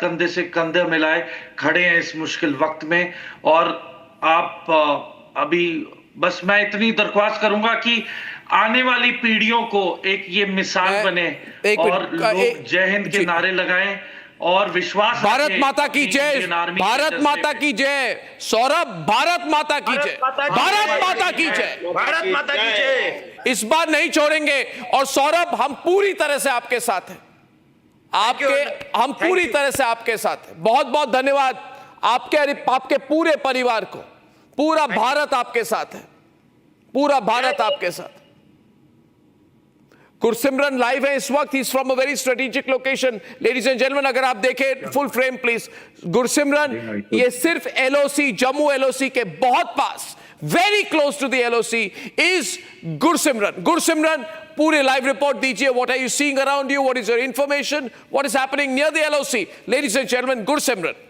कंधे से कंधे मिलाए खड़े हैं इस मुश्किल वक्त में। और आप अभी बस मैं इतनी दरख्वास्त करूंगा कि आने वाली पीढ़ियों को एक ये मिसाल बने और लोग जय हिंद के नारे लगाएं और विश्वास भारत माता की जय, भारत माता की जय। सौरभ, भारत माता की जय, भारत माता की जय, भारत माता की जय। इस बार नहीं छोड़ेंगे। और सौरभ, हम पूरी तरह से आपके साथ हैं, हम पूरी तरह से आपके साथ हैं। बहुत बहुत धन्यवाद आपके पूरे परिवार को। पूरा भारत आपके साथ है, पूरा भारत आपके साथ। गुरसिमरन लाइव है इस वक्त, is from a very strategic location. Ladies and gentleman, अगर आप देखें फुल फ्रेम प्लीज। गुरसिमरन, ये सिर्फ एलओसी, जम्मू एलओसी के बहुत पास, very close to the LOC is Gursimran. Gursimran, पूरे लाइव रिपोर्ट दीजिए। What are you seeing around you? What is your information? What is happening near the LOC? Ladies and gentleman, Gursimran.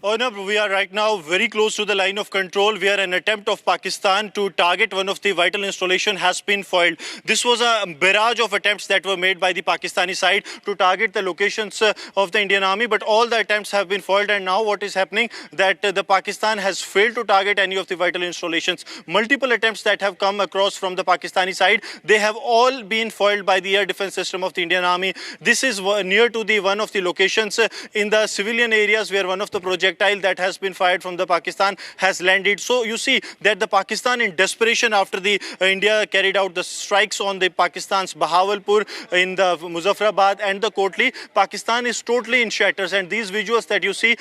Arnab, we are right now very close to the line of control where an attempt of Pakistan to target one of the vital installations has been foiled. This was a barrage of attempts that were made by the Pakistani side to target the locations of the Indian Army, but all the attempts have been foiled. And now what is happening that the Pakistan has failed to target any of the vital installations. Multiple attempts that have come across from the Pakistani side, they have all been foiled by the air defense system of the Indian Army. This is near to the one of the locations in the civilian areas where one of the projectile that has been fired from the Pakistan has landed. So you see that the Pakistan, in desperation after the India carried out the strikes on the Pakistan's Bahawalpur, in the Muzaffarabad and the Kotli, Pakistan is totally in shatters. And these visuals that you see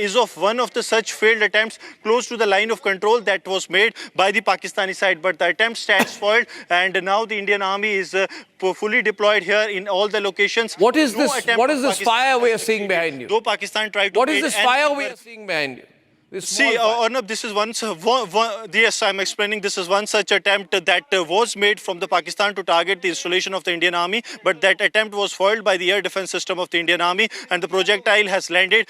is of one of the such failed attempts close to the line of control that was made by the Pakistani side. But the attempt stands foiled, and now the Indian Army is fully deployed here in all the locations. What is this? What is this fire we are seeing behind you? Though Pakistan tried to. What is this fire we are seeing behind you? See, Arnab, this is one, yes, I'm explaining. This is one such attempt that was made from the Pakistan to target the installation of the Indian Army, but that attempt was foiled by the air defense system of the Indian Army, and the projectile has landed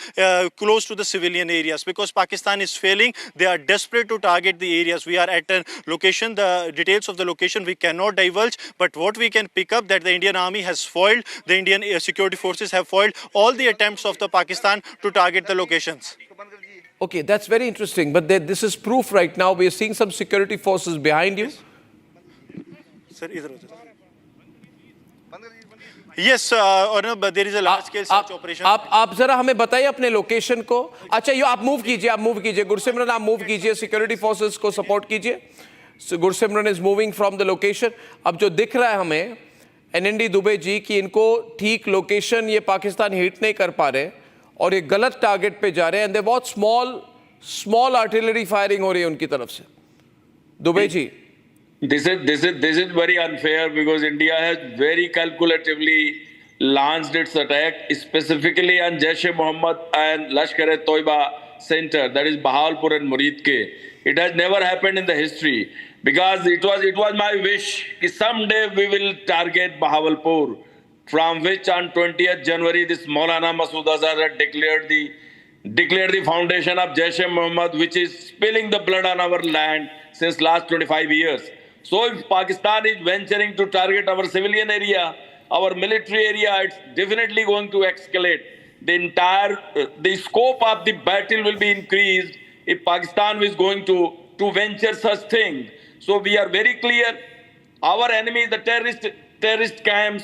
close to the civilian areas. Because Pakistan is failing, they are desperate to target the areas. We are at a location, the details of the location we cannot divulge, but what we can pick up that the Indian Army has foiled, the Indian security forces have foiled all the attempts of the Pakistan to target the locations. Okay, that's very interesting. But this is proof right now. We are seeing some security forces behind you. Sir, yes, Arnab, there is a large-scale search operation. आप जरा हमें बताइए अपने location को। अच्छा, ये आप move कीजिए, गुरसिमरन आप मूव कीजिए, सिक्योरिटी फोर्सेस को सपोर्ट कीजिए। Gursimran is moving from the location. अब जो दिख रहा है हमें एनएनडी दुबे जी कि इनको ठीक लोकेशन ये पाकिस्तान हिट नहीं कर पा रहे और ये गलत टारगेट पे जा रहे हैं। एंड बहुत स्मॉल आर्टिलरी फायरिंग हो रही है उनकी तरफ से। Dubey ji, this is very unfair because India has very calculatively launched its attack specifically on Jaish Mohammed and Lashkar Toiba center, that is Bahawalpur and Muridke. It has never happened in the history because it was my wish that someday we will target Bahawalpur, from which on 20th January this Maulana Masood Azhar had declared the foundation of Jaish Mohammed, which is spilling the blood on our land since last 25 years. So if Pakistan is venturing to target our civilian area, our military area, it's definitely going to escalate. The scope of the battle will be increased if Pakistan is going to venture such thing. So we are very clear. Our enemy is the terrorist camps,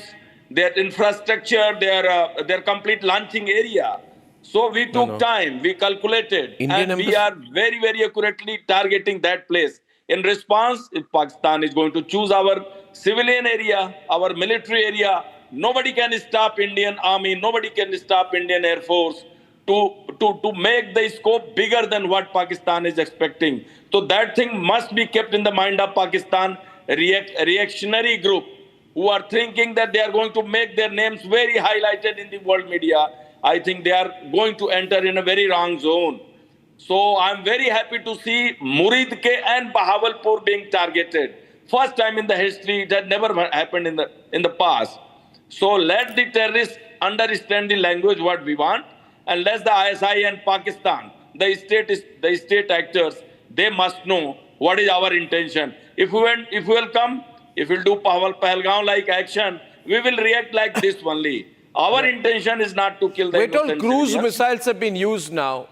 their infrastructure, their complete launching area. So we took time, we calculated, and we are very, very accurately targeting that place. In response, if Pakistan is going to choose our civilian area, our military area, nobody can stop Indian Army, nobody can stop Indian Air Force to make the scope bigger than what Pakistan is expecting. So that thing must be kept in the mind of Pakistan reactionary group, who are thinking that they are going to make their names very highlighted in the world media. I think they are going to enter in a very wrong zone. So I'm very happy to see Muridke and Bahawalpur being targeted. First time in the history, it had never happened in the past. So let the terrorists understand the language what we want, and let the ISI and Pakistan, the state actors, they must know what is our intention. If we will come, if we'll do Pahalgaon like action, we will react like this only. Our intention is not to kill the We're told innocent cruise civilians. missiles have been used now.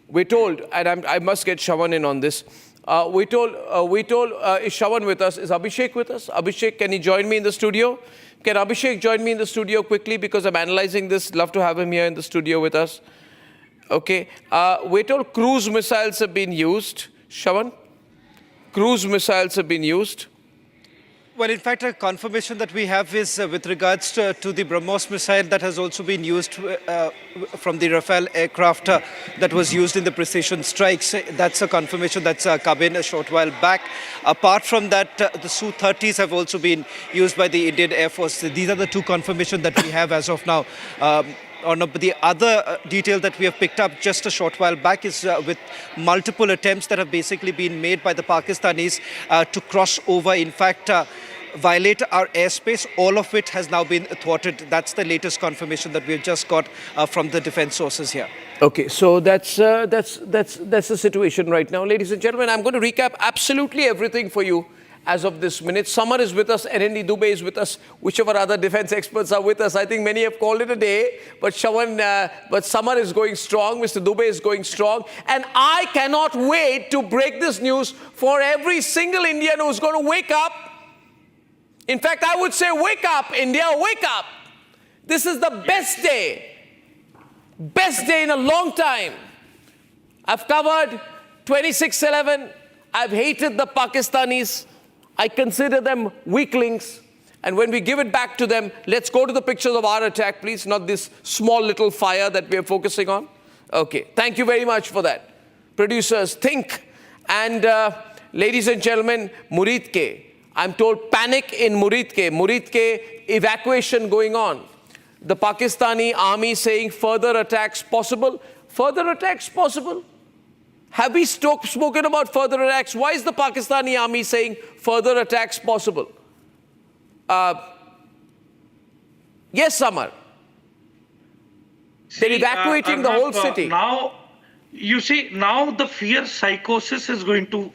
We're told, and I must get Shawan in on this. We're told, is Shawan with us? Is Abhishek with us? Abhishek, can he join me in the studio? Can Abhishek join me in the studio quickly because I'm analyzing this? Love to have him here in the studio with us. Okay. We're told cruise missiles have been used. Shawan? Cruise missiles have been used. Well, in fact, a confirmation that we have is with regards to the BrahMos missile that has also been used from the Rafale aircraft that was used in the precision strikes. That's a confirmation that's come in a short while back. Apart from that, the Su-30s have also been used by the Indian Air Force. These are the two confirmations that we have as of now. But the other detail that we have picked up just a short while back is with multiple attempts that have basically been made by the Pakistanis to cross over, in fact, violate our airspace. All of it has now been thwarted. That's the latest confirmation that we've just got from the defense sources here. Okay, so that's the situation right now. Ladies and gentlemen, I'm going to recap absolutely everything for you as of this minute. Samar is with us, NND Dubey is with us, whichever other defense experts are with us. I think many have called it a day, but Samar is going strong, Mr. Dubey is going strong, and I cannot wait to break this news for every single Indian who's going to wake up. In fact, I would say, wake up, India, wake up. This is the best day in a long time. I've covered 26/11. I've hated the Pakistanis. I consider them weaklings. And when we give it back to them, let's go to the pictures of our attack, please, not this small little fire that we are focusing on. Okay, thank you very much for that. Producers, think. And ladies and gentlemen, Muridke. I'm told panic in Muridke. Muridke, evacuation going on. The Pakistani army saying further attacks possible. Further attacks possible? Have we spoken about further attacks? Why is the Pakistani army saying further attacks possible? Yes, Samar. They're evacuating the whole city. Now, you see, now the fear psychosis is going to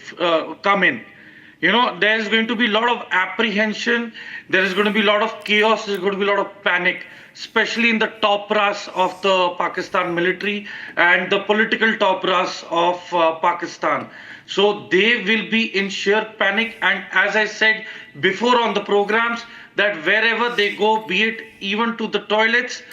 come in. You know, there's going to be a lot of apprehension. There is going to be a lot of chaos. There's going to be a lot of panic, especially in the top brass of the Pakistan military and the political top brass of Pakistan. So they will be in sheer panic. And as I said before on the programs, that wherever they go, be it even to the toilets,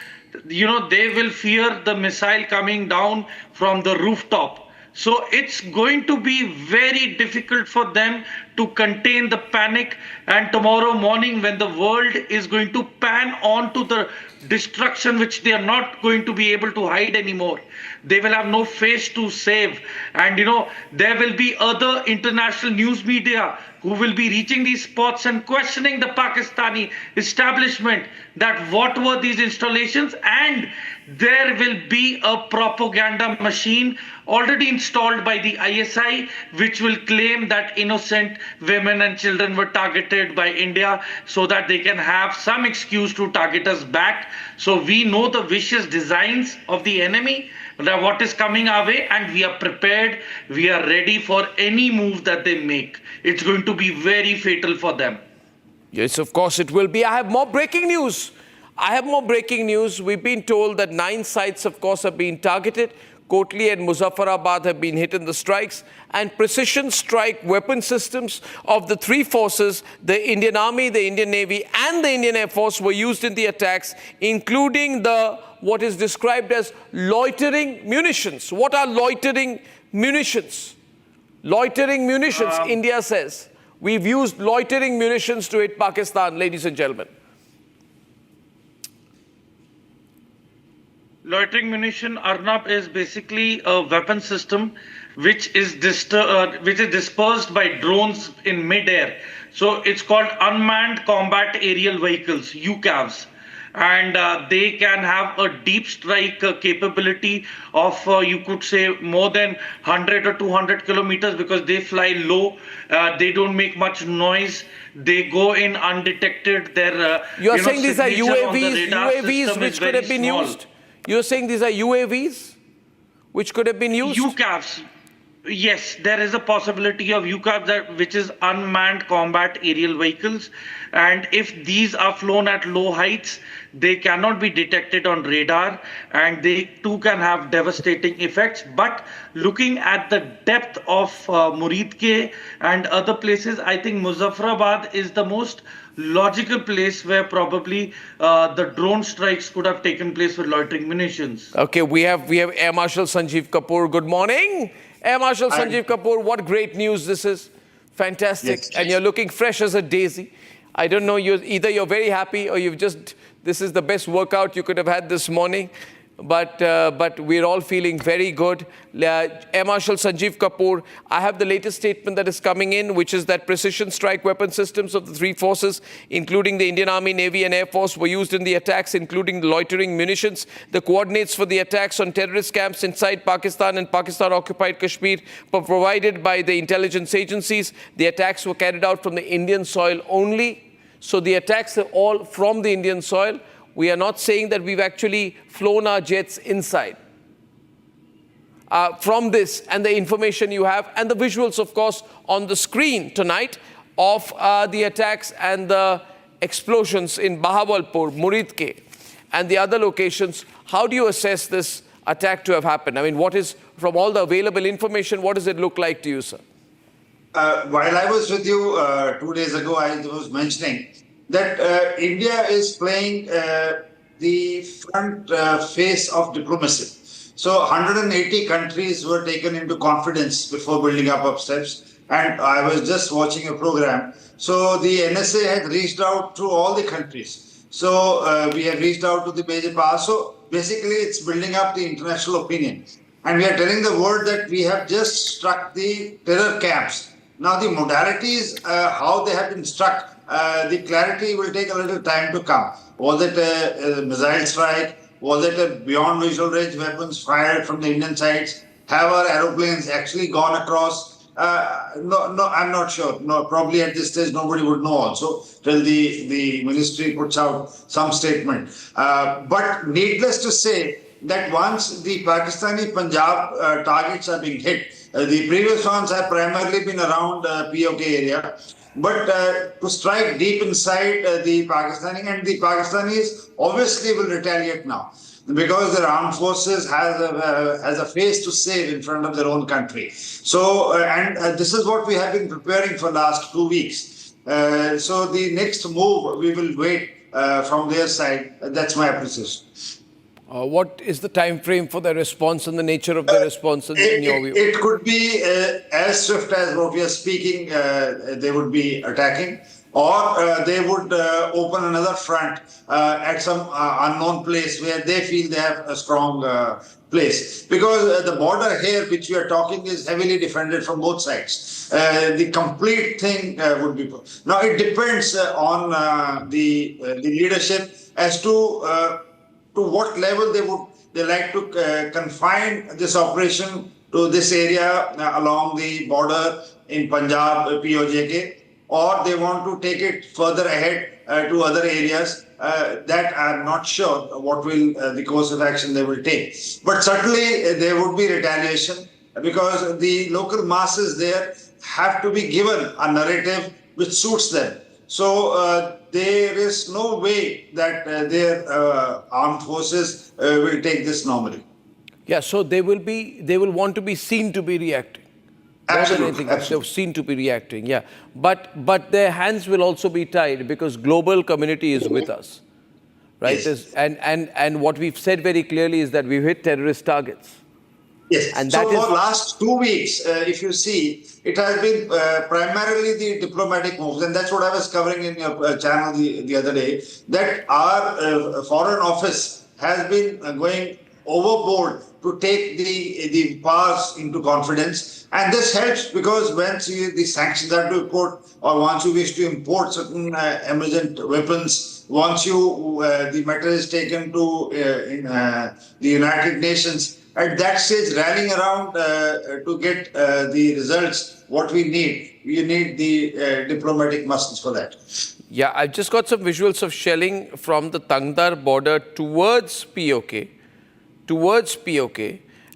you know, they will fear the missile coming down from the rooftop. So it's going to be very difficult for them to contain the panic. And tomorrow morning, when the world is going to pan on to the destruction, which they are not going to be able to hide anymore, they will have no face to save. And, you know, there will be other international news media who will be reaching these spots and questioning the Pakistani establishment that what were these installations, and there will be a propaganda machine already installed by the ISI, which will claim that innocent women and children were targeted by India so that they can have some excuse to target us back. So we know the vicious designs of the enemy, what is coming our way, and we are prepared. We are ready for any move that they make. It's going to be very fatal for them. Yes, of course it will be. I have more breaking news. We've been told that 9 sites, of course, have been targeted. Kotli and Muzaffarabad have been hit in the strikes. And precision strike weapon systems of the 3 forces, the Indian Army, the Indian Navy, and the Indian Air Force, were used in the attacks, including what is described as loitering munitions. What are loitering munitions? Loitering munitions, India says. We've used loitering munitions to hit Pakistan, ladies and gentlemen. Loitering munition, Arnab, is basically a weapon system which is dispersed by drones in mid-air. So it's called unmanned combat aerial vehicles, UCAVs. And they can have a deep strike capability of, you could say, more than 100 or 200 kilometers, because they fly low. They don't make much noise. They go in undetected. You're saying these are UAVs which could have been used? You're saying these are UAVs which could have been used? UCAVs. Yes, there is a possibility of UCAV, that which is unmanned combat aerial vehicles, and if these are flown at low heights, they cannot be detected on radar, and they too can have devastating effects. But looking at the depth of Muridke and other places, I think Muzaffarabad is the most logical place where probably the drone strikes could have taken place with loitering munitions. Okay, we have Air Marshal Sanjeev Kapoor. Good morning, Air Marshal Sanjeev Kapoor. What great news this is! Fantastic, Yes. and you're looking fresh as a daisy. I don't know, you're very happy or this is the best workout you could have had this morning. But we're all feeling very good. Air Marshal Sanjeev Kapoor, I have the latest statement that is coming in, which is that precision strike weapon systems of the three forces, including the Indian Army, Navy and Air Force, were used in the attacks, including the loitering munitions. The coordinates for the attacks on terrorist camps inside Pakistan and Pakistan-occupied Kashmir were provided by the intelligence agencies. The attacks were carried out from the Indian soil only. So the attacks are all from the Indian soil. We are not saying that we've actually flown our jets inside. From this and the information you have and the visuals, of course, on the screen tonight of the attacks and the explosions in Bahawalpur, Muridke, and the other locations, how do you assess this attack to have happened? I mean, what is, from all the available information, what does it look like to you, sir? While I was with you 2 days ago, I was mentioning that India is playing the front face of diplomacy. So 180 countries were taken into confidence before building up steps. And I was just watching a program. So the NSA has reached out to all the countries. So we have reached out to the major powers. So basically it's building up the international opinion. And we are telling the world that we have just struck the terror camps. Now the modalities, how they have been struck, the clarity will take a little time to come. Was it a missile strike? Was it a beyond visual range weapons fired from the Indian sides? Have our aeroplanes actually gone across? No, I'm not sure. No, probably at this stage nobody would know also till the ministry puts out some statement. But needless to say that once the Pakistani Punjab targets are being hit, the previous ones have primarily been around POK area. But to strike deep inside the Pakistani, and the Pakistanis obviously will retaliate now because their armed forces has a face to save in front of their own country. So, this is what we have been preparing for last 2 weeks. So the next move, we will wait from their side. That's my appreciation. What is the time frame for the response and the nature of the response in your view? It could be as swift as what we are speaking, they would be attacking, or they would open another front at some unknown place where they feel they have a strong place. Because the border here, which we are talking, is heavily defended from both sides. The complete thing would be... Now, it depends on the leadership as to what level they like to confine this operation to this area along the border in Punjab, POJK, or they want to take it further ahead to other areas. That I'm not sure what will the course of action they will take. But certainly there would be retaliation because the local masses there have to be given a narrative which suits them. So there is no way that their armed forces will take this normally. Yeah, so they will want to be seen to be reacting. Absolutely. They're seen to be reacting, yeah. But their hands will also be tied because global community is with us, right? Yes. And what we've said very clearly is that we've hit terrorist targets. Yes. And so that for is last 2 weeks, if you see, it has been primarily the diplomatic moves, and that's what I was covering in your channel the other day, that our foreign office has been going overboard to take the powers into confidence. And this helps because once the sanctions are to put, or once you wish to import certain emergent weapons, once the matter is taken to the United Nations, at that stage, rallying around to get the results, what we need, you need the diplomatic muscles for that. Yeah, I've just got some visuals of shelling from the Tangdar border towards POK,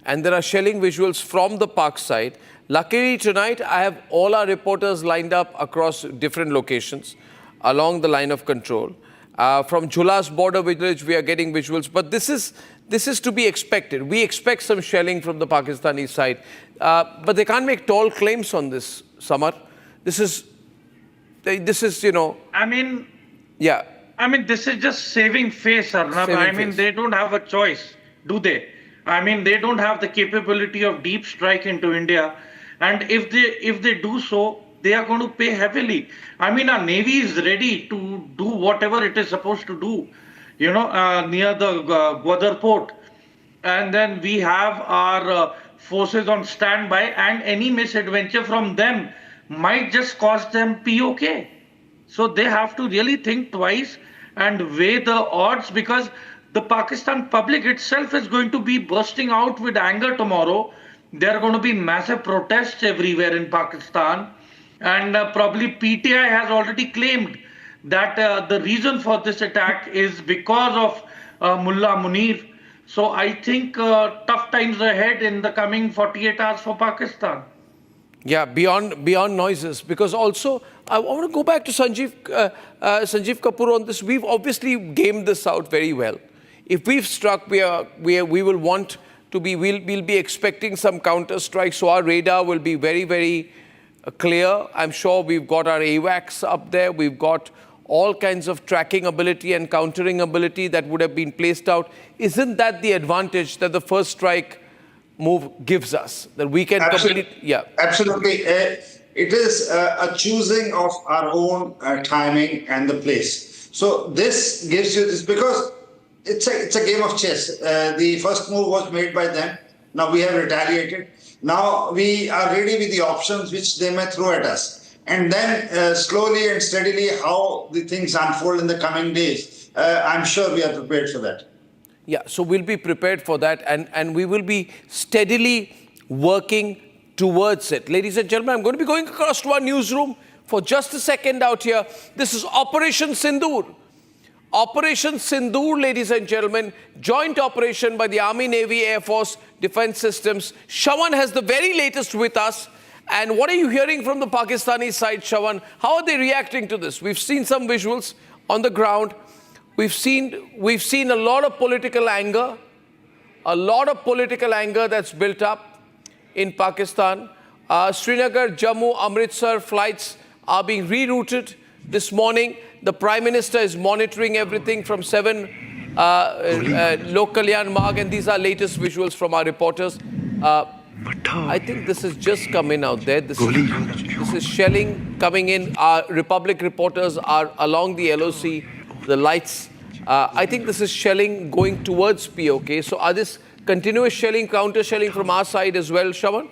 and there are shelling visuals from the Pak side. Luckily tonight, I have all our reporters lined up across different locations along the line of control. From Jhulas border village, we are getting visuals, but this is to be expected. We expect some shelling from the Pakistani side, but they can't make tall claims on this, Samar. This is, you know. I mean, yeah. I mean, this is just saving face, Arnab. Saving face. They don't have a choice, do they? I mean, they don't have the capability of deep strike into India, and if they do so, they are going to pay heavily. I mean, our Navy is ready to do whatever it is supposed to do, you know, near the Gwadar port. And then we have our forces on standby, and any misadventure from them might just cost them POK. So they have to really think twice and weigh the odds, because the Pakistan public itself is going to be bursting out with anger tomorrow. There are going to be massive protests everywhere in Pakistan. And probably PTI has already claimed that the reason for this attack is because of Mullah Munir. So I think tough times ahead in the coming 48 hours for Pakistan. Yeah, beyond noises. Because also, I want to go back to Sanjeev Kapoor on this. We've obviously gamed this out very well. If we've struck, we will want to be, we'll be expecting some counter strikes. So our radar will be very, very clear. I'm sure we've got our AWACS up there. We've got all kinds of tracking ability and countering ability that would have been placed out. Isn't that the advantage that the first strike move gives us? That we can complete? Yeah. Absolutely. It is a choosing of our own timing and the place. So this gives you this, because it's a game of chess. The first move was made by them. Now we have retaliated. Now we are ready with the options which they may throw at us. And then slowly and steadily how the things unfold in the coming days, I'm sure we are prepared for that. Yeah, so we'll be prepared for that, and we will be steadily working towards it. Ladies and gentlemen, I'm going to be going across to our newsroom for just a second out here. This is Operation Sindoor. Operation Sindoor, ladies and gentlemen, joint operation by the Army, Navy, Air Force, Defense Systems. Shawan has the very latest with us. And what are you hearing from the Pakistani side, Shawan? How are they reacting to this? We've seen some visuals on the ground. We've seen a lot of political anger, that's built up in Pakistan. Srinagar, Jammu, Amritsar flights are being rerouted this morning. The Prime Minister is monitoring everything from 7 Lok Kalyan Marg, and these are latest visuals from our reporters. I think this has just come in out there. This is shelling coming in. Our Republic reporters are along the LOC, the lights. I think this is shelling going towards POK. So are this continuous shelling, counter shelling from our side as well, Shawan?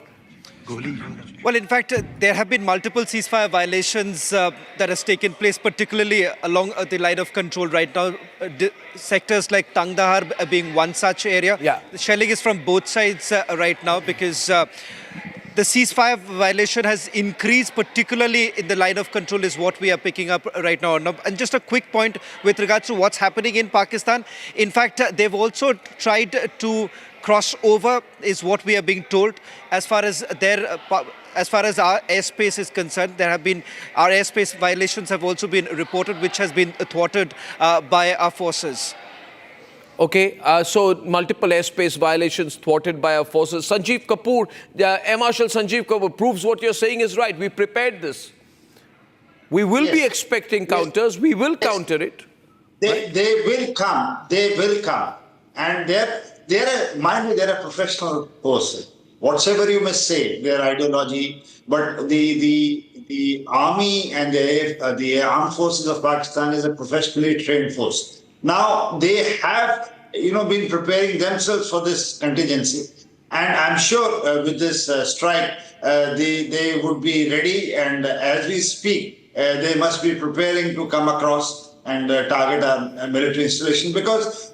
Well, in fact, there have been multiple ceasefire violations that has taken place, particularly along the line of control right now. Sectors like Tangdahar being one such area. Yeah. The shelling is from both sides right now, because the ceasefire violation has increased, particularly in the line of control, is what we are picking up right now. And just a quick point with regards to what's happening in Pakistan. In fact, they've also tried to cross over, is what we are being told. As far as our airspace is concerned, there have been, our airspace violations have also been reported, which has been thwarted by our forces. Okay, so multiple airspace violations thwarted by our forces. Sanjeev Kapoor, Air Marshal Sanjeev Kapoor, proves what you're saying is right. We prepared this. We will be expecting counters. We will counter it. They will come. They will come. And they're a professional force. Whatever you may say, their ideology, but the army and the armed forces of Pakistan is a professionally trained force. Now they have, been preparing themselves for this contingency, and I'm sure with this strike, they would be ready. And as we speak, they must be preparing to come across and target a military installation, because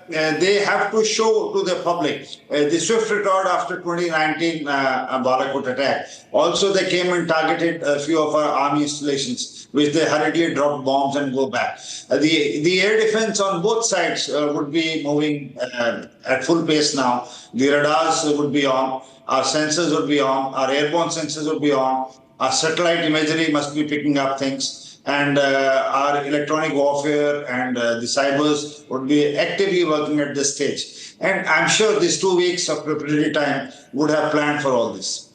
they have to show to the public the swift record after 2019 Balakot attack. Also, they came and targeted a few of our army installations, which they hurriedly dropped bombs and go back. The air defense on both sides would be moving at full pace now. The radars would be on, our sensors would be on, our airborne sensors would be on, our satellite imagery must be picking up things, and our electronic warfare and the cybers would be actively working at this stage. And I'm sure these 2 weeks of preparatory time would have planned for all this.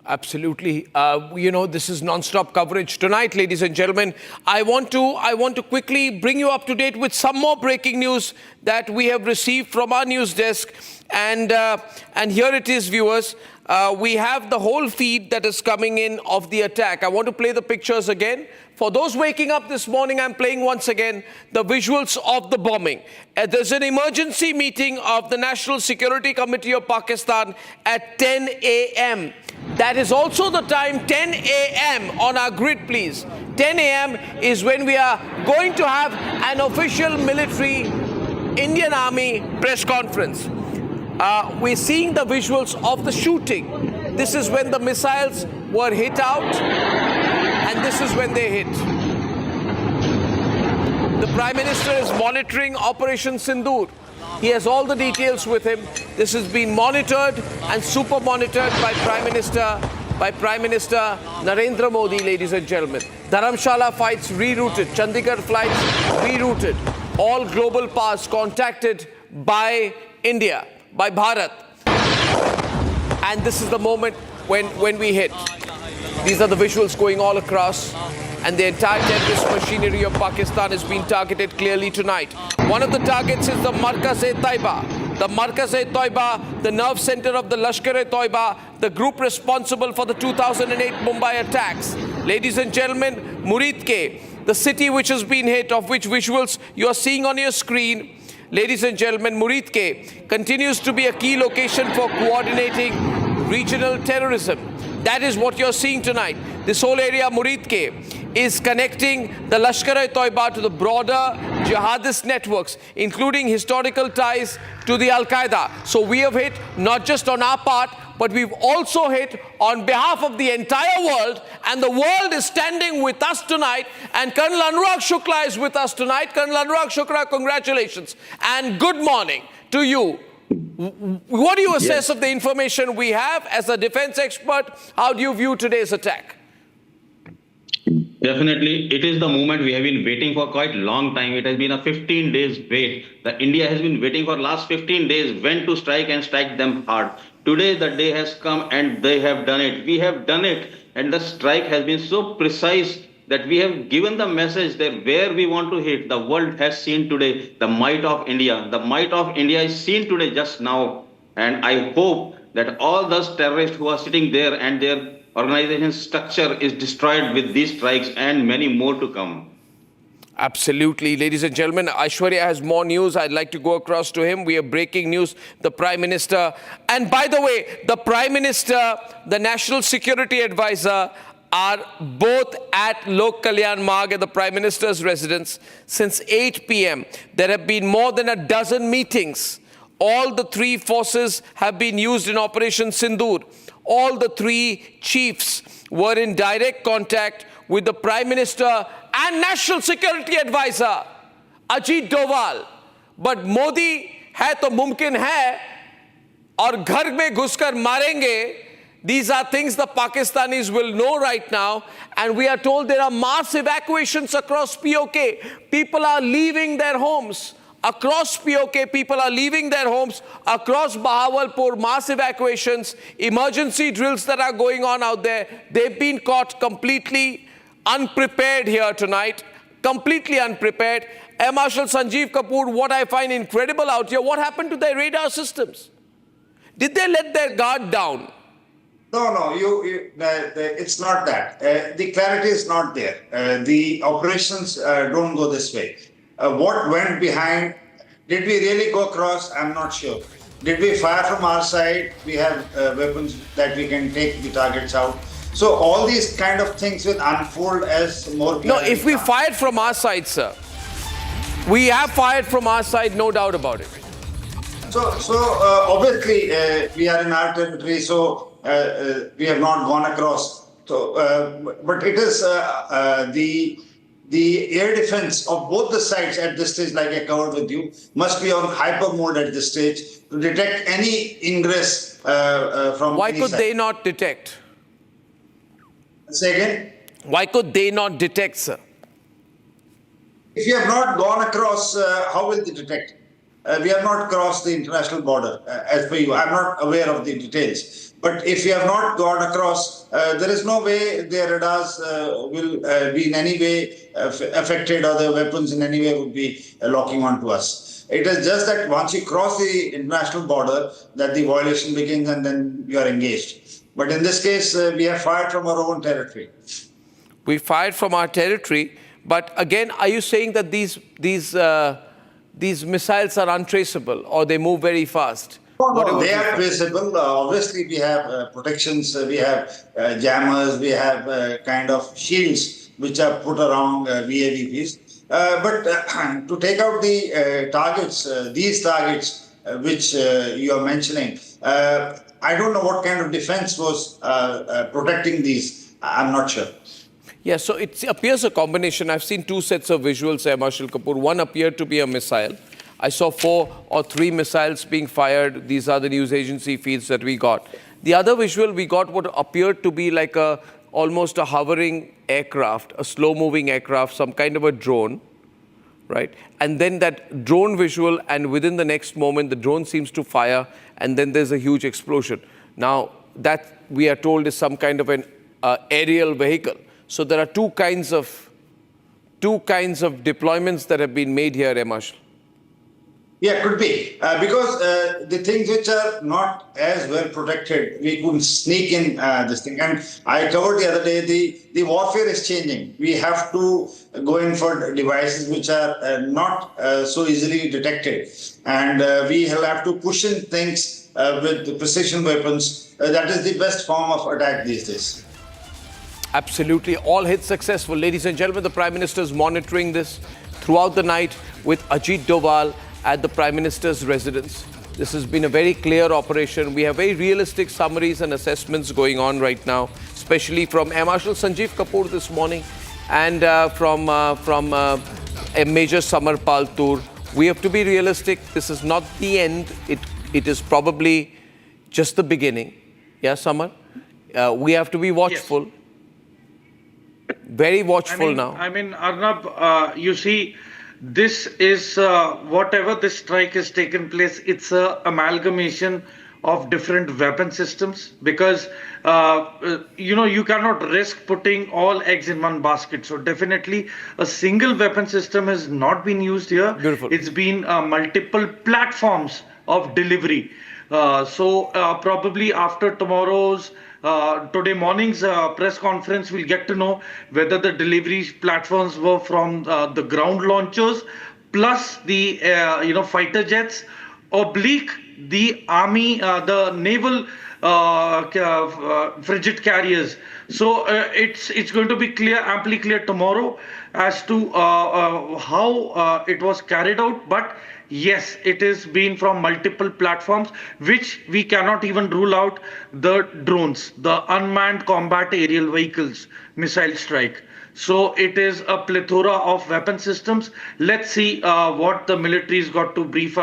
Absolutely. This is non-stop coverage tonight, ladies and gentlemen. I want to quickly bring you up to date with some more breaking news that we have received from our news desk. And here it is, viewers. We have the whole feed that is coming in of the attack. I want to play the pictures again. For those waking up this morning, I'm playing once again the visuals of the bombing. There's an emergency meeting of the National Security Committee of Pakistan at 10 a.m. That is also the time, 10 a.m. on our grid, please. 10 a.m. is when we are going to have an official military Indian Army press conference. We're seeing the visuals of the shooting. This is when the missiles were hit out, and this is when they hit. The Prime Minister is monitoring Operation Sindoor. He has all the details with him. This has been monitored and super monitored by Prime Minister Narendra Modi, ladies and gentlemen. Dharamshala flights rerouted, Chandigarh flights rerouted. All global powers contacted by India, by Bharat. And this is the moment when we hit. These are the visuals going all across. And the entire terrorist machinery of Pakistan is being targeted clearly tonight. One of the targets is the Markaz-e-Taiba. The Markaz-e-Taiba, the nerve center of the Lashkar-e-Taiba, the group responsible for the 2008 Mumbai attacks. Ladies and gentlemen, Muridke, the city which has been hit, of which visuals you are seeing on your screen. Ladies and gentlemen, Muridke continues to be a key location for coordinating regional terrorism. That is what you're seeing tonight. This whole area, Muridke, is connecting the Lashkar-e-Taiba to the broader jihadist networks, including historical ties to the Al-Qaeda. So we have hit not just on our part, but we've also hit on behalf of the entire world, and the world is standing with us tonight, and Colonel Anurag Shukla is with us tonight. Colonel Anurag Shukla, congratulations, and good morning to you. What do you assess of the information we have as a defense expert? How do you view today's attack? Definitely, it is the moment we have been waiting for quite a long time. It has been a 15 days wait. The India has been waiting for last 15 days when to strike and strike them hard. Today the day has come and they have done it. We have done it, and the strike has been so precise that we have given the message that where we want to hit, the world has seen today the might of India. The might of India is seen today just now. And I hope that all those terrorists who are sitting there and their organization structure is destroyed with these strikes, and many more to come. Absolutely. Ladies and gentlemen, Aishwarya has more news. I'd like to go across to him. We have breaking news. The Prime Minister, and by the way, the Prime Minister, the National Security Advisor, are both at Lok Kalyan Marg at the Prime Minister's residence since 8 p.m. There have been more than a dozen meetings. All the three forces have been used in Operation Sindoor. All the three chiefs were in direct contact with the Prime Minister and National Security Advisor, Ajit Doval. But Modi hai to mumkin hai aur ghar mein ghuskar marenge. These are things the Pakistanis will know right now. And we are told there are mass evacuations across POK. People are leaving their homes. Across POK, people are leaving their homes. Across Bahawalpur, mass evacuations, emergency drills that are going on out there. They've been caught completely unprepared here tonight. Completely unprepared. Air Marshal Sanjeev Kapoor, what I find incredible out here, what happened to their radar systems? Did they let their guard down? No, it's not that. The clarity is not there. The operations don't go this way. What went behind? Did we really go across? I'm not sure. Did we fire from our side? We have weapons that we can take the targets out. So all these kind of things will unfold as more. No, if we fired from our side, sir, We have fired from our side, no doubt about it. So obviously, we are in our territory, so we have not gone across. So, but it is the air defense of both the sides at this stage, like I covered with you, must be on hyper mode at this stage to detect any ingress from Why any could side. they not detect? Say again? Why could they not detect, sir? If you have not gone across, how will they detect? We have not crossed the international border, as per you. I'm not aware of the details. But if you have not gone across, there is no way their radars will be in any way affected, or their weapons in any way would be locking onto us. It is just that once you cross the international border, that the violation begins and then you are engaged. But in this case, we have fired from our own territory. We fired from our territory, but again, are you saying that these missiles are untraceable or they move very fast? No, they are traceable. Obviously, we have protections, we have jammers, we have kind of shields which are put around VAVPs. But to take out the targets, these targets which you are mentioning, I don't know what kind of defense was protecting these. I'm not sure. Yeah, so it appears a combination. I've seen two sets of visuals, Marshal Kapoor. One appeared to be a missile. I saw 4 or 3 missiles being fired. These are the news agency feeds that we got. The other visual we got what appeared to be like almost a hovering aircraft, a slow-moving aircraft, some kind of a drone, right? And then that drone visual, and within the next moment, the drone seems to fire, and then there's a huge explosion. Now, that we are told is some kind of an aerial vehicle. So there are two kinds of deployments that have been made here, Marshal. Yeah, could be. Because the things which are not as well protected, we couldn't sneak in this thing. And I covered the other day, the warfare is changing. We have to go in for devices which are not so easily detected. And we will have to push in things with precision weapons. That is the best form of attack these days. Absolutely. All hits successful. Ladies and gentlemen, the Prime Minister is monitoring this throughout the night with Ajit Doval at the Prime Minister's residence. This has been a very clear operation. We have very realistic summaries and assessments going on right now, especially from Air Marshal Sanjeev Kapoor this morning and from Major Samar Paltur. We have to be realistic. This is not the end. It is probably just the beginning. Yeah, Samar? We have to be watchful. Yes. Very watchful now. I mean, Arnab, you see, this is whatever this strike has taken place, it's an amalgamation of different weapon systems because, you cannot risk putting all eggs in one basket. So definitely a single weapon system has not been used here. Beautiful. It's been multiple platforms of delivery. So probably after today morning's press conference, we'll get to know whether the delivery platforms were from the ground launchers plus the fighter jets oblique the army, the naval frigate carriers. So it's going to be amply clear tomorrow as to how it was carried out. But yes, it is been from multiple platforms, which we cannot even rule out the drones, the unmanned combat aerial vehicles, missile strike. So it is a plethora of weapon systems. Let's see what the military's got to debrief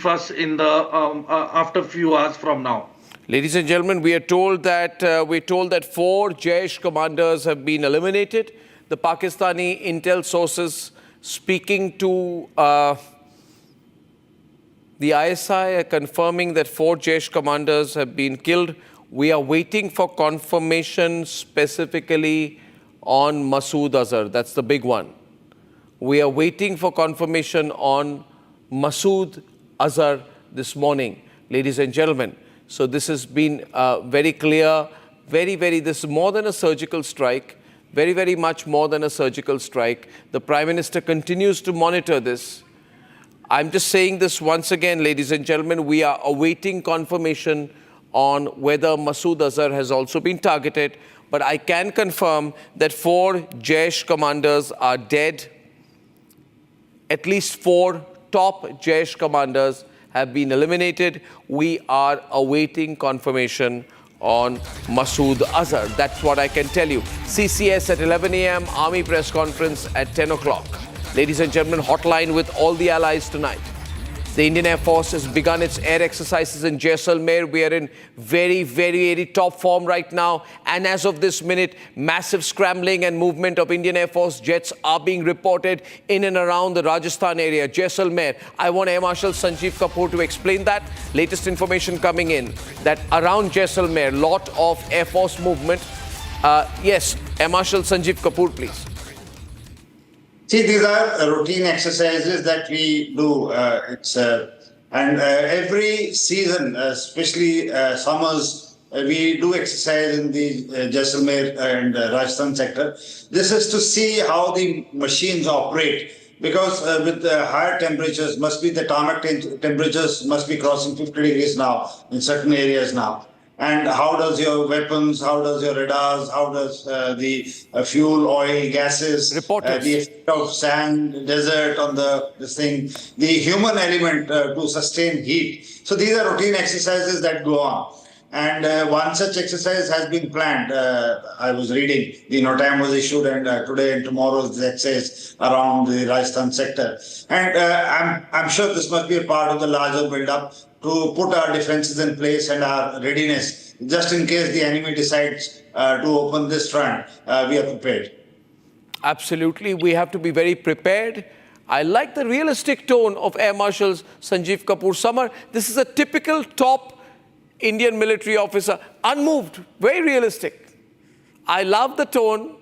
us in the after a few hours from now. Ladies and gentlemen, we are told that 4 Jaish commanders have been eliminated. The Pakistani intel sources speaking to the ISI are confirming that 4 Jaish commanders have been killed. We are waiting for confirmation specifically on Masood Azhar. That's the big one. We are waiting for confirmation on Masood Azhar this morning, ladies and gentlemen. So this has been very clear, this is more than a surgical strike, very much more than a surgical strike. The Prime Minister continues to monitor this. I'm just saying this once again, ladies and gentlemen, we are awaiting confirmation on whether Masood Azhar has also been targeted. But I can confirm that 4 Jaish commanders are dead. At least 4 top Jaish commanders have been eliminated. We are awaiting confirmation on Masood Azhar. That's what I can tell you. CCS at 11 a.m., Army press conference at 10 o'clock. Ladies and gentlemen, hotline with all the allies tonight. The Indian Air Force has begun its air exercises in Jaisalmer. We are in very top form right now. And as of this minute, massive scrambling and movement of Indian Air Force jets are being reported in and around the Rajasthan area, Jaisalmer. I want Air Marshal Sanjeev Kapoor to explain that. Latest information coming in that around Jaisalmer, lot of Air Force movement. Yes, Air Marshal Sanjeev Kapoor, please. See, these are routine exercises that we do. Every season, especially summers, we do exercise in the Jaisalmer and Rajasthan sector. This is to see how the machines operate, because with the higher temperatures, the tarmac temperatures must be crossing 50 degrees now in certain areas now. And how does your weapons, how does your radars, how does the fuel, oil, gases, the effect of sand, desert on this thing, the human element to sustain heat. So these are routine exercises that go on. And one such exercise has been planned. I was reading, the NOTAM was issued, and today and tomorrow's exercise around the Rajasthan sector. And I'm sure this must be a part of the larger build-up to put our defenses in place and our readiness, just in case the enemy decides to open this front, we are prepared. Absolutely, we have to be very prepared. I like the realistic tone of Air Marshals Sanjeev Kapoor. Samar, this is a typical top Indian military officer, unmoved, very realistic. I love the tone.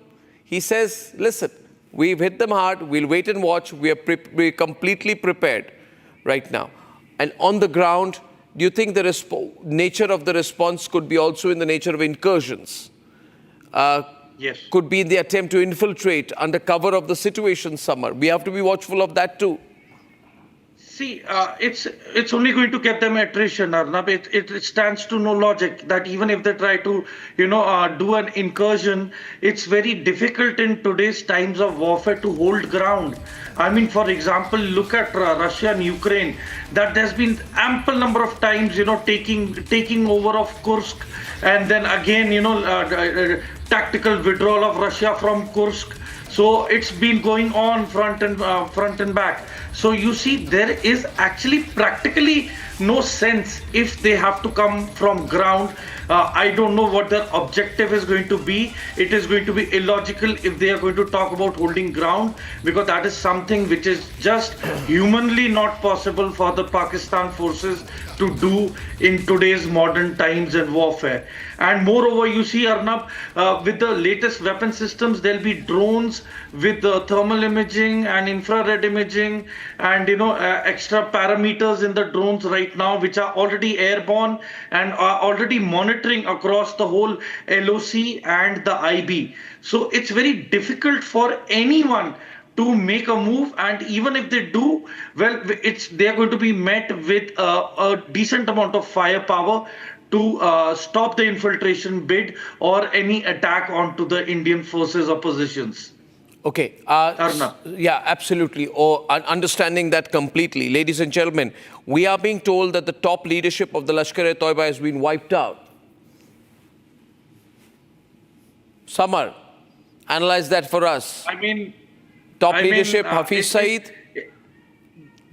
He says, listen, we've hit them hard, we'll wait and watch, we're completely prepared right now. And on the ground, do you think the nature of the response could be also in the nature of incursions? Yes. Could be in the attempt to infiltrate under cover of the situation, Samar. We have to be watchful of that too. See, it's only going to get them attrition, Arnab. It stands to no logic that even if they try to, do an incursion, it's very difficult in today's times of warfare to hold ground. I mean, for example, look at Russia and Ukraine. That there's been ample number of times, taking over of Kursk, and then again, tactical withdrawal of Russia from Kursk. So it's been going on front and back. So you see, there is actually practically no sense if they have to come from ground. I don't know what their objective is going to be. It is going to be illogical if they are going to talk about holding ground, because that is something which is just humanly not possible for the Pakistan forces to do in today's modern times and warfare. And moreover, you see, Arnab, with the latest weapon systems, there'll be drones with thermal imaging and infrared imaging and extra parameters in the drones right now, which are already airborne and are already monitoring across the whole LOC and the IB. So it's very difficult for anyone to make a move, and even if they do, well, they're going to be met with a decent amount of firepower to stop the infiltration bid or any attack onto the Indian forces or positions. Okay. Arnab. Yeah, absolutely. Understanding that completely. Ladies and gentlemen, we are being told that the top leadership of the Lashkar-e-Toiba has been wiped out. Samar, analyze that for us. I mean, top leadership, Hafiz Saeed.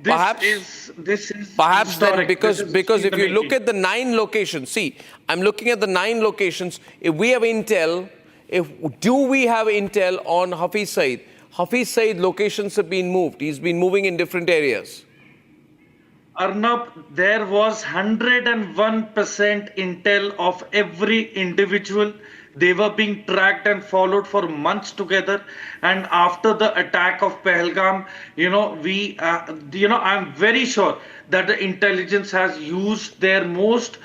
This is perhaps then, historic. because if you look at the 9 locations, see, I'm looking at the 9 locations. If we have intel, do we have intel on Hafiz Saeed? Hafiz Saeed locations have been moved. He's been moving in different areas. Arnab, there was 101% intel of every individual. They were being tracked and followed for months together. And after the attack of Pahalgam, I'm very sure that the intelligence has used their most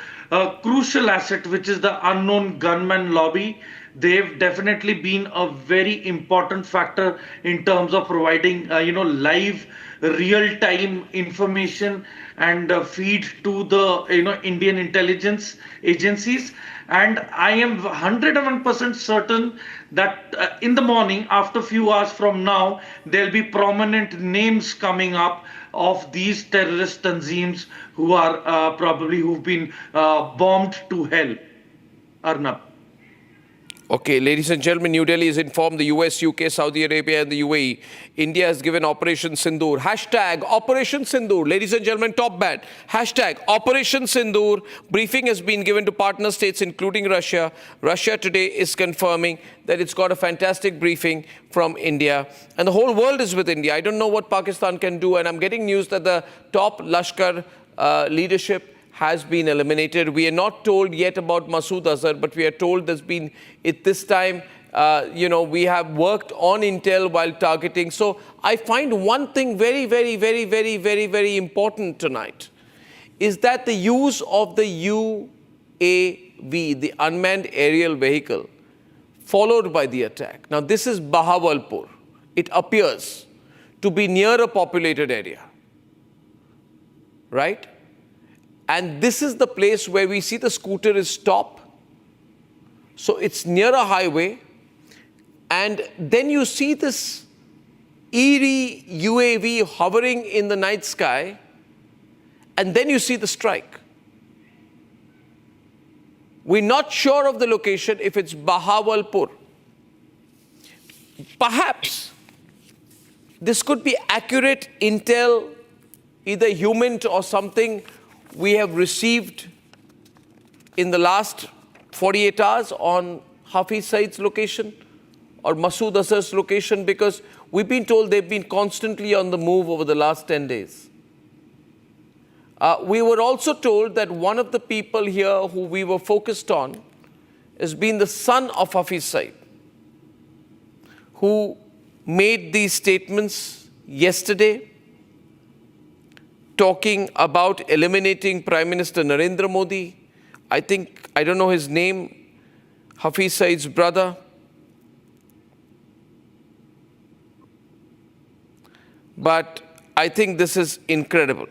crucial asset, which is the unknown gunman lobby. They've definitely been a very important factor in terms of providing, live real-time information and feed to the Indian intelligence agencies. And I am 101% certain that in the morning, after few hours from now, there'll be prominent names coming up of these terrorist tanzeems who are who've been bombed to hell. Arnab. Okay, ladies and gentlemen, New Delhi has informed the US, UK, Saudi Arabia and the UAE. India has given Operation Sindoor. Hashtag Operation Sindoor. Ladies and gentlemen, top bad. Hashtag Operation Sindoor. Briefing has been given to partner states, including Russia. Russia today is confirming that it's got a fantastic briefing from India. And the whole world is with India. I don't know what Pakistan can do. And I'm getting news that the top Lashkar leadership has been eliminated. We are not told yet about Masood Azhar, but we are told there's been, at this time, we have worked on intel while targeting. So I find one thing very, very, very, very, very, very important tonight is that the use of the UAV, the unmanned aerial vehicle, followed by the attack. Now this is Bahawalpur. It appears to be near a populated area, right? And this is the place where we see the scooter is stopped. So it's near a highway. And then you see this eerie UAV hovering in the night sky. And then you see the strike. We're not sure of the location, if it's Bahawalpur. Perhaps this could be accurate intel, either human or something, we have received in the last 48 hours on Hafiz Saeed's location or Masood Azhar's location, because we've been told they've been constantly on the move over the last 10 days. We were also told that one of the people here who we were focused on has been the son of Hafiz Saeed, who made these statements yesterday, talking about eliminating Prime Minister Narendra Modi. I don't know his name, Hafiz Saeed's brother. But I think this is incredible.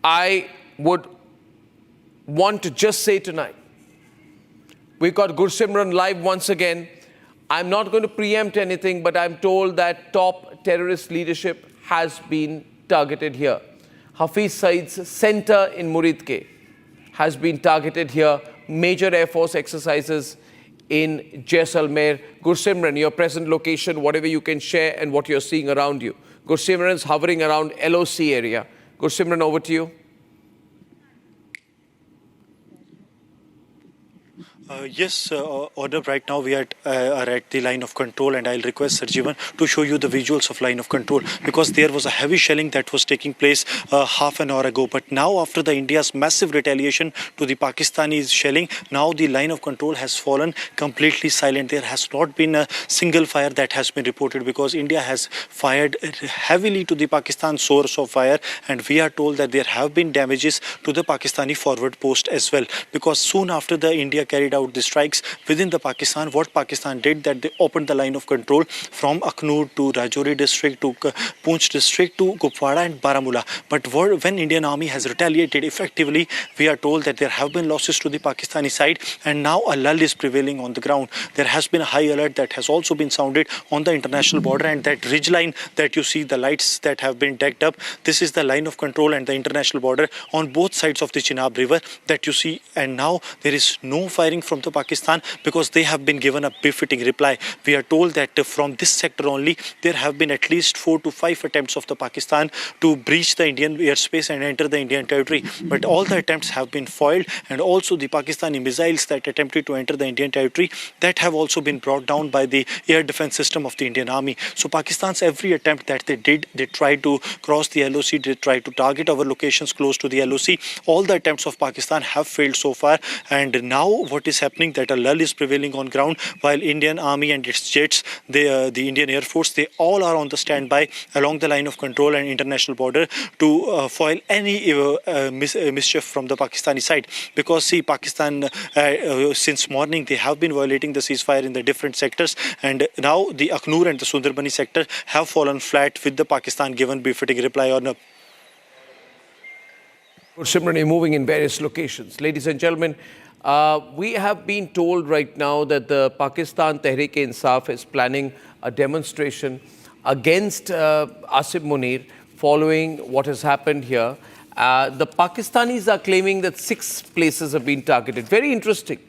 I would want to just say tonight, we got Gursimran live once again. I'm not going to preempt anything, but I'm told that top terrorist leadership has been targeted here. Hafiz Saeed's center in Muridke has been targeted here. Major Air Force exercises in Jaisalmer. Gursimran, your present location, whatever you can share and what you're seeing around you. Gursimran is hovering around LOC area. Gursimran, over to you. Yes, Arnab, right now we are at the line of control, and I'll request Sarjeevan to show you the visuals of line of control, because there was a heavy shelling that was taking place half an hour ago. But now, after the India's massive retaliation to the Pakistani shelling, now the line of control has fallen completely silent. There has not been a single fire that has been reported, because India has fired heavily to the Pakistan source of fire, and we are told that there have been damages to the Pakistani forward post as well, because soon after the India carried out the strikes within the Pakistan, what Pakistan did, that they opened the line of control from Aknoor to Rajouri district to Poonch district to Kupwara and Baramulla. But when Indian Army has retaliated effectively, we are told that there have been losses to the Pakistani side, and now a lull is prevailing on the ground. There has been a high alert that has also been sounded on the international border, and that ridge line that you see, the lights that have been decked up, this is the line of control and the international border on both sides of the Chenab River that you see. And now there is no firing from the Pakistan, because they have been given a befitting reply. We are told that from this sector only, there have been at least 4 to 5 attempts of the Pakistan to breach the Indian airspace and enter the Indian territory. But all the attempts have been foiled, and also the Pakistani missiles that attempted to enter the Indian territory, that have also been brought down by the air defense system of the Indian Army. So Pakistan's every attempt that they did, they tried to cross the LOC, they tried to target our locations close to the LOC. All the attempts of Pakistan have failed so far, and now what is is happening, that a lull is prevailing on ground, while Indian Army and its jets, the Indian Air Force, they all are on the standby along the line of control and international border to foil any mischief from the Pakistani side. Because see, Pakistan since morning they have been violating the ceasefire in the different sectors, and now the Akhnur and the Sundarbani sector have fallen flat with the Pakistan given befitting reply on a Simran is moving in various locations. Ladies and gentlemen, we have been told right now that the Pakistan Tehreek-e-Insaf is planning a demonstration against Asif Munir following what has happened here. The Pakistanis are claiming that 6 places have been targeted. Very interesting.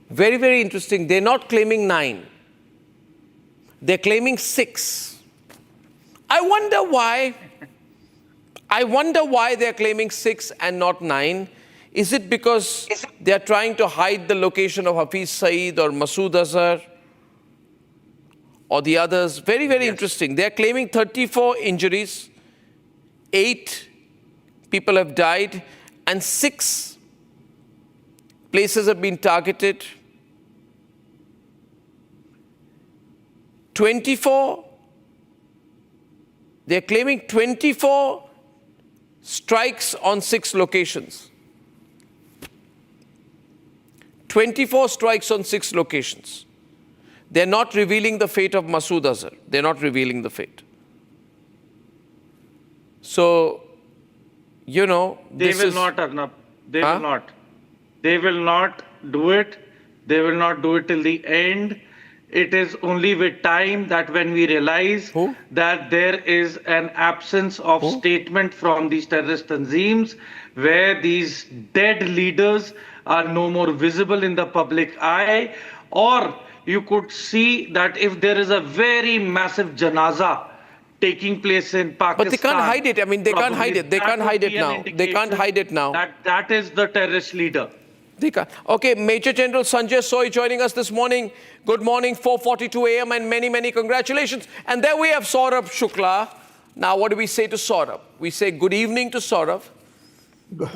Very, very interesting. They're not claiming 9. They're claiming 6. I wonder why they're claiming 6 and not 9. Is it because they're trying to hide the location of Hafiz Saeed or Masood Azhar or the others? Very, very interesting. They're claiming 34 injuries, 8 people have died, and 6 places have been targeted. 24, they're claiming 24 strikes on 6 locations. 24 strikes on 6 locations. They're not revealing the fate of Masood Azhar. They're not revealing the fate. So, you know, they will not, Arnab. They will not. They will not do it. They will not do it till the end. It is only with time that when we realize that there is an absence of statement from these terrorist tanzeems, where these dead leaders are no more visible in the public eye, or you could see that if there is a very massive janaza taking place in Pakistan. But they can't hide it. I mean, they can't hide it. They can't hide it now. They can't hide it now. That is the terrorist leader. Okay, Major General Sanjay Soy joining us this morning. Good morning, 4:42 a.m. and many, many congratulations. And there we have Saurabh Shukla. Now, what do we say to Saurabh? We say good evening to Saurabh.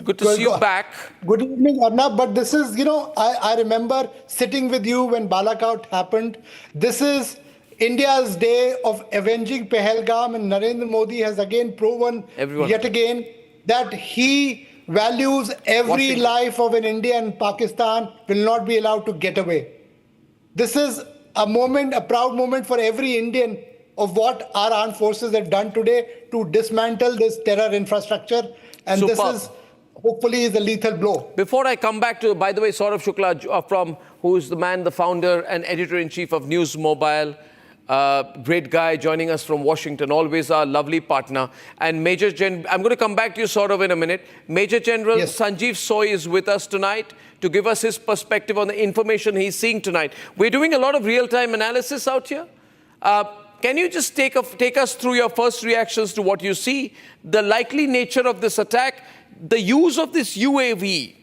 Good to see you back. Good evening, Arnab. But this is, I remember sitting with you when Balakot happened. This is India's day of avenging Pahalgam, and Narendra Modi has again proven yet again that he values every life of an Indian in Pakistan, will not be allowed to get away. This is a moment, a proud moment for every Indian of what our armed forces have done today to dismantle this terror infrastructure. And this is hopefully is a lethal blow. Before I come back to, by the way, Saurabh Shukla, who is the founder and editor-in-chief of News Mobile, great guy joining us from Washington, always our lovely partner. And Major General, I'm going to come back to you, Saurabh, in a minute. Major General Sanjeev Soy is with us tonight to give us his perspective on the information he's seeing tonight. We're doing a lot of real-time analysis out here. Can you just take us through your first reactions to what you see, the likely nature of this attack, the use of this UAV,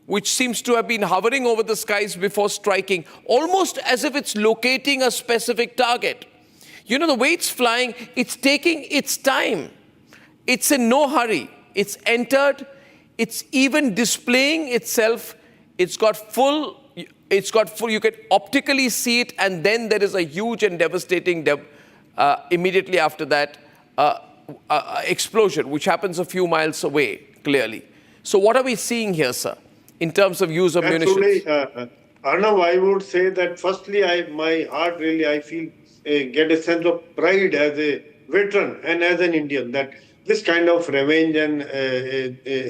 which seems to have been hovering over the skies before striking, almost as if it's locating a specific target. You know, the way it's flying, it's taking its time. It's in no hurry. It's entered. It's even displaying itself. It's got full, you can optically see it, and then there is a huge and devastating, immediately after that, explosion, which happens a few miles away, clearly. So what are we seeing here, sir, in terms of use of munitions? Arnav, I would say that firstly, my heart really, I feel, get a sense of pride as a veteran and as an Indian that this kind of revenge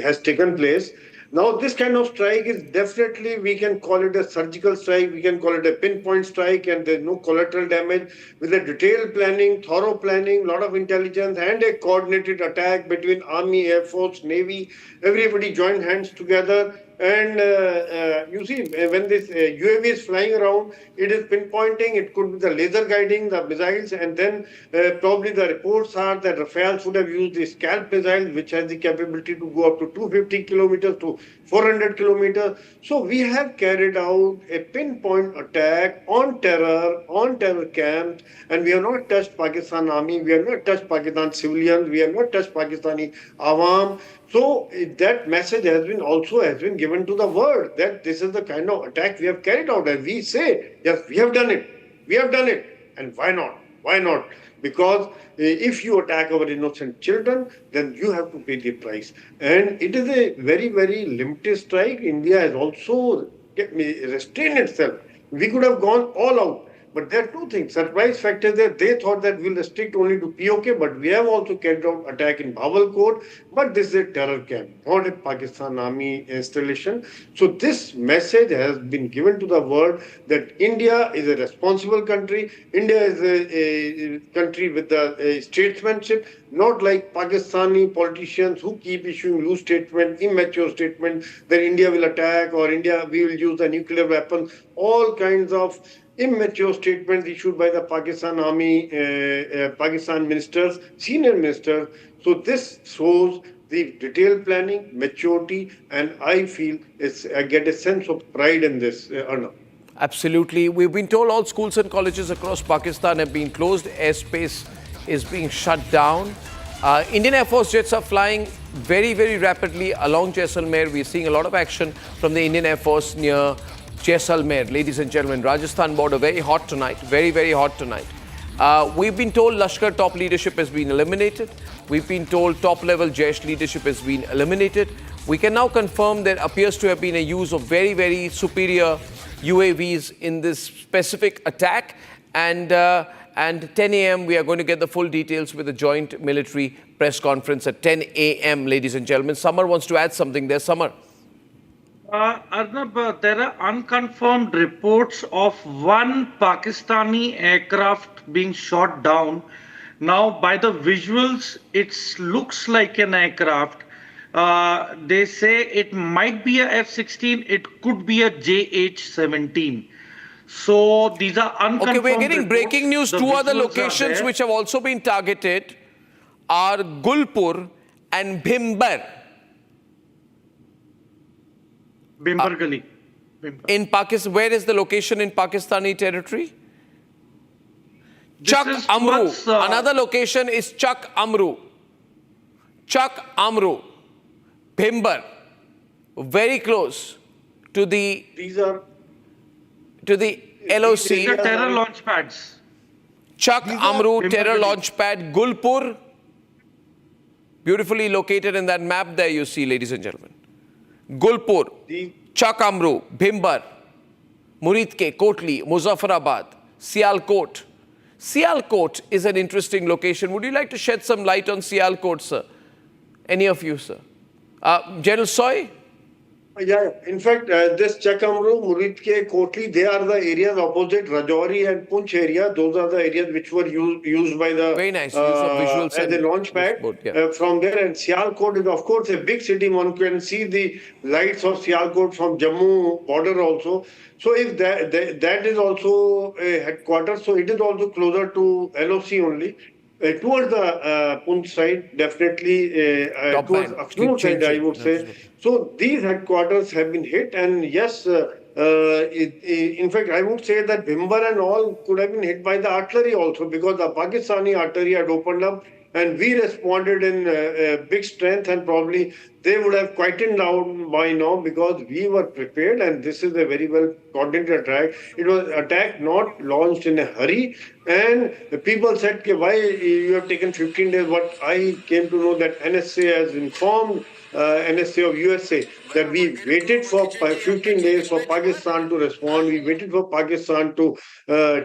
has taken place. Now, this kind of strike is definitely, we can call it a surgical strike, we can call it a pinpoint strike, and there's no collateral damage. With a detailed planning, thorough planning, lot of intelligence, and a coordinated attack between Army, Air Force, Navy, everybody joined hands together. And you see, when this UAV is flying around, it is pinpointing, it could be the laser guiding the missiles, and then probably the reports are that Rafale should have used the Scalp missile, which has the capability to go up to 250 kilometers to 400 kilometers. So we have carried out a pinpoint attack on terror camps, and we have not touched Pakistan Army, we have not touched Pakistan civilians, we have not touched Pakistani Awam. So that message has been given given to the world that this is the kind of attack we have carried out. And we say, yes, we have done it. We have done it. And why not? Why not? Because if you attack our innocent children, then you have to pay the price. And it is a very, very limited strike. India has also restrained itself. We could have gone all out. But there are two things. Surprise factor there. They thought that we'll restrict only to POK, but we have also carried out attack in Bawalkot. But this is a terror camp, not a Pakistan army installation. So this message has been given to the world that India is a responsible country. India is a country with a statesmanship, not like Pakistani politicians who keep issuing loose statements, immature statements that India will attack or India we will use a nuclear weapon. All kinds of immature statements issued by the Pakistan army, Pakistan ministers, senior ministers. So this shows the detailed planning, maturity, and I feel I get a sense of pride in this, Arnab. Absolutely. We've been told all schools and colleges across Pakistan have been closed. Airspace is being shut down. Indian Air Force jets are flying very, very rapidly along Jaisalmer. We're seeing a lot of action from the Indian Air Force near Jaisalmer. Ladies and gentlemen, Rajasthan border very hot tonight. Very, very hot tonight. We've been told Lashkar top leadership has been eliminated. We've been told top-level Jaish leadership has been eliminated. We can now confirm there appears to have been a use of very, very superior UAVs in this specific attack. And 10 a.m. we are going to get the full details with a joint military press conference at 10 a.m. Ladies and gentlemen, Samar wants to add something there. Samar. Arnab, there are unconfirmed reports of one Pakistani aircraft being shot down. Now, by the visuals, it looks like an aircraft. They say it might be a F-16, it could be a JH-17. So these are unconfirmed. Okay, we're getting reports. breaking news. The Two other visuals are locations there. which have also been targeted are Gulpur and Bhimbar. Bhimbar Gali. In Pakistan, where is the location in Pakistani territory? Chak is Amru. towards, Another location is Chak Amru. Chak Amru. Bhimbar. Very close to the These are LOC. These are terror launch pads. Chak Amru Bhimbar terror Gali. launch pad. Gulpur. Beautifully located in that map there you see, ladies and gentlemen. Gulpur, Chak Amru, Bhimbar, Muridke, Kotli, Muzaffarabad, Sialkot. Sialkot is an interesting location. Would you like to shed some light on Sialkot, sir? Any of you, sir? General Soy? Yeah, in fact, this Chakamru, Muridke, Kotli, they are the areas opposite Rajouri and Punch area. Those are the areas which were used by the Very nice use of visuals as a launch pad. Yeah. From there, and Sialkot is of course a big city. One can see the lights of Sialkot from Jammu border also. So if that is also a headquarters, so it is also closer to LOC only. Towards the Punch side, definitely towards Akhnoor side, I would say. So these headquarters have been hit, and yes, in fact, I would say that Bhimbar and all could have been hit by the artillery also, because the Pakistani artillery had opened up, and we responded in big strength, and probably they would have quietened down by now because we were prepared, and this is a very well coordinated attack. It was attack not launched in a hurry, and the people said, why you have taken 15 days? What I came to know that NSA has informed NSA of USA that we waited for 15 days for Pakistan to respond. We waited for Pakistan to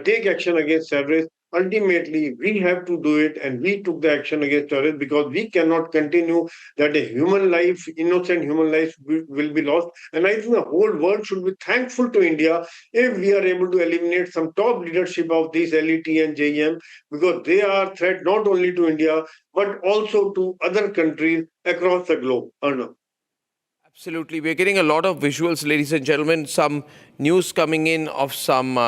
take action against terrorists. Ultimately, we have to do it, and we took the action against terrorists because we cannot continue that a human life, innocent human life, will be lost. And I think the whole world should be thankful to India if we are able to eliminate some top leadership of these LET and JEM, because they are a threat not only to India but also to other countries across the globe. Arnab. Absolutely. We're getting a lot of visuals, ladies and gentlemen. Some news coming in of some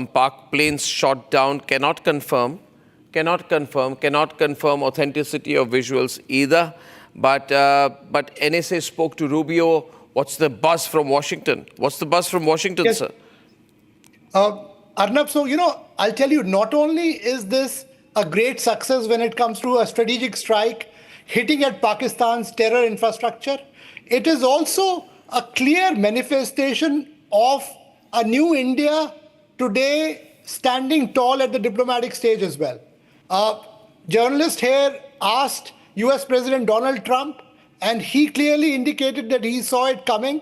Pak planes shot down. Cannot confirm authenticity of visuals either. But NSA spoke to Rubio. What's the buzz from Washington? Yes. Sir? Arnab, so, I'll tell you, not only is this a great success when it comes to a strategic strike hitting at Pakistan's terror infrastructure. It is also a clear manifestation of a new India today standing tall at the diplomatic stage as well. A journalist here asked US President Donald Trump, and he clearly indicated that he saw it coming,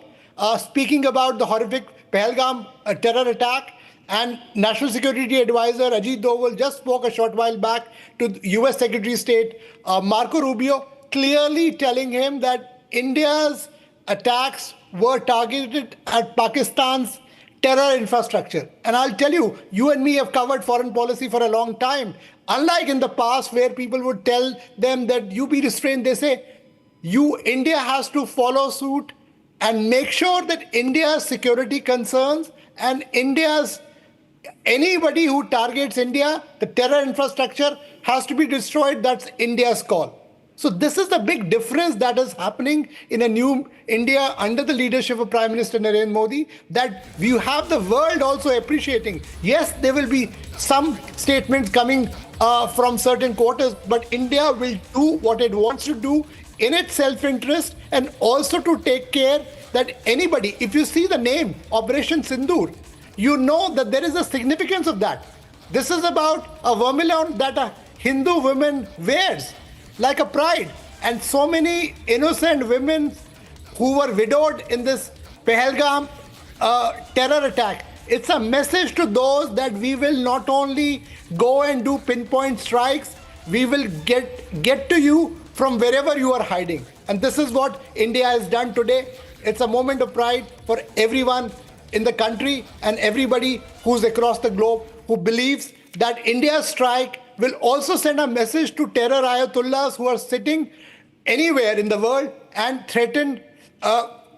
speaking about the horrific Pahalgam terror attack. And National Security Advisor Ajit Doval just spoke a short while back to US Secretary of State Marco Rubio, clearly telling him that India's attacks were targeted at Pakistan's terror infrastructure. And I'll tell you, you and me have covered foreign policy for a long time. Unlike in the past where people would tell them that you be restrained, they say, India has to follow suit and make sure that India's security concerns and anybody who targets India, the terror infrastructure has to be destroyed. That's India's call. So this is the big difference that is happening in a new India under the leadership of Prime Minister Narendra Modi, that you have the world also appreciating. Yes, there will be some statements coming from certain quarters, but India will do what it wants to do in its self-interest, and also to take care that anybody, if you see the name Operation Sindoor, you know that there is a significance of that. This is about a vermilion that a Hindu woman wears like a pride. And so many innocent women who were widowed in this Pahalgam terror attack. It's a message to those that we will not only go and do pinpoint strikes, we will get to you from wherever you are hiding. And this is what India has done today. It's a moment of pride for everyone in the country and everybody who's across the globe who believes that India's strike will also send a message to terror ayatollahs who are sitting anywhere in the world and threaten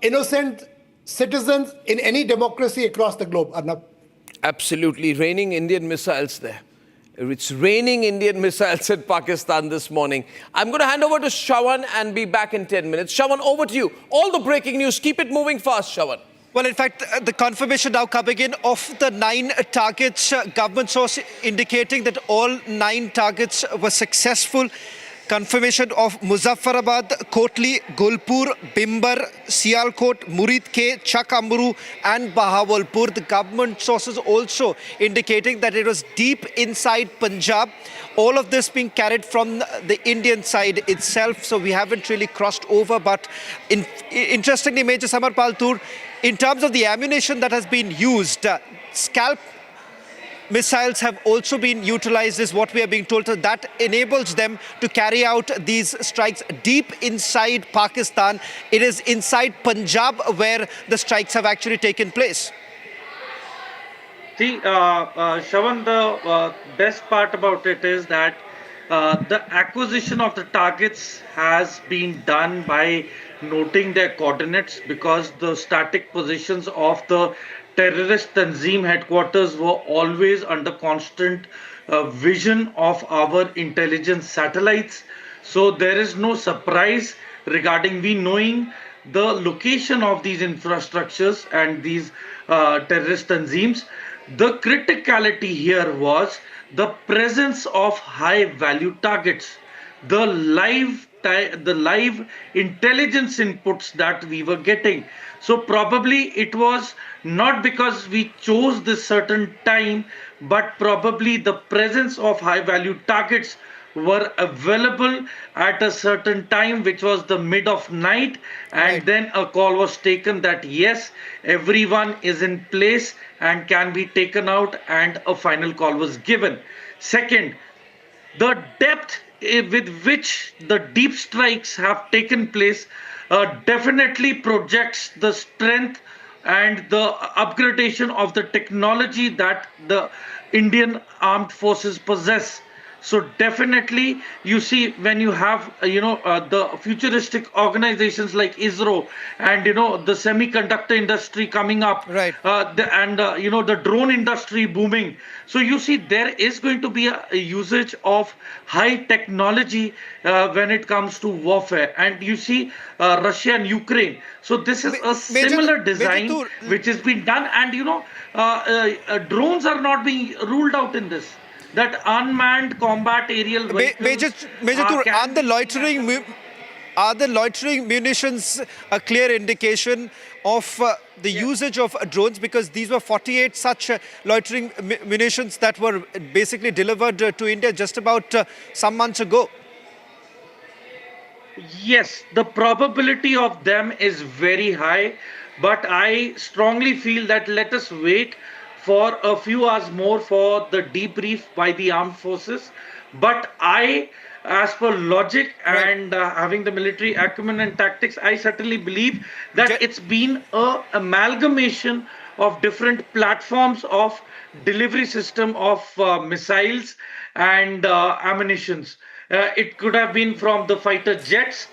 innocent citizens in any democracy across the globe. Arnab. Absolutely. Raining Indian missiles there. It's raining Indian missiles in Pakistan this morning. I'm going to hand over to Shravan and be back in 10 minutes. Shravan, over to you. All the breaking news. Keep it moving fast, Shravan. Well, in fact, the confirmation now coming in of the 9 targets, government source indicating that all 9 targets were successful. Confirmation of Muzaffarabad, Kotli, Gulpur, Bimbar, Sialkot, Murid Ke, Chakamru and Bahawalpur. The government sources also indicating that it was deep inside Punjab. All of this being carried from the Indian side itself. So we haven't really crossed over. But interestingly, Major Samar Paltur, in terms of the ammunition that has been used, scalp missiles have also been utilized, is what we are being told. So that enables them to carry out these strikes deep inside Pakistan. It is inside Punjab where the strikes have actually taken place. See, Shravan, the best part about it is that the acquisition of the targets has been done by noting their coordinates, because the static positions of the terrorist Tanzim headquarters were always under constant vision of our intelligence satellites. So there is no surprise regarding we knowing the location of these infrastructures and these terrorist Tanzims. The criticality here was the presence of high value targets, the live intelligence inputs that we were getting. So probably it was not because we chose this certain time, but probably the presence of high value targets were available at a certain time, which was the mid of night, and Right. then a call was taken that yes, everyone is in place and can be taken out, and a final call was given. Second, the depth with which the deep strikes have taken place definitely projects the strength and the upgradation of the technology that the Indian armed forces possess. So definitely, you see, when you have, the futuristic organizations like ISRO and, the semiconductor industry coming up, Right. The drone industry booming. So you see, there is going to be a usage of high technology when it comes to warfare. And you see, Russia and Ukraine. So this is a similar design which has been done. And, drones are not being ruled out in this. that unmanned combat aerial vehicles Major Tur, can be seen are the loitering munitions a clear indication of the usage of drones? Because these were 48 such loitering munitions that were basically delivered to India just about some months ago. Yes, the probability of them is very high, but I strongly feel that let us wait for a few hours more for the debrief by the armed forces. But as per logic Right. and having the military acumen and tactics, I certainly believe that Je- it's been a amalgamation of different platforms of delivery system of missiles and ammunitions. It could have been from the fighter jets,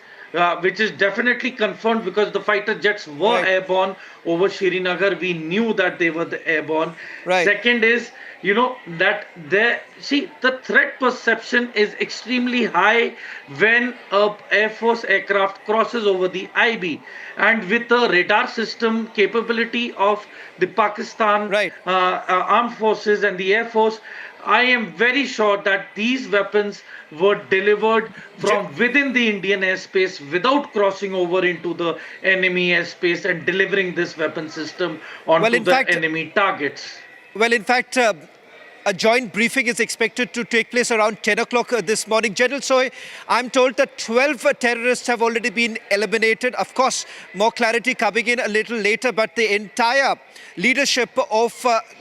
which is definitely confirmed because the fighter jets were Right. airborne over Srinagar. We knew that they were airborne. Right. Second is, that the threat perception is extremely high when a Air Force aircraft crosses over the IB, and with the radar system capability of the Pakistan Right. armed forces and the Air Force, I am very sure that these weapons were delivered from within the Indian airspace without crossing over into the enemy airspace and delivering this weapon system onto in the fact, enemy targets. Well, in fact, a joint briefing is expected to take place around 10 o'clock this morning. General Soy, I'm told that 12 terrorists have already been eliminated. Of course, more clarity coming in a little later, but the entire leadership of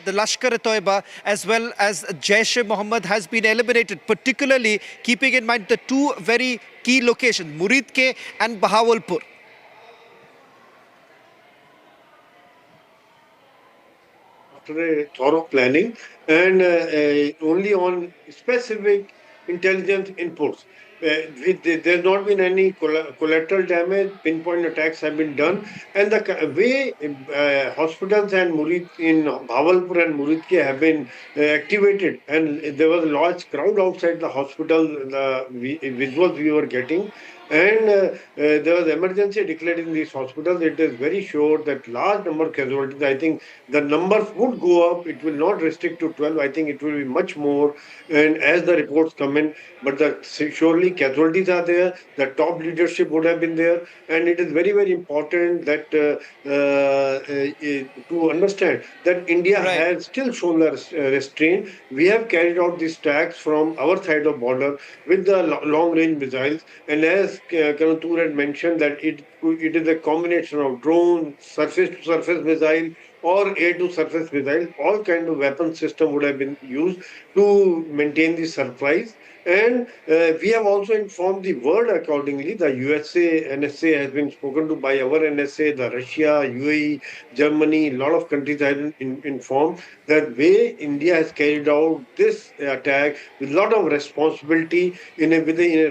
the Lashkar-e-Toiba as well as Jaish Mohammed has been eliminated, particularly keeping in mind the two very key locations, Muridke and Bahawalpur. After a thorough planning and only on specific intelligence inputs. There's not been any collateral damage, pinpoint attacks have been done, and the way hospitals and Murid in Bhavalpur and Muridke have been activated, and there was a large crowd outside the hospital, the visuals we were getting, and there was emergency declared in these hospitals. It is very sure that large number of casualties. I think the numbers would go up. It will not restrict to 12. I think it will be much more. And as the reports come in, but surely casualties are there. The top leadership would have been there, and it is very, very important that to understand that India Right. has still shown the restraint. We have carried out these attacks from our side of border with the long-range missiles, and as Colonel Toor had mentioned, that it is a combination of drone, surface-to-surface missile, or air-to-surface missile. All kind of weapon system would have been used to maintain the surprise. And we have also informed the world accordingly. The USA, NSA has been spoken to by our NSA, the Russia, UAE, Germany, a lot of countries have been informed that way India has carried out this attack with a lot of responsibility in a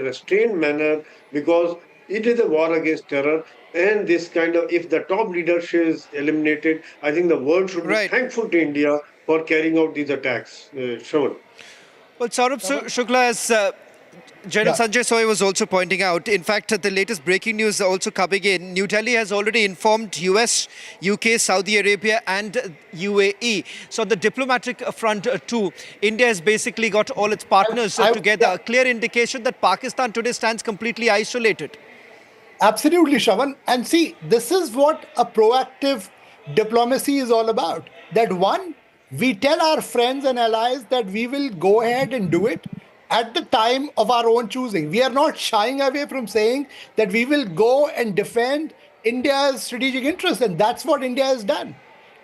restrained manner, because it is a war against terror. And this kind of, if the top leadership is eliminated, I think the world should be Right. thankful to India for carrying out these attacks. Shravan. Well, Saurabh Shukla, as General Yeah. Sanjay Soy was also pointing out, in fact, the latest breaking news also coming in, New Delhi has already informed US, UK, Saudi Arabia and UAE. So on the diplomatic front too, India has basically got all its partners together, a clear indication that Pakistan today stands completely isolated. Absolutely, Shravan. And see, this is what a proactive diplomacy is all about. That one, we tell our friends and allies that we will go ahead and do it at the time of our own choosing. We are not shying away from saying that we will go and defend India's strategic interests. And that's what India has done.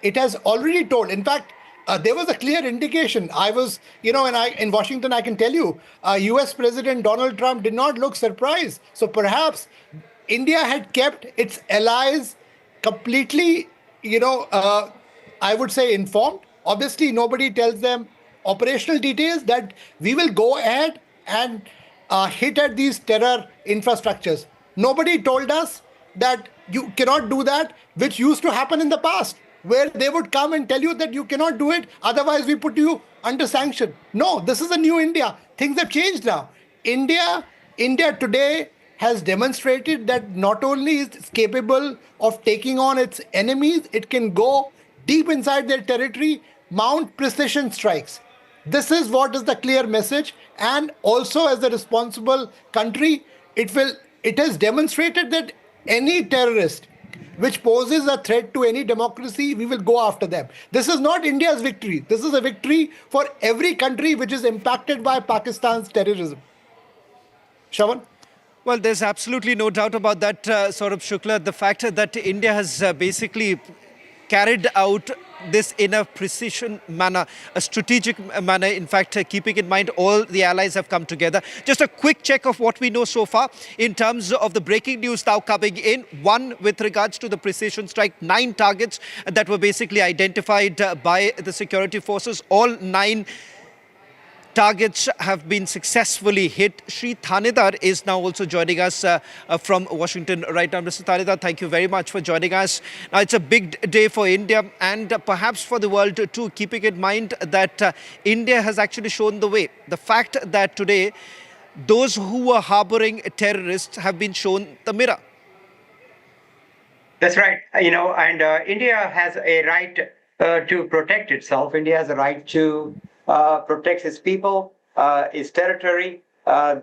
It has already told. In fact, there was a clear indication. I was, in Washington, I can tell you, US President Donald Trump did not look surprised. So perhaps India had kept its allies completely, I would say informed. Obviously, nobody tells them operational details that we will go ahead and hit at these terror infrastructures. Nobody told us that you cannot do that, which used to happen in the past, where they would come and tell you that you cannot do it, otherwise we put you under sanction. No, this is a new India. Things have changed now. India today has demonstrated that not only is it capable of taking on its enemies, it can go deep inside their territory, mount precision strikes. This is what is the clear message. And also, as a responsible country, it has demonstrated that any terrorist which poses a threat to any democracy, we will go after them. This is not India's victory. This is a victory for every country which is impacted by Pakistan's terrorism. Shawan? Well, there's absolutely no doubt about that, Saurabh Shukla. The fact that India has basically carried out this in a precision manner, a strategic manner. In fact, keeping in mind all the allies have come together. Just a quick check of what we know so far in terms of the breaking news now coming in. One, with regards to the precision strike, 9 targets that were basically identified by the security forces. All 9 targets have been successfully hit. Shri Thanedar is now also joining us from Washington right now. Mr. Thanedar, thank you very much for joining us. Now, it's a big day for India and perhaps for the world too, keeping in mind that India has actually shown the way. The fact that today those who were harboring terrorists have been shown the mirror. That's right. And India has a right to protect itself. India has a right to protect its people, its territory.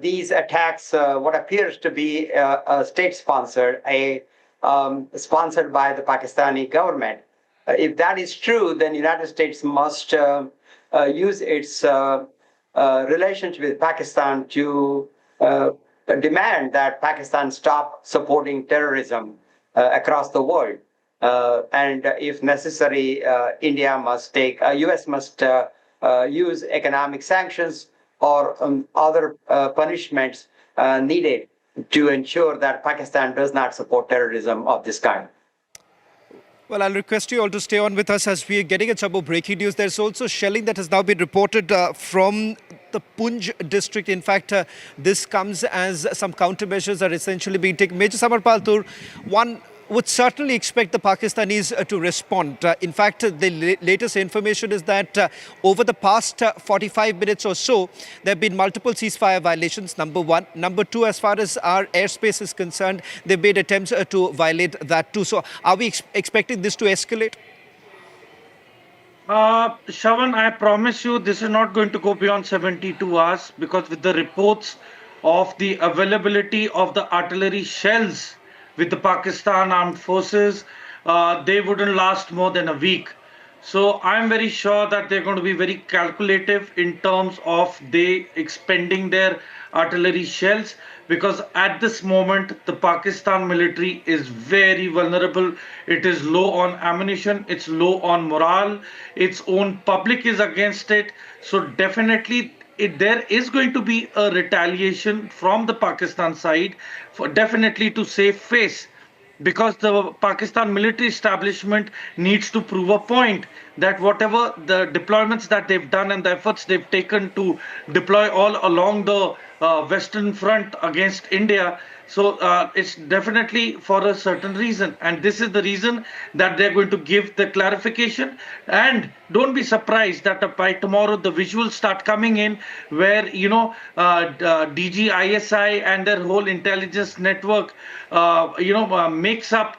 These attacks, what appears to be state-sponsored, sponsored by the Pakistani government. If that is true, then the United States must use its relationship with Pakistan to demand that Pakistan stop supporting terrorism across the world. And if necessary, U.S. must use economic sanctions or other punishments needed to ensure that Pakistan does not support terrorism of this kind. Well, I'll request you all to stay on with us as we are getting some more breaking news. There's also shelling that has now been reported from the Poonch district. In fact, this comes as some countermeasures are essentially being taken. Major Samarpal Tur, one would certainly expect the Pakistanis to respond. In fact, the latest information is that over the past 45 minutes or so, there have been multiple ceasefire violations, number one. Number two, as far as our airspace is concerned, they've made attempts to violate that too. So are we expecting this to escalate? Shawan, I promise you this is not going to go beyond 72 hours because with the reports of the availability of the artillery shells with the Pakistan Armed Forces, they wouldn't last more than a week. So I'm very sure that they're going to be very calculative in terms of they expending their artillery shells, because at this moment the Pakistan military is very vulnerable. It is low on ammunition, it's low on morale, its own public is against it. So definitely there is going to be a retaliation from the Pakistan side, for definitely to save face, because the Pakistan military establishment needs to prove a point that whatever the deployments that they've done and the efforts they've taken to deploy all along the Western Front against India, so it's definitely for a certain reason, and this is the reason that they're going to give the clarification. And don't be surprised that by tomorrow the visuals start coming in where DGISI and their whole intelligence network makes up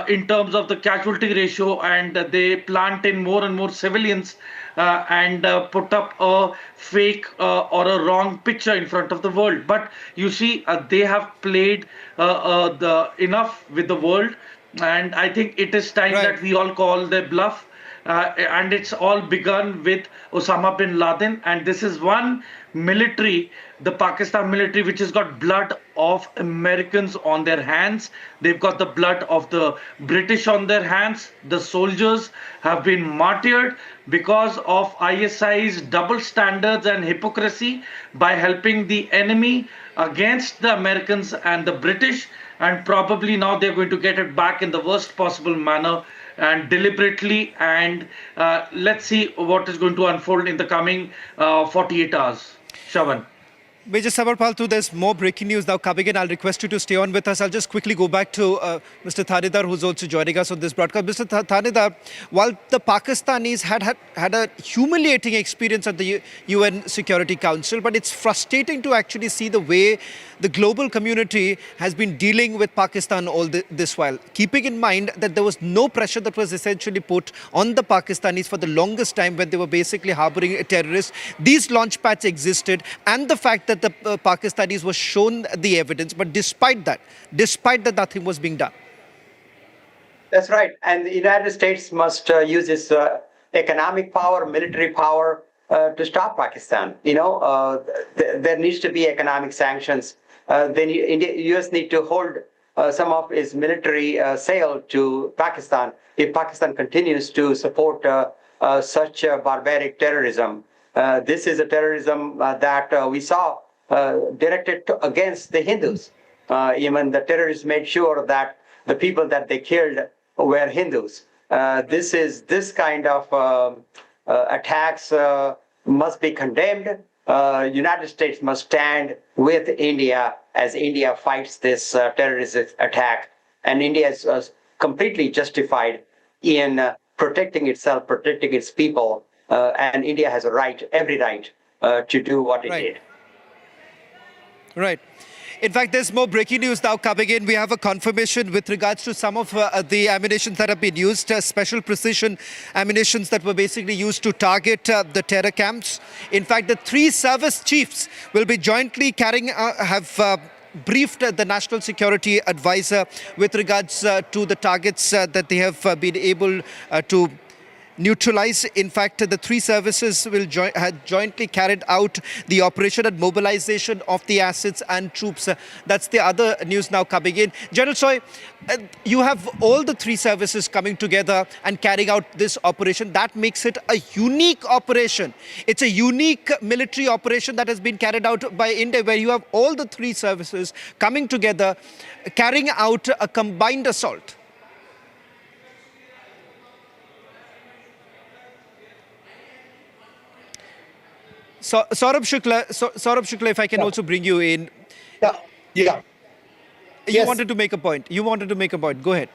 in terms of the casualty ratio, and they plant in more and more civilians and put up a fake or a wrong picture in front of the world. But you see, they have played enough with the world, and I think it is time that we all call their bluff. And it's all begun with Osama bin Laden, and this is one military, the Pakistan military, which has got blood of Americans on their hands. They've got the blood of the British on their hands. The soldiers have been martyred because of ISI's double standards and hypocrisy by helping the enemy against the Americans and the British, and probably now they're going to get it back in the worst possible manner and deliberately, and let's see what is going to unfold in the coming 48 hours. Shawan. Major Samarpal, there's more breaking news now coming in. I'll request you to stay on with us. I'll just quickly go back to Mr. Thanedar, who's also joining us on this broadcast. Mr. Thanedar, while the Pakistanis had a humiliating experience at the UN Security Council, but it's frustrating to actually see the way the global community has been dealing with Pakistan all this while, keeping in mind that there was no pressure that was essentially put on the Pakistanis for the longest time when they were basically harboring terrorists. These launch pads existed, and the fact that the Pakistanis were shown the evidence, but despite that, nothing was being done. That's right. And the United States must use its economic power, military power to stop Pakistan. There needs to be economic sanctions. U.S. need to hold some of its military sale to Pakistan if Pakistan continues to support such barbaric terrorism. This is a terrorism that we saw directed against the Hindus. Even the terrorists made sure that the people that they killed were Hindus. This kind of attacks must be condemned. United States must stand with India as India fights this terrorist attack. And India is completely justified in protecting itself, protecting its people. And India has every right to do what it did. Right. In fact, there's more breaking news now coming in. We have a confirmation with regards to some of the ammunitions that have been used, special precision ammunitions that were basically used to target the terror camps. In fact, the 3 service chiefs will be jointly have briefed the National Security Advisor with regards to the targets that they have been able to neutralize. In fact, the 3 services will have jointly carried out the operation and mobilization of the assets and troops. That's the other news now coming in. General Soy, you have all the 3 services coming together and carrying out this operation. That makes it a unique operation. It's a unique military operation that has been carried out by India, where you have all the 3 services coming together, carrying out a combined assault. So, Saurabh Shukla, if I can also bring you in. Yeah. You wanted to make a point. Go ahead.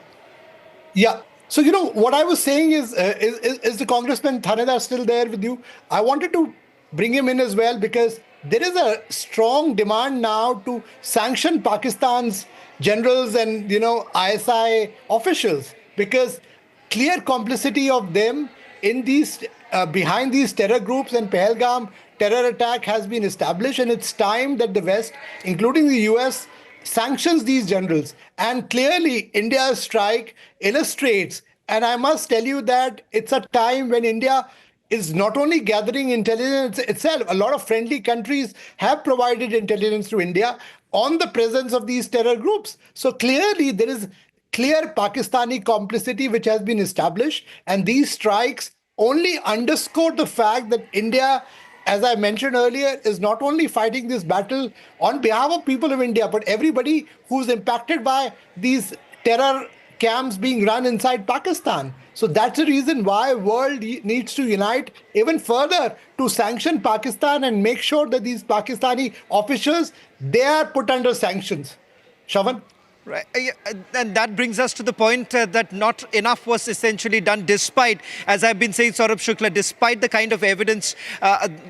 Yeah. So, what I was saying is the Congressman Thanedar still there with you? I wanted to bring him in as well because there is a strong demand now to sanction Pakistan's generals and, ISI officials, because clear complicity of them in these behind these terror groups and Pahalgam terror attack has been established, and it's time that the West, including the US, sanctions these generals. And clearly, India's strike illustrates, and I must tell you that it's a time when India is not only gathering intelligence itself, a lot of friendly countries have provided intelligence to India on the presence of these terror groups. So clearly, there is clear Pakistani complicity which has been established, and these strikes only underscore the fact that India, as I mentioned earlier, is not only fighting this battle on behalf of people of India, but everybody who's impacted by these terror camps being run inside Pakistan. So that's the reason why world needs to unite even further to sanction Pakistan and make sure that these Pakistani officials, they are put under sanctions. Shavan? Right. And that brings us to the point that not enough was essentially done, despite, as I've been saying, Saurabh Shukla, despite the kind of evidence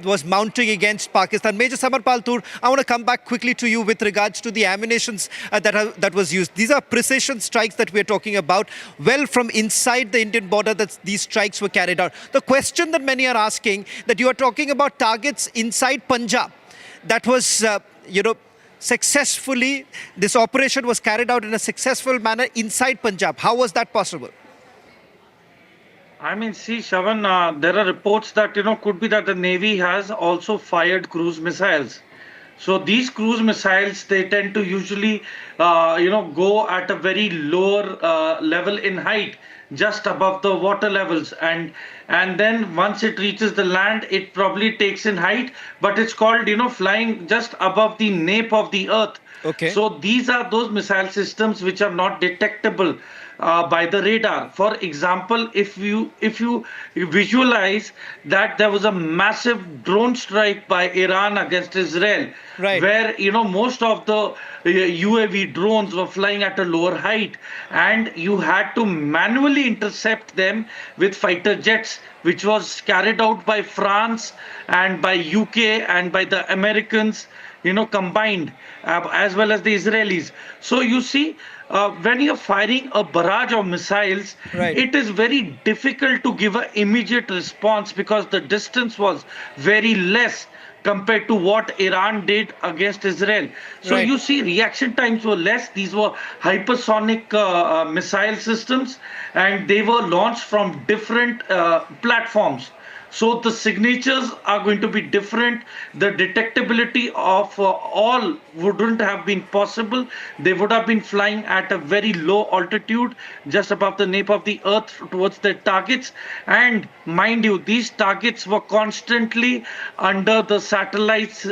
was mounting against Pakistan. Major Samarpal Tur, I want to come back quickly to you with regards to the ammunitions that was used. These are precision strikes that we're talking about. Well, from inside the Indian border, that these strikes were carried out. The question that many are asking, that you are talking about targets inside Punjab. That was, successfully, this operation was carried out in a successful manner inside Punjab. How was that possible? I mean, see, Shavan, there are reports that, could be that the Navy has also fired cruise missiles. So these cruise missiles, they tend to usually, go at a very lower level in height, just above the water levels. And then once it reaches the land, it probably takes in height, but it's called, flying just above the nape of the earth. Okay. So these are those missile systems which are not detectable by the radar. For example, if you visualize that there was a massive drone strike by Iran against Israel, Right. where most of the UAV drones were flying at a lower height, and you had to manually intercept them with fighter jets, which was carried out by France and by UK and by the Americans, combined, as well as the Israelis. So you see, when you're firing a barrage of missiles, Right. it is very difficult to give an immediate response because the distance was very less compared to what Iran did against Israel. So Right. you see, reaction times were less. These were hypersonic missile systems, and they were launched from different platforms. So the signatures are going to be different. The detectability of all wouldn't have been possible. They would have been flying at a very low altitude, just above the nape of the earth towards their targets. And mind you, these targets were constantly under the satellites'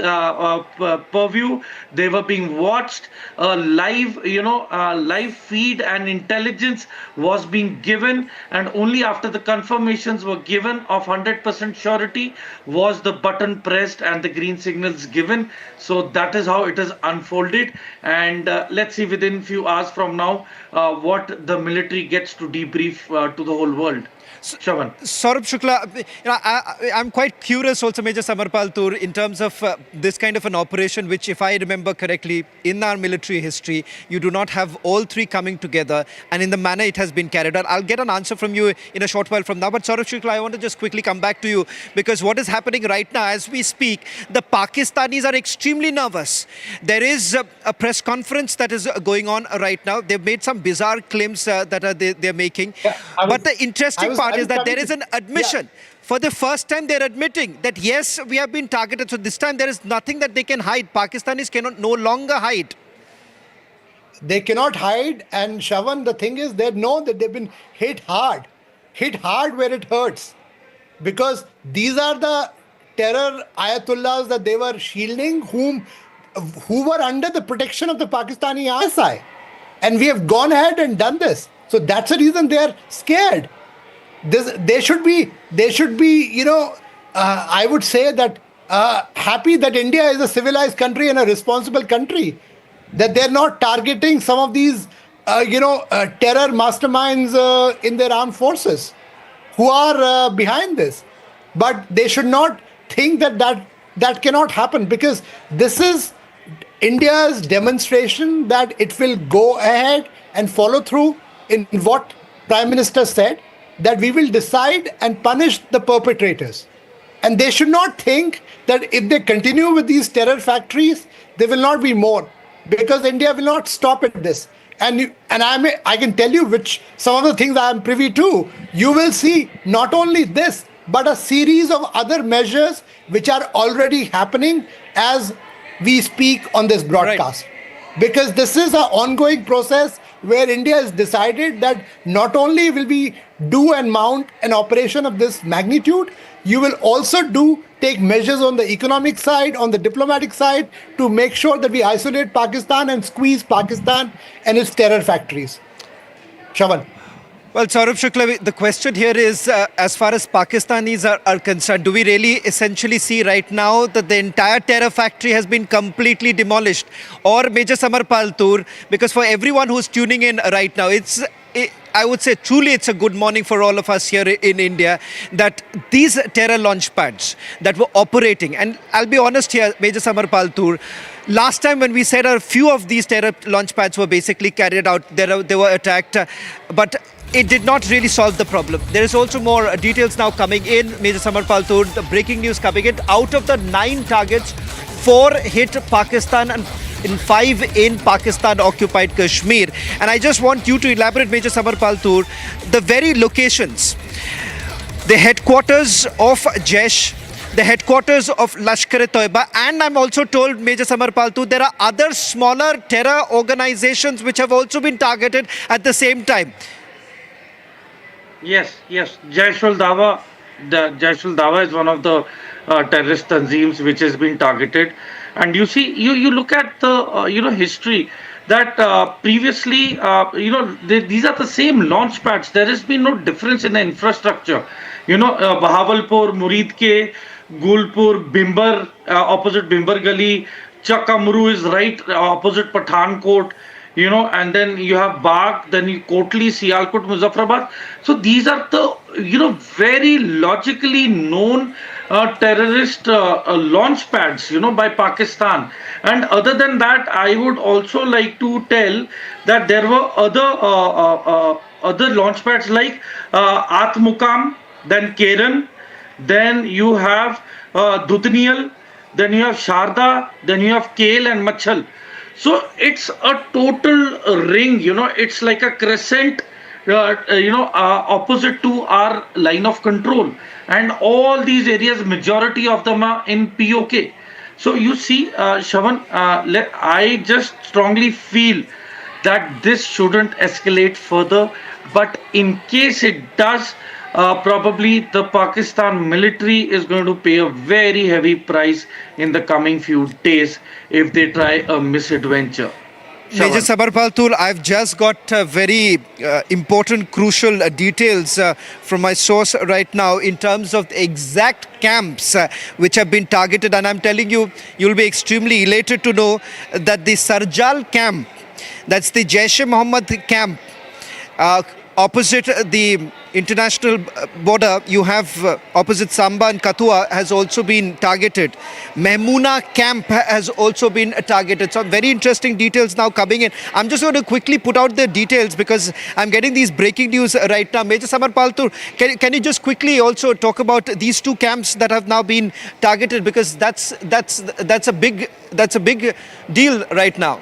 purview. They were being watched. Live feed and intelligence was being given, and only after the confirmations were given of 100% surety was the button pressed and the green signals given. So that is how it has unfolded, and let's see within few hours from now what the military gets to debrief to the whole world. Shravan. Saurabh Shukla, I'm quite curious also, Major Samarpal Tur, in terms of this kind of an operation, which, if I remember correctly, in our military history, you do not have all three coming together, and in the manner it has been carried out. I'll get an answer from you in a short while from now, but Saurabh Shukla, I want to just quickly come back to you, because what is happening right now, as we speak, the Pakistanis are extremely nervous. There is a press conference that is going on right now. They've made some bizarre claims that they're making. But the interesting part is that there is an admission. For the first time, they're admitting that, yes, we have been targeted. So this time, there is nothing that they can hide. Pakistanis cannot no longer hide. They cannot hide. And Shravan, the thing is, they know that they've been hit hard where it hurts. Because these are the terror ayatollahs that they were shielding, who were under the protection of the Pakistani ISI. And we have gone ahead and done this. So that's the reason they are scared. They should be, I would say that happy that India is a civilized country and a responsible country, that they're not targeting some of these, terror masterminds in their armed forces who are behind this. But they should not think that cannot happen, because this is India's demonstration that it will go ahead and follow through in what Prime Minister said, that we will decide and punish the perpetrators. And they should not think that if they continue with these terror factories, there will not be more, because India will not stop at this. And I can tell you which some of the things I am privy to. You will see not only this, but a series of other measures which are already happening as we speak on this broadcast. Right. Because this is an ongoing process where India has decided that not only will we do and mount an operation of this magnitude, you will also take measures on the economic side, on the diplomatic side, to make sure that we isolate Pakistan and squeeze Pakistan and its terror factories. Shravan. Well, Saurabh Shukla, the question here is, as far as Pakistanis are concerned, do we really essentially see right now that the entire terror factory has been completely demolished? Or, Major Samarpal Tur, because for everyone who's tuning in right now, I would say truly it's a good morning for all of us here in India, that these terror launch pads that were operating, and I'll be honest here, Major Samarpal Tur, last time when we said a few of these terror launch pads were basically carried out, they were attacked, but it did not really solve the problem. There is also more details now coming in, Major Samarpal Tur, the breaking news coming in. Out of the 9 targets, 4 hit Pakistan and 5 in Pakistan-occupied Kashmir. And I just want you to elaborate, Major Samarpal Tur, the very locations, the headquarters of Jaish, the headquarters of Lashkar-e-Toiba, and I'm also told, Major Samarpal Tur, there are other smaller terror organizations which have also been targeted at the same time. Yes. Jaish al-Dawa is one of the terrorist tanzeems which has been targeted. And you see, you look at the history that previously, these are the same launch pads. There has been no difference in the infrastructure. Bahawalpur, Muridke, Gulpur, Bimbar, opposite Bimbar Gali, Chakamru is right opposite Pathankot, and then you have Bagh, then you Kotli, Sialkot, Muzaffarabad. So these are the, very logically known terrorist launch pads, by Pakistan. And other than that, I would also like to tell that there were other launch pads like Atmukam, then Keren, then you have Dudniyal, then you have Sharda, then you have Kale and Machal. So it's a total ring, it's like a crescent, opposite to our line of control. And all these areas, majority of them are in POK. So you see, Shavan, I just strongly feel that this shouldn't escalate further. But in case it does, probably the Pakistan military is going to pay a very heavy price in the coming few days if they try a misadventure. Major Sabarpal, I've just got very important, crucial details from my source right now in terms of the exact camps which have been targeted. And I'm telling you, you'll be extremely elated to know that the Sarjal camp, that's the Jaish-e-Mohammed camp, opposite the international border, you have opposite Samba and Kathua has also been targeted. Mehmuna camp has also been targeted. So very interesting details now coming in. I'm just going to quickly put out the details because I'm getting these breaking news right now. Major Samar Paltur, can you just quickly also talk about these two camps that have now been targeted, because that's a big deal right now.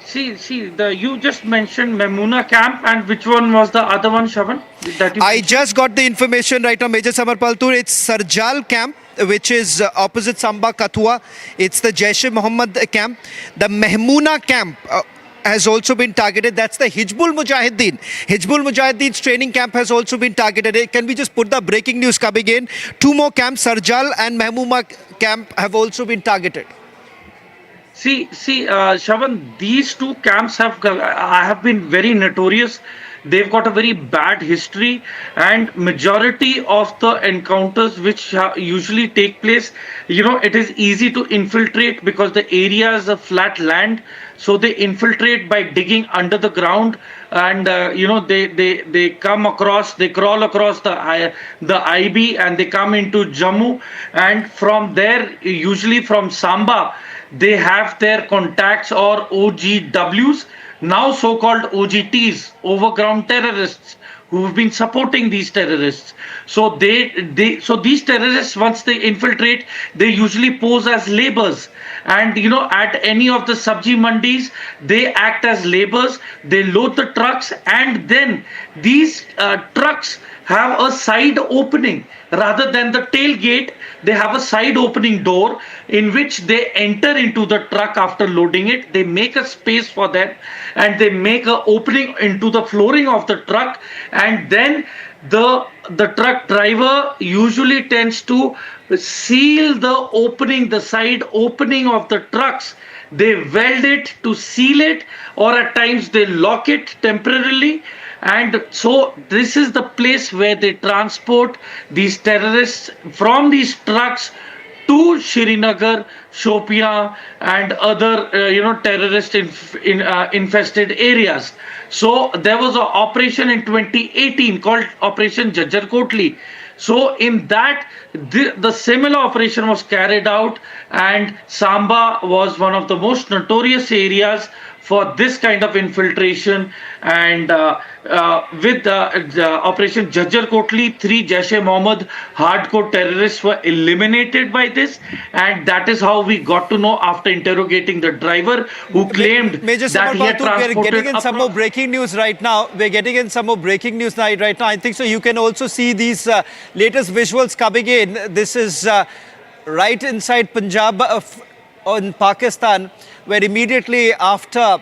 See, you just mentioned Memuna camp, and which one was the other one, Shavan? I just got the information right now, Major Samarpaltur. It's Sarjal camp, which is opposite Samba Kathua. It's the Jaish-e-Mohammed camp. The Mehmuna camp has also been targeted. That's the Hizbul Mujahideen. Hizbul Mujahideen's training camp has also been targeted. Can we just put the breaking news coming in? Two more camps, Sarjal and Mehmuna camp, have also been targeted. See, Shavan, these two camps have been very notorious. They've got a very bad history, and majority of the encounters which usually take place, it is easy to infiltrate because the area is a flat land. So they infiltrate by digging under the ground, and they come across, they crawl across the IB, and they come into Jammu, and from there, usually from Samba, they have their contacts or OGWs, now so-called OGTs, overground terrorists, who have been supporting these terrorists. So so these terrorists, once they infiltrate, they usually pose as laborers. And at any of the sabji mandis, they act as laborers. They load the trucks, and then these trucks have a side opening rather than the tailgate. They have a side opening door in which they enter into the truck after loading it. They make a space for them, and they make an opening into the flooring of the truck, and then the truck driver usually tends to seal the opening, the side opening of the trucks. They weld it to seal it, or at times they lock it temporarily. And so this is the place where they transport these terrorists from these trucks to Srinagar, Shopian, and other terrorist infested areas. So there was an operation in 2018 called Operation Jajjar Kotli. So in that, the similar operation was carried out, and Samba was one of the most notorious areas for this kind of infiltration. And with the Operation Jajjar Kotli, 3 Jaish-e-Mohammed hardcore terrorists were eliminated by this, and that is how we got to know after interrogating the driver, who claimed Major that he had transported. We're getting in some more breaking news right now. I think so. You can also see these latest visuals coming in. This is right inside Punjab in Pakistan, where immediately after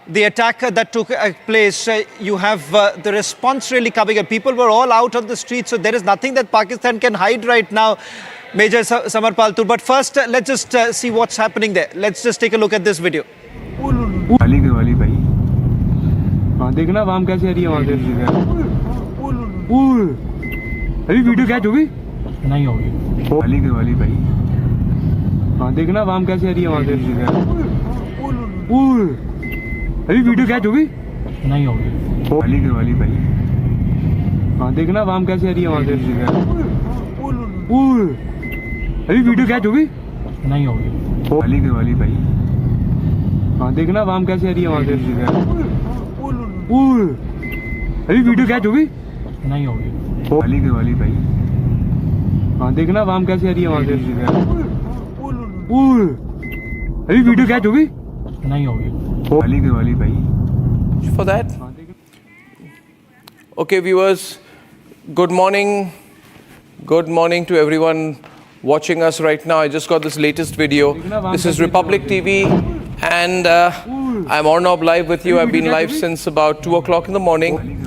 the attack that took place, you have the response really coming in. People were all out on the streets, so there is nothing that Pakistan can hide right now. Major Samar Paltur. But first, let's just see what's happening there. Let's just take a look at this video. वाली के वाली भाई हाँ देखना वाम कैसे आ रही है वहाँ से अभी वीडियो कैच होगी नहीं होगी वाली के वाली भाई हाँ देखना वाम कैसे आ रही है वहाँ से अभी वीडियो कैच होगी नहीं होगी वाली के वाली भाई हाँ देखना वाम कैसे आ रही है वहाँ से अभी वीडियो कैच होगी नहीं होगी वाली के वाली भाई हाँ देखना वाम कैसे आ रही है वहाँ से अभी वीडियो कैच होगी नहीं होगी वाली के वाली भाई हाँ देखना वाम कैसे आ रही है वहाँ से अभी वीडियो कैच होगी नहीं होगी वाली के वाली भाई For that. Okay, viewers, good morning. Good morning to everyone watching us right now. I just got this latest video. This is Republic TV, and I'm Arnab live with you. I've been live since about 2 o'clock in the morning.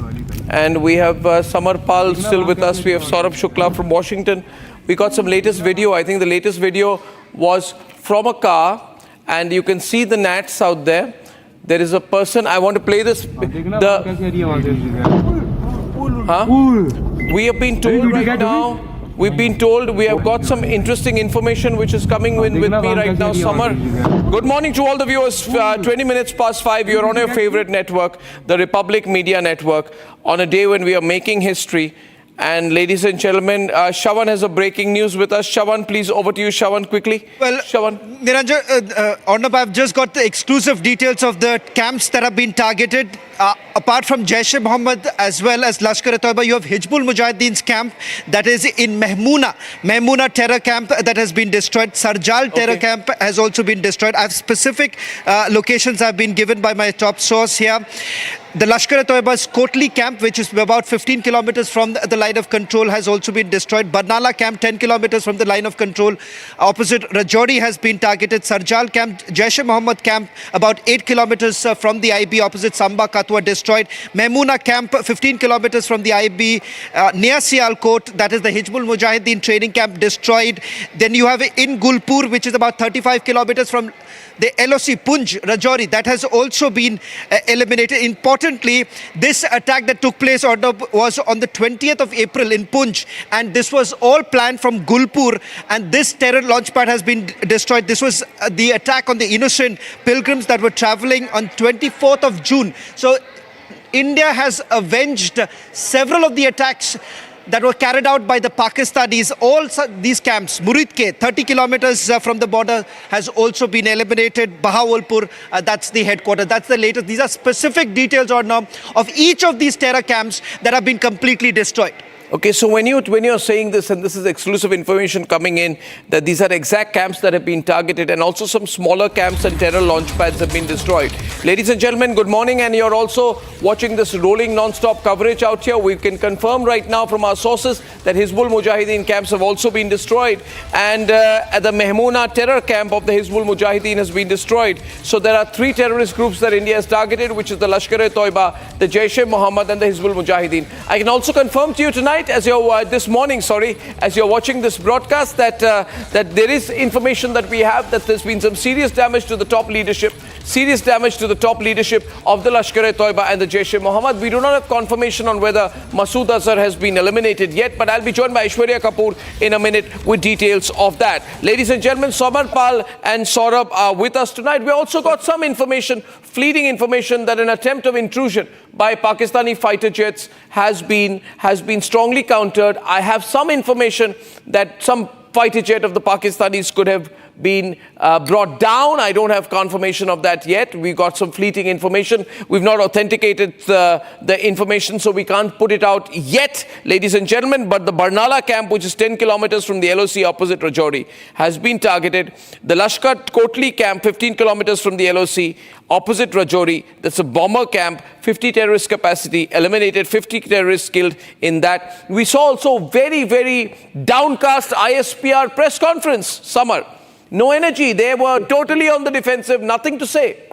And we have Samar Pal still with us. We have Saurabh Shukla from Washington. We got some latest video. I think the latest video was from a car, and you can see the gnats out there. There is a person. I want to play this. We have been told right now. We've been told we have got some interesting information which is coming with me right now. Samar, good morning to all the viewers. 20 minutes past 5. You're on your favorite network, the Republic Media Network, on a day when we are making history. And ladies and gentlemen, Shawan has a breaking news with us. Shawan, please, over to you, Shawan, quickly. Well, Shawan. Niranjan, Arnab, I've just got the exclusive details of the camps that have been targeted. Apart from Jaish Mohammed as well as Lashkar-e-Toiba, you have Hizbul Mujahideen's camp that is in Mehmuna terror camp that has been destroyed. Sarjal terror camp has also been destroyed. I have specific locations I've been given by my top source here. The Lashkar-e-Toiba's Kotli camp, which is about 15 kilometers from the line of control, has also been destroyed. Barnala camp, 10 kilometers from the line of control, opposite Rajouri, has been targeted. Sarjal camp, Jaish Mohammed camp, about 8 kilometers from the IB, opposite Samba Katwa, destroyed. Mehmuna camp, 15 kilometers from the IB, near Sialkot, that is the Hizbul Mujahideen training camp, destroyed. Then you have in Gulpur, which is about 35 kilometers from the LOC Punj, Rajouri, that has also been eliminated. Importantly, this attack that took place was on the 20th of April in Punj, and this was all planned from Gulpur, and this terror launch pad has been destroyed. This was the attack on the innocent pilgrims that were traveling on 24th of June. So India has avenged several of the attacks that were carried out by the Pakistanis. All these camps, Muridke, 30 kilometers from the border, has also been eliminated. Bahawalpur, that's the headquarters. That's the latest. These are specific details of each of these terror camps that have been completely destroyed. Okay, so when you're saying this, and this is exclusive information coming in, that these are exact camps that have been targeted, and also some smaller camps and terror launch pads have been destroyed. Ladies and gentlemen, good morning, and you're also watching this rolling non-stop coverage out here. We can confirm right now from our sources that Hizbul Mujahideen camps have also been destroyed, and at the Mehmuna terror camp of the Hizbul Mujahideen has been destroyed. So there are 3 terrorist groups that India has targeted, which is the Lashkar-e-Toiba, the Jaish Mohammed, and the Hizbul Mujahideen. I can also confirm to you tonight, as you're as you're watching this broadcast, that there is information that we have that there's been some serious damage to the top leadership of the Lashkar-e-Toiba and the Jaish Mohammed. We do not have confirmation on whether Masood Azhar has been eliminated yet, but I'll be joined by Aishwarya Kapoor in a minute with details of that. Ladies and gentlemen, Samar Pal and Saurabh are with us tonight. We also got some information, fleeting information, that an attempt of intrusion by Pakistani fighter jets has been strongly countered. I have some information that some fighter jet of the Pakistanis could have been brought down. I don't have confirmation of that yet. We got some fleeting information. We've not authenticated the information, so we can't put it out yet, ladies and gentlemen. But the Barnala camp, which is 10 kilometers from the LOC opposite Rajouri, has been targeted. The Lashkar Kotli camp, 15 kilometers from the LOC opposite Rajouri, that's a bomber camp, 50 terrorist capacity, eliminated 50 terrorists killed in that. We saw also very, very downcast ISPR press conference, Samar. No energy. They were totally on the defensive. Nothing to say.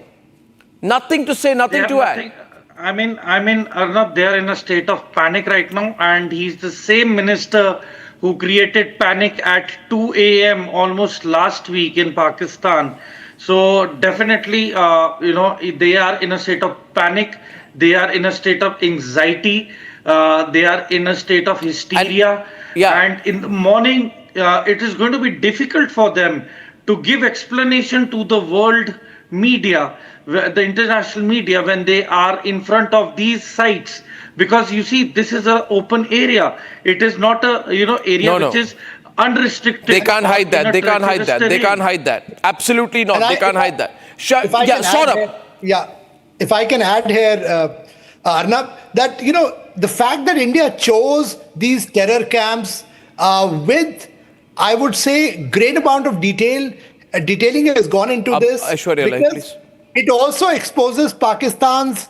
Nothing to add. I mean, Arnab, they are in a state of panic right now, and he's the same minister who created panic at 2 a.m. almost last week in Pakistan. So definitely, they are in a state of panic. They are in a state of anxiety. They are in a state of hysteria. And in the morning, it is going to be difficult for them to give explanation to the world media, the international media, when they are in front of these sites. Because you see, this is an open area. It is not a area which is unrestricted. They can't hide that. They can't hide that. They can't hide that. Absolutely not. They can't hide that. If I can add here, Arnab, that the fact that India chose these terror camps with, I would say, great amount of detailing has gone into this, Aishwarya, because it also exposes Pakistan's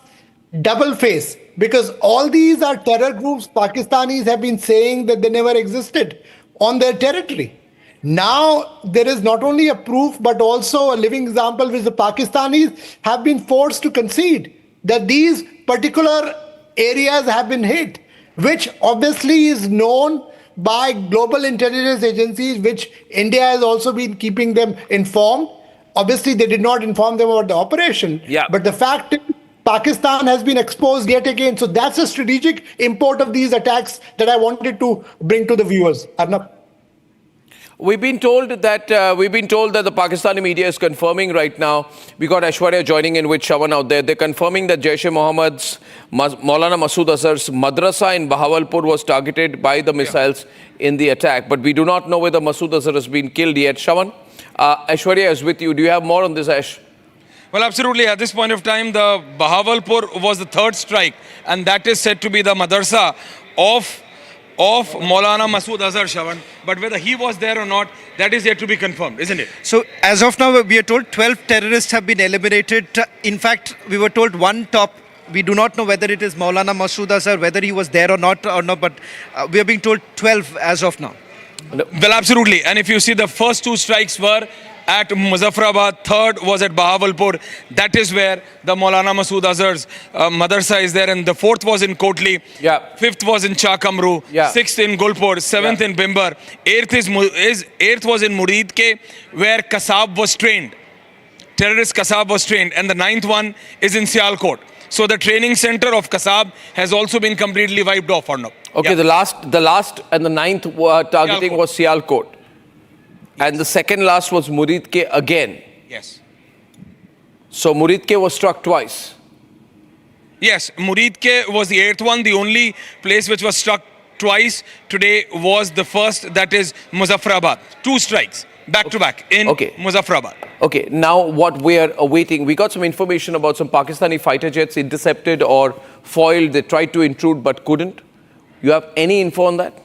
double face. Because all these are terror groups. Pakistanis have been saying that they never existed on their territory. Now there is not only a proof but also a living example which the Pakistanis have been forced to concede that these particular areas have been hit, which obviously is known by global intelligence agencies, which India has also been keeping them informed. Obviously, they did not inform them about the operation. But the fact is, Pakistan has been exposed yet again. So that's a strategic import of these attacks that I wanted to bring to the viewers. Arnab. We've been told that the Pakistani media is confirming right now. We got Aishwarya joining in with Shawan out there. They're confirming that Jaish Mohammed's Maulana Masood Azhar's madrasa in Bahawalpur was targeted by the missiles in the attack. But we do not know whether Masood Azhar has been killed yet. Shawan, Aishwarya is with you. Do you have more on this, Ash? Well, absolutely. At this point of time, the Bahawalpur was the third strike, and that is said to be the madrasa of Maulana Masood Azhar, Shawan. But whether he was there or not, that is yet to be confirmed, isn't it? So as of now, we are told 12 terrorists have been eliminated. In fact, we were told one top. We do not know whether it is Maulana Masood Azhar, whether he was there or not, but we are being told 12 as of now. Well, absolutely. And if you see, the first two strikes were at Muzaffarabad, third was at Bahawalpur. That is where the Maulana Masood Azhar's madrasa is there, and the fourth was in Kotli, fifth was in Chakamru, sixth in Gulpur, seventh in Bimbar, eighth was in Muridke, where Kasab was trained. Terrorist Kasab was trained, and the ninth one is in Sialkot. So the training center of Kasab has also been completely wiped off, Arnab. Okay, the last and the ninth targeting was Sialkot. And the second last was Muridke again. Yes. So Muridke was struck twice. Yes, Muridke was the eighth one. The only place which was struck twice today was the first, that is Muzaffarabad. Two strikes, back to back in Muzaffarabad. Okay, now what we are awaiting, we got some information about some Pakistani fighter jets intercepted or foiled. They tried to intrude but couldn't. You have any info on that?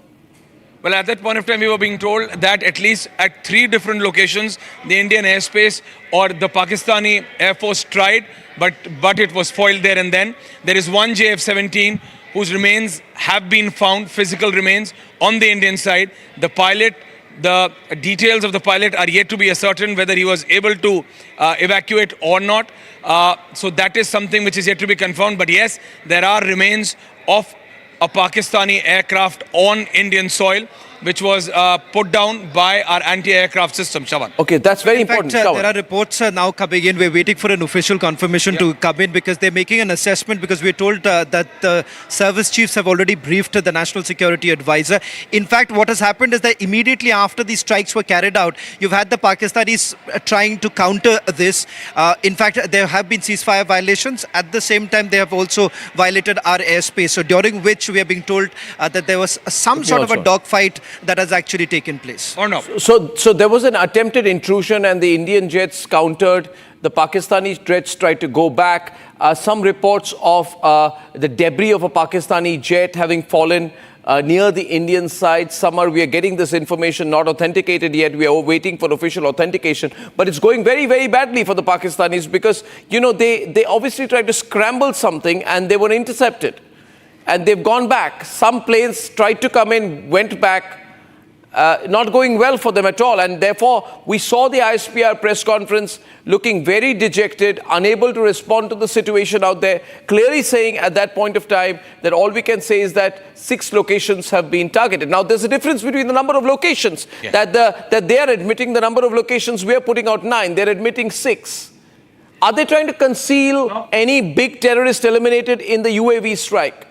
Well, at that point of time, we were being told that at least at 3 different locations, the Indian airspace or the Pakistani Air Force tried, but it was foiled there and then. There is one JF-17 whose remains have been found, physical remains, on the Indian side. The pilot, the details of the pilot are yet to be ascertained, whether he was able to evacuate or not. So that is something which is yet to be confirmed. But yes, there are remains of a Pakistani aircraft on Indian soil, which was put down by our anti-aircraft system, Shawan. Okay, that's very important. There are reports now coming in. We're waiting for an official confirmation to come in, because they're making an assessment, because we're told that the service chiefs have already briefed the National Security Advisor. In fact, what has happened is that immediately after these strikes were carried out, you've had the Pakistanis trying to counter this. In fact, there have been ceasefire violations. At the same time, they have also violated our airspace. So during which we are being told that there was some sort of a dogfight that has actually taken place. Or no? So there was an attempted intrusion and the Indian jets countered. The Pakistani jets tried to go back. Some reports of the debris of a Pakistani jet having fallen near the Indian side. We are getting this information not authenticated yet. We are waiting for official authentication. But it's going very, very badly for the Pakistanis, because, they obviously tried to scramble something and they were intercepted. And they've gone back. Some planes tried to come in, went back. not going well for them at all. And therefore, we saw the ISPR press conference looking very dejected, unable to respond to the situation out there, clearly saying at that point of time that all we can say is that 6 locations have been targeted. Now, there's a difference between the number of locations, that they are admitting the number of locations, we are putting out 9, they're admitting 6. Are they trying to conceal any big terrorist eliminated in the UAV strike?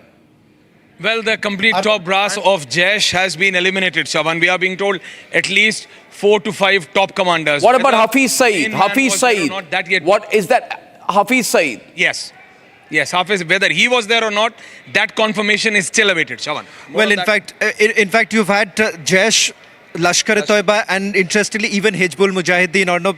Well, the complete top brass of Jaish has been eliminated, Shaban. We are being told at least 4 to 5 top commanders. What about Hafiz Saeed? Hafiz Saeed. Not that yet. What is that? Hafiz Saeed. Yes. Yes, Hafiz, whether he was there or not, that confirmation is still awaited, Shaban. Well, in fact, you've had Jaish, Lashkar-e-Toiba, and interestingly, even Hizbul Mujahideen Arnab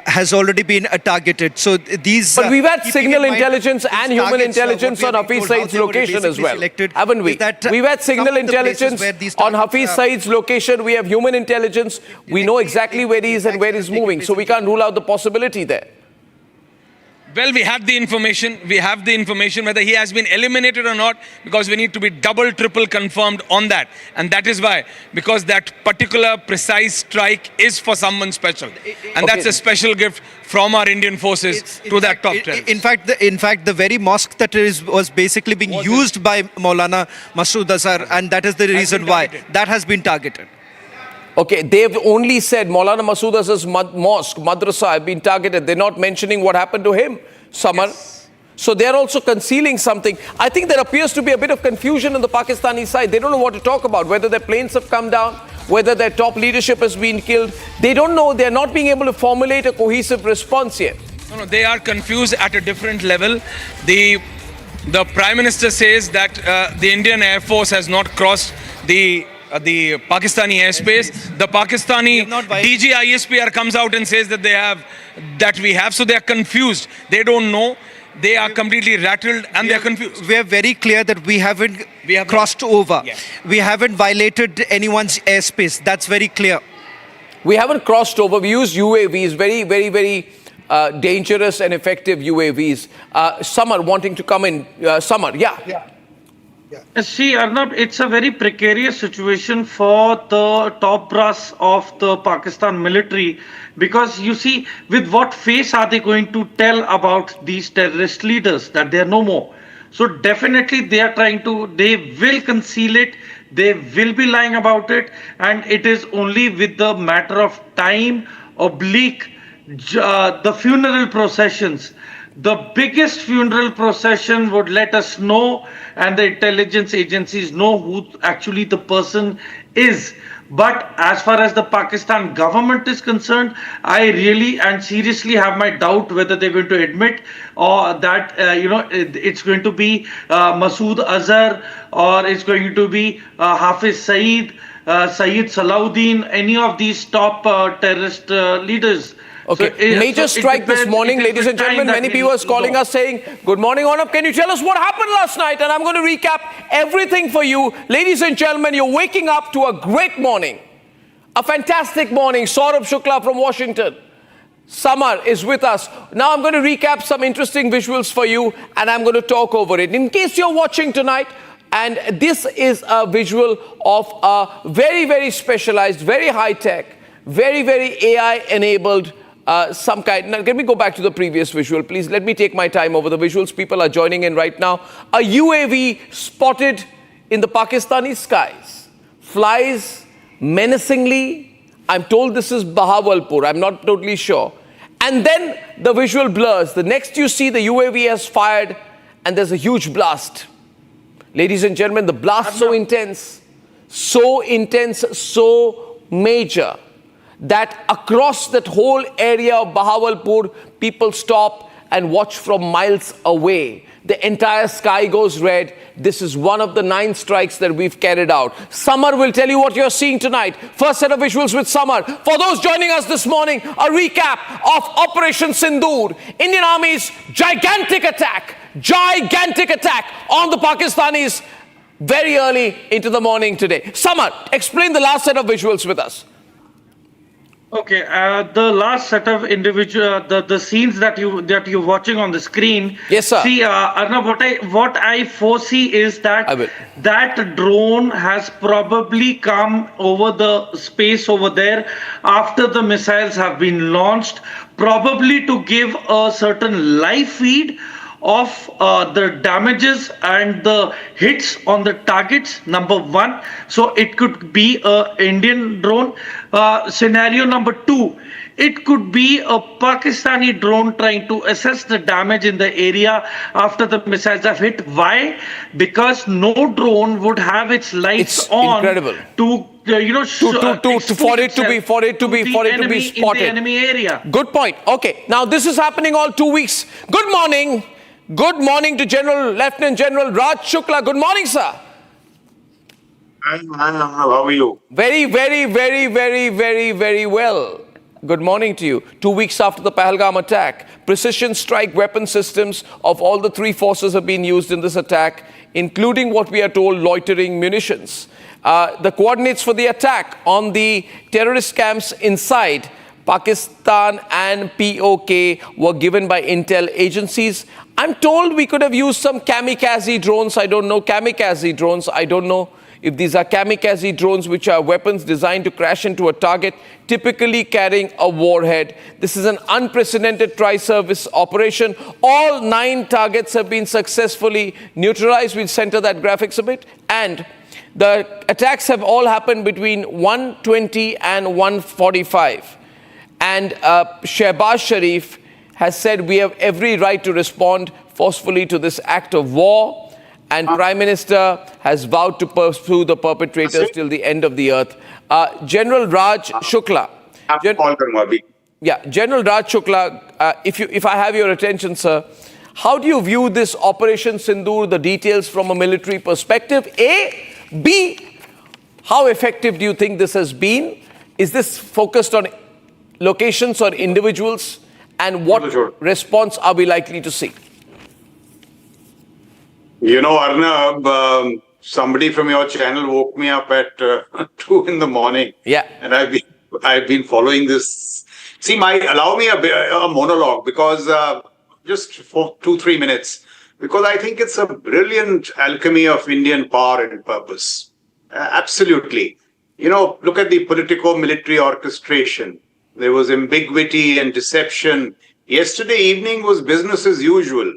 has already been targeted. So these. But we've had signal intelligence and human intelligence on Hafiz Saeed's location as well, haven't we? We've had signal intelligence on Hafiz Saeed's location. We have human intelligence. We know exactly where he is and where he's moving. So we can't rule out the possibility there. Well, we have the information. We have the information whether he has been eliminated or not, because we need to be double, triple confirmed on that. And that is why, because that particular precise strike is for someone special. And that's a special gift from our Indian forces to that top terrorist. In fact, the very mosque that was basically being used by Maulana Masood Azhar, and that is the reason why that has been targeted. Okay, they've only said Maulana Masood Azhar's mosque, madrasa have been targeted. They're not mentioning what happened to him, Samar. Yes. So they're also concealing something. I think there appears to be a bit of confusion on the Pakistani side. They don't know what to talk about, whether their planes have come down, whether their top leadership has been killed. They don't know. They're not being able to formulate a cohesive response yet. No, they are confused at a different level. The Prime Minister says that the Indian Air Force has not crossed the Pakistani airspace. The Pakistani DG ISPR comes out and says that we have. So they are confused. They don't know. They are completely rattled and they are confused. We are very clear that we haven't crossed over. Yes. We haven't violated anyone's airspace. That's very clear. We haven't crossed over. We use UAVs, very, very, very dangerous and effective UAVs. Samar wanting to come in. Samar, yeah. See, Arnab, it's a very precarious situation for the top brass of the Pakistan military, because you see, with what face are they going to tell about these terrorist leaders that they are no more? So definitely they will conceal it, they will be lying about it, and it is only with the matter of time, the funeral processions. The biggest funeral procession would let us know, and the intelligence agencies know who actually the person is. But as far as the Pakistan government is concerned, I really and seriously have my doubt whether they're going to admit or that it's going to be Masood Azhar, or it's going to be Hafiz Saeed, Saeed Salahuddin, any of these top terrorist leaders. Okay, so, major strike this morning, ladies and gentlemen. Many viewers calling us saying, good morning, Arnab. Can you tell us what happened last night? And I'm going to recap everything for you. Ladies and gentlemen, you're waking up to a great morning. A fantastic morning. Saurabh Shukla from Washington. Samar is with us. Now I'm going to recap some interesting visuals for you, and I'm going to talk over it. In case you're watching tonight, and this is a visual of a very, very specialized, very high-tech, very, very AI-enabled some kind. Now, let me go back to the previous visual, please. Let me take my time over the visuals. People are joining in right now. A UAV spotted in the Pakistani skies. Flies menacingly. I'm told this is Bahawalpur. I'm not totally sure. And then the visual blurs. The next you see, the UAV has fired and there's a huge blast. Ladies and gentlemen, the blast so intense, so major, that across that whole area of Bahawalpur, people stop and watch from miles away. The entire sky goes red. This is one of the 9 strikes that we've carried out. Samar will tell you what you're seeing tonight. First set of visuals with Samar. For those joining us this morning, a recap of Operation Sindoor, Indian Army's gigantic attack on the Pakistanis very early into the morning today. Samar, explain the last set of visuals with us. Okay, the last set of individual, the scenes that you're watching on the screen. Yes, sir. See, Arnab, what I foresee is I will. that drone has probably come over the space over there after the missiles have been launched, probably to give a certain live feed of the damages and the hits on the targets, number one. So it could be a Indian drone. Scenario number two, it could be a Pakistani drone trying to assess the damage in the area after the missiles have hit. Why? Because no drone would have its lights It's on incredible. to For it to be spotted. in the enemy area. Good point. Okay, now this is happening all 2 weeks. Good morning. Good morning to Lieutenant General Raj Shukla. Good morning, sir. How are you? Very, very, very, very, very, very well. Good morning to you. 2 weeks after the Pahalgam attack, precision strike weapon systems of all the three forces have been used in this attack, including what we are told, loitering munitions. The coordinates for the attack on the terrorist camps inside Pakistan and POK were given by intel agencies. I'm told we could have used some kamikaze drones. I don't know kamikaze drones. I don't know if these are kamikaze drones, which are weapons designed to crash into a target, typically carrying a warhead. This is an unprecedented tri-service operation. All 9 targets have been successfully neutralized. We'll center that graphics a bit. And the attacks have all happened between 1:20 and 1:45. And Shehbaz Sharif has said we have every right to respond forcefully to this act of war. And Prime Minister has vowed to pursue the perpetrators till the end of the earth. General Raj Shukla. General Raj Shukla, if I have your attention, sir, how do you view this Operation Sindoor, the details from a military perspective? A. B. How effective do you think this has been? Is this focused on locations or individuals? And what response are we likely to see? You know, Arnab, somebody from your channel woke me up at 2 in the morning. Yeah. And I've been following this. See, allow me a monologue, because just for 2-3 minutes, because I think it's a brilliant alchemy of Indian power and purpose. Absolutely. You know, look at the politico-military orchestration. There was ambiguity and deception. Yesterday evening was business as usual.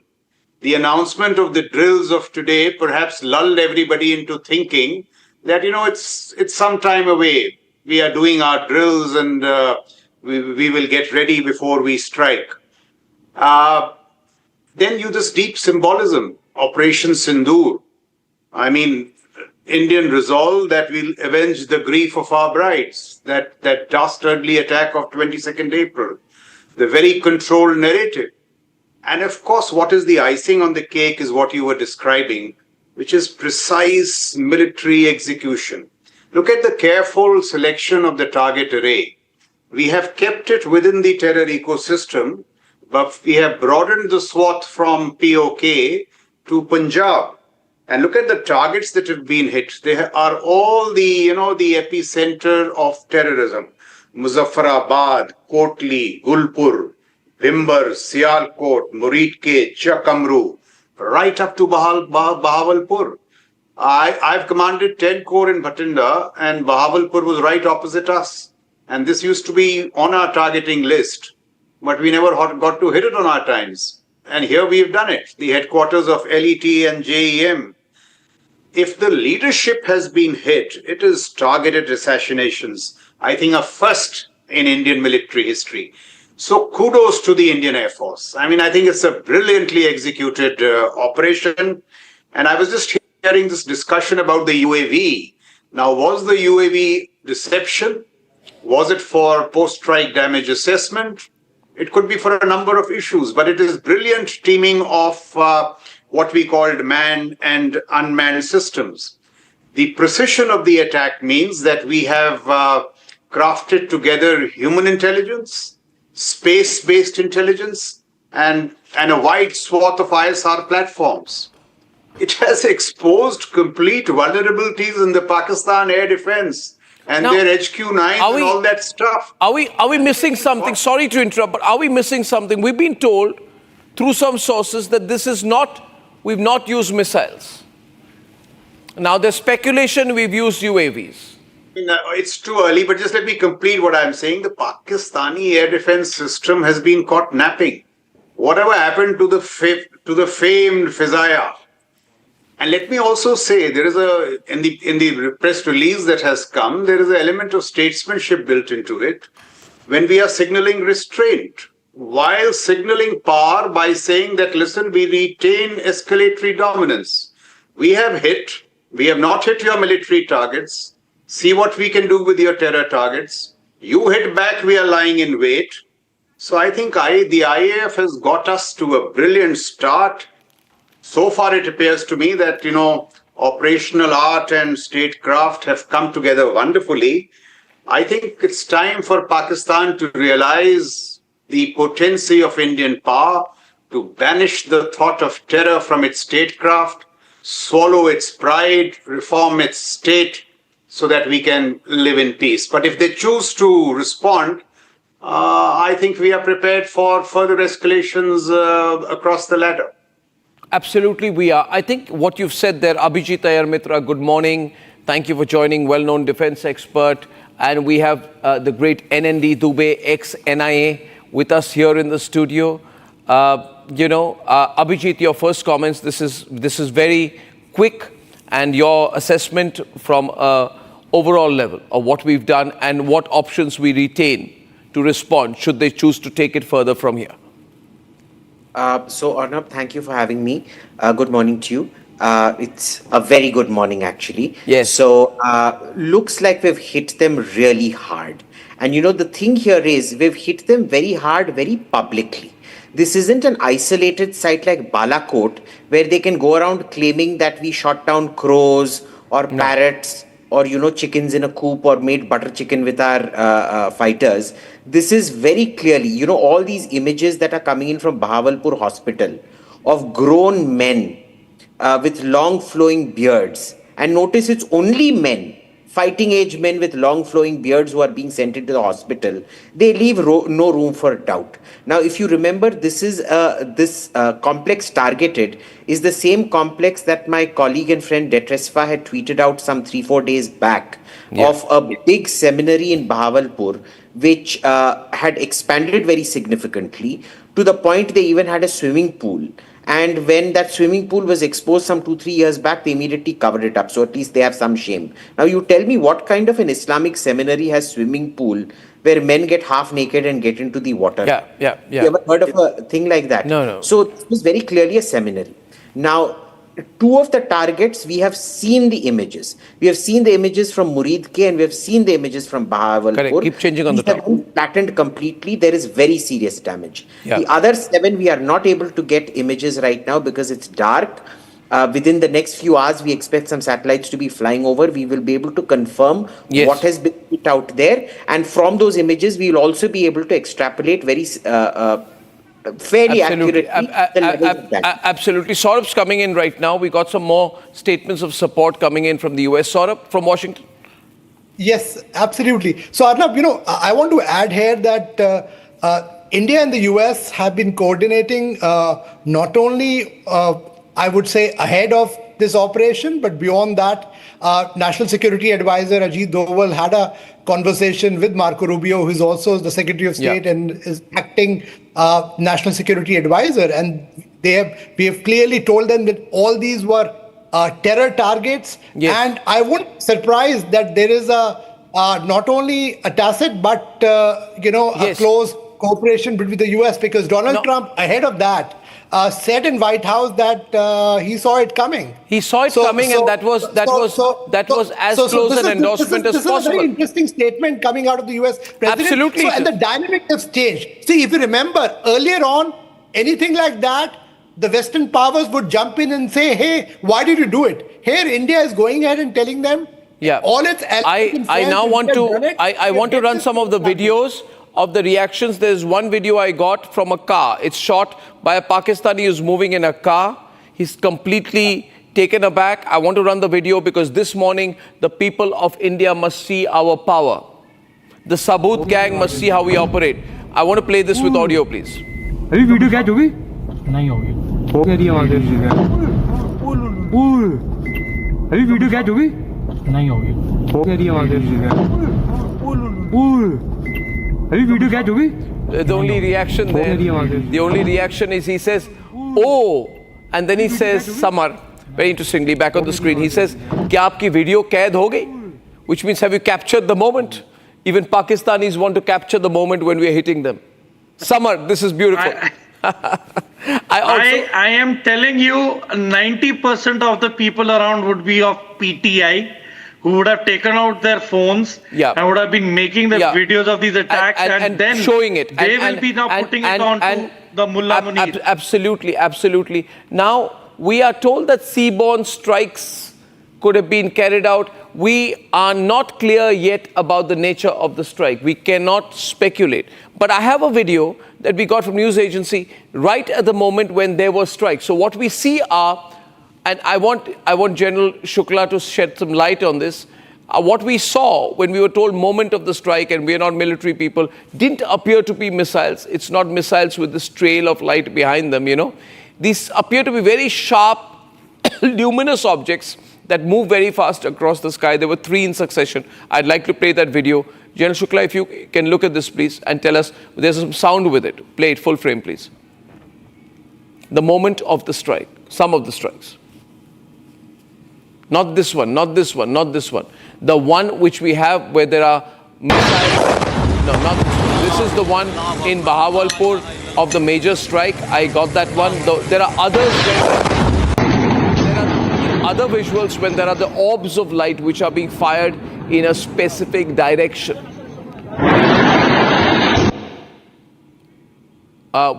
The announcement of the drills of today perhaps lulled everybody into thinking that, you know, it's some time away. We are doing our drills and we will get ready before we strike. Then this deep symbolism, Operation Sindoor. I mean, Indian resolve that we'll avenge the grief of our brides, that dastardly attack of 22nd April, the very controlled narrative. And of course, what is the icing on the cake is what you were describing, which is precise military execution. Look at the careful selection of the target array. We have kept it within the terror ecosystem, but we have broadened the swath from POK to Punjab. And look at the targets that have been hit. They are all the epicenter of terrorism. Muzaffarabad, Kotli, Gulpur, Bhimber, Sialkot, Muridke, Chakamru, right up to Bahawalpur. I've commanded 10 Corps in Bhatinda, and Bahawalpur was right opposite us. And this used to be on our targeting list, but we never got to hit it on our times. And here we've done it, the headquarters of LET and JEM. If the leadership has been hit, it is targeted assassinations, I think a first in Indian military history. So kudos to the Indian Air Force. I mean, I think it's a brilliantly executed operation. And I was just hearing this discussion about the UAV. Now, was the UAV deception? Was it for post-strike damage assessment? It could be for a number of issues, but it is brilliant teaming of what we called manned and unmanned systems. The precision of the attack means that we have crafted together human intelligence, space-based intelligence, and a wide swath of ISR platforms. It has exposed complete vulnerabilities in the Pakistan air defense. and Now, their HQ9 and all that stuff. Are we missing something? Sorry to interrupt, but are we missing something? We've been told through some sources that we've not used missiles. Now there's speculation we've used UAVs. It's too early, but just let me complete what I'm saying. The Pakistani air defense system has been caught napping. Whatever happened to the famed Fizaya? And let me also say, there is in the press release that has come, there is an element of statesmanship built into it when we are signaling restraint, while signaling power by saying that, listen, we retain escalatory dominance. We have not hit your military targets. See what we can do with your terror targets. You hit back, we are lying in wait. So I think the IAF has got us to a brilliant start. So far, it appears to me that, operational art and statecraft have come together wonderfully. I think it's time for Pakistan to realize the potency of Indian power, to banish the thought of terror from its statecraft, swallow its pride, reform its state, so that we can live in peace. But if they choose to respond, I think we are prepared for further escalations across the ladder. Absolutely, we are. I think what you've said there, Abhijit Iyer Mitra, good morning. Thank you for joining, well-known defense expert. And we have the great NND Dubey, ex-NIA, with us here in the studio. Abhijit, your first comments, this is very quick, and your assessment from overall level of what we've done and what options we retain to respond should they choose to take it further from here. So Arnab, thank you for having me. Good morning to you. It's a very good morning, actually. Yes. So looks like we've hit them really hard. And the thing here is we've hit them very hard, very publicly. This isn't an isolated site like Balakot where they can go around claiming that we shot down crows or parrots or, chickens in a coop or made butter chicken with our fighters. This is very clearly, all these images that are coming in from Bahawalpur Hospital of grown men with long flowing beards. And notice it's only men, fighting age men with long flowing beards who are being sent into the hospital. They leave no room for doubt. Now, if you remember, this complex targeted is the same complex that my colleague and friend Detresfa had tweeted out some 3-4 days back of a big seminary in Bahawalpur, which had expanded very significantly to the point they even had a swimming pool. And when that swimming pool was exposed some 2-3 years back, they immediately covered it up. So at least they have some shame. Now you tell me, what kind of an Islamic seminary has swimming pool where men get half naked and get into the water? Yeah. You ever heard of a thing like that? No. So it was very clearly a seminary. Now, two of the targets, we have seen the images. We have seen the images from Murid K and we have seen the images from Bahawalpur. Correct. Keep changing on the top. Flattened completely. There is very serious damage. Yeah. The other 7, we are not able to get images right now because it's dark. Within the next few hours, we expect some satellites to be flying over. We will be able to confirm what has been put out there. And from those images, we will also be able to extrapolate very fairly accurately. Absolutely. Saurabh's coming in right now. We got some more statements of support coming in from the US. Saurabh from Washington. Yes, absolutely. So Arnab, I want to add here that India and the US have been coordinating not only, I would say, ahead of this operation, but beyond that, National Security Advisor Ajit Doval had a conversation with Marco Rubio, who is also the Secretary of State and is acting National Security Advisor. And we have clearly told them that all these were terror targets. And I wouldn't be surprised that there is not only a tacit, but a close cooperation between the US, because Donald Trump, ahead of that, said in White House that he saw it coming. He saw it coming, and that was as close an endorsement as possible. This is a very interesting statement coming out of the US president. Absolutely. So, and the dynamic has changed. See, if you remember, earlier on, anything like that, the Western powers would jump in and say, hey, why did you do it? Here, India is going ahead and telling them all its I now want to run some of the videos of the reactions. There's one video I got from a car. It's shot by a Pakistani who's moving in a car. He's completely taken aback. I want to run the video because this morning the people of India must see our power. The Sabut gang must see how we operate. I want to play this with audio, please. अभी video catch होगी? नहीं होगी। हो गई है वहाँ से अभी वीडियो कैच होगी? नहीं होगी। हो गई है वहाँ से अभी वीडियो कैच होगी? The only reaction there, the only reaction is he says, oh, and then he says, Samar, very interestingly, back on the screen, he says, क्या आपकी वीडियो कैद हो गई? Which means, have you captured the moment? Even Pakistanis want to capture the moment when we are hitting them. Samar, this is beautiful. I am telling you, 90% of the people around would be of PTI, who would have taken out their phones and would have been making the videos of these attacks and then showing it. They will be now putting it on to the Mullah Munir. Absolutely, absolutely. Now, we are told that seaborne strikes could have been carried out. We are not clear yet about the nature of the strike. We cannot speculate. But I have a video that we got from news agency right at the moment when there were strikes. So what we see are, and I want General Shukla to shed some light on this. What we saw when we were told moment of the strike, and we are not military people, didn't appear to be missiles. It's not missiles with this trail of light behind them, you know. These appear to be very sharp, luminous objects that move very fast across the sky. There were 3 in succession. I'd like to play that video. General Shukla, if you can look at this, please, and tell us, there's some sound with it. Play it full frame, please. The moment of the strike, some of the strikes. Not this one, not this one, not this one. The one which we have where there are missiles. No, not this one. This is the one in Bahawalpur of the major strike. I got that one. There are others where there are other visuals when there are the orbs of light which are being fired in a specific direction.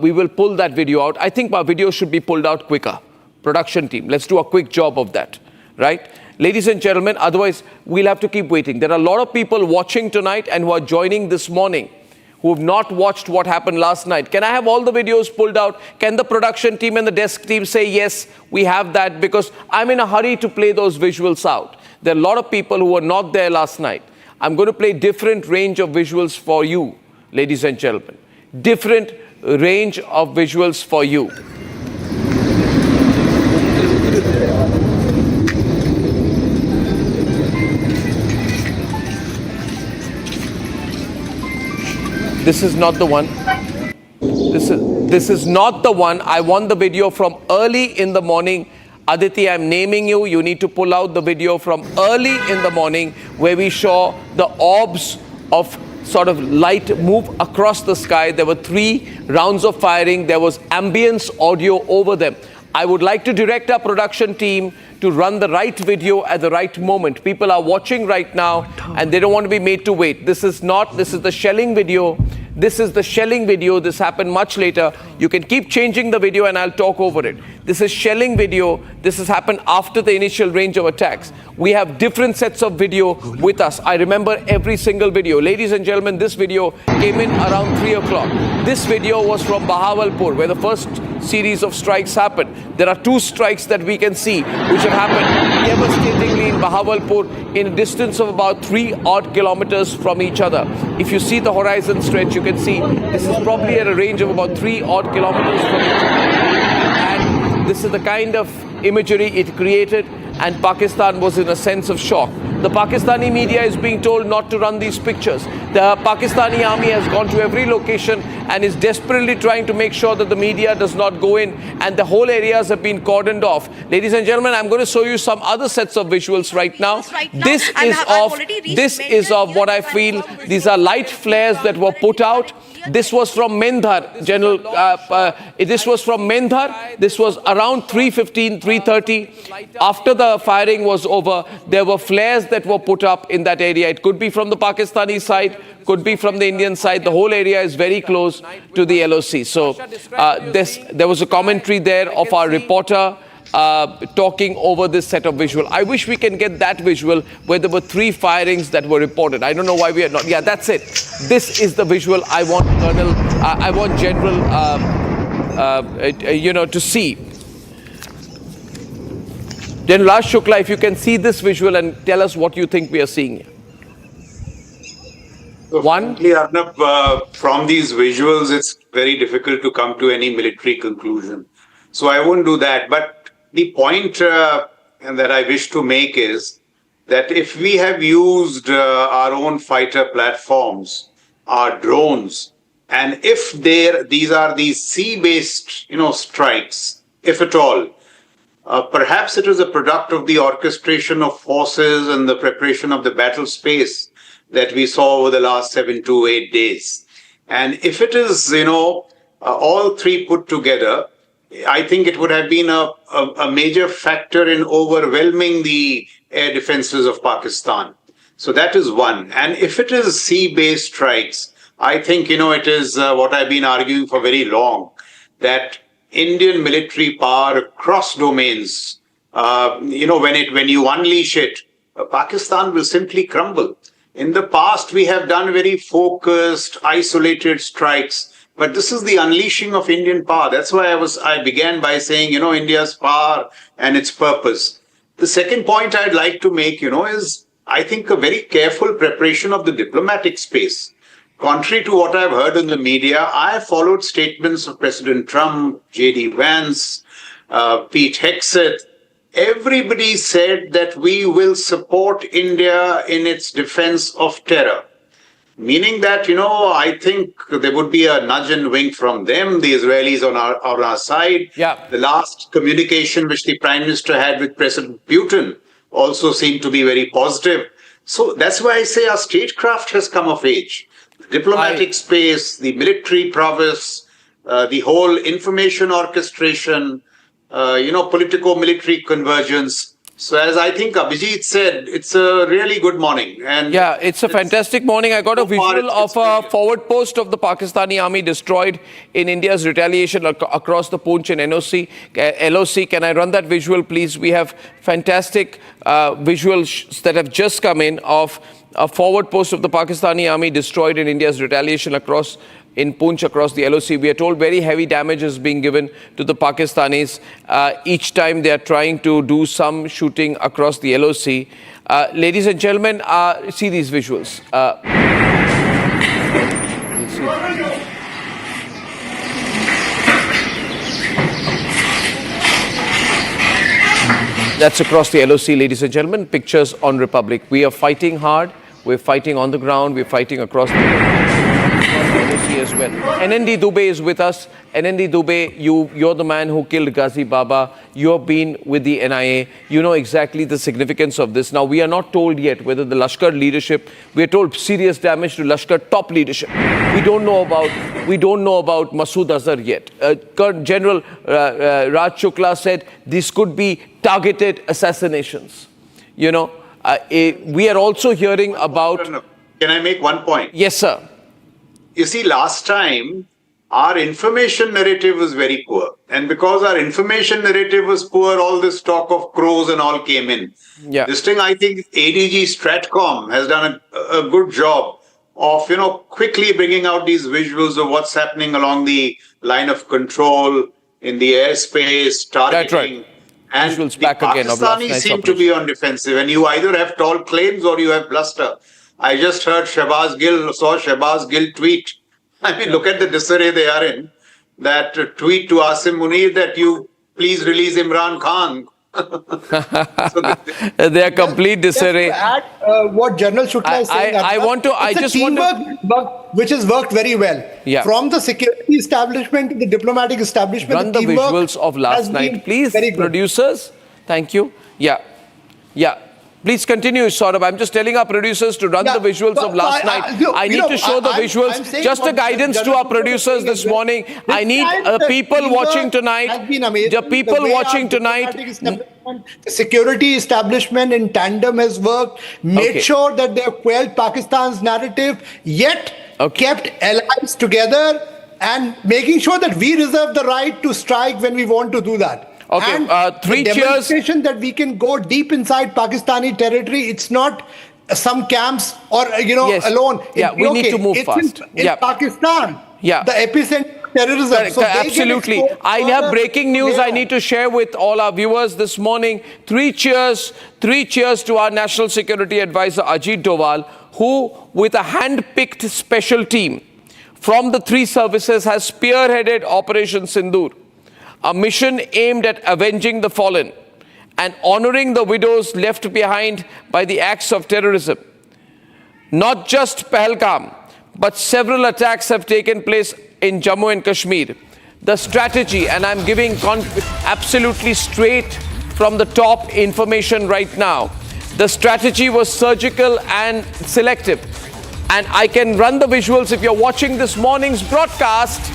We will pull that video out. I think our video should be pulled out quicker. Production team, let's do a quick job of that. Right? Ladies and gentlemen, otherwise we'll have to keep waiting. There are a lot of people watching tonight and who are joining this morning who have not watched what happened last night. Can I have all the videos pulled out? Can the production team and the desk team say, yes, we have that? Because I'm in a hurry to play those visuals out. There are a lot of people who were not there last night. I'm going to play different range of visuals for you, ladies and gentlemen. Different range of visuals for you. This is not the one. This is not the one. I want the video from early in the morning. Aditi, I'm naming you. You need to pull out the video from early in the morning where we saw the orbs of sort of light move across the sky. There were 3 rounds of firing. There was ambience audio over them. I would like to direct our production team to run the right video at the right moment. People are watching right now and they don't want to be made to wait. This is the shelling video. This is the shelling video. This happened much later. You can keep changing the video and I'll talk over it. This is shelling video. This has happened after the initial range of attacks. We have different sets of video with us. I remember every single video. Ladies and gentlemen, this video came in around 3 o'clock. This video was from Bahawalpur, where the first series of strikes happened. There are 2 strikes that we can see which have happened devastatingly in Bahawalpur in a distance of about 3 odd kilometers from each other. If you see the horizon stretch, you can see this is probably at a range of about 3 odd kilometers from each other. And this is the kind of imagery it created, and Pakistan was in a sense of shock. The Pakistani media is being told not to run these pictures. The Pakistani army has gone to every location and is desperately trying to make sure that the media does not go in, and the whole areas have been cordoned off. Ladies and gentlemen, I'm going to show you some other sets of visuals right now. This is of what I feel. These are light flares that were put out. This was from Synindhur, General. This was from Synindhur. This was around 3:15, 3:30. After the firing was over, there were flares that were put up in that area. It could be from the Pakistani side, could be from the Indian side. The whole area is very close to the LOC. So there was a commentary there of our reporter talking over this set of visual. I wish we can get that visual where there were 3 firings that were reported. I don't know why we are not. Yeah, that's it. This is the visual I want Colonel, I want General, to see. General Raj Shukla, if you can see this visual and tell us what you think we are seeing here. So frankly, Arnab, from these visuals, it's very difficult to come to any military conclusion. So I won't do that. But the point that I wish to make is that if we have used our own fighter platforms, our drones, and if these are these sea-based, strikes, if at all, perhaps it is a product of the orchestration of forces and the preparation of the battle space that we saw over the last 7 to 8 days. And if it is, all three put together, I think it would have been a major factor in overwhelming the air defenses of Pakistan. So that is one. And if it is sea-based strikes, I think, it is what I've been arguing for very long, that Indian military power across domains, when you unleash it, Pakistan will simply crumble. In the past, we have done very focused, isolated strikes, but this is the unleashing of Indian power. That's why I began by saying, India's power and its purpose. The second point I'd like to make, is I think a very careful preparation of the diplomatic space. Contrary to what I've heard in the media, I have followed statements of President Trump, J.D. Vance, Pete Hegseth. Everybody said that we will support India in its defense of terror. Meaning that, I think there would be a nudge and wink from them, the Israelis on our side. Yeah. The last communication which the Prime Minister had with President Putin also seemed to be very positive. So that's why I say our statecraft has come of age. Diplomatic space, the military prowess, the whole information orchestration, politico-military convergence. So as I think Abhijit said, it's a really good morning. And yeah, it's a fantastic morning. I got a visual of a forward post of the Pakistani army destroyed in India's retaliation across the Poonch and LOC. Can I run that visual, please? We have fantastic visuals that have just come in of a forward post of the Pakistani army destroyed in India's retaliation in Poonch across the LOC. We are told very heavy damage is being given to the Pakistanis each time they are trying to do some shooting across the LOC. Ladies and gentlemen, see these visuals. That's across the LOC, ladies and gentlemen. Pictures on Republic. We are fighting hard. We're fighting on the ground. We're fighting across the LOC as well. NND Dubey is with us. NND Dubey, you're the man who killed Ghazi Baba. You've been with the NIA. You know exactly the significance of this. Now, we are not told yet whether the Lashkar leadership, we are told serious damage to Lashkar top leadership. We don't know about Masood Azhar yet. General Raj Shukla said this could be targeted assassinations. We are also hearing about... Can I make one point? Yes, sir. You see, last time, our information narrative was very poor. And because our information narrative was poor, all this talk of crows and all came in. Yeah. This thing, I think ADG Stratcom has done a good job of, quickly bringing out these visuals of what's happening along the line of control, in the airspace, targeting. That's right. And visuals the back again of last Pakistanis night's seem to be on defensive, and you either have tall claims or you have bluster. I just heard saw Shahbaz Gill tweet. I mean, look at the disarray they are in. That tweet to Asim Munir that you please release Imran Khan. They are complete disarray. Just to add what General Shukla is saying, teamwork which has worked very well. Yeah. From the security establishment to the diplomatic establishment. Run the visuals of last night, please, producers. Thank you. Yeah. Please continue, Saurabh. I'm just telling our producers to run the visuals of last night. I need to show the visuals. Just a guidance to our producers this morning. I need people watching tonight. The people watching tonight. The security establishment in tandem has worked, made sure that they have quelled Pakistan's narrative, yet kept allies together and making sure that we reserve the right to strike when we want to do that. Okay, and three the cheers. demonstration that we can go deep inside Pakistani territory. It's not some camps or alone. Yeah, we need to move fast. In Pakistan. Yeah. The epicenter terrorism. Correct, So they get absolutely. exposed I have further breaking news later. I need to share with all our viewers this morning. Three cheers to our National Security Advisor Ajit Doval, who, with a hand-picked special team from the three services, has spearheaded Operation Sindoor, a mission aimed at avenging the fallen and honoring the widows left behind by the acts of terrorism. Not just Pahalgam, but several attacks have taken place in Jammu and Kashmir. The strategy, and I'm giving absolutely straight from the top information right now, the strategy was surgical and selective. And I can run the visuals if you're watching this morning's broadcast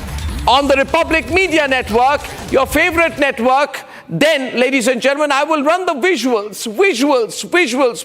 on the Republic Media Network, your favorite network. Then, ladies and gentlemen, I will run the visuals,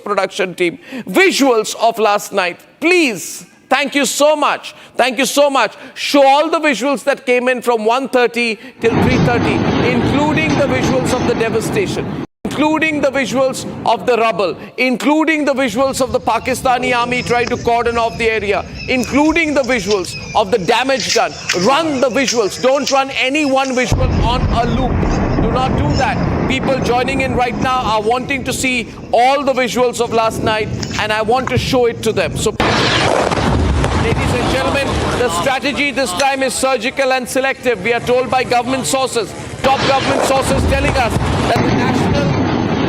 production team, visuals of last night. Please, thank you so much. Thank you so much. Show all the visuals that came in from 1:30 till 3:30, including the visuals of the devastation, including the visuals of the rubble, including the visuals of the Pakistani army trying to cordon off the area, including the visuals of the damage done. Run the visuals. Don't run any one visual on a loop. Do not do that. People joining in right now are wanting to see all the visuals of last night, and I want to show it to them. So, ladies and gentlemen, the strategy this time is surgical and selective. We are told by government sources, top government sources telling us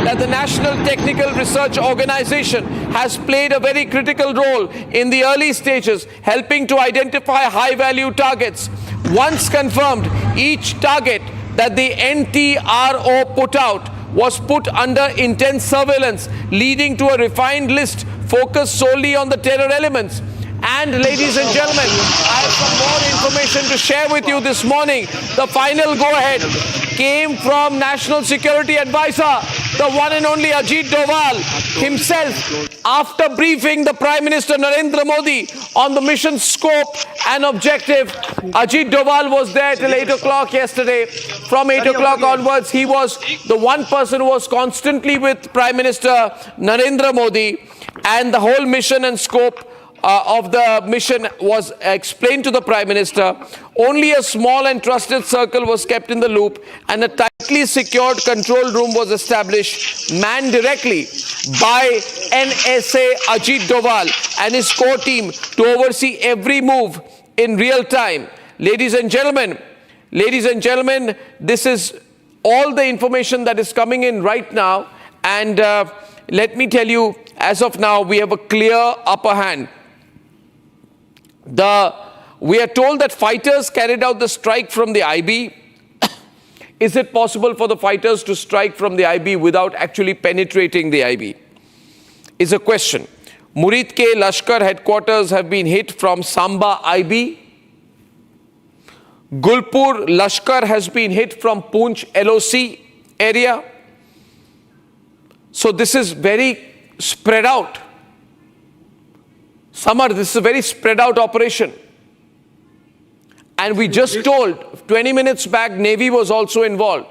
that the National Technical Research Organization has played a very critical role in the early stages, helping to identify high-value targets. Once confirmed, each target that the NTRO put out was put under intense surveillance, leading to a refined list focused solely on the terror elements. And ladies and gentlemen, I have some more information to share with you this morning. The final go-ahead came from National Security Advisor, the one and only Ajit Doval himself, after briefing the Prime Minister Narendra Modi on the mission scope and objective. Ajit Doval was there till 8 o'clock yesterday. From 8 o'clock onwards, he was the one person who was constantly with Prime Minister Narendra Modi, and the whole mission and scope of the mission was explained to the Prime Minister. Only a small and trusted circle was kept in the loop, and a tightly secured control room was established, manned directly by NSA Ajit Doval and his core team to oversee every move in real time. Ladies and gentlemen, this is all the information that is coming in right now, and let me tell you, as of now, we have a clear upper hand. We are told that fighters carried out the strike from the IB. Is it possible for the fighters to strike from the IB without actually penetrating the IB? Is a question. Murid ke Lashkar headquarters have been hit from Samba IB. Gulpur Lashkar has been hit from Poonch LOC area. So this is very spread out. Samar, this is a very spread out operation. And we just told 20 minutes back, Navy was also involved,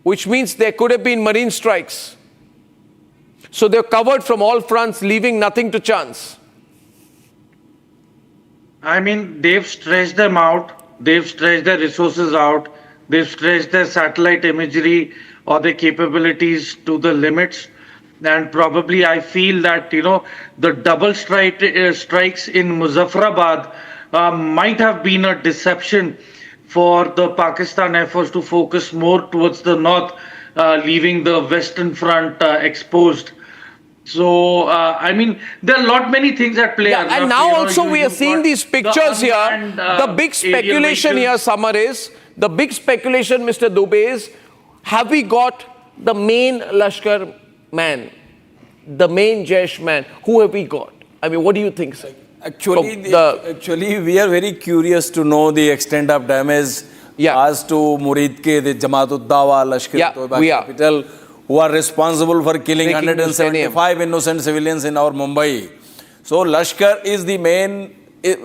which means there could have been marine strikes. So they're covered from all fronts, leaving nothing to chance. I mean, they've stretched them out. They've stretched their resources out. They've stretched their satellite imagery or their capabilities to the limits. And probably I feel that, the double strikes in Muzaffarabad might have been a deception for the Pakistan Air Force to focus more towards the north, leaving the Western Front exposed. So, I mean, there are many things at play. Yeah, and now also we are seeing these pictures here. The big speculation here, Samar, is, the big speculation, Mr. Dubey, is, have we got the main Lashkar man, the main Jaish man? Who have we got? I mean, what do you think, sir? Actually, we are very curious to know the extent of damage as to Murid ke, the Jamaat-ud-Dawa, Lashkar-e-Toiba capital, who are responsible for killing 175 innocent civilians in our Mumbai. So Lashkar is the main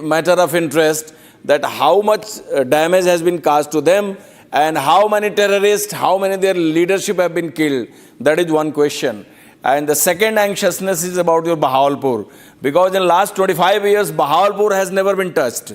matter of interest, that how much damage has been caused to them, and how many terrorists, how many their leadership have been killed. That is one question. And the second anxiousness is about your Bahawalpur. Because in the last 25 years, Bahawalpur has never been touched.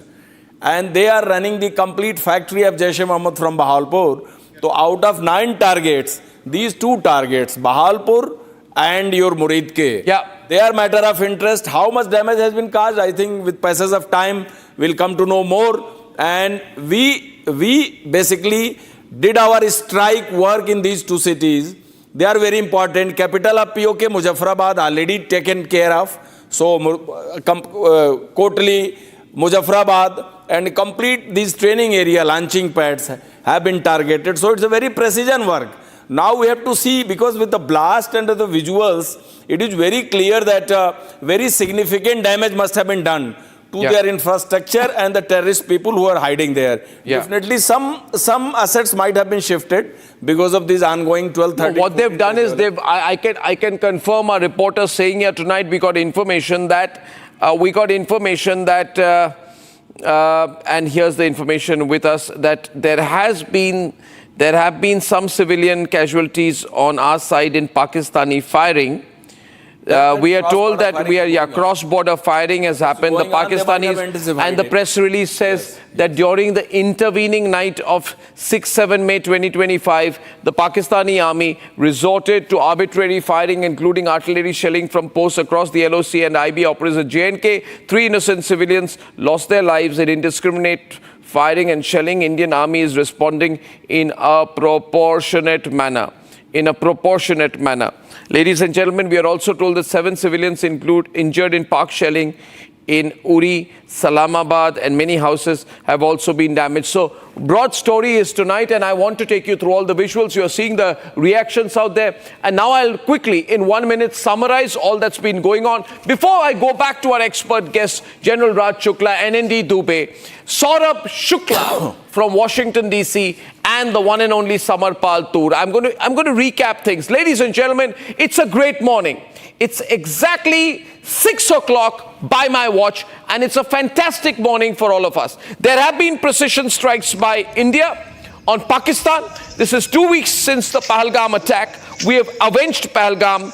and they are running the complete factory of Jaish-e-Mohammed from Bahawalpur. So out of 9 targets, these 2 targets, Bahawalpur and your Muridke, they are matter of interest. How much damage has been caused, I think with passage of time, we'll come to know more. And we basically did our strike work in these 2 cities. They are very important. Capital of POK, Muzaffarabad, already taken care of. So, Kotli, Muzaffarabad, and complete these training area, launching pads have been targeted. So, it's a very precision work. Now we have to see, because with the blast and the visuals, it is very clear that very significant damage must have been done to their infrastructure and the terrorist people who are hiding there. Definitely some assets might have been shifted because of this ongoing 12-13. What they've done is I can confirm, our reporter saying here tonight, we got information that and here's the information with us, that there have been some civilian casualties on our side in Pakistani firing. We are told that cross-border firing has happened. The Pakistanis, and the press release says that during the intervening night of 6-7 May 2025, the Pakistani army resorted to arbitrary firing, including artillery shelling from posts across the LOC and IB operators at J&K. 3 innocent civilians lost their lives in indiscriminate firing and shelling. Indian army is responding in a proportionate manner. Ladies and gentlemen, we are also told that 7 civilians injured in park shelling in Uri, Salamabad, and many houses have also been damaged. So, broad story is tonight, and I want to take you through all the visuals. You are seeing the reactions out there. And now I'll quickly, in 1 minute, summarize all that's been going on. Before I go back to our expert guests, General Raj Shukla, NND Dubey, Saurabh Shukla from Washington, D.C., and the one and only Samarpal Toor. I'm going to recap things. Ladies and gentlemen, it's a great morning. It's exactly 6 o'clock by my watch, and it's a fantastic morning for all of us. There have been precision strikes by India on Pakistan. This is 2 weeks since the Pahalgam attack. We have avenged Pahalgam.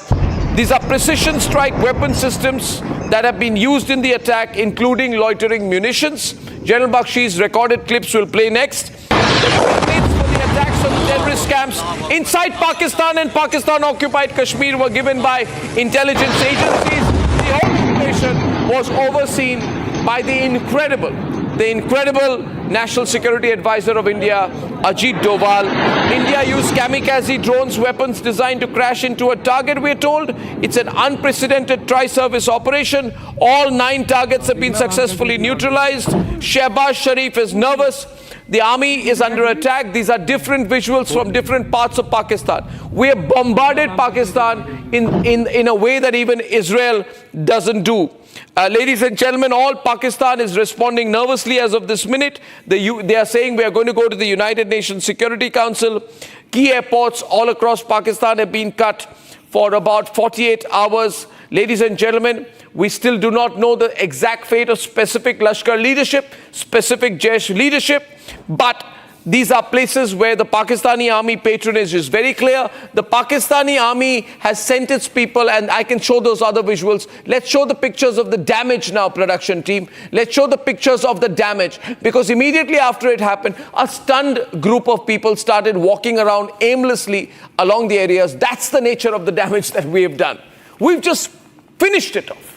These are precision strike weapon systems that have been used in the attack, including loitering munitions. General Bakshi's recorded clips will play next. The coordinates for the attacks on the terrorist camps inside Pakistan and Pakistan-occupied Kashmir were given by intelligence agencies. The whole operation was overseen by the incredible National Security Advisor of India, Ajit Doval. India used kamikaze drones, weapons designed to crash into a target, we're told. It's an unprecedented tri-service operation. All 9 targets have been successfully neutralized. Shehbaz Sharif is nervous. The army is under attack. These are different visuals from different parts of Pakistan. We have bombarded Pakistan in a way that even Israel doesn't do. Ladies and gentlemen, all Pakistan is responding nervously as of this minute. They are saying we are going to go to the United Nations Security Council. Key airports all across Pakistan have been cut for about 48 hours. Ladies and gentlemen, we still do not know the exact fate of specific Lashkar leadership, specific Jaish leadership, but these are places where the Pakistani army patronage is very clear. The Pakistani army has sent its people, and I can show those other visuals. Let's show the pictures of the damage now, production team. Let's show the pictures of the damage, because immediately after it happened, a stunned group of people started walking around aimlessly along the areas. That's the nature of the damage that we have done. We've just finished it off.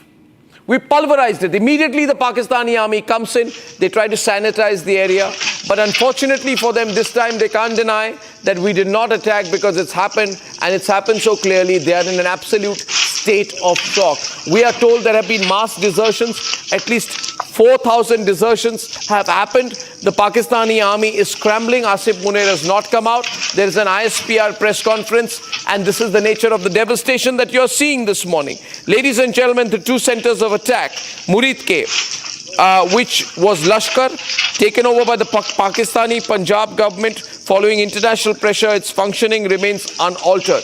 We pulverized it. Immediately the Pakistani army comes in, they try to sanitize the area. But unfortunately for them, this time they can't deny that we did not attack, because it's happened, and it's happened so clearly. They are in an absolute state of shock. We are told there have been mass desertions. At least 4,000 desertions have happened. The Pakistani army is scrambling. Asif Munir has not come out. There is an ISPR press conference, and this is the nature of the devastation that you're seeing this morning. Ladies and gentlemen, the 2 centers of attack, Muridke, which was Lashkar, taken over by the Pakistani Punjab government following international pressure. Its functioning remains unaltered.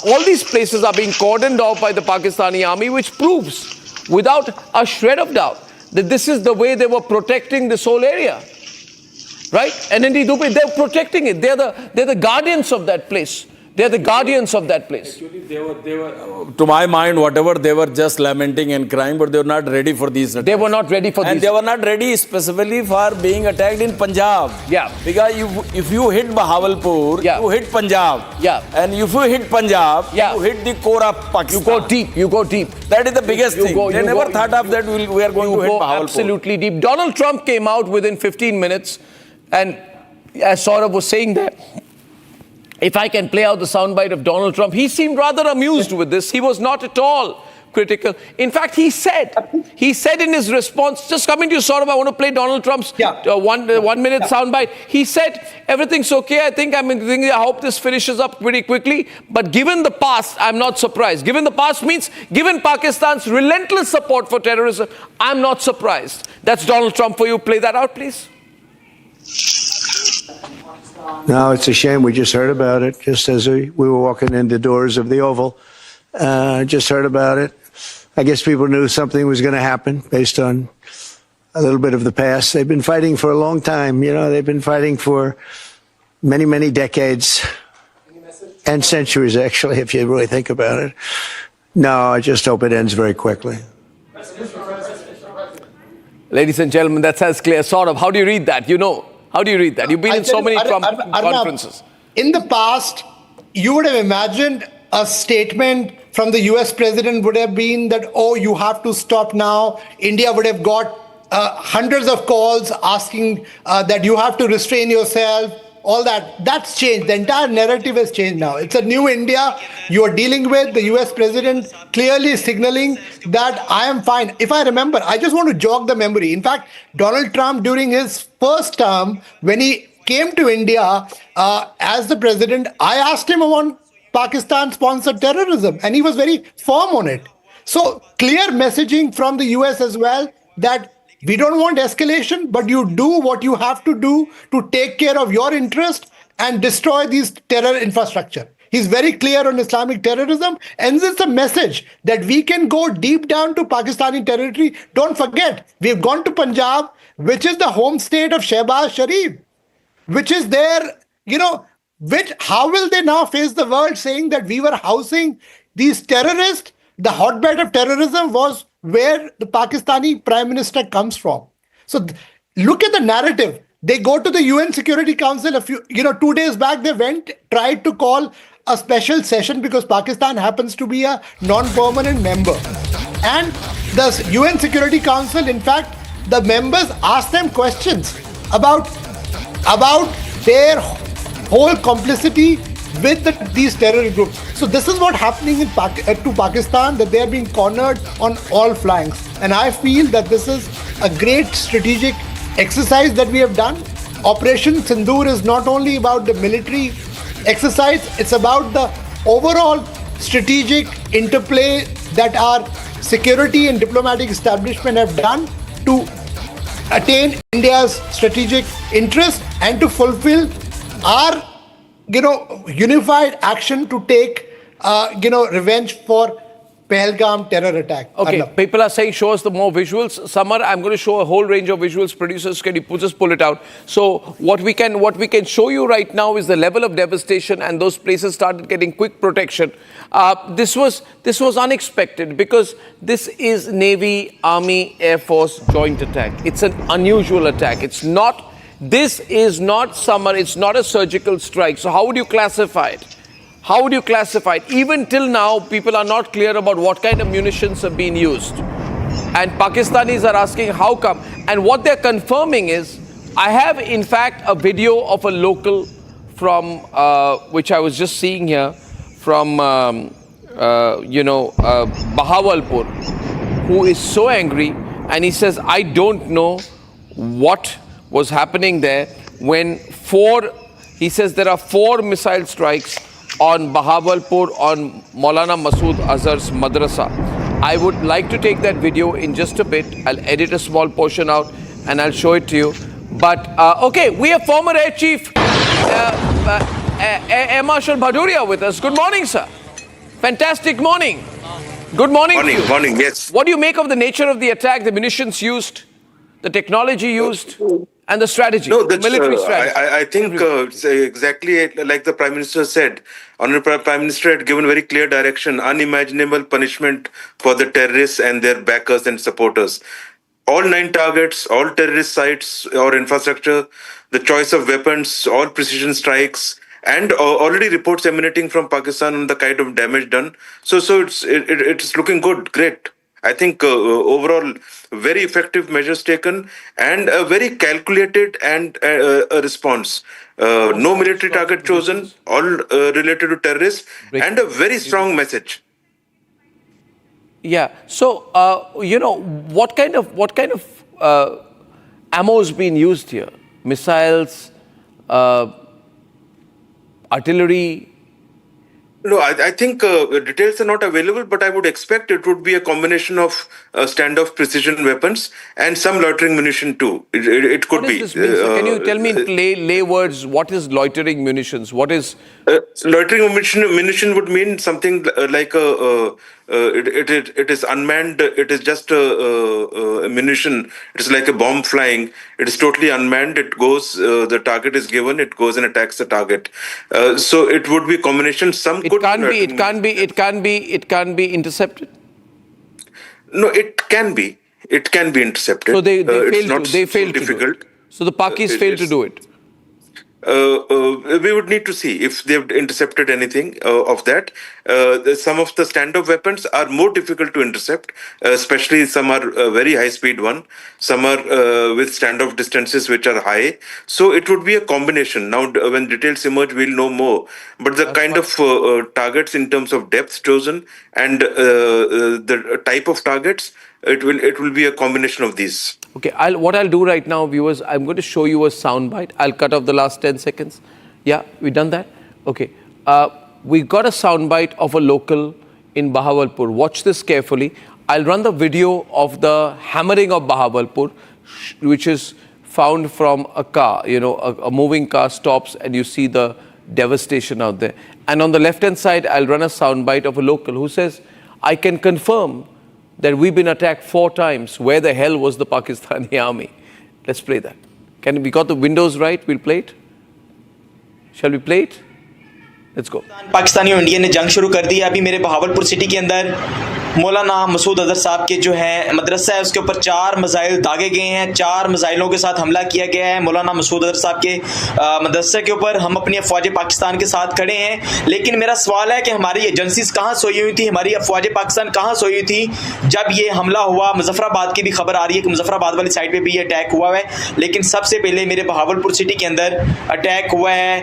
All these places are being cordoned off by the Pakistani army, which proves without a shred of doubt that this is the way they were protecting this whole area. Right? And indeed, they're protecting it. They're the guardians of that place. They're the guardians of that place. To my mind, whatever, they were just lamenting and crying, but they were not ready for these attacks. They were not ready for these. And they were not ready specifically for being attacked in Punjab. Yeah. Because if you hit Bahawalpur, Yeah. you hit Punjab. Yeah. And if you hit Punjab, Yeah. you hit the core of Pakistan. You go deep. You go deep. That is the biggest thing. They never thought of that we are going to hit Bahawalpur. Absolutely deep. Donald Trump came out within 15 minutes, and as Saurabh was saying there, if I can play out the soundbite of Donald Trump, he seemed rather amused with this. He was not at all critical. In fact, he said in his response, just coming to you, Saurabh, I want to play Donald Trump's 1 minute soundbite. He said, everything's okay. I hope this finishes up pretty quickly. But given the past, I'm not surprised. Given the past means, given Pakistan's relentless support for terrorism, I'm not surprised. That's Donald Trump for you. Play that out, please. No, it's a shame. We just heard about it just as we were walking in the doors of the Oval. Just heard about it. I guess people knew something was going to happen based on a little bit of the past. They've been fighting for a long time. You know, they've been fighting for many, many decades and centuries, actually, if you really think about it. No, I just hope it ends very quickly. Ladies and gentlemen, that's as clear. Saurabh, how do you read that? You know, how do you read that? You've been in so many Trump conferences. In the past, you would have imagined a statement from the US president would have been that, oh, you have to stop now. India would have got hundreds of calls asking that you have to restrain yourself. All that. That's changed. The entire narrative has changed now. It's a new India you are dealing with. The US president clearly signaling that I am fine. If I remember, I just want to jog the memory. In fact, Donald Trump, during his first term, when he came to India as the president, I asked him on Pakistan-sponsored terrorism, and he was very firm on it. So clear messaging from the US as well that we don't want escalation, but you do what you have to do to take care of your interest and destroy these terror infrastructure. He's very clear on Islamic terrorism, and this is a message that we can go deep down to Pakistani territory. Don't forget, we've gone to Punjab, which is the home state of Shehbaz Sharif, which is there, how will they now face the world saying that we were housing these terrorists? The hotbed of terrorism was where the Pakistani Prime Minister comes from. So look at the narrative. They go to the UN Security Council 2 days back, they tried to call a special session because Pakistan happens to be a non-permanent member. And the UN Security Council, in fact, the members asked them questions about their whole complicity with these terror groups. So this is what happening to Pakistan, that they are being cornered on all flanks. And I feel that this is a great strategic exercise that we have done. Operation Sindoor is not only about the military exercise, it's about the overall strategic interplay that our security and diplomatic establishment have done to attain India's strategic interest and to fulfill our unified action to take, revenge for Pahalgam terror attack. Okay, Arnab. people are saying show us the more visuals. Samar, I'm going to show a whole range of visuals. Producers, can you just pull it out? So what we can show you right now is the level of devastation, and those places started getting quick protection. This was unexpected because this is Navy, Army, Air Force joint attack. It's an unusual attack. This is not summer, it's not a surgical strike. So how would you classify it? How would you classify it? Even till now, people are not clear about what kind of munitions have been used. And Pakistanis are asking how come. And what they're confirming is, I have in fact a video of a local from, which I was just seeing here, from, Bahawalpur, who is so angry. And he says, I don't know what was happening there when he says there are 4 missile strikes on Bahawalpur on Maulana Masood Azhar's madrasa. I would like to take that video in just a bit. I'll edit a small portion out and I'll show it to you. But, okay, we have former Air Chief Air Marshal Bhaduria with us. Good morning, sir. Fantastic morning. Good morning to you. Morning, yes. What do you make of the nature of the attack, the munitions used, the technology used, and the strategy, No, the that's, military strategy. I think it's exactly like the Prime Minister said. Honorable Prime Minister had given very clear direction, unimaginable punishment for the terrorists and their backers and supporters. All 9 targets, all terrorist sites or infrastructure, the choice of weapons, all precision strikes, and already reports emanating from Pakistan on the kind of damage done. So it's looking good, great. I think overall very effective measures taken and a very calculated and a response. No military target chosen, all related to terrorists, and a very strong message. Yeah. So what kind of ammo has been used here? Missiles, artillery. No, I think details are not available, but I would expect it would be a combination of standoff precision weapons and some loitering munition too. It could be. This mean? Can you tell me in lay words, what is loitering munitions? What is... Loitering munition would mean something like it is unmanned. It is just a munition. It is like a bomb flying. It is totally unmanned. It goes. The target is given. It goes and attacks the target. So it would be a combination. It can't be intercepted. No, it can be. It can be intercepted. So they failed to do it. So the Pakis failed to do it. We would need to see if they've intercepted anything of that. Some of the standoff weapons are more difficult to intercept, especially some are very high-speed one. Some are with standoff distances which are high. So it would be a combination. Now, when details emerge, we'll know more. But the kind of targets in terms of depth chosen and the type of targets, it will be a combination of these. Okay, what I'll do right now, viewers, I'm going to show you a soundbite. I'll cut off the last 10 seconds. Yeah, we done that? Okay. We got a soundbite of a local in Bahawalpur. Watch this carefully. I'll run the video of the hammering of Bahawalpur, which is found from a car. You know, a moving car stops and you see the devastation out there. And on the left-hand side, I'll run a soundbite of a local who says, I can confirm that we've been attacked 4 times. Where the hell was the Pakistani army? Let's play that. We got the windows right? We'll play it. Shall we play it? Let's go. Pakistani और India ने जंग शुरू कर दी है। अभी मेरे Bahawalpur city के अंदर मौलाना मसूद अजहर साहब के जो है मदरसा है उसके ऊपर 4 मिसाइल दागे गए हैं। 4 मिसाइलों के साथ हमला किया गया है मौलाना मसूद अजहर साहब के मदरसे के ऊपर। हम अपनी अफवाज पाकिस्तान के साथ खड़े हैं, लेकिन मेरा सवाल है कि हमारी एजेंसीज कहाँ सोई हुई थी, हमारी अफवाज पाकिस्तान कहाँ सोई हुई थी जब ये हमला हुआ। मुजफ्फराबाद की भी खबर आ रही है कि मुजफ्फराबाद वाली साइड पर भी ये अटैक हुआ है, लेकिन सबसे पहले मेरे बहावलपुर सिटी के अंदर अटैक हुआ है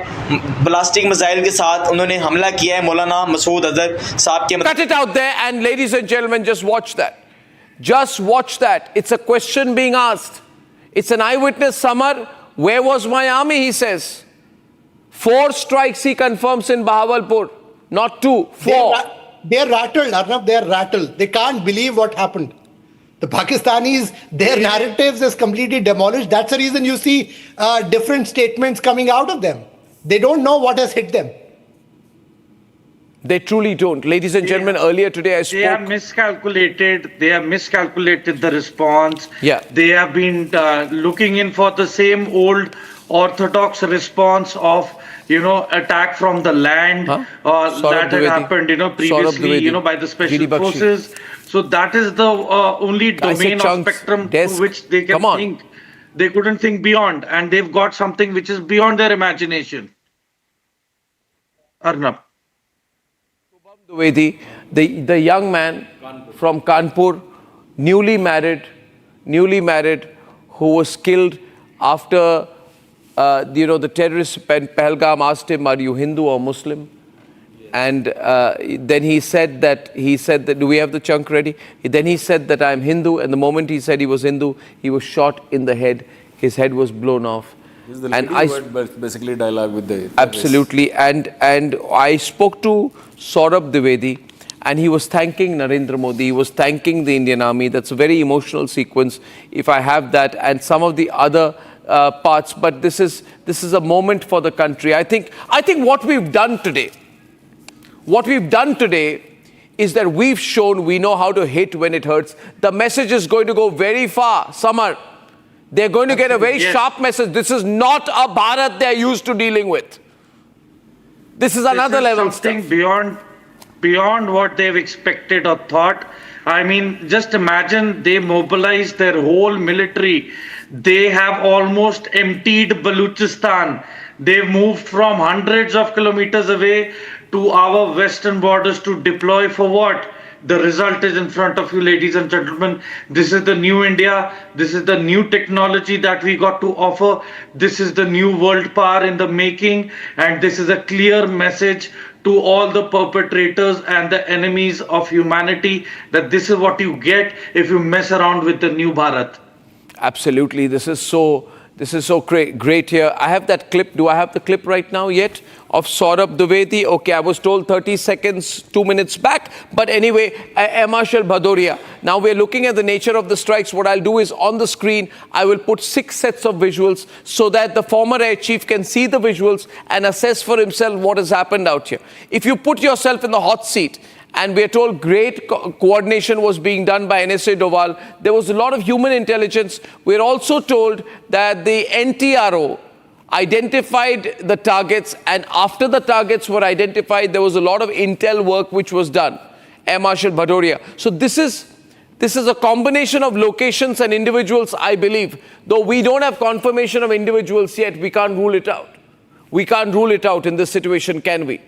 ब्लास्टिक मिसाइल के साथ। उन्होंने हमला किया है मौलाना मसूद अजहर साहब के। Cut it out there, and ladies and gentlemen, just watch that. Just watch that. It's a question being asked. It's an eyewitness. Samar, where was my army? He says. 4 strikes he confirms in Bahawalpur, not 2, 4. They're rattled, Arnab. They're rattled. They can't believe what happened. The Pakistanis, their narratives is completely demolished. That's the reason you see different statements coming out of them. They don't know what has hit them. They truly don't. Ladies and gentlemen, earlier today I spoke... They have miscalculated. They have miscalculated the response. Yeah. They have been looking in for the same old orthodox response of, attack from the land that had happened, previously, by the special forces. So that is the only domain or spectrum to which they can think. They couldn't think beyond, and they've got something which is beyond their imagination. Arnab. The young man from Kanpur, newly married, who was killed after, the terrorists in Pahalgam asked him, are you Hindu or Muslim? And then he said that, do we have the chunk ready? Then he said that I'm Hindu, and the moment he said he was Hindu, he was shot in the head. His head was blown off. This is the lady basically dialogue with the... Absolutely. And I spoke to Saurabh Dwivedi, and he was thanking Narendra Modi. He was thanking the Indian Army. That's a very emotional sequence, if I have that, and some of the other parts. But this is a moment for the country. I think what we've done today is that we've shown we know how to hit when it hurts. The message is going to go very far. Samar, They're going to get a very Yes. sharp message. This is not a Bharat they're used to dealing with. This is another level something stuff. beyond what they've expected or thought. I mean, just imagine they mobilized their whole military. They have almost emptied Baluchistan. They've moved from hundreds of kilometers away to our western borders to deploy for what? The result is in front of you, ladies and gentlemen. This is the new India. This is the new technology that we got to offer. This is the new world power in the making. And this is a clear message to all the perpetrators and the enemies of humanity that this is what you get if you mess around with the new Bharat. Absolutely. This is so great here. I have that clip. Do I have the clip right now yet of Saurabh Dwivedi? Okay, I was told 30 seconds, 2 minutes back. But anyway, Air Marshal Bhadoria. Now we're looking at the nature of the strikes. What I'll do is on the screen, I will put 6 sets of visuals so that the former air chief can see the visuals and assess for himself what has happened out here. If you put yourself in the hot seat, and we're told great coordination was being done by NSA Doval. There was a lot of human intelligence. We're also told that the NTRO identified the targets, and after the targets were identified, there was a lot of intel work which was done. Air Marshal Bhadoria. So this is a combination of locations and individuals, I believe. Though we don't have confirmation of individuals yet, we can't rule it out. We can't rule it out in this situation, can we?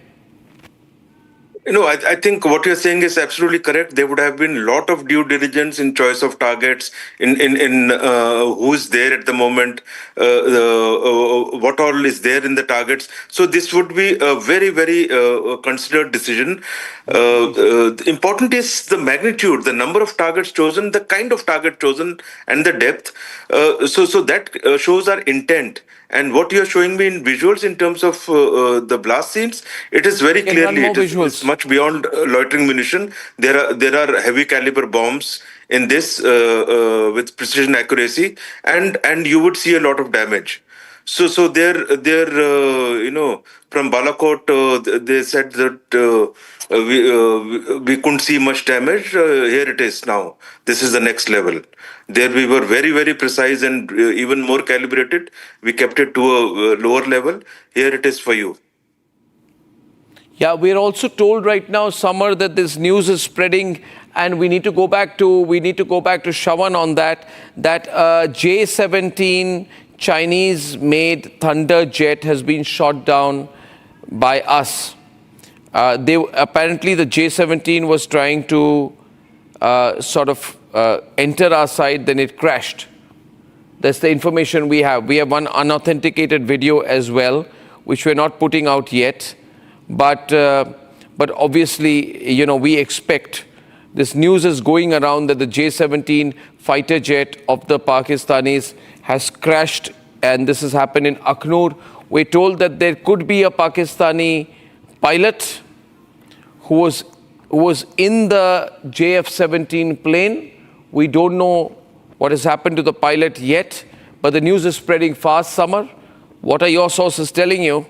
I think what you're saying is absolutely correct. There would have been a lot of due diligence in choice of targets, in who's there at the moment, what all is there in the targets. So this would be a very, very considered decision. Important is the magnitude, the number of targets chosen, the kind of target chosen, and the depth. So that shows our intent. And what you are showing me in visuals in terms of the blast scenes, it is very clearly it's much beyond loitering munition. There are heavy caliber bombs in this with precision accuracy, and you would see a lot of damage. So there from Balakot they said that we couldn't see much damage. Here it is now. This is the next level. There we were very, very precise and even more calibrated. We kept it to a lower level. Here it is for you. Yeah, we're also told right now, Samar, that this news is spreading, and we need to go back to Shravan on that J-17 Chinese-made Thunder jet has been shot down by us. Apparently the J-17 was trying to enter our side, then it crashed. That's the information we have. We have one unauthenticated video as well, which we're not putting out yet. But obviously, we expect, this news is going around that the J-17 fighter jet of the Pakistanis has crashed, and this has happened in Akhnur. We're told that there could be a Pakistani pilot who was in the JF-17 plane. We don't know what has happened to the pilot yet, but the news is spreading fast, Samar. What are your sources telling you?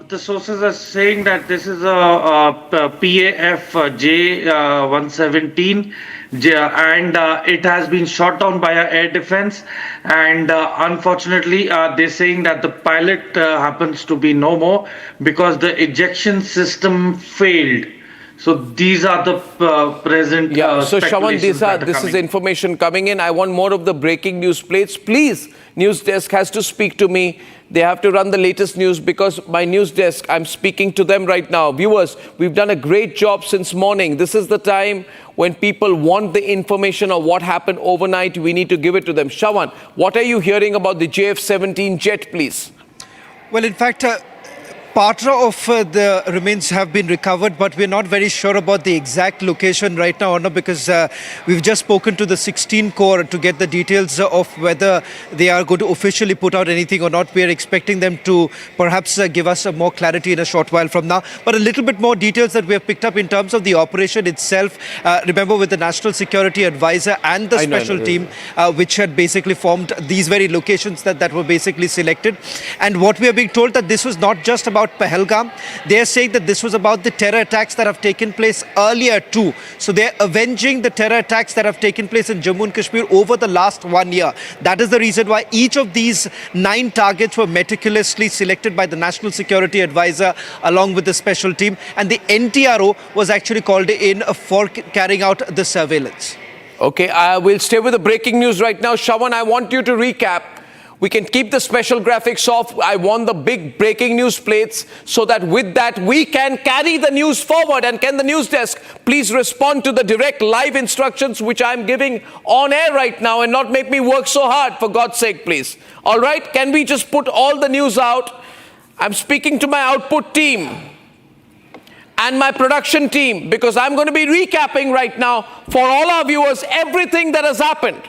The sources are saying that this is a PAF J-117 and it has been shot down by our air defense, and unfortunately they're saying that the pilot happens to be no more because the ejection system failed. So these are the present so Shravan, this is coming. information coming in. I want more of the breaking news plates. Please, news desk has to speak to me. They have to run the latest news because my news desk, I'm speaking to them right now. Viewers, we've done a great job since morning. This is the time when people want the information of what happened overnight. We need to give it to them. Shravan, what are you hearing about the JF-17 jet, please? Well, in fact, part of the remains have been recovered, but we're not very sure about the exact location right now, Arnab, because we've just spoken to the 16 Corps to get the details of whether they are going to officially put out anything or not. We are expecting them to perhaps give us more clarity in a short while from now. But a little bit more details that we have picked up in terms of the operation itself. Remember, with the National Security Advisor and the special team, which had basically formed these very locations that were basically selected. And what we are being told that this was not just about about Pahalgam. They're saying that this was about the terror attacks that have taken place earlier too. So they're avenging the terror attacks that have taken place in Jammu and Kashmir over the last 1 year. That is the reason why each of these 9 targets were meticulously selected by the National Security Advisor along with the special team. And the NTRO was actually called in for carrying out the surveillance. Okay, we'll stay with the breaking news right now. Shawan, I want you to recap. We can keep the special graphics off. I want the big breaking news plates so that with that we can carry the news forward. And can the news desk please respond to the direct live instructions which I'm giving on air right now and not make me work so hard, for God's sake, please. All right, can we just put all the news out? I'm speaking to my output team and my production team because I'm going to be recapping right now for all our viewers everything that has happened.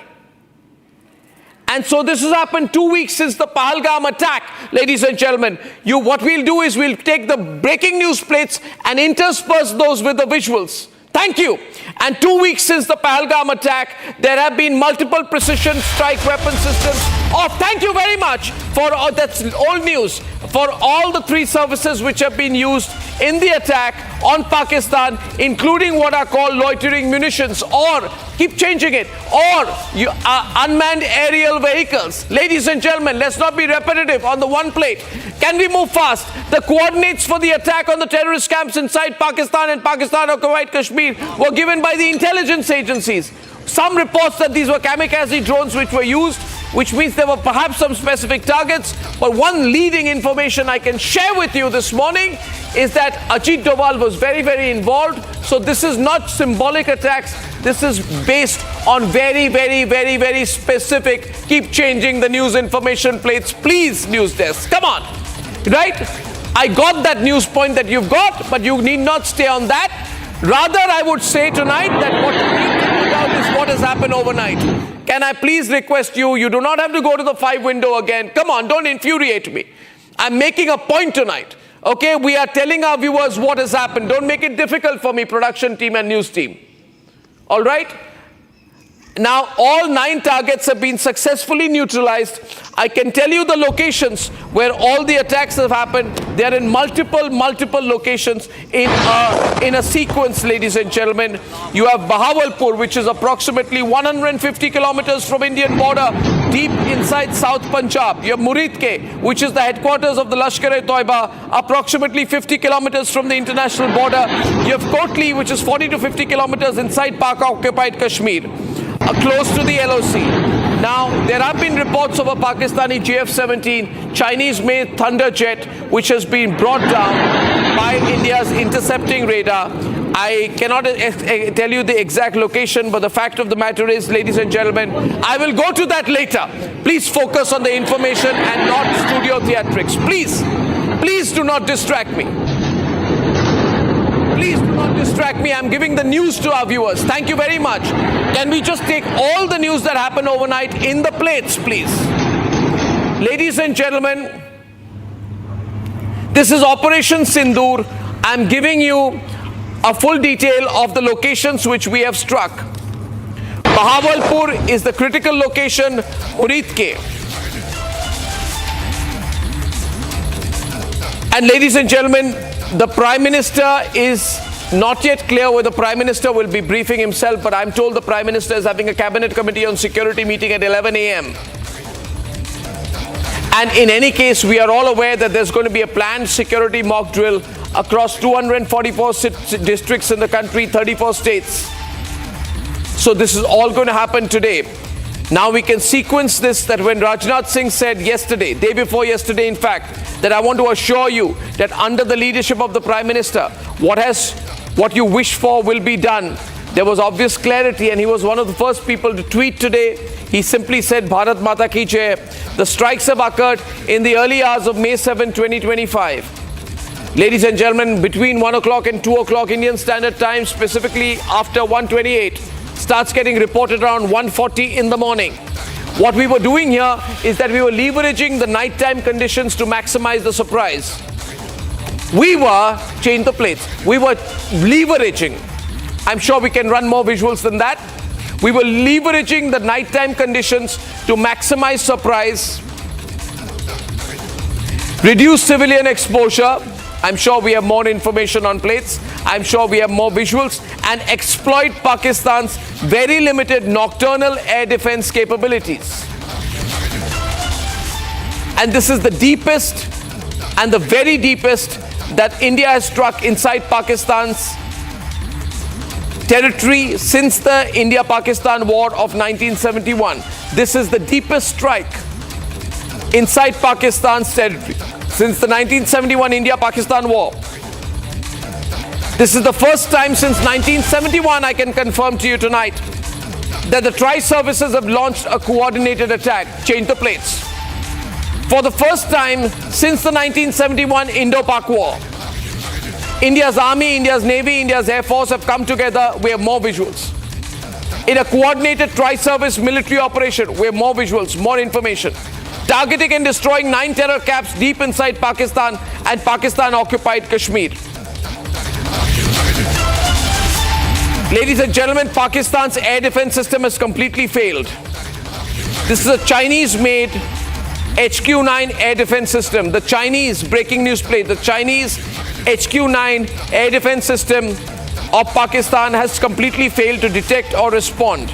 And so this has happened 2 weeks since the Pahalgam attack, ladies and gentlemen. What we'll do is we'll take the breaking news plates and intersperse those with the visuals. Thank you. And 2 weeks since the Pahalgam attack, there have been multiple precision strike weapon systems. Oh, thank you very much for that's old news. For all the 3 services which have been used in the attack on Pakistan, including what are called loitering munitions, or keep changing it, or unmanned aerial vehicles. Ladies and gentlemen, let's not be repetitive on the one plate. Can we move fast? The coordinates for the attack on the terrorist camps inside Pakistan and Pakistan-occupied Kashmir were given by the intelligence agencies. Some reports that these were kamikaze drones which were used, which means there were perhaps some specific targets. But one leading information I can share with you this morning is that Ajit Doval was very, very involved. So this is not symbolic attacks. This is based on very, very, very, very specific. Keep changing the news information plates, please, news desk. Come on. Right? I got that news point that you've got, but you need not stay on that. Rather, I would say tonight that what you need to put out is what has happened overnight. Can I please request you, you do not have to go to the 5 window again. Come on, don't infuriate me. I'm making a point tonight. Okay, we are telling our viewers what has happened. Don't make it difficult for me, production team and news team. All right? Now, all 9 targets have been successfully neutralized. I can tell you the locations where all the attacks have happened. They are in multiple locations in a sequence, ladies and gentlemen. You have Bahawalpur, which is approximately 150 kilometers from Indian border, deep inside South Punjab. You have Muridke, which is the headquarters of the Lashkar-e-Toiba, approximately 50 kilometers from the international border. You have Kotli, which is 40 to 50 kilometers inside Pak-occupied Kashmir, close to the LOC. Now, there have been reports of a Pakistani JF-17 Chinese-made Thunderjet, which has been brought down by India's intercepting radar. I cannot tell you the exact location, but the fact of the matter is, ladies and gentlemen, I will go to that later. Please focus on the information and not studio theatrics. Please do not distract me. Please do not distract me. I'm giving the news to our viewers. Thank you very much. Can we just take all the news that happened overnight in the plates, please? Ladies and gentlemen, this is Operation Sindoor. I'm giving you a full detail of the locations which we have struck. Bahawalpur is the critical location, Muridke. And ladies and gentlemen, the Prime Minister is not yet clear whether the Prime Minister will be briefing himself, but I'm told the Prime Minister is having a Cabinet Committee on Security meeting at 11 a.m. And in any case, we are all aware that there's going to be a planned security mock drill across 244 districts in the country, 34 states. So this is all going to happen today. Now we can sequence this, that when Rajnath Singh said yesterday, day before yesterday in fact, that I want to assure you that under the leadership of the Prime Minister, what you wish for will be done. There was obvious clarity, and he was one of the first people to tweet today. He simply said, Bharat Mata Ki Jai. The strikes have occurred in the early hours of May 7, 2025. Ladies and gentlemen, between 1 o'clock and 2 o'clock Indian Standard Time, specifically after 1:28, starts getting reported around 1:40 in the morning. What we were doing here is that we were leveraging the nighttime conditions to maximize the surprise. Change the plates. We were leveraging. I'm sure we can run more visuals than that. We were leveraging the nighttime conditions to maximize surprise. Reduce civilian exposure. I'm sure we have more information on plates. I'm sure we have more visuals. And exploit Pakistan's very limited nocturnal air defense capabilities. And this is the deepest and the very deepest that India has struck inside Pakistan's territory since the India-Pakistan War of 1971. This is the deepest strike inside Pakistan's territory since the 1971 India-Pakistan War. This is the first time since 1971, I can confirm to you tonight, that the tri-services have launched a coordinated attack. Change the plates. For the first time since the 1971 Indo-Pak War, India's Army, India's Navy, India's Air Force have come together. We have more visuals. In a coordinated tri-service military operation, we have more visuals, more information. Targeting and destroying 9 terror camps deep inside Pakistan and Pakistan-occupied Kashmir. Ladies and gentlemen, Pakistan's air defense system has completely failed. This is a Chinese-made HQ-9 air defense system. The Chinese, breaking news plate, the Chinese HQ-9 air defense system of Pakistan has completely failed to detect or respond.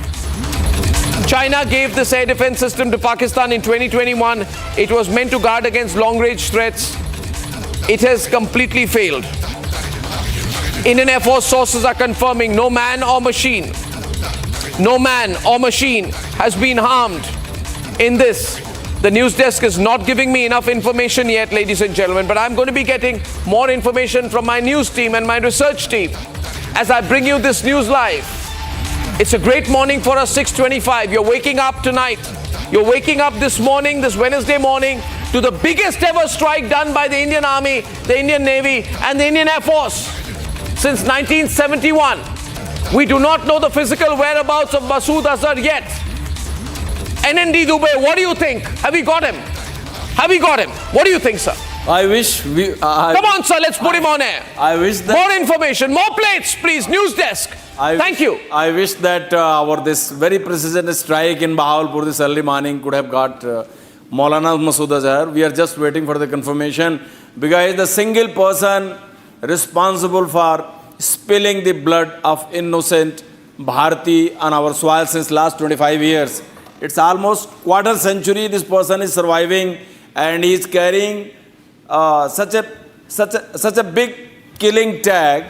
China gave this air defense system to Pakistan in 2021. It was meant to guard against long-range threats. It has completely failed. Indian Air Force sources are confirming no man or machine has been harmed in this. The news desk is not giving me enough information yet, ladies and gentlemen, but I'm going to be getting more information from my news team and my research team as I bring you this news live. It's a great morning for us, 6:25. You're waking up tonight. You're waking up this morning, this Wednesday morning, to the biggest ever strike done by the Indian Army, the Indian Navy, and the Indian Air Force since 1971. We do not know the physical whereabouts of Masood Azhar yet. NND Dubey, what do you think? Have we got him? Have we got him? What do you think, sir? I wish we... Come on, sir, let's put him on air. I wish that... More information, more plates, please. News desk. Thank you. I wish that this very precision strike in Bahawalpur this early morning could have got Maulana Masood Azhar. We are just waiting for the confirmation because the single person responsible for spilling the blood of innocent Bharati on our soil since last 25 years. It's almost quarter century this person is surviving, and he is carrying such a big killing tag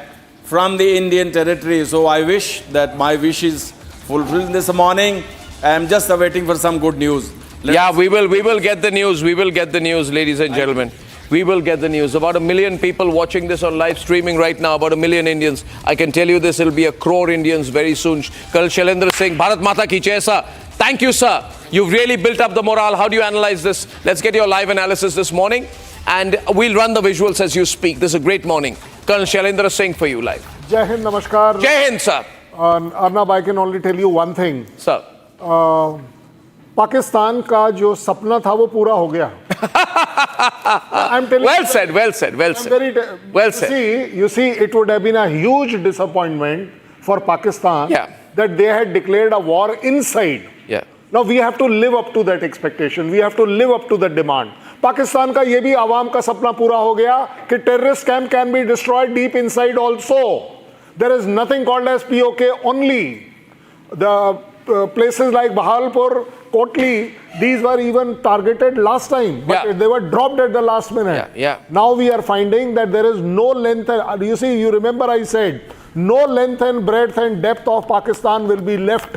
from the Indian territory. So I wish that my wish is fulfilled this morning. I am just awaiting for some good news. We will get the news. We will get the news, ladies and gentlemen. We will get the news. About 1 million people watching this on live streaming right now, about 1 million Indians. I can tell you this, it will be 1 crore Indians very soon. Colonel Shailendra Singh, Bharat Mata ki jai, sir. Thank you, sir. You've really built up the morale. How do you analyze this? Let's get your live analysis this morning, and we'll run the visuals as you speak. This is a great morning. Colonel Shailendra Singh for you live. Jai Hind, Namaskar. Jai Hind, sir. Arnab, I can only tell you one thing. Sir. Pakistan का जो सपना था वो पूरा हो गया. I'm telling well said, well said, well said. Well said. You see, it would have been a huge disappointment for Pakistan that they had declared a war inside. Yeah. Now we have to live up to that expectation. We have to live up to the demand. Pakistan का ये भी आवाम का सपना पूरा हो गया कि terrorist camp can be destroyed deep inside also. There is nothing called as POK only. The places like Bahawalpur, Kotli, these were even targeted last time, but they were dropped at the last minute. Now we are finding that there is no length. You see, you remember I said, no length and breadth and depth of Pakistan will be left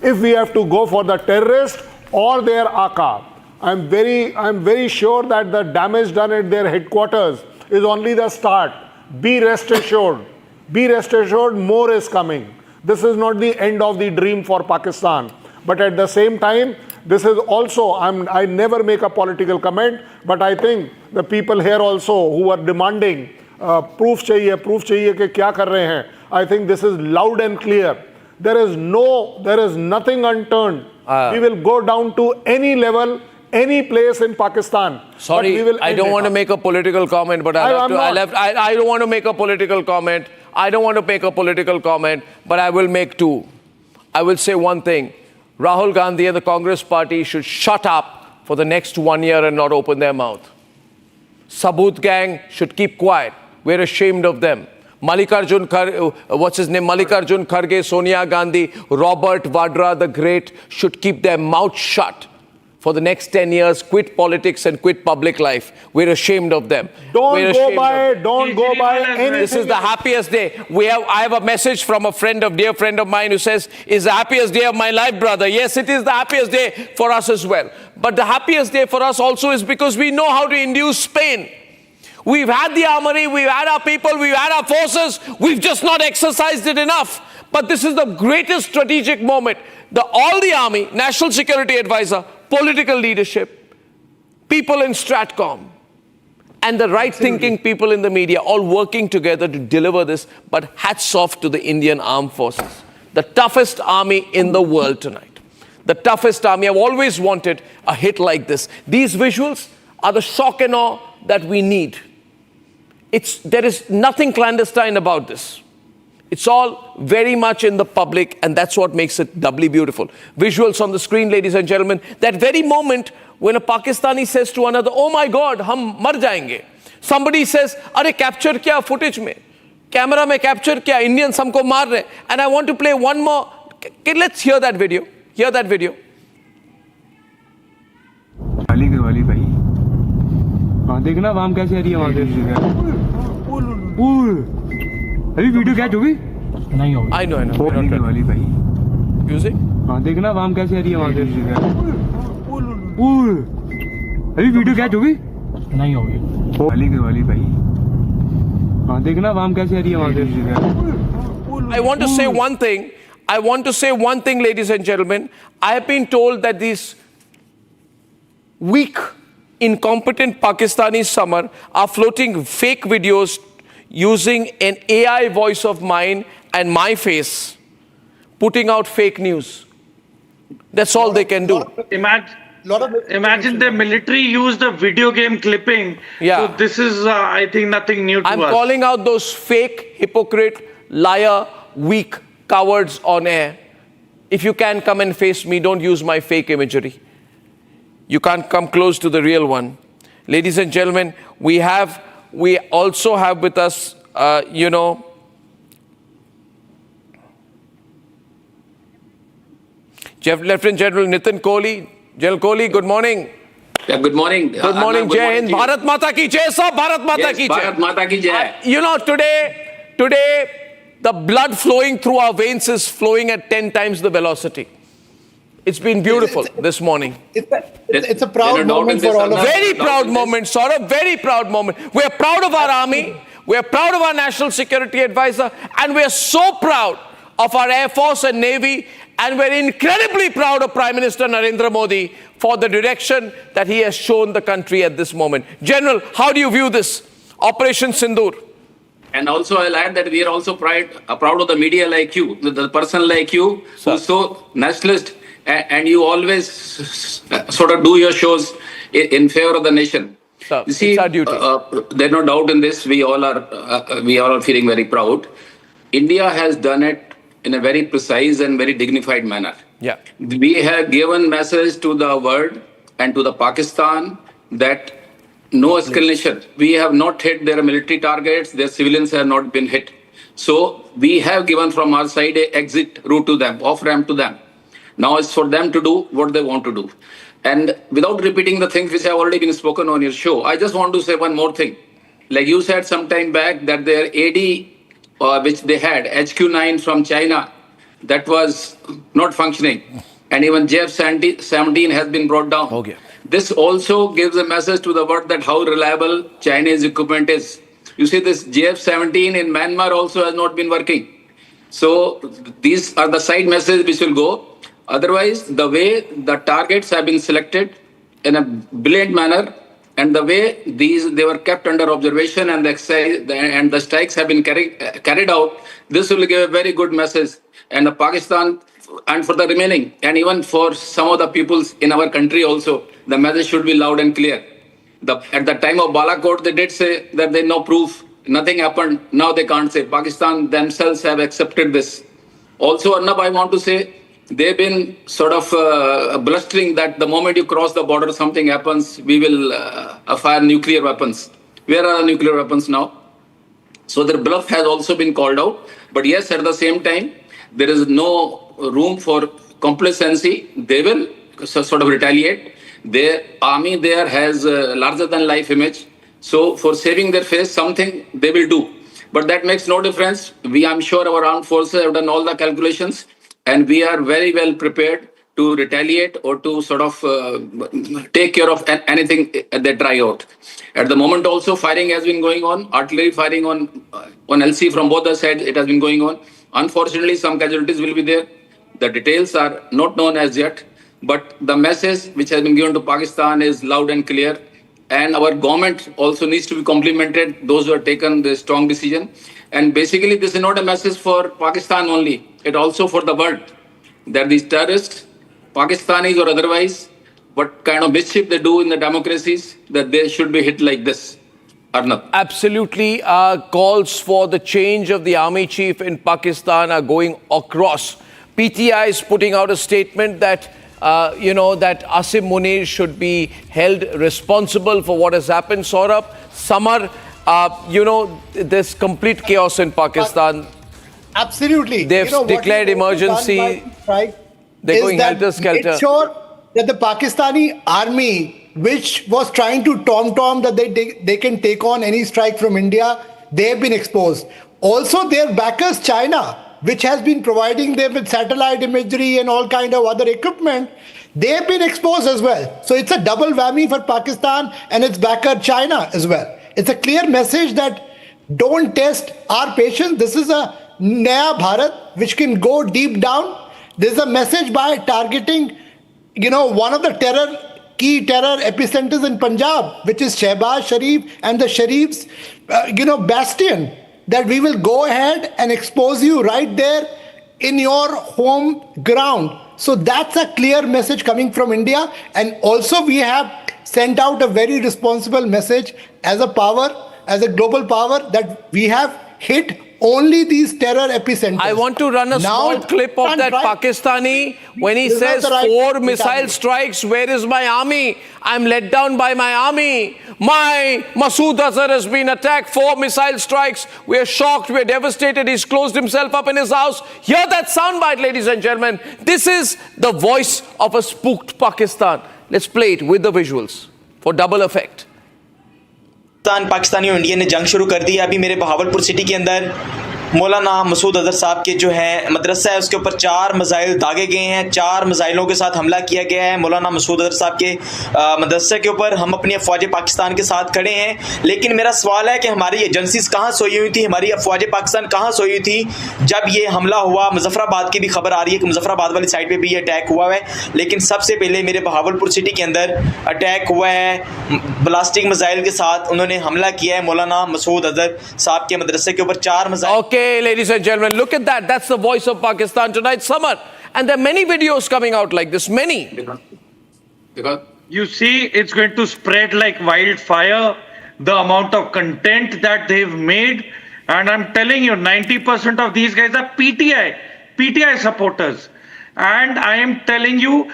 if we have to go for the terrorist or their Aka. I'm very sure that the damage done at their headquarters is only the start. Be rest assured. Be rest assured, more is coming. This is not the end of the dream for Pakistan. But at the same time, this is also, I never make a political comment, but I think the people here also who are demanding proof chahiye ke kya kar rahe hain. I think this is loud and clear. There is nothing unturned. We will go down to any level, any place in Pakistan. Sorry, I don't want to make a political comment, but I don't want to make a political comment. I don't want to make a political comment, but I will make two. I will say one thing. Rahul Gandhi and the Congress party should shut up for the next 1 year and not open their mouth. Sabut gang should keep quiet. We're ashamed of them. Mallikarjun Kharge, Sonia Gandhi, Robert Vadra the Great should keep their mouth shut for the next 10 years, quit politics and quit public life. We're ashamed of them. Don't go by anything. This is the happiest day. I have a message from a dear friend of mine who says, it's the happiest day of my life, brother. Yes, it is the happiest day for us as well. But the happiest day for us also is because we know how to induce pain. We've had the armory, we've had our people, we've had our forces. We've just not exercised it enough. But this is the greatest strategic moment. All the army, National Security Advisor, political leadership, people in Stratcom, and the right-thinking people in the media all working together to deliver this. But hats off to the Indian Armed Forces. The toughest army in the world tonight. The toughest army. I've always wanted a hit like this. These visuals are the shock and awe that we need. There is nothing clandestine about this. It's all very much in the public, and that's what makes it doubly beautiful. Visuals on the screen, ladies and gentlemen. That very moment when a Pakistani says to another, oh my God, hum mar jayenge. Somebody says, are capture kya footage mein? Camera mein capture kya? Indians humko maar rahe. And I want to play one more. Let's hear that video. Hear that video. वाली भाई हाँ देखना वाम कैसे आ रही है वहां से अभी वीडियो कैच होगी नहीं होगी I know वाली भाई म्यूजिक हाँ देखना वाम कैसे आ रही है वहां से अभी वीडियो कैच होगी नहीं होगी वाली भाई हाँ देखना वाम कैसे आ रही है वहां से I want to say one thing. I want to say one thing, ladies and gentlemen. I have been told that these weak, incompetent Pakistani summer are floating fake videos using an AI voice of mine and my face, putting out fake news. That's all they can do. Imagine the military used a video game clipping. Yeah. So this is, I think, nothing new to us. I'm calling out those fake, hypocrite, liar, weak cowards on air. If you can come and face me, don't use my fake imagery. You can't come close to the real one. Ladies and gentlemen, we also have with us, Lieutenant General Nitin Kohli. General Kohli, good morning. Yeah, good morning. Good morning, Jai Hind. Bharat Mata ki Jai, sir. Bharat Mata ki Jai. Bharat Mata ki Jai. Today, the blood flowing through our veins is flowing at 10 times the velocity. It's been beautiful this morning. It's a proud moment for all of us. Very proud moment, Saurabh. Very proud moment. We're proud of our army. We're proud of our National Security Advisor. And we're so proud of our Air Force and Navy. And we're incredibly proud of Prime Minister Narendra Modi for the direction that he has shown the country at this moment. General, how do you view this? Operation Sindoor. And also I'll add that we are also proud of the media like you, the person like you, who's so nationalist, and you always sort of do your shows in favor of the nation. Sir, you see, it's our duty. There's no doubt in this. We all are feeling very proud. India has done it in a very precise and very dignified manner. Yeah. We have given message to the world and to the Pakistan that no escalation. We have not hit their military targets. Their civilians have not been hit. So we have given from our side a exit route to them, off-ramp to them. Now it's for them to do what they want to do. And without repeating the things which have already been spoken on your show, I just want to say one more thing. Like you said some time back that their AD, which they had, HQ9 from China, that was not functioning. And even JF-17 has been brought down. Okay. This also gives a message to the world that how reliable Chinese equipment is. You see, this JF-17 in Myanmar also has not been working. So these are the side messages which will go. Otherwise, the way the targets have been selected in a brilliant manner, and the way they were kept under observation and the strikes have been carried out, this will give a very good message. And the Pakistan, and for the remaining, and even for some of the peoples in our country also, the message should be loud and clear. At the time of Balakot, they did say that there's no proof, nothing happened. Now they can't say. Pakistan themselves have accepted this. Also, Arnab, I want to say, they've been sort of blustering that the moment you cross the border, something happens, we will fire nuclear weapons. Where are the nuclear weapons now? So their bluff has also been called out. But yes, at the same time, there is no room for complacency. They will sort of retaliate. Their army there has a larger than life image. So for saving their face, something they will do. But that makes no difference. I'm sure our armed forces have done all the calculations, and we are very well prepared to retaliate or to sort of take care of anything they try out. At the moment also, firing has been going on, artillery firing on LC from both the sides, it has been going on. Unfortunately, some casualties will be there. The details are not known as yet, but the message which has been given to Pakistan is loud and clear. And our government also needs to be complimented, those who have taken the strong decision. And basically, this is not a message for Pakistan only, it also for the world, that these terrorists, Pakistanis or otherwise, what kind of mischief they do in the democracies, that they should be hit like this. Arnab. Absolutely. Calls for the change of the army chief in Pakistan are going across. PTI is putting out a statement that that Asim Munir should be held responsible for what has happened. Saurabh, Samar, there's complete chaos in Pakistan. Absolutely. They've declared emergency. They're going helter-skelter. Make sure that the Pakistani army, which was trying to tom-tom that they can take on any strike from India, they have been exposed. Also, their backers, China, which has been providing them with satellite imagery and all kind of other equipment, they have been exposed as well. So it's a double whammy for Pakistan and its backer China as well. It's a clear message that don't test our patience. This is a Naya Bharat which can go deep down. There's a message by targeting, one of the key terror epicenters in Punjab, which is Shehbaz Sharif and the Sharif's, bastion, that we will go ahead and expose you right there in your home ground. So that's a clear message coming from India. And also we have sent out a very responsible message as a power, as a global power, that we have hit only these terror epicenters. I want to run a small clip of that Pakistani when he says 4 missile strikes, where is my army? I'm let down by my army. My Masood Azhar has been attacked, 4 missile strikes. We're shocked, we're devastated. He's closed himself up in his house. Hear that soundbite, ladies and gentlemen. This is the voice of a spooked Pakistan. Let's play it with the visuals for double effect. Pakistani और India ने जंग शुरू कर दी है। अभी मेरे Bahawalpur city के अंदर मौलाना मसूद अजहर साहब के जो है मदरसा है उसके ऊपर 4 मिसाइल दागे गए हैं। 4 मिसाइलों के साथ हमला किया गया है मौलाना मसूद अजहर साहब के मदरसे के ऊपर। हम अपनी अफवाज पाकिस्तान के साथ खड़े हैं, लेकिन मेरा सवाल है कि हमारी एजेंसीज कहाँ सोई हुई थी, हमारी अफवाज पाकिस्तान कहाँ सोई हुई थी जब ये हमला हुआ। मुजफ्फराबाद की भी खबर आ रही है कि मुजफ्फराबाद वाली साइड पर भी ये अटैक हुआ है, लेकिन सबसे पहले मेरे बहावलपुर सिटी के अंदर अटैक हुआ है ब्लास्टिक मिसाइल के साथ। उन्होंने हमला किया है मौलाना मसूद अजहर साहब के मदरसे के ऊपर 4 missile. Okay, ladies and gentlemen, look at that. That's the voice of Pakistan tonight, Samar. And there are many videos coming out like this, many. Because you see, it's going to spread like wildfire, the amount of content that they've made. And I'm telling you, 90% of these guys are PTI supporters. And I am telling you,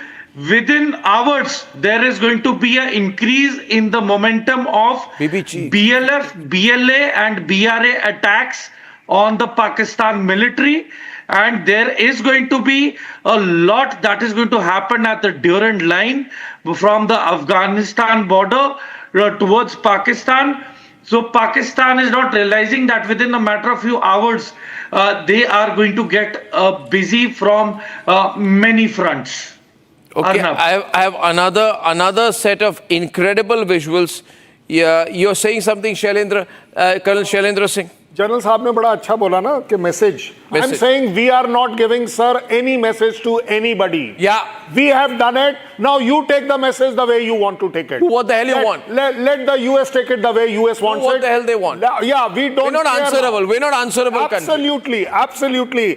within hours, there is going to be an increase in the momentum of BLF, BLA and BRA attacks on the Pakistan military, and there is going to be a lot that is going to happen at the Durand line from the Afghanistan border towards Pakistan. So Pakistan is not realizing that within a matter of few hours they are going to get busy from many fronts. Okay, I have another set of incredible visuals. Yeah, you're saying something, Shailendra, Colonel Shailendra Singh. General साहब ने बड़ा अच्छा बोला ना कि message I am saying we are not giving sir any message to anybody या we have done it now you take the message the way you want to take it. What the hell you want? Let the US take it the way US wants it. What the hell they want? Yeah, we don't. We're not answerable. We're not answerable. Absolutely, absolutely.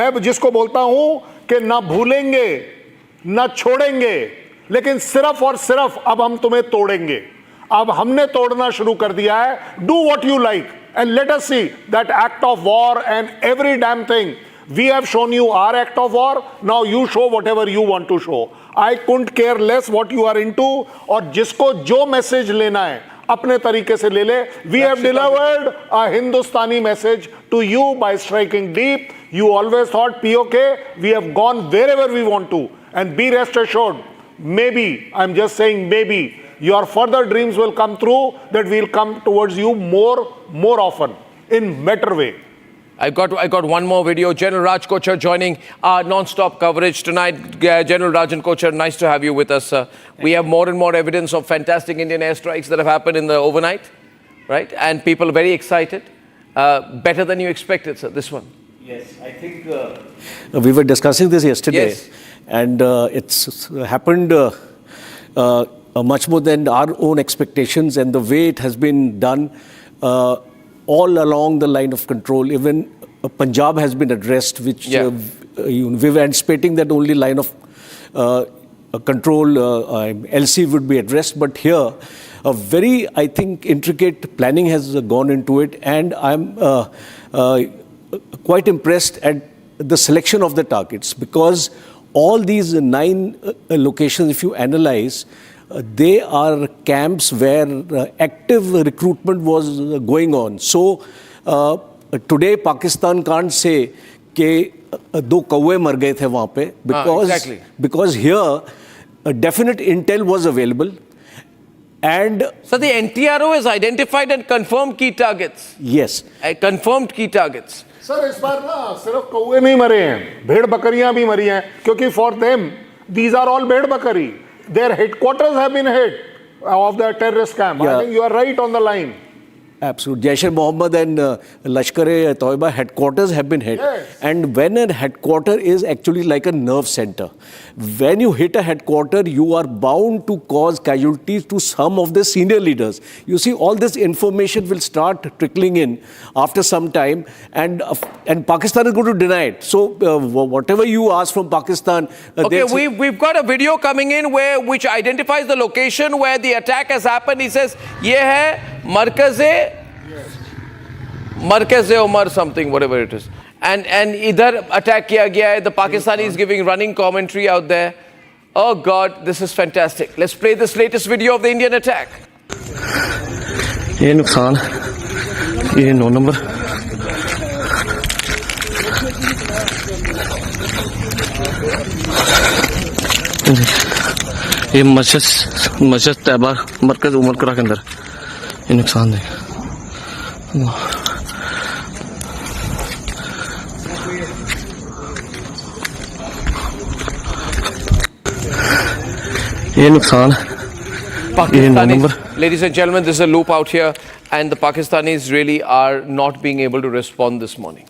मैं जिसको बोलता हूँ कि ना भूलेंगे ना छोड़ेंगे, लेकिन सिर्फ और सिर्फ अब हम तुम्हें तोड़ेंगे। अब हमने तोड़ना शुरू कर दिया है. Do what you like and let us see that act of war and every damn thing. We have shown you our act of war. Now you show whatever you want to show. I couldn't care less what you are into. और जिसको जो message लेना है अपने तरीके से ले ले. We have delivered a Hindustani message to you by striking deep. You always thought POK, we have gone wherever we want to. And be rest assured, maybe, I'm just saying maybe, your further dreams will come true, that we'll come towards you more often, in better way. I got one more video. General Raj Kochhar joining our non-stop coverage tonight. General Rajan Kochhar, nice to have you with us. We have more and more evidence of fantastic Indian airstrikes that have happened in the overnight, right? And people are very excited. Better than you expected, sir, this one. Yes, I think we were discussing this yesterday. Yes. And it's happened much more than our own expectations, and the way it has been done all along the line of control. Even Punjab has been addressed, which we were anticipating that only line of control LC would be addressed. But here, a very, I think, intricate planning has gone into it, and I'm quite impressed at the selection of the targets, because all these 9 locations, if you analyze, they are camps where active recruitment was going on. So today Pakistan can't say कि 2 कौवे मर गए थे वहाँ पे, because here a definite intel was available. And so the NTRO has identified and confirmed key targets. Yes. Confirmed key targets. Sir इस बार ना सिर्फ कौवे नहीं मरे हैं, भेड़ बकरियां भी मरी हैं, क्योंकि for them these are all भेड़ बकरी. Their headquarters have been hit of the terrorist camp. I think you are right on the line. Absolutely. Jaish Mohammed and Lashkar headquarters have been hit. Yes. And when a headquarter is actually like a nerve center, when you hit a headquarter, you are bound to cause casualties to some of the senior leaders. You see, all this information will start trickling in after some time, and Pakistan is going to deny it. So whatever you ask from Pakistan... okay, we've got a video coming in which identifies the location where the attack has happened. He says, ye hai Markaz-e Umar something, whatever it is. And idhar attack kiya gaya hai. The Pakistani is giving running commentary out there. Oh God, this is fantastic. Let's play this latest video of the Indian attack. ये नुकसान, ये 9 number. ये मस्जिद तैयबा मरकज उमर करा के अंदर ये नुकसान है. ये नुकसान, Pakistanis, ladies and gentlemen, there's a loop out here, and the Pakistanis really are not being able to respond this morning.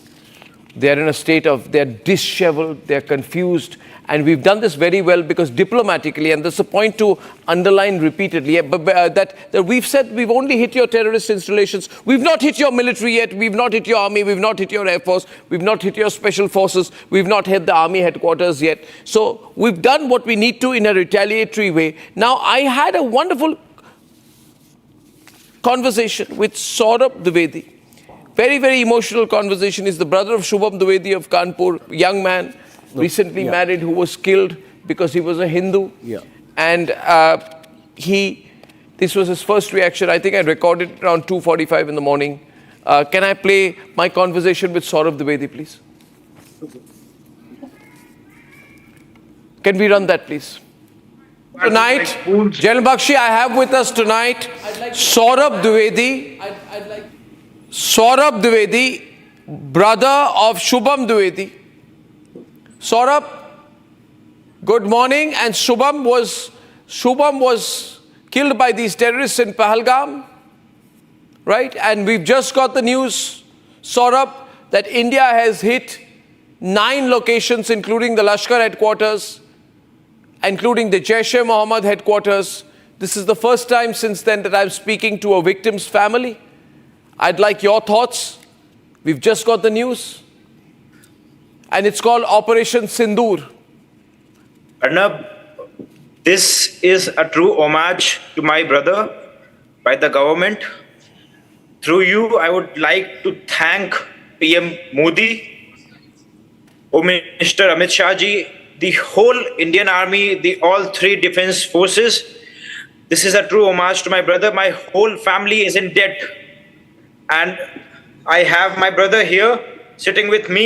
They're in a state of, they're disheveled, they're confused, and we've done this very well because diplomatically, and there's a point to underline repeatedly, that we've said we've only hit your terrorist installations, we've not hit your military yet, we've not hit your army, we've not hit your air force, we've not hit your special forces, we've not hit the army headquarters yet. So we've done what we need to in a retaliatory way. Now, I had a wonderful conversation with Saurabh Dwivedi. Very, very emotional conversation. He's the brother of Shubham Dwivedi of Kanpur, young man, recently married, who was killed because he was a Hindu. And this was his first reaction. I think I recorded it around 2:45 in the morning. Can I play my conversation with Saurabh Dwivedi, please? Can we run that, please? Tonight, General Bakshi, I have with us tonight Saurabh Dwivedi. Saurabh Dwivedi, brother of Shubham Dwivedi. Saurabh, good morning. And Shubham was killed by these terrorists in Pahalgam, right? And we've just got the news, Saurabh, that India has hit 9 locations, including the Lashkar headquarters, including the Jaish Mohammed headquarters. This is the first time since then that I'm speaking to a victim's family. I'd like your thoughts. We've just got the news. And it's called Operation Sindoor. Arnab, this is a true homage to my brother by the government. Through you, I would like to thank PM Modi, Home Minister Amit Shah ji, the whole Indian Army, all 3 defense forces, This is a true homage to my brother. My whole family is in debt. And I have my brother here sitting with me.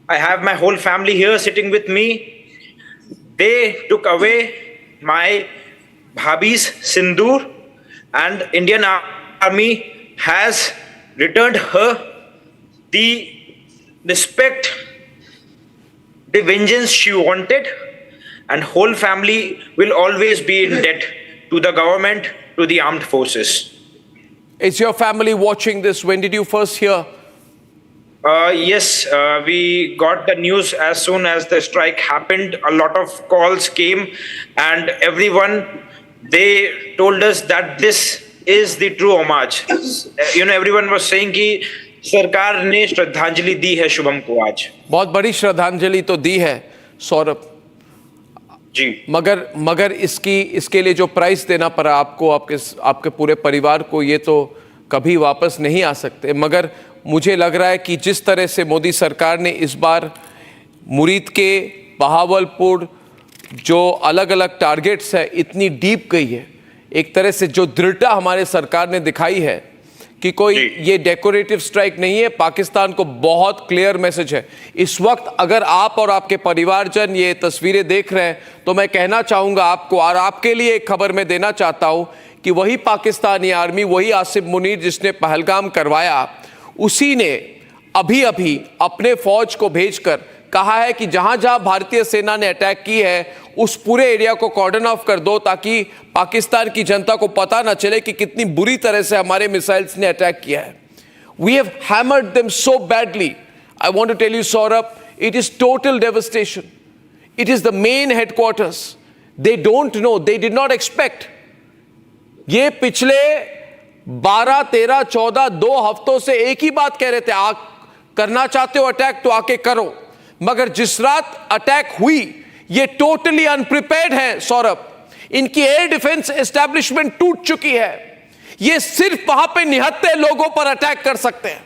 I have my whole family here sitting with me. They took away my bhabhi's Sindoor, and Indian Army has returned her the respect, the vengeance she wanted, and whole family will always be in debt to the government, to the armed forces. Is your family watching this? When did you first hear? Yes, we got the news as soon as the strike happened. A lot of calls came, and everyone, they told us that this is the true homage. Everyone was saying कि सरकार ने श्रद्धांजलि दी है शुभम को आज. बहुत बड़ी श्रद्धांजलि तो दी है सौरभ जी, मगर इसके लिए जो प्राइस देना पड़ा आपको, आपके पूरे परिवार को, ये तो कभी वापस नहीं आ सकते. मगर मुझे लग रहा है कि जिस तरह से मोदी सरकार ने इस बार मुरीद के, बहावलपुर, जो अलग अलग टारगेट्स है, इतनी डीप गई है, एक तरह से जो दृढ़ता हमारे सरकार ने दिखाई है कि कोई ये डेकोरेटिव स्ट्राइक नहीं है. पाकिस्तान को बहुत क्लियर मैसेज है. इस वक्त अगर आप और आपके परिवारजन ये तस्वीरें देख रहे हैं तो मैं कहना चाहूँगा आपको, और आपके लिए एक खबर मैं देना चाहता हूँ कि वही पाकिस्तानी आर्मी, वही आसिफ मुनीर जिसने पहलगाम करवाया, उसी ने अभी अभी अपने फौज को भेजकर कहा है कि जहां जहां भारतीय सेना ने अटैक की है उस पूरे एरिया को कॉर्डन ऑफ कर दो, ताकि पाकिस्तान की जनता को पता ना चले कि कितनी बुरी तरह से हमारे मिसाइल्स ने अटैक किया है. We have hammered them so badly. I want to tell you Saurabh, it is total devastation. It is the main headquarters. They don't know, they did not expect. ये पिछले 12, 13, 14, 2 हफ्तों से एक ही बात कह रहे थे, करना चाहते हो अटैक तो आके करो. मगर जिस रात अटैक हुई, ये टोटली अनप्रिपेयर्ड है सौरभ. इनकी एयर डिफेंस एस्टैब्लिशमेंट टूट चुकी है. ये सिर्फ वहां पे निहत्थे लोगों पर अटैक कर सकते हैं.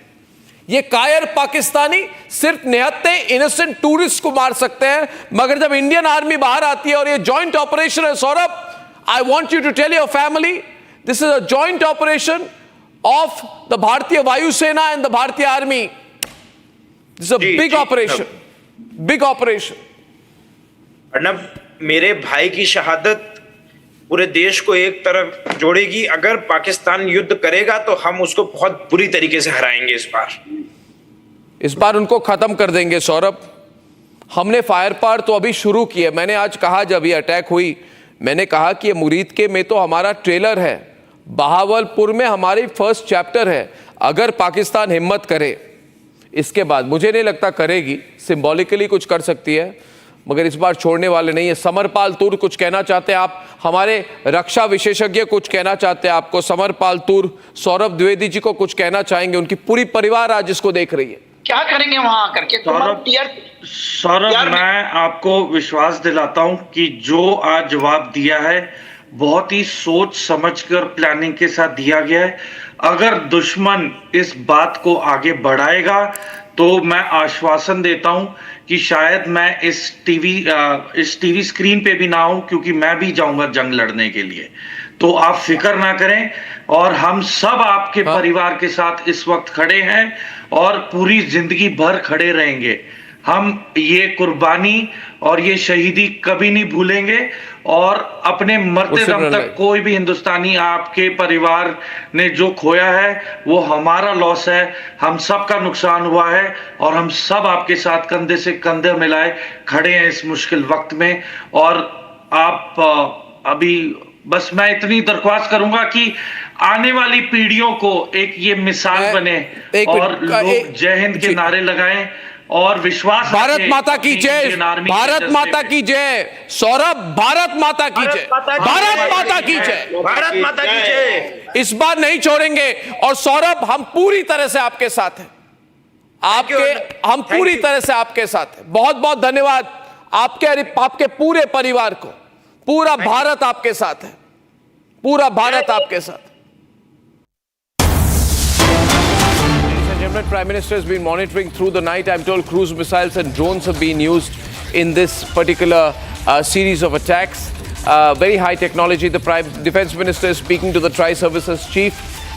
ये कायर पाकिस्तानी सिर्फ निहत्थे इनोसेंट टूरिस्ट को मार सकते हैं. मगर जब इंडियन आर्मी बाहर आती है और ये जॉइंट ऑपरेशन है Saurabh, I want you to tell your family, this is a joint operation of the Bharatiya Vayusena and the Bharatiya army. This is a big operation, big operation. Arnab, मेरे भाई की शहादत पूरे देश को एक तरफ जोड़ेगी. अगर पाकिस्तान युद्ध करेगा तो हम उसको बहुत बुरी तरीके से हराएंगे. इस बार उनको खत्म कर देंगे सौरभ. हमने फायर पार तो अभी शुरू किया. मैंने आज कहा, जब ये अटैक हुई, मैंने कहा कि ये मुरीद के में तो हमारा ट्रेलर है, बहावलपुर में हमारी फर्स्ट चैप्टर है. अगर पाकिस्तान हिम्मत करे, इसके बाद मुझे नहीं लगता करेगी, सिंबॉलिकली कुछ कर सकती है, मगर इस बार छोड़ने वाले नहीं है. समरपाल तूर कुछ कहना चाहते हैं आप? हमारे रक्षा विशेषज्ञ कुछ कहना चाहते हैं आपको? समरपाल तूर, सौरभ द्विवेदी जी को कुछ कहना चाहेंगे? उनकी पूरी परिवार आज इसको देख रही है. क्या करेंगे वहां करके? सौरभ, मैं आपको विश्वास दिलाता हूं कि जो आज जवाब दिया है बहुत ही सोच समझकर प्लानिंग के साथ दिया गया है. अगर दुश्मन इस बात को आगे बढ़ाएगा तो मैं आश्वासन देता हूं कि शायद मैं इस टीवी स्क्रीन पे भी ना हूं, क्योंकि मैं भी जाऊंगा जंग लड़ने के लिए. तो आप फिक्र ना करें, और हम सब आपके परिवार के साथ इस वक्त खड़े हैं और पूरी जिंदगी भर खड़े रहेंगे. हम ये कुर्बानी और ये शहीदी कभी नहीं भूलेंगे, और अपने मरते दम तक कोई भी हिंदुस्तानी, आपके परिवार ने जो खोया है वो हमारा लॉस है, हम सब का नुकसान हुआ है, और हम सब आपके साथ कंधे से कंधे मिलाए खड़े हैं इस मुश्किल वक्त में. और आप अभी बस मैं इतनी दरख्वास्त करूंगा कि आने वाली पीढ़ियों को एक ये मिसाल बने, और लोग जय हिंद के नारे लगाएं और विश्वास. भारत माता की जय, भारत माता की जय. सौरभ, भारत माता की जय, भारत माता की जय, भारत माता की जय. इस बार नहीं छोड़ेंगे. और सौरभ, हम पूरी तरह से आपके साथ हैं. हम पूरी तरह से आपके साथ हैं. बहुत बहुत धन्यवाद आपके पूरे परिवार को. पूरा भारत आपके साथ है, पूरा भारत आपके साथ. Prime Minister has been monitoring through the night. I'm told cruise missiles and drones have been used in this particular series of attacks. very high technology. The Defense Minister is speaking to the Tri-Services Chief,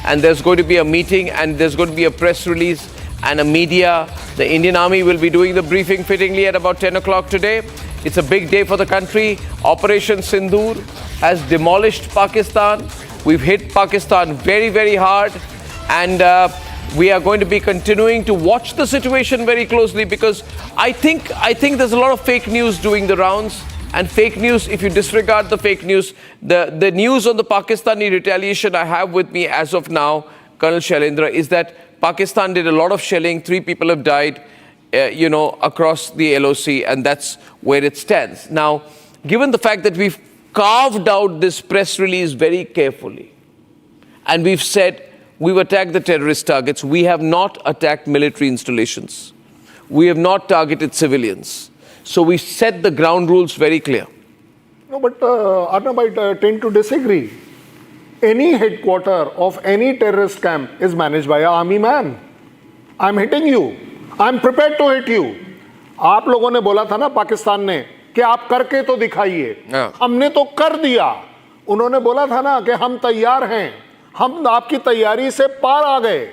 and there's going to be a meeting, and there's going to be a press release and a media. The Indian Army will be doing the briefing fittingly at about 10 o'clock today. It's a big day for the country. Operation Sindoor has demolished Pakistan. We've hit Pakistan very, very hard. And we are going to be continuing to watch the situation very closely, because I think there's a lot of fake news doing the rounds. And fake news, if you disregard the fake news, the news on the Pakistani retaliation I have with me as of now, Colonel Shailendra, is that Pakistan did a lot of shelling. 3 people have died, across the LOC, and that's where it stands. Now, given the fact that we've carved out this press release very carefully, and we've said we've attacked the terrorist targets, we have not attacked military installations. We have not targeted civilians. So we set the ground rules very clear. No, but Arnab, I tend to disagree. Any headquarter of any terrorist camp is managed by an army man. I'm hitting you. I'm prepared to hit you. आप लोगों ने बोला था ना पाकिस्तान ने कि आप करके तो दिखाइए. हमने तो कर दिया. उन्होंने बोला था ना कि हम तैयार हैं. हम आपकी तैयारी से पार आ गए.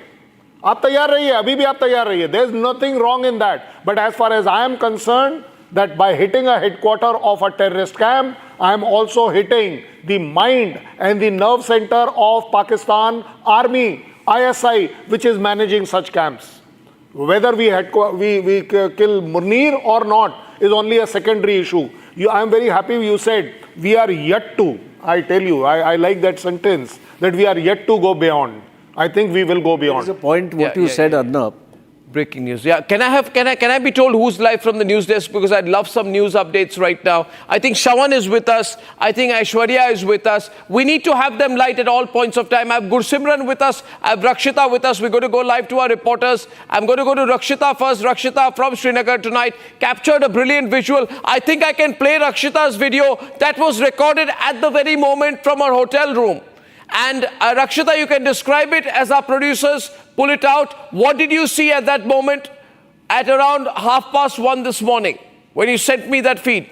आप तैयार रहिए. अभी भी आप तैयार रहिए. There's nothing wrong in that. But as far as I am concerned, that by hitting a headquarter of a terrorist camp, I am also hitting the mind and the nerve center of Pakistan Army, ISI, which is managing such camps. Whether we kill Munir or not is only a secondary issue. I am very happy you said we are yet to. I tell you, I like that sentence, that we are yet to go beyond. I think we will go beyond. There's a point what you said, Arnab. Breaking news. Yeah, can I be told who's live from the news desk, because I'd love some news updates right now. I think Shawan is with us. I think Aishwarya is with us. We need to have them light at all points of time. I have Gursimran with us. I have Rakshita with us. We're going to go live to our reporters. I'm going to go to Rakshita first. Rakshita from Srinagar tonight captured a brilliant visual. I think I can play Rakshita's video that was recorded at the very moment from our hotel room. And Rakshita, you can describe it as our producers pull it out. What did you see at that moment at around 1:30 this morning when you sent me that feed?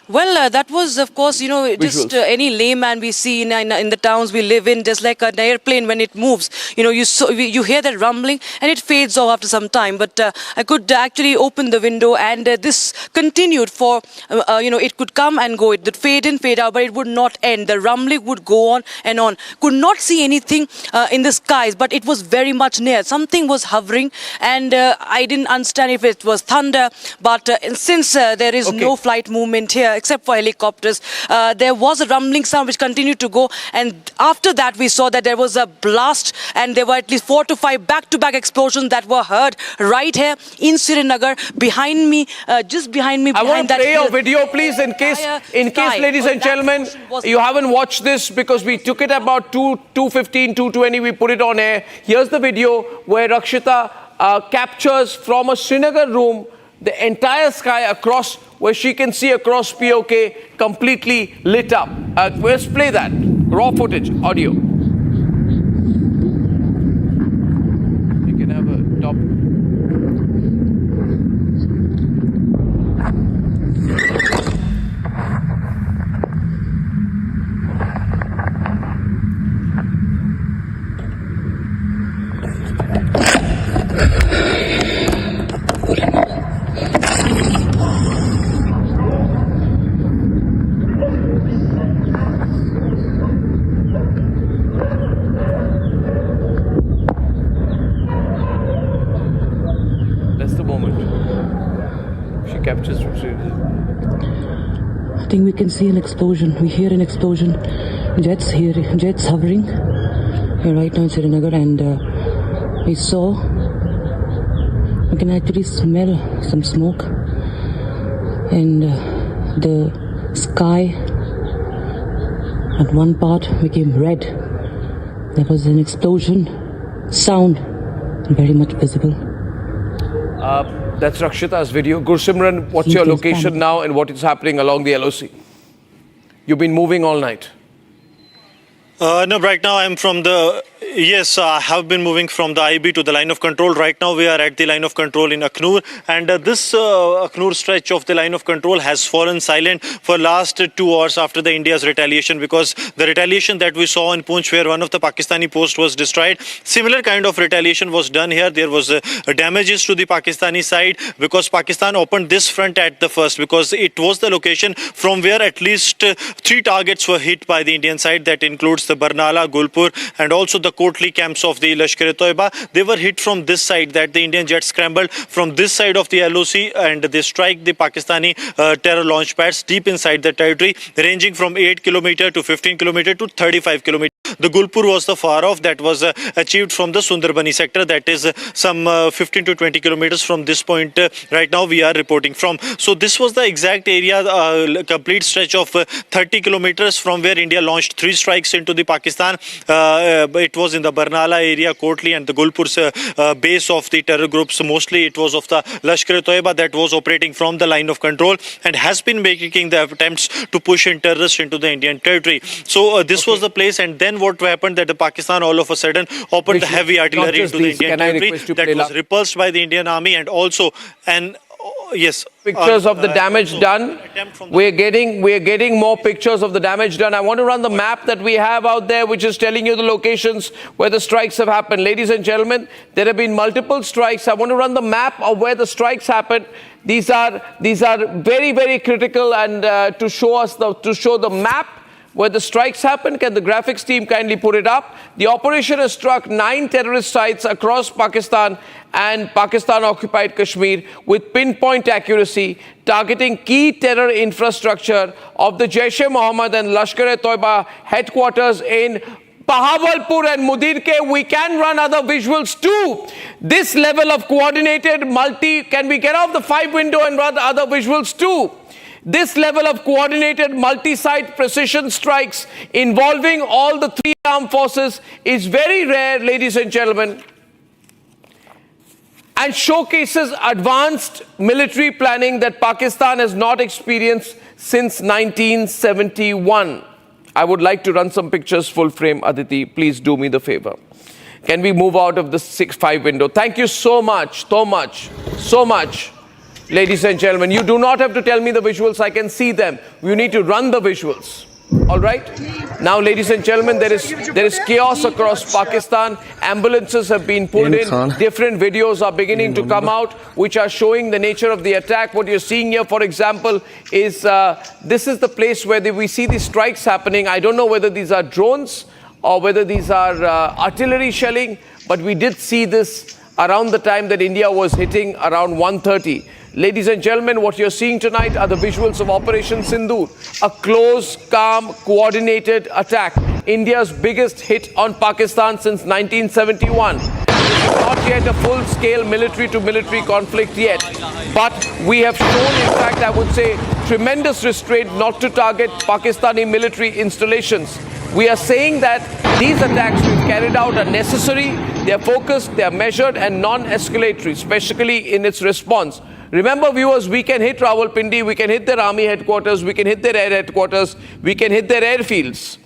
Well, that was, of course, just any layman we see in the towns we live in, just like an airplane when it moves. You hear that rumbling and it fades off after some time. But I could actually open the window, and this continued for, it could come and go. It would fade in, fade out, but it would not end. The rumbling would go on and on. Could not see anything in the skies, but it was very much near. Something was hovering, and I didn't understand if it was thunder. But since there is no flight movement here, except for helicopters, there was a rumbling sound which continued to go, and after that we saw that there was a blast, and there were at least 4 to 5 back-to-back explosions that were heard right here in Srinagar, behind me, just behind me. I want to play a video, please, in case, ladies and gentlemen, you haven't watched this, because we took it about 2:15, 2:20, we put it on air. Here's the video where Rakshita captures from a Srinagar room the entire sky across, where she can see across POK completely lit up. Let's play that. Raw footage, audio. You can have a top. Captures from Synindhur. I think we can see an explosion. We hear an explosion. Jets hovering here right now in Srinagar, and we can actually smell some smoke, and the sky at one part became red. There was an explosion sound, very much visible. That's Rakshita's video. Gursimran, what's your location now and what is happening along the LOC? You've been moving all night. No, right now I'm from the, yes, I have been moving from the IB to the line of control. Right now we are at the line of control in Akhnur, and this Akhnur stretch of the line of control has fallen silent for last 2 hours after the India's retaliation, because the retaliation that we saw in Poonch, where one of the Pakistani posts was destroyed, similar kind of retaliation was done here. There was damages to the Pakistani side because Pakistan opened this front at the first, because it was the location from where at least 3 targets were hit by the Indian side. That includes the Barnala, Gulpur, and also the Kotli camps of the Lashkar-e-Toiba. They were hit from this side, that the Indian jets scrambled from this side of the LOC, and they strike the Pakistani terror launch pads deep inside the territory, ranging from 8 kilometer to 15 kilometer to 35 kilometer. The Gulpur was the far off that was achieved from the Sundarbani sector, that is some 15 to 20 kilometers from this point right now we are reporting from. So this was the exact area, complete stretch of 30 kilometers from where India launched 3 strikes into the Pakistan. It was in the Barnala area, Kotli, and the Gulpur's base of the terror groups. Mostly it was of the Lashkar-e-Toiba that was operating from the line of control and has been making the attempts to push in terrorists into the Indian territory. So this was the place, and then what happened that the Pakistan all of a sudden opened the heavy artillery into the Indian territory that was repulsed by the Indian army, and also yes, pictures of the damage done. We're getting more pictures of the damage done. I want to run the map that we have out there, which is telling you the locations where the strikes have happened. Ladies and gentlemen, there have been multiple strikes. I want to run the map of where the strikes happened. These are very, very critical, and to show the map where the strikes happened. Can the graphics team kindly put it up? The operation has struck 9 terrorist sites across Pakistan and Pakistan-occupied Kashmir with pinpoint accuracy, targeting key terror infrastructure of the Jaish-e-Mohammed and Lashkar-e-Toiba headquarters in Bahawalpur and Mudirke. We can run other visuals too. This level of coordinated can we get off the 5 window and run other visuals too? This level of coordinated multi-site precision strikes involving all the 3 armed forces is very rare, ladies and gentlemen, and showcases advanced military planning that Pakistan has not experienced since 1971. I would like to run some pictures full frame. Aditi, please do me the favor. Can we move out of the 6-5 window? Thank you so much, so much. Ladies and gentlemen, you do not have to tell me the visuals. I can see them. You need to run the visuals. All right? Now, ladies and gentlemen, there is chaos across Pakistan. Ambulances have been pulled in. Different videos are beginning to come out, which are showing the nature of the attack. What you're seeing here, for example, is this is the place where we see these strikes happening. I don't know whether these are drones or whether these are artillery shelling, but we did see this around the time that India was hitting around 1:30. Ladies and gentlemen, what you're seeing tonight are the visuals of Operation Sindoor, a close, calm, coordinated attack. India's biggest hit on Pakistan since 1971. Not yet a full-scale military-to-military conflict yet, but we have shown, in fact, I would say, tremendous restraint not to target Pakistani military installations. We are saying that these attacks we've carried out are necessary, they are focused, they are measured and non-escalatory, especially in its response. Remember, viewers, we can hit Rawalpindi, we can hit their army headquarters, we can hit their air headquarters, we can hit their airfields.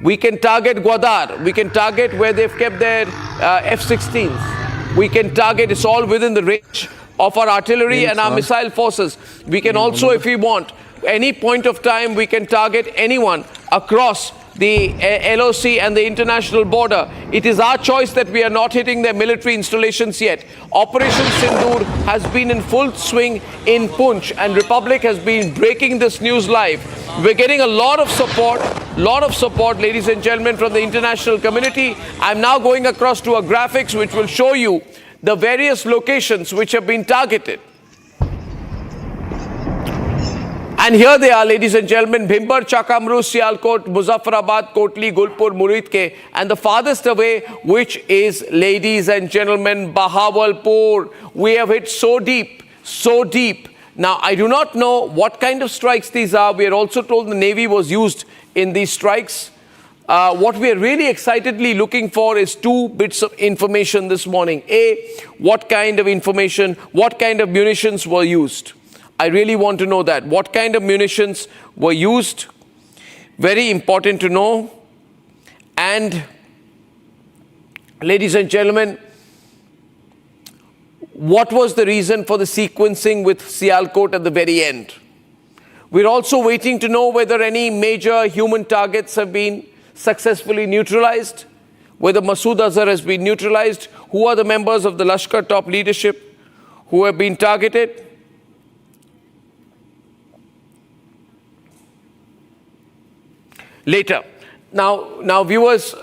We can target Gwadar, we can target where they've kept their F-16s. We can target, it's all within the range of our artillery and our missile forces. We can also, if we want, any point of time, we can target anyone across the LOC and the international border. It is our choice that we are not hitting their military installations yet. Operation Sindoor has been in full swing in Poonch, and Republic has been breaking this news live. We're getting a lot of support, ladies and gentlemen, from the international community. I'm now going across to a graphics which will show you the various locations which have been targeted. And here they are, ladies and gentlemen, Bhimbar, Chakamru, Sialkot, Muzaffarabad, Kotli, Gulpur, Muridke, and the farthest away, which is, ladies and gentlemen, Bahawalpur. We have hit so deep, so deep. Now, I do not know what kind of strikes these are. We are also told the Navy was used in these strikes. What we are really excitedly looking for is 2 bits of information this morning. A, what kind of information, what kind of munitions were used? I really want to know that. What kind of munitions were used? Very important to know. And ladies and gentlemen, what was the reason for the sequencing with Sialkot at the very end? We're also waiting to know whether any major human targets have been successfully neutralized, whether Masood Azhar has been neutralized, who are the members of the Lashkar top leadership who have been targeted. Later. Now viewers,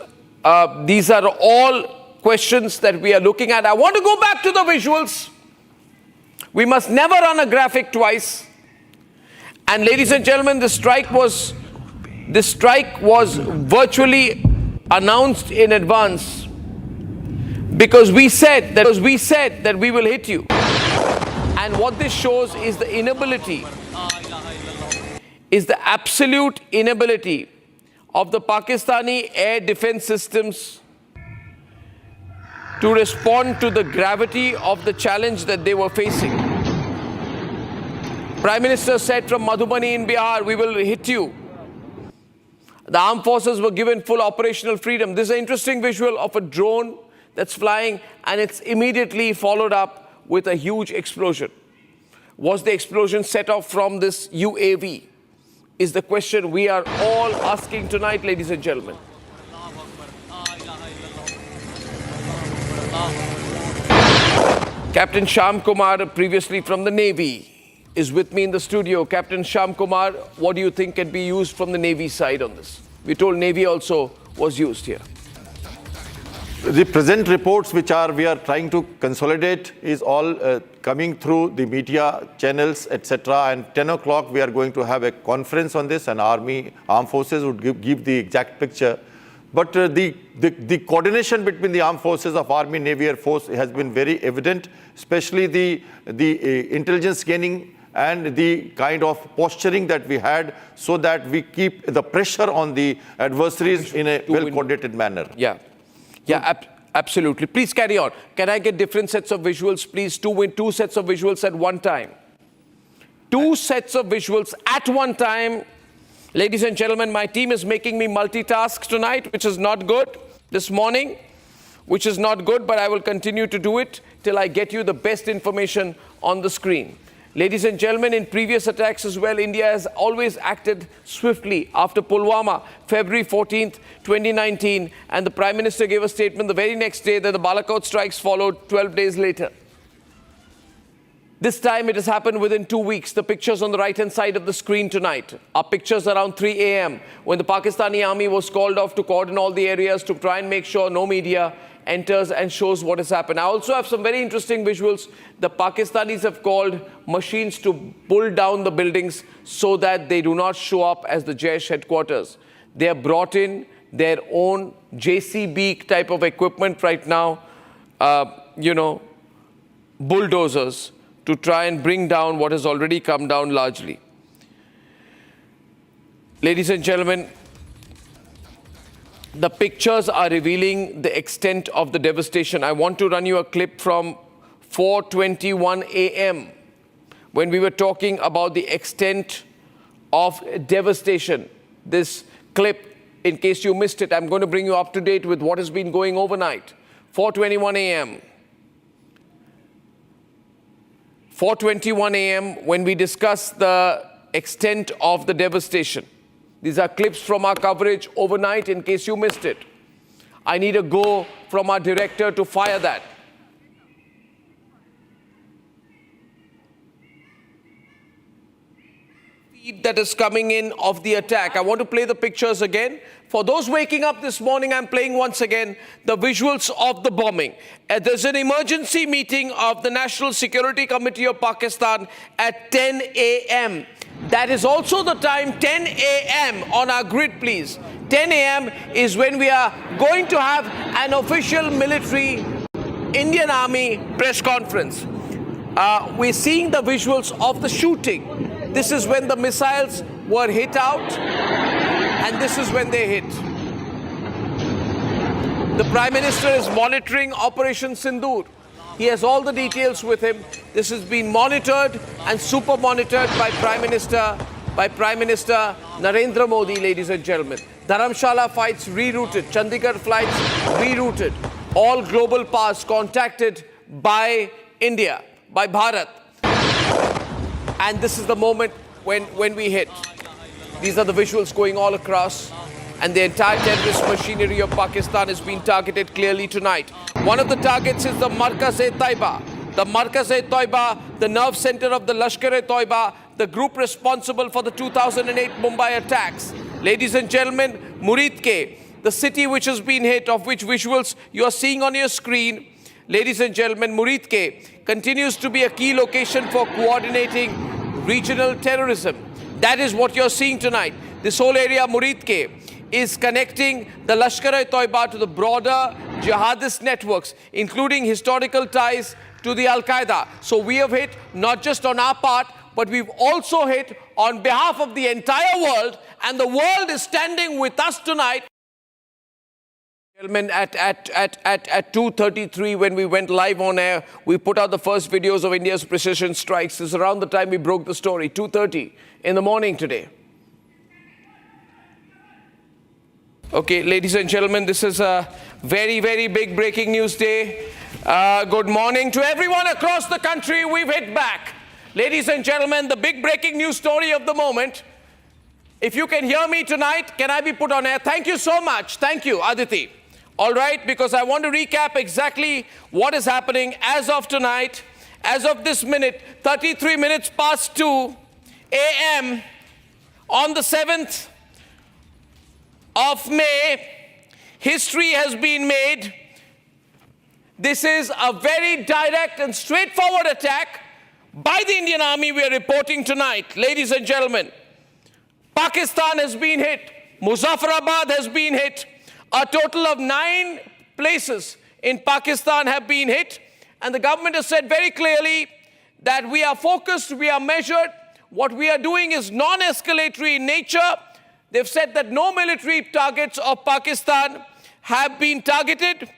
these are all questions that we are looking at. I want to go back to the visuals. We must never run a graphic twice. And ladies and gentlemen, the strike was virtually announced in advance because we said that we will hit you. And what this shows is the inability, is the absolute inability of the Pakistani air defense systems to respond to the gravity of the challenge that they were facing. Prime Minister said from Madhubani in Bihar, we will hit you. The armed forces were given full operational freedom. This is an interesting visual of a drone that's flying, and it's immediately followed up with a huge explosion. Was the explosion set off from this UAV? Is the question we are all asking tonight, ladies and gentlemen. Captain Sham Kumar, previously from the Navy, is with me in the studio. Captain Sham Kumar, what do you think can be used from the Navy side on this? We told Navy also was used here. The present reports which we are trying to consolidate is all coming through the media channels, etc. And 10 o'clock we are going to have a conference on this, and armed forces would give the exact picture. But the coordination between the armed forces of Army, Navy, Air Force has been very evident, especially the intelligence gaining and the kind of posturing that we had, so that we keep the pressure on the adversaries in a well-coordinated manner. Yeah, absolutely. Please carry on. Can I get different sets of visuals, please? Two sets of visuals at one time. Two sets of visuals at one time. Ladies and gentlemen, my team is making me multitask tonight, which is not good. This morning, which is not good, but I will continue to do it till I get you the best information on the screen. Ladies and gentlemen, in previous attacks as well, India has always acted swiftly. After Pulwama, February 14th, 2019, and the Prime Minister gave a statement the very next day that the Balakot strikes followed 12 days later. This time it has happened within 2 weeks. The pictures on the right-hand side of the screen tonight are pictures around 3 a.m. when the Pakistani army was called off to cordon all the areas to try and make sure no media enters and shows what has happened. I also have some very interesting visuals. The Pakistanis have called machines to pull down the buildings so that they do not show up as the Jaish headquarters. They have brought in their own JCB type of equipment right now, bulldozers, to try and bring down what has already come down largely. Ladies and gentlemen, the pictures are revealing the extent of the devastation. I want to run you a clip from 4:21 a.m. when we were talking about the extent of devastation. This clip, in case you missed it, I'm going to bring you up to date with what has been going overnight. 4:21 a.m. 4:21 a.m. when we discussed the extent of the devastation. These are clips from our coverage overnight in case you missed it. I need a go from our director to fire that. That is coming in of the attack. I want to play the pictures again. For those waking up this morning, I'm playing once again the visuals of the bombing. There's an emergency meeting of the National Security Committee of Pakistan at 10 a.m. That is also the time, 10 a.m. on our grid, please. 10 a.m. is when we are going to have an official military Indian Army press conference. We're seeing the visuals of the shooting. This is when the missiles were hit out, and this is when they hit. The Prime Minister is monitoring Operation Sindoor. He has all the details with him. This has been monitored and super monitored by Prime Minister by Prime Minister Narendra Modi, ladies and gentlemen. Dharamshala fights rerouted, Chandigarh flights rerouted. All global powers contacted by India, by Bharat. And this is the moment when we hit. These are the visuals going all across. And the entire terrorist machinery of Pakistan is being targeted clearly tonight. One of the targets is the Markaz-e-Taiba. The Markaz-e-Taiba, the nerve center of the Lashkar-e-Taiba, the group responsible for the 2008 Mumbai attacks. Ladies and gentlemen, Muridke, the city which has been hit, of which visuals you are seeing on your screen. Ladies and gentlemen, Muridke continues to be a key location for coordinating regional terrorism. That is what you're seeing tonight. This whole area, Muridke, is connecting the Lashkar-e-Taiba to the broader jihadist networks, including historical ties to the Al-Qaeda. So we have hit not just on our part, but we've also hit on behalf of the entire world, and the world is standing with us tonight. Gentlemen, at 2:33, when we went live on air, we put out the first videos of India's precision strikes. This is around the time we broke the story, 2:30 in the morning today. Okay, ladies and gentlemen, this is a very, very big breaking news day. Good morning to everyone across the country. We've hit back. Ladies and gentlemen, the big breaking news story of the moment. If you can hear me tonight, can I be put on air? Thank you so much. Thank you, Aditi. All right, because I want to recap exactly what is happening as of tonight, as of this minute, 33 minutes past 2 a.m. on the 7th of May. History has been made. This is a very direct and straightforward attack by the Indian Army we are reporting tonight. Ladies and gentlemen, Pakistan has been hit. Muzaffarabad has been hit. A total of 9 places in Pakistan have been hit. And the government has said very clearly that we are focused, we are measured. What we are doing is non-escalatory in nature. They've said that no military targets of Pakistan have been targeted.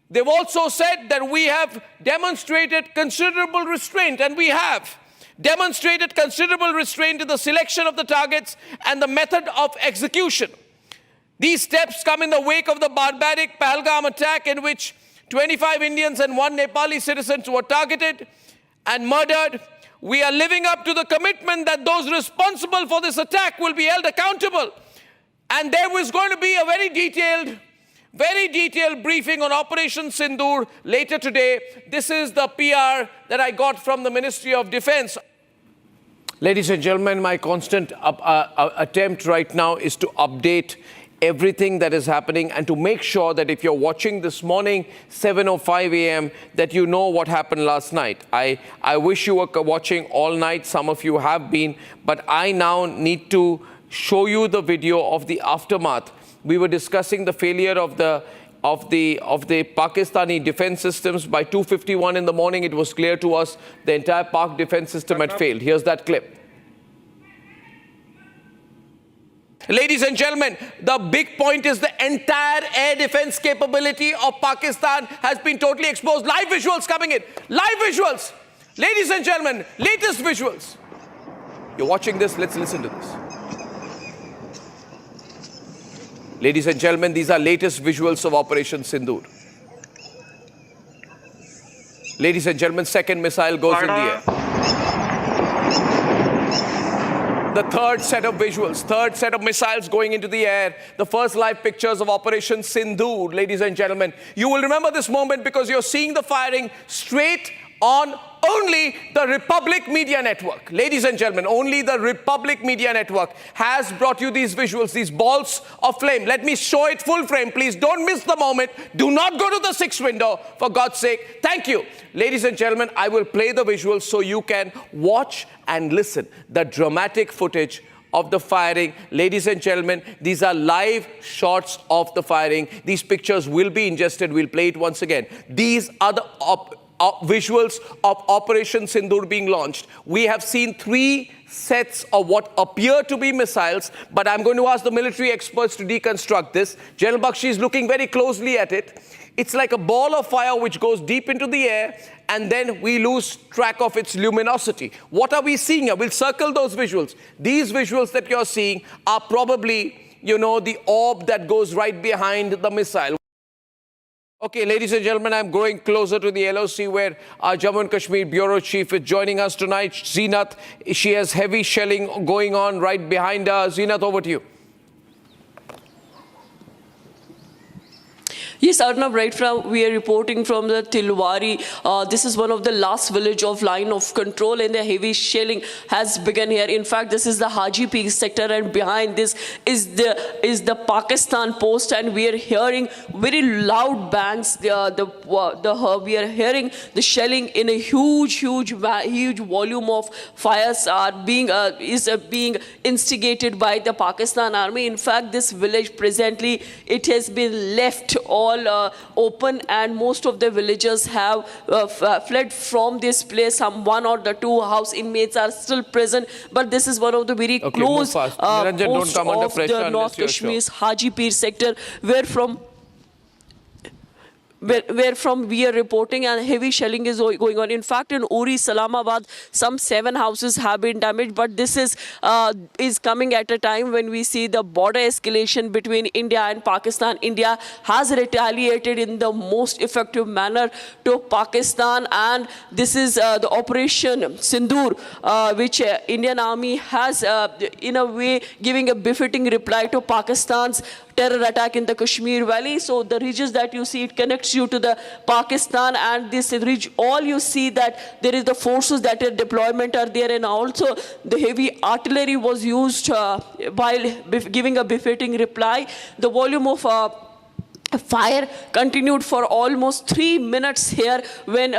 They've also said that we have demonstrated considerable restraint, and we have demonstrated considerable restraint in the selection of the targets and the method of execution. These steps come in the wake of the barbaric Pahalgam attack, in which 25 Indians and 1 Nepali citizen were targeted and murdered. We are living up to the commitment that those responsible for this attack will be held accountable. And there was going to be a very detailed briefing on Operation Sindoor later today. This is the PR that I got from the Ministry of Defense. Ladies and gentlemen, my constant attempt right now is to update everything that is happening and to make sure that if you're watching this morning, 7:05 a.m., that you know what happened last night. I wish you were watching all night. Some of you have been, but I now need to show you the video of the aftermath. We were discussing the failure of the Pakistani defense systems. By 2:51 in the morning, it was clear to us the entire Pak defense system had failed. Here's that clip. Ladies and gentlemen, the big point is the entire air defense capability of Pakistan has been totally exposed. Live visuals coming in. Live visuals. Ladies and gentlemen, latest visuals. You're watching this. Let's listen to this. Ladies and gentlemen, these are latest visuals of Operation Sindoor. Ladies and gentlemen, second missile goes in the air. The third set of visuals, third set of missiles going into the air. The first live pictures of Operation Sindoor, ladies and gentlemen. You will remember this moment because you're seeing the firing straight on only the Republic Media Network. Ladies and gentlemen, only the Republic Media Network has brought you these visuals, these balls of flame. Let me show it full frame, please. Don't miss the moment. Do not go to the 6th window, for God's sake. Thank you. Ladies and gentlemen, I will play the visuals so you can watch and listen. The dramatic footage of the firing. Ladies and gentlemen, these are live shots of the firing. These pictures will be ingested. We'll play it once again. These are the visuals of Operation Sindoor being launched. We have seen 3 sets of what appear to be missiles, but I'm going to ask the military experts to deconstruct this. General Bakshi is looking very closely at it. It's like a ball of fire which goes deep into the air and then we lose track of its luminosity. What are we seeing here? We'll circle those visuals. These visuals that you're seeing are probably, you know, the orb that goes right behind the missile. Okay, ladies and gentlemen, I'm going closer to the LOC where our Jammu and Kashmir Bureau Chief is joining us tonight. Zeenat, she has heavy shelling going on right behind her. Zeenat, over to you. Yes, Arnab, right from we are reporting from the Tilwari. This is one of the last village of line of control, and the heavy shelling has begun here. In fact, this is the Haji Peak sector, and behind this is the Pakistan post, and we are hearing very loud bangs. We are hearing the shelling in a huge volume of fires are being instigated by the Pakistan army. In fact, this village presently it has been left all open, and most of the villagers have fled from this place. Some one or the two house inmates are still present, but this is one of the very close posts of the North Kashmir's Haji Peak sector, where from we are reporting, and heavy shelling is going on. In fact, in Uri, Islamabad, some 7 houses have been damaged, but this is coming at a time when we see the border escalation between India and Pakistan. India has retaliated in the most effective manner to Pakistan, and this is the Operation Sindoor, which Indian Army has in a way giving a befitting reply to Pakistan's terror attack in the Kashmir Valley. So the regions that you see, it connects you to the Pakistan, and this region, all you see that there is the forces that are deployment are there, and also the heavy artillery was used while giving a befitting reply. The volume of fire continued for almost 3 minutes here when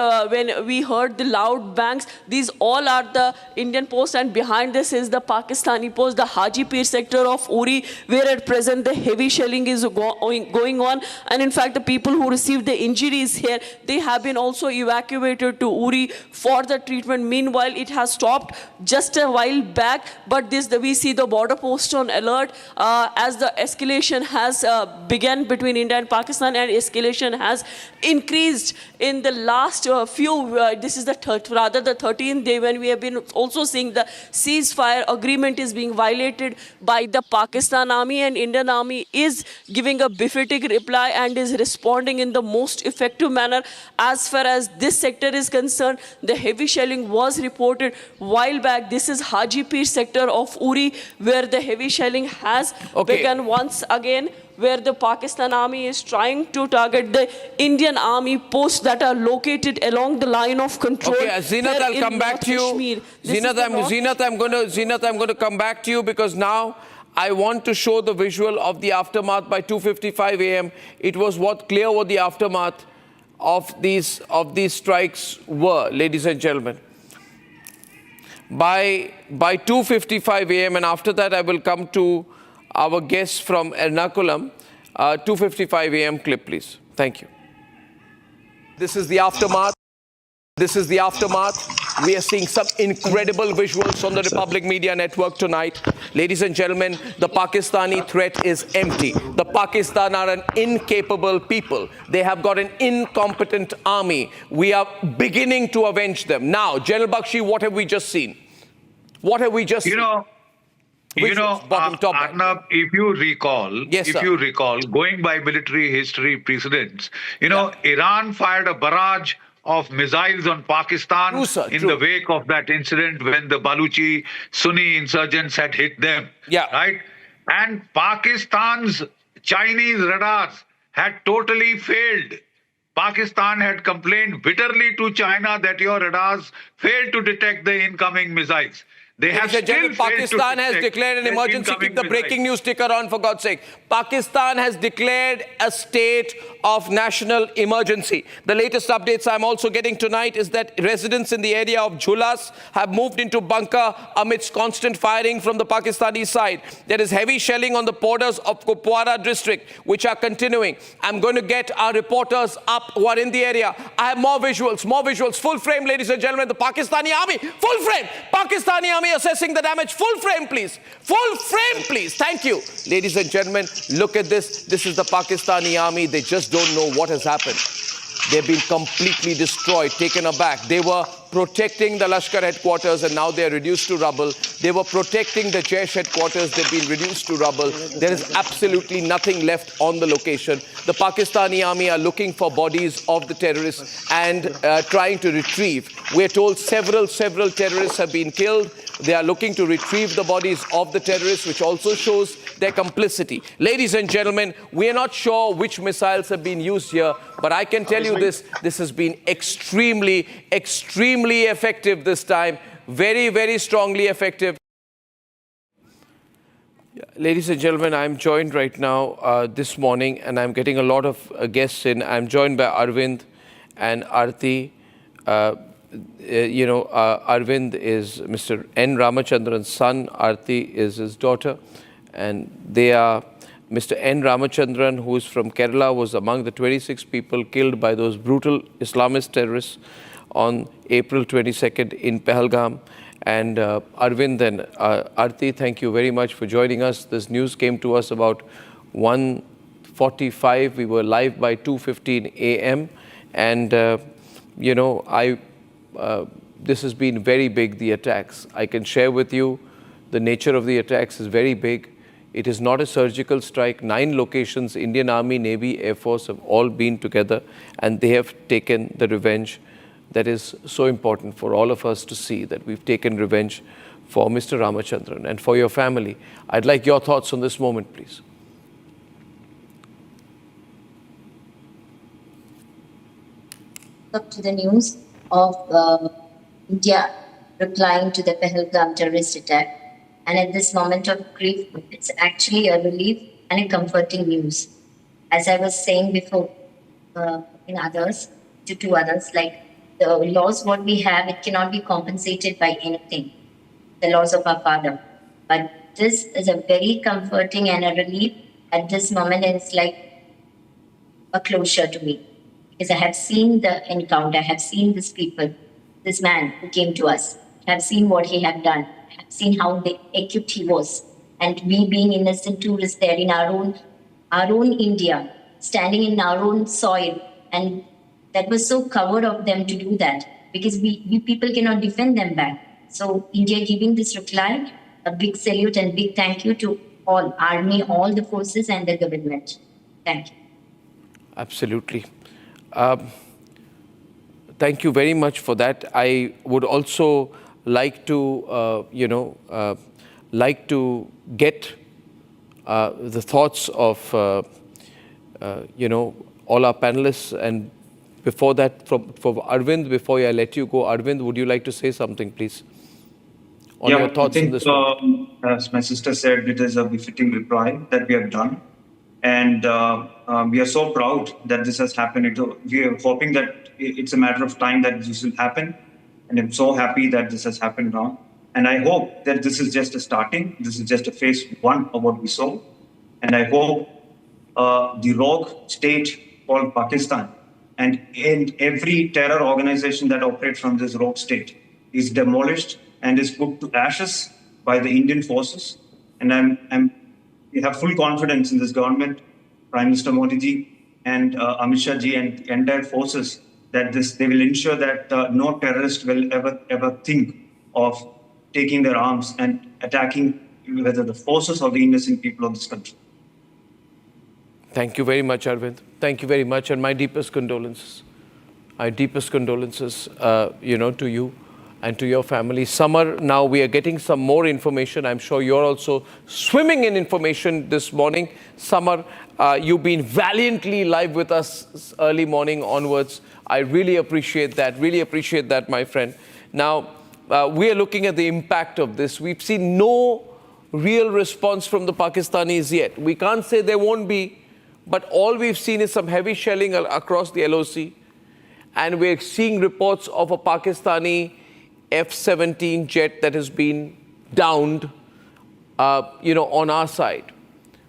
we heard the loud bangs. These all are the Indian posts, and behind this is the Pakistani post, the Haji Peak sector of Uri, where at present the heavy shelling is going on. And in fact, the people who received the injuries here, they have been also evacuated to Uri for the treatment. Meanwhile, it has stopped just a while back, but we see the border post on alert as the escalation has begun between India and Pakistan, and escalation has increased in the last this is the 13th day when we have been also seeing the ceasefire agreement is being violated by the Pakistan army, and Indian army is giving a befitting reply and is responding in the most effective manner. As far as this sector is concerned, the heavy shelling was reported while back. This is Haji Peak sector of Uri, where the heavy shelling has begun once again, where the Pakistan army is trying to target the Indian army posts that are located along the line of control. Okay, Zeenat, I'll come back to you. Zeenat, I'm going to come back to you, because now I want to show the visual of the aftermath by 2:55 a.m. It was clear what the aftermath of these strikes were, ladies and gentlemen. By 2:55 a.m. and after that I will come to our guest from Ernakulam. 2:55 a.m. clip, please. Thank you. This is the aftermath. We are seeing some incredible visuals on the Republic Media Network tonight. Ladies and gentlemen, the Pakistani threat is empty. The Pakistan are an incapable people. They have got an incompetent army. We are beginning to avenge them. Now, General Bakshi, what have we just seen? What have we just seen? Arnab, if you recall, going by military history precedents, Iran fired a barrage of missiles on Pakistan in the wake of that incident when the Baluchi Sunni insurgents had hit them. Right? And Pakistan's Chinese radars had totally failed. Pakistan had complained bitterly to China that your radars failed to detect the incoming missiles. They have still Pakistan has declared an emergency. Keep the breaking news ticker on, for God's sake. Pakistan has declared a state of national emergency. The latest updates I'm also getting tonight is that residents in the area of Jhulas have moved into bunker amidst constant firing from the Pakistani side. There is heavy shelling on the borders of Kupwara district, which are continuing. I'm going to get our reporters up who are in the area. I have more visuals, full frame, ladies and gentlemen. The Pakistani army, full frame. Pakistani army Army assessing the damage. Full frame, please. Full frame, please. Thank you. Ladies and gentlemen, look at this. This is the Pakistani Army. They just don't know what has happened. They've been completely destroyed, taken aback. They were protecting the Lashkar headquarters and now they're reduced to rubble. They were protecting the Jaish headquarters. They've been reduced to rubble. There is absolutely nothing left on the location. The Pakistani Army are looking for bodies of the terrorists and trying to retrieve. We're told several terrorists have been killed. They are looking to retrieve the bodies of the terrorists, which also shows their complicity. Ladies and gentlemen, we are not sure which missiles have been used here, but I can tell you this has been extremely effective this time. Very strongly effective. Ladies and gentlemen, I'm joined right now this morning, and I'm getting a lot of guests in. I'm joined by Arvind and Aarti. Arvind is Mr. N. Ramachandran's son. Aarti is his daughter. And they are Mr. N. Ramachandran, who is from Kerala, was among the 26 people killed by those brutal Islamist terrorists on April 22nd in Pahalgam. And Arvind and Aarti, thank you very much for joining us. This news came to us about 1:45. We were live by 2:15 a.m. And, this has been very big, the attacks. I can share with you the nature of the attacks is very big. It is not a surgical strike. 9 locations, Indian Army, Navy, Air Force have all been together and they have taken the revenge that is so important for all of us to see, that we've taken revenge for Mr. Ramachandran and for your family. I'd like your thoughts on this moment, please. Up to the news of India replying to the Pahalgam terrorist attack. And at this moment of grief, it's actually a relief and a comforting news. As I was saying before, to others, like the laws what we have, it cannot be compensated by anything, the laws of our father. But this is a very comforting and a relief at this moment, and it's like a closure to me. Because I have seen the encounter, I have seen these people, this man who came to us, I have seen what he had done, I have seen how equipped he was. And we being innocent tourists there in our own India, standing in our own soil, and that was so coward of them to do that, because we people cannot defend them back. So India giving this reply, a big salute and big thank you to all, army, all the forces and the government. Thank you. Absolutely. Thank you very much for that. I would also like to, get the thoughts of, all our panelists. And before that, for Arvind, before I let you go, Arvind, would you like to say something, please? On your thoughts I think, on this? as my sister said, it is a befitting reply that we have done. And we are so proud that this has happened. We are hoping that it's a matter of time that this will happen. And I'm so happy that this has happened now. And I hope that this is just a starting. This is just a phase 1 of what we saw. And I hope the rogue state called Pakistan and every terror organization that operates from this rogue state is demolished and is put to ashes by the Indian forces. And we have full confidence in this government, Prime Minister Modi ji and Amit Shah ji and the entire forces, that they will ensure that no terrorist will ever think of taking their arms and attacking whether the forces or the innocent people of this country. Thank you very much, Arvind. Thank you very much, and my deepest condolences. My deepest condolences, to you and to your family. Samar, now we are getting some more information. I'm sure you're also swimming in information this morning. Samar, you've been valiantly live with us early morning onwards. I really appreciate that, my friend. Now, we are looking at the impact of this. We've seen no real response from the Pakistanis yet. We can't say there won't be, but all we've seen is some heavy shelling across the LOC. And we're seeing reports of a Pakistani F-17 jet that has been downed, on our side.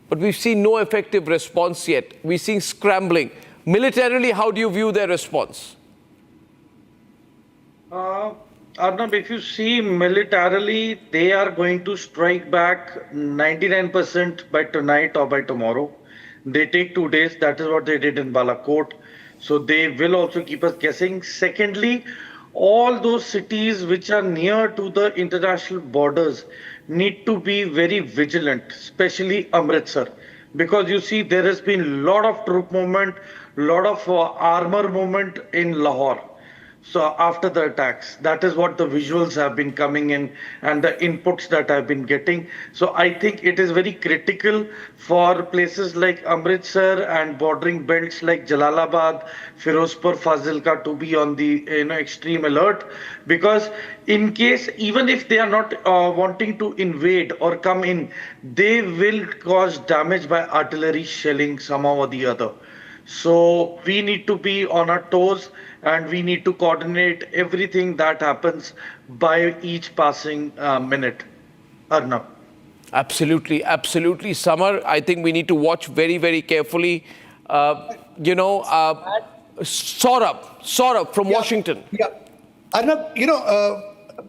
But we've seen no effective response yet. We're seeing scrambling. Militarily, how do you view their response? Arnab, if you see militarily, they are going to strike back 99% by tonight or by tomorrow. They take 2 days. That is what they did in Balakot. So they will also keep us guessing. Secondly, all those cities which are near to the international borders need to be very vigilant, especially Amritsar. Because you see, there has been a lot of troop movement, lot of armor movement in Lahore. So after the attacks, that is what the visuals have been coming in and the inputs that I've been getting. So I think it is very critical for places like Amritsar and bordering belts like Jalalabad, Firozpur, Fazilka to be on the extreme alert, because in case, even if they are not wanting to invade or come in, they will cause damage by artillery shelling somehow or the other. So we need to be on our toes and we need to coordinate everything that happens by each passing minute. Arnab. Absolutely, absolutely. Summer, I think we need to watch very, very carefully. Saurabh from Washington. Yeah. Arnab,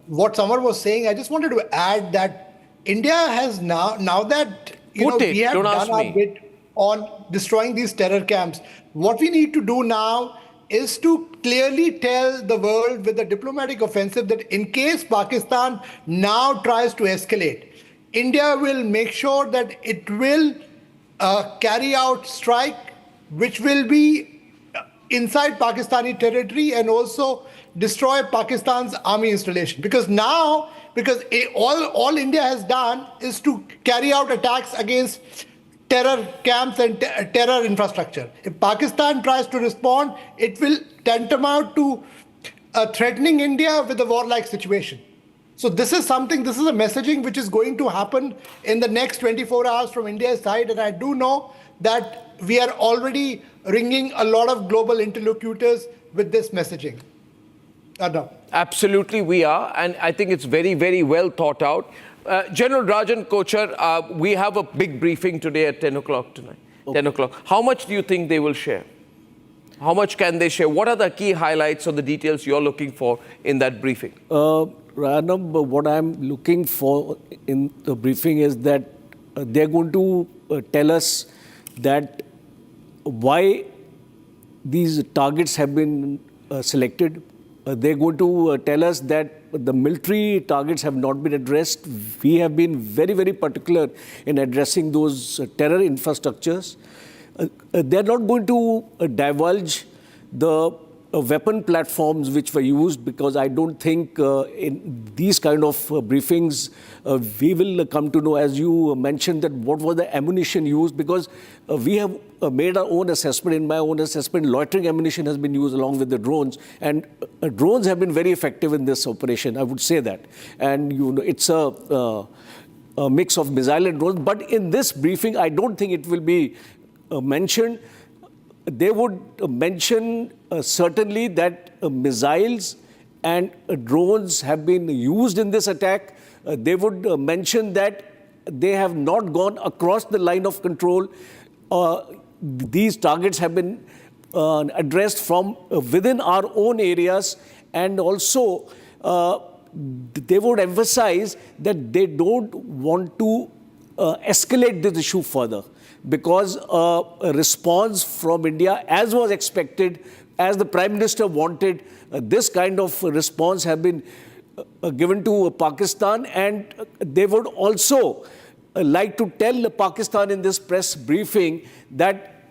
what Samar was saying, I just wanted to add that India has now that we have done our bit on destroying these terror camps. What we need to do now is to clearly tell the world with a diplomatic offensive that in case Pakistan now tries to escalate, India will make sure that it will carry out strike which will be inside Pakistani territory and also destroy Pakistan's army installation. Because all India has done is to carry out attacks against terror camps and terror infrastructure. If Pakistan tries to respond, it will tantamount to threatening India with a warlike situation. So this is a messaging which is going to happen in the next 24 hours from India's side. And I do know that we are already ringing a lot of global interlocutors with this messaging. Arnab. Absolutely, we are. And I think it's very, very well thought out. General Rajan Kochar, we have a big briefing today at 10 o'clock tonight. Okay. 10 o'clock. How much do you think they will share? How much can they share? What are the key highlights or the details you're looking for in that briefing? Arnab, what I'm looking for in the briefing is that they're going to tell us that why these targets have been selected. They're going to tell us that the military targets have not been addressed. We have been very, very particular in addressing those terror infrastructures. They're not going to divulge the weapon platforms which were used, because I don't think in these kind of briefings we will come to know, as you mentioned, that what was the ammunition used, because we have made our own assessment. In my own assessment, loitering ammunition has been used along with the drones, and drones have been very effective in this operation, I would say that. And it's a mix of missile and drones. But in this briefing, I don't think it will be mentioned. They would mention certainly that missiles and drones have been used in this attack. They would mention that they have not gone across the line of control. These targets have been addressed from within our own areas, and also they would emphasize that they don't want to escalate this issue further, because a response from India, as was expected, as the Prime Minister wanted, this kind of response have been given to Pakistan. And they would also like to tell Pakistan in this press briefing that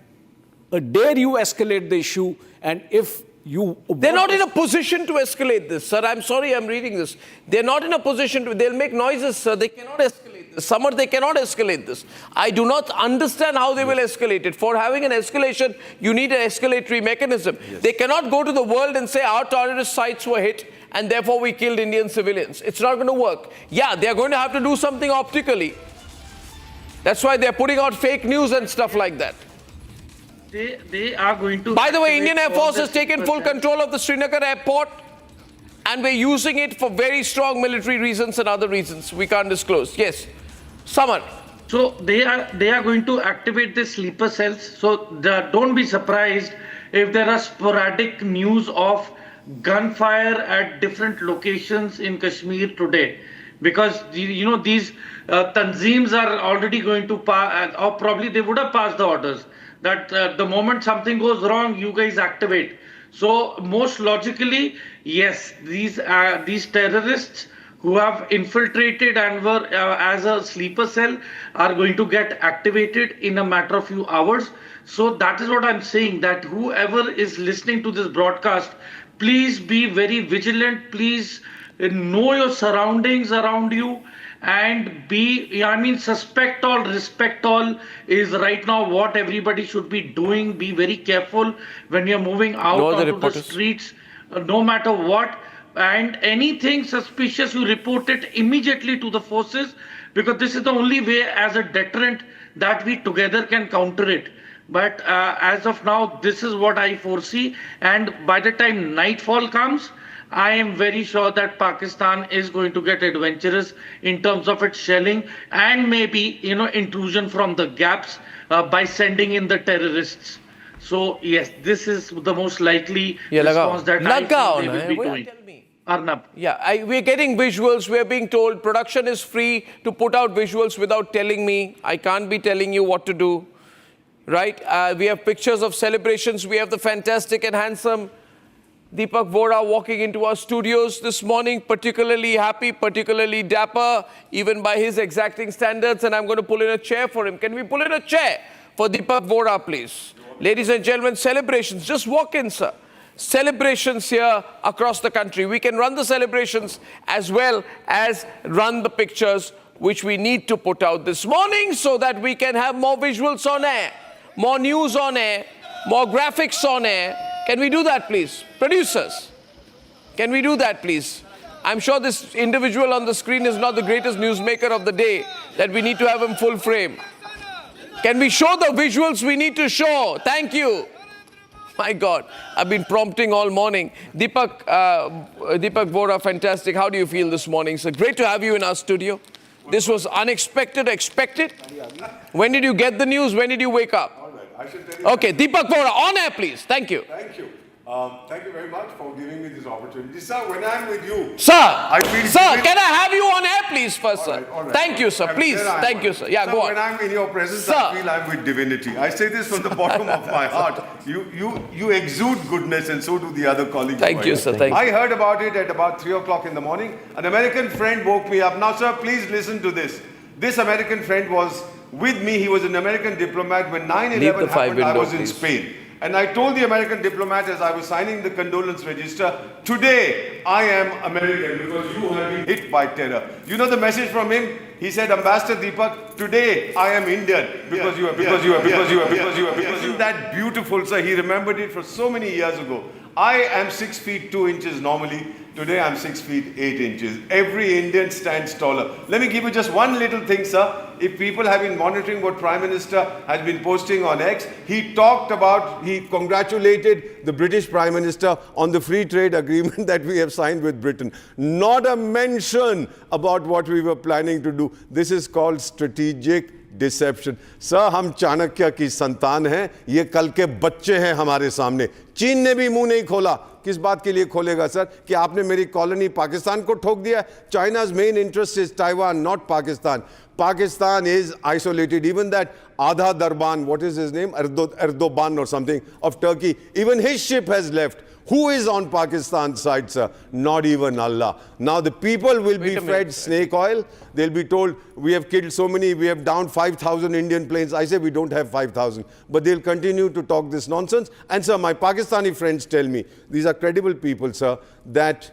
dare you escalate the issue, and if you... They're not in a position to escalate this, sir. I'm sorry, I'm reading this. They're not in a position to... They'll make noises, sir. They cannot escalate this. Summer, they cannot escalate this. I do not understand how they will escalate it. For having an escalation, you need an escalatory mechanism. Yes. They cannot go to the world and say our terrorist sites were hit and therefore we killed Indian civilians. It's not going to work. Yeah, they're going to have to do something optically. That's why they're putting out fake news and stuff like that. They are going to... By the way, Indian Air Force has taken full control of the Srinagar airport, and we're using it for very strong military reasons and other reasons we can't disclose. Yes, Samar. So they are going to activate the sleeper cells. So don't be surprised if there are sporadic news of gunfire at different locations in Kashmir today, because these tanzeems are already going to pass, or probably they would have passed the orders that the moment something goes wrong, you guys activate. So most logically, yes, these terrorists who have infiltrated and were as a sleeper cell are going to get activated in a matter of few hours. So that is what I'm saying, that whoever is listening to this broadcast, please be very vigilant. Please know your surroundings around you, and suspect all, respect all is right now what everybody should be doing. Be very careful when you're moving out onto the streets, no matter what. And anything suspicious, you report it immediately to the forces, because this is the only way as a deterrent that we together can counter it. But as of now, this is what I foresee. And by the time nightfall comes, I am very sure that Pakistan is going to get adventurous in terms of its shelling and maybe, intrusion from the gaps by sending in the terrorists. So yes, this is the most likely response that I think they will be doing. Arnab. Yeah, we're getting visuals. We're being told production is free to put out visuals without telling me. I can't be telling you what to do. Right? We have pictures of celebrations. We have the fantastic and handsome Deepak Vohra walking into our studios this morning, particularly happy, particularly dapper, even by his exacting standards. And I'm going to pull in a chair for him. Can we pull in a chair for Deepak Vohra, please? Ladies and gentlemen, celebrations. Just walk in, sir. Celebrations here across the country. We can run the celebrations as well as run the pictures which we need to put out this morning so that we can have more visuals on air, more news on air, more graphics on air. Can we do that, please? Producers, can we do that, please? I'm sure this individual on the screen is not the greatest newsmaker of the day, that we need to have him full frame. Can we show the visuals we need to show? Thank you. My God, I've been prompting all morning. Deepak Vohra, fantastic. How do you feel this morning, sir? Great to have you in our studio. This was unexpected, expected. When did you get the news? When did you wake up? All right, I should tell you. Okay, Deepak Vohra, on air, please. Thank you. Thank you. Thank you very much for giving me this opportunity. Sir, when I'm with you... Sir, can I have you on air, please, first, sir? All right. Thank you, sir. Please, thank you, sir. Yeah, sir, go on. When I'm in your presence, sir. I feel I'm with divinity. I say this from the bottom of my heart. You exude goodness, and so do the other colleagues. Thank you, sir. Thank you. I heard about it at about 3 o'clock in the morning. An American friend woke me up. Now, sir, please listen to this. This American friend was with me. He was an American diplomat. When 9/11 happened, I was in Spain. And I told the American diplomat as I was signing the condolence register, today I am American because you have been hit by terror. You know the message from him? He said, Ambassador Deepak, today I am Indian because you are. Isn't that beautiful, sir? He remembered it for so many years ago. I am 6 feet 2 inches normally. Today I'm 6 feet 8 inches. Every Indian stands taller. Let me give you just one little thing, sir. If people have been monitoring what Prime Minister has been posting on X, he congratulated the British Prime Minister on the free trade agreement that we have signed with Britain. Not a mention about what we were planning to do. This is called strategic deception. Sir, हम चाणक्य की संतान हैं, ये कल के बच्चे हैं हमारे सामने. चीन ने भी मुंह नहीं खोला. किस बात के लिए खोलेगा सर? कि आपने मेरी कॉलोनी पाकिस्तान को ठोक दिया. China's main interest is Taiwan, not Pakistan. Pakistan is isolated. Even that Adha Darban, what is his name? Erdogan or something, of Turkey, even his ship has left. Who is on Pakistan's side, sir? Not even Allah. Now the people will be fed snake oil. They'll be told, we have killed so many, we have downed 5,000 Indian planes. I say we don't have 5,000. But they'll continue to talk this nonsense. And sir, my Pakistani friends tell me, these are credible people, sir, that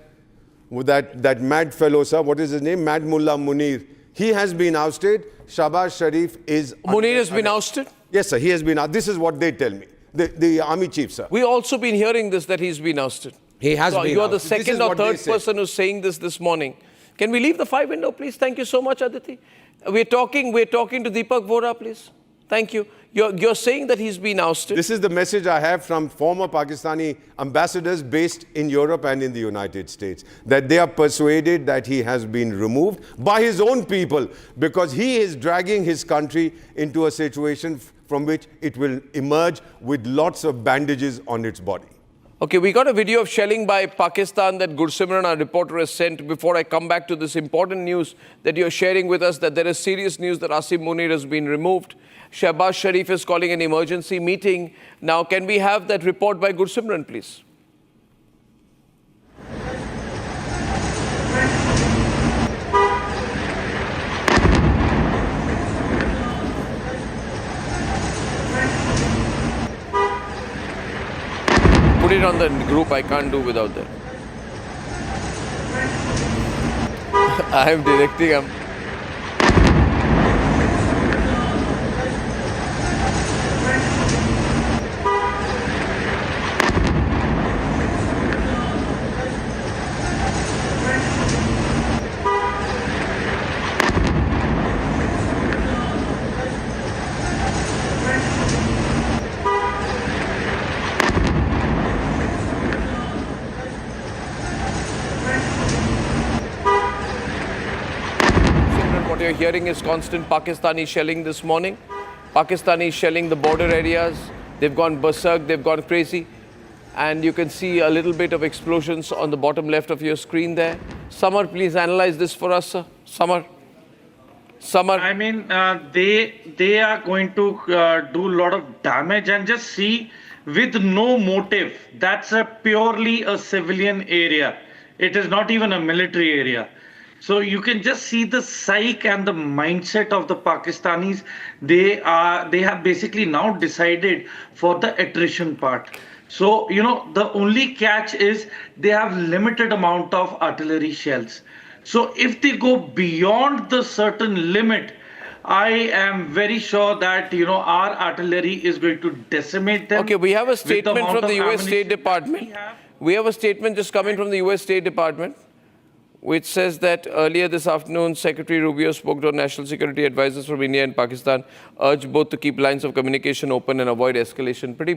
mad fellow, sir, what is his name? Mad Mullah Munir. He has been ousted. Shahbaz Sharif is... Munir has been ousted? Yes, sir, he has been ousted. This is what they tell me. The army chief, sir. We've also been hearing this, that he's been ousted. He has been You are the ousted. second or third person who's saying this morning. Can we leave the 5 window, please? Thank you so much, Aditi. We're talking to Deepak Vohra, please. Thank you. You're saying that he's been ousted. This is the message I have from former Pakistani ambassadors based in Europe and in the United States, that they are persuaded that he has been removed by his own people because he is dragging his country into a situation from which it will emerge with lots of bandages on its body. Okay, we got a video of shelling by Pakistan that Gursimran, our reporter, has sent. Before I come back to this important news that you're sharing with us, that there is serious news that Asim Munir has been removed. Shehbaz Sharif is calling an emergency meeting. Now, can we have that report by Gursimran, please? Put it on the group, I can't do without that. I am directing. What you're hearing is constant Pakistani shelling this morning. Pakistani shelling the border areas. They've gone berserk, they've gone crazy. And you can see a little bit of explosions on the bottom left of your screen there. Samar, please analyze this for us, sir. Samar. I mean, they are going to do a lot of damage, and just see, with no motive. That's purely a civilian area. It is not even a military area. So you can just see the psyche and the mindset of the Pakistanis. They have basically now decided for the attrition part. So, you know, the only catch is they have limited amount of artillery shells. So if they go beyond the certain limit, I am very sure that, you know, our artillery is going to decimate them. Okay, we have a statement from the US State Department. We have a statement just coming from the US State Department, which says that earlier this afternoon, Secretary Rubio spoke to national security advisors from India and Pakistan, urged both to keep lines of communication open and avoid escalation. Pretty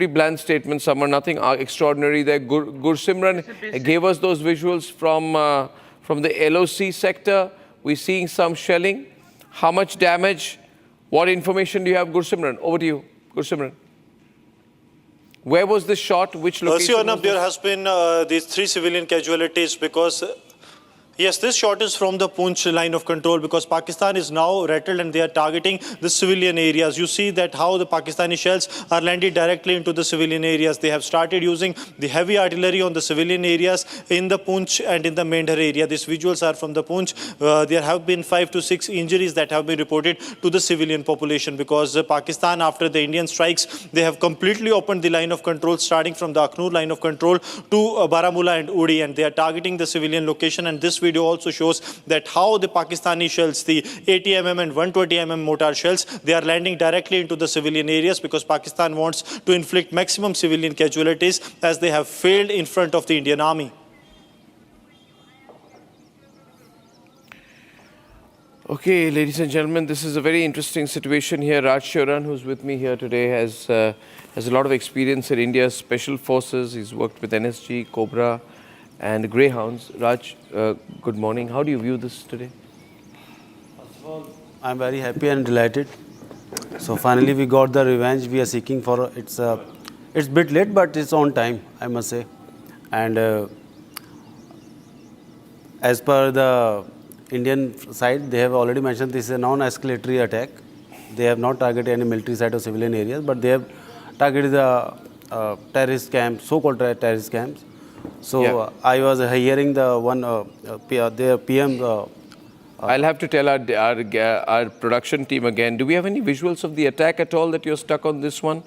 bland statement, Samar, nothing extraordinary there. Gursimran gave us those visuals from the LOC sector. We're seeing some shelling. How much damage? What information do you have, Gursimran? Over to you, Gursimran. Where was this shot? Which location? Arnab, there has been these 3 civilian casualties because, yes, this shot is from the Poonch line of control because Pakistan is now rattled and they are targeting the civilian areas. You see that how the Pakistani shells are landed directly into the civilian areas. They have started using the heavy artillery on the civilian areas in the Poonch and in the Mendhar area. These visuals are from the Poonch. There have been 5 to 6 injuries that have been reported to the civilian population because Pakistan, after the Indian strikes, they have completely opened the line of control starting from the Akhnur line of control to Baramulla and Uri, and they are targeting the civilian location. And this video also shows that how the Pakistani shells, the 80mm and 120mm mortar shells, they are landing directly into the civilian areas because Pakistan wants to inflict maximum civilian casualties as they have failed in front of the Indian army. Okay, ladies and gentlemen, this is a very interesting situation here. Raj Shoran, who's with me here today, has a lot of experience in India's special forces. He's worked with NSG, Cobra, and Greyhounds. Raj, good morning. How do you view this today? First of all, I'm very happy and delighted. So finally, we got the revenge we are seeking for. It's a bit late, but it's on time, I must say. And as per the Indian side, they have already mentioned this is a non-escalatory attack. They have not targeted any military site or civilian areas, but they have targeted the terrorist camps, so-called terrorist camps. So yeah. I was hearing the one, the PM. I'll have to tell our production team again. Do we have any visuals of the attack at all that you're stuck on this one?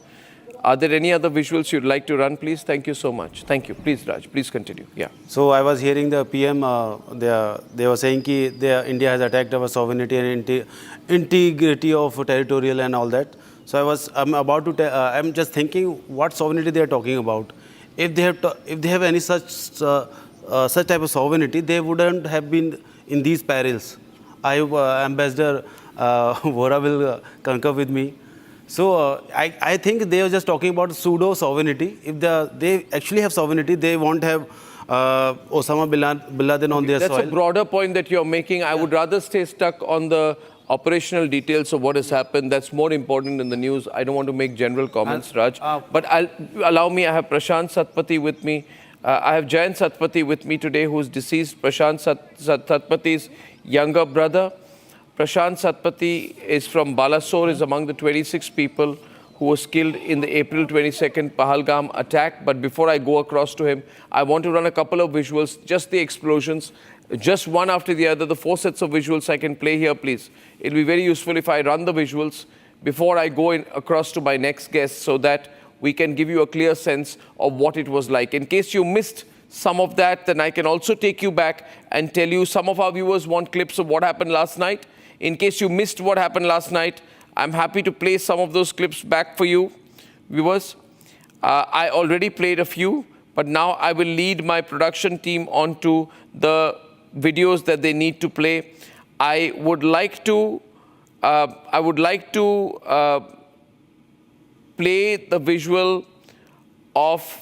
Are there any other visuals you'd like to run, please? Thank you so much. Thank you. Please, Raj, please continue. Yeah. So I was hearing the PM, they were saying that India has attacked our sovereignty and integrity of territorial and all that. So I'm about to tell, I'm just thinking what sovereignty they are talking about. If they have any such type of sovereignty, they wouldn't have been in these perils. Ambassador Vora will concur with me. So I think they are just talking about pseudo sovereignty. If they actually have sovereignty, they won't have Osama bin Laden on their soil. That's a broader point that you're making. I would rather stay stuck on the operational details of what has happened. That's more important than the news. I don't want to make general comments, Raj. But allow me, I have Prashant Satpathy with me. I have Jayant Satpathy with me today, who is deceased, Prashant Satpathy's younger brother. Prashant Satpathy is from Balasore, is among the 26 people who was killed in the April 22nd Pahalgam attack. But before I go across to him, I want to run a couple of visuals, just the explosions, just one after the other. The 4 sets of visuals I can play here, please. It'll be very useful if I run the visuals before I go across to my next guest, so that we can give you a clear sense of what it was like. In case you missed some of that, then I can also take you back and tell you. Some of our viewers want clips of what happened last night. In case you missed what happened last night, I'm happy to play some of those clips back for you, viewers. I already played a few, but now I will lead my production team onto the videos that they need to play. I would like to play the visual of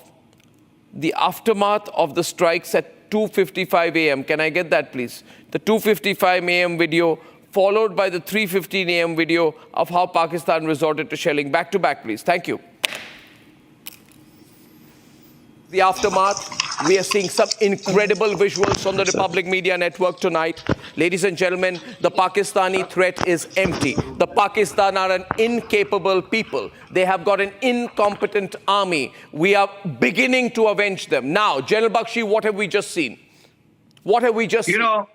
the aftermath of the strikes at 2:55 a.m. Can I get that, please? The 2:55 a.m. video, followed by the 3:15 a.m. video of how Pakistan resorted to shelling. Back to back, please. Thank you. The aftermath. We are seeing some incredible visuals on the Republic Media Network tonight. Ladies and gentlemen, the Pakistani threat is empty. The Pakistan are an incapable people. They have got an incompetent army. We are beginning to avenge them. Now, General Bakshi, what have we just seen? What have we just seen? Arnab,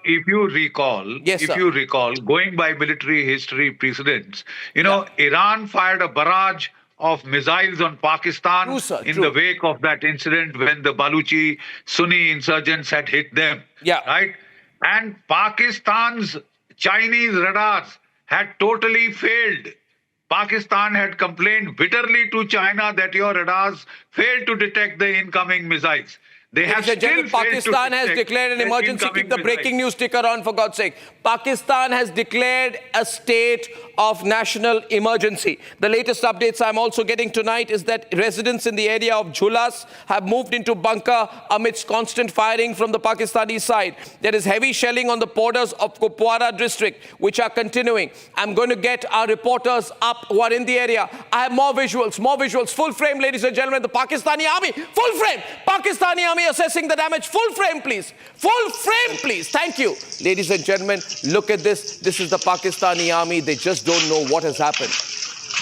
if you recall, going by military history precedents, Iran fired a barrage of missiles on Pakistan in the wake of that incident when the Baluchi Sunni insurgents had hit them. Right? And Pakistan's Chinese radars had totally failed. Pakistan had complained bitterly to China that your radars failed to detect the incoming missiles. They have still Pakistan has declared an emergency. Keep the breaking news ticker on, for God's sake. Pakistan has declared a state of national emergency. The latest updates I'm also getting tonight is that residents in the area of Jhulas have moved into bunker amidst constant firing from the Pakistani side. There is heavy shelling on the borders of Kupwara district, which are continuing. I'm going to get our reporters up who are in the area. I have more visuals, full frame, ladies and gentlemen. The Pakistani army, full frame. Pakistani army assessing the damage. Full frame, please. Full frame, please. Thank you. Ladies and gentlemen, look at this. This is the Pakistani army. They just don't know what has happened.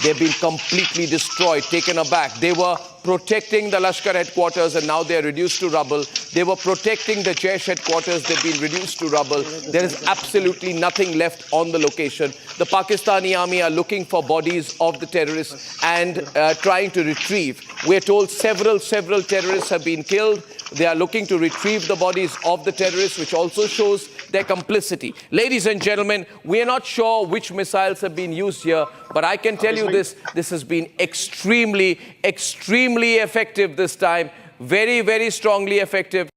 They've been completely destroyed, taken aback. They were protecting the Lashkar headquarters and now they're reduced to rubble. They were protecting the Jaish headquarters. They've been reduced to rubble. There is absolutely nothing left on the location. The Pakistani army are looking for bodies of the terrorists and trying to retrieve. We're told several terrorists have been killed. They are looking to retrieve the bodies of the terrorists, which also shows their complicity. Ladies and gentlemen, we are not sure which missiles have been used here, but I can tell you this has been extremely effective this time. Very strongly effective.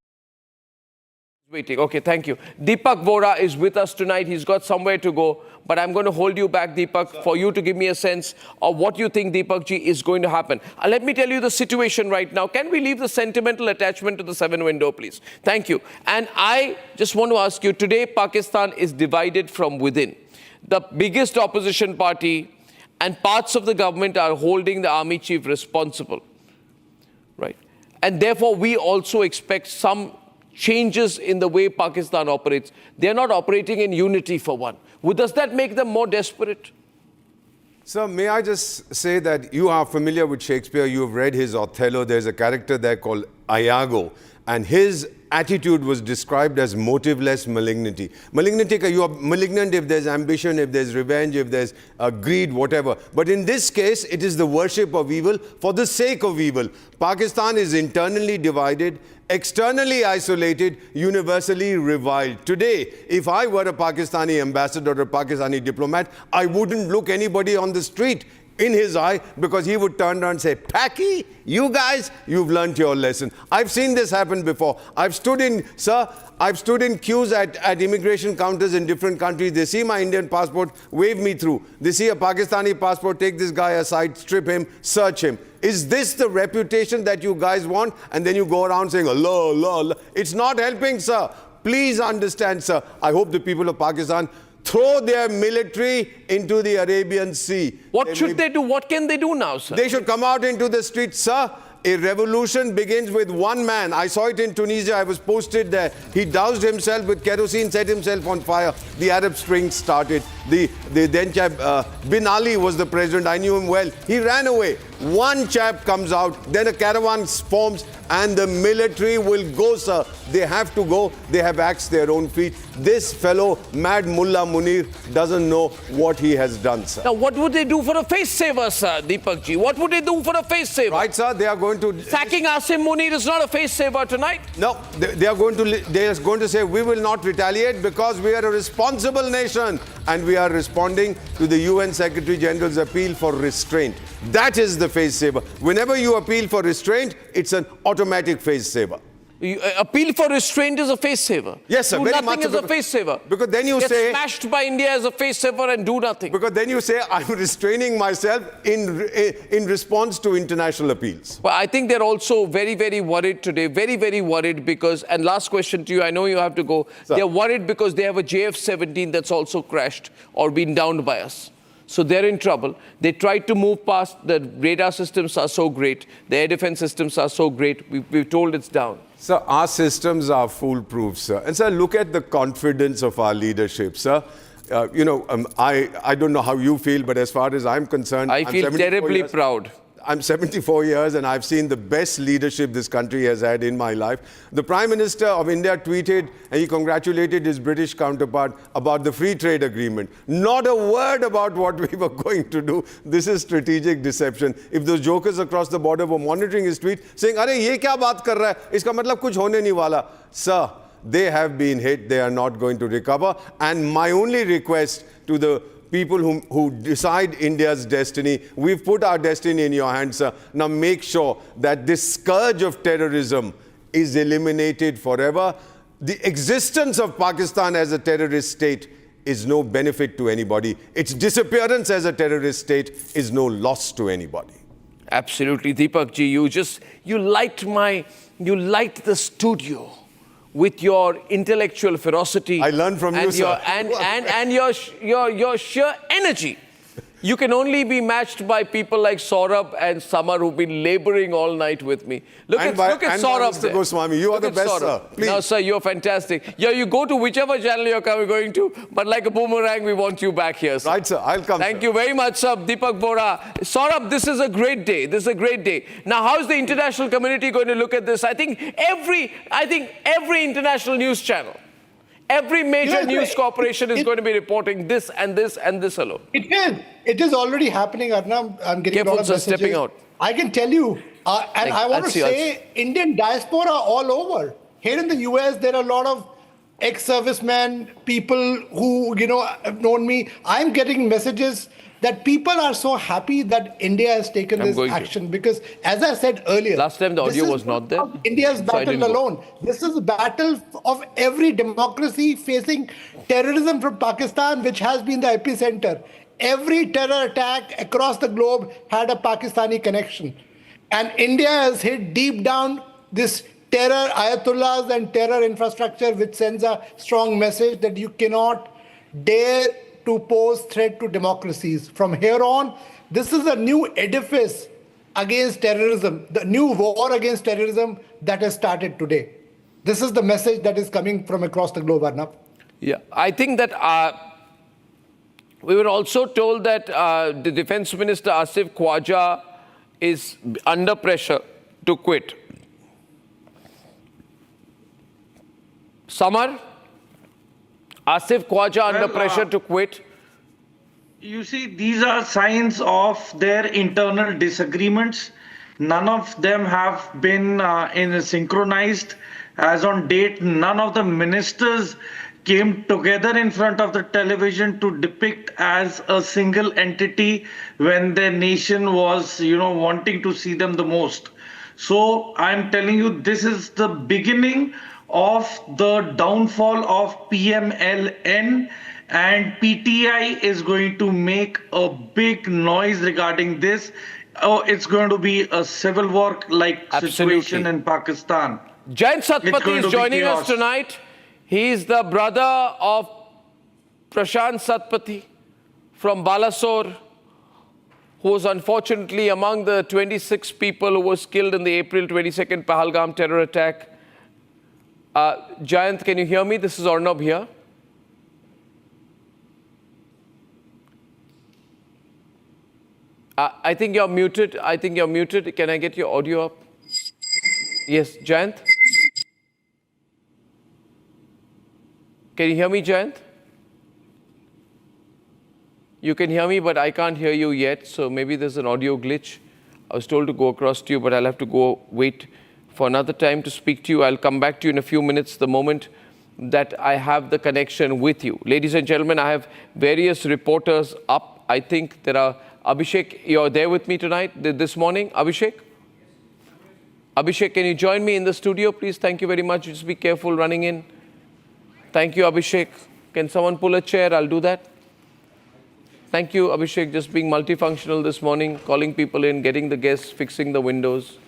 Waiting. Okay, thank you. Deepak Vora is with us tonight. He's got somewhere to go, but I'm going to hold you back, Deepak, for you to give me a sense of what you think, Deepak ji, is going to happen. Let me tell you the situation right now. Can we leave the sentimental attachment to the 7 window, please? Thank you. And I just want to ask you, today Pakistan is divided from within. The biggest opposition party and parts of the government are holding the army chief responsible, right? And therefore, we also expect some changes in the way Pakistan operates. They're not operating in unity, for one. Does that make them more desperate? Sir, may I just say that you are familiar with Shakespeare, you have read his Othello. There's a character there called Iago, and his attitude was described as motiveless malignity. Malignity, you are malignant if there's ambition, if there's revenge, if there's greed, whatever. But in this case, it is the worship of evil for the sake of evil. Pakistan is internally divided, externally isolated, universally reviled. Today, if I were a Pakistani ambassador or a Pakistani diplomat, I wouldn't look anybody on the street in his eye, because he would turn around and say, Paki, you guys, you've learnt your lesson. I've seen this happen before. I've stood in queues at immigration counters in different countries. They see my Indian passport, wave me through. They see a Pakistani passport, take this guy aside, strip him, search him. Is this the reputation that you guys want? And then you go around saying, Allah, Allah, Allah. It's not helping, sir. Please understand, sir. I hope the people of Pakistan throw their military into the Arabian Sea. What should they do? What can they do now, sir? They should come out into the streets, sir. A revolution begins with one man. I saw it in Tunisia. I was posted there. He doused himself with kerosene, set himself on fire. The Arab Spring started. The then chap, Bin Ali was the president. I knew him well. He ran away. One chap comes out, then a caravan forms, and the military will go, sir. They have to go. They have axed their own feet. This fellow, Mad Mullah Munir, doesn't know what he has done, sir. Now, what would they do for a face saver, sir, Deepak ji? What would they do for a face saver? Right, sir. They are going to... Sacking Asim Munir is not a face saver tonight. No, they are going to say, we will not retaliate because we are a responsible nation and we are responding to the UN Secretary General's appeal for restraint. That is the face saver. Whenever you appeal for restraint, it's an automatic face saver. Appeal for restraint is a face saver. Yes, sir. Do very nothing much is a face saver. Because then you Get say... smashed by India as a face saver and do nothing. Because then you say, I'm restraining myself in response to international appeals. Well, I think they're also very, very worried today. Very, very worried because... And last question to you. I know you have to go. Sir. They're worried because they have a JF-17 that's also crashed or been downed by us. So they're in trouble. They tried to move past. The radar systems are so great. The air defense systems are so great. We've told it's down. Sir, our systems are foolproof, sir. And sir, look at the confidence of our leadership, sir. I don't know how you feel, but as far as I'm concerned... I feel terribly proud. I'm 74 years and I've seen the best leadership this country has had in my life. The Prime Minister of India tweeted and he congratulated his British counterpart about the free trade agreement. Not a word about what we were going to do. This is strategic deception. If those jokers across the border were monitoring his tweet, saying, "Arey, ye kya baat kar raha hai? Iska matlab kuch hone nahi wala." Sir, they have been hit. They are not going to recover. And my only request to the people who decide India's destiny, we've put our destiny in your hands, sir. Now make sure that this scourge of terrorism is eliminated forever. The existence of Pakistan as a terrorist state is no benefit to anybody. Its disappearance as a terrorist state is no loss to anybody. Absolutely, Deepak ji, you liked the studio with your intellectual ferocity. I learned from you, sir. And your sheer energy. You can only be matched by people like Saurabh and Samar who've been laboring all night with me. Look at Saurabh Mr. Goswami, you are the best, sir. Please. No, sir, you're fantastic. Yeah, you go to whichever channel you're going to, but like a boomerang, we want you back here, sir. Right, sir. I'll come, Thank you very much, sir. Deepak Bora. Saurabh, this is a great day. This is a great day. Now, how is the international community going to look at this? I think every international news channel, every major news corporation is going to be reporting this and this and this alone. It is already happening, Arnab. I'm getting a lot of messages. Stepping out. I can tell you, and I want to say, Indian diaspora all over. Here in the US, there are a lot of ex-servicemen, people who, have known me. I'm getting messages that people are so happy that India has taken this action because, as I said earlier, last time the audio was not there. India's battle alone. This is a battle of every democracy facing terrorism from Pakistan, which has been the epicenter. Every terror attack across the globe had a Pakistani connection. And India has hit deep down this terror ayatollahs and terror infrastructure, which sends a strong message that you cannot dare to pose threat to democracies. From here on, this is a new edifice against terrorism, the new war against terrorism that has started today. This is the message that is coming from across the globe, Arnab. Yeah, I think that we were also told that the Defense Minister Asif Khwaja is under pressure to quit. Samar, Asif Khwaja under pressure to quit. You see, these are signs of their internal disagreements. None of them have been synchronized. As on date, none of the ministers came together in front of the television to depict as a single entity when their nation was, wanting to see them the most. So I'm telling you, this is the beginning of the downfall of PMLN, and PTI is going to make a big noise regarding this. Oh, it's going to be a civil war-like situation in Pakistan. Jayant Satpathy is joining us tonight. He is the brother of Prashant Satpathy from Balasore, who was unfortunately among the 26 people who was killed in the April 22nd Pahalgam terror attack. Jayant, can you hear me? This is Arnab here. I think you're muted. I think you're muted. Can I get your audio up? Yes, Jayant? Can you hear me, Jayant? You can hear me, but I can't hear you yet, so maybe there's an audio glitch. I was told to go across to you, but I'll have to go wait for another time to speak to you. I'll come back to you in a few minutes, the moment that I have the connection with you. Ladies and gentlemen, I have various reporters up. I think there are... Abhishek, you're there with me tonight, this morning. Abhishek? Abhishek, can you join me in the studio, please? Thank you very much. Just be careful running in. Thank you, Abhishek. Can someone pull a chair? I'll do that. Thank you, Abhishek, just being multifunctional this morning, calling people in, getting the guests, fixing the windows,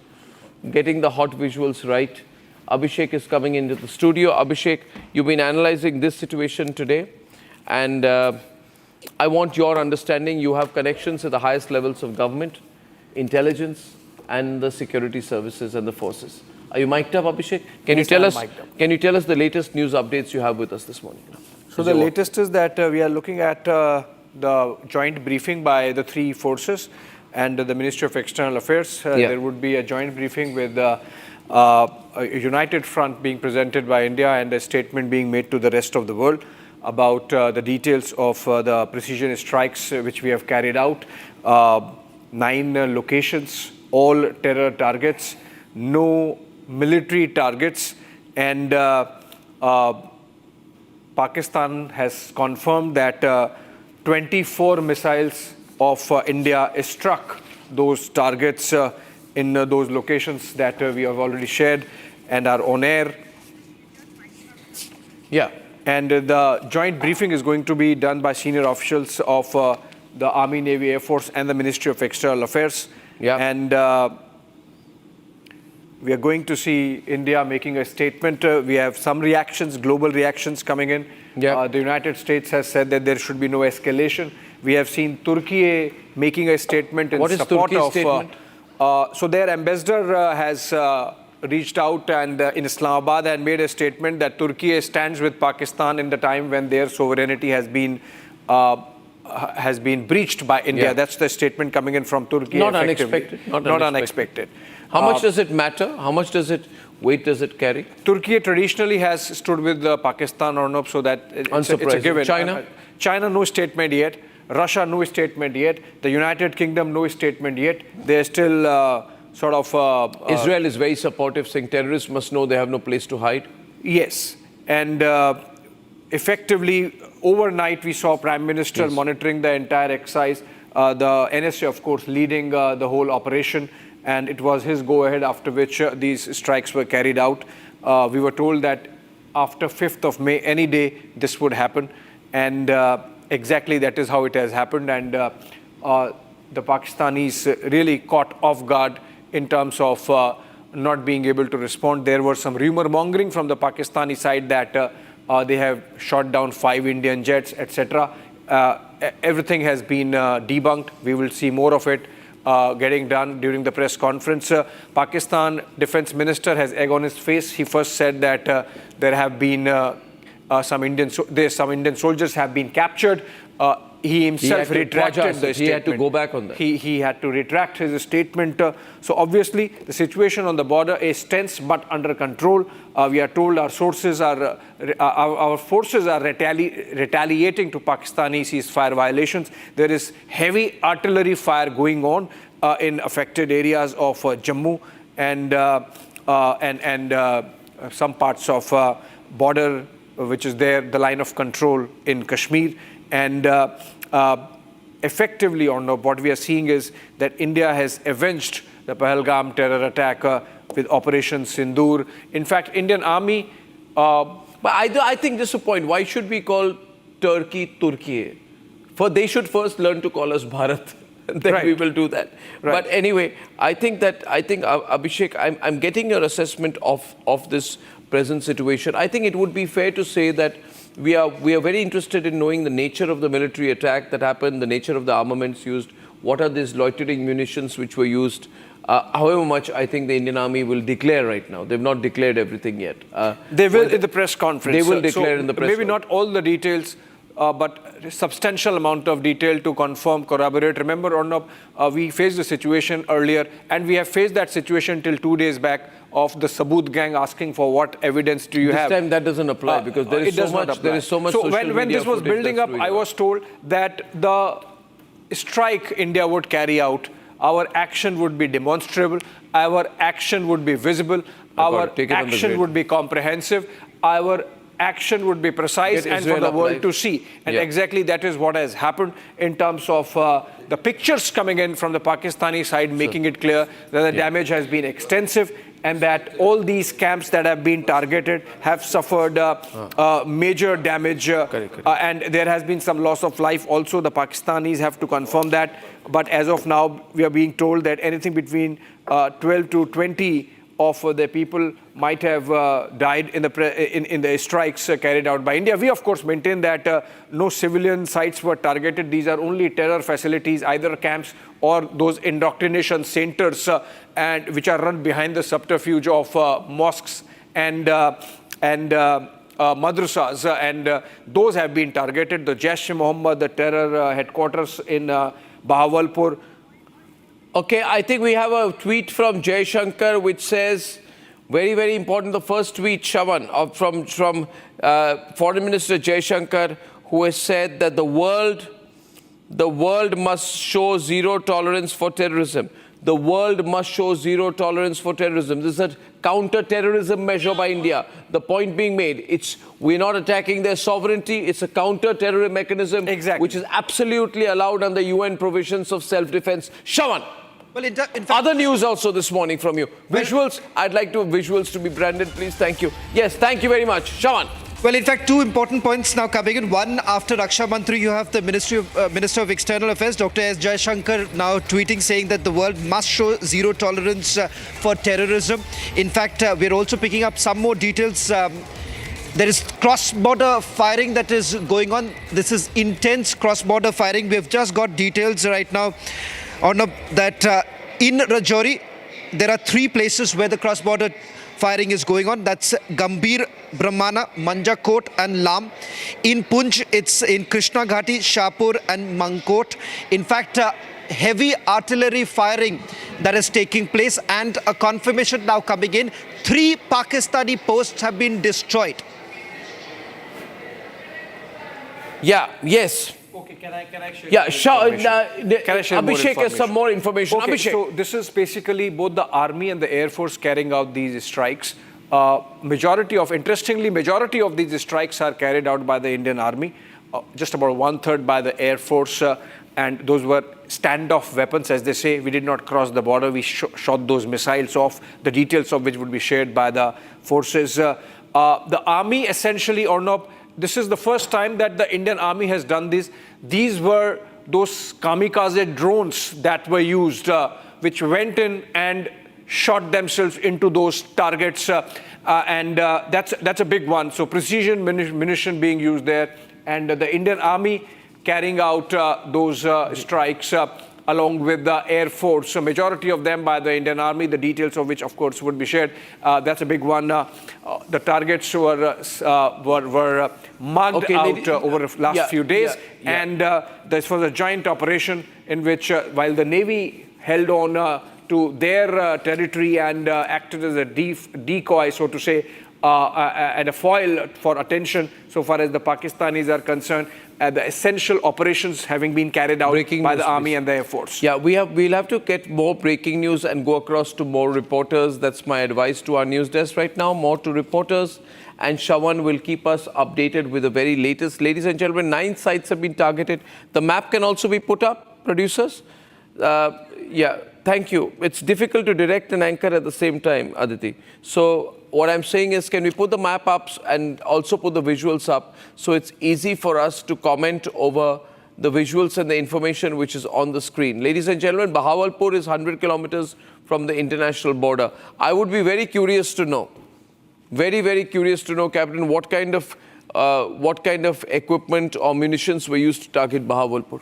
getting the hot visuals right. Abhishek is coming into the studio. Abhishek, you've been analyzing this situation today, and I want your understanding. You have connections at the highest levels of government, intelligence, and the security services and the forces. Are you mic'd up, Abhishek? Can you tell us the latest news updates you have with us this morning? So the latest is that we are looking at the joint briefing by the three forces and the Ministry of External Affairs. There would be a joint briefing with a united front being presented by India and a statement being made to the rest of the world about the details of the precision strikes which we have carried out. 9 locations, all terror targets, no military targets, and Pakistan has confirmed that 24 missiles of India struck those targets in those locations that we have already shared and are on air. Yeah. And the joint briefing is going to be done by senior officials of the Army, Navy, Air Force and the Ministry of External Affairs. Yeah. And we are going to see India making a statement. We have some reactions, global reactions coming in. Yeah. The United States has said that there should be no escalation. We have seen Turkey making a statement in support of... statement? So their ambassador has reached out and in Islamabad and made a statement that Turkey stands with Pakistan in the time when their sovereignty has been breached by India. Yeah. That's the statement coming in from Turkey. Not unexpected. Not unexpected. How much does it matter? How much weight does it carry? Turkey traditionally has stood with Pakistan or not, so that it's a given. China? China, no statement yet. Russia, no statement yet. The United Kingdom, no statement yet. They're still sort of... Israel is very supportive, saying terrorists must know they have no place to hide. Yes. And effectively, overnight, we saw Prime Minister monitoring the entire exercise. The NSA, of course, leading the whole operation. And it was his go-ahead after which these strikes were carried out. We were told that after 5th of May, any day, this would happen. And exactly that is how it has happened. And the Pakistanis really caught off guard in terms of not being able to respond. There was some rumor mongering from the Pakistani side that they have shot down 5 Indian jets, etc. Everything has been debunked. We will see more of it getting done during the press conference. Pakistan Defense Minister has egg on his face. He first said that there have been some Indian soldiers have been captured. He himself retracted the statement. He had to go back on that. He had to retract his statement. So obviously, the situation on the border is tense but under control. We are told our forces are retaliating to Pakistani ceasefire violations. There is heavy artillery fire going on in affected areas of Jammu and some parts of border, which is there, the line of control in Kashmir. And effectively, what we are seeing is that India has avenged the Pahalgam terror attack with Operation Sindoor. In fact, Indian Army... but I think this is a point. Why should we call Turkey, Turkey? They should first learn to call us Bharat. then we will do that. But anyway, I think Abhishek, I'm getting your assessment of this present situation. I think it would be fair to say that we are very interested in knowing the nature of the military attack that happened, the nature of the armaments used, what are these loitering munitions which were used. However much I think the Indian Army will declare right now. They've not declared everything yet. They will in the press conference. They will declare in the press conference. Maybe not all the details, but a substantial amount of detail to confirm, corroborate. Remember, Arnab, we faced the situation earlier, and we have faced that situation till 2 days back of the Saboot gang asking for what evidence do you have. This time that doesn't apply because there is so much. So when this was building up, I was told that the strike India would carry out, our action would be demonstrable, our action would be visible, our action would be comprehensive, our action would be precise and for the world to see. And exactly that is what has happened in terms of the pictures coming in from the Pakistani side, making it clear that the damage has been extensive and that all these camps that have been targeted have suffered major damage. And there has been some loss of life also. The Pakistanis have to confirm that. But as of now, we are being told that anything between 12 to 20 of the people might have died in the strikes carried out by India. We, of course, maintain that no civilian sites were targeted. These are only terror facilities, either camps or those indoctrination centers, and which are run behind the subterfuge of mosques and madrasas, and those have been targeted. The Jaish Mohammed, the terror headquarters in Bahawalpur. Okay, I think we have a tweet from Jaishankar which says, very, very important, the first tweet, Shawan, from Foreign Minister Jaishankar, who has said that the world must show zero tolerance for terrorism. The world must show zero tolerance for terrorism. This is a counter-terrorism measure by India. The point being made, we're not attacking their sovereignty. It's a counter-terrorism mechanism, which is absolutely allowed under UN provisions of self-defense. Shawan. Well, in fact, other news also this morning from you. Visuals, I'd like visuals to be branded, please. Thank you. Yes, thank you very much. Shawan. Well, in fact, two important points now coming in. One, after Raksha Mantri, you have the Minister of External Affairs, Dr. S. Jaishankar, now tweeting saying that the world must show zero tolerance for terrorism. In fact, we're also picking up some more details. There is cross-border firing that is going on. This is intense cross-border firing. We've just got details right now on that in Rajouri, there are 3 places where the cross-border firing is going on. That's Gambhir, Brahmana, Manjakot and Lam. In Punch, it's in Krishna Ghati, Shahpur and Mankot. In fact, heavy artillery firing that is taking place, and a confirmation now coming in. 3 Pakistani posts have been destroyed. Yes. Okay, can I share? Yeah, can I share Abhishek has some more information. Okay, Abhishek. so this is basically both the Army and the Air Force carrying out these strikes. Majority of these strikes are carried out by the Indian Army, just about 1/3 by the Air Force, and those were standoff weapons, as they say. We did not cross the border. We shot those missiles off, the details of which would be shared by the forces. The Army essentially, Arnab, this is the first time that the Indian Army has done this. These were those kamikaze drones that were used, which went in and shot themselves into those targets. And that's a big one. So precision munition being used there. And the Indian Army carrying out those strikes along with the Air Force. So majority of them by the Indian Army, the details of which, of course, would be shared. That's a big one. The targets were mugged out over the last few days. And this was a joint operation in which, while the Navy held on to their territory and acted as a decoy, so to say, and a foil for attention, so far as the Pakistanis are concerned, the essential operations having been carried out by the Army and the Air Force. Yeah, we'll have to get more breaking news and go across to more reporters. That's my advice to our news desk right now, more to reporters. And Shawan will keep us updated with the very latest. Ladies and gentlemen, 9 sites have been targeted. The map can also be put up, producers. Yeah, thank you. It's difficult to direct and anchor at the same time, Aditi. So what I'm saying is, can we put the map up and also put the visuals up so it's easy for us to comment over the visuals and the information which is on the screen. Ladies and gentlemen, Bahawalpur is 100 kilometers from the international border. I would be very curious to know, very curious to know, Captain, what kind of equipment or munitions were used to target Bahawalpur?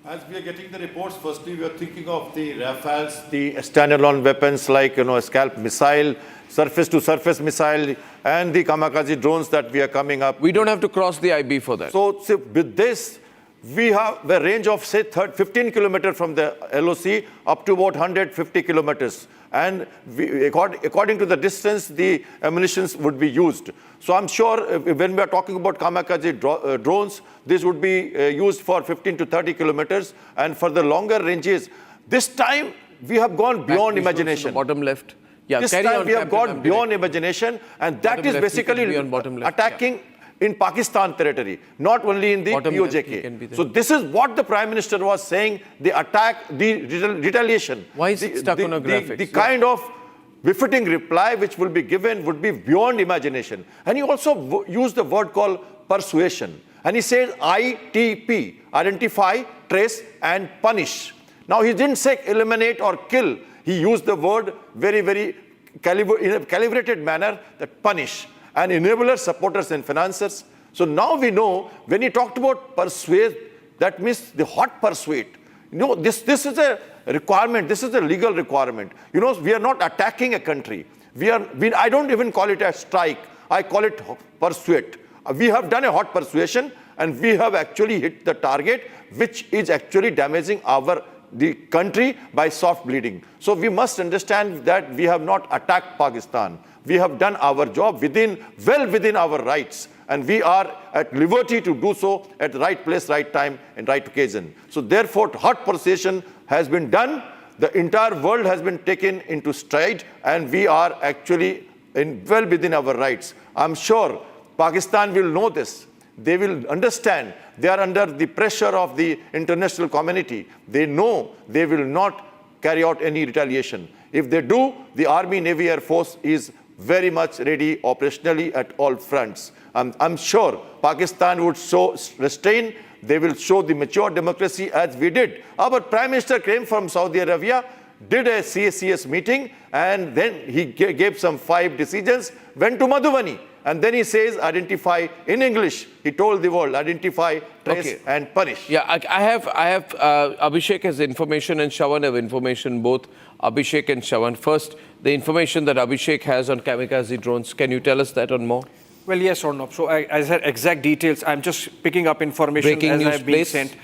As we are getting the reports, firstly, we are thinking of the Rafales, the standalone weapons like, Scalp missile, surface-to-surface missile, and the kamikaze drones that we are coming up. We don't have to cross the IB for that. So with this, we have a range of, say, 15 kilometers from the LOC up to about 150 kilometers. And according to the distance, the ammunitions would be used. So I'm sure when we are talking about kamikaze drones, this would be used for 15 to 30 kilometers. And for the longer ranges, this time we have gone beyond imagination. Bottom left. Yeah, this time we have gone beyond imagination, and that is basically attacking in Pakistan territory, not only in the POJK. So this is what the Prime Minister was saying, the attack, the retaliation. Why is it stuck on a graphics? The kind of befitting reply which will be given would be beyond imagination. And he also used the word called persuasion. And he said ITP, identify, trace, and punish. Now he didn't say eliminate or kill. He used the word in a calibrated manner, that punish. And enablers, supporters, and financiers. So now we know, when he talked about persuade, that means the hot persuade. This is a requirement, this is a legal requirement. We are not attacking a country. I don't even call it a strike, I call it persuade. We have done a hot persuasion, and we have actually hit the target, which is actually damaging the country by soft bleeding. So we must understand that we have not attacked Pakistan. We have done our job well within our rights, and we are at liberty to do so at the right place, right time, and right occasion. So therefore, hot persuasion has been done. The entire world has been taken into stride, and we are actually well within our rights. I'm sure Pakistan will know this. They will understand. They are under the pressure of the international community. They know they will not carry out any retaliation. If they do, the Army, Navy, Air Force is very much ready operationally at all fronts. I'm sure Pakistan would show restraint. They will show the mature democracy as we did. Our Prime Minister came from Saudi Arabia, did a CACS meeting, and then he gave some 5 decisions, went to Madhubani. And then he says, identify in English. He told the world, identify, trace, and punish. Yeah, I have Abhishek has information and Shravan have information, both Abhishek and Shravan. First, the information that Abhishek has on kamikaze drones. Can you tell us that on more? Well, yes or no. So I said exact details. I'm just picking up information Breaking as news, I've been sent.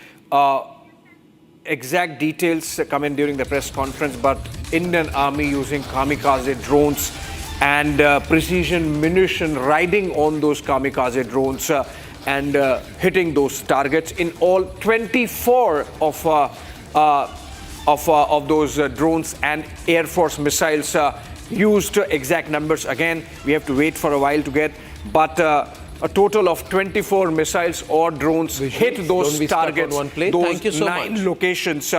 Exact details come in during the press conference, but Indian Army using kamikaze drones and precision munition riding on those kamikaze drones and hitting those targets. In all, 24 of those drones and Air Force missiles used. Exact numbers, again, we have to wait for a while to get, but a total of 24 missiles or drones hit those targets, those 9 locations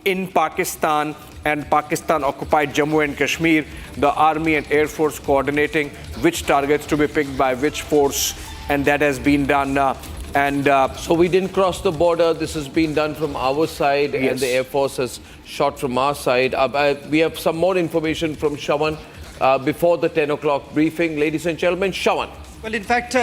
in Pakistan and Pakistan-occupied Jammu and Kashmir. The Army and Air Force coordinating which targets to be picked by which force, and that has been done. So we didn't cross the border. This has been done from our side, and the Air Force has shot from our side. We have some more information from Shravan before the 10 o'clock briefing. Ladies and gentlemen, Shravan. Well, in fact,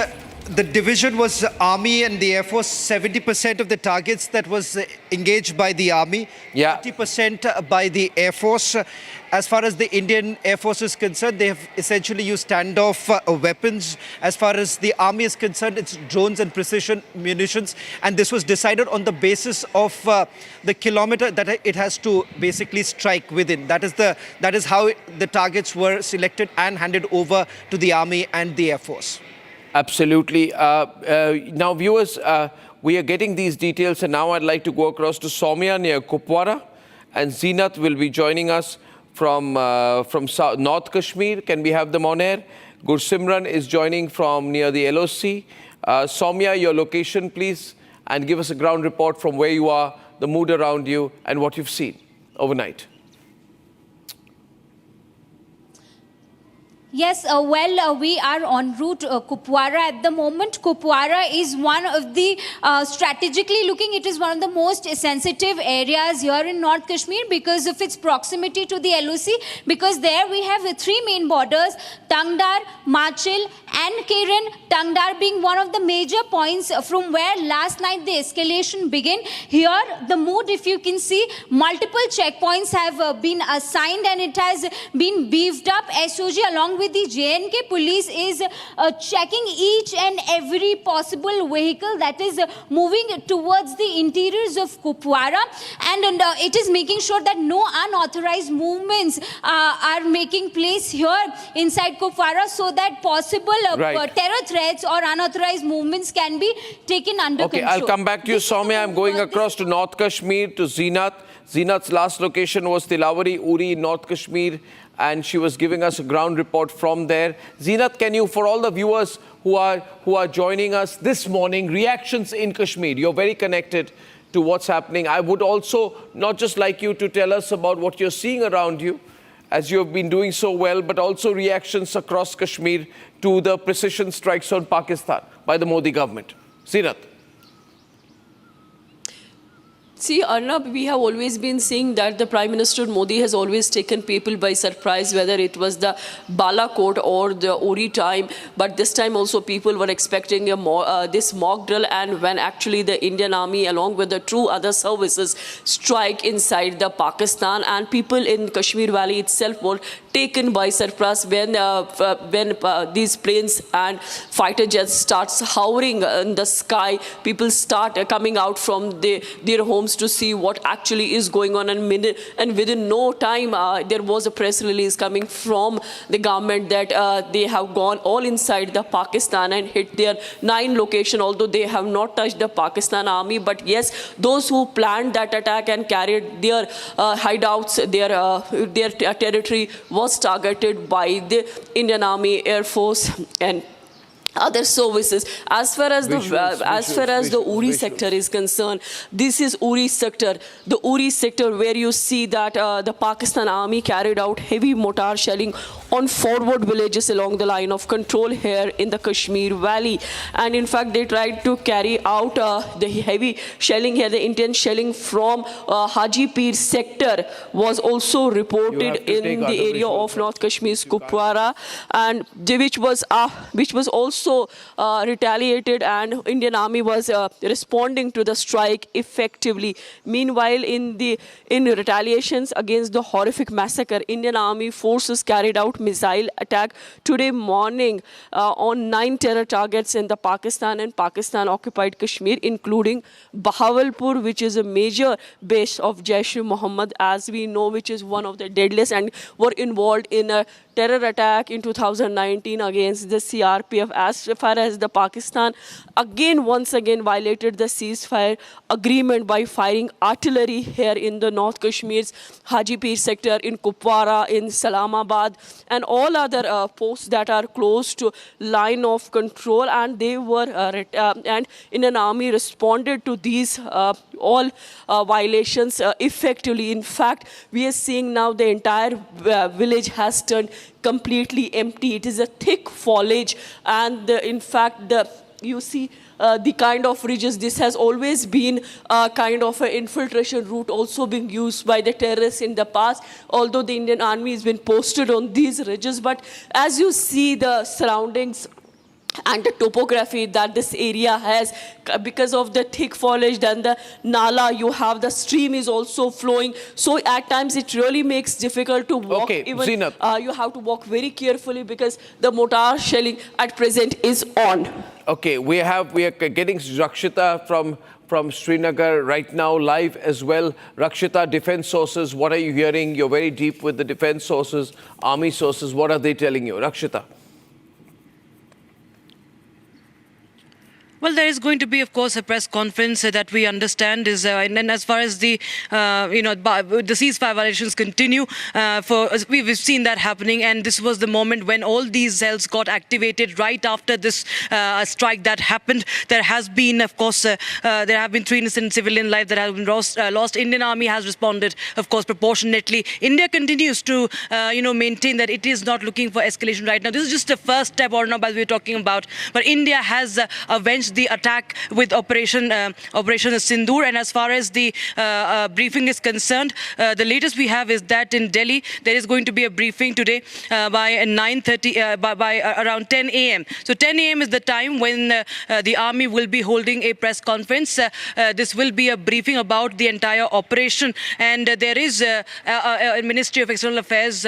the division was Army and the Air Force. 70% of the targets that was engaged by the Army, 30% by the Air Force. As far as the Indian Air Force is concerned, they have essentially used standoff weapons. As far as the Army is concerned, it's drones and precision munitions. And this was decided on the basis of the kilometer that it has to basically strike within. That is how the targets were selected and handed over to the Army and the Air Force. Absolutely. Now, viewers, we are getting these details, and now I'd like to go across to Soumya near Kupwara, and Zeenat will be joining us from North Kashmir. Can we have them on air? Gursimran is joining from near the LOC. Soumya, your location, please, and give us a ground report from where you are, the mood around you, and what you've seen overnight. Yes, we are en route Kupwara at the moment. Kupwara is one of the, strategically looking, it is one of the most sensitive areas here in North Kashmir because of its proximity to the LOC, because there we have three main borders, Tangdar, Machil and Kiran, Tangdar being one of the major points from where last night the escalation began. Here, the mood, if you can see, multiple checkpoints have been assigned and it has been beefed up. SOG along with the JNK police is checking each and every possible vehicle that is moving towards the interiors of Kupwara, and it is making sure that no unauthorized movements are making place here inside Kupwara, so that possible terror threats or unauthorized movements can be taken under control. I'll come back to you, Soumya. I'm going across to North Kashmir, to Zeenat. Zeenat's last location was Tilawari, Uri, North Kashmir, and she was giving us a ground report from there. Zeenat, can you, for all the viewers who are joining us this morning, reactions in Kashmir? You're very connected to what's happening. I would also not just like you to tell us about what you're seeing around you, as you have been doing so well, but also reactions across Kashmir to the precision strikes on Pakistan by the Modi government. Zeenat. See, Arnab, we have always been seeing that the Prime Minister Modi has always taken people by surprise, whether it was the Balakot or the Uri time. But this time also people were expecting this mock drill, and when actually the Indian Army, along with the two other services, strike inside the Pakistan, and people in Kashmir Valley itself were taken by surprise when these planes and fighter jets starts hovering in the sky. People start coming out from their homes to see what actually is going on, and within no time there was a press release coming from the government that they have gone all inside the Pakistan and hit their 9 locations, although they have not touched the Pakistan army. But yes, those who planned that attack and carried their hideouts, their territory was targeted by the Indian Army, Air Force and other services. As far as the Uri sector is concerned, this is Uri sector. The Uri sector where you see that the Pakistan army carried out heavy mortar shelling on forward villages along the line of control here in the Kashmir Valley. And in fact, they tried to carry out the heavy shelling here. The intense shelling from Haji Pir sector was also reported in the area of North Kashmir's Kupwara, and which was also retaliated, and Indian Army was responding to the strike effectively. Meanwhile, in retaliations against the horrific massacre, Indian Army forces carried out missile attack today morning on 9 terror targets in the Pakistan and Pakistan-occupied Kashmir, including Bahawalpur, which is a major base of Jaish Muhammad, as we know, which is one of the deadliest, and were involved in a terror attack in 2019 against the CRPF. As far as the Pakistan, once again violated the ceasefire agreement by firing artillery here in the North Kashmir's Haji Pir sector, in Kupwara, in Salamabad, and all other posts that are close to line of control, and they were and Indian Army responded to these all violations effectively. In fact, we are seeing now the entire village has turned completely empty. It is a thick foliage, and in fact, you see the kind of ridges. This has always been a kind of an infiltration route also being used by the terrorists in the past, although the Indian Army has been posted on these ridges. But as you see the surroundings and the topography that this area has, because of the thick foliage, then the nala, you have the stream is also flowing, so at times it really makes difficult to walk. Even you have to walk very carefully because the mortar shelling at present is on. Okay, we are getting Rakshita from Srinagar right now live as well. Rakshita, defense sources, what are you hearing? You're very deep with the defense sources, army sources. What are they telling you? Rakshita. Well, there is going to be, of course, a press conference that we understand is, and then as far as the, the ceasefire violations continue, we've seen that happening, and this was the moment when all these cells got activated right after this strike that happened. There has been, of course, there have been 3 innocent civilian lives that have been lost. Indian Army has responded, of course, proportionately. India continues to, maintain that it is not looking for escalation right now. This is just a first step, Arnab, as we were talking about. But India has avenged the attack with Operation Sindoor, and as far as the briefing is concerned, the latest we have is that in Delhi there is going to be a briefing today by 9:30 by around 10 a.m. So 10 a.m. is the time when the army will be holding a press conference. This will be a briefing about the entire operation, and there is a Ministry of External Affairs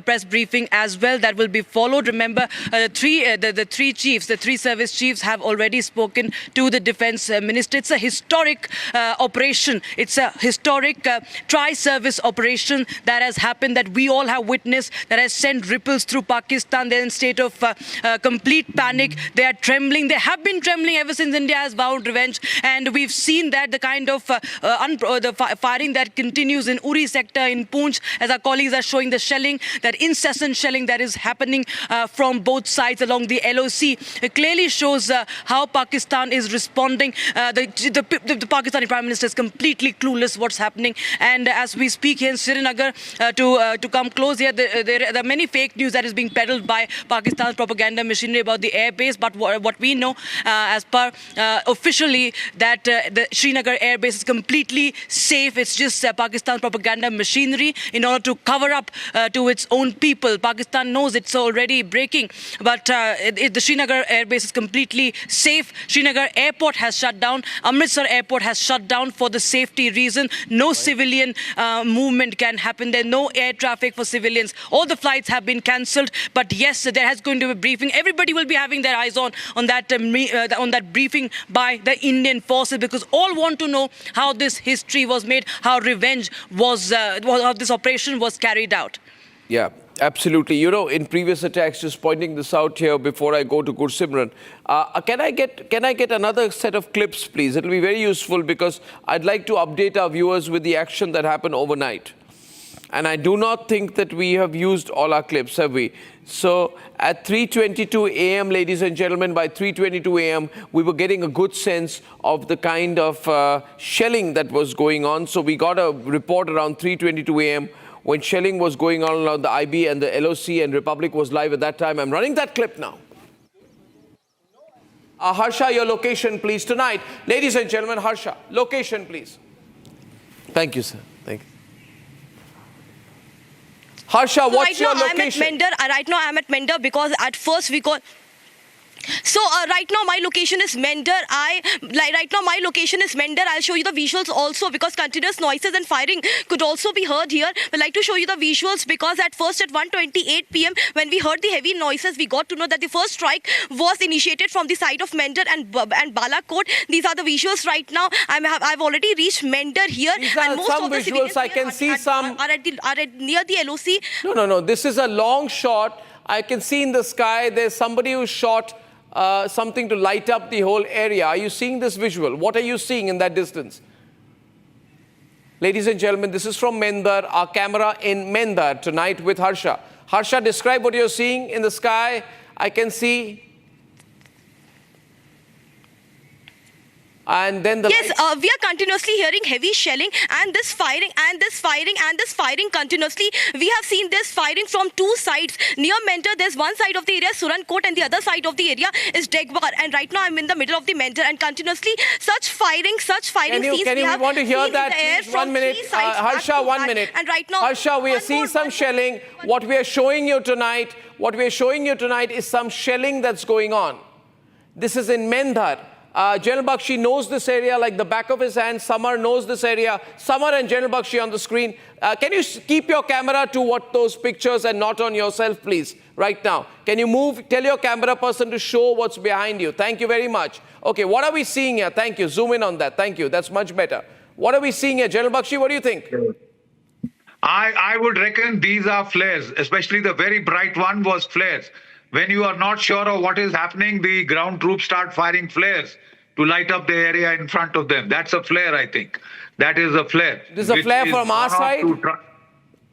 press briefing as well that will be followed. Remember, the three service chiefs have already spoken to the defense minister. It's a historic operation. It's a historic tri-service operation that has happened, that we all have witnessed, that has sent ripples through Pakistan. They're in state of complete panic. They are trembling. They have been trembling ever since India has vowed revenge. And we've seen that the kind of firing that continues in Uri sector, in Poonch, as our colleagues are showing, the shelling, that incessant shelling that is happening from both sides along the LOC. It clearly shows how Pakistan is responding. The Pakistani Prime Minister is completely clueless what's happening. And as we speak here in Srinagar, to come close here, there are many fake news that is being peddled by Pakistan's propaganda machinery about the airbase. But what we know, as per officially, that the Srinagar airbase is completely safe. It's just Pakistan's propaganda machinery in order to cover up to its own people. Pakistan knows it's already breaking, but the Srinagar airbase is completely safe. Srinagar airport has shut down. Amritsar airport has shut down for the safety reason. No civilian movement can happen there. No air traffic for civilians. All the flights have been cancelled. But yes, there has going to be a briefing. Everybody will be having their eyes on that briefing by the Indian forces, because all want to know how this history was made, how revenge was, how this operation was carried out. Yeah. Absolutely. You know, in previous attacks, just pointing this out here before I go to Gursimran, can I get another set of clips, please? It'll be very useful, because I'd like to update our viewers with the action that happened overnight. And I do not think that we have used all our clips, have we? So at 3:22 a.m., ladies and gentlemen, by 3:22 a.m., we were getting a good sense of the kind of shelling that was going on. So we got a report around 3:22 a.m. when shelling was going on around the IB, and the LOC and Republic was live at that time. I'm running that clip now. Harsha, your location, please, tonight. Ladies and gentlemen, Harsha, location, please. Thank you, sir. Thank you. Harsha, what's your location? Right now, I'm at Mender because at first we got... So right now my location is Mender. I'll show you the visuals also, because continuous noises and firing could also be heard here. I'd like to show you the visuals, because at first at 1:28 p.m. when we heard the heavy noises, we got to know that the first strike was initiated from the side of Mender and Balakot. These are the visuals right now. I've already reached Mender here. These are most some of the visuals. I can see some. Are near the LOC. No. This is a long shot. I can see in the sky there's somebody who shot something to light up the whole area. Are you seeing this visual? What are you seeing in that distance? Ladies and gentlemen, this is from Mendar, our camera in Mendar tonight with Harsha. Harsha, describe what you're seeing in the sky. I can see. And then we are continuously hearing heavy shelling and this firing continuously. We have seen this firing from two sides. Near Mender, there's one side of the area, Surankot, and the other side of the area is Degbar. And right now I'm in the middle of the Mender, and continuously such firing scenes. Can you want to hear that, please? 1 minute. Harsha, 1 minute. And right now, Harsha, we are seeing some shelling. What we are showing you tonight is some shelling that's going on. This is in Mendar. General Bakshi knows this area like the back of his hand. Samar knows this area. Samar and General Bakshi on the screen. Can you keep your camera to what those pictures and not on yourself, please, right now? Can you move? Tell your camera person to show what's behind you. Thank you very much. Okay, what are we seeing here? Thank you. Zoom in on that. Thank you. That's much better. What are we seeing here? General Bakshi, what do you think? I would reckon these are flares, especially the very bright one was flares. when you are not sure of what is happening, the ground troops start firing flares to light up the area in front of them. That's a flare, I think. That is a flare. This is a flare from our side?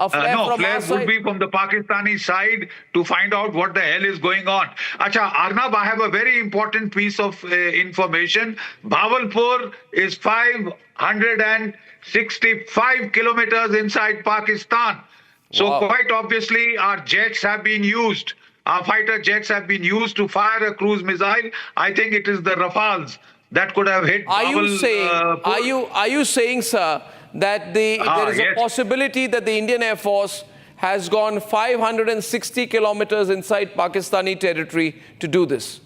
A flare no, from flares would be from the Pakistani side to find out what the hell is going on. Acha, Arnab, I have a very important piece of information. Bawalpur is 565 kilometers inside Pakistan. So quite obviously our jets have been used. Our fighter jets have been used to fire a cruise missile. I think it is the Rafales that could have hit Are you saying, sir, that there is a possibility that the Indian Air Force has gone 560 kilometers inside Pakistani territory to do this?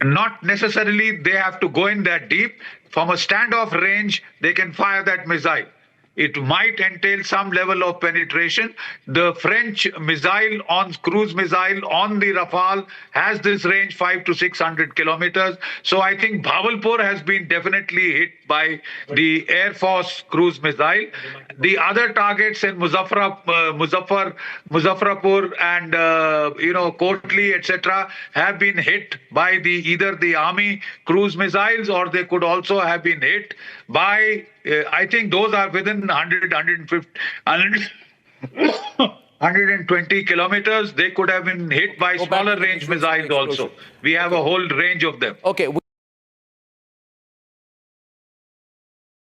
Not necessarily they have to go in that deep. From a standoff range, they can fire that missile. It might entail some level of penetration. The French cruise missile on the Rafale has this range 500 to 600 kilometers. So I think Bawalpur has been definitely hit by the Air Force cruise missile. The other targets in Muzaffarpur and Kotli, etc., have been hit by either the army cruise missiles, or they could also have been hit by I think those are within 120 kilometers. They could have been hit by smaller range missiles also. We have a whole range of them. Okay.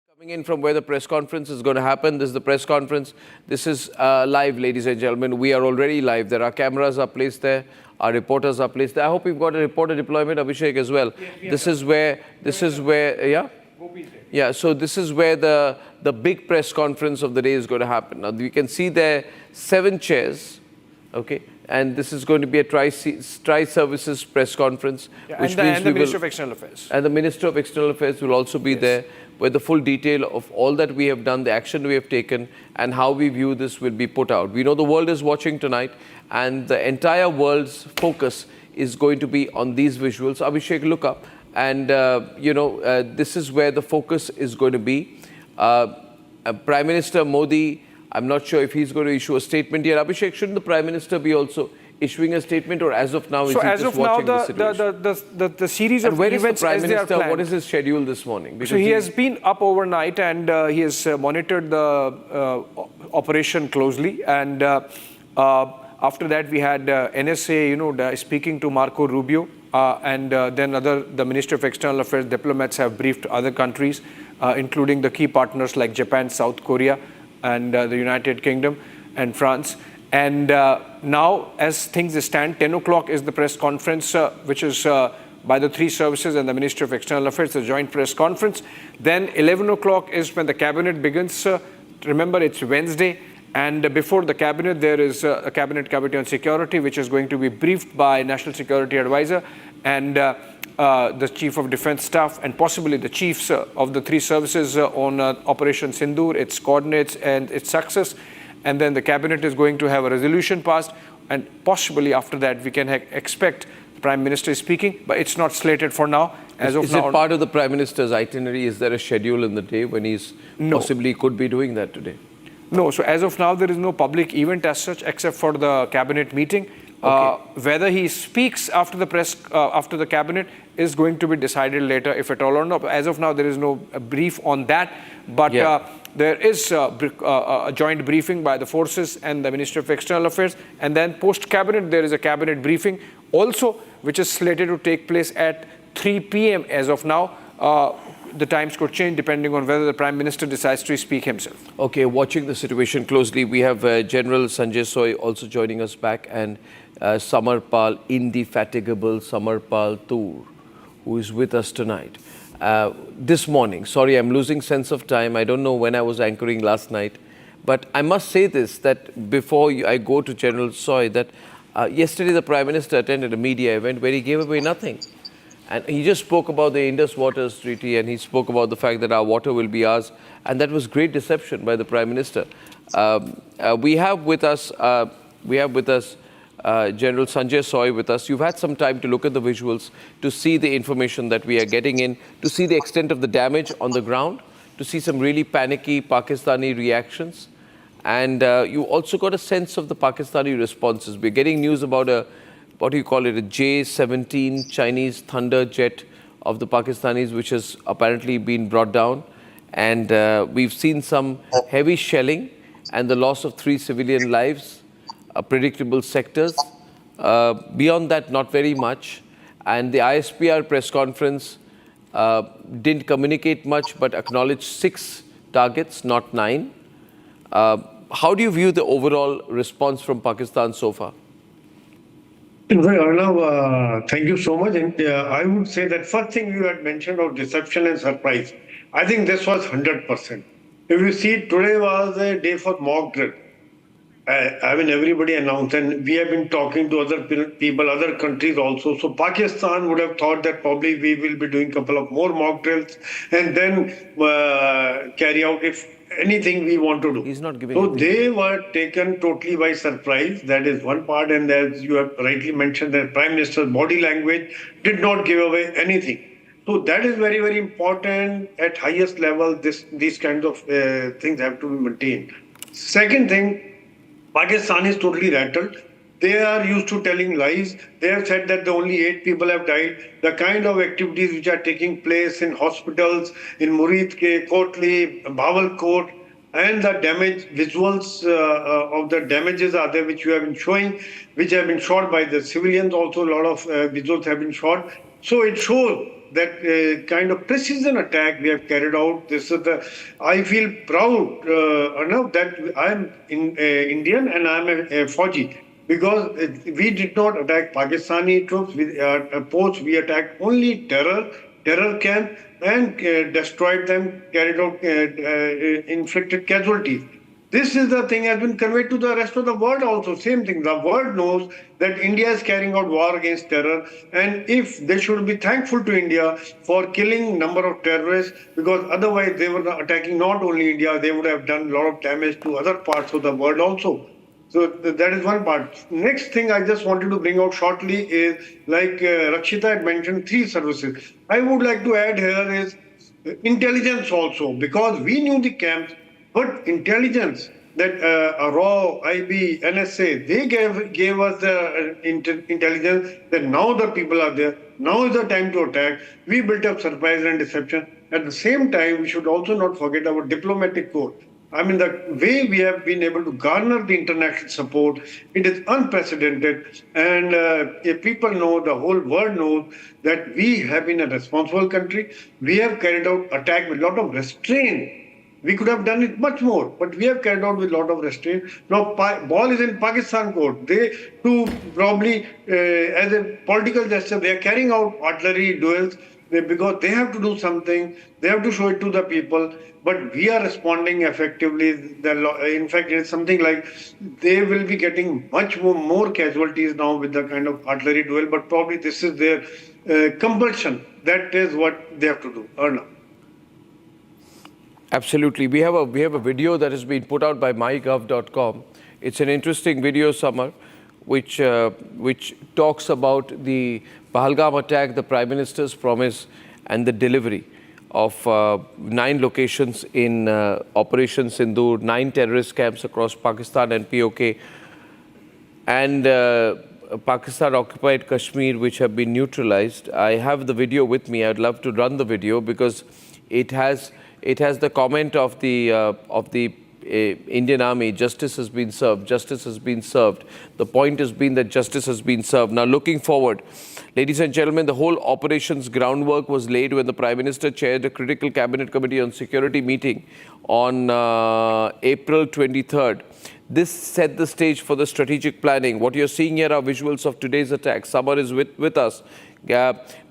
Coming in from where the press conference is going to happen. This is the press conference. This is live, ladies and gentlemen. We are already live. There are cameras are placed there. Our reporters are placed there. I hope we've got a reporter deployment, Abhishek, as well. This is where, yeah? Yeah, so this is where the big press conference of the day is going to happen. Now, you can see there 7 chairs, okay? And this is going to be a tri-services press conference. Yeah, which and the Minister of External Affairs. And the Minister of External Affairs will also be there, where the full detail of all that we have done, the action we have taken, and how we view this will be put out. We know the world is watching tonight, and the entire world's focus is going to be on these visuals. Abhishek, look up. And, this is where the focus is going to be. Prime Minister Modi, I'm not sure if he's going to issue a statement here. Abhishek, shouldn't the Prime Minister be also issuing a statement, or as of now, is he just watching the situation? The series of events as they are planned. What is his schedule this morning? Because he has been up overnight, and he has monitored the operation closely. And after that, we had NSA, speaking to Marco Rubio. And then the Minister of External Affairs diplomats have briefed other countries, including the key partners like Japan, South Korea, and the United Kingdom and France. And now, as things stand, 10 o'clock is the press conference, which is by the 3 services and the Minister of External Affairs, the joint press conference. Then 11 o'clock is when the cabinet begins. Remember, it's Wednesday. And before the cabinet, there is a cabinet committee on security, which is going to be briefed by National Security Advisor and the Chief of Defense Staff, and possibly the chiefs of the 3 services on Operation Sindoor, its coordinates and its success. And then the cabinet is going to have a resolution passed, and possibly after that we can expect the Prime Minister speaking, but it's not slated for now. Is it part of the Prime Minister's itinerary? Is there a schedule in the day when he's possibly could be doing that today? No, so as of now, there is no public event as such, except for the cabinet meeting. Whether he speaks after the cabinet is going to be decided later, if at all or not. As of now, there is no brief on that. But there is a joint briefing by the forces and the Ministry of External Affairs. And then post-cabinet, there is a cabinet briefing also, which is slated to take place at 3 p.m. as of now. The times could change depending on whether the Prime Minister decides to speak himself. Okay, watching the situation closely, we have General Sanjay Soy also joining us back, and Samarpal, indefatigable Samarpal Toor, who is with us tonight. This morning, sorry, I'm losing sense of time. I don't know when I was anchoring last night, but I must say this, that before I go to General Soy, that yesterday the Prime Minister attended a media event where he gave away nothing. And he just spoke about the Indus Waters Treaty, and he spoke about the fact that our water will be ours. And that was great deception by the Prime Minister. We have with us General Sanjay Soy with us. You've had some time to look at the visuals, to see the information that we are getting in, to see the extent of the damage on the ground, to see some really panicky Pakistani reactions. And you also got a sense of the Pakistani responses. We're getting news about a what do you call it, a J-17 Chinese Thunder jet of the Pakistanis, which has apparently been brought down. And we've seen some heavy shelling and the loss of 3 civilian lives, predictable sectors. Beyond that, not very much. And the ISPR press conference didn't communicate much, but acknowledged 6 targets, not 9. How do you view the overall response from Pakistan so far? Arnab, thank you so much. And I would say that first thing you had mentioned of deception and surprise, I think this was 100%. If you see, today was a day for mock drill. I mean, everybody announced, and we have been talking to other people, other countries also. So Pakistan would have thought that probably we will be doing a couple of more mock drills and then carry out if anything we want to do. He's not giving. So they were taken totally by surprise. That is one part. And as you have rightly mentioned, that Prime Minister's body language did not give away anything. So that is very, very important at highest level. These kinds of things have to be maintained. Second thing, Pakistan is totally rattled. They are used to telling lies. They have said that only 8 people have died. The kind of activities which are taking place in hospitals, in Murid Ke, Kotli, Bawalkot, and the damage visuals of the damages are there, which you have been showing, which have been shot by the civilians. Also, a lot of visuals have been shot. So it shows that kind of precision attack we have carried out. This is I feel proud, Arnab, that I am Indian and I am a Fauji, because we did not attack Pakistani troops. We attacked only terror camp and destroyed them, carried out, inflicted casualties. This is the thing has been conveyed to the rest of the world also. Same thing. The world knows that India is carrying out war against terror, and if they should be thankful to India for killing number of terrorists, because otherwise they were attacking not only India, they would have done a lot of damage to other parts of the world also. So that is one part. Next thing I just wanted to bring out shortly is, like Rakshita had mentioned, 3 services. I would like to add here is intelligence also, because we knew the camps. But intelligence that RAW, IB, NSA, they gave us the intelligence that now the people are there. Now is the time to attack. We built up surprise and deception. At the same time, we should also not forget our diplomatic code. I mean, the way we have been able to garner the international support, it is unprecedented. And if people know, the whole world knows that we have been a responsible country. We have carried out attack with a lot of restraint. We could have done it much more, but we have carried out with a lot of restraint. Now, ball is in Pakistan court. They too probably, as a political gesture, they are carrying out artillery duels because they have to do something. They have to show it to the people. But we are responding effectively. In fact, it's something like they will be getting much more casualties now with the kind of artillery duel. But probably this is their compulsion. That is what they have to do. Arnab. Absolutely. We have a video that has been put out by mygov.com. It's an interesting video, Samar, which talks about the Pahalgam attack, the Prime Minister's promise, and the delivery of 9 locations in Operation Sindoor, 9 terrorist camps across Pakistan and POK, and Pakistan-occupied Kashmir, which have been neutralized. I have the video with me. I'd love to run the video because it has the comment of the Indian Army, justice has been served, justice has been served. The point has been that justice has been served. Now, looking forward, ladies and gentlemen, the whole operations groundwork was laid when the Prime Minister chaired a critical Cabinet Committee on Security meeting on April 23rd. This set the stage for the strategic planning. What you're seeing here are visuals of today's attack. Samar is with us.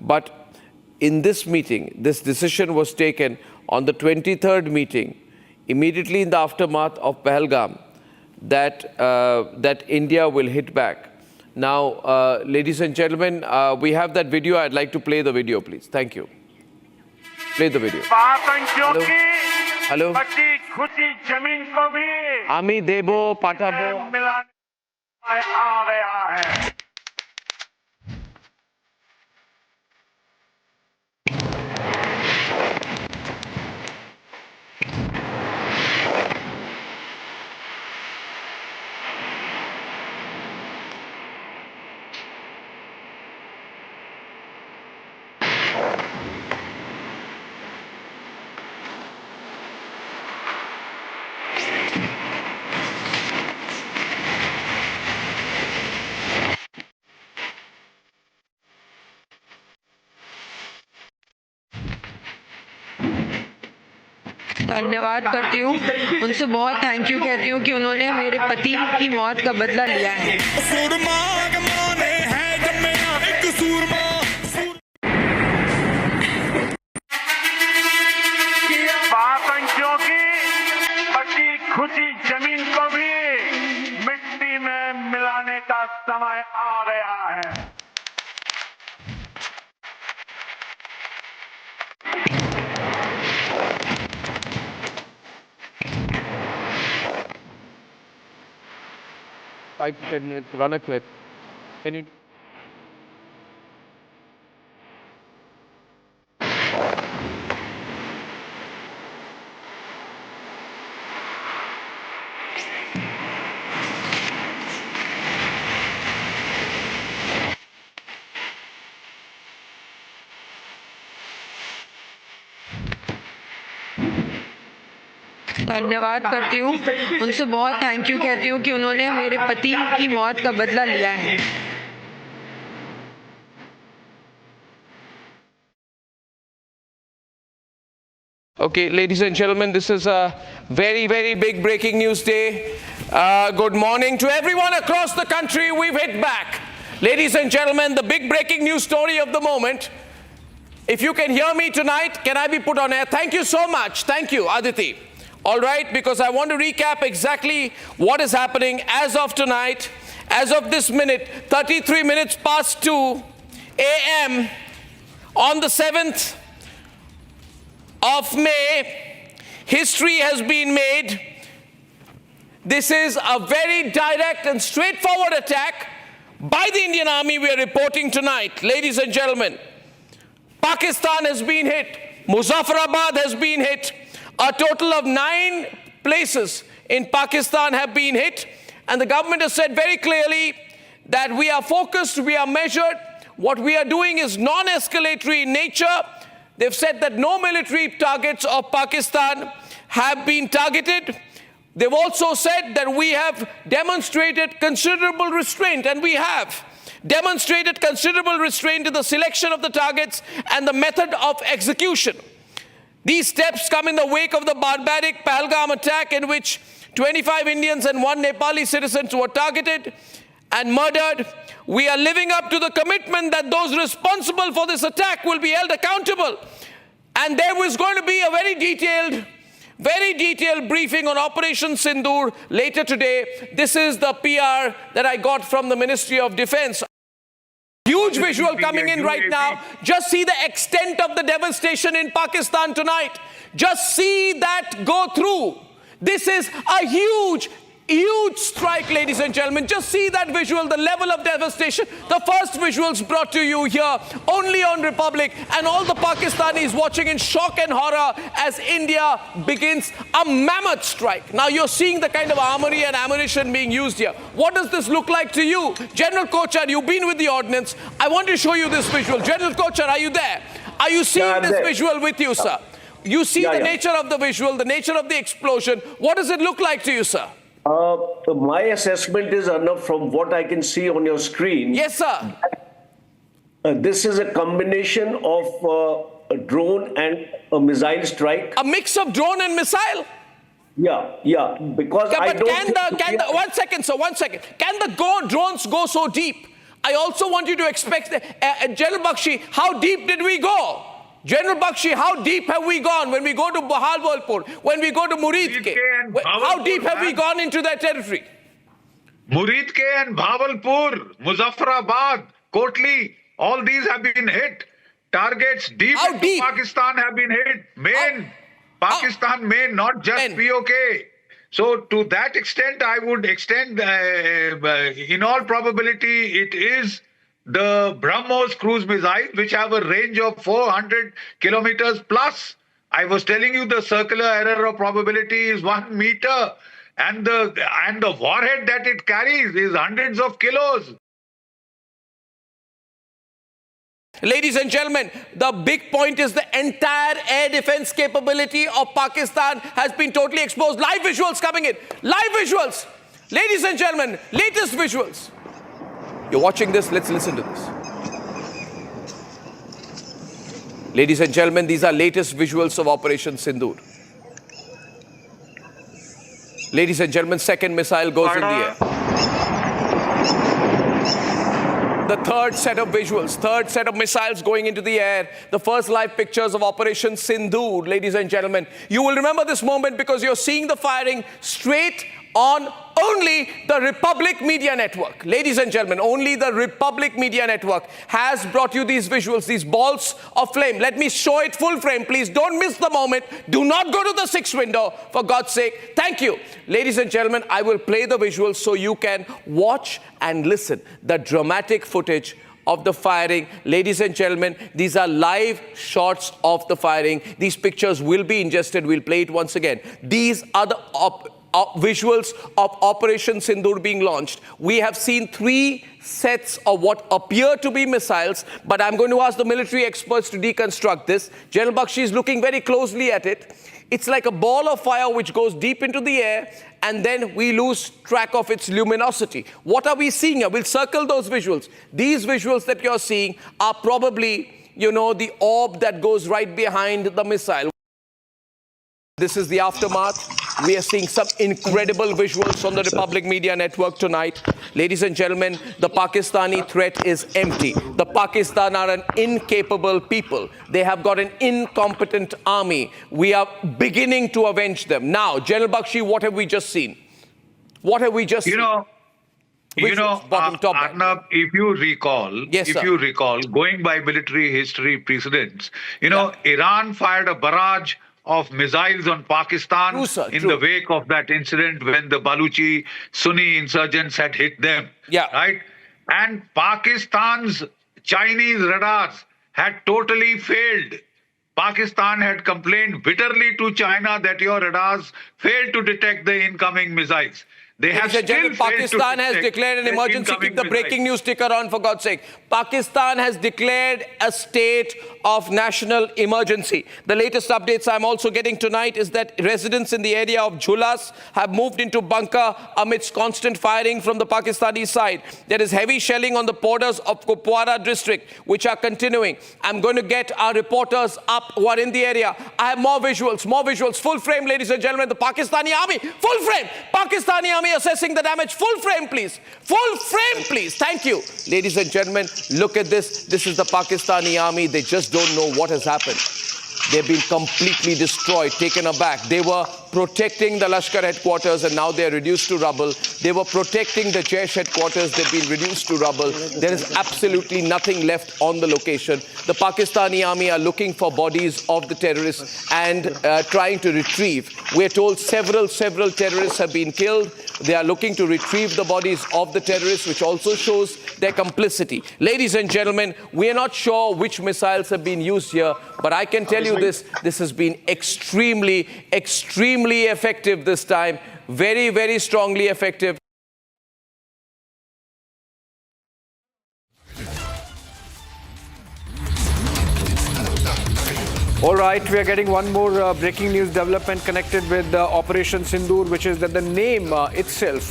But in this meeting, this decision was taken on the 23rd meeting, immediately in the aftermath of Pahalgam, that India will hit back. Now, ladies and gentlemen, we have that video. I'd like to play the video, please. Thank you. Play the video. Hello. Ami Debo Patabo. धन्यवाद करती हूँ, उनसे बहुत thank you कहती हूँ कि उन्होंने मेरे पति की मौत का बदला लिया है। पापंचों की बची खुची जमीन को भी मिट्टी में मिलाने का समय आ गया है। Run a clip. Can you? धन्यवाद करती हूँ, उनसे बहुत थैंक यू कहती हूँ कि उन्होंने मेरे पति की मौत का बदला लिया है। Okay, ladies and gentlemen, this is a very, very big breaking news day. Good morning to everyone across the country. We've hit back. Ladies and gentlemen, the big breaking news story of the moment. If you can hear me tonight, can I be put on air? Thank you so much. Thank you, Aditi. All right, because I want to recap exactly what is happening as of tonight, as of this minute, 33 minutes past 2 a.m. on the 7th of May. History has been made. This is a very direct and straightforward attack by the Indian Army we are reporting tonight. Ladies and gentlemen, Pakistan has been hit. Muzaffarabad has been hit. A total of 9 places in Pakistan have been hit. And the government has said very clearly that we are focused, we are measured. What we are doing is non-escalatory in nature. They've said that no military targets of Pakistan have been targeted. They've also said that we have demonstrated considerable restraint, and we have demonstrated considerable restraint in the selection of the targets and the method of execution. These steps come in the wake of the barbaric Pahalgam attack in which 25 Indians and 1 Nepali citizens were targeted and murdered. We are living up to the commitment that those responsible for this attack will be held accountable. And there was going to be a very detailed briefing on Operation Sindoor later today. This is the PR that I got from the Ministry of Defense. Huge visual coming in right now. Just see the extent of the devastation in Pakistan tonight. Just see that go through. This is a huge strike, ladies and gentlemen. Just see that visual, the level of devastation. The first visuals brought to you here only on Republic, and all the Pakistanis watching in shock and horror as India begins a mammoth strike. Now you're seeing the kind of armory and ammunition being used here. What does this look like to you? General Kochar, you've been with the ordnance. I want to show you this visual. General Kochar, are you there? Are you seeing this visual with you, sir? You see the nature of the visual, the nature of the explosion. What does it look like to you, sir? My assessment is, Arnab, from what I can see on your screen. Yes, sir. This is a combination of a drone and a missile strike. A mix of drone and missile? Yeah. Because I don't. One second, sir. One second. Can the drones go so deep? I also want you to expect, General Bakshi, how deep did we go? General Bakshi, how deep have we gone when we go to Bahawalpur, when we go to Muridke? How deep have we gone into that territory? Muridke and Bahawalpur, Muzaffarabad, Kotli, all these have been hit. Targets deep into Pakistan have been hit. Pakistan main, not just POK. So to that extent, I would extend, in all probability, it is the BrahMos cruise missiles, which have a range of 400 kilometers plus. I was telling you the circular error of probability is 1 meter, and the warhead that it carries is hundreds of kilos. Ladies and gentlemen, the big point is the entire air defense capability of Pakistan has been totally exposed. Live visuals coming in. Live visuals. Ladies and gentlemen, latest visuals. You're watching this, let's listen to this. Ladies and gentlemen, these are latest visuals of Operation Sindoor. Ladies and gentlemen, second missile goes in the air. The third set of visuals, third set of missiles going into the air. The first live pictures of Operation Sindoor, ladies and gentlemen. You will remember this moment because you're seeing the firing straight on only the Republic Media Network. Ladies and gentlemen, only the Republic Media Network has brought you these visuals, these balls of flame. Let me show it full frame, please. Don't miss the moment. Do not go to the 6th window, for God's sake. Thank you. Ladies and gentlemen, I will play the visuals so you can watch and listen. The dramatic footage of the firing. Ladies and gentlemen, these are live shots of the firing. These pictures will be ingested. We'll play it once again. These are the visuals of Operation Sindoor being launched. We have seen 3 sets of what appear to be missiles, but I'm going to ask the military experts to deconstruct this. General Bakshi is looking very closely at it. It's like a ball of fire which goes deep into the air, and then we lose track of its luminosity. What are we seeing here? We'll circle those visuals. These visuals that you're seeing are probably, you know, the orb that goes right behind the missile. This is the aftermath. We are seeing some incredible visuals on the Republic Media Network tonight. Ladies and gentlemen, the Pakistani threat is empty. The Pakistan are an incapable people. They have got an incompetent army. We are beginning to avenge them. Now, General Bakshi, what have we just seen? What have we just seen? Arnab, if you recall, going by military history precedents, Iran fired a barrage of missiles on Pakistan in the wake of that incident when the Baluchi Sunni insurgents had hit them. Right? And Pakistan's Chinese radars had totally failed. Pakistan had complained bitterly to China that your radars failed to detect the incoming missiles. They have still Pakistan has declared an emergency. Keep the breaking news ticker on, for God's sake. Pakistan has declared a state of national emergency. The latest updates I'm also getting tonight is that residents in the area of Jhulas have moved into bunker amidst constant firing from the Pakistani side. There is heavy shelling on the borders of Kupwara district, which are continuing. I'm going to get our reporters up who are in the area. I have more visuals, full frame, ladies and gentlemen. The Pakistani army, full frame. Pakistani army assessing the damage. Full frame, please. Full frame, please. Thank you. Ladies and gentlemen, look at this. This is the Pakistani army. They just don't know what has happened. They've been completely destroyed, taken aback. They were protecting the Lashkar headquarters and now they're reduced to rubble. They were protecting the Jaish headquarters. They've been reduced to rubble. There is absolutely nothing left on the location. The Pakistani army are looking for bodies of the terrorists and trying to retrieve. We're told several terrorists have been killed. They are looking to retrieve the bodies of the terrorists, which also shows their complicity. Ladies and gentlemen, we are not sure which missiles have been used here, but I can tell you this has been extremely effective this time. Very, very strongly effective. All right, we are getting one more breaking news development connected with Operation Sindoor, which is that the name itself,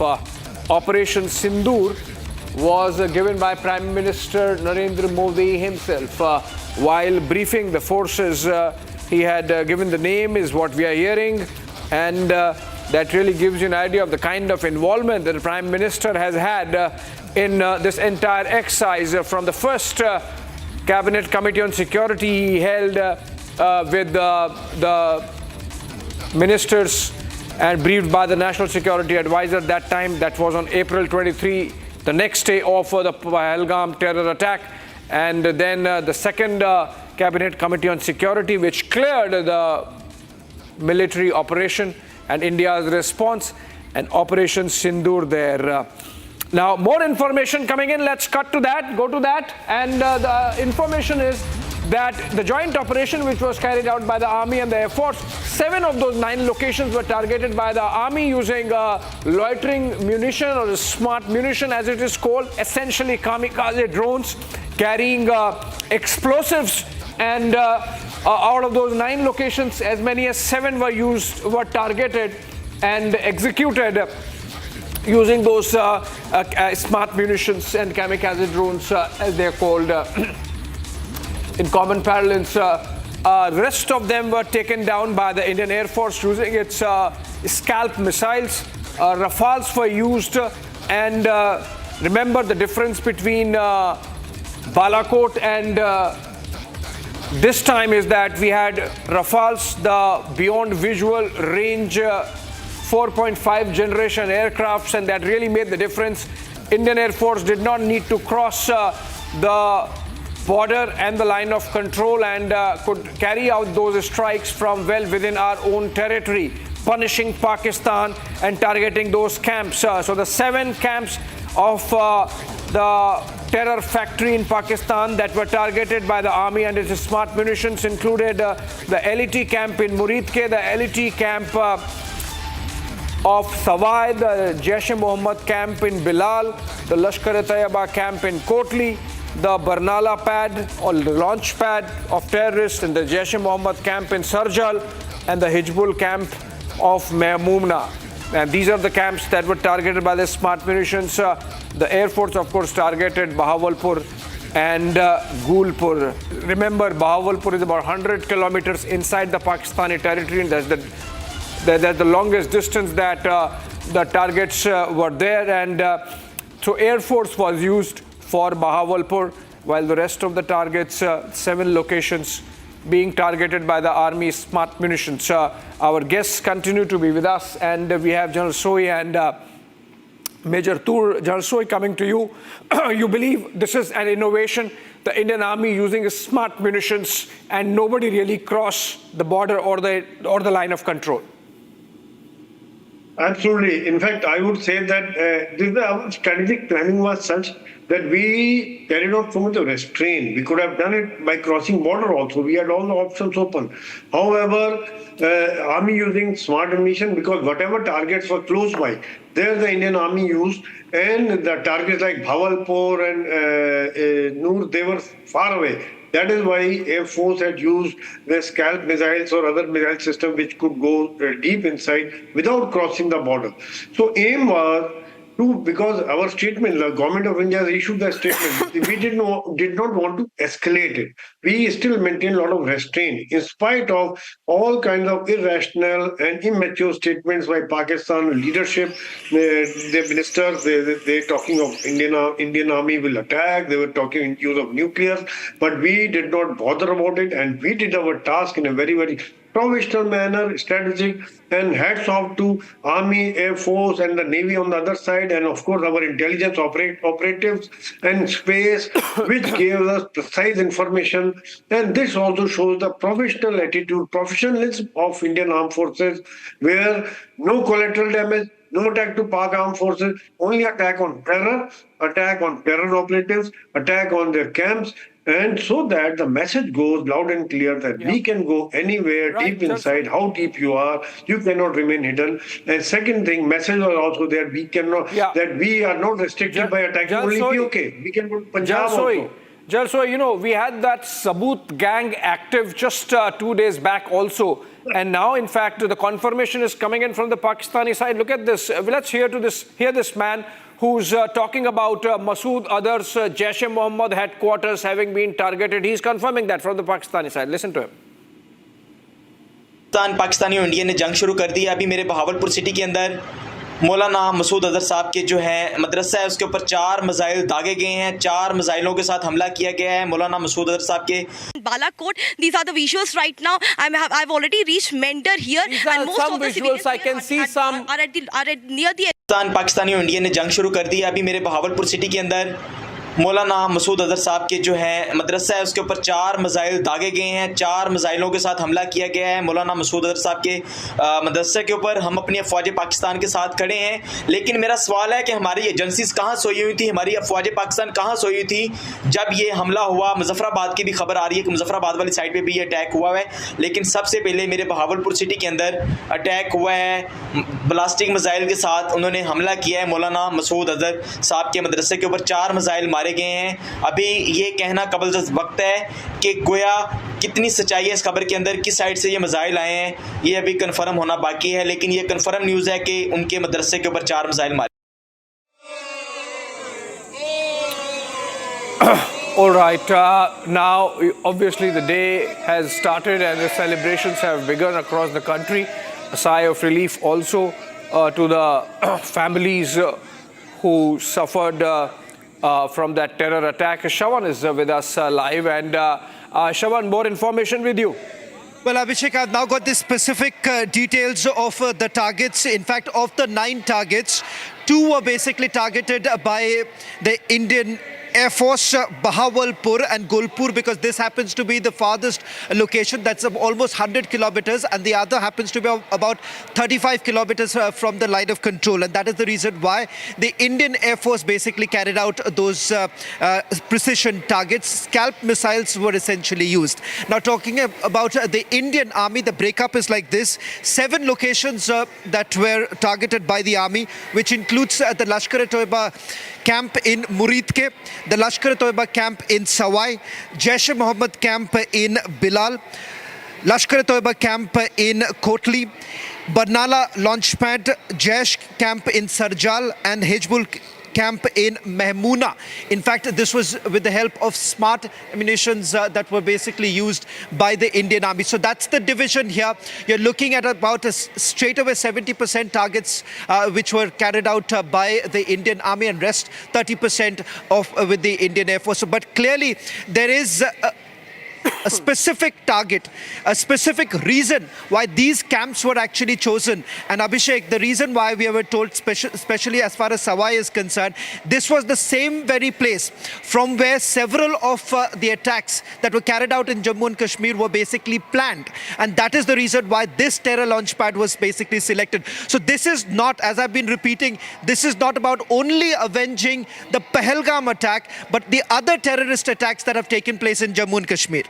Operation Sindoor, was given by Prime Minister Narendra Modi himself. While briefing the forces, he had given the name, is what we are hearing, and that really gives you an idea of the kind of involvement that the Prime Minister has had in this entire exercise. From the first Cabinet Committee on Security he held with the ministers and briefed by the National Security Advisor that time. That was on April 23, the next day of the Pahalgam terror attack. And then the second Cabinet Committee on Security, which cleared the military operation and India's response, and Operation Sindoor there. Now, more information coming in. Let's cut to that, go to that. And the information is that the joint operation which was carried out by the Army and the Air Force, 7 of those 9 locations were targeted by the Army using loitering munition, or smart munition as it is called, essentially kamikaze drones carrying explosives. And out of those 9 locations, as many as 7 were targeted and executed using those smart munitions and kamikaze drones, as they're called in common parlance. Rest of them were taken down by the Indian Air Force using its scalp missiles. Rafales were used, and remember the difference between Balakot and this time is that we had Rafales, the beyond visual range 4.5 generation aircrafts, and that really made the difference. Indian Air Force did not need to cross the border and the line of control, and could carry out those strikes from well within our own territory, punishing Pakistan and targeting those camps. So the 7 camps of the terror factory in Pakistan that were targeted by the Army and its smart munitions included the LET camp in Muridke, the LET camp of Sawai, the Jaish-e-Mohammed camp in Bilal, the Lashkar-e-Taiba camp in Kotli, the Barnala pad or the launch pad of terrorists in the Jaish-e-Mohammed camp in Sarjal, and the Hijbul camp of Mehmoona. And these are the camps that were targeted by the smart munitions. The Air Force, of course, targeted Bahawalpur and Gulpur. Remember, Bahawalpur is about 100 kilometers inside the Pakistani territory, and that's the longest distance that the targets were there. And so Air Force was used for Bahawalpur, while the rest of the targets, 7 locations, being targeted by the Army smart munitions. Our guests continue to be with us, and we have General Sohi and Major Tur. General Sohi, coming to you. You believe this is an innovation, the Indian Army using smart munitions, and nobody really crossed the border or the line of control? Absolutely. In fact, I would say that our strategic planning was such that we carried out so much of restraint. We could have done it by crossing border also. We had all the options open. However, Army using smart ammunition, because whatever targets were close by, there the Indian Army used, and the targets like Bhavalpur and Noor, they were far away. That is why Air Force had used the scalp missiles or other missile system which could go deep inside without crossing the border. So aim was because our statement, the Government of India has issued that statement, we did not want to escalate it. We still maintain a lot of restraint in spite of all kinds of irrational and immature statements by Pakistan leadership. The ministers, they're talking of Indian Army will attack. They were talking in use of nuclear, but we did not bother about it, and we did our task in a very, very professional manner, strategic, and hats off to Army, Air Force, and the Navy on the other side, and of course our intelligence operatives and space, which gave us precise information. And this also shows the professional attitude, professionalism of Indian Armed Forces, where no collateral damage, no attack to Pak Armed Forces, only attack on terror operatives, attack on their camps. And so that the message goes loud and clear that we can go anywhere deep inside, how deep you are, you cannot remain hidden. And second thing, message was also there, we cannot, that we are not restricted by attacking only POK. We can go to Punjab also. Jalsoy, we had that Sabut gang active just 2 days back also. And now, in fact, the confirmation is coming in from the Pakistani side. Look at this. Let's hear this man who's talking about Masood Azhar's Jaish-e-Mohammed headquarters having been targeted. He's confirming that from the Pakistani side. Listen to him. Pakistani और India ने जंग शुरू कर दी है। अभी मेरे Bahawalpur city के अंदर मौलाना मसूद अजहर साहब के जो है मदरसा है उसके ऊपर 4 मिसाइल दागे गए हैं। 4 मिसाइलों के साथ हमला किया गया है मौलाना मसूद अजहर साहब के Balakot. These are the visuals right now. I've already reached Mender here, and most of the visuals I can see some are at near the Pakistani और इंडिया ने जंग शुरू कर दी है। अभी मेरे बहावलपुर सिटी के अंदर मौलाना मसूद अजहर साहब के जो है मदरसा है उसके ऊपर 4 मिसाइल दागे गए हैं, 4 मिसाइलों के साथ हमला किया गया है मौलाना मसूद अजहर साहब के मदरसे के ऊपर। हम अपनी अफवाज पाकिस्तान के साथ खड़े हैं, लेकिन मेरा सवाल है कि हमारी एजेंसीज कहाँ सोई हुई थी, हमारी अफवाज पाकिस्तान कहाँ सोई हुई थी जब ये हमला हुआ। मुजफ्फराबाद की भी खबर आ रही है कि मुजफ्फराबाद वाली साइड पर भी ये अटैक हुआ है, लेकिन सबसे पहले मेरे बहावलपुर सिटी के अंदर अटैक हुआ है ब्लास्टिक मिसाइल के साथ। उन्होंने हमला किया है मौलाना मसूद अजहर साहब के मदरसे के ऊपर, 4 मिसाइल मारे गए हैं। अभी ये कहना कबल वक्त है कि गोया कितनी सच्चाई है इस खबर के अंदर, किस साइड से ये मिसाइल आए हैं, ये अभी कंफर्म होना बाकी है, लेकिन ये कंफर्म न्यूज़ है कि उनके मदरसे के ऊपर 4 मिसाइल मारे। All right, now obviously the day has started and the celebrations have begun across the country. A sigh of relief also to the families who suffered from that terror attack. Shawan is with us live, and Shawan, more information with you. Well, Abhishek, I've now got the specific details of the targets. In fact, of the 9 targets, 2 were basically targeted by the Indian Air Force, Bahawalpur and Gulpur, because this happens to be the farthest location. That's almost 100 kilometers, and the other happens to be about 35 kilometers from the line of control. And that is the reason why the Indian Air Force basically carried out those precision targets. Scalp missiles were essentially used. Now, talking about the Indian Army, the breakup is like this. 7 locations that were targeted by the Army, which includes the Lashkar-e-Toiba camp in Muridke, the Lashkar-e-Toiba camp in Sawai, Jaish-e-Mohammed camp in Bilal, Lashkar-e-Toiba camp in Kotli, Barnala launchpad, Jaish camp in Sarjal, and Hejbul camp in Mehmoona. In fact, this was with the help of smart ammunitions that were basically used by the Indian Army. So that's the division here. You're looking at about a straight away 70% targets which were carried out by the Indian Army, and rest 30% of with the Indian Air Force. But clearly there is a specific target, a specific reason why these camps were actually chosen. And Abhishek, the reason why we were told, especially as far as Sawai is concerned, this was the same very place from where several of the attacks that were carried out in Jammu and Kashmir were basically planned. And that is the reason why this terror launch pad was basically selected. So this is not, as I've been repeating, this is not about only avenging the Pahalgam attack, but the other terrorist attacks that have taken place in Jammu and Kashmir.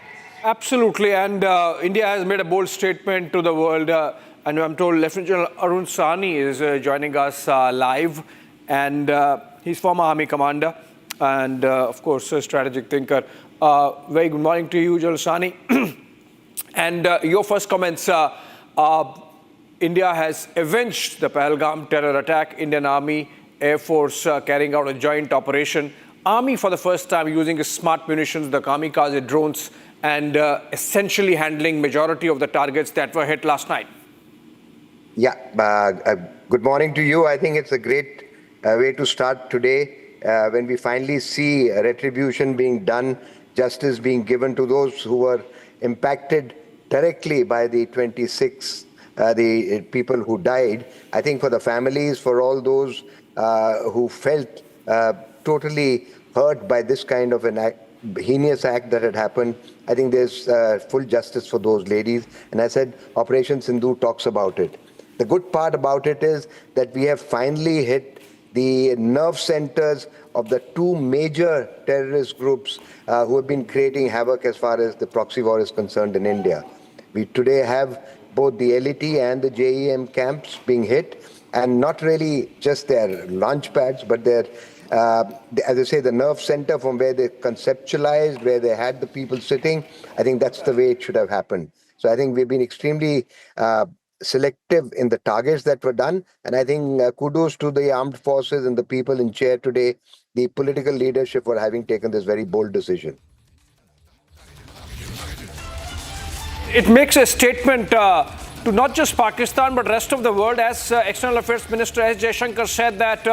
Absolutely, and India has made a bold statement to the world, and I'm told Lieutenant General Arun Sahni is joining us live, and he's former Army commander and of course a strategic thinker. Very good morning to you, General Sahni. And your first comments, India has avenged the Pahalgam terror attack, Indian Army, Air Force carrying out a joint operation, Army for the first time using smart munitions, the kamikaze drones, and essentially handling majority of the targets that were hit last night. Yeah, good morning to you. I think it's a great way to start today when we finally see retribution being done, justice being given to those who were impacted directly by the 26, the people who died. I think for the families, for all those who felt totally hurt by this kind of an heinous act that had happened, I think there's full justice for those ladies. And I said Operation Sindoor talks about it. The good part about it is that we have finally hit the nerve centers of the 2 major terrorist groups who have been creating havoc as far as the proxy war is concerned in India. We today have both the LET and the JEM camps being hit, and not really just their launch pads, but their as I say, the nerve center from where they conceptualized, where they had the people sitting. I think that's the way it should have happened. So I think we've been extremely selective in the targets that were done. And I think kudos to the armed forces and the people in chair today, the political leadership, for having taken this very bold decision. It makes a statement to not just Pakistan, but rest of the world, as External Affairs Minister S. Jaishankar said that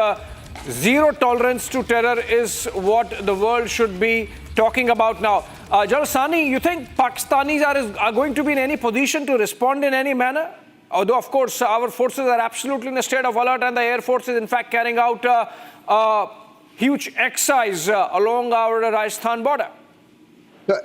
zero tolerance to terror is what the world should be talking about now. General Sahni, you think Pakistanis are going to be in any position to respond in any manner? Although, of course, our forces are absolutely in a state of alert, and the Air Force is in fact carrying out huge exercise along our Rajasthan border.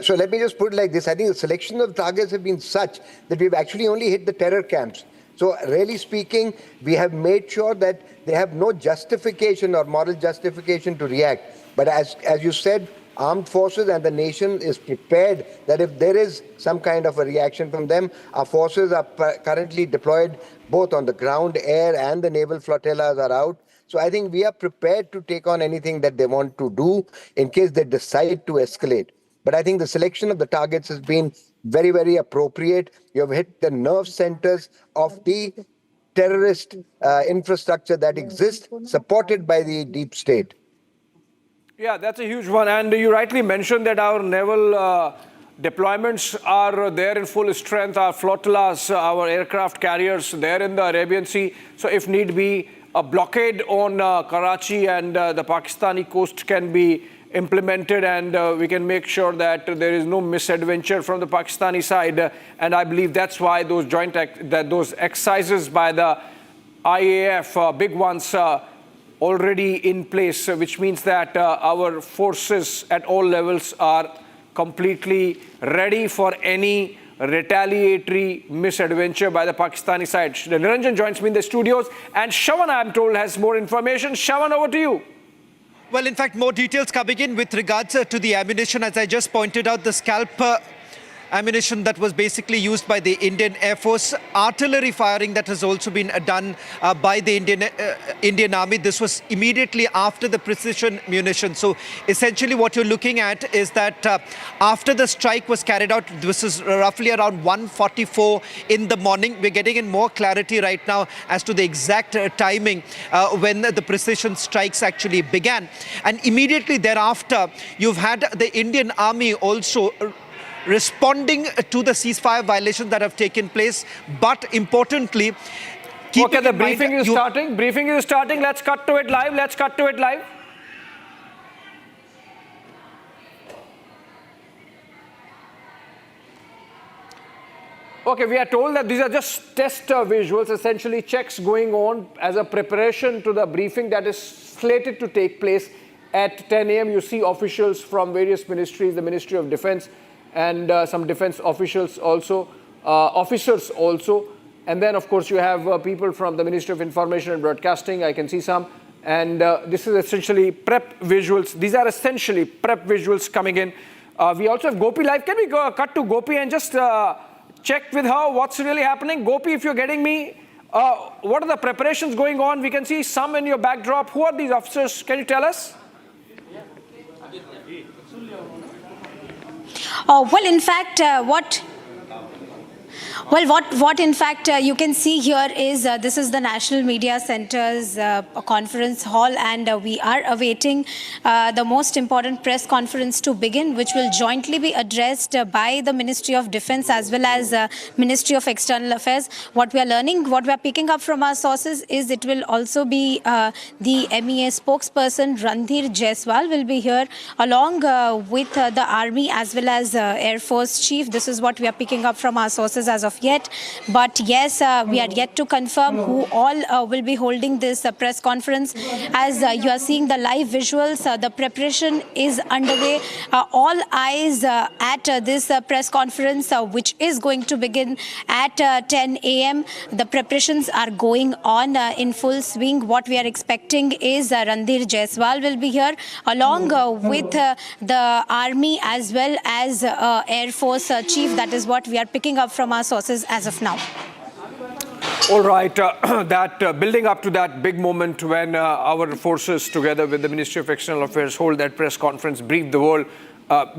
So let me just put it like this. I think the selection of targets have been such that we've actually only hit the terror camps. So really speaking, we have made sure that they have no justification or moral justification to react. But as you said, armed forces and the nation is prepared that if there is some kind of a reaction from them, our forces are currently deployed both on the ground, air, and the naval flotillas are out. So I think we are prepared to take on anything that they want to do in case they decide to escalate. But I think the selection of the targets has been very, very appropriate. You have hit the nerve centers of the terrorist infrastructure that exists, supported by the deep state. Yeah, that's a huge one. And you rightly mentioned that our naval deployments are there in full strength. Our flotillas, our aircraft carriers, there in the Arabian Sea. So if need be, a blockade on Karachi and the Pakistani coast can be implemented, and we can make sure that there is no misadventure from the Pakistani side. And I believe that's why those those exercises by the IAF, big ones, already in place, which means that our forces at all levels are completely ready for any retaliatory misadventure by the Pakistani side. Niranjan joins me in the studios, and Shawan, I'm told, has more information. Shawan, over to you. Well, in fact, more details coming in with regards to the ammunition. As I just pointed out, the scalp ammunition that was basically used by the Indian Air Force, artillery firing that has also been done by the Indian Army. This was immediately after the precision munition. So essentially what you're looking at is that after the strike was carried out, this is roughly around 1:44 in the morning. We're getting in more clarity right now as to the exact timing when the precision strikes actually began. And immediately thereafter, you've had the Indian Army also responding to the ceasefire violations that have taken place. But importantly, okay, the briefing is starting. Briefing is starting. Let's cut to it live. Let's cut to it live. Okay, we are told that these are just test visuals, essentially checks going on as a preparation to the briefing that is slated to take place at 10 a.m. You see officials from various ministries, the Ministry of Defense, and some defense officials also, officers also. And then, of course, you have people from the Ministry of Information and Broadcasting. I can see some. And this is essentially prep visuals. These are essentially prep visuals coming in. We also have Gopi live. Can we cut to Gopi and just check with her what's really happening? Gopi, if you're getting me, what are the preparations going on? We can see some in your backdrop. Who are these officers? Can you tell us? Well, in fact, what in fact you can see here is this is the National Media Centre's conference hall, and we are awaiting the most important press conference to begin, which will jointly be addressed by the Ministry of Defense as well as Ministry of External Affairs. What we are learning, what we are picking up from our sources is it will also be the MEA spokesperson Randhir Jaiswal will be here along with the Army as well as Air Force Chief. This is what we are picking up from our sources as of yet. But yes, we are yet to confirm who all will be holding this press conference. As you are seeing the live visuals, the preparation is underway. All eyes at this press conference, which is going to begin at 10 a.m. The preparations are going on in full swing. What we are expecting is Randhir Jaiswal will be here along with the Army as well as Air Force Chief. That is what we are picking up from our sources as of now. All right, building up to that big moment when our forces together with the Ministry of External Affairs hold that press conference, brief the world,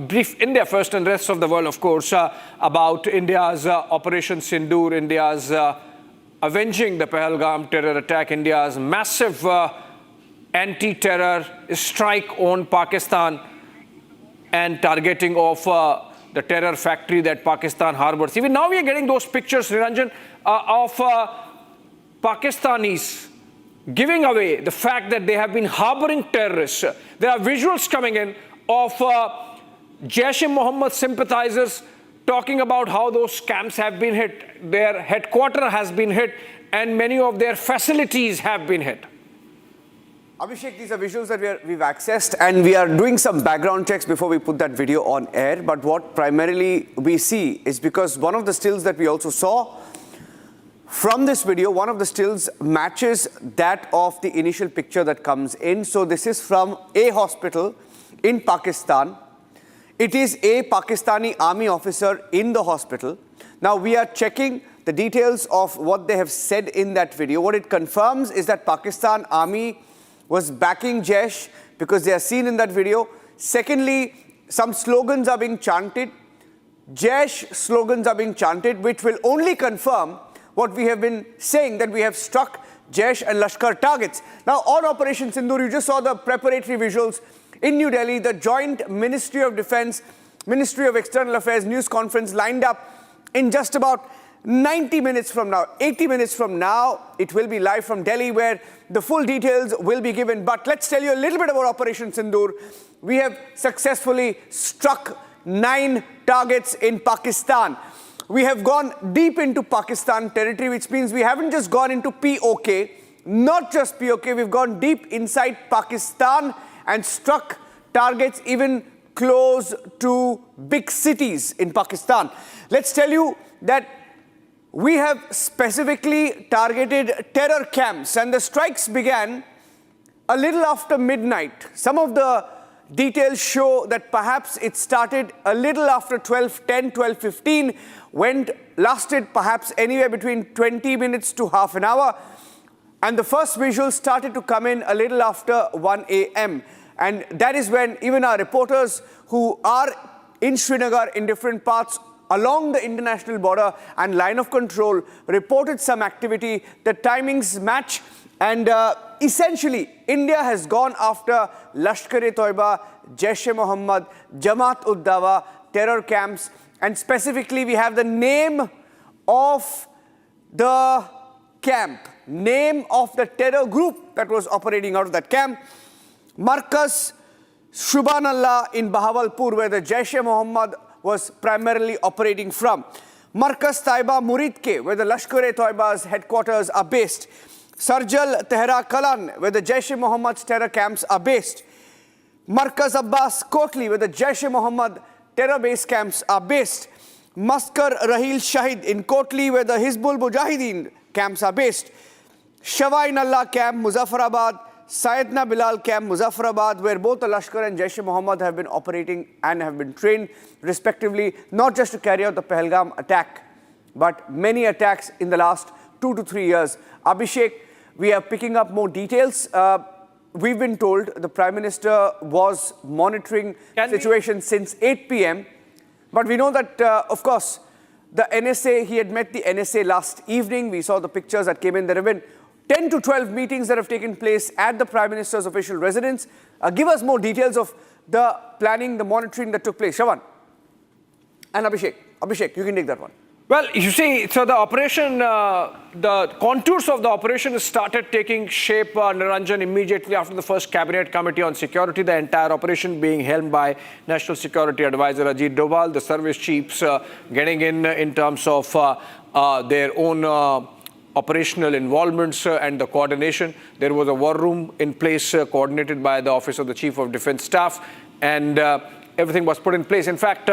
brief India first and rest of the world, of course, about India's Operation Sindoor, India's avenging the Pahalgam terror attack, India's massive anti-terror strike on Pakistan and targeting of the terror factory that Pakistan harbors. Even now we are getting those pictures, Niranjan, of Pakistanis giving away the fact that they have been harboring terrorists. There are visuals coming in of Jaish-e-Mohammed sympathizers talking about how those camps have been hit, their headquarters has been hit, and many of their facilities have been hit. Abhishek, these are visuals that we've accessed, and we are doing some background checks before we put that video on air. But what primarily we see is because one of the stills that we also saw from this video, one of the stills matches that of the initial picture that comes in. So this is from a hospital in Pakistan. It is a Pakistani army officer in the hospital. Now we are checking the details of what they have said in that video. What it confirms is that Pakistan army was backing Jaish because they are seen in that video. Secondly, some slogans are being chanted. Jaish slogans are being chanted, which will only confirm what we have been saying, that we have struck Jaish and Lashkar targets. Now, on Operation Sindoor, you just saw the preparatory visuals in New Delhi. The joint Ministry of Defense, Ministry of External Affairs news conference lined up in just about 90 minutes from now, 80 minutes from now. It will be live from Delhi, where the full details will be given. But let's tell you a little bit about Operation Sindoor. We have successfully struck 9 targets in Pakistan. We have gone deep into Pakistan territory, which means we haven't just gone into POK, not just POK, we've gone deep inside Pakistan and struck targets even close to big cities in Pakistan. Let's tell you that we have specifically targeted terror camps, and the strikes began a little after midnight. Some of the details show that perhaps it started a little after 12:10, 12:15, lasted perhaps anywhere between 20 minutes to half an hour. And the first visuals started to come in a little after 1 a.m. And that is when even our reporters who are in Srinagar in different parts along the international border and line of control reported some activity. The timings match, and essentially India has gone after Lashkar-e-Toiba, Jaish-e-Mohammed, Jamaat-ud-Dawa terror camps, and specifically we have the name of the camp, name of the terror group that was operating out of that camp. Markaz Shubhanallah in Bahawalpur, where the Jaish-e-Mohammed was primarily operating from. Markaz Taiba Muridke, where the Lashkar-e-Toiba's headquarters are based. Sarjal Tehra Kalan, where the Jaish-e-Mohammed's terror camps are based. Markaz Abbas Kotli, where the Jaish-e-Mohammed terror base camps are based. Maskar Rahil Shahid in Kotli, where the Hizbul Mujahideen camps are based. Shawain Allah camp, Muzaffarabad. Sayyidna Bilal camp, Muzaffarabad, where both the Lashkar and Jaish-e-Mohammed have been operating and have been trained respectively, not just to carry out the Pahalgam attack, but many attacks in the last 2 to 3 years. Abhishek, we are picking up more details. We've been told the Prime Minister was monitoring the situation since 8 p.m. But we know that, of course, the NSA, he had met the NSA last evening. We saw the pictures that came in. There have been 10 to 12 meetings that have taken place at the Prime Minister's official residence. Give us more details of the planning, the monitoring that took place. Shawan and Abhishek. Abhishek, you can take that one. Well, you see, so the operation, the contours of the operation started taking shape, Niranjan, immediately after the first Cabinet Committee on Security, the entire operation being helmed by National Security Advisor Ajit Doval, the service chiefs getting in terms of their own operational involvements and the coordination. There was a war room in place coordinated by the Office of the Chief of Defence Staff, and everything was put in place. In fact,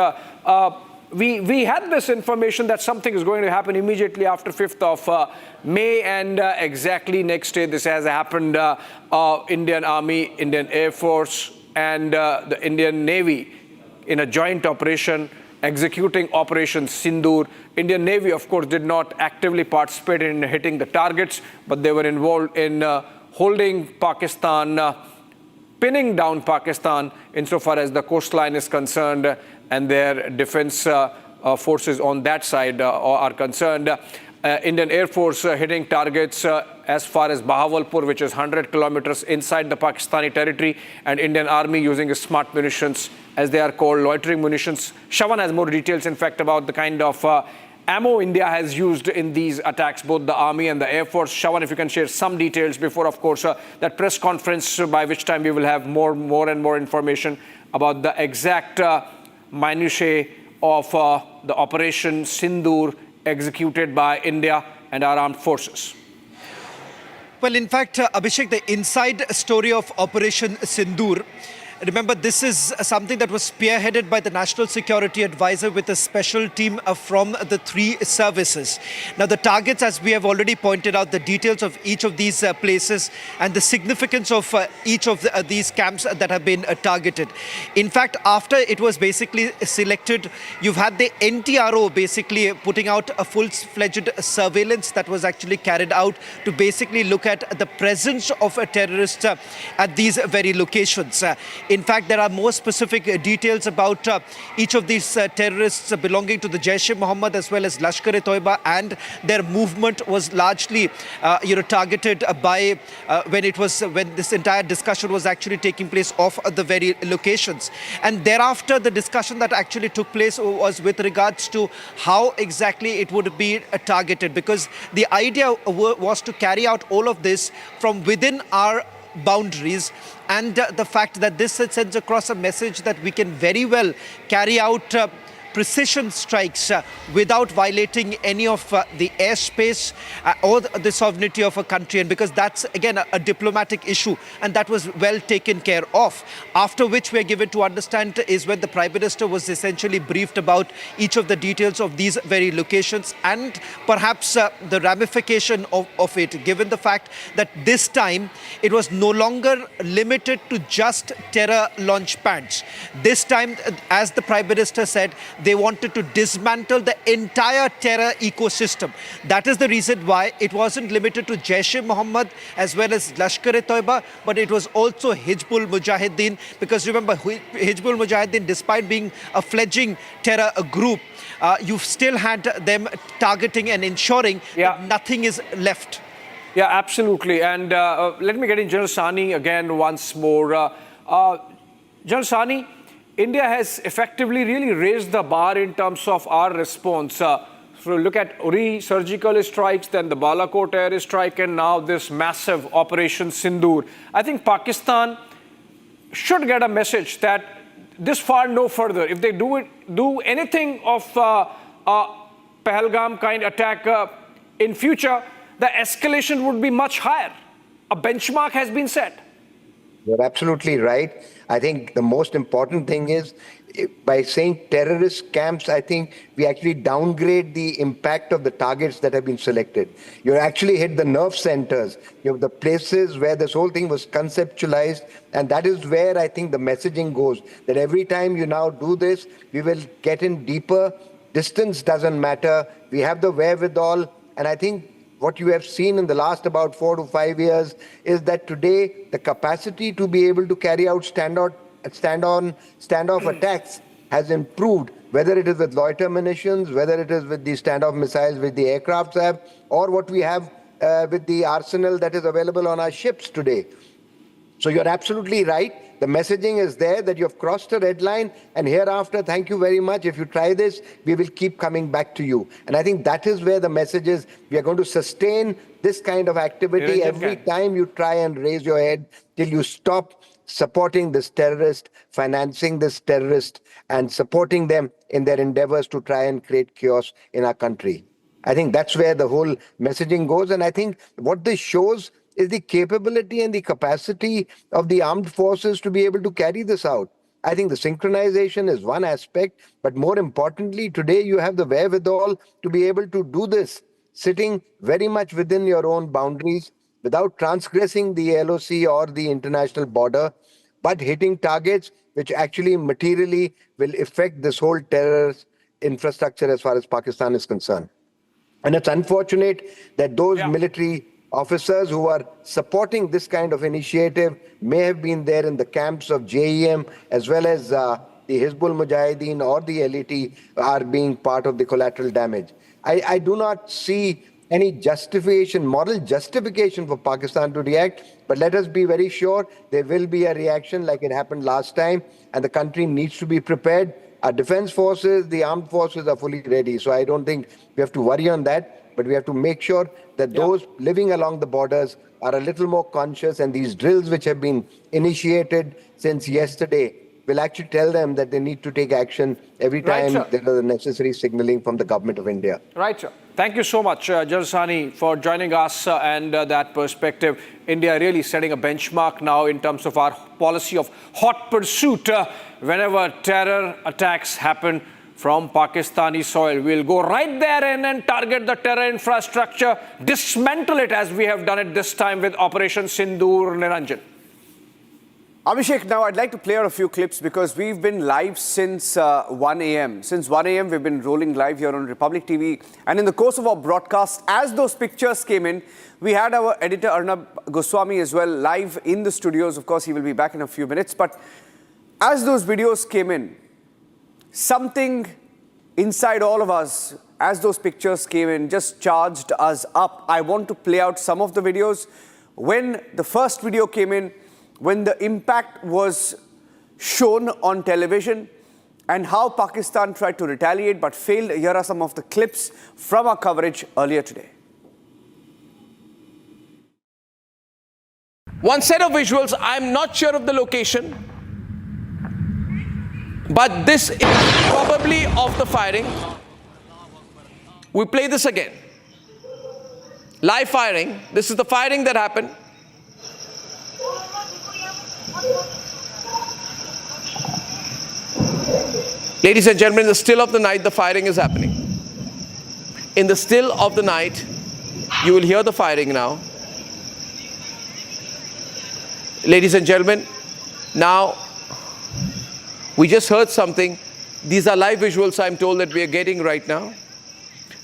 we had this information that something is going to happen immediately after 5th of May, and exactly next day this has happened. Indian Army, Indian Air Force and the Indian Navy in a joint operation executing Operation Sindoor. Indian Navy, of course, did not actively participate in hitting the targets, but they were involved in holding Pakistan, pinning down Pakistan insofar as the coastline is concerned, and their defense forces on that side are concerned. Indian Air Force hitting targets as far as Bahawalpur, which is 100 kilometers inside the Pakistani territory, and Indian Army using smart munitions, as they are called, loitering munitions. Shawan has more details, in fact, about the kind of ammo India has used in these attacks, both the Army and the Air Force. Shawan, if you can share some details before, of course, that press conference, by which time we will have more and more information about the exact minutiae of the Operation Sindoor executed by India and our armed forces. Well, in fact, Abhishek, the inside story of Operation Sindoor, remember, this is something that was spearheaded by the National Security Advisor with a special team from the 3 services. Now, the targets, as we have already pointed out, the details of each of these places and the significance of each of these camps that have been targeted. In fact, after it was basically selected, you've had the NTRO basically putting out a full-fledged surveillance that was actually carried out to basically look at the presence of a terrorist at these very locations. In fact, there are more specific details about each of these terrorists belonging to the Jaish Mohammed as well as Lashkar-e-Toiba, and their movement was largely, targeted by when this entire discussion was actually taking place off the very locations. And thereafter, the discussion that actually took place was with regards to how exactly it would be targeted, because the idea was to carry out all of this from within our boundaries, and the fact that this sends across a message that we can very well carry out precision strikes without violating any of the airspace or the sovereignty of a country, and because that's again a diplomatic issue, and that was well taken care of. After which we are given to understand is when the Prime Minister was essentially briefed about each of the details of these very locations and perhaps the ramification of it, given the fact that this time it was no longer limited to just terror launch pads. This time, as the Prime Minister said, they wanted to dismantle the entire terror ecosystem. That is the reason why it wasn't limited to Jaish-e-Mohammed as well as Lashkar-e-Toiba, but it was also Hizbul Mujahideen, because remember, Hizbul Mujahideen, despite being a fledgling terror group, you've still had them targeting and ensuring that nothing is left. Yeah, absolutely. And let me get in General Sani again once more. General Sani, India has effectively really raised the bar in terms of our response. So look at Uri surgical strikes, then the Balakot air strike, and now this massive Operation Sindoor. I think Pakistan should get a message that this far no further. If they do anything of Pahalgam kind attack in future, the escalation would be much higher. A benchmark has been set. You're absolutely right. I think the most important thing is, by saying terrorist camps, I think we actually downgrade the impact of the targets that have been selected. You actually hit the nerve centers. You have the places where this whole thing was conceptualized, and that is where I think the messaging goes, that every time you now do this, we will get in deeper. Distance doesn't matter. We have the wherewithal, and I think what you have seen in the last about 4 to 5 years is that today the capacity to be able to carry out standoff attacks has improved, whether it is with loiter munitions, whether it is with the standoff missiles which the aircrafts have, or what we have with the arsenal that is available on our ships today. So you're absolutely right. The messaging is there that you have crossed a red line, and hereafter, thank you very much. If you try this, we will keep coming back to you. And I think that is where the message is. We are going to sustain this kind of activity every time you try and raise your head till you stop supporting this terrorist, financing this terrorist, and supporting them in their endeavors to try and create chaos in our country. I think that's where the whole messaging goes. And I think what this shows is the capability and the capacity of the armed forces to be able to carry this out. I think the synchronization is one aspect, but more importantly, today you have the wherewithal to be able to do this, sitting very much within your own boundaries, without transgressing the LOC or the international border, but hitting targets which actually materially will affect this whole terrorist infrastructure as far as Pakistan is concerned. And it's unfortunate that those military officers who are supporting this kind of initiative may have been there in the camps of JEM, as well as the Hizbul Mujahideen or the LET are being part of the collateral damage. I do not see any justification, moral justification for Pakistan to react, but let us be very sure there will be a reaction like it happened last time, and the country needs to be prepared. Our defense forces, the armed forces are fully ready, so I don't think we have to worry on that. But we have to make sure that those living along the borders are a little more conscious, and these drills which have been initiated since yesterday will actually tell them that they need to take action every time there is the necessary signaling from the government of India. Right, sir. Thank you so much, Jarsani, for joining us and that perspective. India really setting a benchmark now in terms of our policy of hot pursuit. Whenever terror attacks happen from Pakistani soil, we'll go right there in and target the terror infrastructure, dismantle it as we have done it this time with Operation Sindoor, Niranjan. Abhishek, now I'd like to play out a few clips because we've been live since 1 a.m. Since 1 a.m. we've been rolling live here on Republic TV. And in the course of our broadcast, as those pictures came in, we had our editor Arnab Goswami as well live in the studios. Of course, he will be back in a few minutes. But as those videos came in, something inside all of us, as those pictures came in, just charged us up. I want to play out some of the videos. When the first video came in, when the impact was shown on television and how Pakistan tried to retaliate but failed. Here are some of the clips from our coverage earlier today. One set of visuals, I'm not sure of the location, but this is probably of the firing. We play this again. Live firing. This is the firing that happened. Ladies and gentlemen, in the still of the night, the firing is happening. In the still of the night, you will hear the firing now. Ladies and gentlemen, now we just heard something. These are live visuals, I'm told, that we are getting right now.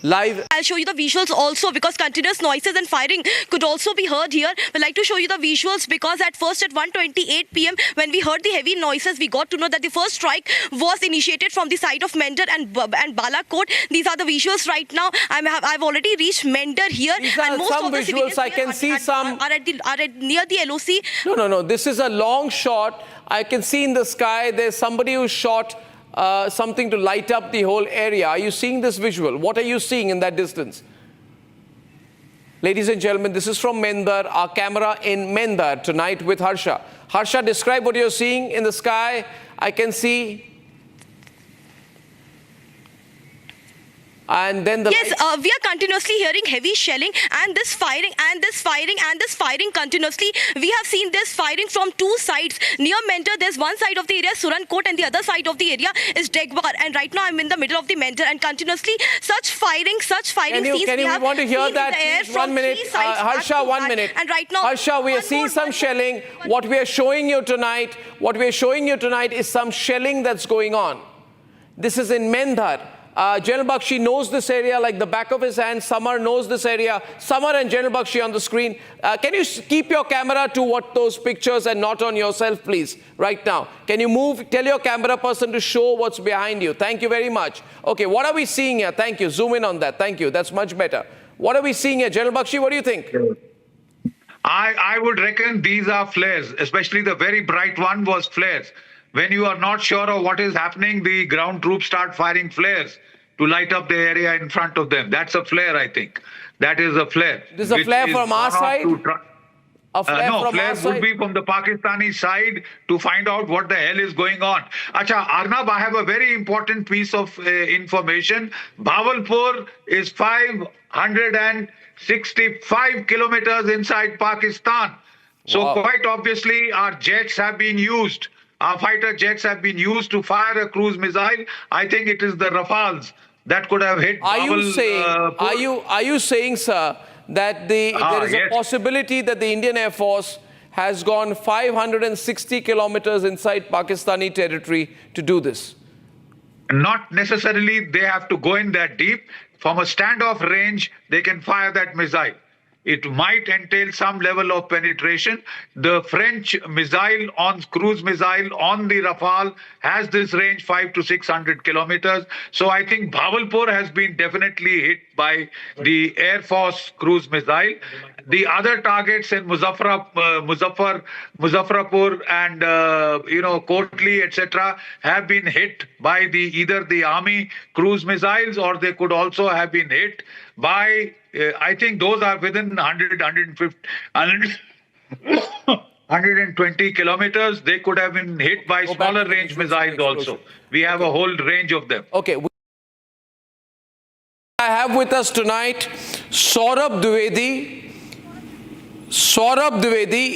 Live. I'll show you the visuals also because continuous noises and firing could also be heard here. We'd like to show you the visuals because at first at 1:28 p.m. when we heard the heavy noises, we got to know that the first strike was initiated from the side of Mender and Balakot. These are the visuals right now. I've already reached Mender here. These are and most some of the visuals. I can see some. Are near the LOC. No. This is a long shot. I can see in the sky there's somebody who shot something to light up the whole area. Are you seeing this visual? What are you seeing in that distance? Ladies and gentlemen, this is from Mender, our camera in Mender tonight with Harsha. Harsha, describe what you're seeing in the sky. I can see. And then the yes, we are continuously hearing heavy shelling and this firing and this firing and this firing continuously. We have seen this firing from two sides. Near Mender, there's one side of the area, Surankot, and the other side of the area is Degbar. And right now I'm in the middle of the Mender and continuously such firing scenes we want to hear that? 1 minute. Harsha, 1 minute. And right now, Harsha, we are seeing some shelling. What we are showing you tonight is some shelling that's going on. This is in Mender. General Bakshi knows this area like the back of his hand. Samar knows this area. Samar and General Bakshi on the screen. Can you keep your camera to what those pictures and not on yourself, please, right now? Can you move? Tell your camera person to show what's behind you. Thank you very much. Okay, what are we seeing here? Thank you. Zoom in on that. Thank you. That's much better. What are we seeing here? General Bakshi, what do you think? I would reckon these are flares, especially the very bright one was flares. When you are not sure of what is happening, the ground troops start firing flares to light up the area in front of them. That's a flare, I think. That is a flare. This is a flare from our side? A flare no, from flares would be from the Pakistani side to find out what the hell is going on. Acha, Arnab, I have a very important piece of information. Bawalpur is 565 kilometers inside Pakistan. So quite obviously our jets have been used. Our fighter jets have been used to fire a cruise missile. I think it is the Rafales that could have hit. Are you saying, sir, that there is a possibility that the Indian Air Force has gone 560 kilometers inside Pakistani territory to do this? Not necessarily they have to go in that deep. From a standoff range, they can fire that missile. It might entail some level of penetration. The French cruise missile on the Rafale has this range 500 to 600 kilometers. So I think Bawalpur has been definitely hit by the Air Force cruise missile. The other targets in Muzaffarpur and Kotli, etc., have been hit by either the army cruise missiles, or they could also have been hit by I think those are within 100, 150, 120 kilometers. They could have been hit by smaller range missiles also. We have a whole range of them. Okay. I have with us tonight Saurabh Dwivedi,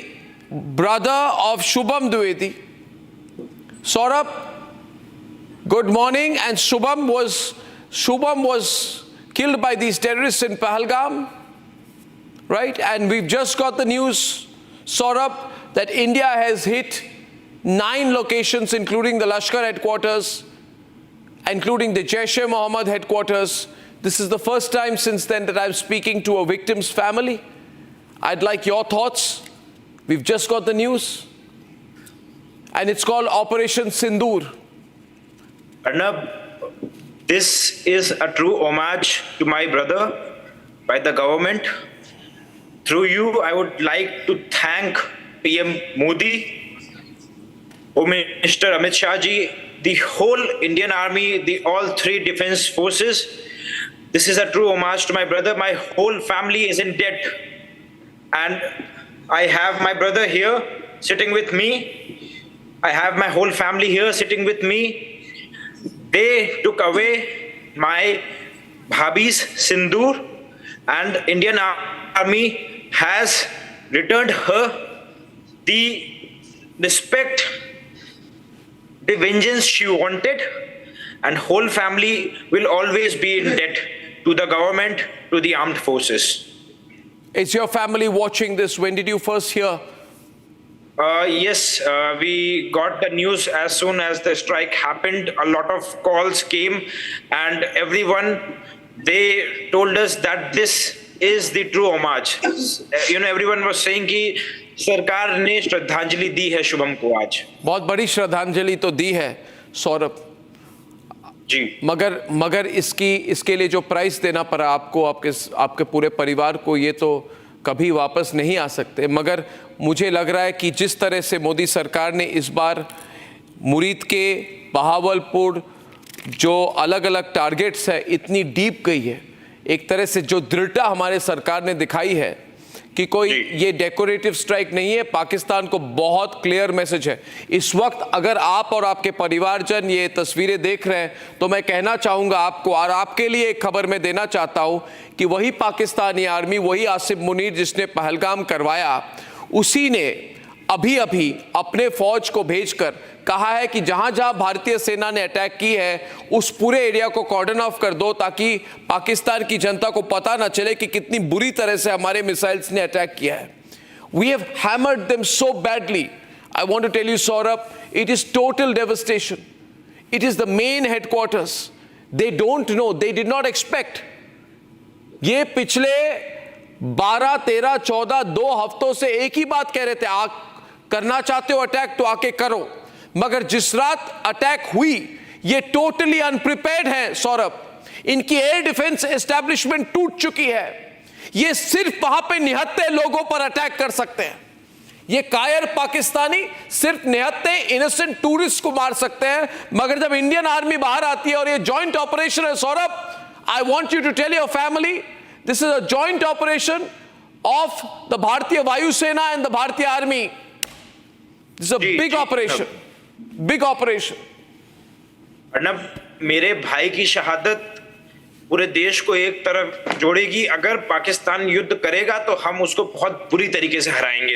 brother of Shubham Dwivedi. Saurabh, good morning. And Shubham was killed by these terrorists in Pahalgam, right? And we've just got the news, Saurabh, that India has hit 9 locations, including the Lashkar headquarters, including the Jaish-e-Mohammed headquarters. This is the first time since then that I'm speaking to a victim's family. I'd like your thoughts. We've just got the news. And it's called Operation Sindoor. Arnab, this is a true homage to my brother by the government. Through you, I would like to thank PM Modi, Home Minister Amit Shah ji, the whole Indian Army, all 3 defense forces. This is a true homage to my brother. My whole family is in debt. And I have my brother here sitting with me. I have my whole family here sitting with me. They took away my bhabhi's Synindhur, and Indian Army has returned her the respect, the vengeance she wanted, and whole family will always be in debt to the government, to the armed forces. Is your family watching this? When did you first hear? Yes, we got the news as soon as the strike happened. A lot of calls came, and everyone, they told us that this is the true homage. Everyone was saying कि सरकार ने श्रद्धांजलि दी है शुभम को आज. बहुत बड़ी श्रद्धांजलि तो दी है सौरभ जी, मगर इसके लिए जो प्राइस देना पड़ा आपको, आपके पूरे परिवार को, ये तो कभी वापस नहीं आ सकते. मगर मुझे लग रहा है कि जिस तरह से मोदी सरकार ने इस बार मुरीद के, बहावलपुर, जो अलग अलग टारगेट्स है, इतनी डीप गई है, एक तरह से जो दृढ़ता हमारे सरकार ने दिखाई है कि कोई ये डेकोरेटिव स्ट्राइक नहीं है. पाकिस्तान को बहुत क्लियर मैसेज है. इस वक्त अगर आप और आपके परिवारजन ये तस्वीरें देख रहे हैं तो मैं कहना चाहूँगा आपको, और आपके लिए एक खबर मैं देना चाहता हूँ कि वही पाकिस्तानी आर्मी, वही आसिफ मुनीर जिसने पहलगाम करवाया, उसी ने अभी अपने फौज को भेजकर कहा है कि जहां जहां भारतीय सेना ने अटैक की है उस पूरे एरिया को कॉर्डन ऑफ कर दो, ताकि पाकिस्तान की जनता को पता ना चले कि कितनी बुरी तरह से हमारे मिसाइल्स ने अटैक किया है. We have hammered them so badly. I want to tell you Saurabh, it is total devastation. It is the main headquarters. They don't know, they did not expect. ये पिछले 12, 13, 14, 2 हफ्तों से एक ही बात कह रहे थे, आप करना चाहते हो अटैक तो आके करो. मगर जिस रात अटैक हुई, ये टोटली अनप्रिपेयर्ड है सौरभ. इनकी एयर डिफेंस एस्टैब्लिशमेंट टूट चुकी है. ये सिर्फ वहां पे निहत्थे लोगों पर अटैक कर सकते हैं. ये कायर पाकिस्तानी सिर्फ निहत्थे इनोसेंट टूरिस्ट को मार सकते हैं. मगर जब इंडियन आर्मी बाहर आती है और ये जॉइंट ऑपरेशन है Saurabh, I want you to tell your family, this is a joint operation of the Bharatiya Vayusena and the Bharatiya army. This is a big operation, big operation. Arnab, मेरे भाई की शहादत पूरे देश को एक तरफ जोड़ेगी. अगर पाकिस्तान युद्ध करेगा तो हम उसको बहुत बुरी तरीके से हराएंगे.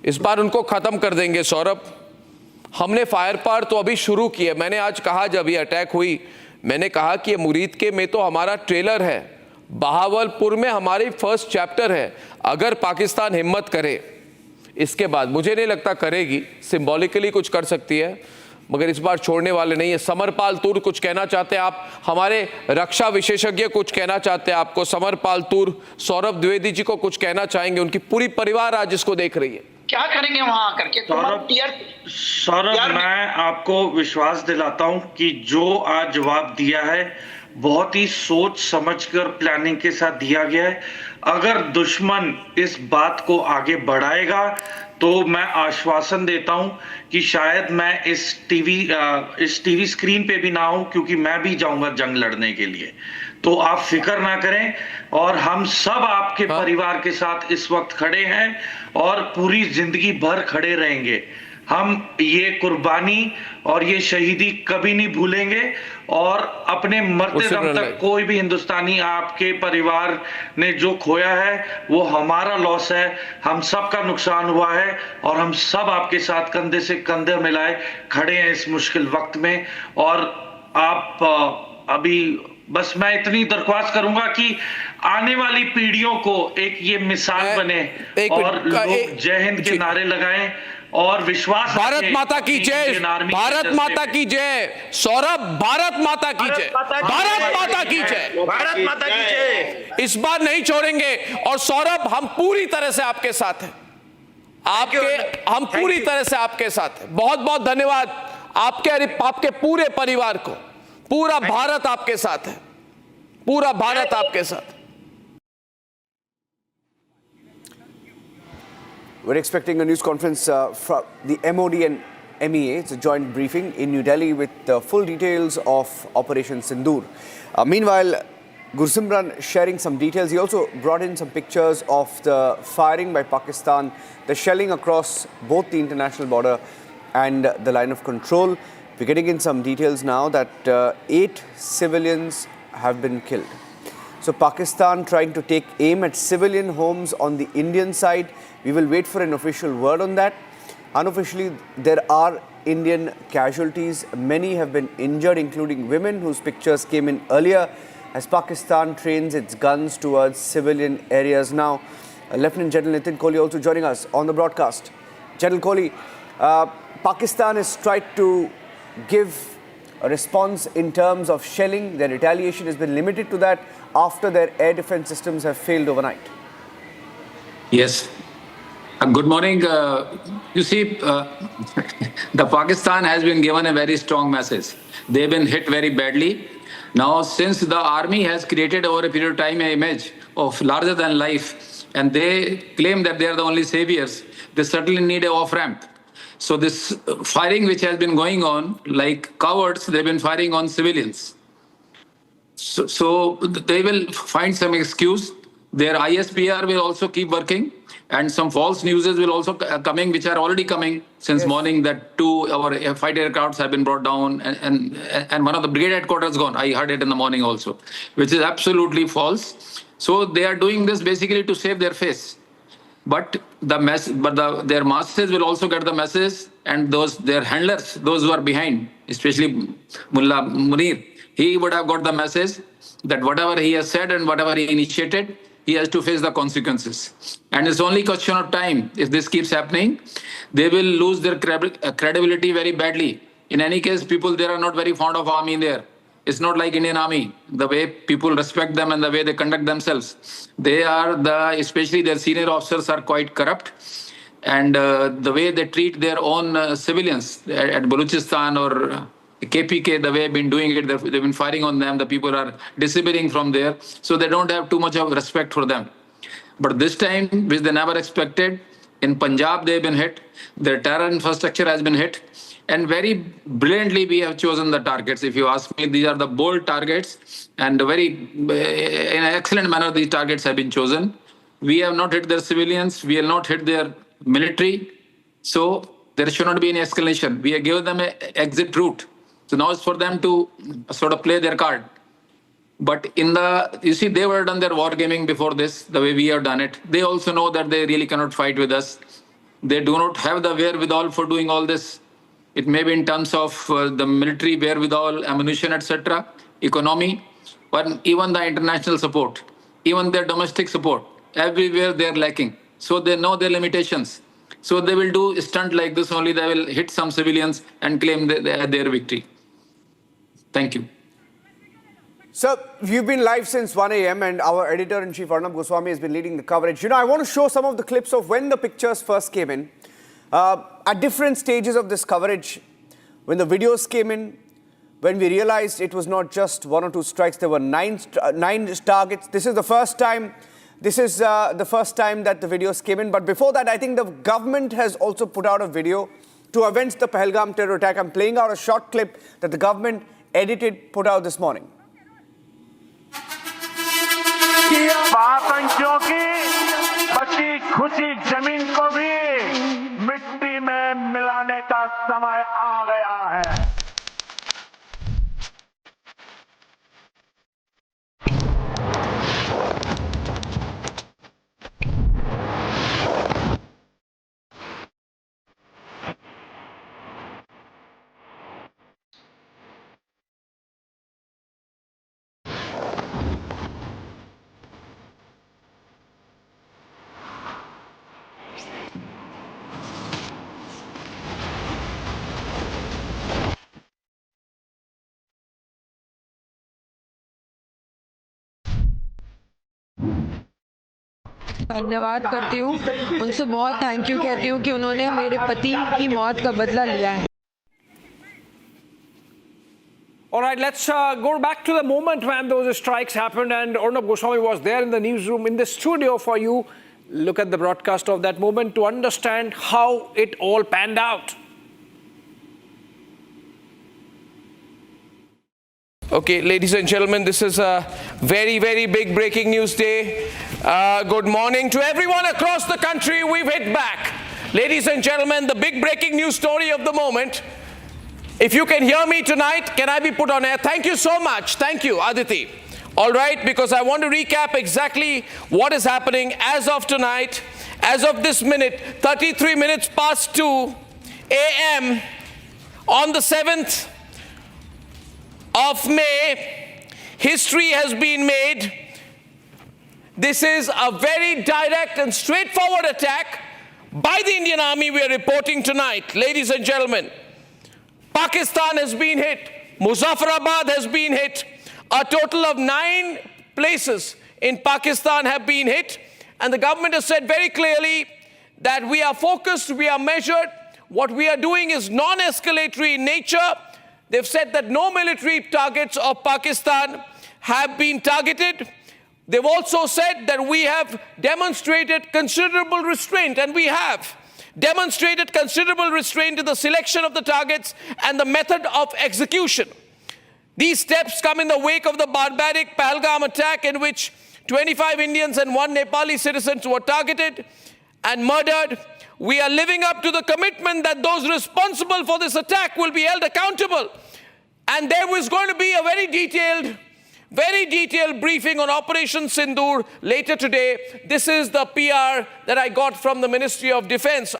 इस बार उनको खत्म कर देंगे सौरभ. हमने फायर पार तो अभी शुरू किया. मैंने आज कहा, जब ये अटैक हुई, मैंने कहा कि ये मुरीद के में तो हमारा ट्रेलर है, बहावलपुर में हमारी फर्स्ट चैप्टर है. अगर पाकिस्तान हिम्मत करे, इसके बाद मुझे नहीं लगता करेगी, सिंबॉलिकली कुछ कर सकती है, मगर इस बार छोड़ने वाले नहीं है. समरपाल तूर, कुछ कहना चाहते हैं आप? हमारे रक्षा विशेषज्ञ कुछ कहना चाहते हैं आपको? समरपाल तूर, सौरभ द्विवेदी जी को कुछ कहना चाहेंगे? उनकी पूरी परिवार आज इसको देख रही है. क्या करेंगे वहां करके? सौरभ, मैं आपको विश्वास दिलाता हूं कि जो आज जवाब दिया है बहुत ही सोच समझकर प्लानिंग के साथ दिया गया है। अगर दुश्मन इस बात को आगे बढ़ाएगा तो मैं आश्वासन देता हूं कि शायद मैं इस टीवी स्क्रीन पे भी ना हूं, क्योंकि मैं भी जाऊंगा जंग लड़ने के लिए। तो आप फिक्र ना करें, और हम सब आपके परिवार के साथ इस वक्त खड़े हैं और पूरी जिंदगी भर खड़े रहेंगे। हम ये कुर्बानी और ये शहीदी कभी नहीं भूलेंगे, और अपने मरते दम तक कोई भी हिंदुस्तानी, आपके परिवार ने जो खोया है वो हमारा लॉस है, हम सब का नुकसान हुआ है, और हम सब आपके साथ कंधे से कंधे मिलाए खड़े हैं इस मुश्किल वक्त में। और आप अभी बस मैं इतनी दरख्वास्त करूंगा कि आने वाली पीढ़ियों को एक ये मिसाल बने, और लोग जय हिंद के नारे लगाएं और विश्वास भारत माता की जय, भारत माता की जय। सौरभ, भारत माता की जय, भारत माता की जय, भारत माता की जय। इस बार नहीं छोड़ेंगे। और सौरभ, हम पूरी तरह से आपके साथ हैं, हम पूरी तरह से आपके साथ हैं। बहुत बहुत धन्यवाद आपके पूरे परिवार को। पूरा भारत आपके साथ है, पूरा भारत आपके साथ। We're expecting a news conference from the MOD and MEA. It's a joint briefing in New Delhi with full details of Operation Sindoor. Meanwhile, Gursimran sharing some details. He also brought in some pictures of the firing by Pakistan, the shelling across both the international border and the line of control. We're getting in some details now that 8 civilians have been killed. So Pakistan trying to take aim at civilian homes on the Indian side. We will wait for an official word on that. Unofficially, there are Indian casualties. Many have been injured, including women whose pictures came in earlier, as Pakistan trains its guns towards civilian areas now. Lieutenant General Nitin Kohli also joining us on the broadcast. General Kohli, Pakistan has tried to give a response in terms of shelling. Their retaliation has been limited to that after their air defense systems have failed overnight. Yes. Good morning. You see, the Pakistan has been given a very strong message. They've been hit very badly. Now, since the army has created over a period of time an image of larger than life, and they claim that they are the only saviors, they certainly need a off-ramp. So this firing which has been going on, like cowards, they've been firing on civilians. So they will find some excuse. Their ISPR will also keep working, and some false news will also coming, which are already coming since morning, that 2 our fighter aircrafts have been brought down, and one of the brigade headquarters gone. I heard it in the morning also, which is absolutely false. So they are doing this basically to save their face. But their masses will also get the message, and their handlers, those who are behind, especially Mullah Munir, he would have got the message that whatever he has said and whatever he initiated, he has to face the consequences. And it's only question of time. If this keeps happening, they will lose their credibility very badly. In any case, people there are not very fond of army there. It's not like Indian army, the way people respect them and the way they conduct themselves. They are especially their senior officers are quite corrupt. And the way they treat their own civilians at Balochistan or KPK, the way they've been doing it, they've been firing on them. The people are disappearing from there. So they don't have too much of respect for them. But this time, which they never expected, in Punjab they've been hit. Their terror infrastructure has been hit. And very brilliantly, we have chosen the targets. If you ask me, these are the bold targets, and in an excellent manner, these targets have been chosen. We have not hit their civilians. We have not hit their military. So there should not be any escalation. We have given them an exit route. So now it's for them to sort of play their card. But you see, they were done their war gaming before this, the way we have done it. They also know that they really cannot fight with us. They do not have the wherewithal for doing all this. It may be in terms of the military wherewithal, ammunition, etc., economy, but even the international support, even their domestic support, everywhere they are lacking. So they know their limitations. So they will do a stunt like this only. They will hit some civilians and claim their victory. Thank you. Sir, you've been live since 1 a.m. and our editor-in-chief Arnab Goswami has been leading the coverage. You know, I want to show some of the clips of when the pictures first came in. At different stages of this coverage, when the videos came in, when we realized it was not just 1 or 2 strikes, there were nine targets. This is the first time that the videos came in. But before that, I think the government has also put out a video to avenge the Pahalgam terror attack. I'm playing out a short clip that the government edited, put out this morning. आतंकियों की बची खुची जमीन को भी मिट्टी में मिलाने का समय आ गया है। धन्यवाद करती हूँ, उनसे बहुत थैंक यू कहती हूँ कि उन्होंने मेरे पति की मौत का बदला लिया है। All right, let's go back to the moment when those strikes happened, and Arnab Goswami was there in the newsroom, in the studio for you. Look at the broadcast of that moment to understand how it all panned out. Okay, ladies and gentlemen, this is a very, very big breaking news day. Good morning to everyone across the country. We've hit back. Ladies and gentlemen, the big breaking news story of the moment. If you can hear me tonight, can I be put on air? Thank you so much. Thank you, Aditi. All right, because I want to recap exactly what is happening as of tonight, as of this minute, 33 minutes past 2 a.m. on the 7th of May. History has been made. This is a very direct and straightforward attack by the Indian Army we are reporting tonight. Ladies and gentlemen, Pakistan has been hit. Muzaffarabad has been hit. A total of 9 places in Pakistan have been hit. And the government has said very clearly that we are focused, we are measured. What we are doing is non-escalatory in nature. They've said that no military targets of Pakistan have been targeted. They've also said that we have demonstrated considerable restraint, and we have demonstrated considerable restraint in the selection of the targets and the method of execution. These steps come in the wake of the barbaric Pahalgam attack, in which 25 Indians and 1 Nepali citizen were targeted and murdered. We are living up to the commitment that those responsible for this attack will be held accountable. And there was going to be a very detailed briefing on Operation Sindoor later today. This is the PR that I got from the Ministry of Defense.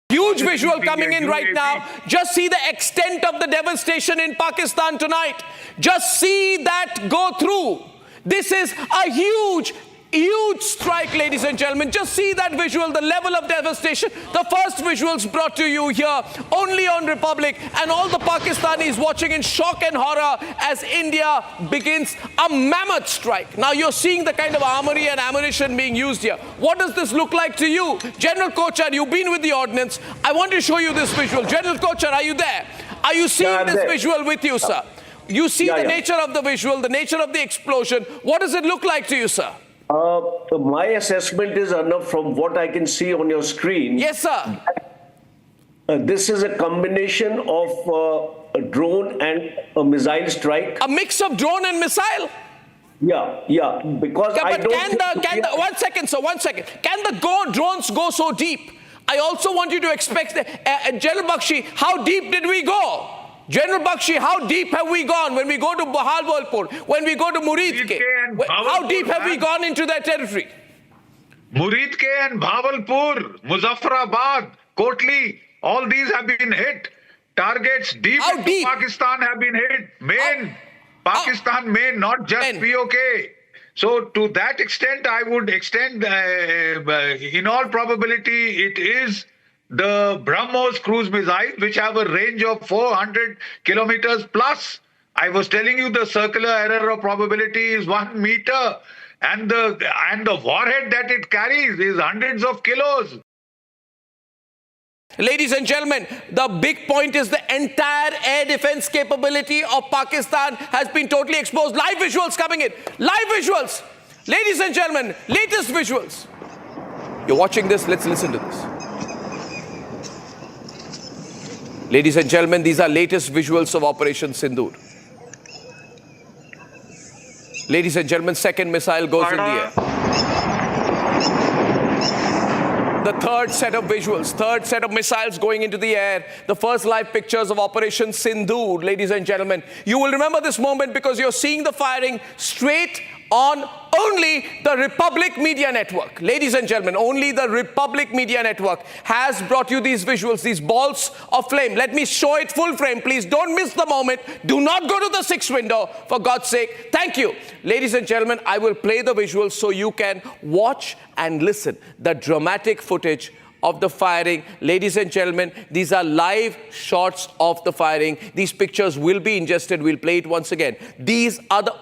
Huge visual coming in right now. Just see the extent of the devastation in Pakistan tonight. Just see that go through. This is a huge strike, ladies and gentlemen. Just see that visual, the level of devastation. The first visuals brought to you here only on Republic, and all the Pakistanis watching in shock and horror as India begins a mammoth strike. Now you're seeing the kind of armory and ammunition being used here. What does this look like to you? General Kochar, you've been with the ordnance. I want to show you this visual. General Kochar, are you there? Are you seeing this visual with you, sir? You see the nature of the visual, the nature of the explosion. What does it look like to you, sir? My assessment is, Arnab, from what I can see on your screen. Yes, sir. This is a combination of a drone and a missile strike. A mix of drone and missile? Yeah. Because I don't. 1 second, sir. 1 second. Can the drones go so deep? I also want you to expect General Bakshi, how deep did we go? General Bakshi, how deep have we gone when we go to Bahawalpur, when we go to Muridke? How deep have we gone into that territory? Muridke and Bahawalpur, Muzaffarabad, Kotli, all these have been hit. Targets deep into Pakistan have been hit. Pakistan main, not just POK. So to that extent, I would extend, in all probability, it is the BrahMos cruise missiles, which have a range of 400 kilometers plus. I was telling you the circular error of probability is 1 meter, and the warhead that it carries is hundreds of kilos. Ladies and gentlemen, the big point is the entire air defense capability of Pakistan has been totally exposed. Live visuals coming in. Live visuals. Ladies and gentlemen, latest visuals. You're watching this. Let's listen to this. Ladies and gentlemen, these are latest visuals of Operation Sindoor. Ladies and gentlemen, second missile goes in the air. The third set of visuals, third set of missiles going into the air. The first live pictures of Operation Sindoor, ladies and gentlemen. You will remember this moment because you're seeing the firing straight on only the Republic Media Network. Ladies and gentlemen, only the Republic Media Network has brought you these visuals, these balls of flame. Let me show it full frame, please. Don't miss the moment. Do not go to the 6th window, for God's sake. Thank you. Ladies and gentlemen, I will play the visuals so you can watch and listen. The dramatic footage of the firing. Ladies and gentlemen, these are live shots of the firing. These pictures will be ingested. We'll play it once again. These are the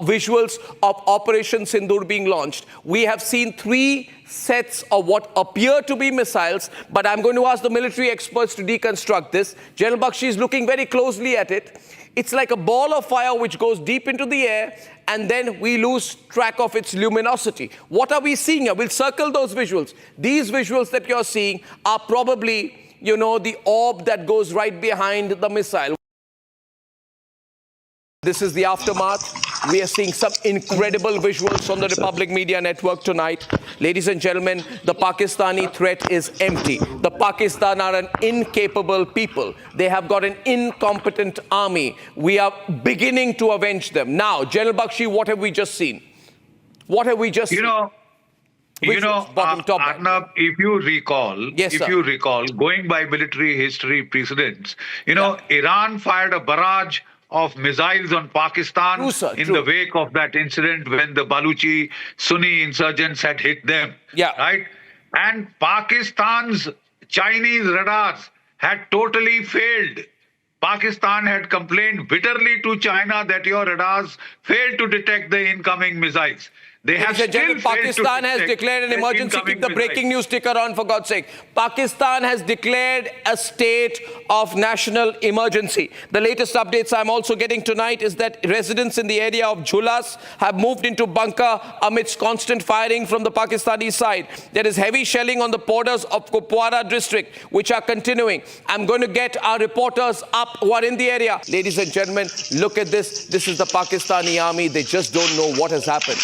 visuals of Operation Sindoor being launched. We have seen 3 sets of what appear to be missiles, but I'm going to ask the military experts to deconstruct this. General Bakshi is looking very closely at it. It's like a ball of fire which goes deep into the air, and then we lose track of its luminosity. What are we seeing here? We'll circle those visuals. These visuals that you're seeing are probably, you know, the orb that goes right behind the missile. This is the aftermath. We are seeing some incredible visuals on the Republic Media Network tonight. Ladies and gentlemen, the Pakistani threat is empty. The Pakistan are an incapable people. They have got an incompetent army. We are beginning to avenge them. Now, General Bakshi, what have we just seen? What have we just seen? Arnab, if you recall, going by military history precedents, Iran fired a barrage of missiles on Pakistan in the wake of that incident when the Baluchi Sunni insurgents had hit them. Right? And Pakistan's Chinese radars had totally failed. Pakistan had complained bitterly to China that your radars failed to detect the incoming missiles. They have still Pakistan has declared an emergency. Keep the breaking news ticker on, for God's sake. Pakistan has declared a state of national emergency. The latest updates I'm also getting tonight is that residents in the area of Jhulas have moved into bunker amidst constant firing from the Pakistani side. There is heavy shelling on the borders of Kupwara district, which are continuing. I'm going to get our reporters up who are in the area. Ladies and gentlemen, look at this. This is the Pakistani army. They just don't know what has happened.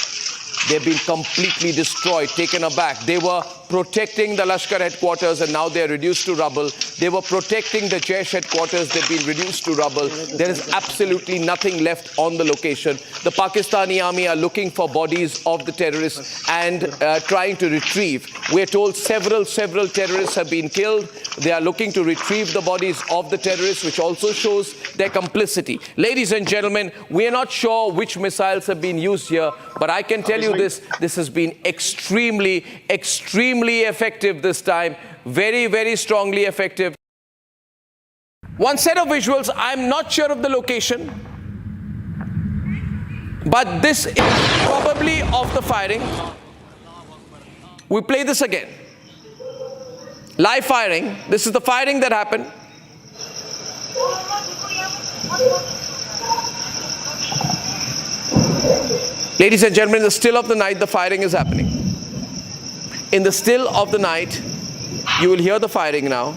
They've been completely destroyed, taken aback. They were protecting the Lashkar headquarters and now they're reduced to rubble. They were protecting the Jaish headquarters. They've been reduced to rubble. There is absolutely nothing left on the location. The Pakistani army are looking for bodies of the terrorists and trying to retrieve. We're told several terrorists have been killed. They are looking to retrieve the bodies of the terrorists, which also shows their complicity. Ladies and gentlemen, we are not sure which missiles have been used here, but I can tell you this has been extremely effective this time. Very, very strongly effective. One set of visuals, I'm not sure of the location, but this is probably of the firing. We play this again. Live firing. This is the firing that happened. Ladies and gentlemen, in the still of the night, the firing is happening. In the still of the night, you will hear the firing now.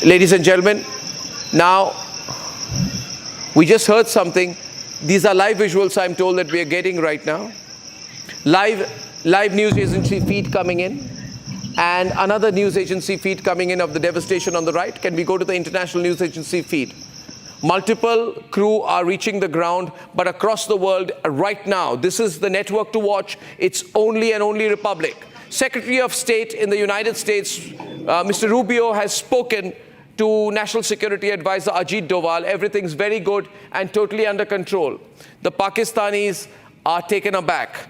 Ladies and gentlemen, now we just heard something. These are live visuals I'm told that we are getting right now. Live news agency feed coming in. And another news agency feed coming in of the devastation on the right. Can we go to the international news agency feed? Multiple crew are reaching the ground, but across the world right now, this is the network to watch. It's only and only Republic. Secretary of State in the United States, Mr. Rubio, has spoken to National Security Advisor Ajit Doval. Everything's very good and totally under control. The Pakistanis are taken aback.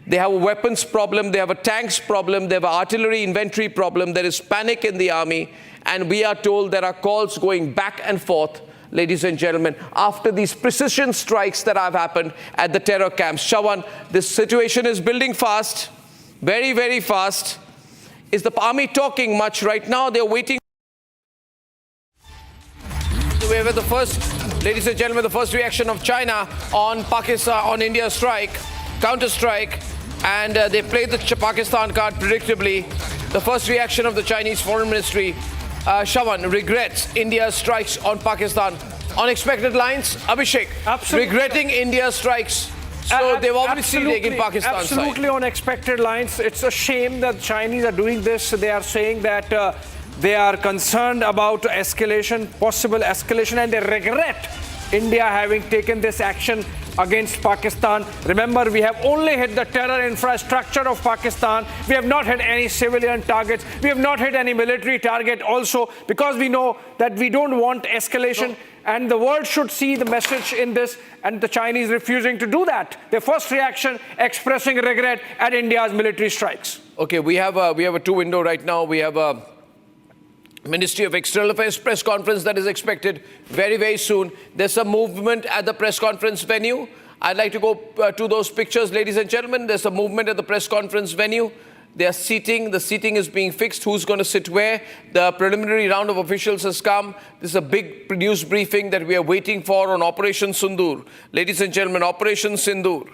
They have a weapons problem, they have a tanks problem, they have an artillery inventory problem, there is panic in the army, and we are told there are calls going back and forth, ladies and gentlemen, after these precision strikes that have happened at the terror camps. Shawan, this situation is building fast, very, very fast. Is the army talking much right now? They're waiting. We have the first, ladies and gentlemen, the first reaction of China on Pakistan, on India's strike, counter-strike, and they played the Pakistan card predictably. The first reaction of the Chinese Foreign Ministry, Shawan, regrets India's strikes on Pakistan. Unexpected lines, Abhishek, regretting India's strikes. So they've obviously taken Pakistan's side. Absolutely unexpected lines. It's a shame that Chinese are doing this. They are saying that they are concerned about escalation, possible escalation, and they regret India having taken this action against Pakistan. Remember, we have only hit the terror infrastructure of Pakistan. We have not hit any civilian targets. We have not hit any military target also, because we know that we don't want escalation. And the world should see the message in this, and the Chinese refusing to do that. Their first reaction, expressing regret at India's military strikes. Okay, we have a two-window right now. We have a Ministry of External Affairs press conference that is expected very, very soon. There's some movement at the press conference venue. I'd like to go to those pictures, ladies and gentlemen. There's a movement at the press conference venue. They are seating. The seating is being fixed. Who's going to sit where? The preliminary round of officials has come. This is a big news briefing that we are waiting for on Operation Sindoor. Ladies and gentlemen, Operation Sindoor,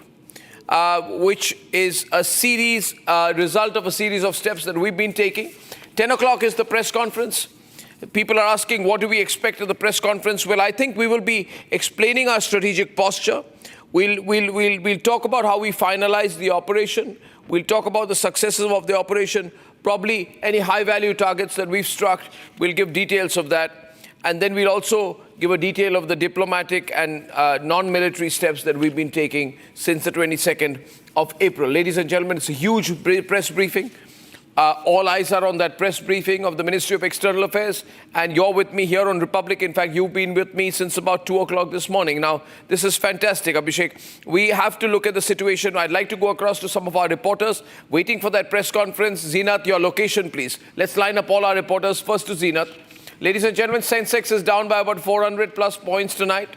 which is a series, result of a series of steps that we've been taking. 10 o'clock is the press conference. People are asking, what do we expect at the press conference? Well, I think we will be explaining our strategic posture. We'll talk about how we finalize the operation. We'll talk about the successes of the operation. Probably any high-value targets that we've struck. We'll give details of that. And then we'll also give a detail of the diplomatic and non-military steps that we've been taking since the 22nd of April. Ladies and gentlemen, it's a huge press briefing. All eyes are on that press briefing of the Ministry of External Affairs, and you're with me here on Republic. In fact, you've been with me since about 2 o'clock this morning. Now, this is fantastic, Abhishek. We have to look at the situation. I'd like to go across to some of our reporters waiting for that press conference. Zeenat, your location, please. Let's line up all our reporters. First to Zeenat. Ladies and gentlemen, Sensex is down by about 400 plus points tonight.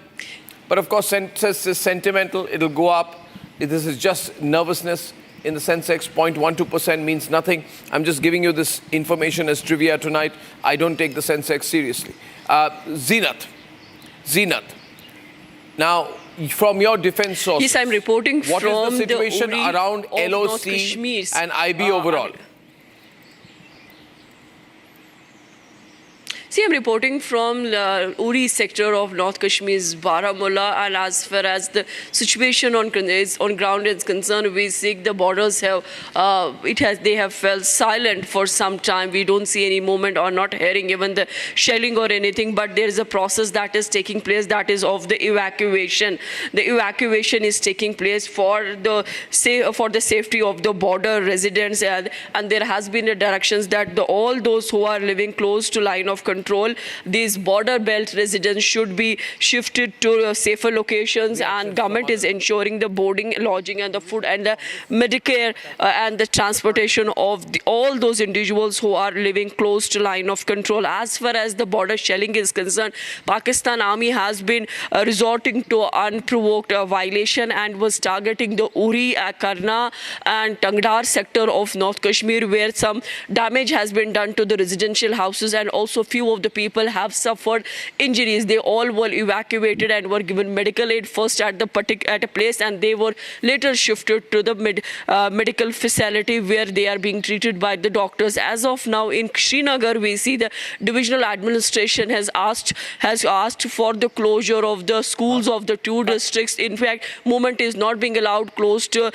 But of course, Sensex is sentimental. It'll go up. This is just nervousness. In the Sensex, 0.12% means nothing. I'm just giving you this information as trivia tonight. I don't take the Sensex seriously. Zeenat. Now, from your defense source, yes, I'm reporting what from is the situation the around LOC and IB overall? See, I'm reporting from Uri sector of North Kashmir's Baramulla, and as far as the situation on ground is concerned, we see the borders have they have felt silent for some time. We don't see any movement or not hearing even the shelling or anything. But there is a process that is taking place, that is of the evacuation. The evacuation is taking place for the safety of the border residents, and there has been a directions that all those who are living close to line of control, these border belt residents should be shifted to safer locations, and government is ensuring the boarding, lodging and the food and the Medicare and the transportation of all those individuals who are living close to line of control. As far as the border shelling is concerned, Pakistan Army has been resorting to unprovoked violation and was targeting the Uri, Karna and Tangdar sector of North Kashmir, where some damage has been done to the residential houses, and also few of the people have suffered injuries. They all were evacuated and were given medical aid first at a place, and they were later shifted to the medical facility where they are being treated by the doctors. As of now in Srinagar, we see the divisional administration has asked for the closure of the schools of the two districts. In fact, movement is not being allowed close to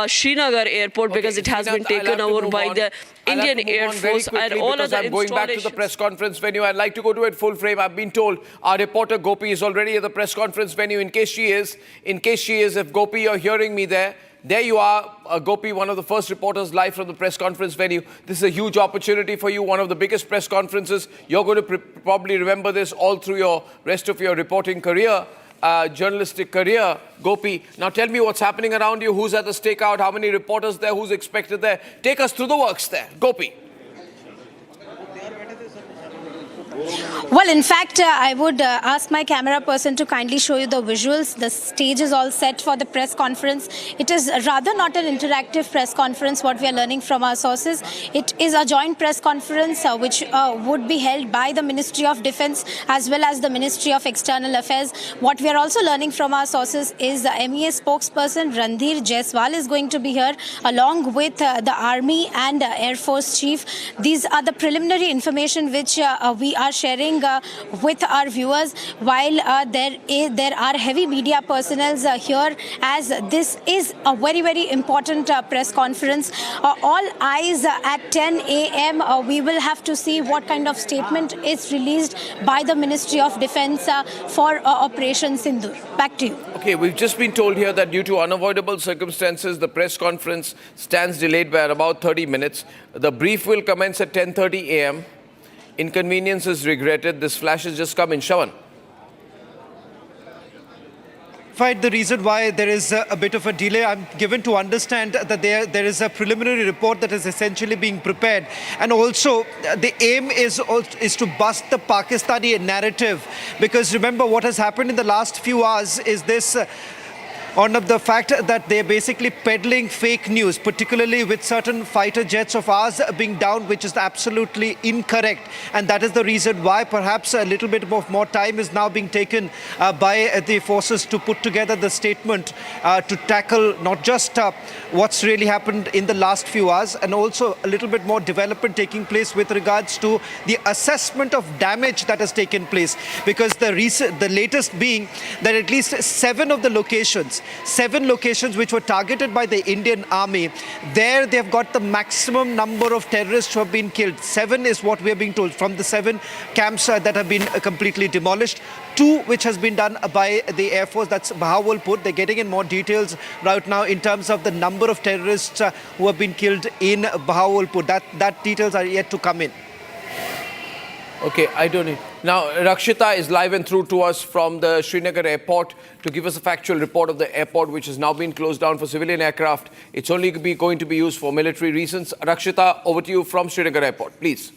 Srinagar airport because it has been taken over by the Indian Air Force and all other I'm going back to the press conference venue. I'd like to go to it full frame. I've been told our reporter Gopi is already at the press conference venue. In case she is, if Gopi, you're hearing me there you are, Gopi, one of the first reporters live from the press conference venue. This is a huge opportunity for you, one of the biggest press conferences. You're going to probably remember this all through your rest of your reporting career, journalistic career, Gopi. Now tell me what's happening around you, who's at the stakeout, how many reporters there, who's expected there. Take us through the works there, Gopi. Well, in fact, I would ask my camera person to kindly show you the visuals. The stage is all set for the press conference. It is rather not an interactive press conference, what we are learning from our sources. It is a joint press conference which would be held by the Ministry of Defence as well as the Ministry of External Affairs. What we are also learning from our sources is the MEA spokesperson Randhir Jaiswal is going to be here along with the Army and Air Force Chief. These are the preliminary information which we are sharing with our viewers, while there are heavy media personnel here, as this is a very important press conference. All eyes at 10 a.m. We will have to see what kind of statement is released by the Ministry of Defence for Operation Sindoor. Back to you. Okay, we've just been told here that due to unavoidable circumstances, the press conference stands delayed by about 30 minutes. The brief will commence at 10:30 a.m. Inconvenience is regretted. This flash has just come in. Shawan. The reason why there is a bit of a delay, I'm given to understand that there is a preliminary report that is essentially being prepared, and also the aim is to bust the Pakistani narrative, because remember what has happened in the last few hours is this on the fact that they're basically peddling fake news, particularly with certain fighter jets of ours being down, which is absolutely incorrect. And that is the reason why perhaps a little bit of more time is now being taken by the forces to put together the statement to tackle not just what's really happened in the last few hours, and also a little bit more development taking place with regards to the assessment of damage that has taken place. Because the latest being that at least 7 locations which were targeted by the Indian Army, there they've got the maximum number of terrorists who have been killed. 7 is what we are being told from the 7 camps that have been completely demolished. 2 which has been done by the Air Force, that's Bahawalpur. They're getting in more details right now in terms of the number of terrorists who have been killed in Bahawalpur. That details are yet to come in. Okay, I don't need. Now, Rakshita is live and through to us from the Srinagar airport to give us a factual report of the airport, which has now been closed down for civilian aircraft. It's only going to be used for military reasons. Rakshita, over to you from Srinagar airport, please.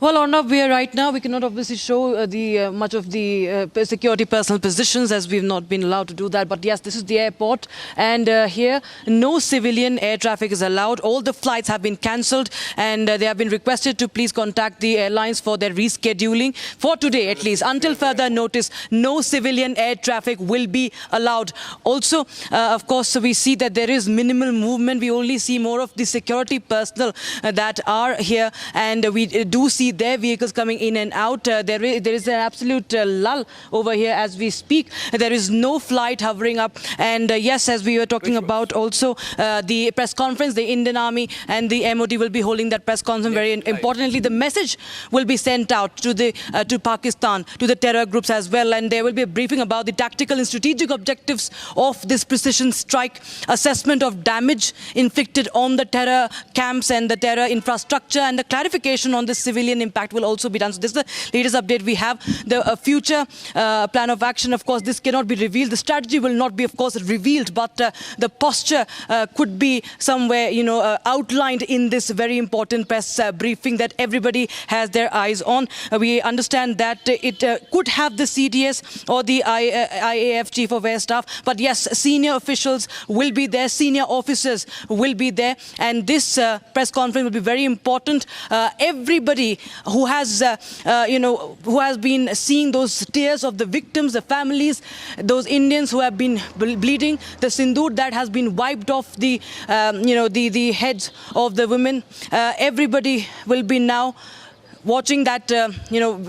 Well, Arnab, we cannot obviously show much of the security personnel positions, as we've not been allowed to do that. But yes, this is the airport, and here no civilian air traffic is allowed. All the flights have been cancelled, and they have been requested to please contact the airlines for their rescheduling. For today, at least, until further notice, no civilian air traffic will be allowed. Also, of course, we see that there is minimal movement. We only see more of the security personnel that are here, and we do see their vehicles coming in and out. There is an absolute lull over here as we speak. There is no flight hovering up. And yes, as we were talking about also, the press conference, the Indian Army and the MOD will be holding that press conference. Very importantly, the message will be sent out to Pakistan, to the terror groups as well. And there will be a briefing about the tactical and strategic objectives of this precision strike, assessment of damage inflicted on the terror camps and the terror infrastructure, and the clarification on the civilian impact will also be done. So this is the latest update we have. The future plan of action, of course, this cannot be revealed. The strategy will not be, of course, revealed, but the posture could be somewhere, outlined in this very important press briefing that everybody has their eyes on. We understand that it could have the CDS or the IAF Chief of Air Staff, but yes, senior officials will be there, senior officers will be there, and this press conference will be very important. Everybody who has been seeing those tears of the victims, the families, those Indians who have been bleeding, the Synindhur that has been wiped off the heads of the women. Everybody will be now watching that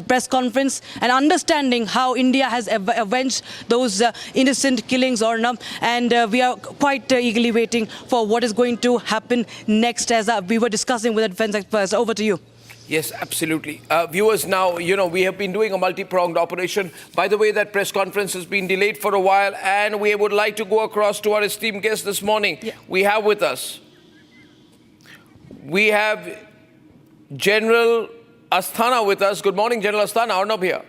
press conference and understanding how India has avenged those innocent killings, Arnab, and we are quite eagerly waiting for what is going to happen next, as we were discussing with the defense experts. Over to you. Yes, absolutely. Viewers, now, we have been doing a multi-pronged operation. By the way, that press conference has been delayed for a while, and we would like to go across to our esteemed guest this morning. Yeah. We have with us, we have General Asthana with us. Good morning, General Asthana. Arnab here.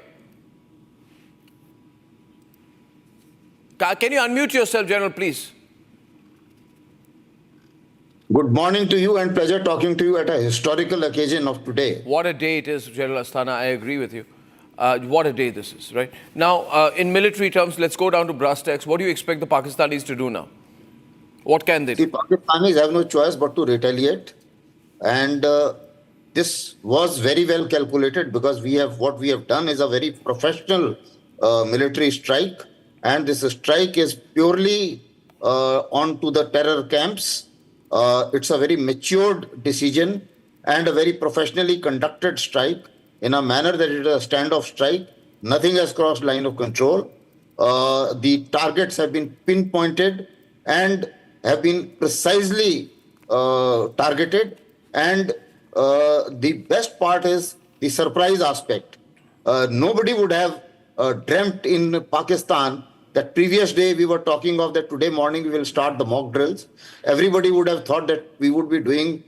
Can you unmute yourself, General, please? Good morning to you and pleasure talking to you at a historical occasion of today. What a day it is, General Asthana. I agree with you. What a day this is, right? Now, in military terms, let's go down to brass tacks. What do you expect the Pakistanis to do now? What can they do? The Pakistanis have no choice but to retaliate. And this was very well calculated because what we have done is a very professional military strike. And this strike is purely onto the terror camps. It's a very matured decision and a very professionally conducted strike in a manner that it is a standoff strike. Nothing has crossed line of control. The targets have been pinpointed and have been precisely targeted. And the best part is the surprise aspect. Nobody would have dreamt in Pakistan that previous day we were talking of that today morning we will start the mock drills. Everybody would have thought that we would be doing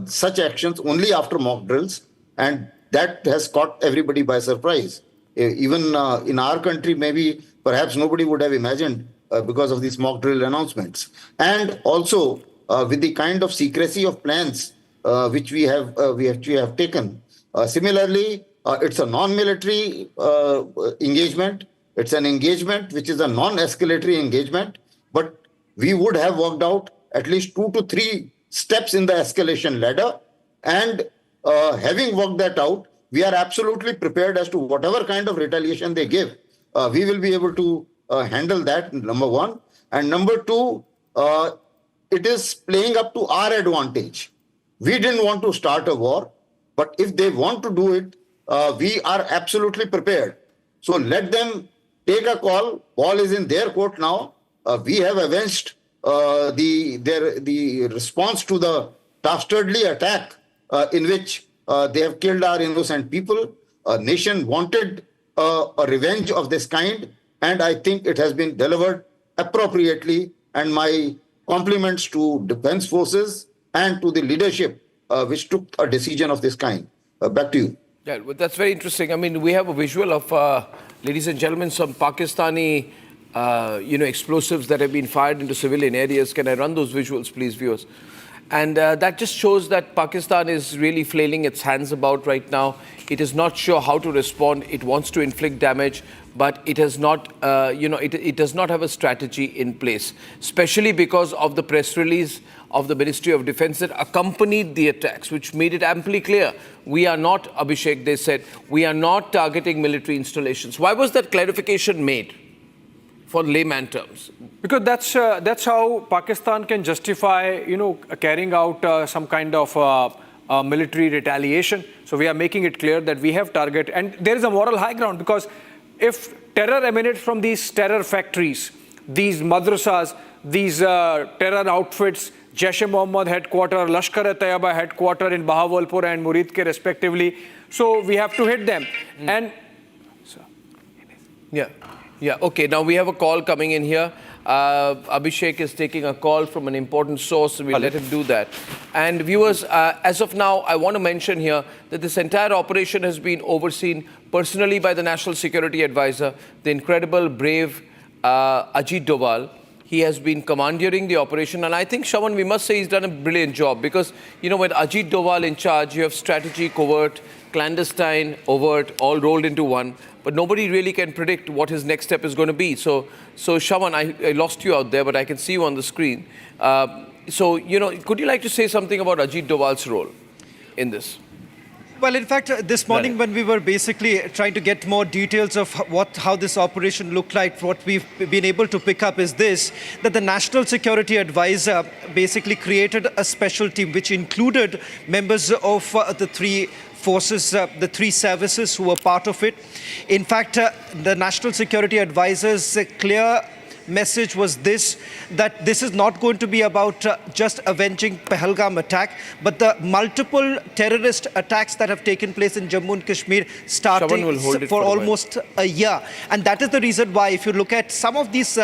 such actions only after mock drills, and that has caught everybody by surprise. Even in our country, maybe perhaps nobody would have imagined because of these mock drill announcements. And also with the kind of secrecy of plans which we have taken. Similarly, it's a non-military engagement. It's an engagement which is a non-escalatory engagement, but we would have worked out at least 2 to 3 steps in the escalation ladder. And having worked that out, we are absolutely prepared as to whatever kind of retaliation they give. We will be able to handle that, number one. And number two, it is playing up to our advantage. We didn't want to start a war, but if they want to do it, we are absolutely prepared. So let them take a call. Ball is in their court now. We have avenged the response to the dastardly attack in which they have killed our innocent people. A nation wanted a revenge of this kind, and I think it has been delivered appropriately. And my compliments to defense forces and to the leadership which took a decision of this kind. Back to you. Yeah, well, that's very interesting. I mean, we have a visual of, ladies and gentlemen, some Pakistani, explosives that have been fired into civilian areas. Can I run those visuals, please, viewers? And that just shows that Pakistan is really flailing its hands about right now. It is not sure how to respond. It wants to inflict damage, but it has not, it does not have a strategy in place, especially because of the press release of the Ministry of Defense that accompanied the attacks, which made it amply clear. We are not, Abhishek, they said, we are not targeting military installations. Why was that clarification made? For layman terms, because that's how Pakistan can justify, carrying out some kind of military retaliation. So we are making it clear that we have target, and there is a moral high ground, because if terror emanates from these terror factories, these madrasas, these terror outfits, Jaish-e-Mohammed headquarter, Lashkar-e-Taiba headquarter in Bahawalpur and Muridke respectively, so we have to hit them. And yeah, okay, now we have a call coming in here. Abhishek is taking a call from an important source, so we'll let him do that. And viewers, as of now, I want to mention here that this entire operation has been overseen personally by the National Security Advisor, the incredible, brave Ajit Doval. He has been commandeering the operation, and I think, Shaman, we must say he's done a brilliant job, because, when Ajit Doval in charge, you have strategy, covert, clandestine, overt, all rolled into one. But nobody really can predict what his next step is going to be. So Shaman, I lost you out there, but I can see you on the screen. Could you like to say something about Ajit Doval's role in this? Well, in fact, this morning when we were basically trying to get more details of how this operation looked like, what we've been able to pick up is this, that the National Security Advisor basically created a special team which included members of the three forces, the three services who were part of it. In fact, the National Security Advisor's clear message was this, that this is not going to be about just avenging Pahalgam attack, but the multiple terrorist attacks that have taken place in Jammu and Kashmir starting for almost a year. And that is the reason why, if you look at some of these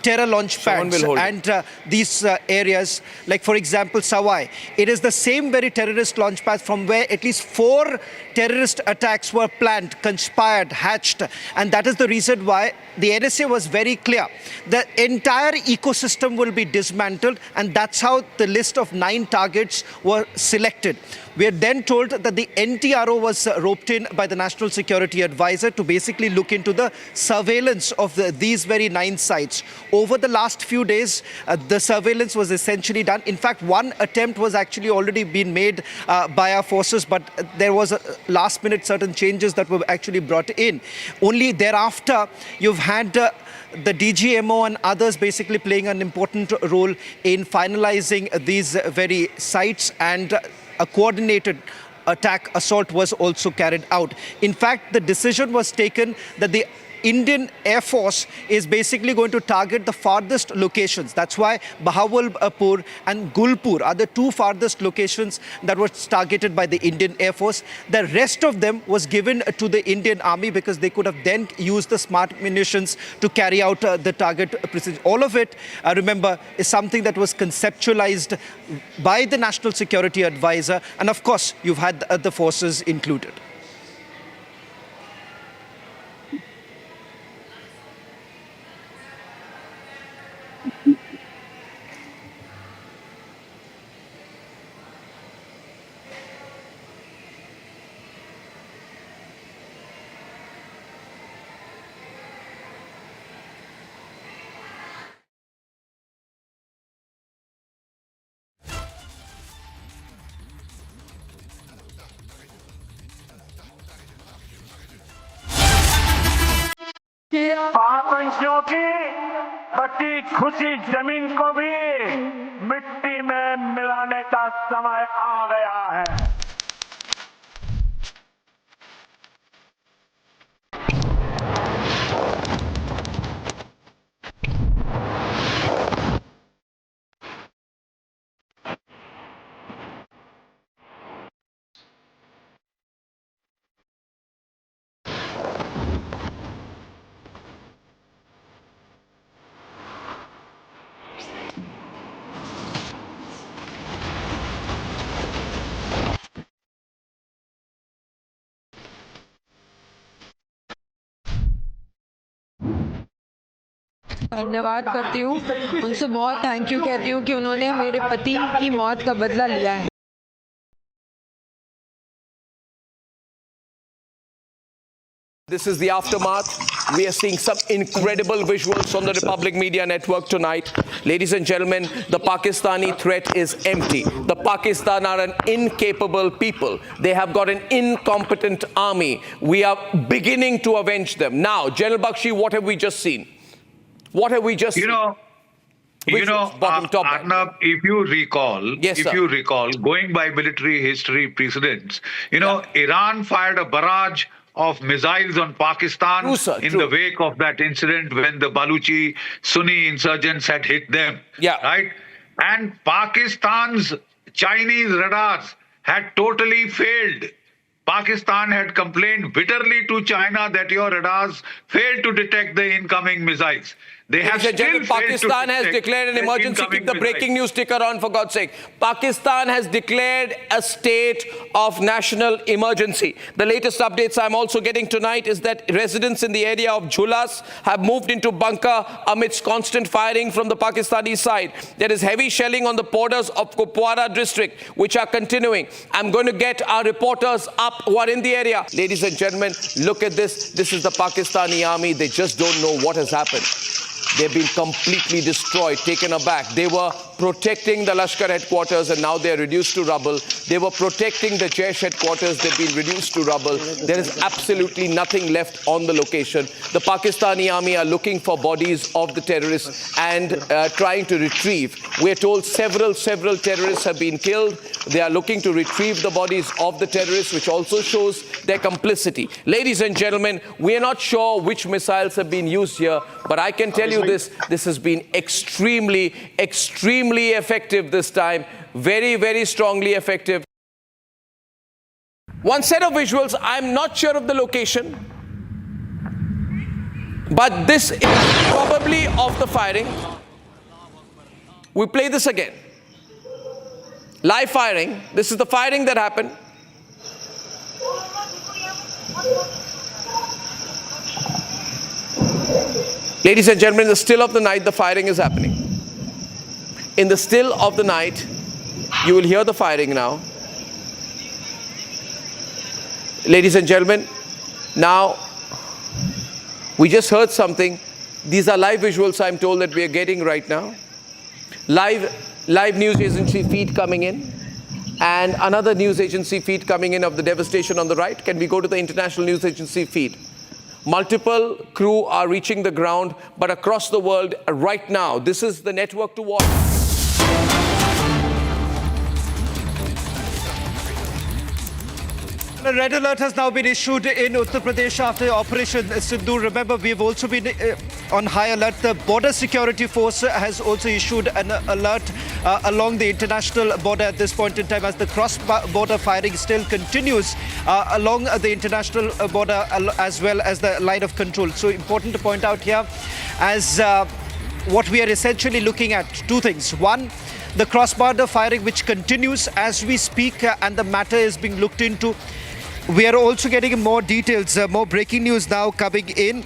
terror launch pads and these areas, like for example Sawai, it is the same very terrorist launch pads from where at least 4 terrorist attacks were planned, conspired, hatched, and that is the reason why the NSA was very clear. The entire ecosystem will be dismantled, and that's how the list of 9 targets were selected. We are then told that the NTRO was roped in by the National Security Advisor to basically look into the surveillance of these very 9 sites. Over the last few days, the surveillance was essentially done. In fact, one attempt was actually already been made by our forces, but there was a last-minute certain changes that were actually brought in. Only thereafter, you've had the DGMO and others basically playing an important role in finalizing these very sites, and a coordinated assault was also carried out. In fact, the decision was taken that the Indian Air Force is basically going to target the farthest locations. That's why Bahawalpur and Gulpur are the 2 farthest locations that were targeted by the Indian Air Force. The rest of them was given to the Indian Army because they could have then used the smart munitions to carry out the target precision. All of it, remember, is something that was conceptualized by the National Security Advisor, and of course, you've had the forces included. आतंकियों की बची खुशी जमीन को भी मिट्टी में मिलाने का समय आ गया है। धन्यवाद करती हूँ, उनसे बहुत थैंक यू कहती हूँ कि उन्होंने मेरे पति की मौत का बदला लिया है। This is the aftermath. We are seeing some incredible visuals on the Republic Media Network tonight. Ladies and gentlemen, the Pakistani threat is empty. The Pakistan are an incapable people. They have got an incompetent army. We are beginning to avenge them. Now, General Bakshi, what have we just seen? What have we just seen? Arnab, if you recall, going by military history precedents, Iran fired a barrage of missiles on Pakistan in the wake of that incident when the Baluchi Sunni insurgents had hit them. Right? And Pakistan's Chinese radars had totally failed. Pakistan had complained bitterly to China that your radars failed to detect the incoming missiles. They have still Pakistan has declared an emergency. Keep the breaking news ticker on, for God's sake. Pakistan has declared a state of national emergency. The latest updates I'm also getting tonight is that residents in the area of Jhulas have moved into bunker amidst constant firing from the Pakistani side. There is heavy shelling on the borders of Kupwara district, which are continuing. I'm going to get our reporters up who are in the area. Ladies and gentlemen, look at this. This is the Pakistani army. They just don't know what has happened. They've been completely destroyed, taken aback. They were protecting the Lashkar headquarters and now they're reduced to rubble. They were protecting the Jaish headquarters. They've been reduced to rubble. There is absolutely nothing left on the location. The Pakistani army are looking for bodies of the terrorists and trying to retrieve. We're told several terrorists have been killed. They are looking to retrieve the bodies of the terrorists, which also shows their complicity. Ladies and gentlemen, we are not sure which missiles have been used here, but I can tell you this has been extremely effective this time. Very strongly effective. One set of visuals, I'm not sure of the location. But this is probably of the firing. We play this again. Live firing. This is the firing that happened. Ladies and gentlemen, in the still of the night, the firing is happening. In the still of the night, you will hear the firing now. Ladies and gentlemen, now we just heard something. These are live visuals I'm told that we are getting right now. Live news agency feed coming in, and another news agency feed coming in of the devastation on the right. Can we go to the international news agency feed? Multiple crew are reaching the ground, but across the world right now, this is the network to watch. A red alert has now been issued in Uttar Pradesh after Operation Sindoor. Remember, we have also been on high alert. The Border Security Force has also issued an alert along the international border at this point in time, as the cross-border firing still continues along the international border as well as the line of control. So important to point out here, as what we are essentially looking at, two things. One, the cross-border firing which continues as we speak, and the matter is being looked into. We are also getting more details, more breaking news now coming in.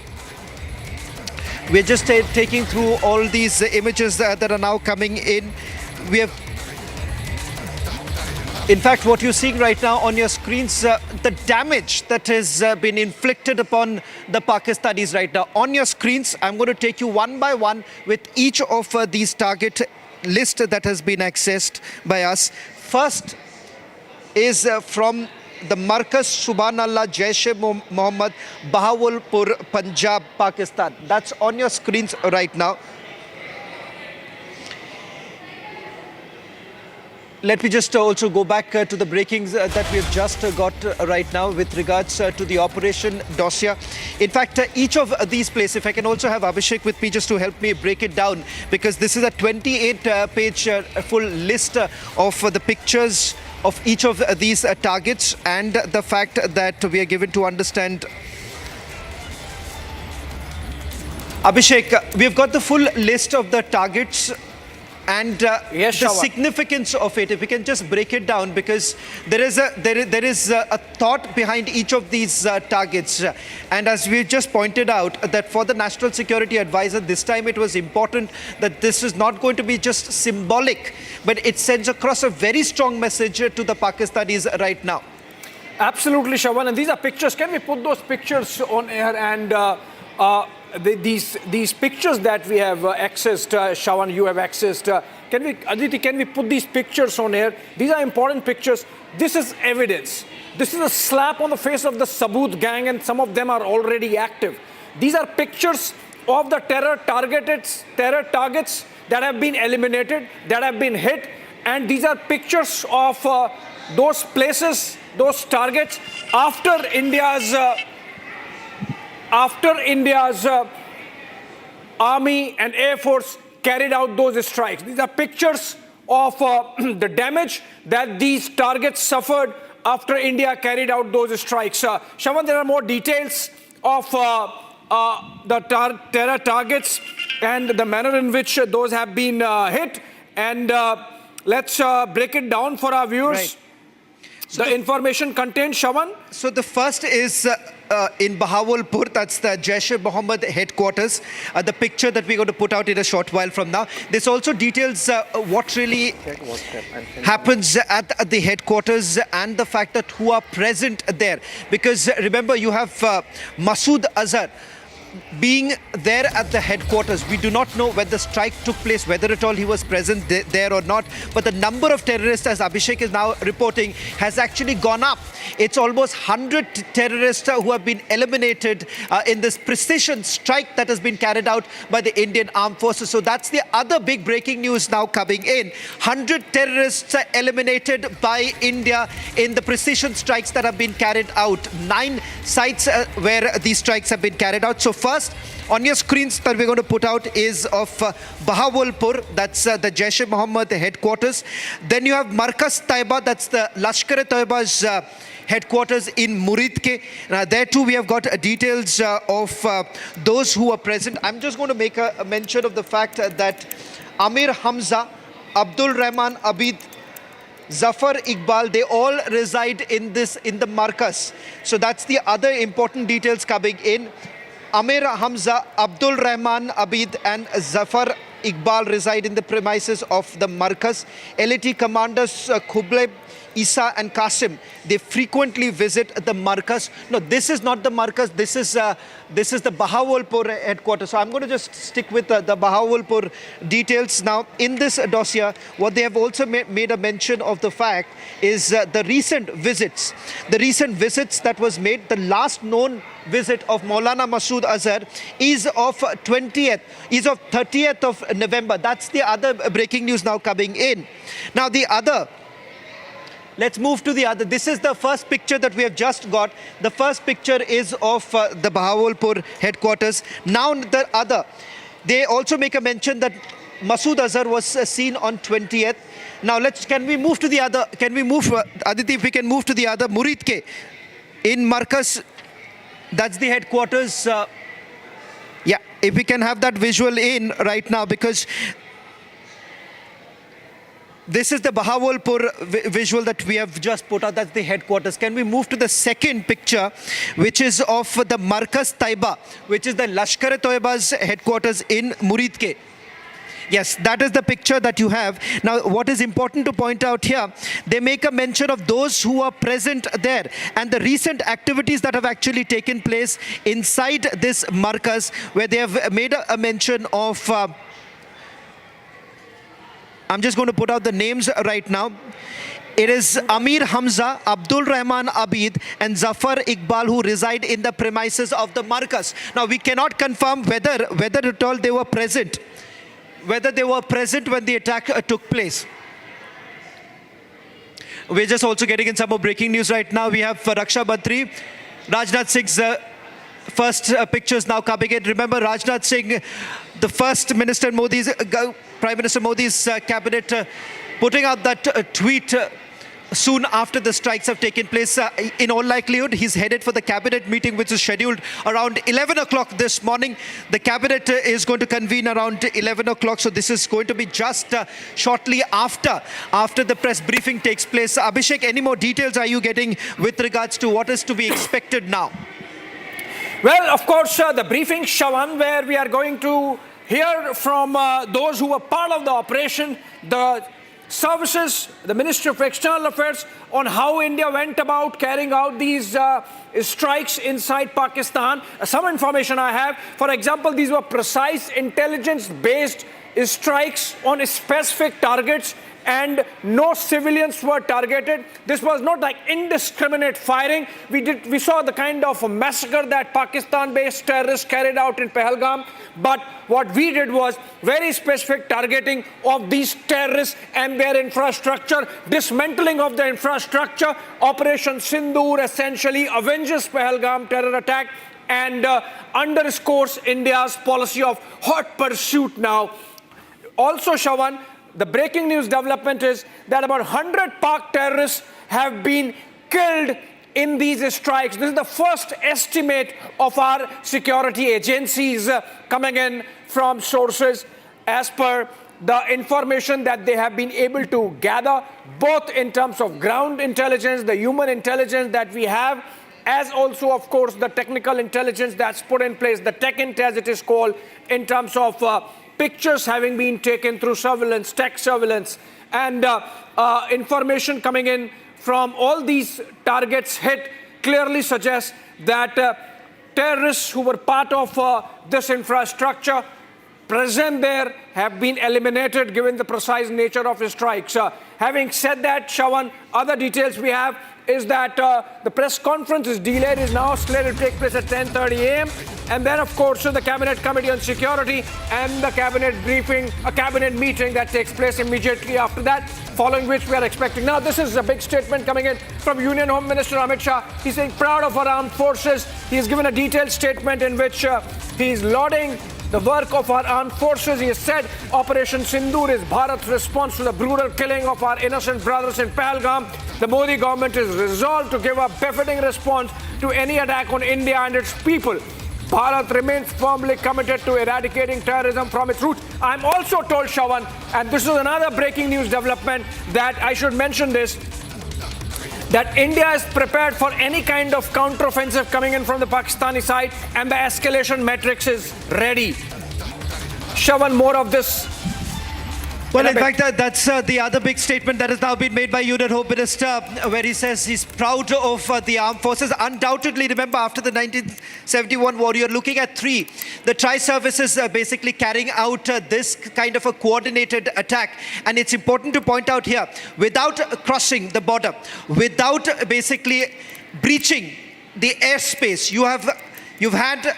We're just taking through all these images that are now coming in. We have, in fact, what you're seeing right now on your screens, the damage that has been inflicted upon the Pakistanis right now. On your screens, I'm going to take you one by one with each of these target list that has been accessed by us. First is from the Marcus Subhanallah Jaish Mohammed, Bahawalpur, Punjab, Pakistan. That's on your screens right now. Let me just also go back to the breakings that we have just got right now with regards to the operation dossier. In fact, each of these places, if I can also have Abhishek with me just to help me break it down, because this is a 28-page full list of the pictures of each of these targets, and the fact that we are given to understand. Abhishek, we have got the full list of the targets and the significance of it. If we can just break it down, because there is a thought behind each of these targets, and as we just pointed out, that for the National Security Advisor this time it was important that this is not going to be just symbolic, but it sends across a very strong message to the Pakistanis right now. Absolutely, Shawan, and these are pictures. Can we put those pictures on air? And these pictures that we have accessed, Shawan, you have accessed. Aditi, can we put these pictures on air? These are important pictures. This is evidence. This is a slap on the face of the Saboot gang, and some of them are already active. These are pictures of the terror targets that have been eliminated, that have been hit, and these are pictures of those places, those targets after India's Army and Air Force carried out those strikes. These are pictures of the damage that these targets suffered after India carried out those strikes. Shawan, there are more details of the terror targets and the manner in which those have been hit. And let's break it down for our viewers. Right. So the information contained, Shawan? So the first is in Bahawalpur, that's the Jaish Mohammed headquarters. The picture that we're going to put out in a short while from now. This also details what really happens at the headquarters and the fact that who are present there. Because remember, you have Masood Azhar being there at the headquarters. We do not know when the strike took place, whether at all he was present there or not. But the number of terrorists, as Abhishek is now reporting, has actually gone up. It's almost 100 terrorists who have been eliminated in this precision strike that has been carried out by the Indian Armed Forces. So that's the other big breaking news now coming in. 100 terrorists eliminated by India in the precision strikes that have been carried out. 9 sites where these strikes have been carried out. So first, on your screens that we're going to put out is of Bahawalpur, that's the Jaish Mohammed headquarters. Then you have Markaz Taiba, that's the Lashkar Taiba's headquarters in Muridke. There too we have got details of those who are present. I'm just going to make a mention of the fact that Amir Hamza, Abdul Rahman Abid, Zafar Iqbal, they all reside in the Marcus. So that's the other important details coming in. Amir Hamza, Abdul Rahman Abid and Zafar Iqbal reside in the premises of the Marcus. LAT commanders Kublai, Isa and Qasim, they frequently visit the Marcus. No, this is not the Marcus. This is the Bahawalpur headquarters. So I'm going to just stick with the Bahawalpur details. Now, in this dossier, what they have also made a mention of the fact is the recent visits. The recent visits that was made, the last known visit of Maulana Masood Azhar is of 30th of November. That's the other breaking news now coming in. Now, the other, let's move to the other. This is the first picture that we have just got. The first picture is of the Bahawalpur headquarters. Now the other, they also make a mention that Masood Azhar was seen on 20th. Now can we move to the other? Can we move, Aditi, if we can move to the other, Muridke in Marcus. That's the headquarters. Yeah, if we can have that visual in right now, because this is the Bahawalpur visual that we have just put out. That's the headquarters. Can we move to the second picture, which is of the Markaz Taiba, which is the Lashkar-e-Toiba's headquarters in Muridke. Yes, that is the picture that you have. Now, what is important to point out here, they make a mention of those who are present there and the recent activities that have actually taken place inside this Markaz, where they have made a mention of... I'm just going to put out the names right now. It is Amir Hamza, Abdul Rahman Abid and Zafar Iqbal who reside in the premises of the Markaz. Now, we cannot confirm whether at all they were present. Whether they were present when the attack took place. We're just also getting in some more breaking news right now. We have Raksha Mantri, Rajnath Singh's first pictures now coming in. Remember, Rajnath Singh, the first Minister Modi's, Prime Minister Modi's cabinet, putting out that tweet soon after the strikes have taken place. In all likelihood, he's headed for the cabinet meeting, which is scheduled around 11 o'clock this morning. The cabinet is going to convene around 11 o'clock. So this is going to be just shortly after the press briefing takes place. Abhishek, any more details are you getting with regards to what is to be expected now? Well, of course, the briefing, Shawan, where we are going to hear from those who were part of the operation, the services, the Ministry of External Affairs, on how India went about carrying out these strikes inside Pakistan. Some information I have, for example, these were precise intelligence-based strikes on specific targets, and no civilians were targeted. This was not like indiscriminate firing. We saw the kind of massacre that Pakistan-based terrorists carried out in Pahalgam. But what we did was very specific targeting of these terrorists and their infrastructure, dismantling of the infrastructure. Operation Sindoor essentially avenges Pahalgam terror attack and underscores India's policy of hot pursuit now. Also, Shawan, the breaking news development is that about 100 Pak terrorists have been killed in these strikes. This is the first estimate of our security agencies coming in from sources as per the information that they have been able to gather, both in terms of ground intelligence, the human intelligence that we have, as also, of course, the technical intelligence that's put in place, the tech int as it is called, in terms of pictures having been taken through surveillance, tech surveillance, and information coming in from all these targets hit clearly suggests that terrorists who were part of this infrastructure present there have been eliminated given the precise nature of the strikes. Having said that, Shawan, other details we have is that the press conference is delayed, is now slated to take place at 10:30 a.m. And then, of course, the Cabinet Committee on Security and the cabinet briefing, a cabinet meeting that takes place immediately after that, following which we are expecting. Now, this is a big statement coming in from Union Home Minister Amit Shah. He's saying proud of our armed forces. He's given a detailed statement in which he's lauding the work of our armed forces. He has said Operation Sindoor is Bharat's response to the brutal killing of our innocent brothers in Pahalgam. The Modi government is resolved to give a befitting response to any attack on India and its people. Bharat remains firmly committed to eradicating terrorism from its roots. I'm also told, Shawan, and this is another breaking news development, that I should mention this, that India is prepared for any kind of counteroffensive coming in from the Pakistani side, and the escalation matrix is ready. Shawan, more of this. Well, in fact, that's the other big statement that has now been made by Union Home Minister, where he says he's proud of the armed forces. Undoubtedly, remember, after the 1971 war, you're looking at three. The tri-services basically carrying out this kind of a coordinated attack. And it's important to point out here, without crossing the border, without basically breaching the airspace, you've had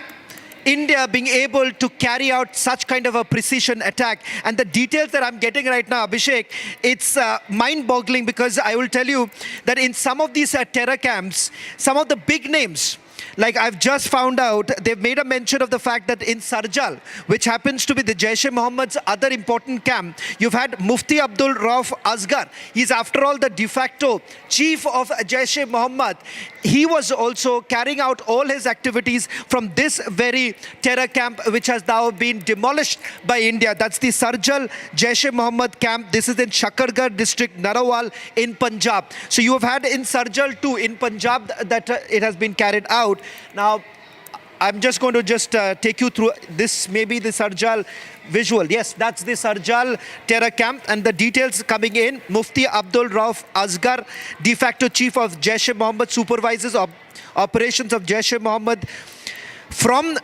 India being able to carry out such kind of a precision attack. And the details that I'm getting right now, Abhishek, it's mind-boggling, because I will tell you that in some of these terror camps, some of the big names, like I've just found out, they've made a mention of the fact that in Sarjal, which happens to be the Jaish-e-Mohammed's other important camp, you've had Mufti Abdul Rauf Asghar. He's after all the de facto chief of Jaish-e-Mohammed. He was also carrying out all his activities from this very terror camp, which has now been demolished by India. That's the Sarjal Jaish-e-Mohammed camp. This is in Shakargarh district, Narawal in Punjab. So you have had in Sarjal too, in Punjab, that it has been carried out. Now, I'm just going to take you through this, maybe the Sarjal visual. Yes, that's the Sarjal terror camp, and the details coming in. Mufti Abdul Rauf Asghar, de facto chief of Jaish-e-Mohammed, supervises operations of Jaish-e-Mohammed from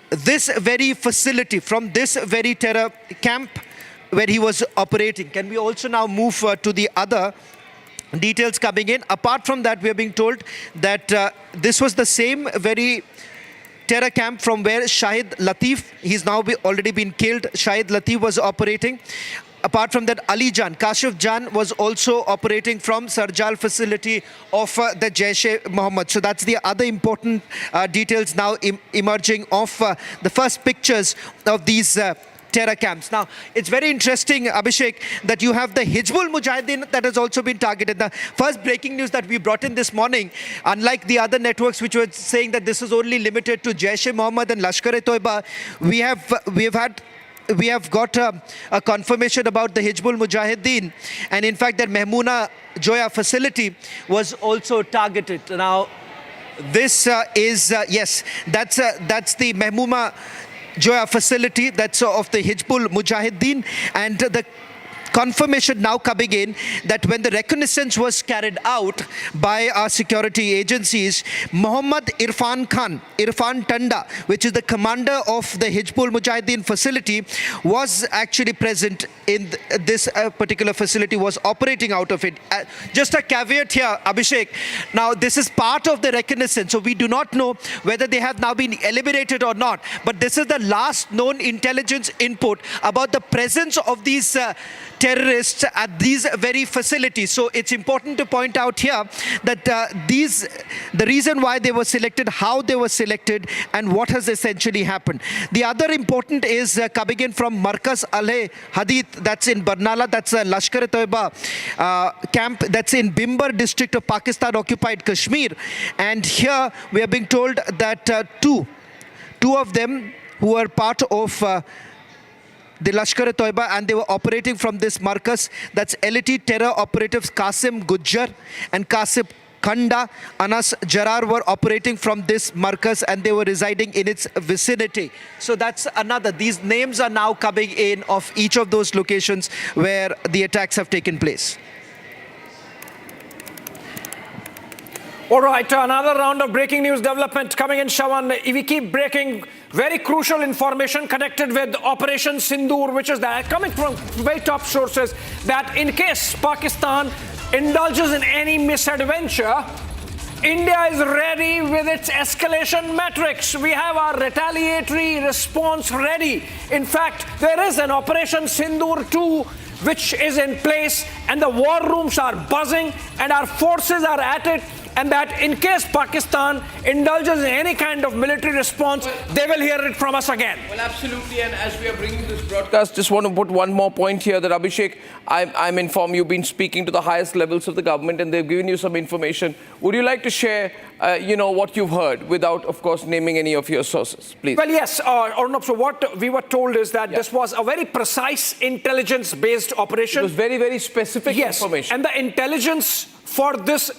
this very facility, from this very terror camp where he was operating. Can we also now move to the other details coming in? Apart from that, we are being told that this was the same very terror camp from where Shahid Latif, he's now already been killed, Shahid Latif was operating. Apart from that, Ali Jan, Kashif Jan was also operating from Sarjal facility of the Jaish-e-Mohammed. So that's the other important details now emerging of the first pictures of these terror camps. Now, it's very interesting, Abhishek, that you have the Hizbul Mujahideen that has also been targeted. The first breaking news that we brought in this morning, unlike the other networks which were saying that this is only limited to Jaish-e-Mohammed and Lashkar-e-Toiba, we have got a confirmation about the Hizbul Mujahideen, and in fact that Mehmoona Joya facility was also targeted. Now, this is yes, that's the Mehmoona Joya facility, that's of the Hizbul Mujahideen, and the confirmation now coming in that when the reconnaissance was carried out by our security agencies, Muhammad Irfan Tanda, which is the commander of the Hizbul Mujahideen facility, was actually present in this particular facility, was operating out of it. Just a caveat here, Abhishek. Now, this is part of the reconnaissance, so we do not know whether they have now been eliminated or not. But this is the last known intelligence input about the presence of these terrorists at these very facilities. So it's important to point out here that the reason why they were selected, how they were selected, and what has essentially happened. The other important is coming in from Markaz Al-Hadith, that's in Barnala, that's a Lashkar-e-Toiba camp, that's in Bimbar district of Pakistan occupied Kashmir. And here we are being told that two of them who are part of the Lashkar-e-Toiba, and they were operating from this Markaz. That's LET terror operatives Qasim Gujjar and Qasim Khanda. Anas Jarar were operating from this Markaz, and they were residing in its vicinity. So that's another. These names are now coming in of each of those locations where the attacks have taken place. All right, another round of breaking news development coming in, Shawan. We keep breaking very crucial information connected with Operation Sindoor, which is that coming from very top sources, that in case Pakistan indulges in any misadventure, India is ready with its escalation matrix. We have our retaliatory response ready. In fact, there is an Operation Sindoor 2 which is in place, and the war rooms are buzzing, and our forces are at it and that in case Pakistan indulges in any kind of military response, they will hear it from us again. Well, absolutely. And as we are bringing this broadcast, just want to put one more point here that Abhishek, I'm informed you've been speaking to the highest levels of the government and they've given you some information. Would you like to share, what you've heard without, of course, naming any of your sources, please? Well, yes, Arnab, so what we were told is that this was a very precise intelligence-based operation. It was very, very specific information. And the intelligence for this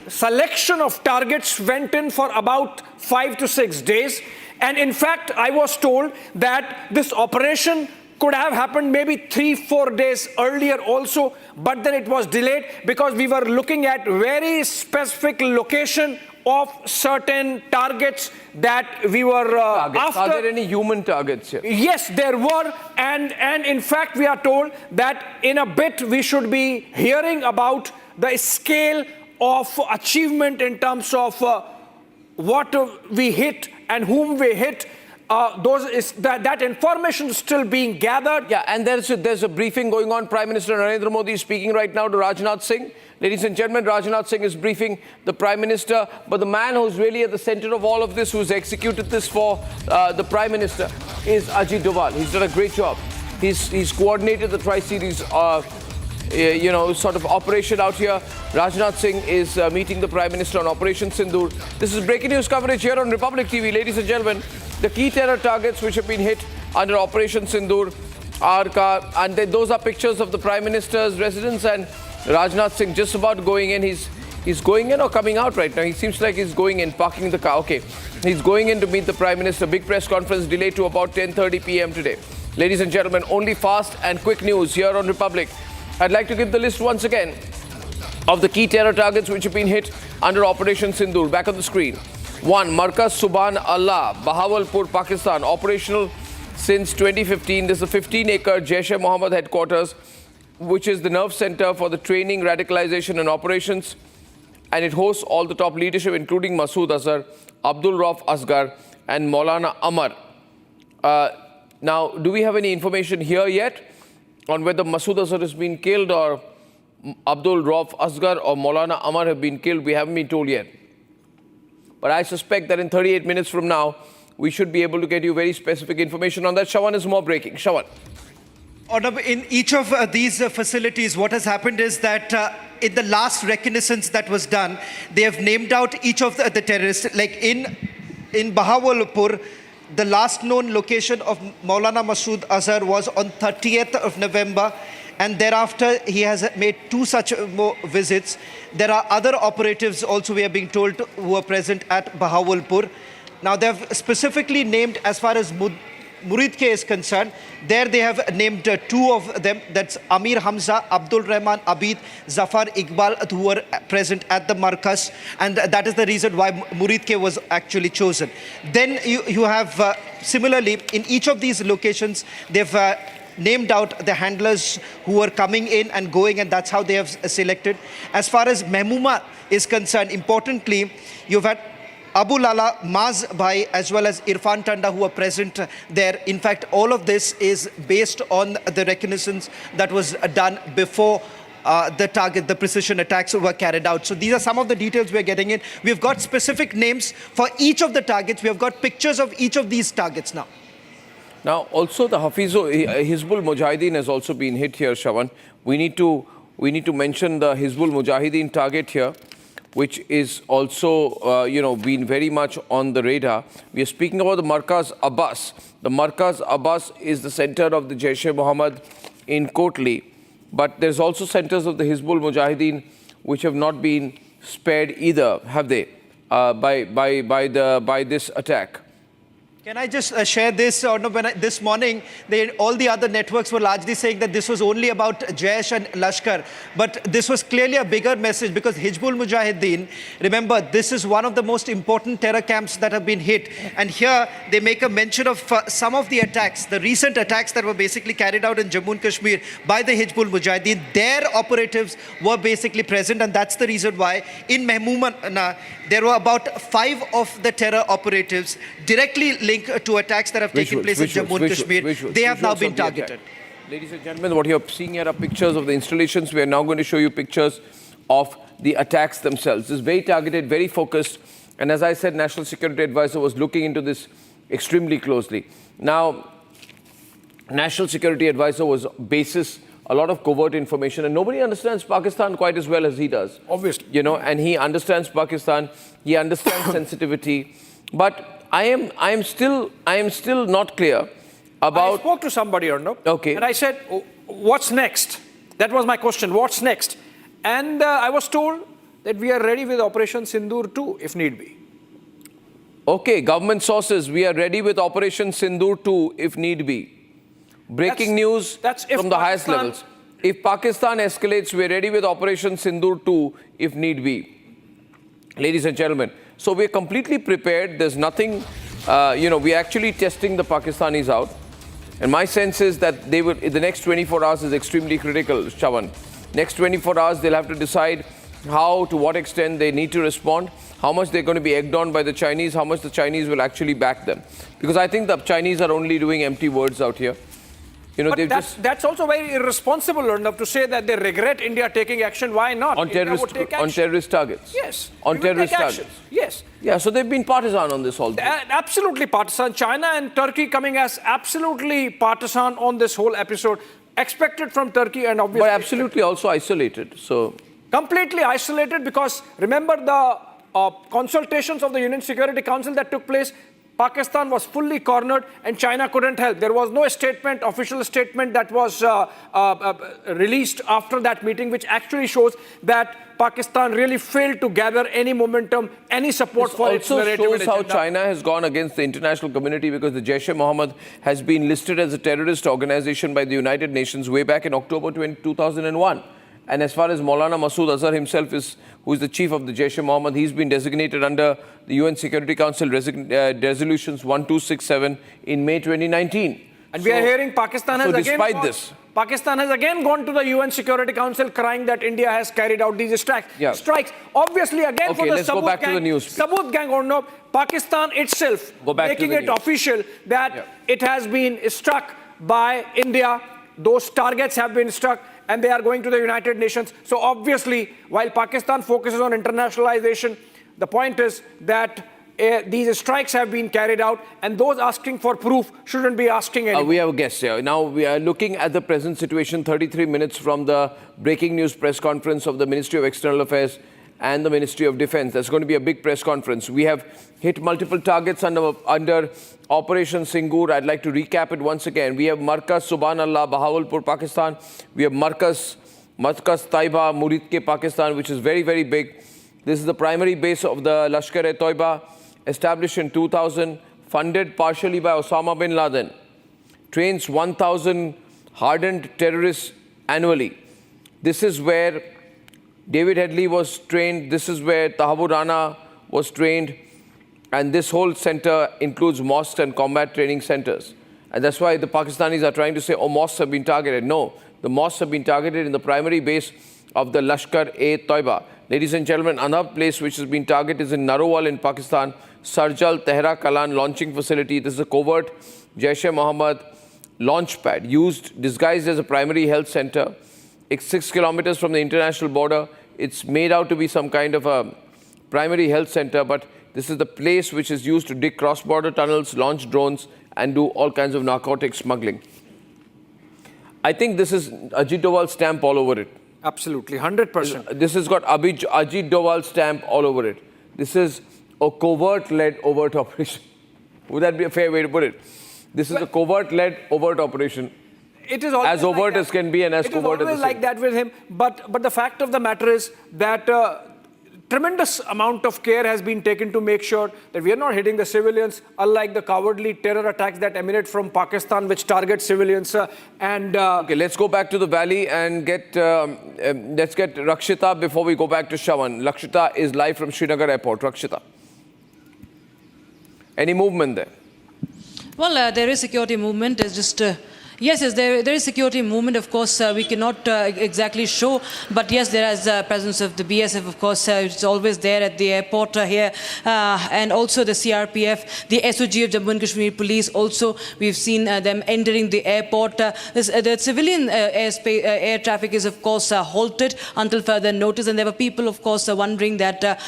selection of targets went in for about 5 to 6 days. And in fact, I was told that this operation could have happened maybe 3-4 days earlier also, but then it was delayed because we were looking at very specific location of certain targets that we were after. Are there any human targets here? Yes, there were, and in fact we are told that in a bit we should be hearing about the scale of achievement in terms of what we hit and whom we hit. That information is still being gathered. Yeah, and there's a briefing going on. Prime Minister Narendra Modi is speaking right now to Rajnath Singh. Ladies and gentlemen, Rajnath Singh is briefing the Prime Minister, but the man who's really at the center of all of this, who's executed this for the Prime Minister, is Ajit Doval. He's done a great job. He's coordinated the Tri-Series sort of operation out here. Rajnath Singh is meeting the Prime Minister on Operation Sindoor. This is breaking news coverage here on Republic TV. Ladies and gentlemen, the key terror targets which have been hit under Operation Sindoor and those are pictures of the Prime Minister's residence and Rajnath Singh just about going in. He's going in or coming out right now? He seems like he's going in, parking the car. Okay. He's going in to meet the Prime Minister. Big press conference delayed to about 10:30 p.m. today. Ladies and gentlemen, only fast and quick news here on Republic. I'd like to give the list once again of the key terror targets which have been hit under Operation Sindoor. Back on the screen. 1. Markaz Subhan Allah, Bahawalpur, Pakistan. Operational since 2015. This is a 15-acre Jaish-e-Mohammed headquarters, which is the nerve center for the training, radicalization and operations. And it hosts all the top leadership, including Masood Azhar, Abdul Rauf Asghar and Maulana Amar. Now, do we have any information here yet on whether Masood Azhar has been killed or Abdul Rauf Asghar or Maulana Amar have been killed? We haven't been told yet. But I suspect that in 38 minutes from now, we should be able to get you very specific information on that. Shawan is more breaking. Shawan. In each of these facilities, what has happened is that in the last reconnaissance that was done, they have named out each of the terrorists. Like in Bahawalpur, the last known location of Maulana Masood Azhar was on 30th of November. And thereafter, he has made 2 such more visits. There are other operatives also, we are being told, who are present at Bahawalpur. Now, they have specifically named, as far as Muridke is concerned, there they have named 2 of them. That's Amir Hamza, Abdul Rahman Abid, Zafar Iqbal, who were present at the Markaz. And that is the reason why Muridke was actually chosen. Then you have, similarly, in each of these locations, they've named out the handlers who were coming in and going, and that's how they have selected. As far as Mehmuma is concerned, importantly, you've had Abu Lala, Maz Bhai, as well as Irfan Tanda, who are present there. In fact, all of this is based on the reconnaissance that was done before the precision attacks were carried out. So these are some of the details we're getting in. We've got specific names for each of the targets. We have got pictures of each of these targets now. Now, also the Hizbul Mujahideen has also been hit here, Shawan. We need to mention the Hizbul Mujahideen target here, which is also, been very much on the radar. We are speaking about the Markaz Abbas. The Markaz Abbas is the center of the Jaish-e-Mohammed in Kotli. But there's also centers of the Hizbul Mujahideen which have not been spared either, have they, by this attack? Can I just share this? This morning, all the other networks were largely saying that this was only about Jaish and Lashkar. But this was clearly a bigger message because Hizbul Mujahideen, remember, this is one of the most important terror camps that have been hit. And here, they make a mention of some of the attacks, the recent attacks that were basically carried out in Jammu and Kashmir by the Hizbul Mujahideen. Their operatives were basically present, and that's the reason why in Mehmuma, there were about 5 of the terror operatives directly linked to attacks that have taken place in Jammu and Kashmir. They have now been targeted. Ladies and gentlemen, what you're seeing here are pictures of the installations. We are now going to show you pictures of the attacks themselves. It's very targeted, very focused. And as I said, National Security Advisor was looking into this extremely closely. Now, National Security Advisor was basis a lot of covert information, and nobody understands Pakistan quite as well as he does. Obviously. You know, and he understands Pakistan, he understands sensitivity. But I am still not clear about... I spoke to somebody, Arnab, okay, and I said, oh, what's next? That was my question, what's next? And I was told that we are ready with Operation Sindoor too, if need be. Okay, government sources, we are ready with Operation Sindoor too, if need be. Breaking news from the highest levels. If Pakistan escalates, we're ready with Operation Sindoor too, if need be. Ladies and gentlemen, so we're completely prepared. There's nothing, we're actually testing the Pakistanis out. And my sense is that they will, the next 24 hours is extremely critical, Shawan. Next 24 hours, they'll have to decide how, to what extent they need to respond, how much they're going to be egged on by the Chinese, how much the Chinese will actually back them. Because I think the Chinese are only doing empty words out here. You know, but that's also very irresponsible, Arnab, to say that they regret India taking action. Why not? On terrorist targets. Yes. On terrorist targets. Yes. Yeah, so they've been partisan on this whole thing. Absolutely partisan. China and Turkey coming as absolutely partisan on this whole episode. Expected from Turkey and obviously... But absolutely also isolated, so... Completely isolated because remember the consultations of the Union Security Council that took place. Pakistan was fully cornered and China couldn't help. There was no statement, official statement that was released after that meeting, which actually shows that Pakistan really failed to gather any momentum, any support for its narrative. It also shows how China has gone against the international community because the Jaish Mohammed has been listed as a terrorist organization by the United Nations way back in October 2001. And as far as Maulana Masood Azhar himself is, who is the chief of the Jaish Mohammed, he's been designated under the UN Security Council resolutions 1267 in May 2019. And we are hearing Pakistan has Pakistan has again gone to the UN Security Council crying that India has carried out these strikes. Yeah. Obviously, again for the let's go back to the news. Saboot gang or no, Pakistan itself making it official that it has been struck by India. Those targets have been struck and they are going to the United Nations. So obviously, while Pakistan focuses on internationalization, the point is that these strikes have been carried out and those asking for proof shouldn't be asking anything. We have a guest here. Now we are looking at the present situation 33 minutes from the breaking news press conference of the Ministry of External Affairs and the Ministry of Defense. That's going to be a big press conference. We have hit multiple targets under Operation Sindoor. I'd like to recap it once again. We have Markaz Subhanallah, Bahawalpur, Pakistan. We have Markaz Taiba, Muridke, Pakistan, which is very, very big. This is the primary base of the Lashkar-e-Toiba, established in 2000, funded partially by Osama bin Laden. Trains 1,000 hardened terrorists annually. This is where David Headley was trained. This is where Tahabur Rana was trained. And this whole center includes mosques and combat training centers. And that's why the Pakistanis are trying to say, oh, mosques have been targeted. No, the mosques have been targeted in the primary base of the Lashkar-e-Toiba. Ladies and gentlemen, another place which has been targeted is in Narowal in Pakistan, Sarjal Tehra Kalan launching facility. This is a covert Jaish-e-Mohammed launch pad disguised as a primary health center. It's 6 kilometers from the international border. It's made out to be some kind of a primary health center, but this is the place which is used to dig cross-border tunnels, launch drones, and do all kinds of narcotic smuggling. I think this is Ajit Doval's stamp all over it. Absolutely, 100%. This has got Ajit Doval's stamp all over it. This is a covert-led overt operation. Would that be a fair way to put it? This is a covert-led overt operation. It is as overt as can be and as covert as it is always like that with him. But the fact of the matter is that tremendous amount of care has been taken to make sure that we are not hitting the civilians, unlike the cowardly terror attacks that emanate from Pakistan, which target civilians. Okay, let's go back to the valley and let's get Rakshita before we go back to Shawan. Rakshita is live from Srinagar Airport. Rakshita. Any movement there? Well, there is security movement. There's just Yes, there is security movement, of course, we cannot exactly show, but yes, there is presence of the BSF, of course, it's always there at the airport here, and also the CRPF, the SOG of Jammu and Kashmir Police, also we've seen them entering the airport. The civilian air traffic is, of course, halted until further notice, and there were people, of course, wondering that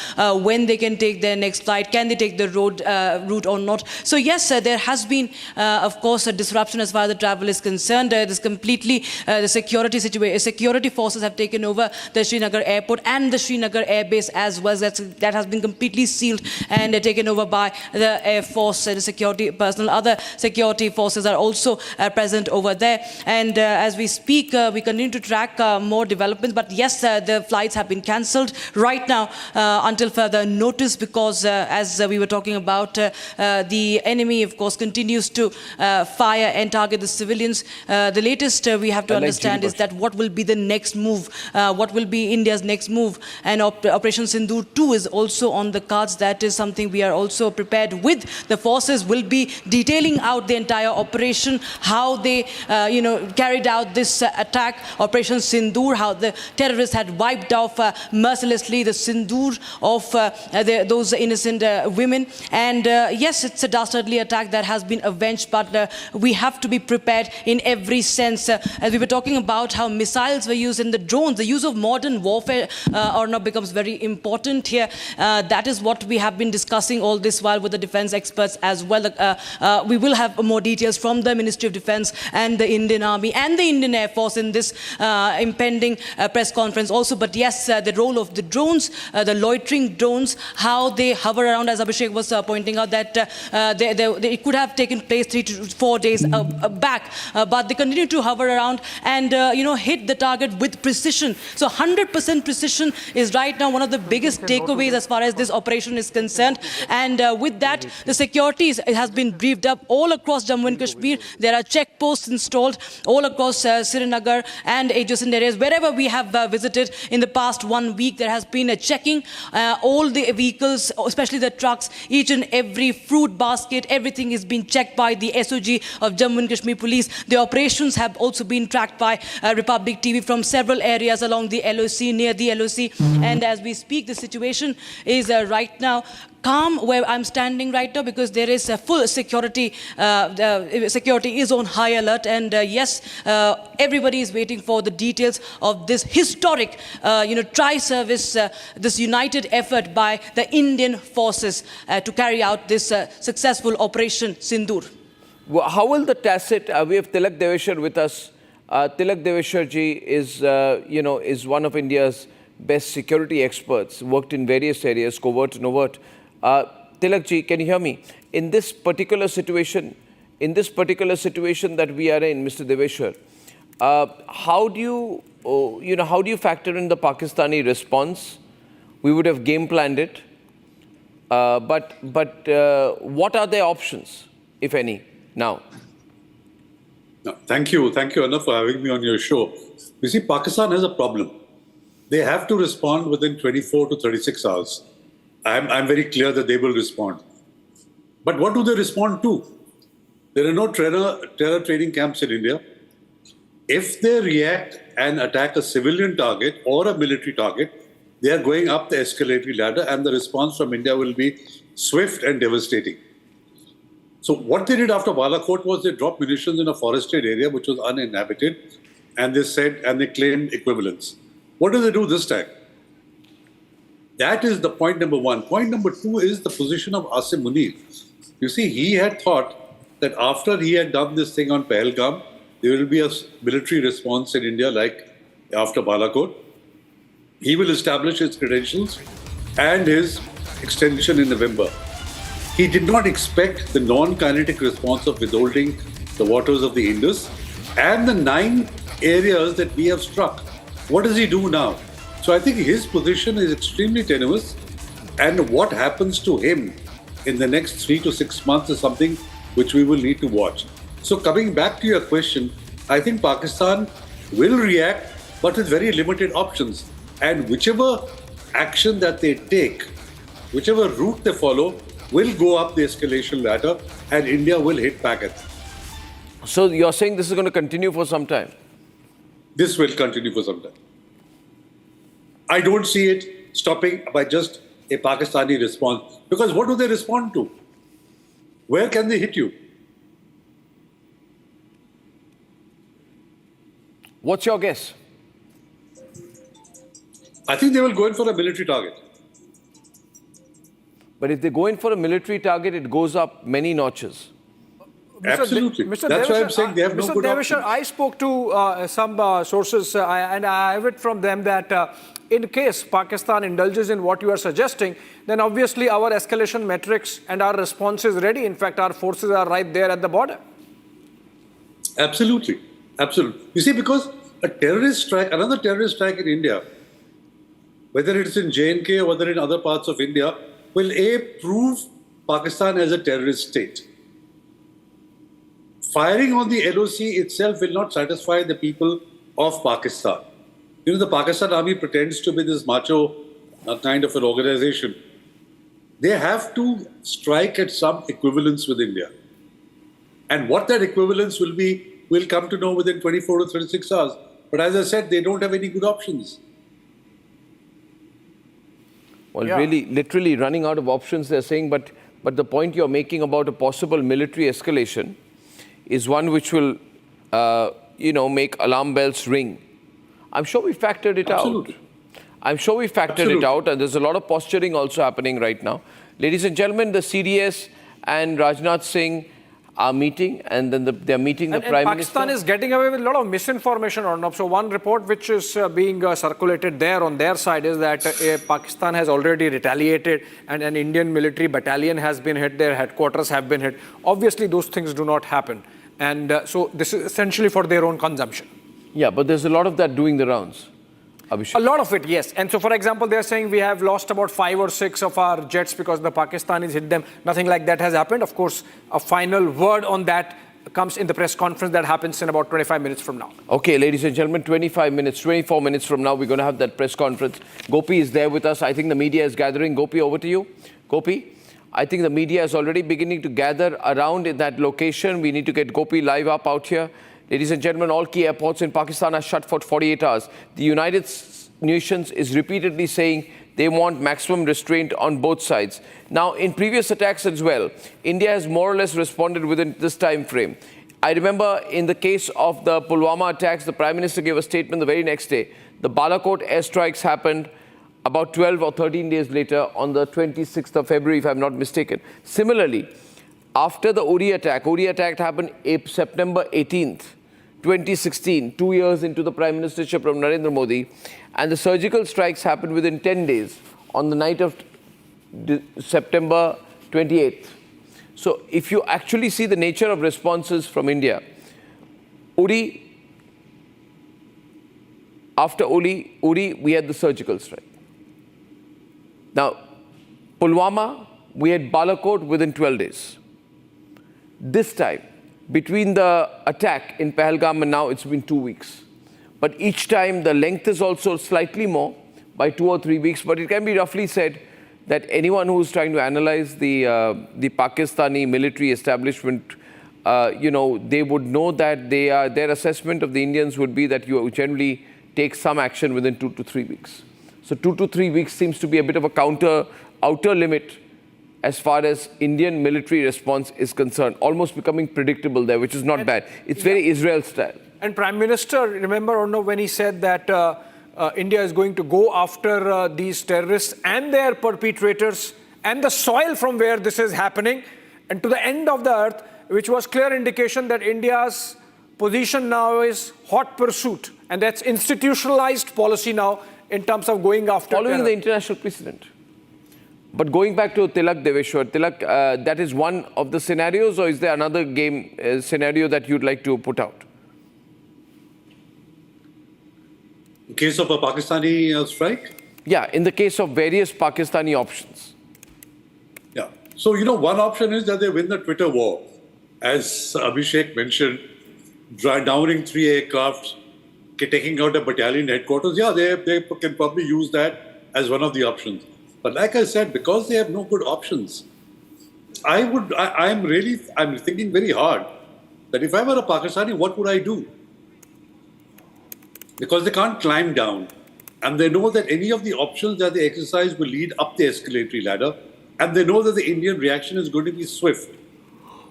when they can take their next flight, can they take the route or not. So yes, there has been, of course, a disruption as far as the travel is concerned. This completely the security forces have taken over the Srinagar airport and the Srinagar airbase as well. That has been completely sealed and taken over by the Air Force, the security personnel. Other security forces are also present over there. And as we speak, we continue to track more developments. But yes, the flights have been cancelled right now until further notice, because as we were talking about, the enemy, of course, continues to fire and target the civilians. The latest we have to understand is that what will be the next move, what will be India's next move, and Operation Sindoor 2 is also on the cards. That is something we are also prepared with. The forces will be detailing out the entire operation, how they carried out this attack, Operation Sindoor, how the terrorists had wiped off mercilessly the Sindoor of those innocent women. And yes, it's a dastardly attack that has been avenged, but we have to be prepared in every sense. As we were talking about how missiles were used in the drones, the use of modern warfare Arnab becomes very important here. That is what we have been discussing all this while with the defense experts as well. We will have more details from the Ministry of Defense and the Indian Army and the Indian Air Force in this impending press conference also. But yes, the role of the drones, the loitering drones, how they hover around, as Abhishek was pointing out, that it could have taken place 3 to 4 days back, but they continue to hover around and hit the target with precision. So 100% precision is right now one of the biggest takeaways as far as this operation is concerned. And with that, the security has been briefed up all across Jammu and Kashmir. There are checkposts installed all across Srinagar and adjacent areas. Wherever we have visited in the past 1 week, there has been a checking. All the vehicles, especially the trucks, each and every fruit basket, everything is being checked by the SOG of Jammu and Kashmir Police. The operations have also been tracked by Republic TV from several areas along the LOC, near the LOC. And as we speak, the situation is right now calm where I'm standing right now, because there is a full security. Security is on high alert, and yes, everybody is waiting for the details of this historic, tri-service, this united effort by the Indian forces to carry out this successful Operation Sindoor. Well, how will the tacit? We have Tilak Deveshwar with us. Tilak Deveshwar ji is one of India's best security experts. Worked in various areas, covert and overt. Tilak ji, can you hear me? In this particular situation that we are in, Mr. Deveshwar, how do you factor in the Pakistani response? We would have game planned it, but what are their options, if any, now? No, thank you, Arnab, for having me on your show. You see, Pakistan has a problem. They have to respond within 24 to 36 hours. I'm very clear that they will respond. But what do they respond to? There are no terror training camps in India. If they react and attack a civilian target or a military target, they are going up the escalatory ladder, and the response from India will be swift and devastating. So what they did after Balakot was they dropped munitions in a forested area which was uninhabited, and they claimed equivalence. What do they do this time? That is the point number one. Point number two is the position of Asim Munir. You see, he had thought that after he had done this thing on Pahalgam, there will be a military response in India like after Balakot. He will establish his credentials and his extension in November. He did not expect the non-kinetic response of withholding the waters of the Indus and the 9 areas that we have struck. What does he do now? So I think his position is extremely tenuous, and what happens to him in the next 3 to 6 months is something which we will need to watch. So coming back to your question, I think Pakistan will react, but with very limited options. And whichever action that they take, whichever route they follow, will go up the escalation ladder, and India will hit back at them. So you're saying this is going to continue for some time? This will continue for some time. I don't see it stopping by just a Pakistani response. Because what do they respond to? Where can they hit you? What's your guess? I think they will go in for a military target. But if they go in for a military target, it goes up many notches. Absolutely. That's why I'm saying they have no good options. I spoke to some sources and I have it from them that in case Pakistan indulges in what you are suggesting, then obviously our escalation metrics and our response is ready. In fact, our forces are right there at the border. Absolutely. Absolutely. You see, because a terrorist strike, another terrorist strike in India, whether it's in J&K or whether in other parts of India, will prove Pakistan as a terrorist state. Firing on the LOC itself will not satisfy the people of Pakistan. You know, the Pakistan army pretends to be this macho kind of an organization. They have to strike at some equivalence with India. And what that equivalence will be, we'll come to know within 24 to 36 hours. But as I said, they don't have any good options. Well, really, literally running out of options, they're saying, but the point you're making about a possible military escalation is one which will, make alarm bells ring. I'm sure we factored it out. I'm sure we factored it out, and there's a lot of posturing also happening right now. Ladies and gentlemen, the CDS and Rajnath Singh are meeting, and then they're meeting the Prime Minister. Pakistan is getting away with a lot of misinformation, Arnab. So one report which is being circulated there on their side is that Pakistan has already retaliated and an Indian military battalion has been hit, their headquarters have been hit. Obviously, those things do not happen. And so this is essentially for their own consumption. Yeah, but there's a lot of that doing the rounds. Abhishek. A lot of it, yes. And so, for example, they're saying we have lost about 5 or 6 of our jets because the Pakistanis hit them. Nothing like that has happened. Of course, a final word on that comes in the press conference that happens in about 25 minutes from now. Okay, ladies and gentlemen, 24 minutes from now, we're going to have that press conference. Gopi is there with us. I think the media is gathering. Gopi, over to you. Gopi, I think the media is already beginning to gather around in that location. We need to get Gopi live up out here. Ladies and gentlemen, all key airports in Pakistan are shut for 48 hours. The United Nations is repeatedly saying they want maximum restraint on both sides. Now, in previous attacks as well, India has more or less responded within this time frame. I remember in the case of the Pulwama attacks, the Prime Minister gave a statement the very next day. The Balakot airstrikes happened about 12 or 13 days later on the 26th of February, if I'm not mistaken. Similarly, after the Uri attack happened September 18th. 2016, 2 years into the Prime Ministership of Narendra Modi, and the surgical strikes happened within 10 days on the night of September 28th. So if you actually see the nature of responses from India, after Uri, we had the surgical strike. Now, Pulwama, we had Balakot within 12 days. This time, between the attack in Pahalgam and now, it's been 2 weeks. But each time, the length is also slightly more, by 2 or 3 weeks. But it can be roughly said that anyone who's trying to analyze the Pakistani military establishment, they would know that their assessment of the Indians would be that you generally take some action within 2 to 3 weeks. So 2 to 3 weeks seems to be a bit of a outer limit as far as Indian military response is concerned, almost becoming predictable there, which is not bad. It's very Israel style. And Prime Minister, remember, Arnab, when he said that India is going to go after these terrorists and their perpetrators and the soil from where this is happening and to the end of the earth, which was clear indication that India's position now is hot pursuit. And that's institutionalized policy now in terms of going after following the international precedent. But going back to Tilak Deveshwar, Tilak, that is one of the scenarios, or is there another scenario that you'd like to put out? In case of a Pakistani strike? Yeah, in the case of various Pakistani options. Yeah. So, one option is that they win the Twitter war. As Abhishek mentioned, downing 3 aircraft, taking out a battalion headquarters. Yeah, they can probably use that as one of the options. But like I said, because they have no good options, I'm thinking very hard that if I were a Pakistani, what would I do? Because they can't climb down. And they know that any of the options that they exercise will lead up the escalatory ladder. And they know that the Indian reaction is going to be swift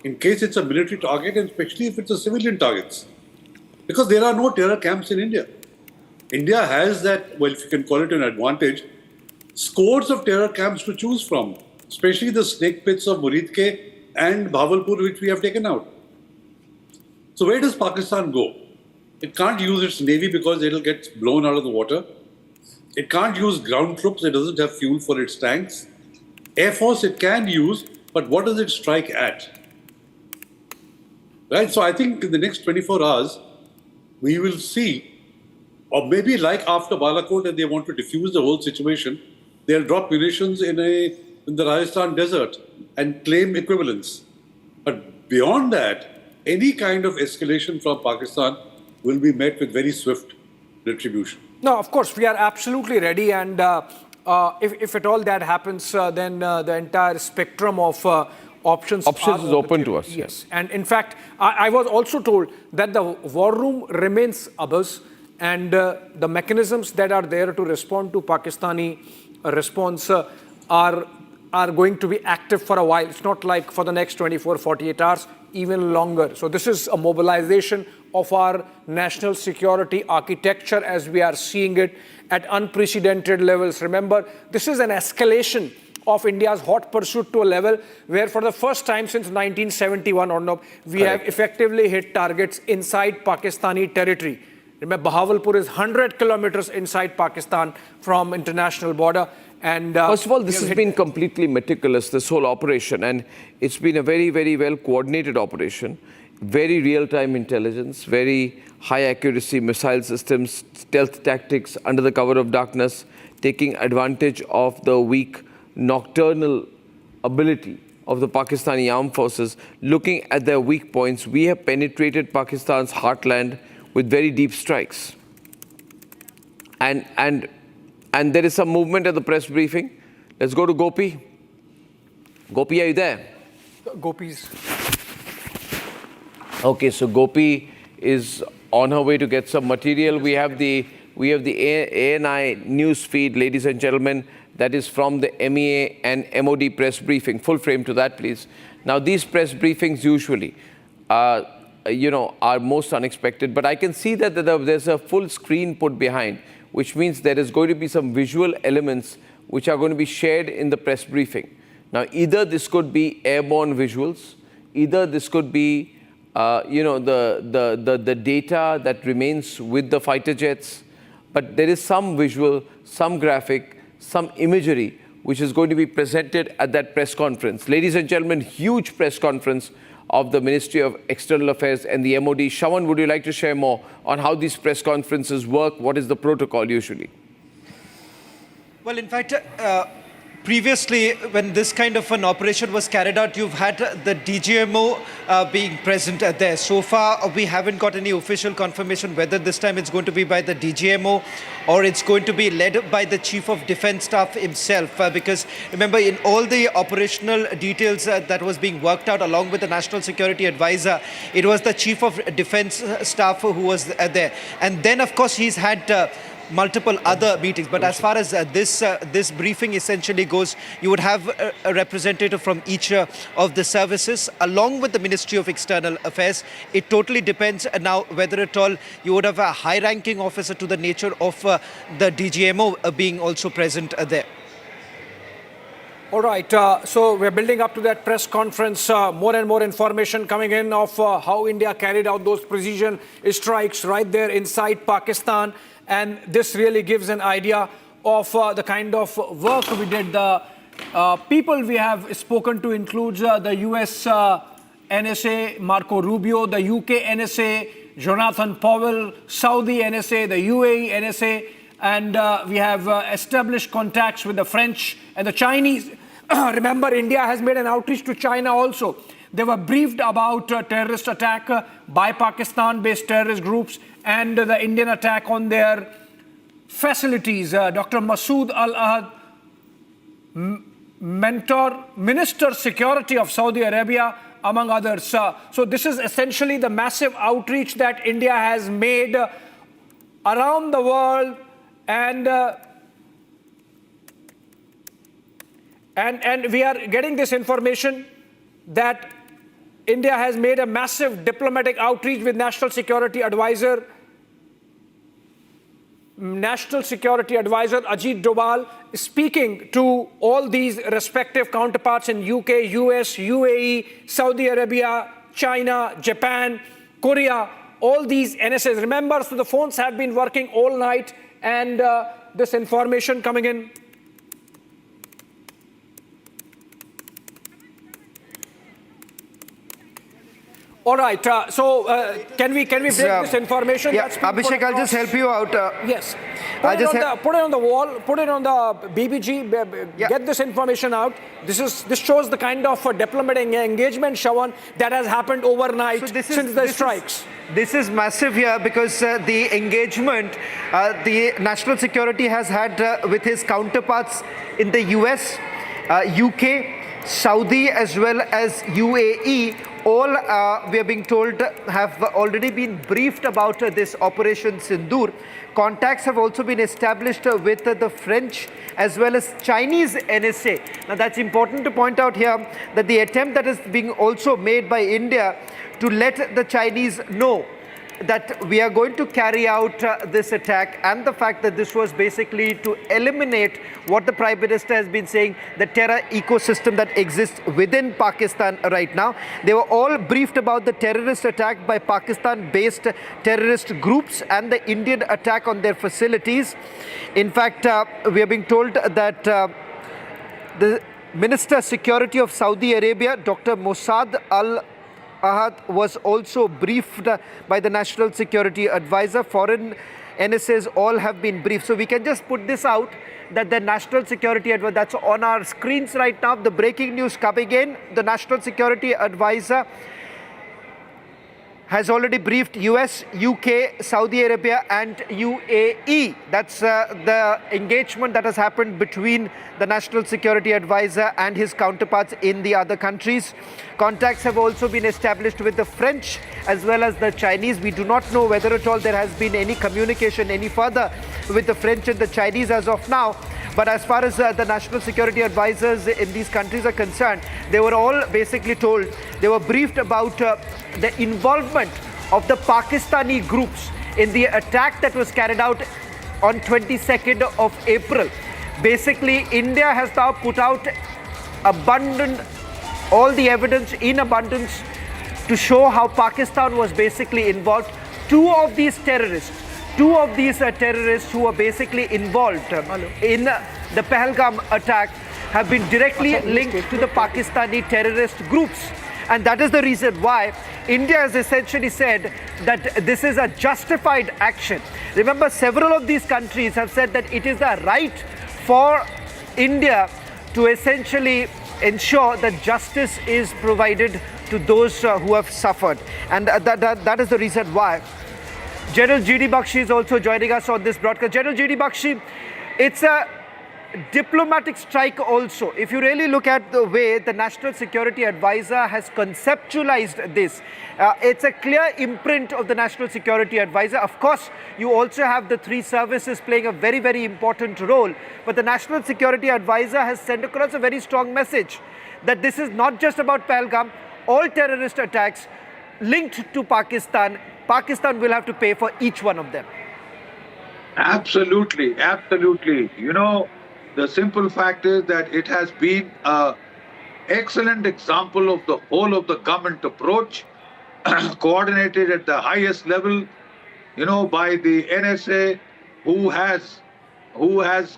in case it's a military target, and especially if it's a civilian target. Because there are no terror camps in India. India has that, well, if you can call it an advantage, scores of terror camps to choose from, especially the snake pits of Muridke and Bhavalpur, which we have taken out. So where does Pakistan go? It can't use its navy because it'll get blown out of the water. It can't use ground troops. It doesn't have fuel for its tanks. Air Force it can use, but what does it strike at? Right? So I think in the next 24 hours, we will see, or maybe like after Balakot and they want to diffuse the whole situation, they'll drop munitions in the Rajasthan desert and claim equivalence. But beyond that, any kind of escalation from Pakistan will be met with very swift retribution. No, of course, we are absolutely ready. And if at all that happens, then the entire spectrum of options is open to us. Yes. And in fact, I was also told that the war room remains abuzz, and the mechanisms that are there to respond to Pakistani response are going to be active for a while. It's not like for the next 24, 48 hours, even longer. So this is a mobilization of our national security architecture as we are seeing it at unprecedented levels. Remember, this is an escalation of India's hot pursuit to a level where for the first time since 1971, Arnab, we have effectively hit targets inside Pakistani territory. Remember, Bahawalpur is 100 kilometers inside Pakistan from international border. And first of all, this has been completely meticulous, this whole operation, and it's been a very, very well coordinated operation. Very real-time intelligence, very high accuracy missile systems, stealth tactics under the cover of darkness, taking advantage of the weak nocturnal ability of the Pakistani armed forces. Looking at their weak points, we have penetrated Pakistan's heartland with very deep strikes. And there is some movement at the press briefing. Let's go to Gopi. Gopi, are you there? Gopi's. Okay, so Gopi is on her way to get some material. We have the ANI news feed, ladies and gentlemen, that is from the MEA and MOD press briefing. Full frame to that, please. Now, these press briefings usually, are most unexpected, but I can see that there's a full screen put behind, which means there is going to be some visual elements which are going to be shared in the press briefing. Now, either this could be airborne visuals, either this could be the data that remains with the fighter jets, but there is some visual, some graphic, some imagery which is going to be presented at that press conference. Ladies and gentlemen, huge press conference of the Ministry of External Affairs and the MOD. Shawan, would you like to share more on how these press conferences work? What is the protocol usually? Well, in fact, previously, when this kind of an operation was carried out, you've had the DGMO being present there. So far, we haven't got any official confirmation whether this time it's going to be by the DGMO or it's going to be led by the Chief of Defence Staff himself. Because remember, in all the operational details that was being worked out along with the National Security Advisor, it was the Chief of Defence Staff who was there. And then, of course, he's had multiple other meetings, but as far as this briefing essentially goes, you would have a representative from each of the services along with the Ministry of External Affairs. It totally depends now whether at all you would have a high-ranking officer to the nature of the DGMO being also present there. All right, so we're building up to that press conference. More and more information coming in of how India carried out those precision strikes right there inside Pakistan. And this really gives an idea of the kind of work we did. The people we have spoken to includes the US NSA, Marco Rubio, the UK NSA, Jonathan Powell, Saudi NSA, the UAE NSA, and we have established contacts with the French and the Chinese. Remember, India has made an outreach to China also. They were briefed about terrorist attack by Pakistan-based terrorist groups and the Indian attack on their facilities. Dr. Masood Al-Ahad, Minister Security of Saudi Arabia, among others. So this is essentially the massive outreach that India has made around the world, and we are getting this information that India has made a massive diplomatic outreach with National Security Advisor Ajit Doval, speaking to all these respective counterparts in UK, US, UAE, Saudi Arabia, China, Japan, Korea, all these NSAs. Remember, so the phones have been working all night, and this information coming in. All right. Can we break this information? Yeah, Abhishek, I'll just help you out. Yes. Put it on the wall. Put it on the BBG. Get this information out. This shows the kind of diplomatic engagement, Shawan, that has happened overnight since the strikes. This is massive here because the engagement the national security has had with his counterparts in the US, UK, Saudi as well as UAE, all we are being told have already been briefed about this Operation Sindoor. Contacts have also been established with the French as well as Chinese NSA. Now that's important to point out here that the attempt that is being also made by India to let the Chinese know that we are going to carry out this attack, and the fact that this was basically to eliminate what the Prime Minister has been saying, the terror ecosystem that exists within Pakistan right now. They were all briefed about the terrorist attack by Pakistan-based terrorist groups and the Indian attack on their facilities. In fact, we are being told that the Minister Security of Saudi Arabia, Dr. Mossad Al-Ahad, was also briefed by the National Security Advisor. Foreign NSAs all have been briefed. So we can just put this out that the National Security Advisor, that's on our screens right now, the breaking news coming in, the National Security Advisor has already briefed US, UK, Saudi Arabia and UAE. That's the engagement that has happened between the National Security Advisor and his counterparts in the other countries. Contacts have also been established with the French as well as the Chinese. We do not know whether at all there has been any communication any further with the French and the Chinese as of now. But as far as the national security advisors in these countries are concerned, they were all basically told, they were briefed about the involvement of the Pakistani groups in the attack that was carried out on 22nd of April. Basically, India has now put out all the evidence in abundance to show how Pakistan was basically involved. Two of these terrorists who were basically involved in the Pahalgam attack have been directly linked to the Pakistani terrorist groups. And that is the reason why India has essentially said that this is a justified action. Remember, several of these countries have said that it is the right for India to essentially ensure that justice is provided to those who have suffered. And that is the reason why General G.D. Bakshi is also joining us on this broadcast. General G.D. Bakshi, it's a diplomatic strike also. If you really look at the way the National Security Advisor has conceptualized this, it's a clear imprint of the National Security Advisor. Of course, you also have the three services playing a very, very important role. But the National Security Advisor has sent across a very strong message that this is not just about Pahalgam. All terrorist attacks linked to Pakistan will have to pay for each one of them. Absolutely, absolutely. You know, the simple fact is that it has been an excellent example of the whole of the government approach, coordinated at the highest level, you know, by the NSA, who has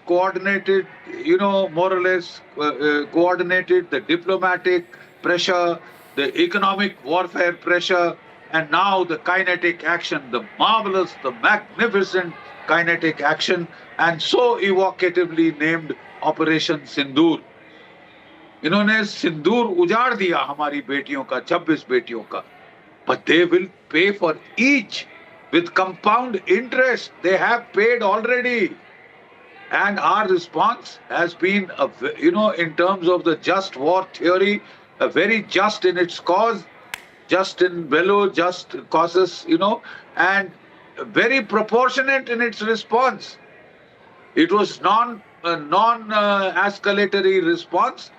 coordinated, you know, more or less coordinated the diplomatic pressure, the economic warfare pressure, and now the kinetic action, the marvelous, the magnificent kinetic action, and so evocatively named Operation Sindoor. इन्होंने सिंदूर उजाड़ दिया हमारी बेटियों का, 26 बेटियों का. But they will pay for each with compound interest. They have paid already. And our response has been, you know, in terms of the just war theory, very just in its cause, just in bellow, just causes, and very proportionate in its response. It was non-escalatory response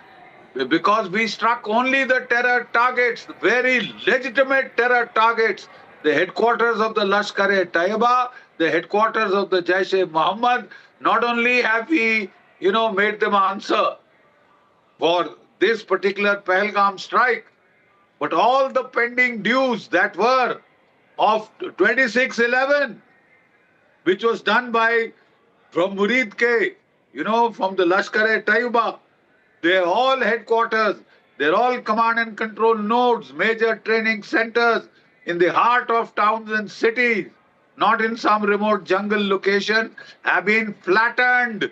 because we struck only the terror targets, very legitimate terror targets, the headquarters of the Lashkar-e-Taiba, the headquarters of the Jaish-e-Mohammed. Not only have we, made them answer for this particular Pahalgam strike, but all the pending dues that were of 26/11, which was done from Murid K, from the Lashkar-e-Taiba, they're all headquarters, they're all command and control nodes, major training centers in the heart of towns and cities, not in some remote jungle location, have been flattened.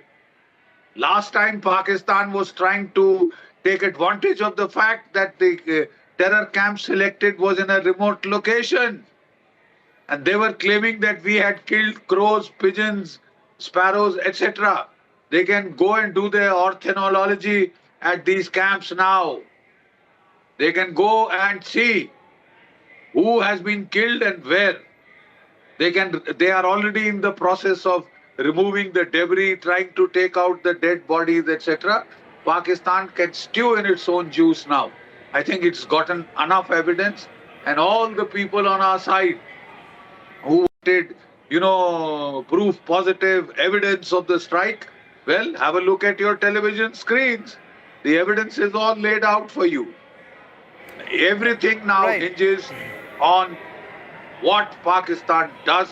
Last time Pakistan was trying to take advantage of the fact that the terror camp selected was in a remote location. And they were claiming that we had killed crows, pigeons, sparrows, etc. They can go and do their ornithology at these camps now. They can go and see who has been killed and where. They are already in the process of removing the debris, trying to take out the dead bodies, etc. Pakistan can stew in its own juice now. I think it's gotten enough evidence, and all the people on our side who wanted, proof positive evidence of the strike, well, have a look at your television screens. The evidence is all laid out for you. Everything now hinges on what Pakistan does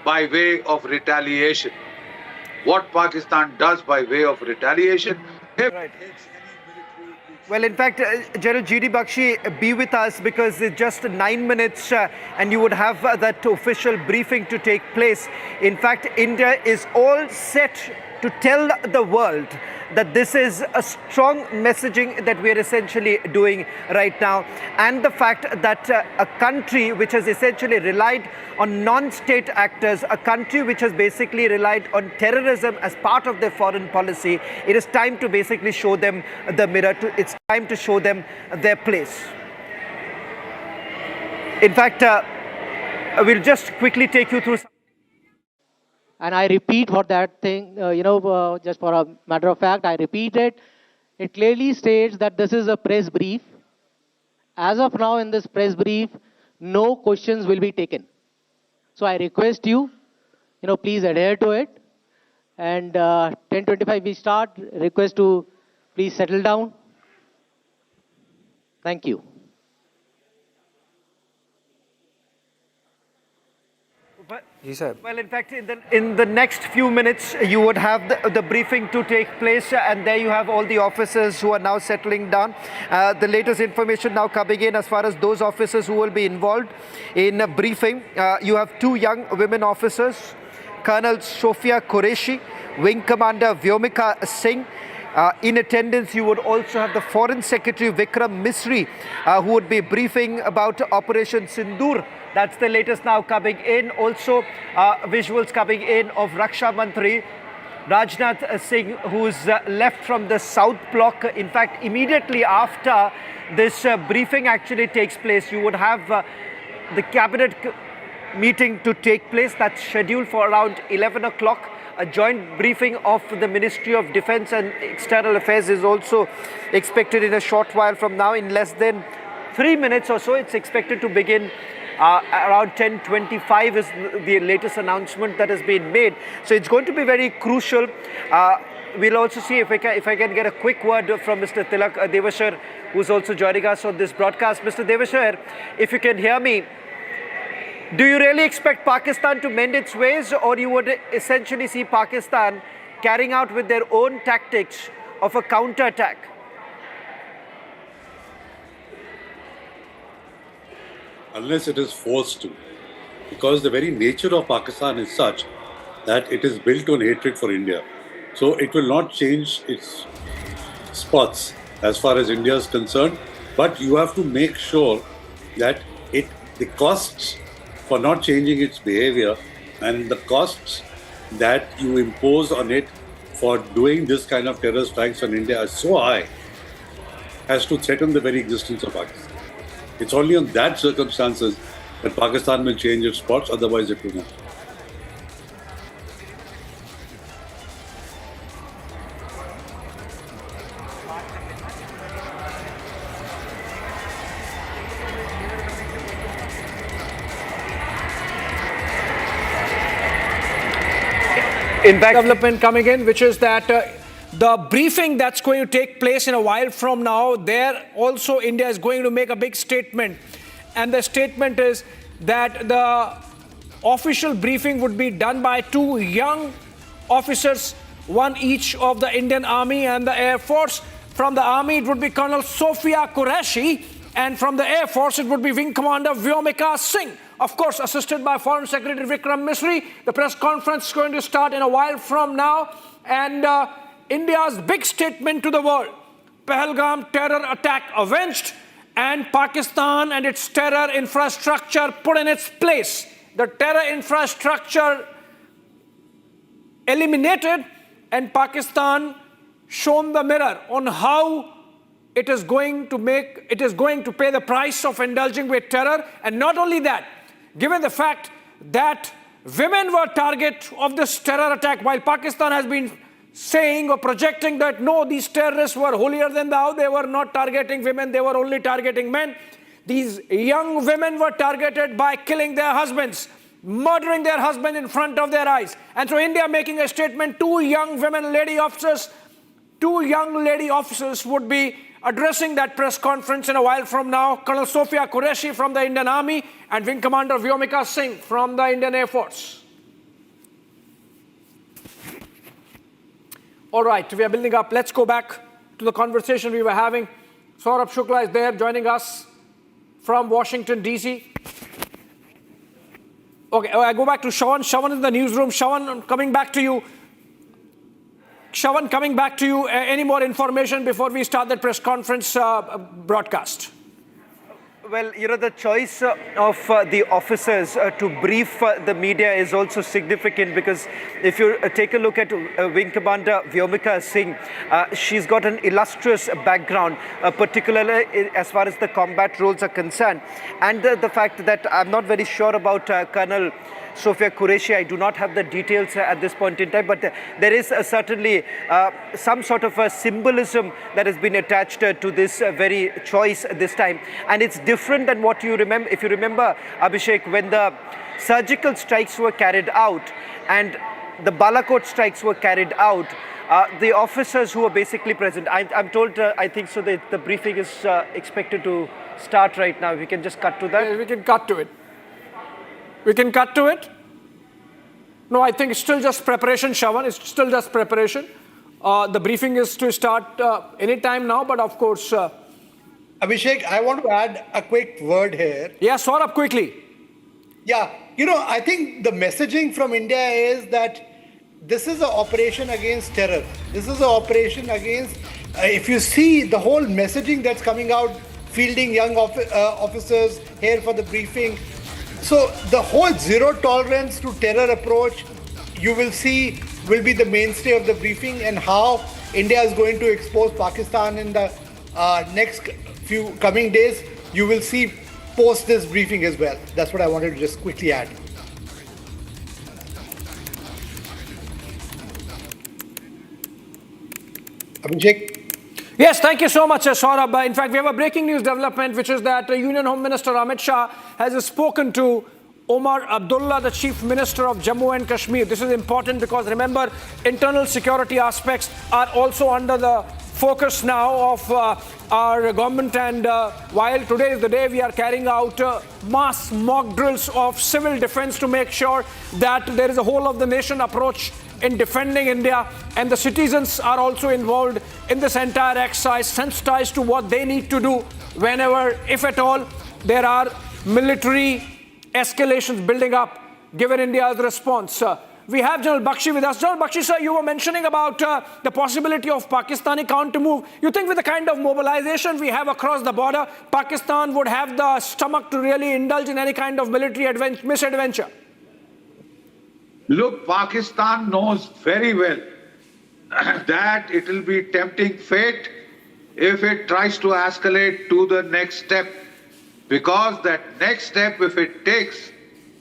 by way of retaliation. What Pakistan does by way of retaliation. Well, in fact, General G.D. Bakshi, be with us because it's just 9 minutes and you would have that official briefing to take place. In fact, India is all set to tell the world that this is a strong messaging that we are essentially doing right now, and the fact that a country which has essentially relied on non-state actors, a country which has basically relied on terrorism as part of their foreign policy, it is time to basically show them the mirror. It's time to show them their place. In fact, we'll just quickly take you through some. And I repeat for that thing, just for a matter of fact, I repeat it. It clearly states that this is a press brief. As of now, in this press brief, no questions will be taken. So I request you, please adhere to it. And 10:25 we start. Request to please settle down. Thank you. Well, in fact, in the next few minutes, you would have the briefing to take place, and there you have all the officers who are now settling down. The latest information now coming in as far as those officers who will be involved in a briefing. You have 2 young women officers, Colonel Sophia Qureshi, Wing Commander Vyomika Singh. In attendance, you would also have the Foreign Secretary Vikram Misri, who would be briefing about Operation Sindoor. That's the latest now coming in. Also, visuals coming in of Raksha Mantri Rajnath Singh, who's left from the South Block. In fact, immediately after this briefing actually takes place, you would have the cabinet meeting to take place. That's scheduled for around 11 o'clock. A joint briefing of the Ministry of Defence and External Affairs is also expected in a short while from now. In less than 3 minutes or so, it's expected to begin. Around 10:25 is the latest announcement that has been made. So it's going to be very crucial. We'll also see if I can get a quick word from Mr. Tilak Devashar, who's also joining us on this broadcast. Mr. Devashar, if you can hear me, do you really expect Pakistan to mend its ways, or you would essentially see Pakistan carrying out with their own tactics of a counter-attack? Unless it is forced to, because the very nature of Pakistan is such that it is built on hatred for India. So it will not change its spots as far as India is concerned, but you have to make sure that the costs for not changing its behavior and the costs that you impose on it for doing this kind of terror strikes on India are so high. has to threaten the very existence of Pakistan. It's only on that circumstances that Pakistan will change its spots, otherwise it will not. In fact, development coming in, which is that the briefing that's going to take place in a while from now, there also India is going to make a big statement. And the statement is that the official briefing would be done by two young officers, one each of the Indian Army and the Air Force. From the Army, it would be Colonel Sophia Qureshi, and from the Air Force, it would be Wing Commander Vyomika Singh. Of course, assisted by Foreign Secretary Vikram Misri. The press conference is going to start in a while from now. And India's big statement to the world. Pahalgam terror attack avenged, and Pakistan and its terror infrastructure put in its place. The terror infrastructure eliminated, and Pakistan shown the mirror on how it is going to pay the price of indulging with terror. And not only that, given the fact that women were target of this terror attack, while Pakistan has been saying or projecting that no, these terrorists were holier than thou, they were not targeting women, they were only targeting men. These young women were targeted by killing their husbands, murdering their husband in front of their eyes. And so India making a statement, two young lady officers would be addressing that press conference in a while from now. Colonel Sophia Qureshi from the Indian Army and Wing Commander Vyomika Singh from the Indian Air Force. All right, we are building up. Let's go back to the conversation we were having. Saurabh Shukla is there joining us from Washington, D.C. Okay, I go back to Shawan. Shawan is in the newsroom. Shawan, coming back to you. Any more information before we start the press conference broadcast? Well, the choice of the officers to brief the media is also significant, because if you take a look at Wing Commander Vyomika Singh, she's got an illustrious background, particularly as far as the combat roles are concerned. And the fact that I'm not very sure about Colonel Sophia Qureshi, I do not have the details at this point in time, but there is certainly some sort of a symbolism that has been attached to this very choice this time. And it's different than what you remember. If you remember, Abhishek, when the surgical strikes were carried out and the Balakot strikes were carried out, the officers who were basically present, I'm told, I think so, that the briefing is expected to start right now. We can just cut to that. Yeah, we can cut to it. No, I think it's still just preparation, Shawan. It's still just preparation. The briefing is to start any time now, but of course... Abhishek, I want to add a quick word here. Yeah, Saurabh, quickly. Yeah, I think the messaging from India is that this is an operation against terror. This is an operation against... if you see the whole messaging that's coming out, fielding young officers here for the briefing, so the whole zero tolerance to terror approach, you will see, will be the mainstay of the briefing, and how India is going to expose Pakistan in the next few coming days. You will see post this briefing as well. That's what I wanted to just quickly add. Abhishek? Yes, thank you so much, Saurabh. In fact, we have a breaking news development, which is that Union Home Minister Amit Shah has spoken to Omar Abdullah, the Chief Minister of Jammu and Kashmir. This is important because, remember, internal security aspects are also under the focus now of our government. And while today is the day we are carrying out mass mock drills of civil defense to make sure that there is a whole of the nation approach in defending India, and the citizens are also involved in this entire exercise, sensitized to what they need to do whenever, if at all, there are military escalations building up, given India's response. We have General Bakshi with us. General Bakshi, sir, you were mentioning about the possibility of Pakistani counter-move. You think with the kind of mobilization we have across the border, Pakistan would have the stomach to really indulge in any kind of military misadventure? Look, Pakistan knows very well that it will be tempting fate if it tries to escalate to the next step, because that next step, if it takes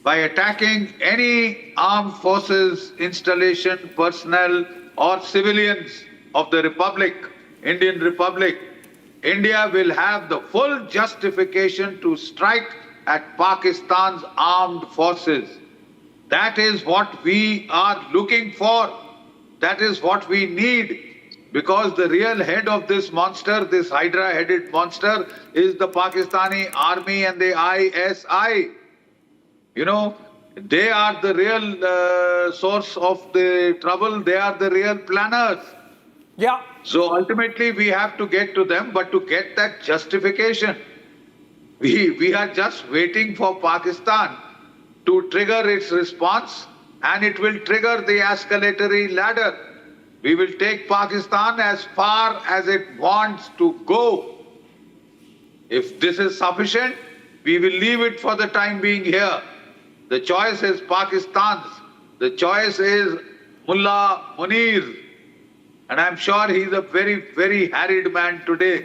by attacking any armed forces, installation, personnel, or civilians of the Republic, Indian Republic, India will have the full justification to strike at Pakistan's armed forces. That is what we are looking for. That is what we need. Because the real head of this monster, this Hydra-headed monster, is the Pakistani army and the ISI. You know, they are the real source of the trouble. They are the real planners. Yeah. So ultimately we have to get to them, but to get that justification, we are just waiting for Pakistan to trigger its response, and it will trigger the escalatory ladder. We will take Pakistan as far as it wants to go. If this is sufficient, we will leave it for the time being here. The choice is Pakistan's. The choice is Mullah Munir. And I'm sure he's a very, very harried man today.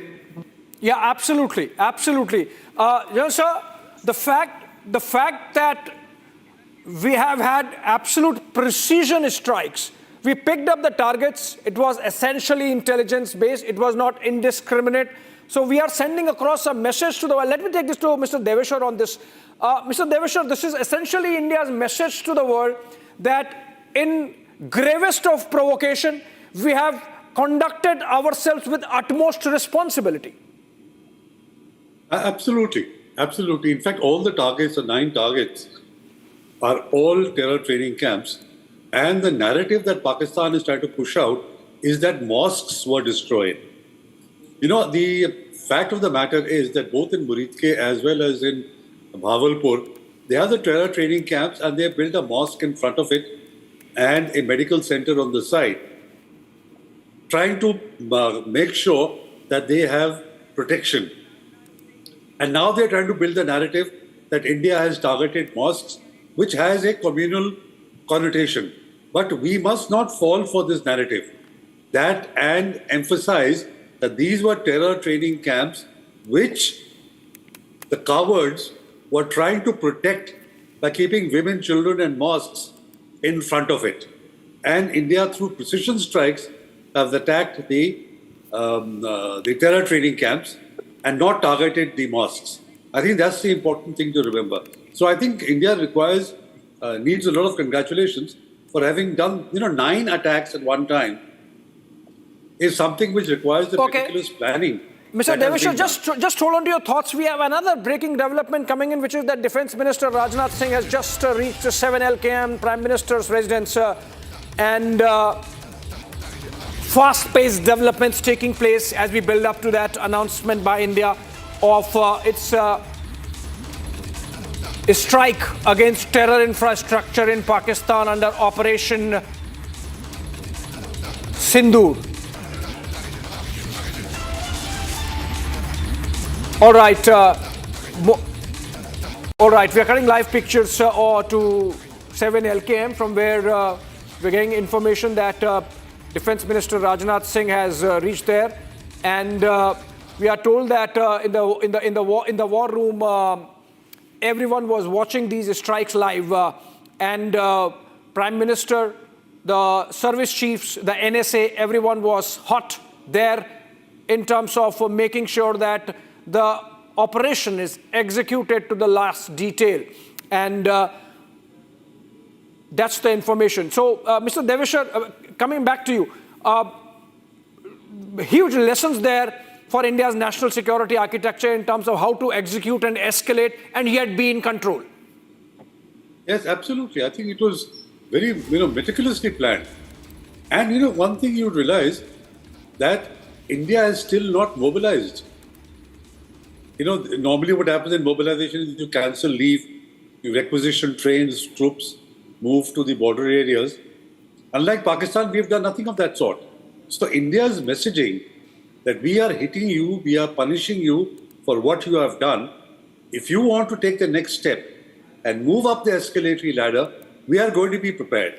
Yeah, absolutely. Absolutely. Sir, the fact that we have had absolute precision strikes. We picked up the targets. It was essentially intelligence-based. It was not indiscriminate. So we are sending across a message to the world. Let me take this to Mr. Deveshwar on this. Mr. Deveshwar, this is essentially India's message to the world that in gravest of provocation, we have conducted ourselves with utmost responsibility. Absolutely. Absolutely. In fact, all the targets, the 9 targets, are all terror training camps. And the narrative that Pakistan is trying to push out is that mosques were destroyed. You know, the fact of the matter is that both in Muridke as well as in Bhavalpur, they have the terror training camps and they built a mosque in front of it and a medical center on the side, trying to make sure that they have protection. And now they're trying to build the narrative that India has targeted mosques, which has a communal connotation. But we must not fall for this narrative and emphasize that these were terror training camps which the cowards were trying to protect by keeping women, children and mosques in front of it. And India, through precision strikes, has attacked the terror training camps and not targeted the mosques. I think that's the important thing to remember. So I think India needs a lot of congratulations for having done, 9 attacks at one time is something which requires the meticulous planning. Mr. Deveshwar, just hold on to your thoughts. We have another breaking development coming in, which is that Defence Minister Rajnath Singh has just reached 7 LKM, Prime Minister's residence, and fast-paced developments taking place as we build up to that announcement by India of its strike against terror infrastructure in Pakistan under Operation Sindoor. All right, we are cutting live pictures to 7 LKM from where we're getting information that Defence Minister Rajnath Singh has reached there, and we are told that in the war room, everyone was watching these strikes live, and Prime Minister, the service chiefs, the NSA, everyone was hot there in terms of making sure that the operation is executed to the last detail, and that's the information. So, Mr. Deveshwar, coming back to you, huge lessons there for India's national security architecture in terms of how to execute and escalate and yet be in control. Yes, absolutely. I think it was very, meticulously planned. And, one thing you realize that India is still not mobilized. Normally what happens in mobilization is you cancel leave, you requisition trains, troops, move to the border areas. Unlike Pakistan, we have done nothing of that sort. So India's messaging that we are hitting you, we are punishing you for what you have done. If you want to take the next step and move up the escalatory ladder, we are going to be prepared.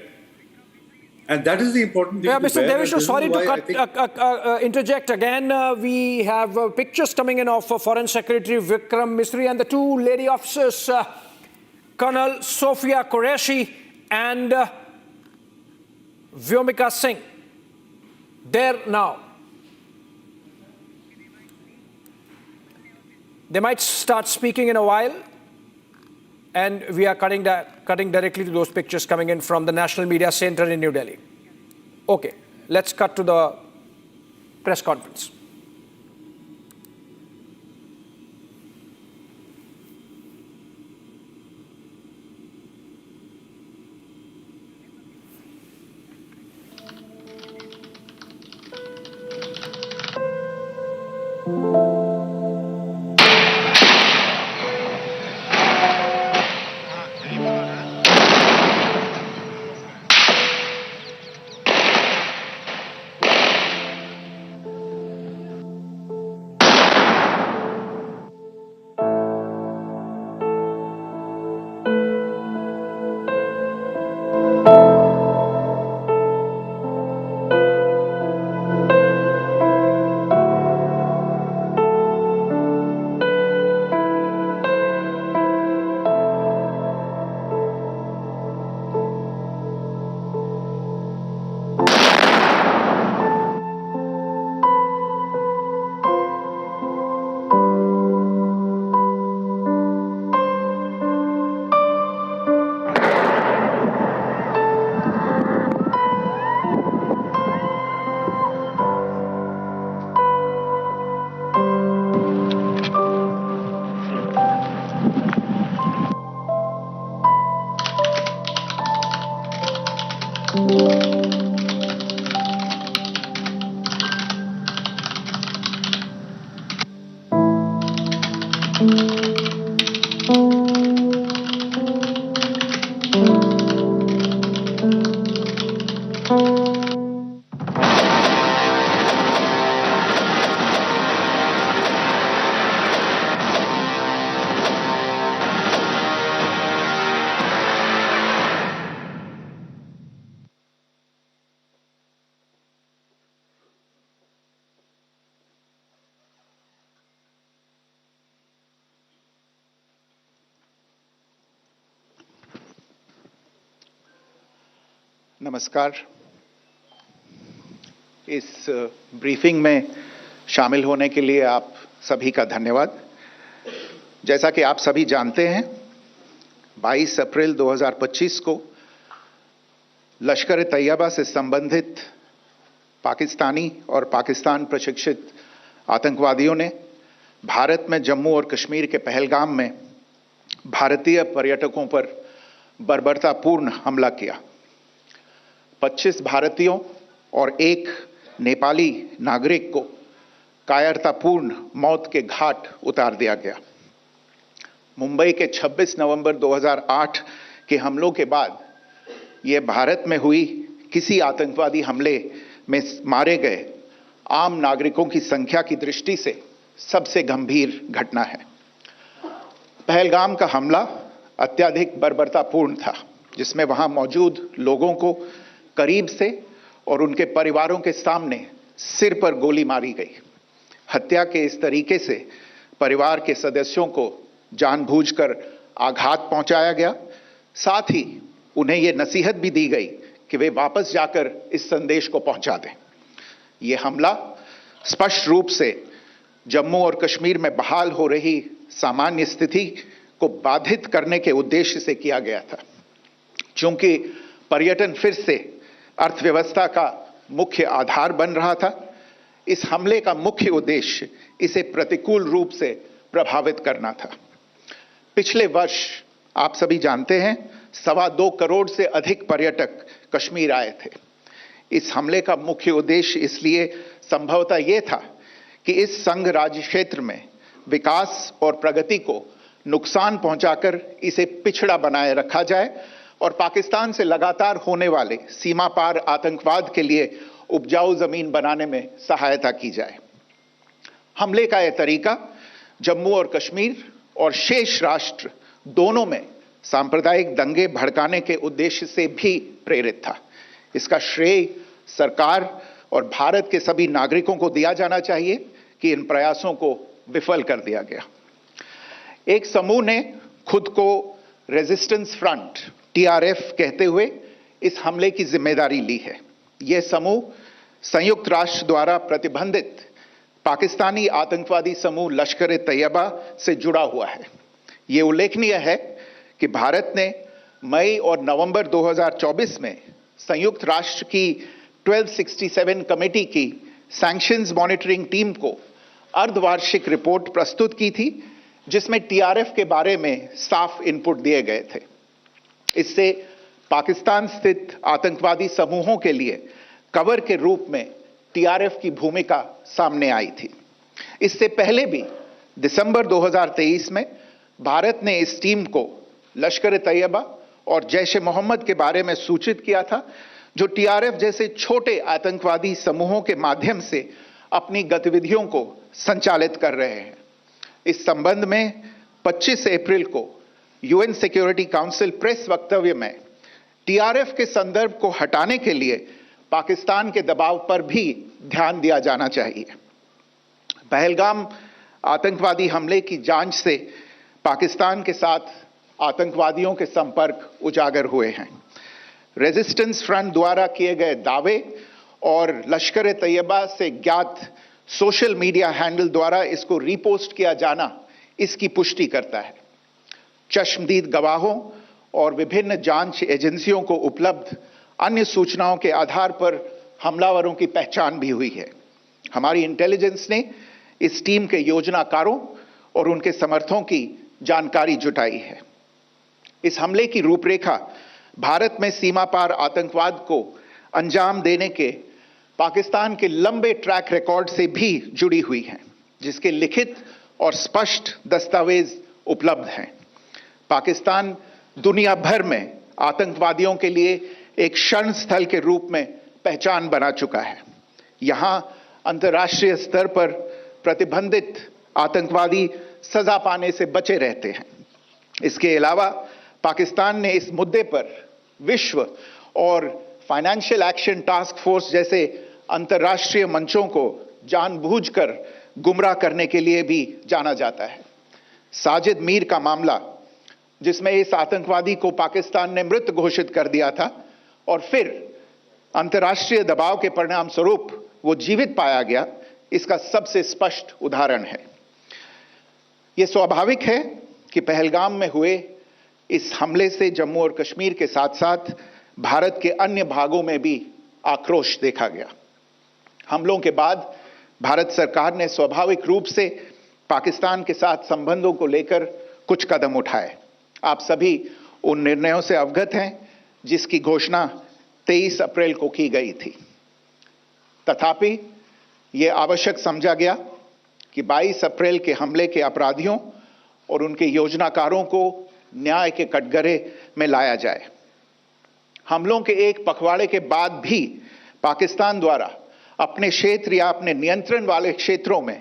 And that is the important thing. Yeah, to Mr. bear, Devishu, and this is sorry why I to think- interject again. We have pictures coming in of Foreign Secretary Vikram Misri and the two lady officers, Colonel Sophia Qureshi and Vyomika Singh. There now. They might start speaking in a while, and we are cutting directly to those pictures coming in from the National Media Center in New Delhi. Okay, let's cut to the press conference. नमस्कार। इस briefing में शामिल होने के लिए आप सभी का धन्यवाद। जैसा कि आप सभी जानते हैं, 22 अप्रैल 2025 को लश्कर तैयबा से संबंधित पाकिस्तानी और पाकिस्तान प्रशिक्षित आतंकवादियों ने भारत में जम्मू और कश्मीर के पहलगाम में भारतीय पर्यटकों पर बर्बरतापूर्ण हमला किया। 25 भारतीयों और एक नेपाली नागरिक को कायरतापूर्ण मौत के घाट उतार दिया गया। मुंबई के 26 नवंबर 2008 के हमलों के बाद यह भारत में हुई किसी आतंकवादी हमले में मारे गए आम नागरिकों की संख्या की दृष्टि से सबसे गंभीर घटना है। पहलगाम का हमला अत्यधिक बर्बरतापूर्ण था, जिसमें वहां मौजूद लोगों को करीब से और उनके परिवारों के सामने सिर पर गोली मारी गई। हत्या के इस तरीके से परिवार के सदस्यों को जानबूझकर आघात पहुंचाया गया। साथ ही उन्हें यह नसीहत भी दी गई कि वे वापस जाकर इस संदेश को पहुंचा दें। यह हमला स्पष्ट रूप से जम्मू और कश्मीर में बहाल हो रही सामान्य स्थिति को बाधित करने के उद्देश्य से किया गया था। चूंकि पर्यटन फिर से अर्थव्यवस्था का मुख्य आधार बन रहा था, इस हमले का मुख्य उद्देश्य इसे प्रतिकूल रूप से प्रभावित करना था। पिछले वर्ष आप सभी जानते हैं 2.25 करोड़ से अधिक पर्यटक कश्मीर आए थे। इस हमले का मुख्य उद्देश्य इसलिए संभवतः यह था कि इस संघ राज्य क्षेत्र में विकास और प्रगति को नुकसान पहुंचाकर इसे पिछड़ा बनाए रखा जाए और पाकिस्तान से लगातार होने वाले सीमा पार आतंकवाद के लिए उपजाऊ जमीन बनाने में सहायता की जाए। हमले का यह तरीका जम्मू और कश्मीर और शेष राष्ट्र दोनों में सांप्रदायिक दंगे भड़काने के उद्देश्य से भी प्रेरित था। इसका श्रेय सरकार और भारत के सभी नागरिकों को दिया जाना चाहिए कि इन प्रयासों को विफल कर दिया गया। एक समूह ने खुद को रेजिस्टेंस फ्रंट TRF कहते हुए इस हमले की जिम्मेदारी ली है। यह समूह संयुक्त राष्ट्र द्वारा प्रतिबंधित पाकिस्तानी आतंकवादी समूह लश्कर तैयबा से जुड़ा हुआ है। यह उल्लेखनीय है कि भारत ने मई और नवंबर 2024 में संयुक्त राष्ट्र की 1267 कमेटी की सैंक्शंस मॉनिटरिंग टीम को अर्धवार्षिक रिपोर्ट प्रस्तुत की थी, जिसमें TRF के बारे में साफ इनपुट दिए गए थे। इससे पाकिस्तान स्थित आतंकवादी समूहों के लिए कवर के रूप में TRF की भूमिका सामने आई थी। इससे पहले भी दिसंबर 2023 में भारत ने इस टीम को लश्कर तैयबा और जैश मोहम्मद के बारे में सूचित किया था, जो TRF जैसे छोटे आतंकवादी समूहों के माध्यम से अपनी गतिविधियों को संचालित कर रहे हैं। इस संबंध में 25 अप्रैल को UN सिक्योरिटी काउंसिल प्रेस वक्तव्य में TRF के संदर्भ को हटाने के लिए पाकिस्तान के दबाव पर भी ध्यान दिया जाना चाहिए। पहलगाम आतंकवादी हमले की जांच से पाकिस्तान के साथ आतंकवादियों के संपर्क उजागर हुए हैं। रेजिस्टेंस फ्रंट द्वारा किए गए दावे और लश्कर तैयबा से ज्ञात सोशल मीडिया हैंडल द्वारा इसको रीपोस्ट किया जाना इसकी पुष्टि करता है। चश्मदीद गवाहों और विभिन्न जांच एजेंसियों को उपलब्ध अन्य सूचनाओं के आधार पर हमलावरों की पहचान भी हुई है। हमारी इंटेलिजेंस ने इस टीम के योजनाकारों और उनके समर्थकों की जानकारी जुटाई है। इस हमले की रूपरेखा भारत में सीमा पार आतंकवाद को अंजाम देने के पाकिस्तान के लंबे ट्रैक रिकॉर्ड से भी जुड़ी हुई है, जिसके लिखित और स्पष्ट दस्तावेज उपलब्ध हैं। पाकिस्तान दुनिया भर में आतंकवादियों के लिए एक शरण स्थल के रूप में पहचान बना चुका है। यहां अंतर्राष्ट्रीय स्तर पर प्रतिबंधित आतंकवादी सजा पाने से बचे रहते हैं। इसके अलावा पाकिस्तान ने इस मुद्दे पर विश्व और फाइनेंशियल एक्शन टास्क फोर्स जैसे अंतर्राष्ट्रीय मंचों को जानबूझकर गुमराह करने के लिए भी जाना जाता है। साजिद मीर का मामला, जिसमें इस आतंकवादी को पाकिस्तान ने मृत घोषित कर दिया था और फिर अंतर्राष्ट्रीय दबाव के परिणाम स्वरूप वो जीवित पाया गया, इसका सबसे स्पष्ट उदाहरण है। यह स्वाभाविक है कि पहलगाम में हुए इस हमले से जम्मू और कश्मीर के साथ साथ भारत के अन्य भागों में भी आक्रोश देखा गया। हमलों के बाद भारत सरकार ने स्वाभाविक रूप से पाकिस्तान के साथ संबंधों को लेकर कुछ कदम उठाए। आप सभी उन निर्णयों से अवगत हैं जिसकी घोषणा 23 अप्रैल को की गई थी। तथापि यह आवश्यक समझा गया कि 22 अप्रैल के हमले के अपराधियों और उनके योजनाकारों को न्याय के कटघरे में लाया जाए। हमलों के एक पखवाड़े के बाद भी पाकिस्तान द्वारा अपने क्षेत्र या अपने नियंत्रण वाले क्षेत्रों में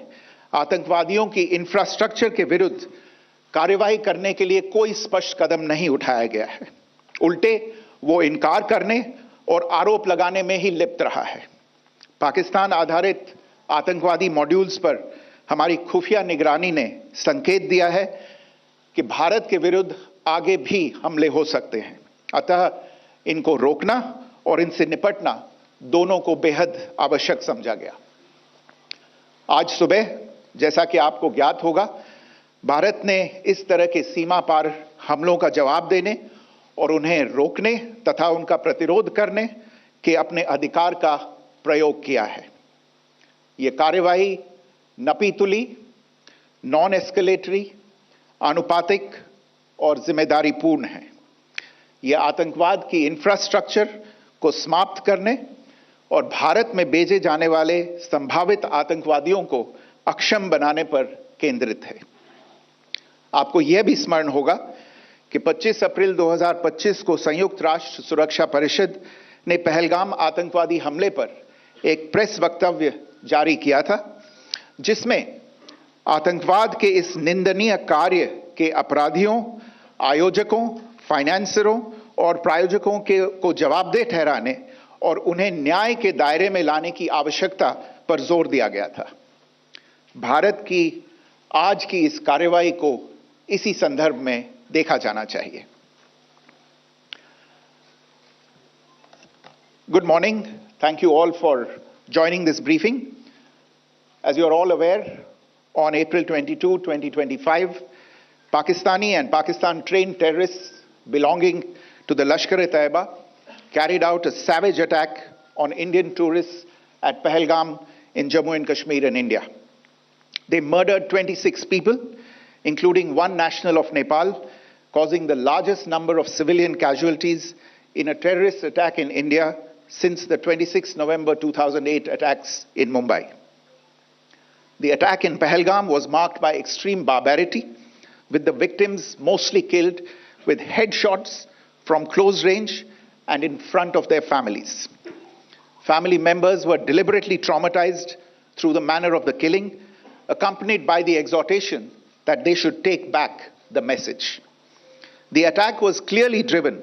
आतंकवादियों की इंफ्रास्ट्रक्चर के विरुद्ध कार्यवाही करने के लिए कोई स्पष्ट कदम नहीं उठाया गया है। उल्टे वो इनकार करने और आरोप लगाने में ही लिप्त रहा है। पाकिस्तान आधारित आतंकवादी मॉड्यूल्स पर हमारी खुफिया निगरानी ने संकेत दिया है कि भारत के विरुद्ध आगे भी हमले हो सकते हैं। अतः इनको रोकना और इनसे निपटना दोनों को बेहद आवश्यक समझा गया। आज सुबह, जैसा कि आपको ज्ञात होगा, भारत ने इस तरह के सीमा पार हमलों का जवाब देने और उन्हें रोकने तथा उनका प्रतिरोध करने के अपने अधिकार का प्रयोग किया है। यह कार्यवाही नपीतुली, नॉन एस्केलेटरी, आनुपातिक और जिम्मेदारीपूर्ण है। यह आतंकवाद की इंफ्रास्ट्रक्चर को समाप्त करने और भारत में भेजे जाने वाले संभावित आतंकवादियों को अक्षम बनाने पर केंद्रित है। आपको यह भी स्मरण होगा कि 25 अप्रैल 2025 को संयुक्त राष्ट्र सुरक्षा परिषद ने पहलगाम आतंकवादी हमले पर एक प्रेस वक्तव्य जारी किया था, जिसमें आतंकवाद के इस निंदनीय कार्य के अपराधियों, आयोजकों, फाइनेंसरों और प्रायोजकों को जवाबदेह ठहराने और उन्हें न्याय के दायरे में लाने की आवश्यकता पर जोर दिया गया था। भारत की आज की इस कार्रवाई को इसी संदर्भ में देखा जाना चाहिए। Good morning. Thank you all for joining this briefing. As you are all aware, on April 22, 2025, Pakistani and Pakistan-trained terrorists belonging to the Lashkar-e-Taiba carried out a savage attack on Indian tourists at Pahalgam in Jammu and Kashmir in India. They murdered 26 people, including one national of Nepal, causing the largest number of civilian casualties in a terrorist attack in India since the 26 November 2008 attacks in Mumbai. The attack in Pahalgam was marked by extreme barbarity, with the victims mostly killed with headshots from close range and in front of their families. Family members were deliberately traumatized through the manner of the killing, accompanied by the exhortation that they should take back the message. The attack was clearly driven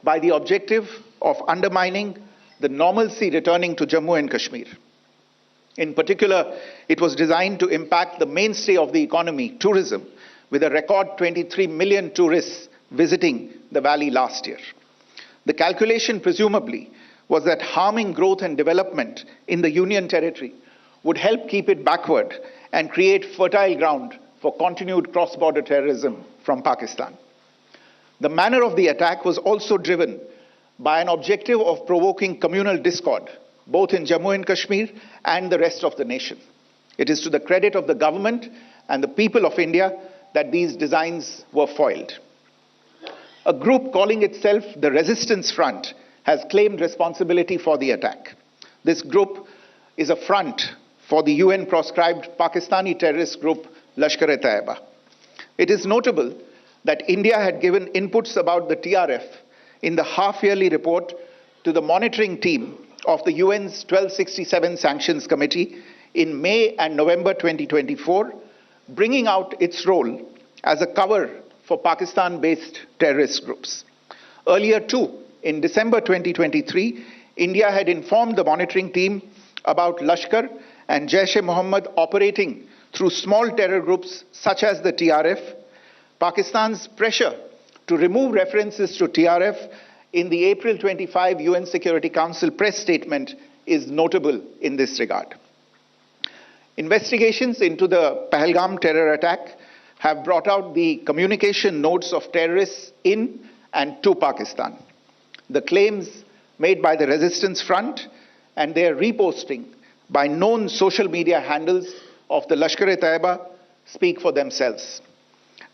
by the objective of undermining the normalcy returning to Jammu and Kashmir. In particular, it was designed to impact the mainstay of the economy, tourism, with a record 23 million tourists visiting the valley last year. The calculation, presumably, was that harming growth and development in the Union territory would help keep it backward and create fertile ground for continued cross-border terrorism from Pakistan. The manner of the attack was also driven by an objective of provoking communal discord, both in Jammu and Kashmir and the rest of the nation. It is to the credit of the government and the people of India that these designs were foiled. A group calling itself the Resistance Front has claimed responsibility for the attack. This group is a front for the UN-proscribed Pakistani terrorist group Lashkar-e-Taiba. It is notable that India had given inputs about the TRF in the half-yearly report to the monitoring team of the UN's 1267 Sanctions Committee in May and November 2024, bringing out its role as a cover for Pakistan-based terrorist groups. Earlier too, in December 2023, India had informed the monitoring team about Lashkar and Jaish-e-Mohammed operating through small terror groups such as the TRF. Pakistan's pressure to remove references to TRF in the April 25 UN Security Council press statement is notable in this regard. Investigations into the Pahalgam terror attack have brought out the communication notes of terrorists in and to Pakistan. The claims made by the Resistance Front and their reposting by known social media handles of the Lashkar-e-Taiba speak for themselves.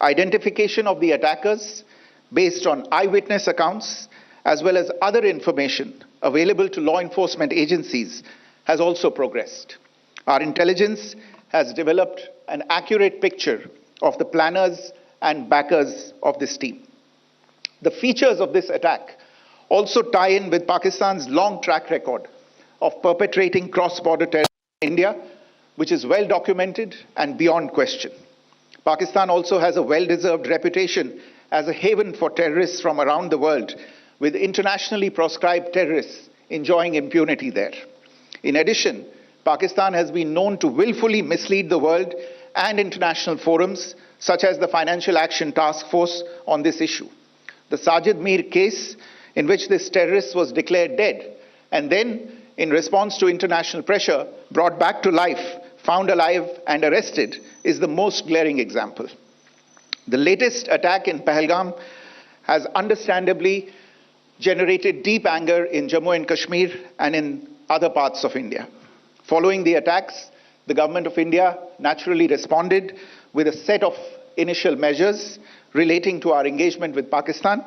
Identification of the attackers based on eyewitness accounts as well as other information available to law enforcement agencies has also progressed. Our intelligence has developed an accurate picture of the planners and backers of this team. The features of this attack also tie in with Pakistan's long track record of perpetrating cross-border terrorism in India, which is well documented and beyond question. Pakistan also has a well-deserved reputation as a haven for terrorists from around the world, with internationally proscribed terrorists enjoying impunity there. In addition, Pakistan has been known to willfully mislead the world and international forums, such as the Financial Action Task Force, on this issue. The Sajid Mir case, in which this terrorist was declared dead, and then, in response to international pressure, brought back to life, found alive and arrested, is the most glaring example. The latest attack in Pahalgam has understandably generated deep anger in Jammu and Kashmir and in other parts of India. Following the attacks, the government of India naturally responded with a set of initial measures relating to our engagement with Pakistan.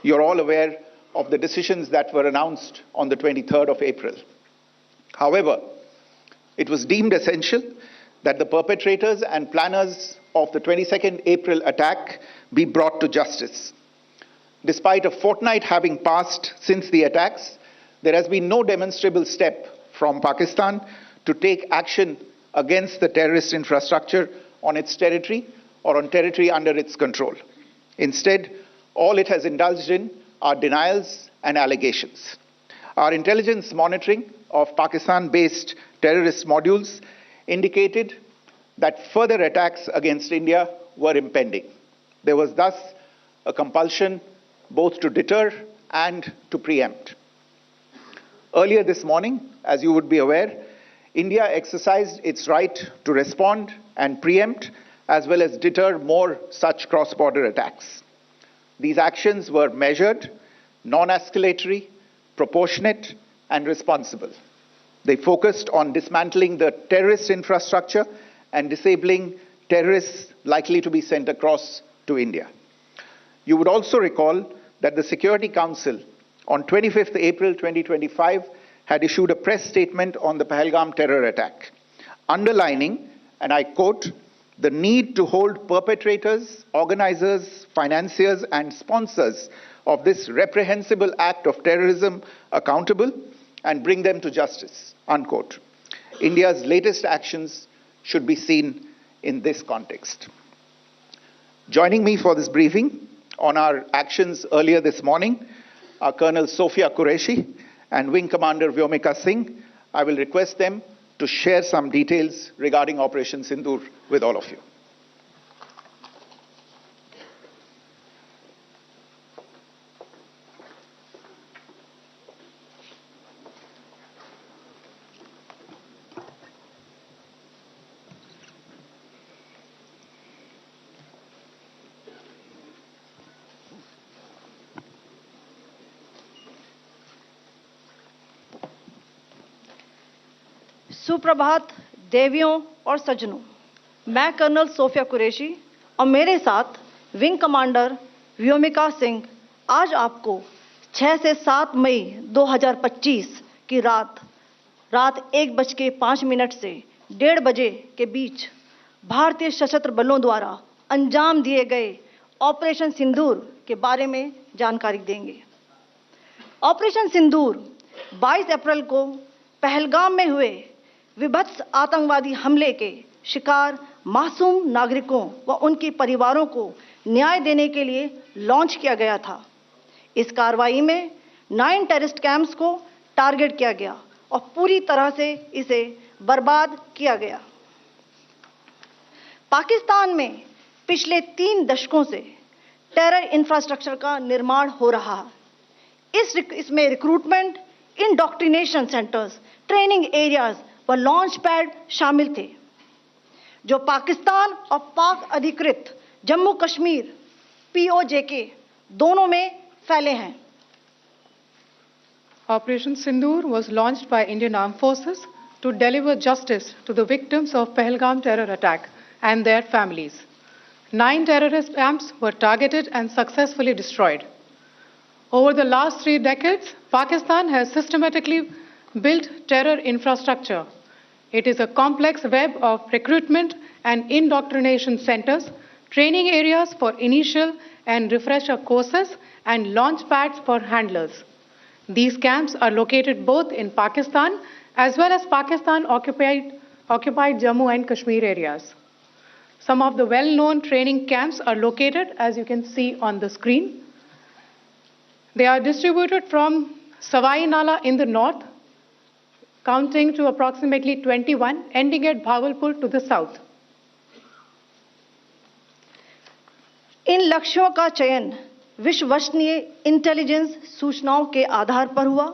You're all aware of the decisions that were announced on the 23rd of April. However, it was deemed essential that the perpetrators and planners of the 22nd April attack be brought to justice. Despite a fortnight having passed since the attacks, there has been no demonstrable step from Pakistan to take action against the terrorist infrastructure on its territory or on territory under its control. Instead, all it has indulged in are denials and allegations. Our intelligence monitoring of Pakistan-based terrorist modules indicated that further attacks against India were impending. There was thus a compulsion both to deter and to preempt. Earlier this morning, as you would be aware, India exercised its right to respond and preempt as well as deter more such cross-border attacks. These actions were measured, non-escalatory, proportionate, and responsible. They focused on dismantling the terrorist infrastructure and disabling terrorists likely to be sent across to India. You would also recall that the Security Council on 25th April 2025 had issued a press statement on the Pahalgam terror attack, underlining, and I quote, the need to hold perpetrators, organizers, financiers, and sponsors of this reprehensible act of terrorism accountable and bring them to justice, unquote. India's latest actions should be seen in this context. Joining me for this briefing on our actions earlier this morning are Colonel Sophia Qureshi and Wing Commander Vyomika Singh. I will request them to share some details regarding Operation Sindoor with all of you. सुप्रभात देवियों और सज्जनों, मैं colonel Sophia Qureshi और मेरे साथ wing commander Vyomika Singh आज आपको 6 से 7 मई 2025 की रात 1:05 से 1:30 बजे के बीच भारतीय सशस्त्र बलों द्वारा अंजाम दिए गए ऑपरेशन सिंदूर के बारे में जानकारी देंगे। ऑपरेशन सिंदूर 22 अप्रैल को पहलगाम में हुए विभत्स आतंकवादी हमले के शिकार मासूम नागरिकों व उनके परिवारों को न्याय देने के लिए लॉन्च किया गया था। इस कार्रवाई में 9 टेररिस्ट कैंप्स को टारगेट किया गया और पूरी तरह से इसे बर्बाद किया गया। पाकिस्तान में पिछले 3 दशकों से टेरर इंफ्रास्ट्रक्चर का निर्माण हो रहा है। इसमें recruitment, indoctrination centres, training areas व लॉन्च पैड शामिल थे, जो पाकिस्तान और पाक अधिकृत जम्मू कश्मीर POJK दोनों में फैले हैं। Operation Sindoor was launched by Indian Armed Forces to deliver justice to the victims of Pahalgam terror attack and their families. 9 terrorist camps were targeted and successfully destroyed. Over the last 3 decades, Pakistan has systematically built terror infrastructure. It is a complex web of recruitment and indoctrination centers, training areas for initial and refresher courses, and launch pads for handlers. These camps are located both in Pakistan as well as Pakistan-occupied Jammu and Kashmir areas. Some of the well-known training camps are located, as you can see on the screen. They are distributed from Savai Nala in the north, counting to approximately 21, ending at Bhagalpur to the south. इन लक्ष्यों का चयन विश्वसनीय intelligence सूचनाओं के आधार पर हुआ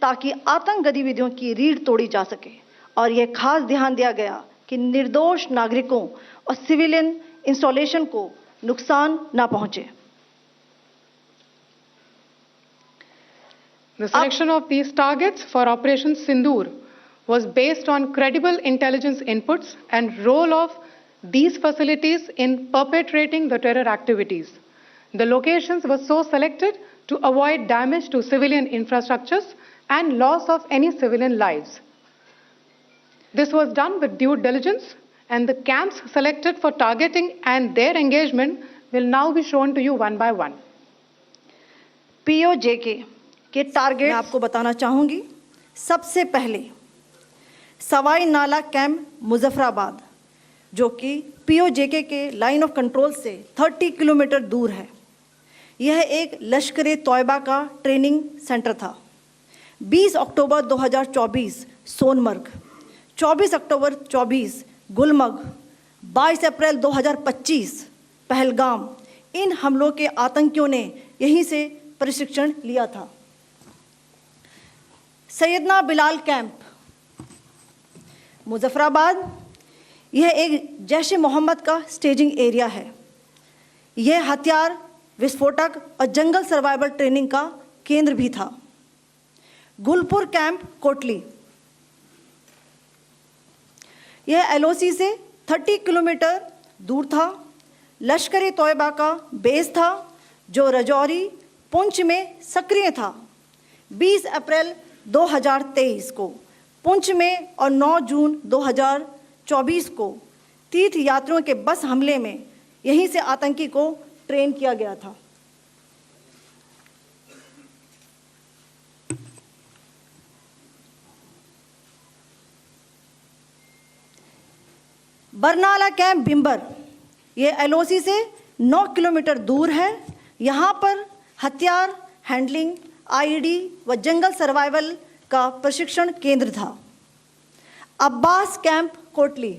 ताकि आतंक गतिविधियों की रीढ़ तोड़ी जा सके और यह खास ध्यान दिया गया कि निर्दोष नागरिकों और सिविलियन इंस्टॉलेशन को नुकसान न पहुंचे। The selection of these targets for Operation Sindoor was based on credible intelligence inputs and role of these facilities in perpetrating the terror activities. The locations were so selected to avoid damage to civilian infrastructures and loss of any civilian lives. This was done with due diligence, and the camps selected for targeting and their engagement will now be shown to you one by one. POJK के target मैं आपको बताना चाहूंगी। सबसे पहले सवाई नाला camp Muzaffarabad, जो कि POJK के लाइन ऑफ कंट्रोल से 30 किलोमीटर दूर है। यह एक लश्कर-ए-तौयबा का ट्रेनिंग सेंटर था। 20 अक्टूबर 2024 सोनमर्ग, 24 अक्टूबर 24 गुलमर्ग, 22 अप्रैल 2025 पहलगाम, इन हमलों के आतंकियों ने यहीं से प्रशिक्षण लिया था। सैयदना बिलाल कैंप, मुजफ्फराबाद, यह एक जैश मोहम्मद का स्टेजिंग एरिया है। यह हथियार, विस्फोटक और जंगल सर्वाइवल ट्रेनिंग का केंद्र भी था। गुलपुर कैंप कोटली, यह एलओसी से 30 किलोमीटर दूर था। लश्कर ए तोयबा का बेस था जो रजौरी, पुंछ में सक्रिय था। 20 अप्रैल 2023 को पुंछ में और 9 जून 2024 को तीर्थ यात्रियों के बस हमले में यहीं से आतंकी को ट्रेन किया गया था। बरनाला कैंप बिम्बर, ये एलओसी से 9 किलोमीटर दूर है। यहाँ पर हथियार हैंडलिंग, आईडी व जंगल सर्वाइवल का प्रशिक्षण केंद्र था। अब्बास कैंप कोटली,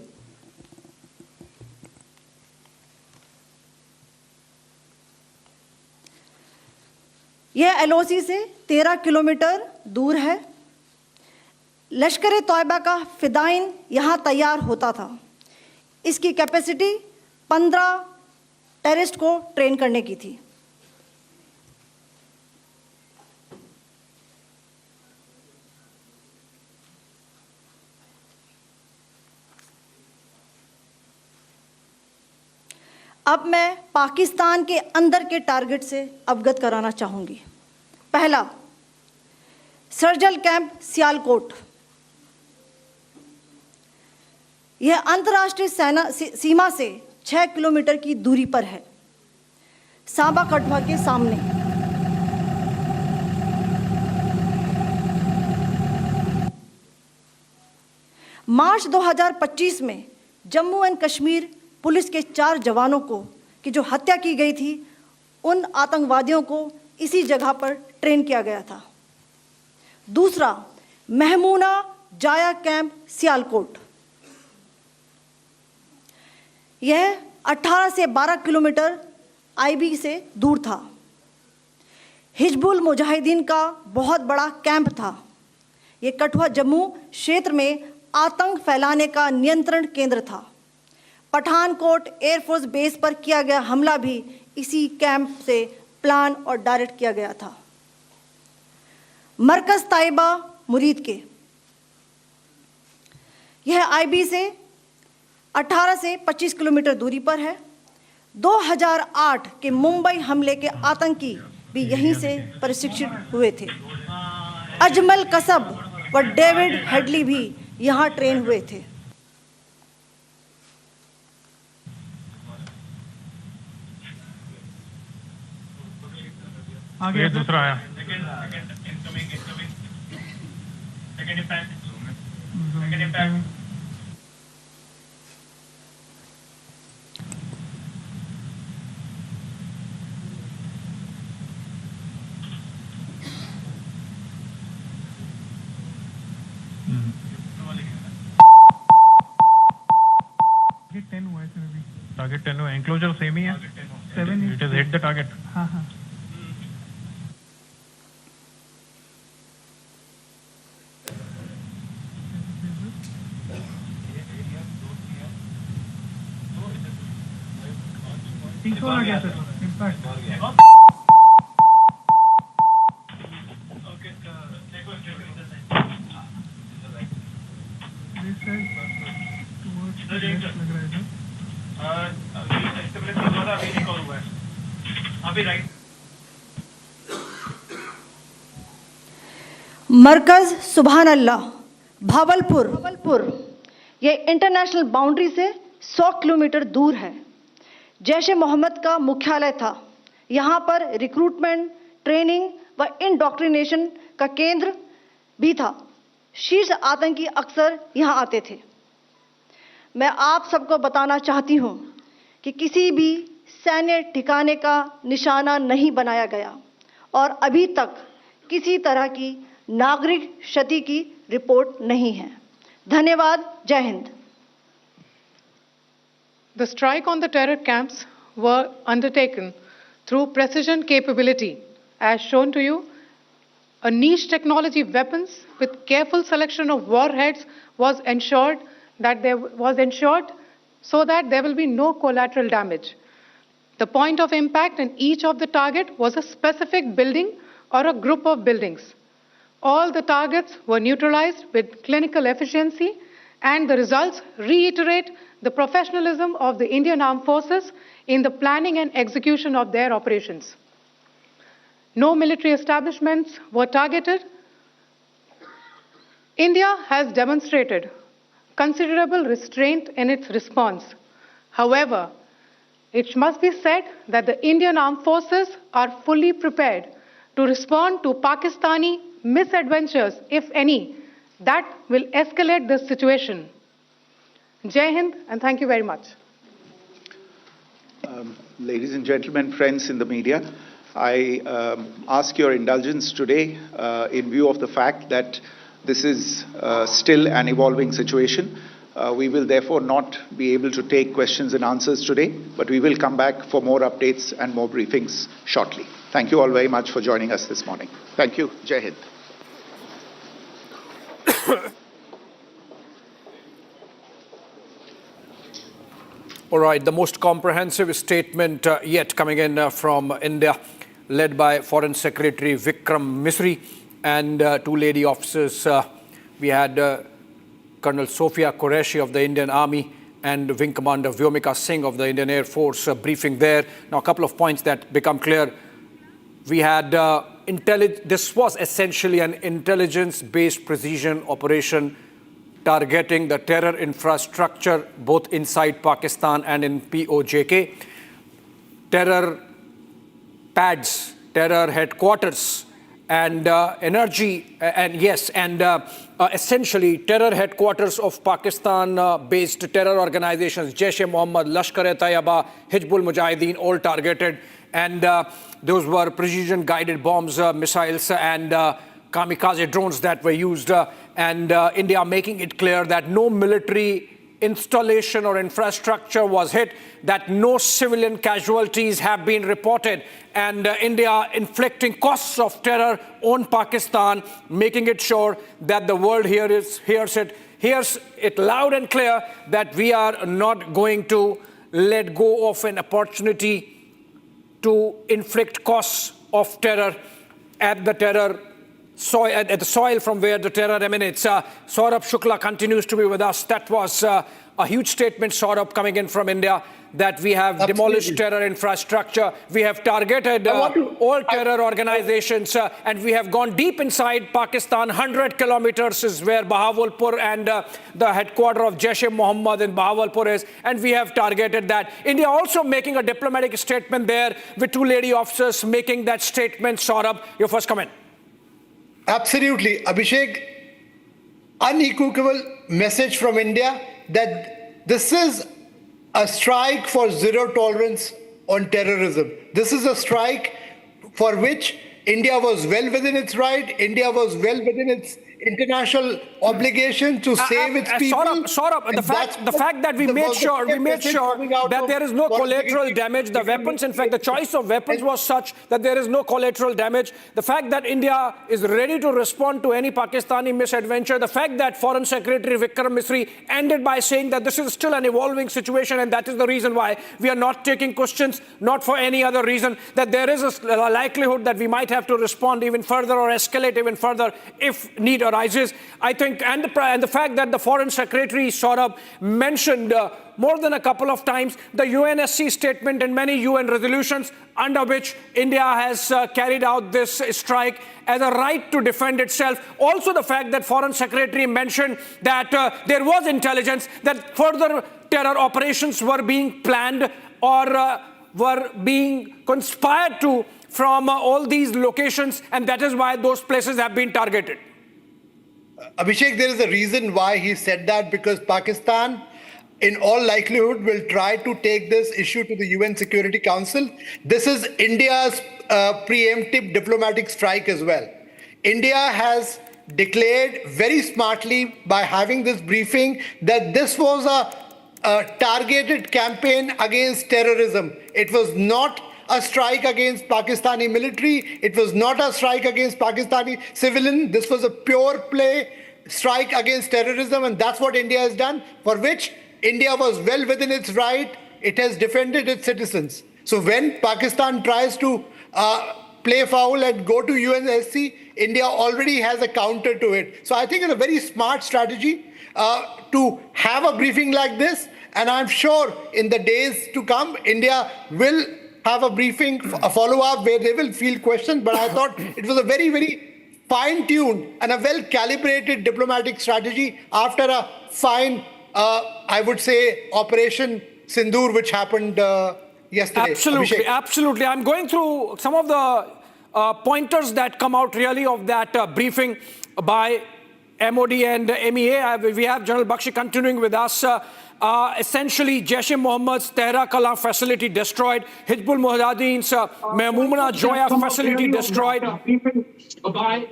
यह एलओसी से 13 किलोमीटर दूर है। लश्कर ए तोयबा का फिदाइन यहाँ तैयार होता था। इसकी कैपेसिटी 15 टेररिस्ट को ट्रेन करने की थी। अब मैं पाकिस्तान के अंदर के टारगेट से अवगत कराना चाहूंगी। पहला, सर्जल कैंप सियालकोट, यह अंतर्राष्ट्रीय सीमा से 6 किलोमीटर की दूरी पर है, सांबा कठवा के सामने। मार्च 2025 में जम्मू एंड कश्मीर पुलिस के 4 जवानों की जो हत्या की गई थी, उन आतंकवादियों को इसी जगह पर ट्रेन किया गया था। दूसरा, महमूना जाया कैंप सियालकोट, यह 18 से 12 किलोमीटर आईबी से दूर था। हिजबुल मुजाहिदीन का बहुत बड़ा कैंप था। यह कठुआ जम्मू क्षेत्र में आतंक फैलाने का नियंत्रण केंद्र था। पठानकोट एयरफोर्स बेस पर किया गया हमला भी इसी कैंप से प्लान और डायरेक्ट किया गया था। मरकज ताइबा मुरीद के, यह आईबी से 18 से 25 किलोमीटर दूरी पर है। 2008 के मुंबई हमले के आतंकी भी यहीं से प्रशिक्षित हुए थे। अजमल कसब व डेविड हेडली भी यहाँ ट्रेन हुए थे। आगे दूसरा आया। टारगेट 10 हुआ, एंक्लोजर सेम ही है। 7 it is hit the target. हाँ हाँ। तीसरा आ गया सर, इम्पैक्ट। मरकज सुभान अल्लाह भावलपुर, ये इंटरनेशनल बाउंड्री से 100 किलोमीटर दूर है। जैश ए मोहम्मद का मुख्यालय था। यहाँ पर रिक्रूटमेंट, ट्रेनिंग व इंडॉक्ट्रिनेशन का केंद्र भी था। शीर्ष आतंकी अक्सर यहाँ आते थे। मैं आप सबको बताना चाहती हूँ कि किसी भी सैन्य ठिकाने का निशाना नहीं बनाया गया और अभी तक किसी तरह की नागरिक क्षति की रिपोर्ट नहीं है। धन्यवाद। जय Hind. The strike on the terror camps were undertaken through precision capability, as shown to you. A niche technology weapons with careful selection of warheads was ensured so that there will be no collateral damage. The point of impact in each of the target was a specific building or a group of buildings. All the targets were neutralized with clinical efficiency, and the results reiterate the professionalism of the Indian Armed Forces in the planning and execution of their operations. No military establishments were targeted. India has demonstrated considerable restraint in its response. However, it must be said that the Indian Armed Forces are fully prepared to respond to Pakistani misadventures, if any, that will escalate this situation. Jai Hind, and thank you very much. Ladies and gentlemen, friends in the media, I ask your indulgence today in view of the fact that this is still an evolving situation. We will therefore not be able to take questions and answers today, but we will come back for more updates and more briefings shortly. Thank you all very much for joining us this morning. Thank you. Jai Hind. All right, the most comprehensive statement yet coming in from India, led by Foreign Secretary Vikram Misri and two lady officers. We had Colonel Sophia Qureshi of the Indian Army and Wing Commander Vyomika Singh of the Indian Air Force briefing there. Now, a couple of points that become clear. We had this was essentially an intelligence-based precision operation targeting the terror infrastructure both inside Pakistan and in POJK. Terror pads, terror headquarters, and essentially terror headquarters of Pakistan-based terror organizations, Jaish-e-Mohammed, Lashkar-e-Taiba, Hizbul Mujahideen, all targeted. And those were precision-guided bombs, missiles, and kamikaze drones that were used. India making it clear that no military installation or infrastructure was hit, that no civilian casualties have been reported, and India inflicting costs of terror on Pakistan, making it sure that the world hears it loud and clear that we are not going to let go of an opportunity to inflict costs of terror at the soil from where the terror emanates. Saurabh Shukla continues to be with us. That was a huge statement, Saurabh, coming in from India, that we have demolished terror infrastructure. We have targeted all terror organizations, and we have gone deep inside Pakistan. 100 kilometers is where Bahawalpur and the headquarters of Jaish-e-Mohammed in Bahawalpur is, and we have targeted that. India also making a diplomatic statement there with two lady officers making that statement. Saurabh, your first comment. Absolutely. Abhishek, unequivocal message from India that this is a strike for zero tolerance on terrorism. This is a strike for which India was well within its right. India was well within its international obligation to save its people. Saurabh, the fact that we made sure that there is no collateral damage. The weapons, in fact, the choice of weapons was such that there is no collateral damage. The fact that India is ready to respond to any Pakistani misadventure. The fact that Foreign Secretary Vikram Misri ended by saying that this is still an evolving situation, and that is the reason why we are not taking questions, not for any other reason, that there is a likelihood that we might have to respond even further or escalate even further if need arises. I think, and the fact that the Foreign Secretary Saurabh mentioned more than a couple of times the UNSC statement and many UN resolutions under which India has carried out this strike as a right to defend itself. Also the fact that Foreign Secretary mentioned that there was intelligence that further terror operations were being planned or were being conspired to from all these locations, and that is why those places have been targeted. Abhishek, there is a reason why he said that, because Pakistan, in all likelihood, will try to take this issue to the UN Security Council. This is India's preemptive diplomatic strike as well. India has declared very smartly by having this briefing that this was a targeted campaign against terrorism. It was not a strike against Pakistani military. It was not a strike against Pakistani civilian. This was a pure play strike against terrorism, and that's what India has done, for which India was well within its right. It has defended its citizens. So when Pakistan tries to play foul and go to UNSC, India already has a counter to it. So I think it's a very smart strategy to have a briefing like this, and I'm sure in the days to come, India will have a briefing, a follow-up where they will field questions, but I thought it was a very, very fine-tuned and a well-calibrated diplomatic strategy after a fine, I would say, Operation Sindoor, which happened yesterday. Absolutely, Abhishek. Absolutely. I'm going through some of the pointers that come out really of that briefing by MOD and MEA. We have General Bakshi continuing with us. Essentially, Jaish-e-Mohammed's Tehra Kalam facility destroyed, Hizbul Mujahideen's Mehmoona Joya facility destroyed, by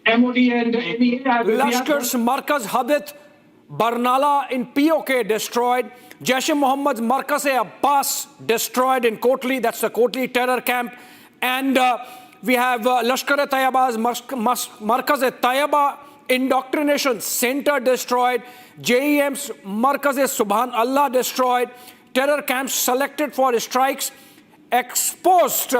MOD and MEA. Lashkar's Markaz Hadith Barnala in POK destroyed, Jaish-e-Mohammed's Markaz-e-Abbas destroyed in Kotli, that's the Kotli terror camp, and we have Lashkar-e-Tayyiba's Markaz-e-Tayyiba Indoctrination Center destroyed, JEM's Markaz-e-Subhan Allah destroyed, terror camps selected for strikes exposed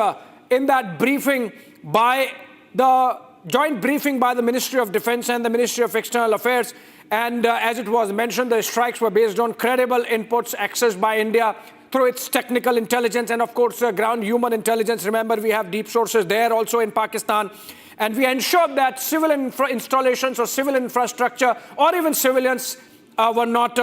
in that briefing by the joint briefing by the Ministry of Defense and the Ministry of External Affairs. And as it was mentioned, the strikes were based on credible inputs accessed by India through its technical intelligence and, of course, ground human intelligence. Remember, we have deep sources there also in Pakistan. And we ensured that civil installations or civil infrastructure or even civilians were not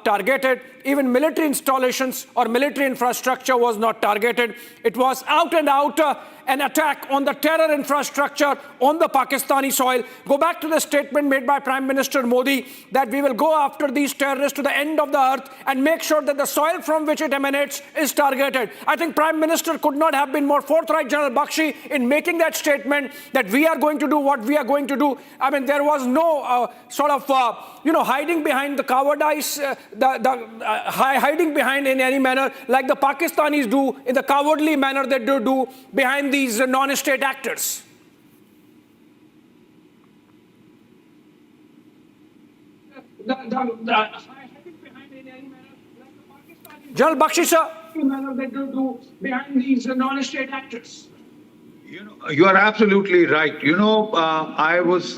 targeted. Even military installations or military infrastructure was not targeted. It was out and out an attack on the terror infrastructure on the Pakistani soil. Go back to the statement made by Prime Minister Modi that we will go after these terrorists to the end of the earth and make sure that the soil from which it emanates is targeted. I think Prime Minister could not have been more forthright, General Bakshi, in making that statement that we are going to do what we are going to do. I mean, there was no sort of, hiding behind the cowardice, hiding behind in any manner like the Pakistanis do in the cowardly manner that they do behind these non-state actors. General Bakshi, sir. Behind these non-state actors. You are absolutely right. I was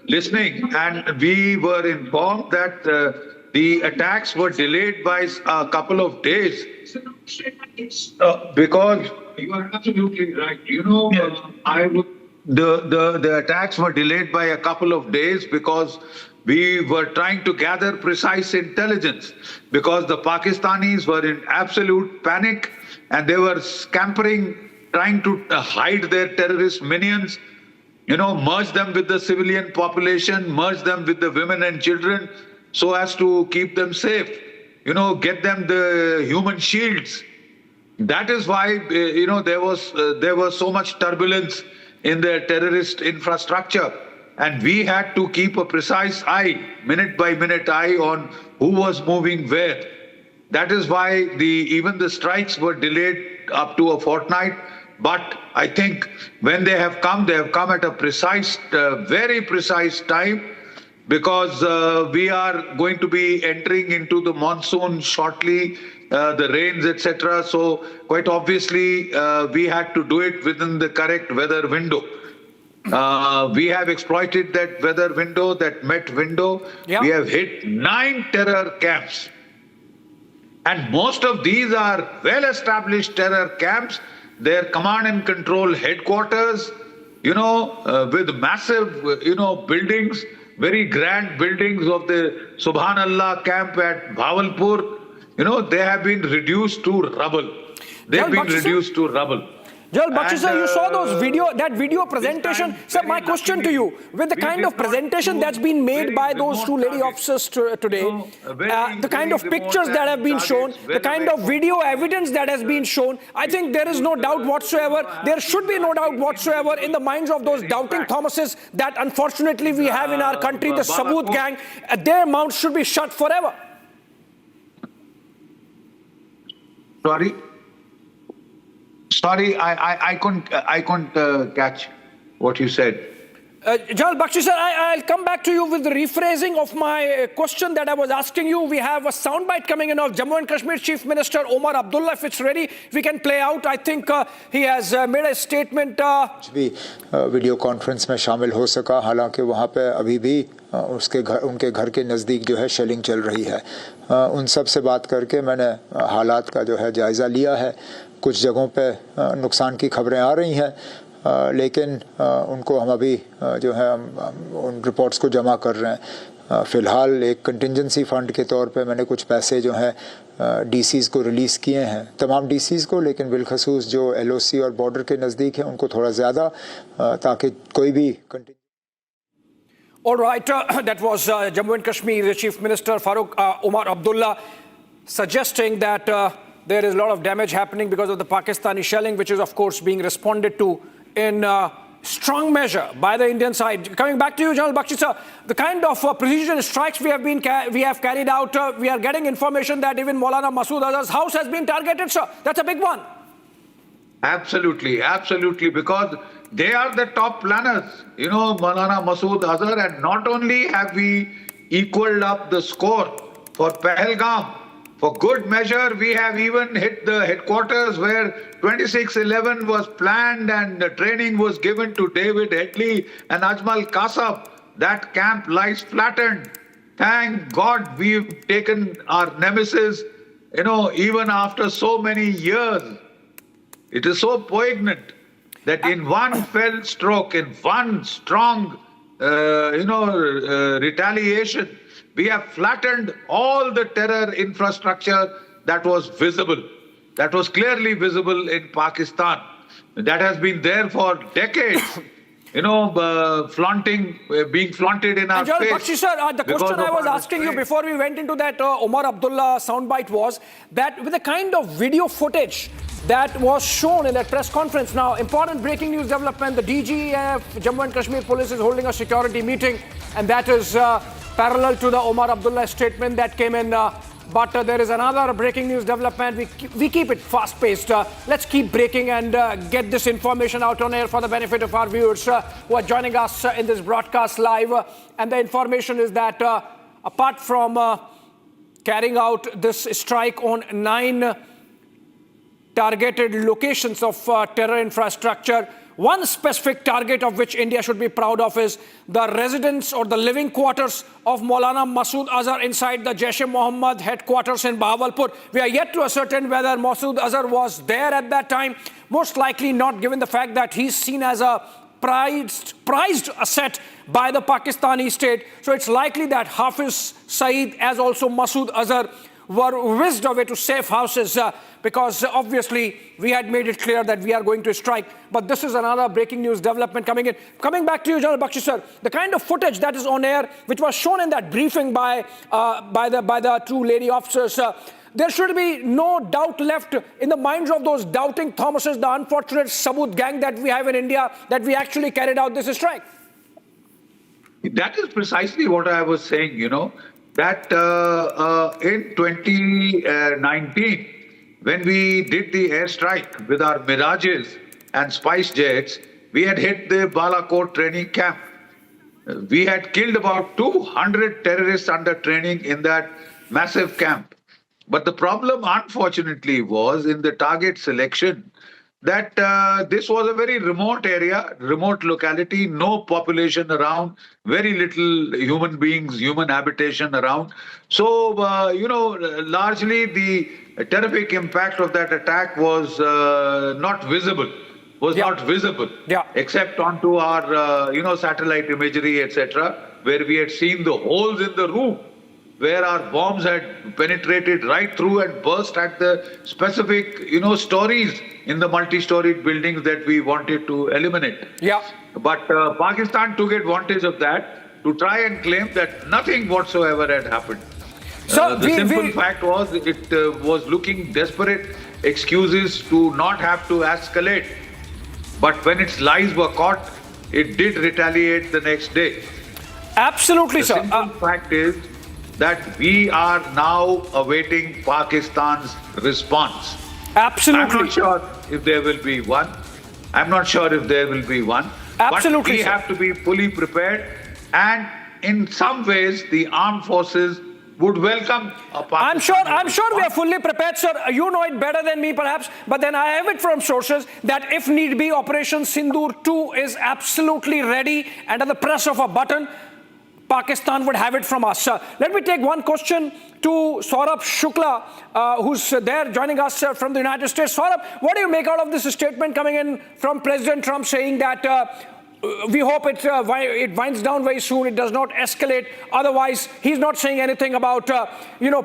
listening and we were informed that the attacks were delayed by a couple of days because you are absolutely right. The attacks were delayed by a couple of days because we were trying to gather precise intelligence because the Pakistanis were in absolute panic and they were scampering, trying to hide their terrorist minions, merge them with the civilian population, merge them with the women and children so as to keep them safe, get them the human shields. That is why, there was so much turbulence in the terrorist infrastructure. And we had to keep a precise eye, minute by minute eye on who was moving where. That is why even the strikes were delayed up to a fortnight. But I think when they have come at a precise, very precise time, because we are going to be entering into the monsoon shortly, the rains, etc. So quite obviously, we had to do it within the correct weather window. We have exploited that weather window, that Met window. Yeah. We have hit 9 terror camps. And most of these are well-established terror camps. Their command and control headquarters, with massive, buildings, very grand buildings of the Subhanallah camp at Bhavalpur. They have been reduced to rubble. They've been reduced to rubble. Joel Bakshi sir, you saw that video presentation. Sir, my question to you, with the kind of presentation that's been made by those two lady officers today, the kind of pictures that have been shown, the kind of video evidence that has been shown, I think there is no doubt whatsoever, there should be no doubt whatsoever in the minds of those doubting Thomases that unfortunately we have in our country, the Saboot gang, their mouths should be shut forever. Sorry, I couldn't catch what you said. Joel Bakshi sir, I'll come back to you with the rephrasing of my question that I was asking you. We have a soundbite coming in of Jammu and Kashmir Chief Minister Omar Abdullah. If it's ready, we can play out. I think he has made a statement. भी video conference में शामिल हो सका, हालांकि वहाँ पे अभी भी उनके घर के नज़दीक जो है शेलिंग चल रही है। उन सब से बात करके मैंने हालात का जो है जायज़ा लिया है। कुछ जगहों पे नुकसान की खबरें आ रही हैं, लेकिन उनको हम अभी जो है उन रिपोर्ट्स को जमा कर रहे हैं। फ़िलहाल एक कंटिजेंसी फ़ंड के तौर पे मैंने कुछ पैसे जो हैं डीसीज़ को रिलीज़ किए हैं, तमाम डीसीज़ को, लेकिन बिलखसूस जो एलओसी और बॉर्डर के नज़दीक है उनको थोड़ा ज़्यादा, ताकि कोई भी All right, that was Jammu and Kashmir Chief Minister Omar Abdullah suggesting that there is a lot of damage happening because of the Pakistani shelling, which is of course being responded to in strong measure by the Indian side. Coming back to you, General Bakshi sir, the kind of precision strikes we have carried out, we are getting information that even Maulana Masood Azhar's house has been targeted, sir. That's a big one. Absolutely, absolutely, because they are the top planners, Maulana Masood Azhar, and not only have we equaled up the score for Pahalgam, for good measure, we have even hit the headquarters where 2611 was planned and the training was given to David Headley and Ajmal Kasab. That camp lies flattened. Thank God we've taken our nemesis, even after so many years. It is so poignant that in one fell stroke, in one strong, retaliation, we have flattened all the terror infrastructure that was visible, that was clearly visible in Pakistan. That has been there for decades, being flaunted in our face. Bakshi sir, the question I was asking you before we went into that Omar Abdullah soundbite was that with the kind of video footage that was shown in that press conference. Now, important breaking news development, the DGF, Jammu and Kashmir Police is holding a security meeting, and that is parallel to the Omar Abdullah statement that came in. But there is another breaking news development. We keep it fast-paced. Let's keep breaking and get this information out on air for the benefit of our viewers who are joining us in this broadcast live. And the information is that apart from carrying out this strike on 9 targeted locations of terror infrastructure, one specific target of which India should be proud of is the residence or the living quarters of Maulana Masood Azhar inside the Jaish-e-Mohammed headquarters in Bahawalpur. We are yet to ascertain whether Masood Azhar was there at that time. Most likely not, given the fact that he's seen as a prized asset by the Pakistani state. So it's likely that Hafiz Saeed, as also Masood Azhar, were whisked away to safe houses because obviously we had made it clear that we are going to strike. But this is another breaking news development coming in. Coming back to you, General Bakshi sir, the kind of footage that is on air, which was shown in that briefing by the two lady officers, there should be no doubt left in the minds of those doubting Thomases, the unfortunate Saboot gang that we have in India, that we actually carried out this strike. That is precisely what I was saying, that in 2019, when we did the airstrike with our Mirages and Spice Jets, we had hit the Balakot training camp. We had killed about 200 terrorists under training in that massive camp. But the problem, unfortunately, was in the target selection that this was a very remote area, remote locality, no population around, very little human beings, human habitation around. So, largely the terrific impact of that attack was not visible, except onto our, satellite imagery, etc., where we had seen the holes in the roof where our bombs had penetrated right through and burst at the specific, stories in the multi-storied buildings that we wanted to eliminate. Yeah. But Pakistan took advantage of that to try and claim that nothing whatsoever had happened. So the simple fact was it was looking desperate excuses to not have to escalate. But when its lies were caught, it did retaliate the next day. Absolutely, sir. The simple fact is that we are now awaiting Pakistan's response. Absolutely. I'm not sure if there will be one. Absolutely, But we sir. have to be fully prepared. And in some ways, the armed forces would welcome a Pakistan. I'm sure we are fully prepared, sir. You know it better than me, perhaps. But then I have it from sources that if need be, Operation Sindoor 2 is absolutely ready, and at the press of a button, Pakistan would have it from us. Let me take one question to Saurabh Shukla, who's there joining us from the United States. Saurabh, what do you make out of this statement coming in from President Trump saying that we hope it winds down very soon, it does not escalate. Otherwise, he's not saying anything about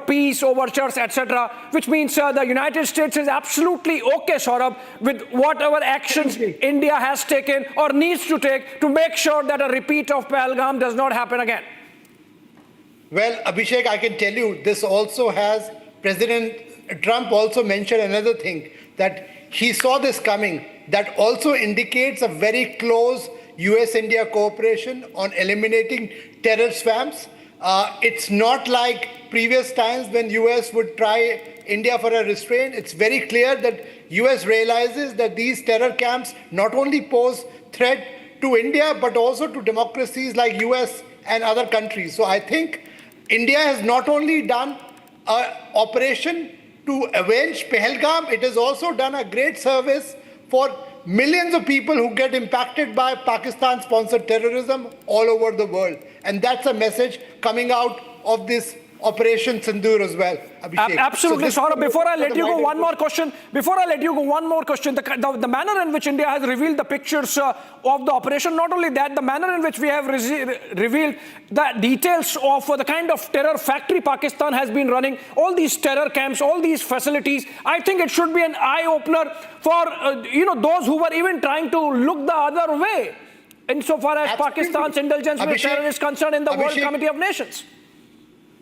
peace, overtures, etc. Which means the United States is absolutely okay, Saurabh, with whatever actions India has taken or needs to take to make sure that a repeat of Pahalgam does not happen again. Well, Abhishek, I can tell you this also has President Trump also mentioned another thing, that he saw this coming. That also indicates a very close US-India cooperation on eliminating terror swamps. It's not like previous times when US would try India for a restraint. It's very clear that US realizes that these terror camps not only pose threat to India, but also to democracies like US and other countries. So I think India has not only done an operation to avenge Pahalgam, it has also done a great service for millions of people who get impacted by Pakistan-sponsored terrorism all over the world. And that's a message coming out of this Operation Sindoor as well, Abhishek. Absolutely, So Saurabh. Before I let you go, one more question. The manner in which India has revealed the pictures of the operation, not only that, the manner in which we have revealed the details of the kind of terror factory Pakistan has been running, all these terror camps, all these facilities, I think it should be an eye-opener for those who were even trying to look the other way insofar as Pakistan's indulgence with terror is concerned in the World Committee of Nations.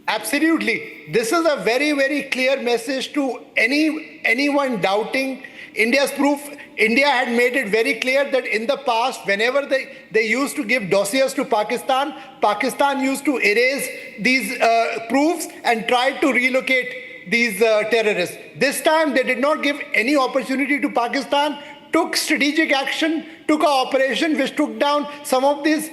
Absolutely. This is a very, very clear message to anyone doubting India's proof. India had made it very clear that in the past, whenever they used to give dossiers to Pakistan, Pakistan used to erase these proofs and tried to relocate these terrorists. This time, they did not give any opportunity to Pakistan, took strategic action, took an operation which took down some of these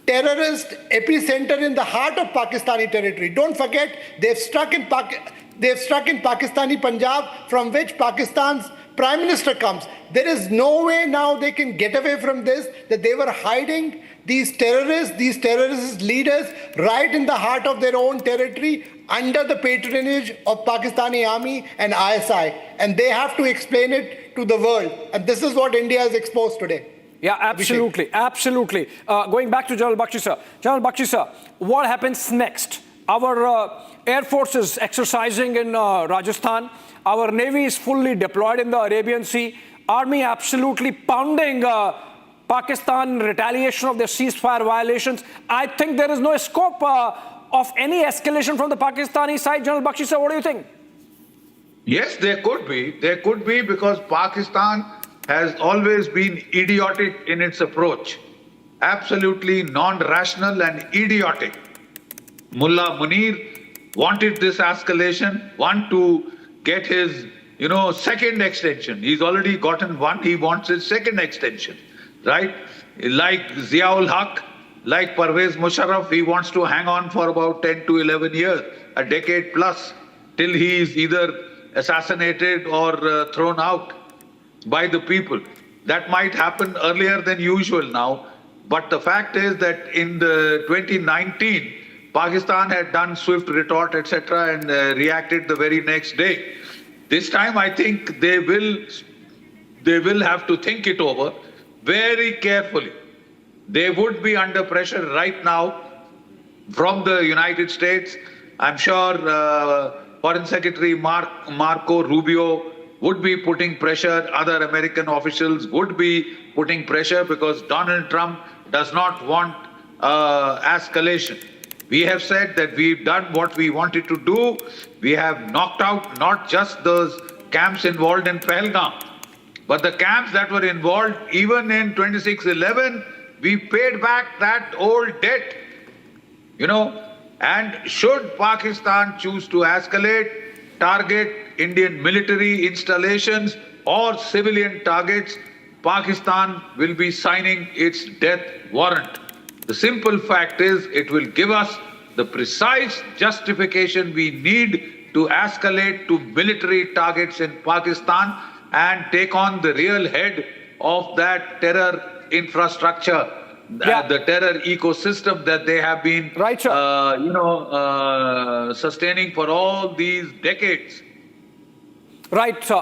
terrorist epicenter in the heart of Pakistani territory. Don't forget, they've struck in Pakistani Punjab, from which Pakistan's Prime Minister comes. There is no way now they can get away from this, that they were hiding these terrorist leaders right in the heart of their own territory under the patronage of Pakistani army and ISI. And they have to explain it to the world. And this is what India has exposed today. Yeah, absolutely, absolutely. Going back to General Bakshi sir. General Bakshi sir, what happens next? Our Air Force is exercising in Rajasthan. Our Navy is fully deployed in the Arabian Sea. Army absolutely pounding Pakistan retaliation of their ceasefire violations. I think there is no scope of any escalation from the Pakistani side. General Bakshi sir, what do you think? Yes, there could be. There could be, because Pakistan has always been idiotic in its approach. Absolutely non-rational and idiotic. Mullah Munir wanted this escalation, want to get his, second extension. He's already gotten one, he wants his second extension, right? Like Ziaul Haq, like Parvez Musharraf, he wants to hang on for about 10 to 11 years, a decade plus, till he is either assassinated or thrown out by the people. That might happen earlier than usual now. But the fact is that in the 2019, Pakistan had done swift retort, etc., and reacted the very next day. This time, I think they will have to think it over very carefully. They would be under pressure right now from the United States, I'm sure Foreign Secretary Marco Rubio would be putting pressure, other American officials would be putting pressure because Donald Trump does not want escalation. We have said that we've done what we wanted to do. We have knocked out not just those camps involved in Pahalgam, but the camps that were involved even in 26/11, we paid back that old debt, and should Pakistan choose to escalate, target Indian military installations or civilian targets, Pakistan will be signing its death warrant. The simple fact is it will give us the precise justification we need to escalate to military targets in Pakistan and take on the real head of that terror infrastructure, the terror ecosystem that they have been, sustaining for all these decades. Right. So,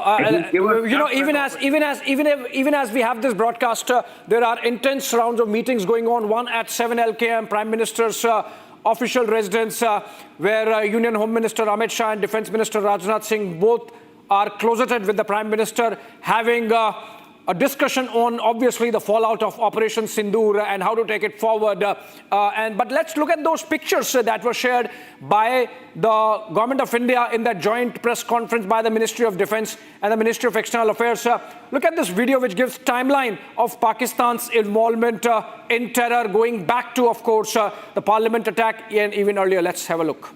even as we have this broadcast, there are intense rounds of meetings going on. One at 7 LKM, Prime Minister's official residence, where Union Home Minister Amit Shah and Defence Minister Rajnath Singh both are closeted with the Prime Minister, having a discussion on, obviously, the fallout of Operation Sindoor and how to take it forward. But let's look at those pictures that were shared by the Government of India in that joint press conference by the Ministry of Defence and the Ministry of External Affairs. Look at this video, which gives timeline of Pakistan's involvement in terror, going back to, of course, the Parliament attack and even earlier. Let's have a look.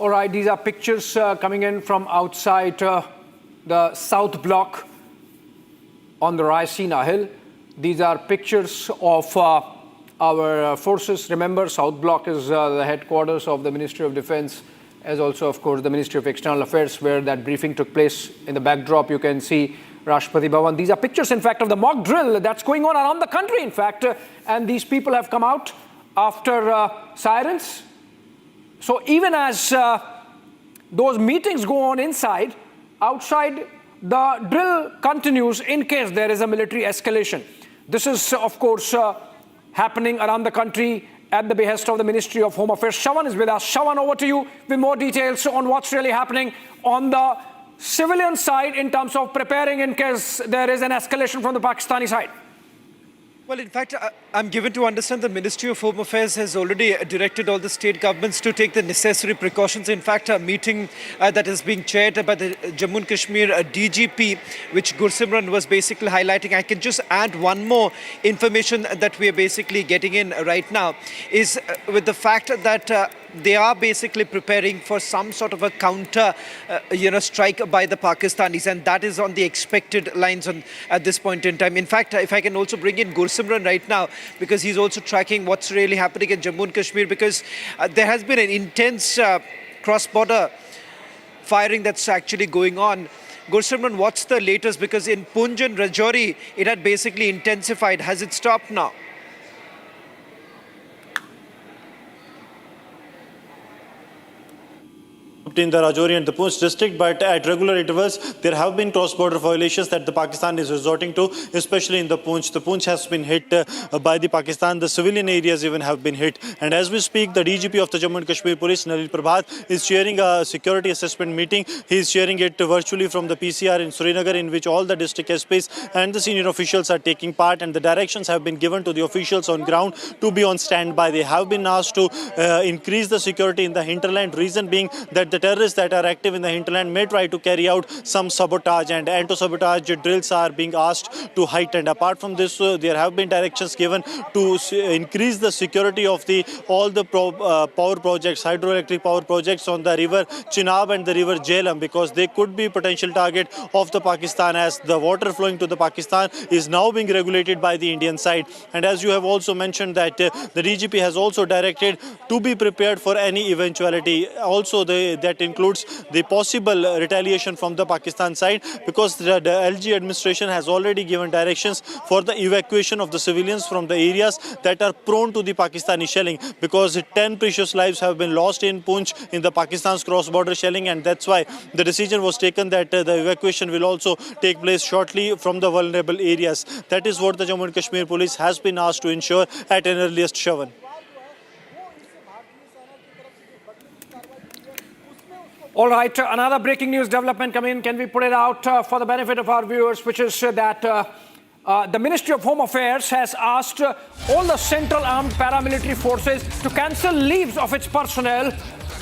All right, these are pictures coming in from outside the South Block on the Raisina Hill. These are pictures of our forces. Remember, South Block is the headquarters of the Ministry of Defence, as also, of course, the Ministry of External Affairs, where that briefing took place. In the backdrop, you can see Rashtrapati Bhavan. These are pictures, in fact, of the mock drill that's going on around the country, in fact. And these people have come out after sirens. So even as those meetings go on inside, outside, the drill continues in case there is a military escalation. This is, of course, happening around the country at the behest of the Ministry of Home Affairs. Shawan is with us. Shawan, over to you with more details on what's really happening on the civilian side in terms of preparing in case there is an escalation from the Pakistani side. Well, in fact, I'm given to understand the Ministry of Home Affairs has already directed all the state governments to take the necessary precautions. In fact, a meeting that is being chaired by the Jammu and Kashmir DGP, which Gursimran was basically highlighting. I can just add one more information that we are basically getting in right now, is with the fact that they are basically preparing for some sort of a counter, strike by the Pakistanis, and that is on the expected lines at this point in time. In fact, if I can also bring in Gursimran right now, because he's also tracking what's really happening in Jammu and Kashmir, because there has been an intense cross-border firing that's actually going on. Gursimran, what's the latest? Because in Poonch and Rajouri, it had basically intensified. Has it stopped now? In the Rajouri and the Poonch district, but at regular intervals there have been cross-border violations that the Pakistan is resorting to, especially in the Poonch. The Poonch has been hit by the Pakistan. The civilian areas even have been hit. And as we speak, the DGP of the Jammu and Kashmir Police, Nalin Prabhat, is chairing a security assessment meeting. He is chairing it virtually from the PCR in Srinagar, in which all the district SPs and the senior officials are taking part, and the directions have been given to the officials on ground to be on standby. They have been asked to increase the security in the hinterland, reason being that the terrorists that are active in the hinterland may try to carry out some sabotage, and anti-sabotage drills are being asked to heighten. Apart from this, there have been directions given to increase the security of all the power projects, hydroelectric power projects on the river Chenab and the river Jhelum, because they could be potential target of the Pakistan, as the water flowing to the Pakistan is now being regulated by the Indian side. And as you have also mentioned that the DGP has also directed to be prepared for any eventuality. Also, that includes the possible retaliation from the Pakistan side, because the LG administration has already given directions for the evacuation of the civilians from the areas that are prone to the Pakistani shelling, because 10 precious lives have been lost in Poonch in the Pakistan's cross-border shelling, and that's why the decision was taken that the evacuation will also take place shortly from the vulnerable areas. That is what the Jammu and Kashmir Police has been asked to ensure at an earliest, Shravan. All right, another breaking news development coming in. Can we put it out for the benefit of our viewers, which is that the Ministry of Home Affairs has asked all the Central Armed Paramilitary Forces to cancel leaves of its personnel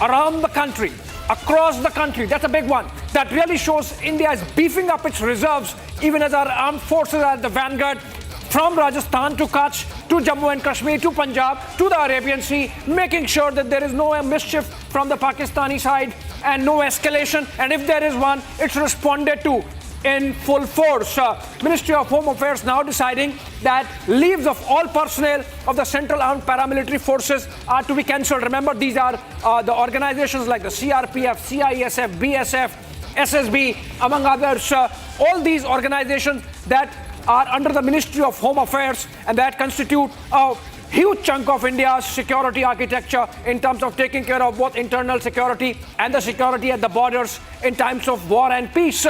around the country, across the country. That's a big one. That really shows India is beefing up its reserves, even as our armed forces are at the vanguard, from Rajasthan to Kutch, to Jammu and Kashmir, to Punjab, to the Arabian Sea, making sure that there is no mischief from the Pakistani side and no escalation. And if there is one, it's responded to in full force. Ministry of Home Affairs now deciding that leaves of all personnel of the Central Armed Paramilitary Forces are to be cancelled. Remember, these are the organizations like the CRPF, CISF, BSF, SSB, among others. All these organizations that are under the Ministry of Home Affairs, and that constitute a huge chunk of India's security architecture in terms of taking care of both internal security and the security at the borders in times of war and peace.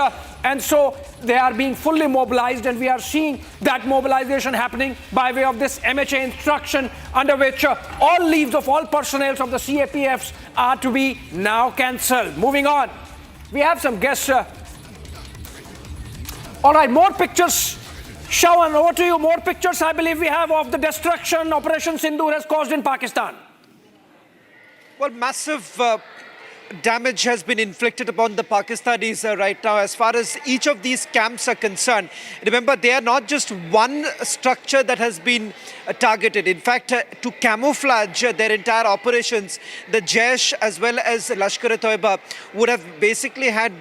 And so they are being fully mobilized, and we are seeing that mobilization happening by way of this MHA instruction, under which all leaves of all personnel of the CAPFs are to be now cancelled. Moving on, we have some guests. All right, more pictures. Shawan, over to you. More pictures, I believe we have, of the destruction Operation Sindoor has caused in Pakistan. Well, massive damage has been inflicted upon the Pakistanis right now as far as each of these camps are concerned. Remember, they are not just one structure that has been targeted. In fact, to camouflage their entire operations, the Jaish as well as Lashkar would have basically had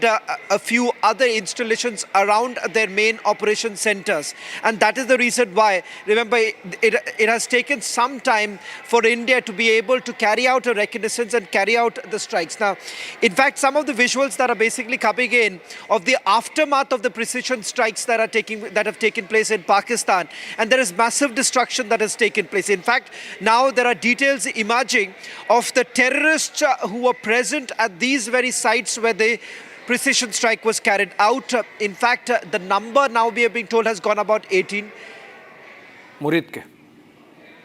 a few other installations around their main operation centers. And that is the reason why, remember, it has taken some time for India to be able to carry out a reconnaissance and carry out the strikes. Now, in fact, some of the visuals that are basically coming in of the aftermath of the precision strikes that have taken place in Pakistan, and there is massive destruction that has taken place. In fact, now there are details emerging of the terrorists who were present at these very sites where the precision strike was carried out. In fact, the number now we are being told has gone about 18. Muridke.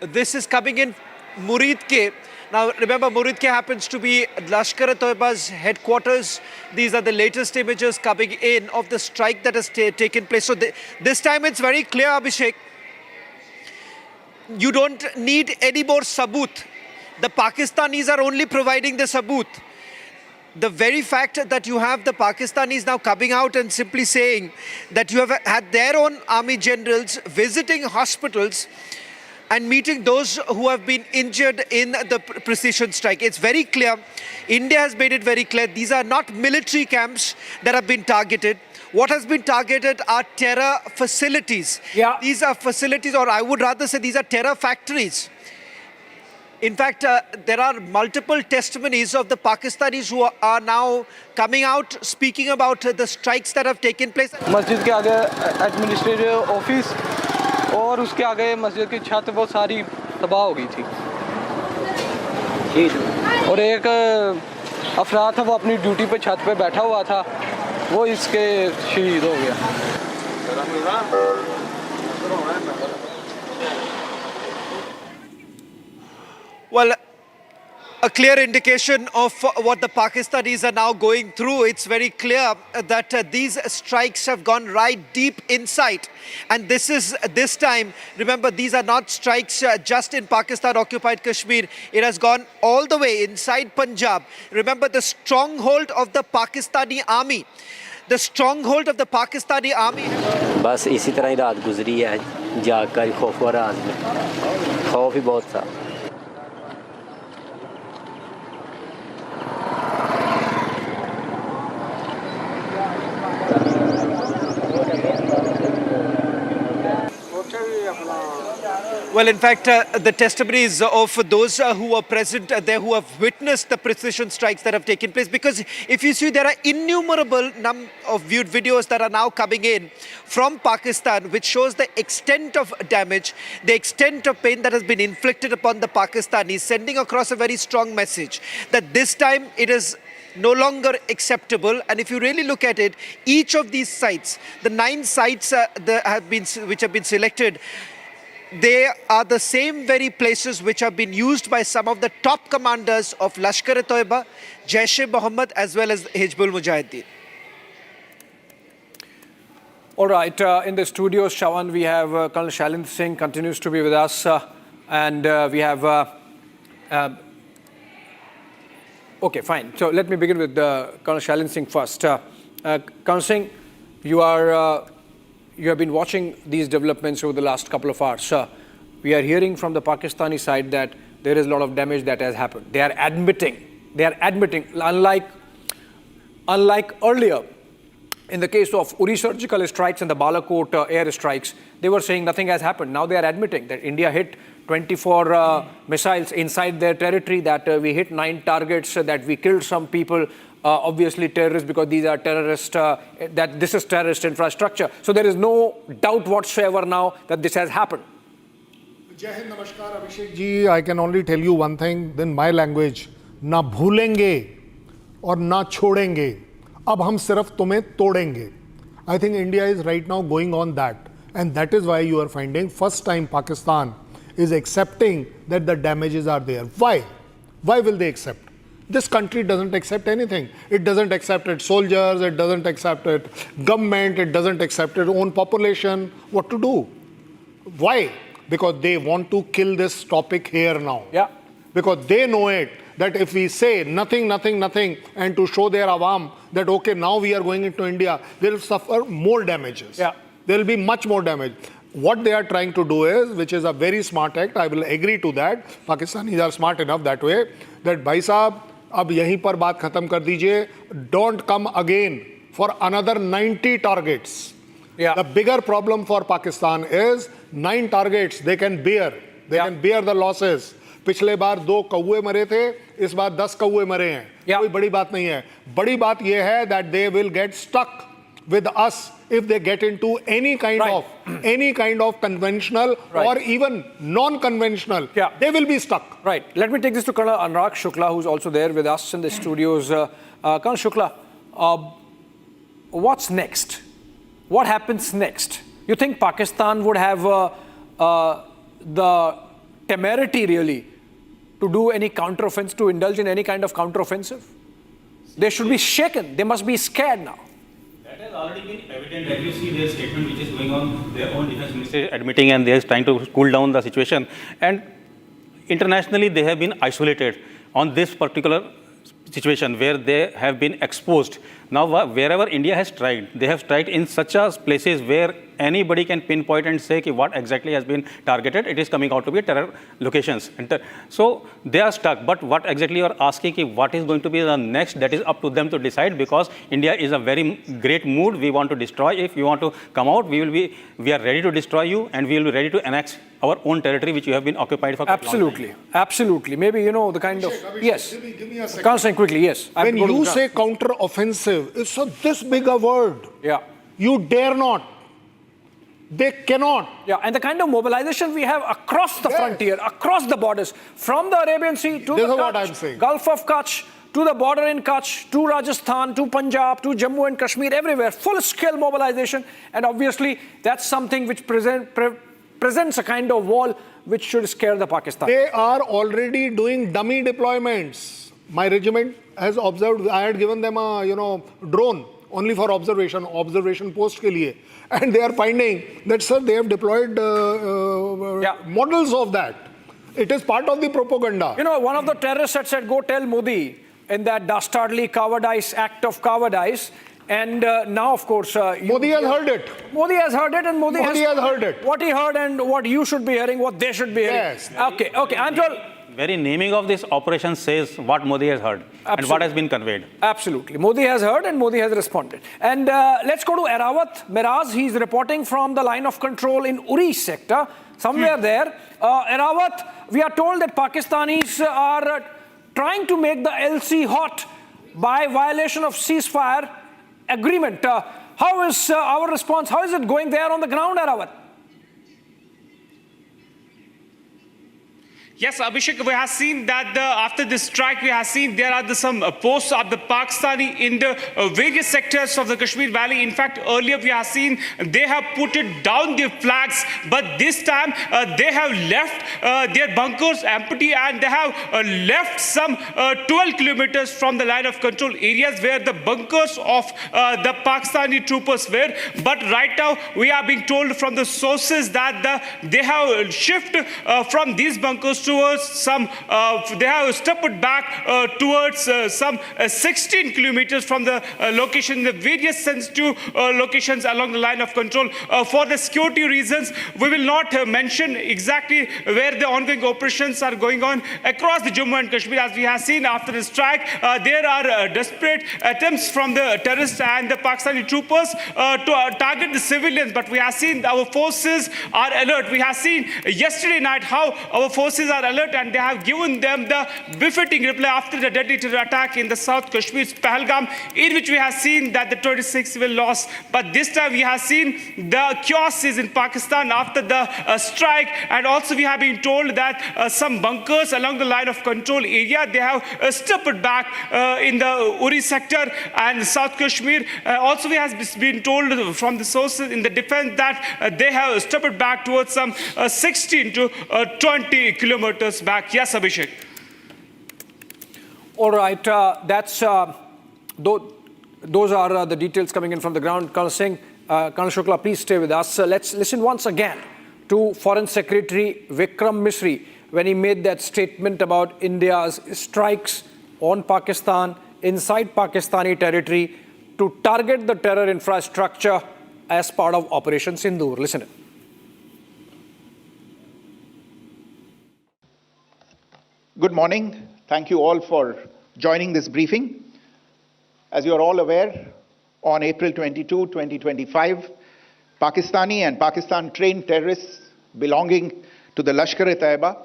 This is coming in Muridke. Now, remember, Muridke happens to be Lashkar-e-Toiba's headquarters. These are the latest images coming in of the strike that has taken place. So this time it's very clear, Abhishek. You don't need any more sabut. The Pakistanis are only providing the sabut. The very fact that you have the Pakistanis now coming out and simply saying that you have had their own army generals visiting hospitals and meeting those who have been injured in the precision strike. It's very clear. India has made it very clear. These are not military camps that have been targeted. What has been targeted are terror facilities. Yeah. These are facilities, or I would rather say these are terror factories. In fact, there are multiple testimonies of the Pakistanis who are now coming out speaking about the strikes that have taken place. मस्जिद के आगे administrative office और उसके आगे मस्जिद की छत वो सारी तबाह हो गई थी और एक अफराद था वो अपनी ड्यूटी पे छत पे बैठा हुआ था वो इसके शहीद हो गया Well, a clear indication of what the Pakistanis are now going through. It's very clear that these strikes have gone right deep inside. And this time, remember, these are not strikes just in Pakistan-occupied Kashmir. It has gone all the way inside Punjab. Remember the stronghold of the Pakistani army. The stronghold of the Pakistani army. बस इसी तरह ही रात गुजरी है जाकर खौफ हो रहा है खौफ ही बहुत था Well, in fact, the testimonies of those who were present there, who have witnessed the precision strikes that have taken place, because if you see, there are innumerable of viewed videos that are now coming in from Pakistan, which shows the extent of damage, the extent of pain that has been inflicted upon the Pakistanis, sending across a very strong message that this time it is no longer acceptable. And if you really look at it, each of these sites, the 9 sites which have been selected, they are the same very places which have been used by some of the top commanders of Lashkar-e-Toiba, Jaish-e-Mohammed, as well as Hizbul Mujahideen. All right, in the studios, Shawan, we have Colonel Shailendra Singh continues to be with us, and we have. Okay, fine. So let me begin with Colonel Shailendra Singh first. Colonel Singh, you have been watching these developments over the last couple of hours. We are hearing from the Pakistani side that there is a lot of damage that has happened. They are admitting, unlike earlier, in the case of Uri surgical strikes and the Balakot air strikes, they were saying nothing has happened. Now they are admitting that India hit 24 missiles inside their territory, that we hit 9 targets, that we killed some people. Obviously terrorists, because these are terrorists, that this is terrorist infrastructure. So there is no doubt whatsoever now that this has happened. Jai Hind, Namaskar, Abhishek ji. I can only tell you one thing in my language. Na bhulenge aur na chodenge. Ab hum sirf tumhe todenge. I think India is right now going on that. And that is why you are finding first time Pakistan is accepting that the damages are there. Why? Why will they accept? This country doesn't accept anything. It doesn't accept its soldiers, it doesn't accept its government, it doesn't accept its own population. What to do? Why? Because they want to kill this topic here now. Yeah. Because they know it, that if we say nothing, and to show their awam that, okay, now we are going into India, they will suffer more damages. Yeah. There will be much more damage. What they are trying to do is, which is a very smart act, I will agree to that. Pakistanis are smart enough that way, that bhai sahab, अब यहीं पर बात खत्म कर दीजिए. Don't come again for another 90 targets. Yeah. The bigger problem for Pakistan is 9 targets. They can bear. They can bear the losses. पिछले बार 2 कौवे मरे थे, इस बार 10 कौवे मरे हैं. कोई बड़ी बात नहीं है. बड़ी बात यह है that they will get stuck with us if they get into any kind of conventional or even non-conventional. They will be stuck. Right. Let me take this to Colonel Anurag Shukla, who's also there with us in the studios. Colonel Shukla, what's next? What happens next? You think Pakistan would have the temerity really to do any counteroffensive, to indulge in any kind of counteroffensive? They should be shaken. They must be scared now. That has already been evident. That you see their statement which is going on, their own defense minister admitting, and they are trying to cool down the situation. And internationally, they have been isolated on this particular situation where they have been exposed. Now, wherever India has striked, they have striked in such a places where anybody can pinpoint and say what exactly has been targeted. It is coming out to be terror locations. So they are stuck. But what exactly you are asking, what is going to be the next, that is up to them to decide, because India is a very great mood. We want to destroy. If you want to come out, we are ready to destroy you, and we will be ready to annex our own territory, which you have been occupied for quite a long time. Absolutely. Maybe, the kind of... Yes. Give me a second. Constant, quickly, yes. When you say counter-offensive, it's this big a word. Yeah. You dare not. They cannot. Yeah, and the kind of mobilization we have across the frontier, across the borders, from the Arabian Sea to the Gulf of Kutch, to the border in Kutch, to Rajasthan, to Punjab, to Jammu and Kashmir, everywhere, full-scale mobilization. And obviously, that's something which presents a kind of wall which should scare the Pakistanis. They are already doing dummy deployments. My regiment has observed, I had given them a, drone only for observation post ke liye. And they are finding that, sir, they have deployed models of that. It is part of the propaganda. One of the terrorists had said, go tell Modi in that dastardly cowardice, act of cowardice. And now, of course... Modi has heard it. Modi has heard it, and Modi has heard it. What he heard and what you should be hearing, what they should be hearing. Yes. Okay, I'm told... Very naming of this operation says what Modi has heard and what has been conveyed. Absolutely. Modi has heard and Modi has responded. And let's go to Erawat Miraz. He's reporting from the line of control in Uri sector, somewhere there. Erawat, we are told that Pakistanis are trying to make the LC hot by violation of ceasefire agreement. How is our response? How is it going there on the ground, Erawat? Yes, Abhishek, we have seen that after this strike, we have seen there are some posts of the Pakistani in the various sectors of the Kashmir Valley. In fact, earlier we have seen they have put it down their flags, but this time they have left their bunkers empty, and they have left some 12 kilometers from the line of control areas where the bunkers of the Pakistani troopers were. But right now, we are being told from the sources that they have shifted from these bunkers towards some, they have stepped back towards some 16 kilometers from the location, the various sensitive locations along the line of control. For the security reasons, we will not mention exactly where the ongoing operations are going on across the Jammu and Kashmir. As we have seen after the strike, there are desperate attempts from the terrorists and the Pakistani troopers to target the civilians, but we have seen our forces are alert. We have seen yesterday night how our forces are alert, and they have given them the befitting reply after the deadly terror attack in the South Kashmir's Pahalgam, in which we have seen that the 26 civil lost. But this time we have seen the chaos is in Pakistan after the strike, and also we have been told that some bunkers along the line of control area, they have stepped back in the Uri sector and South Kashmir. Also we have been told from the sources in the defense that they have stepped back towards some 16 to 20 kilometers back. Yes, Abhishek. All right, those are the details coming in from the ground. Colonel Singh, Colonel Shukla, please stay with us. Let's listen once again to Foreign Secretary Vikram Misri when he made that statement about India's strikes on Pakistan, inside Pakistani territory, to target the terror infrastructure as part of Operation Sindoor. Listen. Good morning. Thank you all for joining this briefing. As you are all aware, on April 22, 2025, Pakistani and Pakistan-trained terrorists belonging to the Lashkar-e-Taiba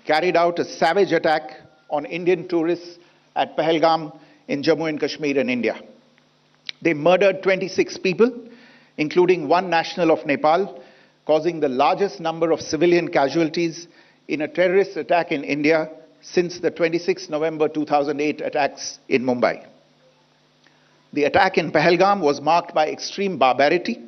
carried out a savage attack on Indian tourists at Pahalgam in Jammu and Kashmir in India. They murdered 26 people, including one national of Nepal, causing the largest number of civilian casualties in a terrorist attack in India since the 26 November 2008 attacks in Mumbai. The attack in Pahalgam was marked by extreme barbarity,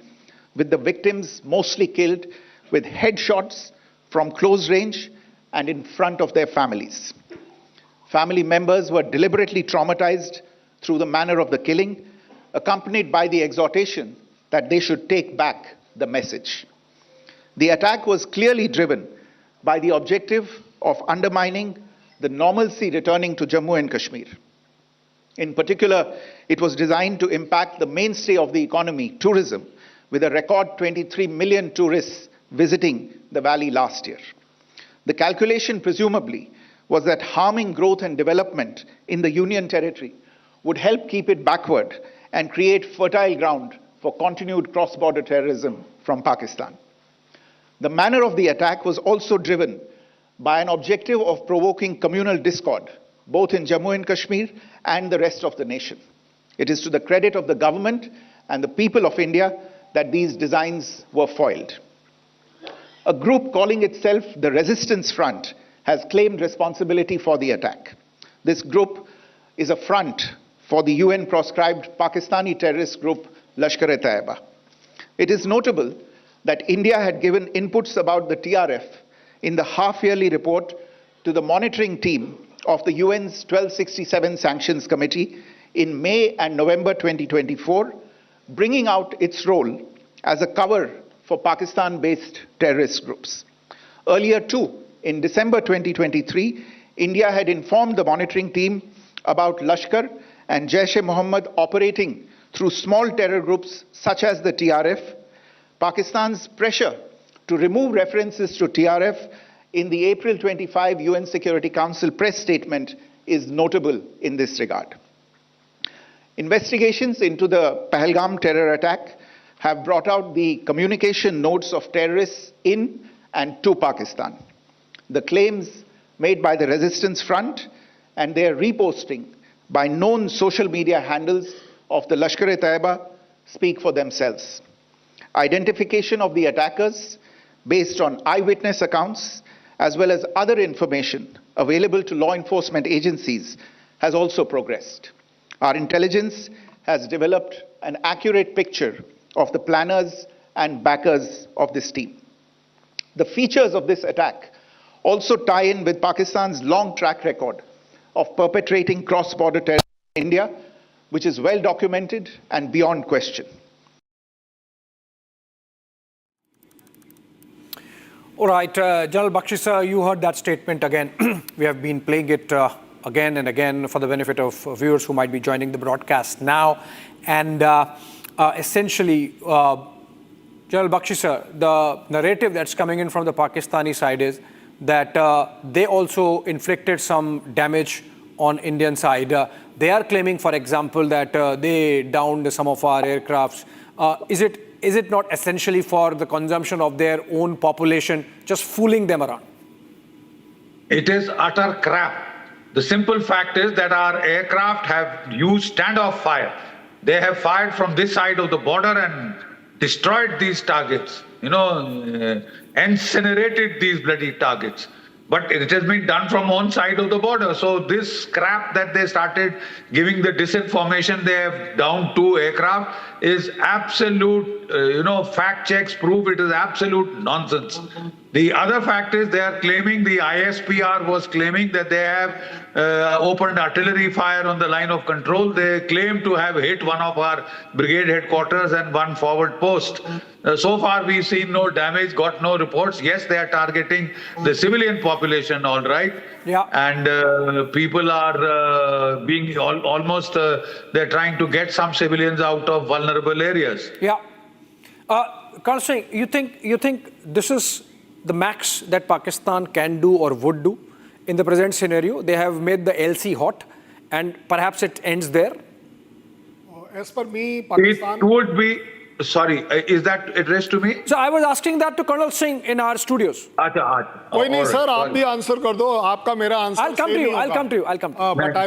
with the victims mostly killed with headshots from close range and in front of their families. Family members were deliberately traumatized through the manner of the killing, accompanied by the exhortation that they should take back the message. The attack was clearly driven by the objective of undermining the normalcy returning to Jammu and Kashmir. In particular, It was designed to impact the mainstay of the economy, tourism, with a record 23 million tourists visiting the valley last year. The calculation, presumably, was that harming growth and development in the Union Territory would help keep it backward and create fertile ground for continued cross-border terrorism from Pakistan. The manner of the attack was also driven by an objective of provoking communal discord, both in Jammu and Kashmir and the rest of the nation. It is to the credit of the government and the people of India that these designs were foiled. A group calling itself the Resistance Front has claimed responsibility for the attack. This group is a front for the UN-proscribed Pakistani terrorist group Lashkar. It is notable that India had given inputs about the TRF in the half-yearly report to the monitoring team of the UN's 1267 Sanctions Committee in May and November 2024, bringing out its role as a cover for Pakistan-based terrorist groups. Earlier too, in December 2023, India had informed the monitoring team about Lashkar and Jaish operating through small terror groups such as the TRF. Pakistan's pressure to remove references to TRF in the April 25 UN Security Council press statement is notable in this regard. Investigations into the Pahalgam terror attack have brought out the communication notes of terrorists in and to Pakistan. The claims made by the Resistance Front and their reposting by known social media handles of the Lashkar-e-Taiba speak for themselves. Identification of the attackers based on eyewitness accounts as well as other information available to law enforcement agencies has also progressed. Our intelligence has developed an accurate picture of the planners and backers of this team. The features of this attack also tie in with Pakistan's long track record of perpetrating cross-border terror in India, which is well documented and beyond question. All right, General Bakshi sir, you heard that statement again. We have been playing it again and again for the benefit of viewers who might be joining the broadcast now. And essentially, General Bakshi sir, the narrative that's coming in from the Pakistani side is that they also inflicted some damage on Indian side. They are claiming, for example, that they downed some of our aircrafts. Is it not essentially for the consumption of their own population, just fooling them around? It is utter crap. The simple fact is that our aircraft have used standoff fire. They have fired from this side of the border and destroyed these targets, incinerated these bloody targets. But it has been done from one side of the border. So this crap that they started giving the disinformation, they have downed 2 aircraft, is absolute, fact checks prove it is absolute nonsense. The other fact is they are claiming, the ISPR was claiming that they have opened artillery fire on the line of control. They claim to have hit one of our brigade headquarters and one forward post. So far we've seen no damage, got no reports. Yes, they are targeting the civilian population, all right. Yeah. And people are being almost, they're trying to get some civilians out of vulnerable areas. Yeah. Colonel Singh, you think this is the max that Pakistan can do or would do in the present scenario? They have made the LC hot and perhaps it ends there? As per me, Pakistan... It would be... Sorry, is that addressed to me? So I was asking that to Colonel Singh in our studios. कोई नहीं sir, आप भी answer कर दो. आपका मेरा answer. I'll come to you. I'll come to you. But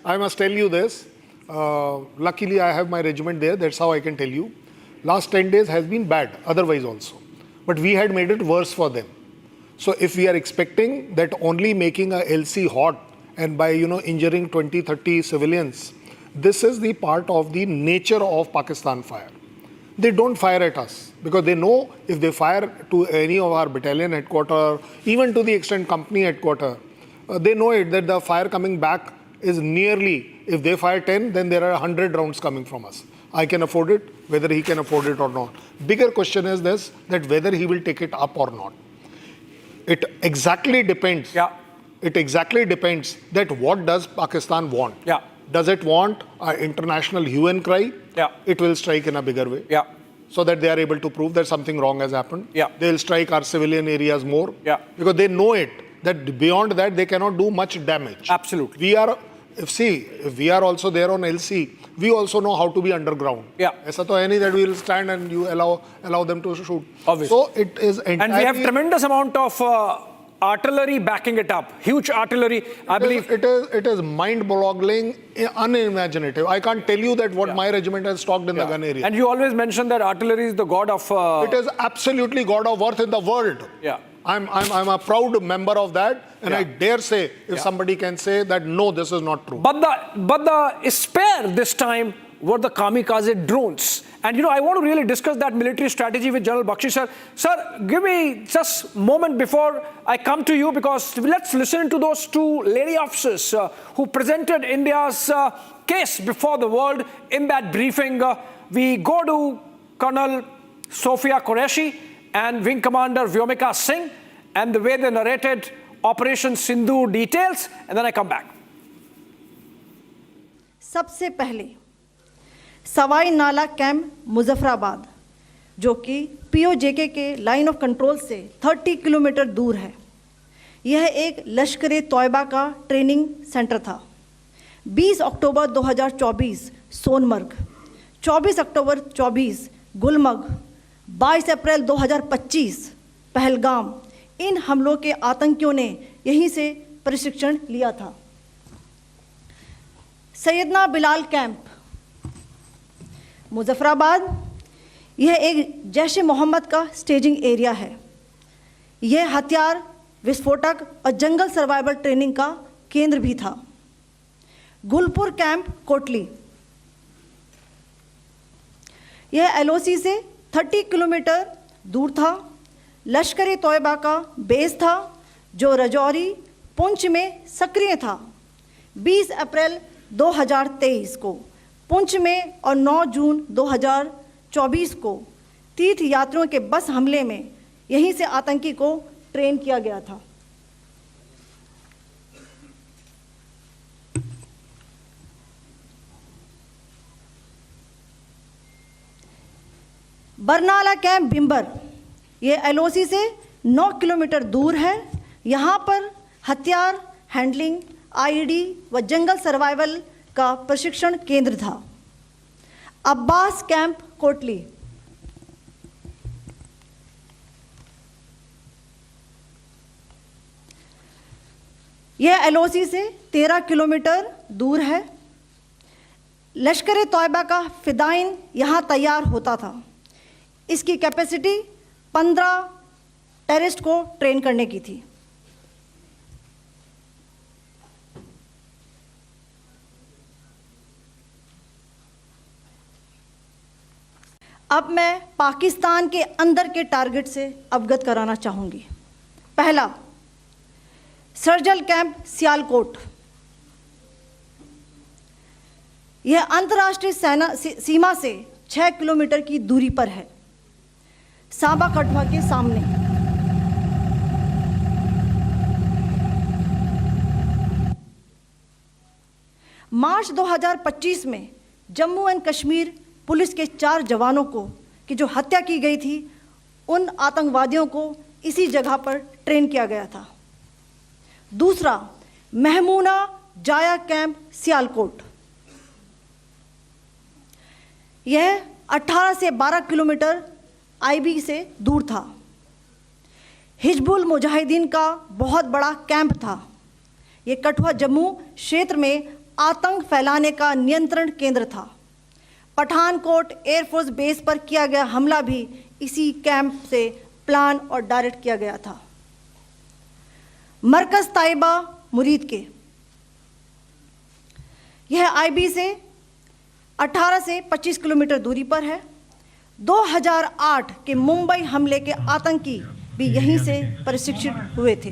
I must tell you this. Luckily, I have my regiment there. That's how I can tell you. Last 10 days has been bad. Otherwise also, but we had made it worse for them. So if we are expecting that only making a LC hot and by injuring 20-30 civilians, this is the part of the nature of Pakistan fire. They don't fire at us because they know if they fire to any of our battalion headquarters, even to the extent company headquarters, they know it that the fire coming back is nearly, if they fire 10, then there are 100 rounds coming from us. I can afford it, whether he can afford it or not. Bigger question is this, that whether he will take it up or not. It exactly depends. Yeah. It exactly depends that what does Pakistan want. Yeah. Does it want an international hue and cry? Yeah. It will strike in a bigger way. Yeah. So that they are able to prove that something wrong has happened. Yeah. They'll strike our civilian areas more. Yeah. Because they know it, that beyond that, they cannot do much damage. Absolutely. If we are also there on LC, we also know how to be underground. Yeah. ऐसा तो है नहीं that we will stand and you allow them to shoot. Obviously. So it is entirely... And we have tremendous amount of artillery backing it up. Huge artillery, I believe. It is mind-boggling, unimaginative. I can't tell you that what my regiment has stocked in the gun area. And you always mention that artillery is the god of... It is absolutely god of worth in the world. Yeah. I'm a proud member of that, and I dare say, if somebody can say that, no, this is not true. But the spare this time were the kamikaze drones. And I want to really discuss that military strategy with General Bakshi, sir. Sir, give me just a moment before I come to you, because let's listen to those two lady officers who presented India's case before the world in that briefing. We go to Colonel Sophia Qureshi and Wing Commander Vyomika Singh, and the way they narrated Operation Sindoor details, and then I come back. सबसे पहले सवाई नाला camp Muzaffarabad, जो कि PoJK के line of control से 30 kilometre दूर है। यह एक लश्कर तोयबा का ट्रेनिंग सेंटर था। 20 अक्टूबर 2024 सोनमर्ग, 24 अक्टूबर 24 गुलमर्ग, 22 अप्रैल 2025 पहलगाम, इन हमलों के आतंकियों ने यहीं से प्रशिक्षण लिया था। सैयदना बिलाल कैंप मुजफ्फराबाद, यह एक जैश मोहम्मद का स्टेजिंग एरिया है। यह हथियार, विस्फोटक और जंगल सर्वाइवल ट्रेनिंग का केंद्र भी था। गुलपुर कैंप कोटली, यह एलओसी से 30 किलोमीटर दूर था। लश्कर तोयबा का बेस था, जो रजौरी पुंछ में सक्रिय था। 20 अप्रैल 2023 को पुंछ में और 9 जून 2024 को तीर्थ यात्रियों के बस हमले में यहीं से आतंकी को ट्रेन किया गया था। बरनाला कैंप बिम्बर, ये एलओसी से 9 किलोमीटर दूर है। यहाँ पर हथियार हैंडलिंग, आईडी व जंगल सर्वाइवल का प्रशिक्षण केंद्र था। अब्बास कैंप कोटली, यह एलओसी से 13 किलोमीटर दूर है। लश्कर तोयबा का फिदाइन यहाँ तैयार होता था। इसकी कैपेसिटी 15 टेररिस्ट को ट्रेन करने की थी। अब मैं पाकिस्तान के अंदर के टारगेट से अवगत कराना चाहूंगी। पहला, सर्जल कैंप सियालकोट, यह अंतर्राष्ट्रीय सीमा से 6 किलोमीटर की दूरी पर है, सांबा कठवा के सामने। मार्च 2025 में जम्मू एंड कश्मीर पुलिस के 4 जवानों की जो हत्या की गई थी, उन आतंकवादियों को इसी जगह पर ट्रेन किया गया था। दूसरा, महमूना जाया कैंप सियालकोट, यह 18 से 12 किलोमीटर आईबी से दूर था। हिजबुल मुजाहिदीन का बहुत बड़ा कैंप था। यह कठुआ जम्मू क्षेत्र में आतंक फैलाने का नियंत्रण केंद्र था। पठानकोट एयरफोर्स बेस पर किया गया हमला भी इसी कैंप से प्लान और डायरेक्ट किया गया था। मरकज ताइबा मुरीद के, यह आईबी से 18 से 25 किलोमीटर दूरी पर है। 2008 के मुंबई हमले के आतंकी भी यहीं से प्रशिक्षित हुए थे।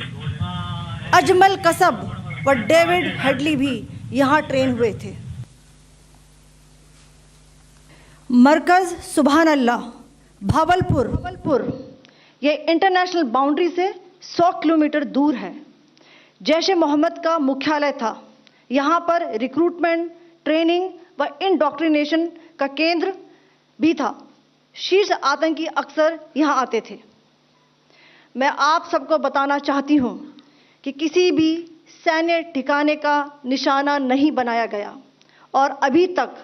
अजमल कसब व डेविड हेडली भी यहाँ ट्रेन हुए थे। मरकज सुभान अल्लाह भावलपुर, यह इंटरनेशनल बाउंड्री से 100 किलोमीटर दूर है। जैश मोहम्मद का मुख्यालय था। यहाँ पर रिक्रूटमेंट, ट्रेनिंग व इंडोक्ट्रिनेशन का केंद्र भी था। शीर्ष आतंकी अक्सर यहां आते थे। मैं आप सबको बताना चाहती हूं कि किसी भी सैन्य ठिकाने का निशाना नहीं बनाया गया और अभी तक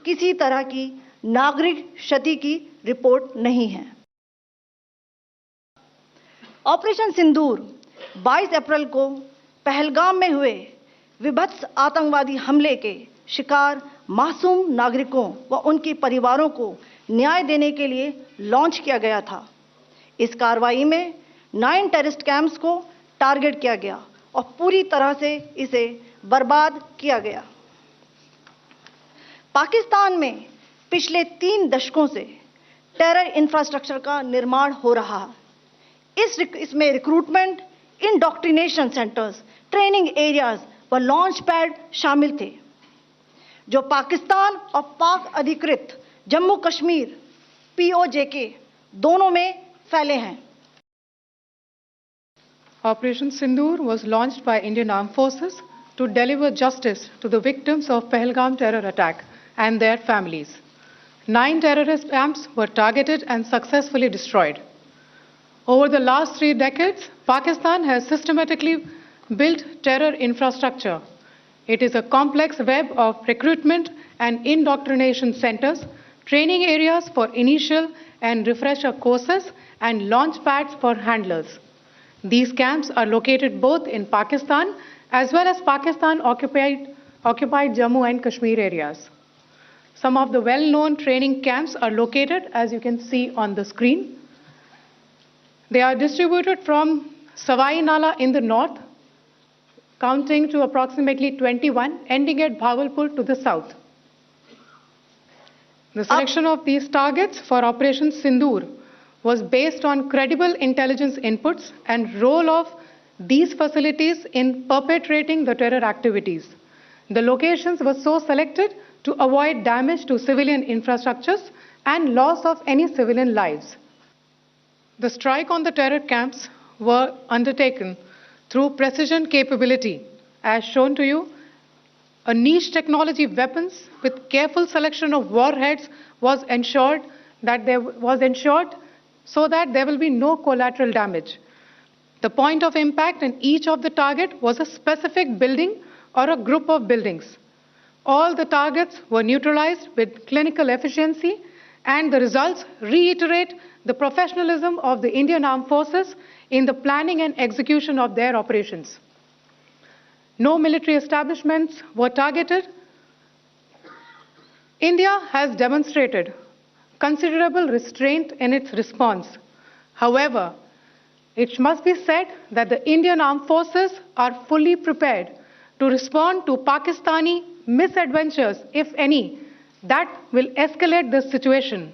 किसी तरह की नागरिक क्षति की रिपोर्ट नहीं है। ऑपरेशन सिंदूर 22 अप्रैल को पहलगाम में हुए विभत्स आतंकवादी हमले के शिकार मासूम नागरिकों व उनके परिवारों को न्याय देने के लिए लॉन्च किया गया था। इस कार्रवाई में 9 टेररिस्ट कैंप्स को टारगेट किया गया और पूरी तरह से इसे बर्बाद किया गया। पाकिस्तान में पिछले 3 दशकों से टेरर इंफ्रास्ट्रक्चर का निर्माण हो रहा है। इसमें recruitment, indoctrination centres, training areas व लॉन्च पैड शामिल थे, जो पाकिस्तान और पाक अधिकृत जम्मू कश्मीर POJK दोनों में फैले हैं। Operation Sindoor was launched by Indian Armed Forces to deliver justice to the victims of Pahalgam terror attack and their families. 9 terrorist camps were targeted and successfully destroyed. Over the last 3 decades, Pakistan has systematically built terror infrastructure. It is a complex web of recruitment and indoctrination centers, training areas for initial and refresher courses, and launch pads for handlers. These camps are located both in Pakistan as well as Pakistan-occupied Jammu and Kashmir areas. Some of the well-known training camps are located, as you can see on the screen. They are distributed from Savai Nala in the north, counting to approximately 21, ending at Bhagalpur to the south. The selection of these targets for Operation Sindoor was based on credible intelligence inputs and role of these facilities in perpetrating the terror activities. The locations were so selected to avoid damage to civilian infrastructures and loss of any civilian lives. The strike on the terror camps were undertaken through precision capability, as shown to you. A niche technology weapons with careful selection of warheads was ensured so that there will be no collateral damage. The point of impact in each of the target was a specific building or a group of buildings. All the targets were neutralized with clinical efficiency, and the results reiterate the professionalism of the Indian Armed Forces in the planning and execution of their operations. No military establishments were targeted. India has demonstrated considerable restraint in its response. However, it must be said that the Indian Armed Forces are fully prepared to respond to Pakistani misadventures, if any, that will escalate the situation.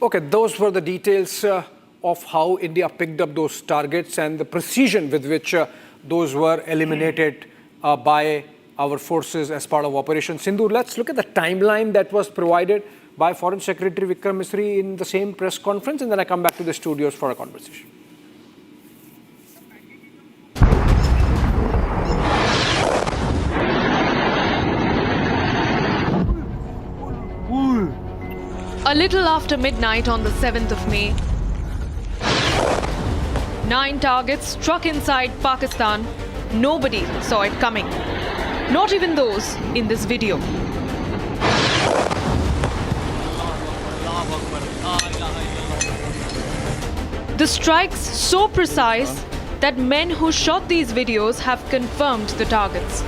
Okay, those were the details of how India picked up those targets and the precision with which those were eliminated by our forces as part of Operation Sindoor. Let's look at the timeline that was provided by Foreign Secretary Vikram Misri in the same press conference, and then I come back to the studios for a conversation. A little after midnight on the 7th of May, 9 targets struck inside Pakistan. Nobody saw it coming. Not even those in this video. The strikes so precise that men who shot these videos have confirmed the targets.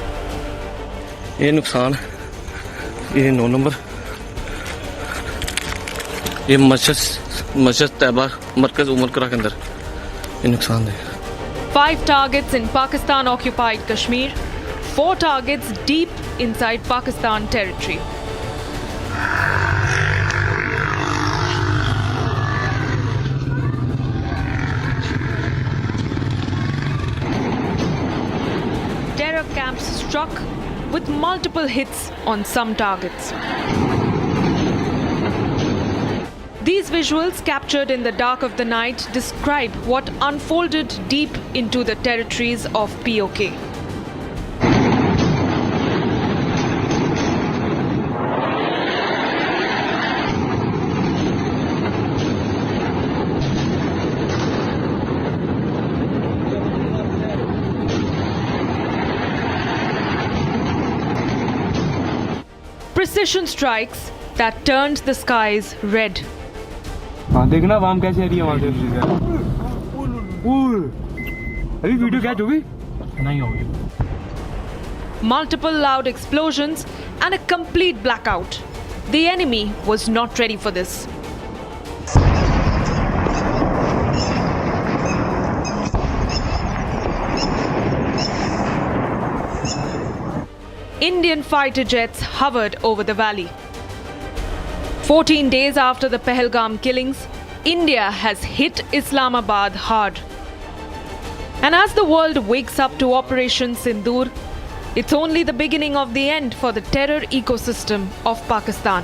ये नुकसान ये 9 number ये मस्जिद तैयबा मरकज उमर करा के अंदर ये नुकसान है 5 targets in Pakistan-occupied Kashmir, 4 targets deep inside Pakistan territory. Terror camps struck with multiple hits on some targets. These visuals, captured in the dark of the night, describe what unfolded deep into the territories of POK. Precision strikes that turned the skies red. देखना वाम कैसे आ रही है वहाँ से अभी video catch होगी नहीं होगी. Multiple loud explosions and a complete blackout. The enemy was not ready for this. Indian fighter jets hovered over the valley. 14 days after the Pahalgam killings, India has hit Islamabad hard. And as the world wakes up to Operation Sindoor, it's only the beginning of the end for the terror ecosystem of Pakistan.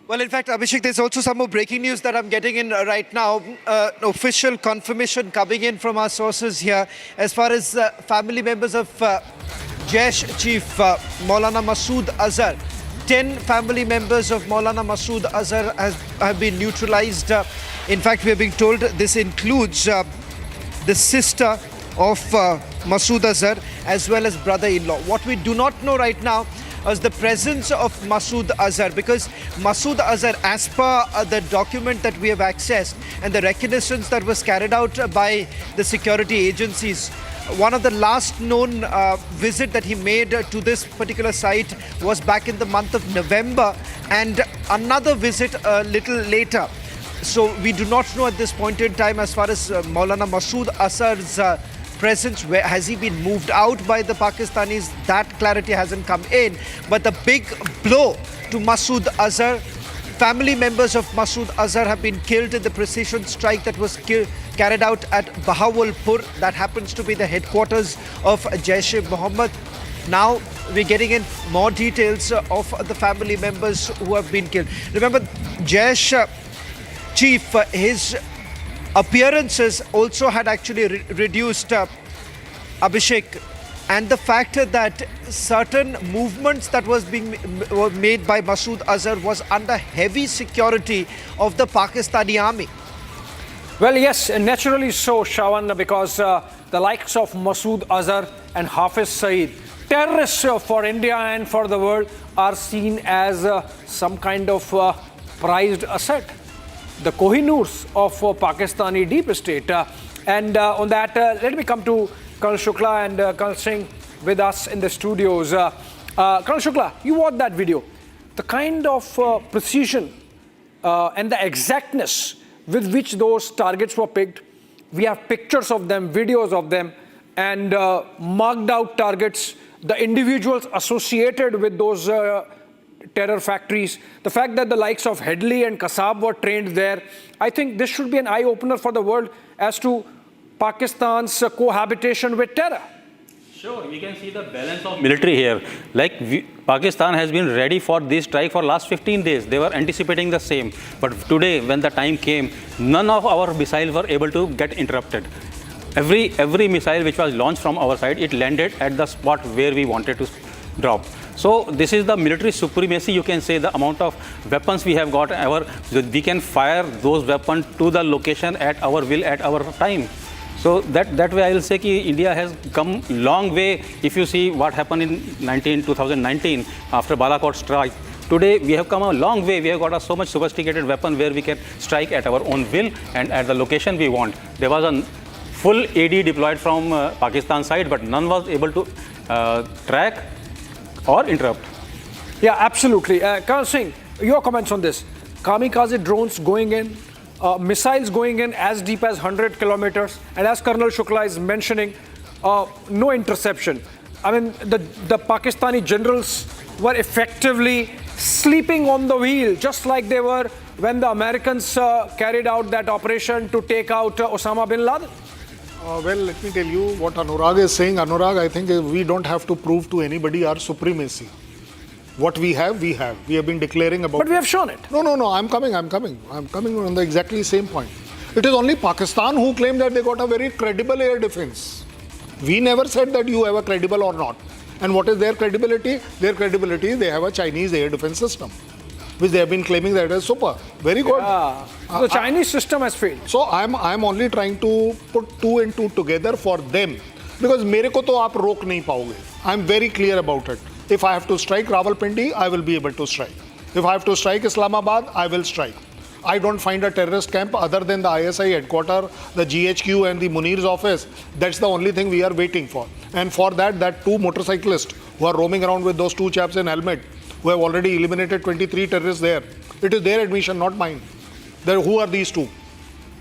Well, in fact, Abhishek, there's also some more breaking news that I'm getting in right now. Official confirmation coming in from our sources here as far as family members of Jaish Chief Maulana Masood Azhar. 10 family members of Maulana Masood Azhar have been neutralized. In fact, we are being told this includes the sister of Masood Azhar as well as brother-in-law. What we do not know right now is the presence of Masood Azhar, because Masood Azhar, as per the document that we have accessed and the reconnaissance that was carried out by the security agencies, one of the last known visit that he made to this particular site was back in the month of November, and another visit a little later. So we do not know at this point in time as far as Maulana Masood Azhar's presence, where has he been moved out by the Pakistanis? That clarity hasn't come in. But the big blow to Masood Azhar, family members of Masood Azhar have been killed in the precision strike that was carried out at Bahawalpur. That happens to be the headquarters of Jaish-e-Mohammed. Now we're getting in more details of the family members who have been killed. Remember, Jaish Chief, his appearances also had actually reduced, Abhishek, and the fact that certain movements that were made by Masood Azhar was under heavy security of the Pakistani army. Well, yes, naturally so, Shravan, because the likes of Masood Azhar and Hafiz Saeed, terrorists for India and for the world, are seen as some kind of prized asset. The Kohinoors of Pakistani deep state. And on that, let me come to Colonel Shukla and Colonel Singh with us in the studios. Colonel Shukla, you watched that video. The kind of precision and the exactness with which those targets were picked. We have pictures of them, videos of them, and marked out targets, the individuals associated with those terror factories, the fact that the likes of Headley and Kasab were trained there. I think this should be an eye-opener for the world as to Pakistan's cohabitation with terror. Sure, we can see the balance of military here. Like Pakistan has been ready for this strike for last 15 days. They were anticipating the same. But today, when the time came, none of our missiles were able to get interrupted. Every missile which was launched from our side, it landed at the spot where we wanted to drop. So this is the military supremacy, you can say, the amount of weapons we have got. We can fire those weapons to the location at our will, at our time. So that way I will say that India has come long way. If you see what happened in 2019 after Balakot strike, today we have come a long way. We have got a so much sophisticated weapon where we can strike at our own will and at the location we want. There was a full AD deployed from Pakistan side, but none was able to track or interrupt. Yeah, absolutely. Colonel Singh, your comments on this. Kamikaze drones going in, missiles going in as deep as 100 kilometers, and as Colonel Shukla is mentioning, no interception. I mean, the Pakistani generals were effectively sleeping on the wheel, just like they were when the Americans carried out that operation to take out Osama bin Laden. Well, let me tell you what Anurag is saying. Anurag, I think we don't have to prove to anybody our supremacy. What we have, we have. We have been declaring about. But we have shown it. No. I'm coming on the exactly same point. It is only Pakistan who claimed that they got a very credible air defense. We never said that you have a credible or not. And what is their credibility? Their credibility is they have a Chinese air defense system, which they have been claiming that is super. Very good. The Chinese system has failed. So I'm only trying to put two and two together for them. Because मेरे को तो आप रोक नहीं पाओगे. I'm very clear about it. If I have to strike Rawalpindi, I will be able to strike. If I have to strike Islamabad, I will strike. I don't find a terrorist camp other than the ISI headquarters, the GHQ and the Munir's office. That's the only thing we are waiting for. And for that two motorcyclists who are roaming around with those two chaps in helmet, who have already eliminated 23 terrorists there. It is their admission, not mine. Who are these two?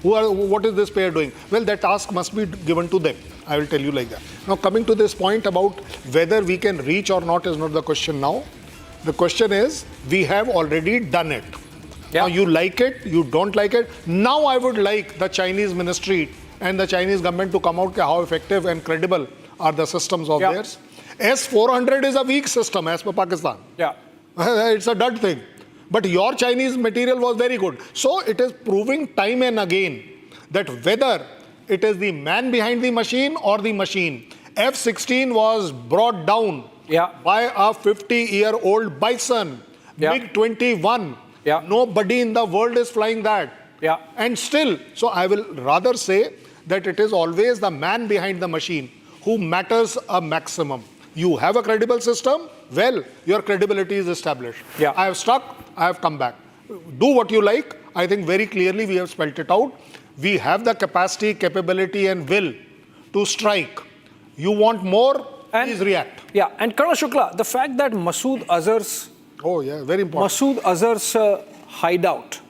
What is this pair doing? Well, that task must be given to them. I will tell you like that. Now, coming to this point about whether we can reach or not is not the question now. The question is, we have already done it. Yeah. Now, you like it, you don't like it. Now, I would like the Chinese ministry and the Chinese government to come out how effective and credible are the systems of theirs. S-400 is a weak system as per Pakistan. Yeah. It's a dud thing. But your Chinese material was very good. So it is proving time and again that whether it is the man behind the machine or the machine, F-16 was brought down by a 50-year-old Bison, MiG-21. Nobody in the world is flying that. And still, so I will rather say that it is always the man behind the machine who matters a maximum. You have a credible system, well, your credibility is established. I have stuck, I have come back. Do what you like. I think very clearly we have spelled it out. We have the capacity, capability and will to strike. You want more, please react. Yeah, and Colonel Shukla, the fact that Masood Azhar's very important. Masood Azhar's hideout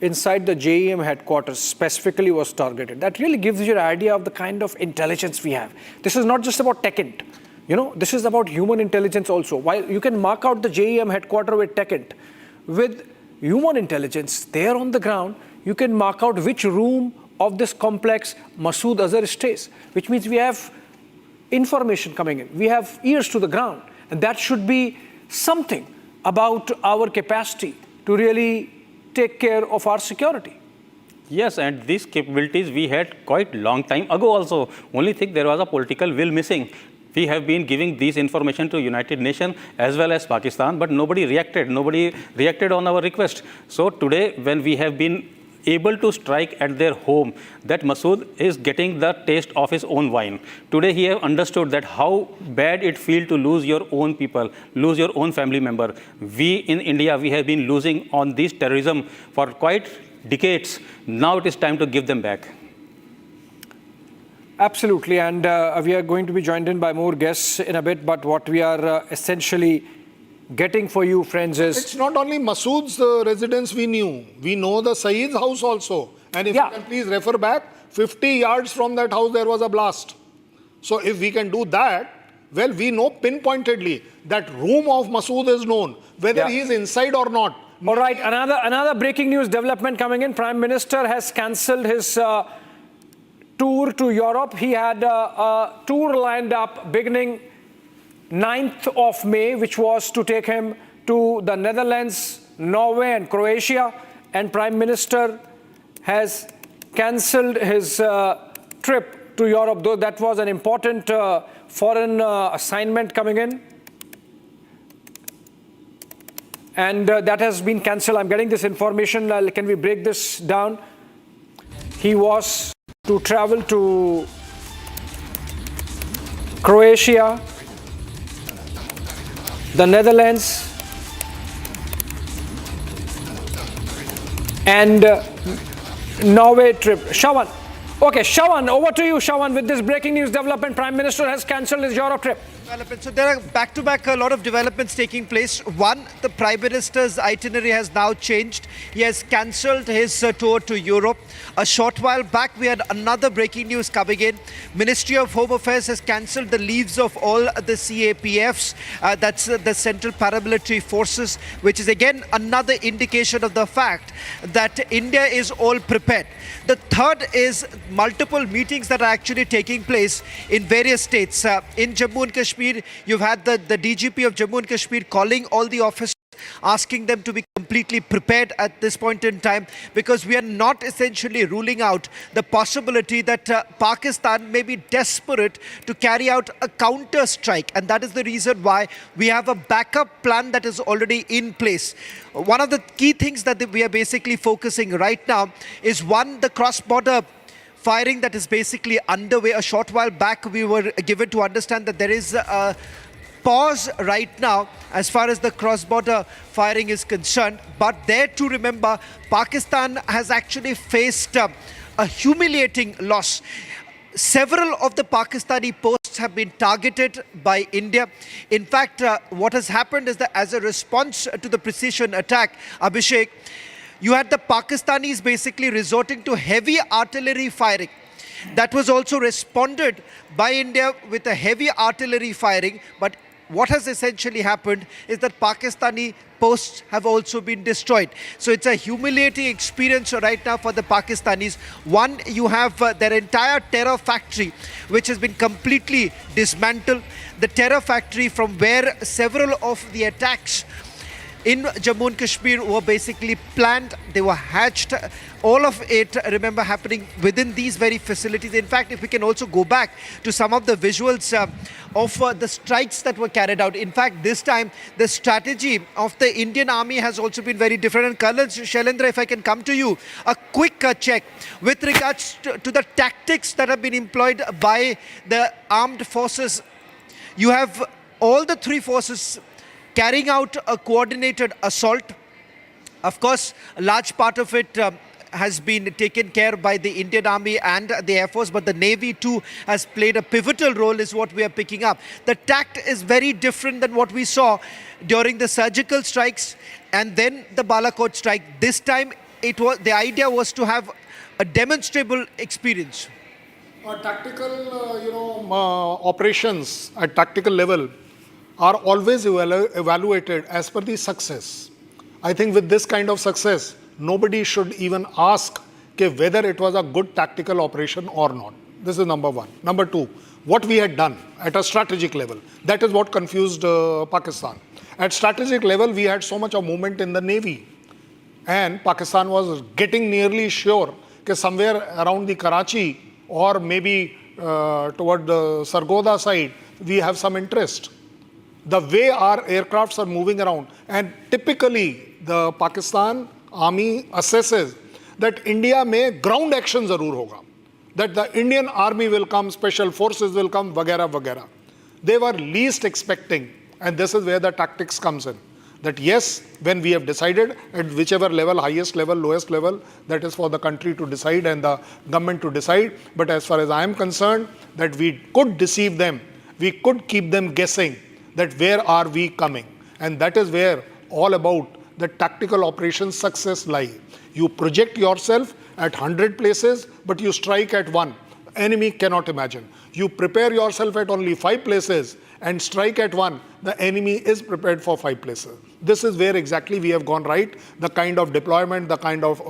inside the JEM headquarters specifically was targeted. That really gives you an idea of the kind of intelligence we have. This is not just about TechInt. You know, this is about human intelligence also. While you can mark out the JEM headquarters with TechInt, with human intelligence there on the ground, you can mark out which room of this complex Masood Azhar stays, which means we have information coming in. We have ears to the ground. And that should be something about our capacity to really take care of our security. Yes, and these capabilities we had quite long time ago also. Only thing there was a political will missing. We have been giving these information to United Nations as well as Pakistan, but nobody reacted. Nobody reacted on our request. So today, when we have been able to strike at their home, that Masood is getting the taste of his own wine. Today, he have understood that how bad it feels to lose your own people, lose your own family member. We in India, we have been losing on this terrorism for quite decades. Now it is time to give them back. Absolutely, and we are going to be joined in by more guests in a bit, but what we are essentially getting for you, friends, is... It's not only Masood's residence we knew. We know the Saeed's house also. And if you can please refer back, 50 yards from that house there was a blast. So if we can do that, well, we know pinpointedly that room of Masood is known, whether he is inside or not. All right, another breaking news development coming in. Prime Minister has cancelled his tour to Europe. He had a tour lined up beginning 9th of May, which was to take him to the Netherlands, Norway and Croatia. And Prime Minister has cancelled his trip to Europe, though that was an important foreign assignment coming in. And that has been cancelled. I'm getting this information. Can we break this down? He was to travel to Croatia, the Netherlands, and Norway trip. Shawan. Okay, Shawan, over to you, Shawan, with this breaking news development. Prime Minister has cancelled his Europe trip. So there are back-to-back a lot of developments taking place. One, the Prime Minister's itinerary has now changed. He has cancelled his tour to Europe. A short while back, we had another breaking news coming in. Ministry of Home Affairs has cancelled the leaves of all the CAPFs. That's the Central Paramilitary Forces, which is again another indication of the fact that India is all prepared. The third is multiple meetings that are actually taking place in various states. In Jammu and Kashmir, you've had the DGP of Jammu and Kashmir calling all the officers, asking them to be completely prepared at this point in time, because we are not essentially ruling out the possibility that Pakistan may be desperate to carry out a counter strike, and that is the reason why we have a backup plan that is already in place. One of the key things that we are basically focusing right now is, one, the cross-border firing that is basically underway. A short while back, we were given to understand that there is a pause right now as far as the cross-border firing is concerned. But there to remember, Pakistan has actually faced a humiliating loss. Several of the Pakistani posts have been targeted by India. In fact, what has happened is that as a response to the precision attack, Abhishek, you had the Pakistanis basically resorting to heavy artillery firing. That was also responded by India with a heavy artillery firing. But what has essentially happened is that Pakistani posts have also been destroyed. So it's a humiliating experience right now for the Pakistanis. One, you have their entire terror factory, which has been completely dismantled. The terror factory from where several of the attacks in Jammu and Kashmir were basically planned, they were hatched. All of it, remember, happening within these very facilities. In fact, if we can also go back to some of the visuals of the strikes that were carried out. In fact, this time, the strategy of the Indian Army has also been very different. And Colonel Shailendra, if I can come to you, a quick check with regards to the tactics that have been employed by the armed forces. You have all the three forces carrying out a coordinated assault. Of course, a large part of it has been taken care by the Indian Army and the Air Force, but the Navy too has played a pivotal role, is what we are picking up. The tact is very different than what we saw during the surgical strikes and then the Balakot strike. This time, the idea was to have a demonstrable experience. Tactical, operations at tactical level are always evaluated as per the success. I think with this kind of success, nobody should even ask whether it was a good tactical operation or not. This is number one. Number two, what we had done at a strategic level, that is what confused Pakistan. At strategic level, we had so much of movement in the Navy, and Pakistan was getting nearly sure that somewhere around the Karachi or maybe toward the Sargodha side, we have some interest. The way our aircrafts are moving around, and typically the Pakistan Army assesses that India may ground action zarur hoga, that the Indian Army will come, special forces will come, vagera vagera. They were least expecting, and this is where the tactics comes in. That yes, when we have decided at whichever level, highest level, lowest level, that is for the country to decide and the government to decide. But as far as I am concerned, that we could deceive them, we could keep them guessing that where are we coming, and that is where all about the tactical operations success lie. You project yourself at 100 places, but you strike at one. Enemy cannot imagine. You prepare yourself at only 5 places and strike at one. The enemy is prepared for 5 places. This is where exactly we have gone right. The kind of deployment, the kind of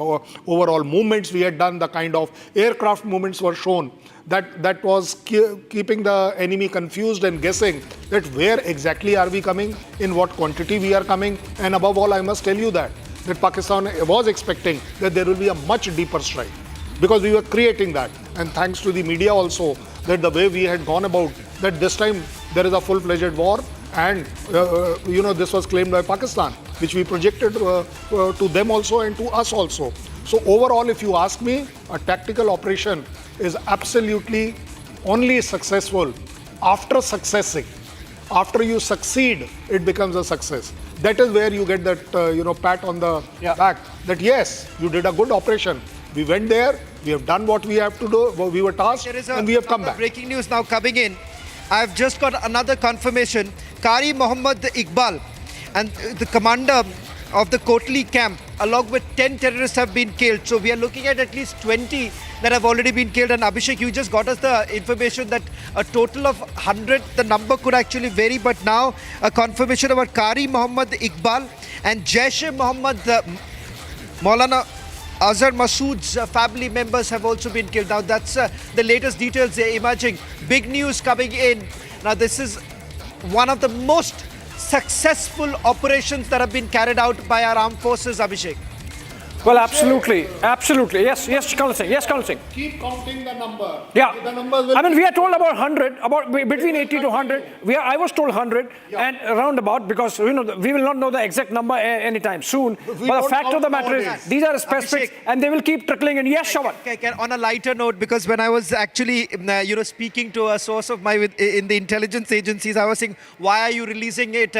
overall movements we had done, the kind of aircraft movements were shown, that was keeping the enemy confused and guessing that where exactly are we coming, in what quantity we are coming. And above all, I must tell you that Pakistan was expecting that there will be a much deeper strike, because we were creating that. And thanks to the media also, that the way we had gone about, that this time there is a full-fledged war, and this was claimed by Pakistan, which we projected to them also and to us also. So overall, if you ask me, a tactical operation is absolutely only successful after succeeding. After you succeed, it becomes a success. That is where you get that pat on the back, that yes, you did a good operation. We went there, we have done what we have to do, we were tasked, and we have come back. Breaking news now coming in. I've just got another confirmation. Qari Mohammed Iqbal and the commander of the Kotli camp, along with 10 terrorists, have been killed. So we are looking at least 20 that have already been killed. And Abhishek, you just got us the information that a total of 100, the number could actually vary, but now a confirmation about Qari Mohammed Iqbal and Jaish Mohammed Maulana Azhar Masood's family members have also been killed. Now that's the latest details they're emerging. Big news coming in. Now this is one of the most successful operations that have been carried out by our armed forces, Abhishek. Well, absolutely. Absolutely. Yes, Colonel Singh. Yes, Colonel Singh. Keep counting the number. Yeah. The numbers will... I mean, we are told about 100, about between 80 to 100. I was told 100 and around about, because we will not know the exact number anytime soon. But the fact of the matter is, these are specifics and they will keep trickling in. Yes, Shawan. On a lighter note, because when I was actually, speaking to a source of mine in the intelligence agencies, I was saying, why are you releasing it,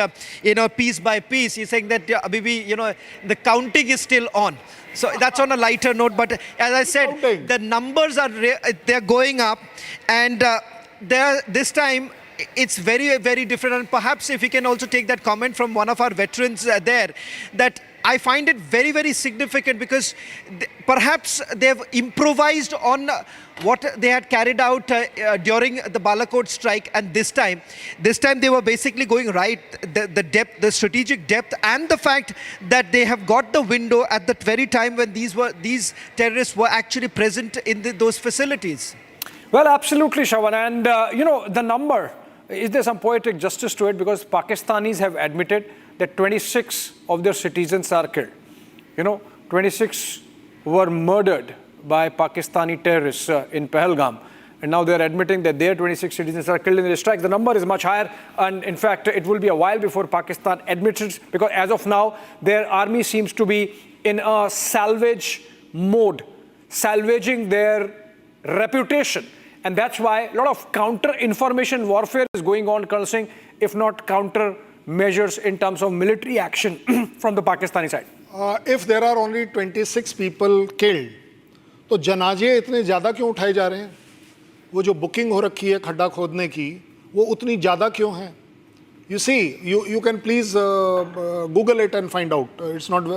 piece by piece? He's saying that, the counting is still on. So that's on a lighter note, but as I said, the numbers are they're going up, and this time it's very, very different. And perhaps if we can also take that comment from one of our veterans there, that I find it very, very significant, because perhaps they've improvised on what they had carried out during the Balakot strike, and this time they were basically going right, the depth, the strategic depth, and the fact that they have got the window at the very time when these terrorists were actually present in those facilities. Well, absolutely, Shawan. And, the number, is there some poetic justice to it? Because Pakistanis have admitted that 26 of their citizens are killed. 26 were murdered by Pakistani terrorists in Pahalgam. And now they're admitting that their 26 citizens are killed in the strike. The number is much higher. And in fact, it will be a while before Pakistan admits it, because as of now, their army seems to be in a salvage mode, salvaging their reputation. And that's why a lot of counter-information warfare is going on, Colonel Singh, if not counter-measures in terms of military action from the Pakistani side. If there are only 26 people killed, तो जनाजे इतने ज़्यादा क्यों उठाए जा रहे हैं? वो जो बुकिंग हो रखी है खड्डा खोदने की, वो उतनी ज़्यादा क्यों है? You see, you can please Google it and find out. It's not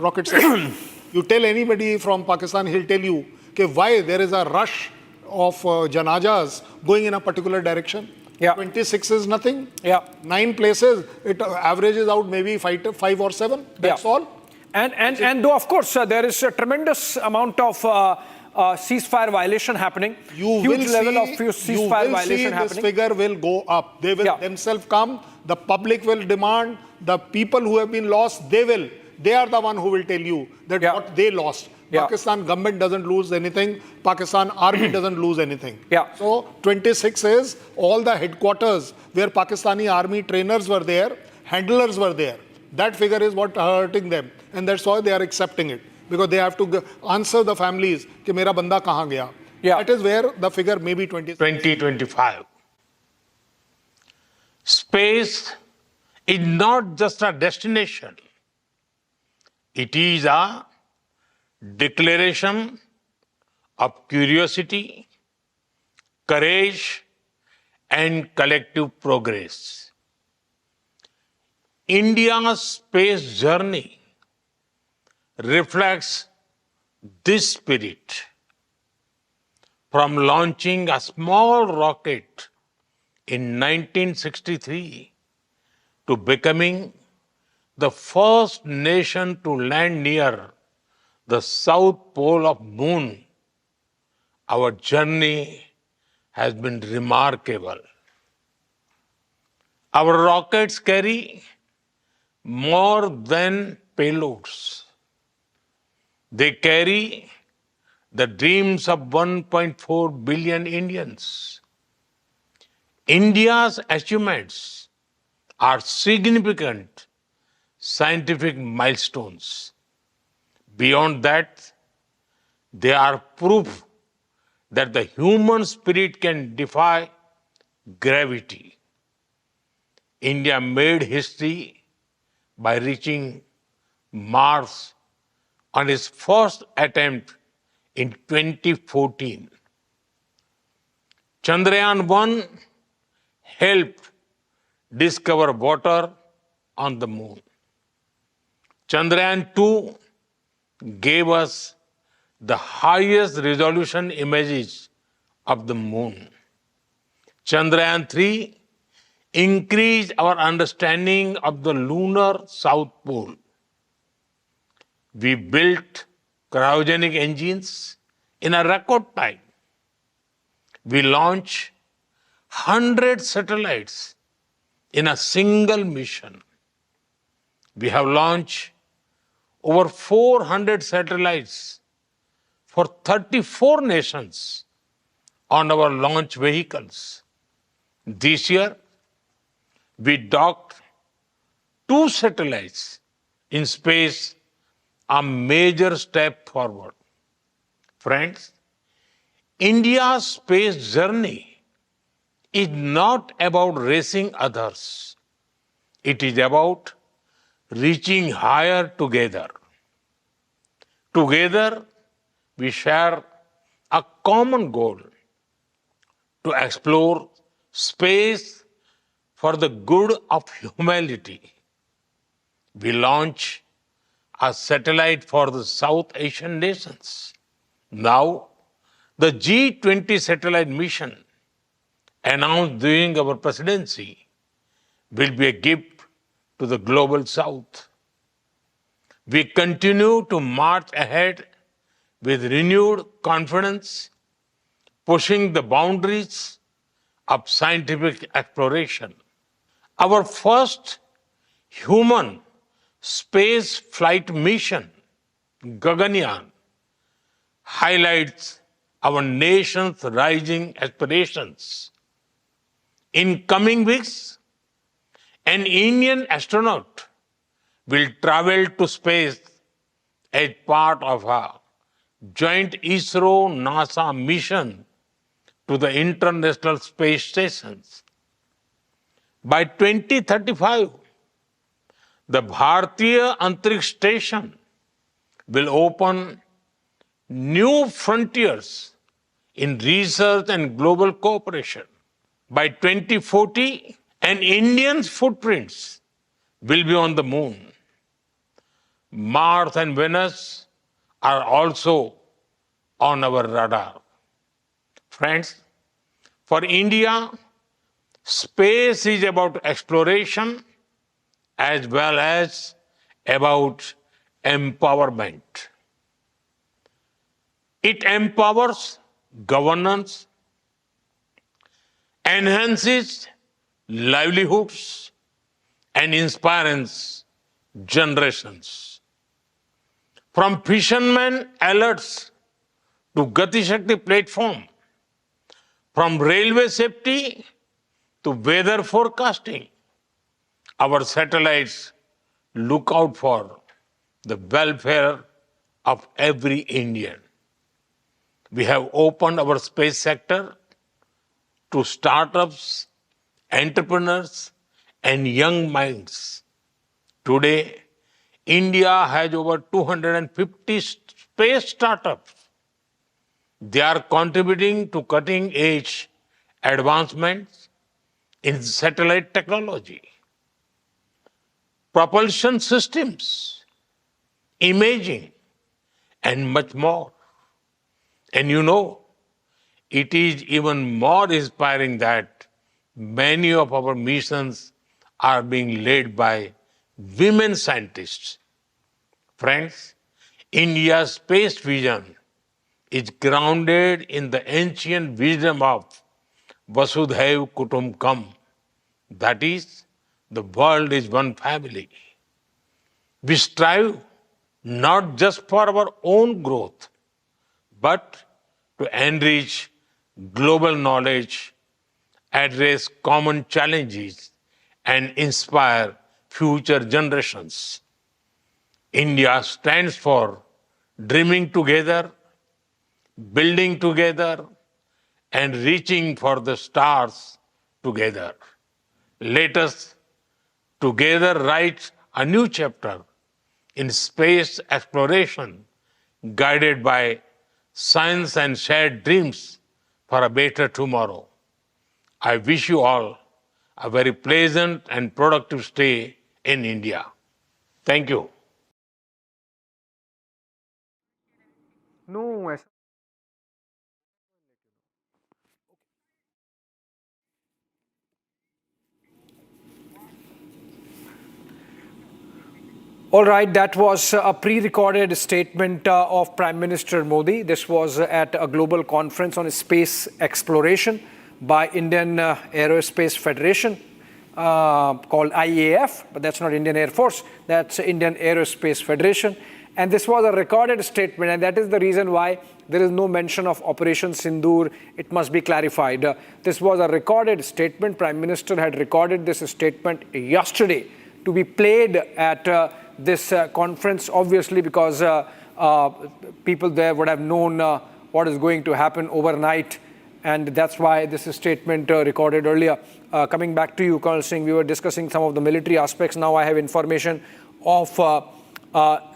rocket science. You tell anybody from Pakistan, he'll tell you why there is a rush of janazas going in a particular direction. Yeah. 26 is nothing. Yeah. 9 places, it averages out maybe 5 or 7. That's all. And though, of course, there is a tremendous amount of ceasefire violation happening. Huge level of ceasefire violation happening. This figure will go up. They will themselves come. The public will demand. The people who have been lost, they are the one who will tell you that what they lost. Pakistan government doesn't lose anything. Pakistan army doesn't lose anything. So 26 is all the headquarters where Pakistani army trainers were there, handlers were there. That figure is what hurting them. And that's why they are accepting it. Because they have to answer the families कि मेरा बंदा कहाँ गया. That is where the figure may be 2025. Space is not just a destination. It is a declaration of curiosity, courage, and collective progress. India's space journey reflects this spirit. From launching a small rocket in 1963 to becoming the first nation to land near the south pole of Moon, our journey has been remarkable. Our rockets carry more than payloads. They carry the dreams of 1.4 billion Indians. India's achievements are significant scientific milestones. Beyond that, they are proof that the human spirit can defy gravity. India made history by reaching Mars on its first attempt in 2014. Chandrayaan-1 helped discover water on the moon. Chandrayaan-2 gave us the highest resolution images of the moon. Chandrayaan-3 increased our understanding of the lunar south pole. We built cryogenic engines in a record time. We launched 100 satellites in a single mission. We have launched over 400 satellites for 34 nations on our launch vehicles. This year, we docked 2 satellites in space, a major step forward. Friends, India's space journey is not about racing others. It is about reaching higher together. Together, we share a common goal to explore space for the good of humanity. We launch a satellite for the South Asian nations. Now, the G20 satellite mission announced during our presidency will be a gift to the global South. We continue to march ahead with renewed confidence, pushing the boundaries of scientific exploration. Our first human space flight mission, Gaganyaan, highlights our nation's rising aspirations. In coming weeks, an Indian astronaut will travel to space as part of a joint ISRO-NASA mission to the International Space Stations. By 2035, the Bharatiya Antariksh Station will open new frontiers in research and global cooperation. By 2040, an Indian's footprints will be on the moon. Mars and Venus are also on our radar. Friends, for India, space is about exploration as well as about empowerment. It empowers governance, enhances livelihoods, and inspires generations. From fishermen alerts to Gati Shakti platform, from railway safety to weather forecasting, our satellites look out for the welfare of every Indian. We have opened our space sector to startups, entrepreneurs, and young minds. Today, India has over 250 space startups. They are contributing to cutting-edge advancements in satellite technology, propulsion systems, imaging, and much more. And you know, it is even more inspiring that many of our missions are being led by women scientists. Friends, India's space vision is grounded in the ancient wisdom of Vasudhaiv Kutumbakam. That is, the world is one family. We strive not just for our own growth, but to enrich global knowledge, address common challenges, and inspire future generations. India stands for dreaming together, building together, and reaching for the stars together. Let us together write a new chapter in space exploration, guided by science and shared dreams for a better tomorrow. I wish you all a very pleasant and productive stay in India. Thank you. No, all right, that was a pre-recorded statement of Prime Minister Modi. This was at a global conference on space exploration by Indian Aerospace Federation called IAF, but that's not Indian Air Force, that's Indian Aerospace Federation. And this was a recorded statement, and that is the reason why there is no mention of Operation Sindoor. It must be clarified. This was a recorded statement. Prime Minister had recorded this statement yesterday to be played at this conference, obviously, because people there would have known what is going to happen overnight, and that's why this statement recorded earlier. Coming back to you, Colonel Singh, we were discussing some of the military aspects. Now I have information of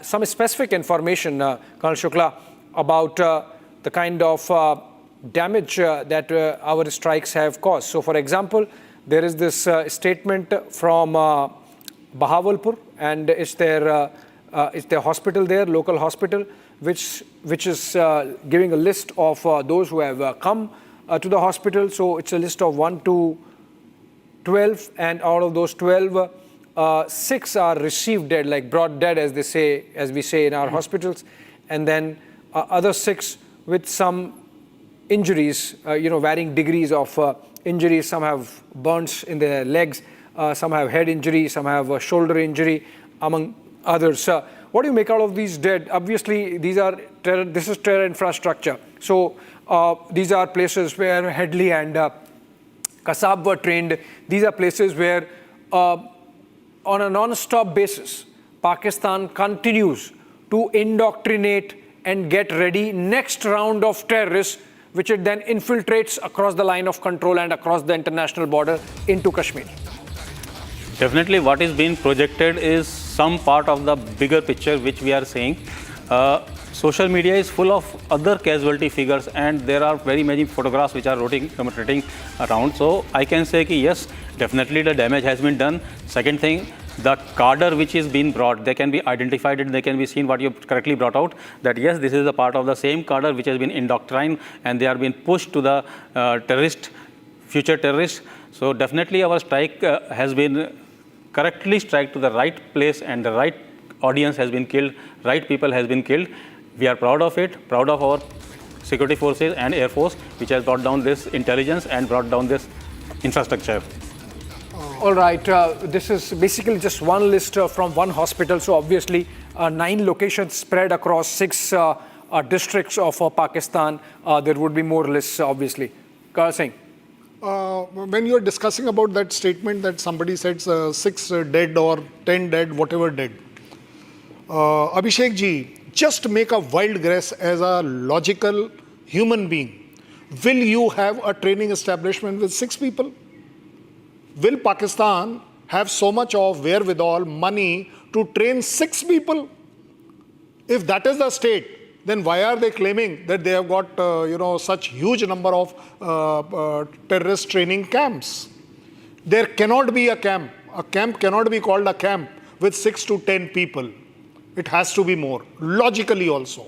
some specific information, Colonel Shukla, about the kind of damage that our strikes have caused. So, for example, there is this statement from Bahawalpur, and it's their hospital there, local hospital, which is giving a list of those who have come to the hospital. So it's a list of 1 to 12, and out of those 12, 6 are received dead, like brought dead, as we say in our hospitals, and then other 6 with some injuries, varying degrees of injuries. Some have burns in their legs. Some have head injury, some have a shoulder injury, among others. What do you make out of these dead? Obviously, this is terror infrastructure. So these are places where Headley and Kasab were trained. These are places where, on a non-stop basis, Pakistan continues to indoctrinate and get ready next round of terrorists, which it then infiltrates across the line of control and across the international border into Kashmir. Definitely what is being projected is some part of the bigger picture which we are seeing. Social media is full of other casualty figures, and there are very many photographs which are rotating around. So I can say that yes, definitely the damage has been done. Second thing, the cadre which is being brought, they can be identified and they can be seen, what you correctly brought out, that yes, this is a part of the same cadre which has been indoctrined and they are being pushed to the future terrorists. So definitely our strike has been correctly struck to the right place, and the right audience has been killed, right people has been killed. We are proud of it, proud of our security forces and Air Force, which has brought down this intelligence and brought down this infrastructure. All right, this is basically just one list from one hospital. So obviously 9 locations spread across 6 districts of Pakistan. There would be more lists, obviously. Colonel Singh. When you are discussing about that statement that somebody said 6 dead or 10 dead, whatever dead, Abhishek ji, just make a wild guess as a logical human being. Will you have a training establishment with 6 people? Will Pakistan have so much of wherewithal, money to train 6 people? If that is the state, then why are they claiming that they have got such huge number of terrorist training camps? There cannot be a camp. A camp cannot be called a camp with 6 to 10 people. It has to be more, logically also.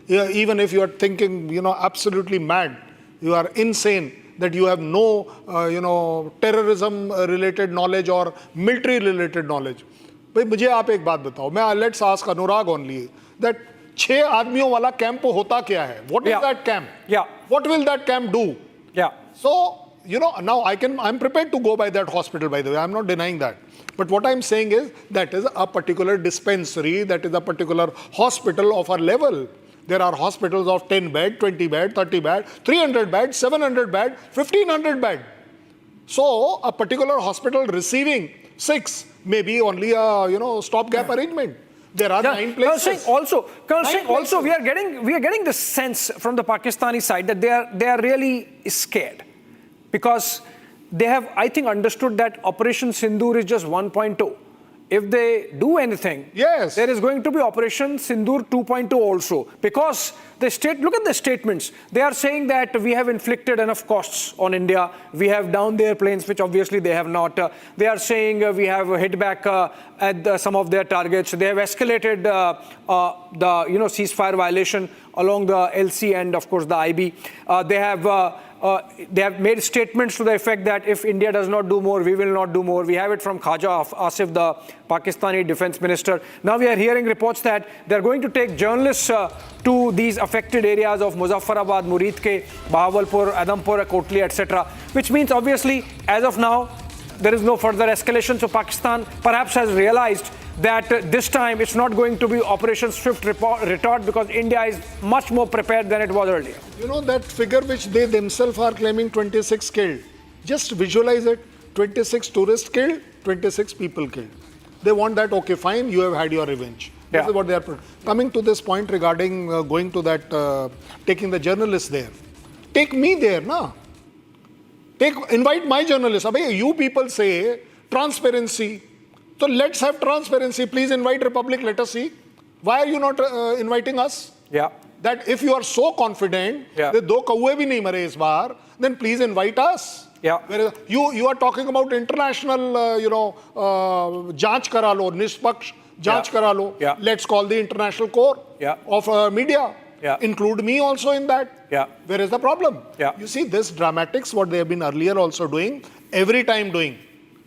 Even if you are thinking, absolutely mad, you are insane, that you have no, terrorism-related knowledge or military-related knowledge. Bhai, mujhe aap ek baat batao. Let's ask Anurag only that 6 आदमियों वाला camp होता क्या है? What is that camp? Yeah. What will that camp do? Yeah. So, now I'm prepared to go by that hospital, by the way. I'm not denying that. But what I'm saying is that is a particular dispensary, that is a particular hospital of a level. There are hospitals of 10 bed, 20 bed, 30 bed, 300 bed, 700 bed, 1500 bed. So a particular hospital receiving 6 may be only a stopgap arrangement. There are 9 places. Colonel Singh, also we are getting the sense from the Pakistani side that they are really scared, because they have, I think, understood that Operation Sindoor is just 1.0. if they do anything, yes, there is going to be Operation Sindoor 2.2 also. Because look at the statements. They are saying that we have inflicted enough costs on India. We have downed their planes, which obviously they have not. They are saying we have hit back at some of their targets. They have escalated the ceasefire violation along the LC and of course the IB. They have made statements to the effect that if India does not do more, we will not do more. We have it from Khaja Asif, the Pakistani defense minister. Now we are hearing reports that they are going to take journalists to these affected areas of Muzaffarabad, Muridke, Bahawalpur, Adampur, Kotli, etc. Which means obviously, as of now, there is no further escalation. So Pakistan perhaps has realized that this time it's not going to be Operation Swift Retort because India is much more prepared than it was earlier. You know that figure which they themselves are claiming 26 killed. Just visualize it. 26 tourists killed, 26 people killed. They want that, okay, fine, you have had your revenge. This is what they are coming to this point regarding going to that, taking the journalists there. Take me there, na? Invite my journalists. Abhay, you people say transparency. So let's have transparency. Please invite Republic. Let us see. Why are you not inviting us? Yeah. That if you are so confident that do kauwe bhi nahi mare is baar, then please invite us. Yeah. Whereas you are talking about international, jaanch kara lo, nispaksh jaanch kara lo. Yeah. Let's call the international core of media. Yeah. Include me also in that. Yeah. Where is the problem? Yeah. You see, this dramatics, what they have been earlier also doing, every time doing.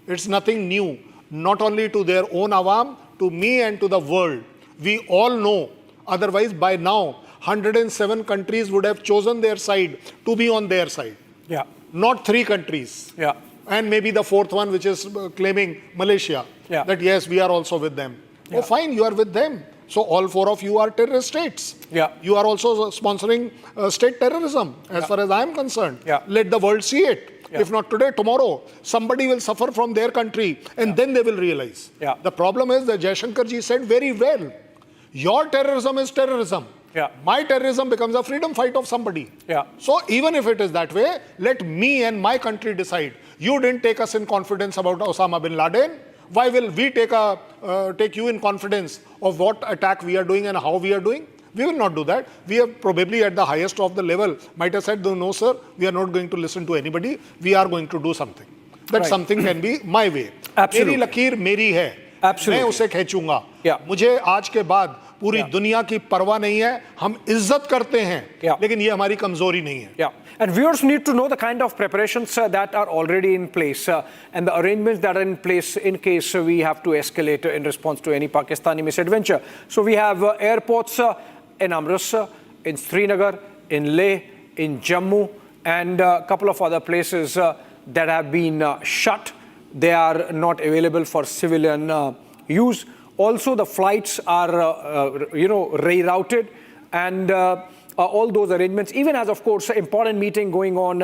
It's nothing new. Not only to their own awam, to me and to the world. We all know. Otherwise, by now, 107 countries would have chosen their side to be on their side. Yeah. Not 3 countries. Yeah. And maybe the 4th one, which is claiming Malaysia. Yeah. That yes, we are also with them. Yeah. Oh, fine, you are with them. So all 4 of you are terrorist states. Yeah. You are also sponsoring state terrorism, as far as I am concerned. Yeah. Let the world see it. Yeah. If not today, tomorrow, somebody will suffer from their country and then they will realize. Yeah. The problem is that Jaishankar ji said very well, your terrorism is terrorism. Yeah. My terrorism becomes a freedom fight of somebody. Yeah. So even if it is that way, let me and my country decide. You didn't take us in confidence about Osama bin Laden. Why will we take you in confidence of what attack we are doing and how we are doing? We will not do that. We are probably at the highest of the level. Might have said, no, sir, we are not going to listen to anybody. We are going to do something. That something can be my way. Absolutely. मेरी लकीर मेरी है. Absolutely. मैं उसे खींचूंगा. Yeah. मुझे आज के बाद पूरी दुनिया की परवाह नहीं है. हम इज्जत करते हैं. लेकिन ये हमारी कमजोरी नहीं है. Yeah. And viewers need to know the kind of preparations that are already in place and the arrangements that are in place in case we have to escalate in response to any Pakistani misadventure. So we have airports in Amritsar, in Srinagar, in Leh, in Jammu, and a couple of other places that have been shut. They are not available for civilian use. Also, the flights are, rerouted, and all those arrangements, even as, of course, an important meeting going on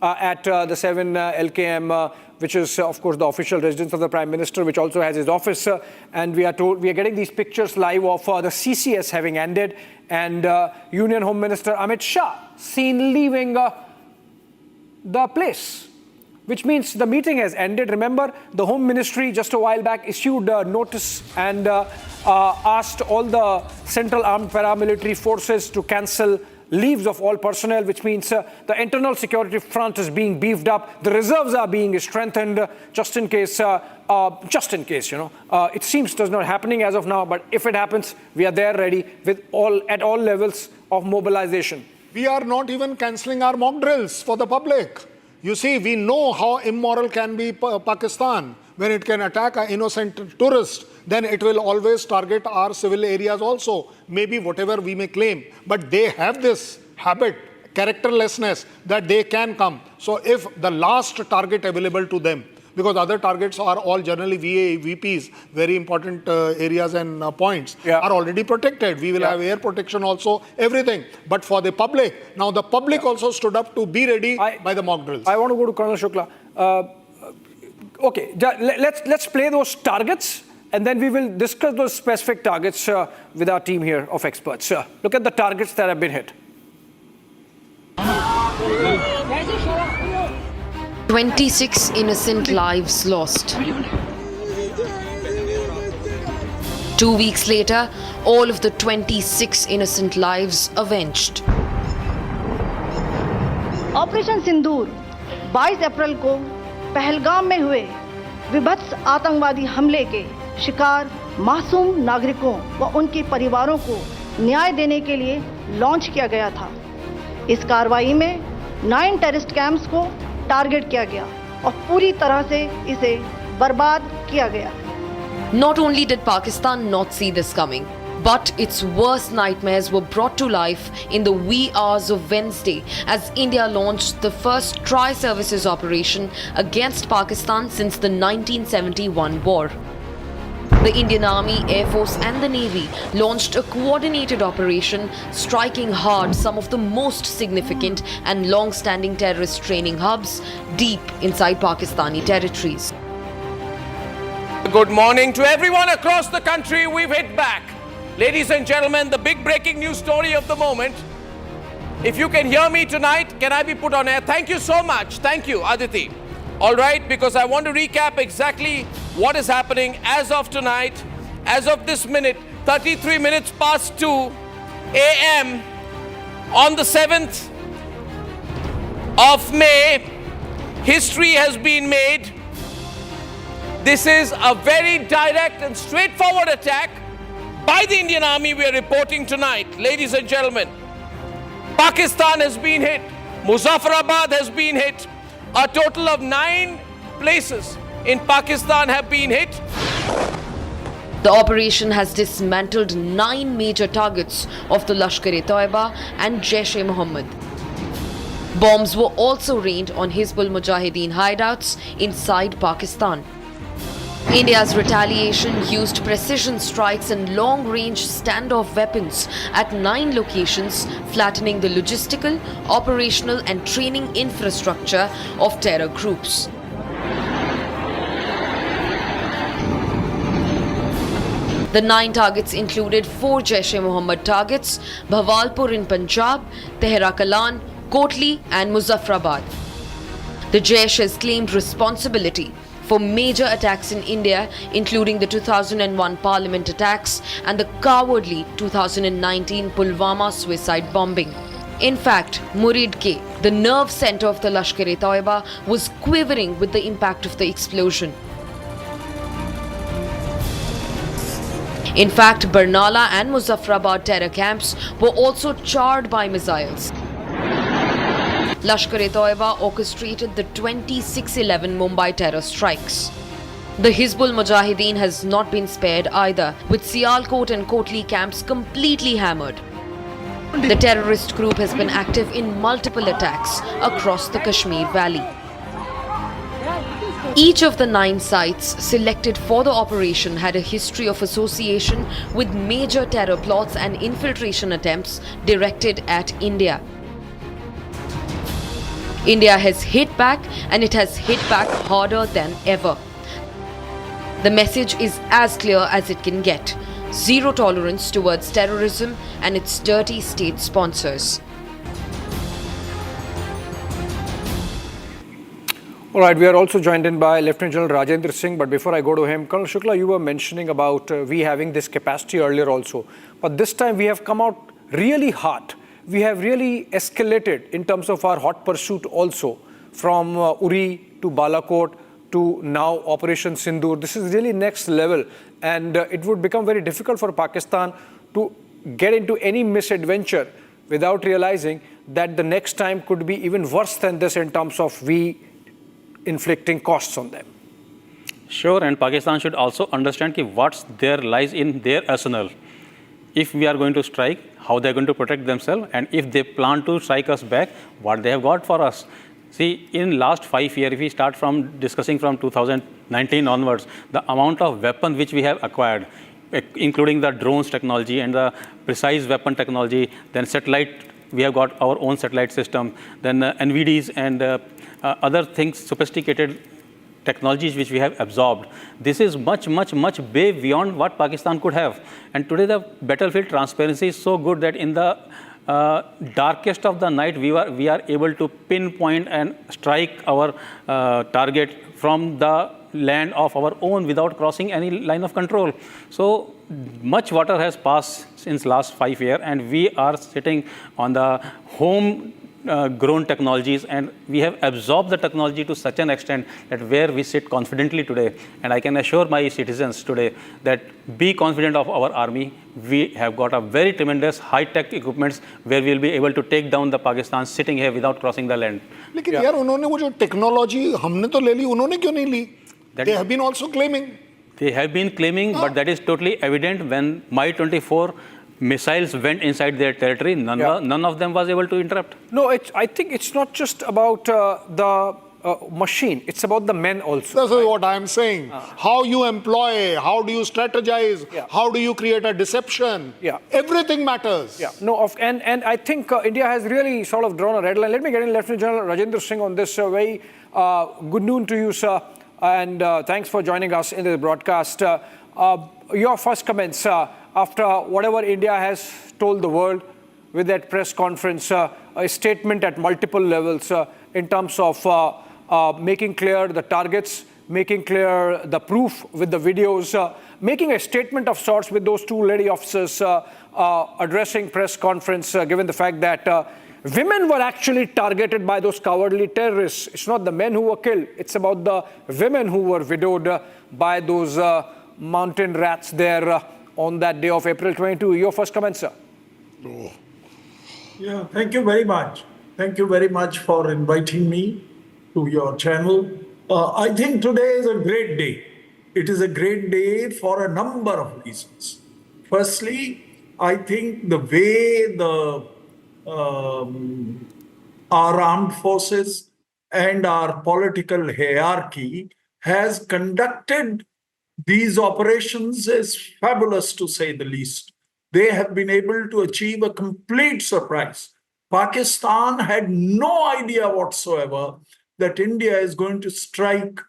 at the 7 LKM, which is, of course, the official residence of the Prime Minister, which also has his office. And we are getting these pictures live of the CCS having ended, and Union Home Minister Amit Shah seen leaving the place, which means the meeting has ended. Remember, the Home Ministry just a while back issued a notice and asked all the Central Armed Paramilitary Forces to cancel leaves of all personnel, which means the internal security front is being beefed up. The reserves are being strengthened just in case, it seems does not happening as of now, but if it happens, we are there ready with at all levels of mobilization. We are not even cancelling our mock drills for the public. You see, we know how immoral can be Pakistan. When it can attack an innocent tourist, then it will always target our civil areas also. Maybe whatever we may claim. But they have this habit, characterlessness, that they can come. So if the last target available to them, because other targets are all generally VPs, very important areas and points, are already protected. We will have air protection also, everything. But for the public, now the public also stood up to be ready by the mock drills. I want to go to Colonel Shukla. Okay, let's play those targets, and then we will discuss those specific targets with our team here of experts. Look at the targets that have been hit. 26 innocent lives lost. 2 weeks later, all of the 26 innocent lives avenged. Operation Sindoor 22 April को पहलगाम में हुए विभत्स आतंकवादी हमले के शिकार मासूम नागरिकों व उनके परिवारों को न्याय देने के लिए लॉन्च किया गया था। इस कार्रवाई में 9 टेररिस्ट कैंप्स को टारगेट किया गया और पूरी तरह से इसे बर्बाद किया गया। Not only did Pakistan not see this coming, but its worst nightmares were brought to life in the wee hours of Wednesday as India launched the first tri-services operation against Pakistan since the 1971 war. The Indian Army, Air Force and the Navy launched a coordinated operation striking hard some of the most significant and long-standing terrorist training hubs deep inside Pakistani territories. Good morning to everyone across the country. We've hit back. Ladies and gentlemen, the big breaking news story of the moment. If you can hear me tonight, can I be put on air? Thank you so much. Thank you, Aditi. All right, because I want to recap exactly what is happening as of tonight, as of this minute, 33 minutes past 2 a.m. on the 7th of May. History has been made. This is a very direct and straightforward attack by the Indian Army we are reporting tonight. Ladies and gentlemen, Pakistan has been hit. Muzaffarabad has been hit. A total of 9 places in Pakistan have been hit. The operation has dismantled 9 major targets of the Lashkar-e-Toiba and Jaish Mohammed. Bombs were also rained on Hizbul Mujahideen hideouts inside Pakistan. India's retaliation used precision strikes and long-range standoff weapons at 9 locations, flattening the logistical, operational and training infrastructure of terror groups. The 9 targets included 4 Jaish-e-Mohammed targets, Bhawalpur in Punjab, Tehra Kalan, Kotli and Muzaffarabad. The Jaish has claimed responsibility for major attacks in India, including the 2001 Parliament attacks and the cowardly 2019 Pulwama suicide bombing. In fact, Murid K, the nerve center of the Lashkar-e-Toiba, was quivering with the impact of the explosion. In fact, Barnala and Muzaffarabad terror camps were also charred by missiles. Lashkar-e-Toiba orchestrated the 26/11 Mumbai terror strikes. The Hizbul Mujahideen has not been spared either, with Sialkot and Kotli camps completely hammered. The terrorist group has been active in multiple attacks across the Kashmir Valley. Each of the 9 sites selected for the operation had a history of association with major terror plots and infiltration attempts directed at India. India has hit back, and it has hit back harder than ever. The message is as clear as it can get: zero tolerance towards terrorism and its dirty state sponsors. All right, we are also joined in by Lieutenant General Rajendra Singh, but before I go to him, Colonel Shukla, you were mentioning about we having this capacity earlier also, but this time we have come out really hot. We have really escalated in terms of our hot pursuit also, from Uri to Balakot to now Operation Sindoor. This is really next level, and it would become very difficult for Pakistan to get into any misadventure without realizing that the next time could be even worse than this in terms of we inflicting costs on them. Sure, and Pakistan should also understand what there lies in their arsenal. If we are going to strike, how they are going to protect themselves, and if they plan to strike us back, what they have got for us. See, in last 5 years, if we start from discussing from 2019 onwards, the amount of weapons which we have acquired, including the drones technology and the precise weapon technology, then satellite, we have got our own satellite system, then NVDs and other things, sophisticated technologies which we have absorbed. This is much, much, much way beyond what Pakistan could have. And today the battlefield transparency is so good that in the darkest of the night, we are able to pinpoint and strike our target from the land of our own without crossing any line of control. So much water has passed since last 5 years, and we are sitting on the home grown technologies, and we have absorbed the technology to such an extent that where we sit confidently today, and I can assure my citizens today that be confident of our army. We have got a very tremendous high-tech equipments where we will be able to take down the Pakistan sitting here without crossing the land. लेकिन यार उन्होंने वो जो technology हमने तो ले ली, उन्होंने क्यों नहीं ली? They have been also claiming. They have been claiming, but that is totally evident when Mi-24 missiles went inside their territory. None of them was able to interrupt. No, I think it's not just about the machine. It's about the men also. This is what I'm saying. How you employ, how do you strategize, how do you create a deception? Everything matters. And I think India has really sort of drawn a red line. Let me get in Lieutenant General Rajendra Singh on this. Very good noon to you, sir. And thanks for joining us in the broadcast. Your first comments after whatever India has told the world with that press conference, a statement at multiple levels in terms of making clear the targets, making clear the proof with the videos, making a statement of sorts with those two lady officers addressing press conference, given the fact that women were actually targeted by those cowardly terrorists. It's not the men who were killed. It's about the women who were widowed by those mountain rats there on that day of April 22. Your first comment, sir. Yeah, thank you very much. Thank you very much for inviting me to your channel. I think today is a great day. It is a great day for a number of reasons. Firstly, I think the way our armed forces and our political hierarchy has conducted these operations is fabulous, to say the least. They have been able to achieve a complete surprise. Pakistan had no idea whatsoever that India is going to strike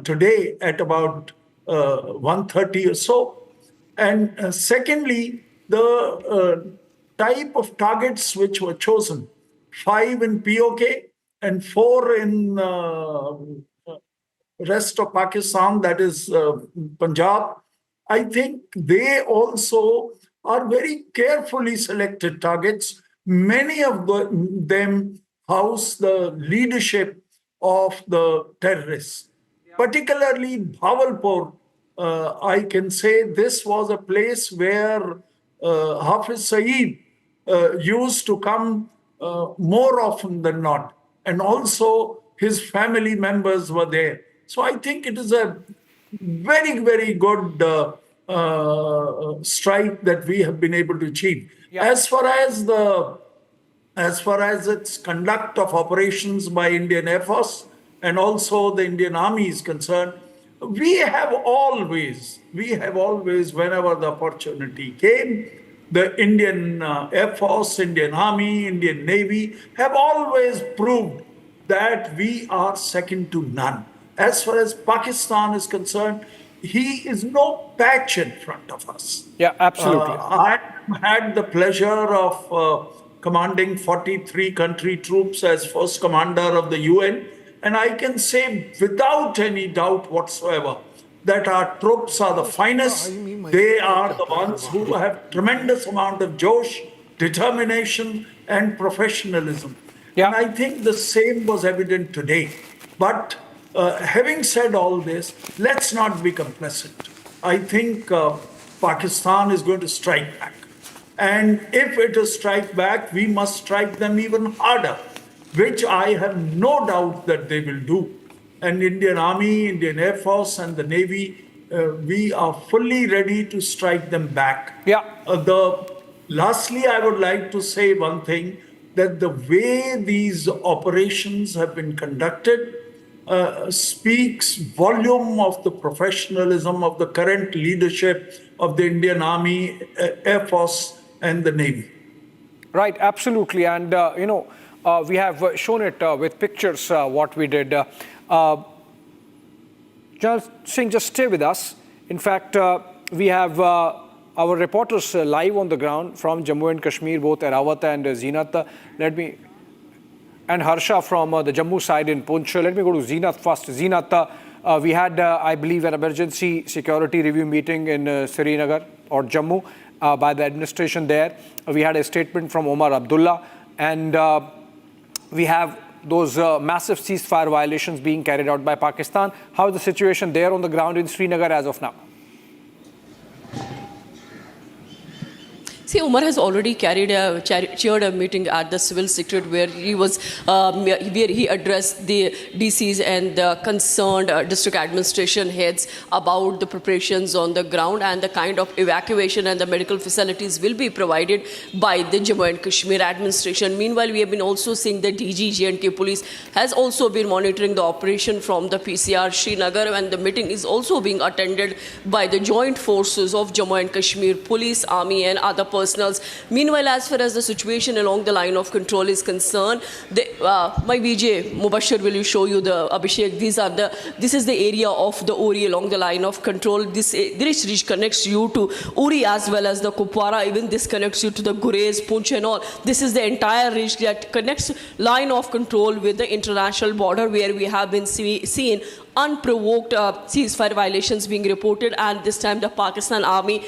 today at about 1:30 or so. And secondly, the type of targets which were chosen, 5 in POK and 4 in rest of Pakistan, that is Punjab. I think they also are very carefully selected targets. Many of them house the leadership of the terrorists, particularly Bawalpur. I can say this was a place where Hafiz Saeed used to come more often than not, and also his family members were there. So I think it is a very, very good strike that we have been able to achieve. As far as its conduct of operations by Indian Air Force and also the Indian Army is concerned, we have always, whenever the opportunity came, the Indian Air Force, Indian Army, Indian Navy have always proved that we are second to none. As far as Pakistan is concerned, he is no patch in front of us. Yeah, absolutely. I had the pleasure of commanding 43 country troops as first commander of the UN, and I can say without any doubt whatsoever that our troops are the finest. They are the ones who have tremendous amount of josh, determination, and professionalism. And I think the same was evident today. But having said all this, let's not be complacent. I think Pakistan is going to strike back. And if it is strike back, we must strike them even harder, which I have no doubt that they will do. And Indian Army, Indian Air Force, and the Navy, we are fully ready to strike them back. Lastly, I would like to say one thing, that the way these operations have been conducted speaks volume of the professionalism of the current leadership of the Indian Army, Air Force, and the Navy. Right, absolutely. And, we have shown it with pictures, what we did. General Singh, just stay with us. In fact, we have our reporters live on the ground from Jammu and Kashmir, both Erawat and Zeenat. And Harsha from the Jammu side in Poonch. Let me go to Zeenat first. Zeenat, We had, I believe, an emergency security review meeting in Srinagar or Jammu by the administration there. We had a statement from Omar Abdullah, and we have those massive ceasefire violations being carried out by Pakistan. How is the situation there on the ground in Srinagar as of now? See, Umar has already chaired a meeting at the civil secretariat where he addressed the DCs and the concerned district administration heads about the preparations on the ground and the kind of evacuation and the medical facilities will be provided by the Jammu and Kashmir administration. Meanwhile, we have been also seeing the DG J&K police has also been monitoring the operation from the PCR Srinagar, and the meeting is also being attended by the joint forces of Jammu and Kashmir police, army and other personals. Meanwhile, as far as the situation along the line of control is concerned, my VJ Mubashir will show you the Abhishek. This is the area of the Uri along the line of control. This ridge connects you to Uri as well as the Kupwara. Even this connects you to the Gurez, Poonch and all. This is the entire ridge that connects line of control with the international border, where we have been seeing unprovoked ceasefire violations being reported, and this time the Pakistan army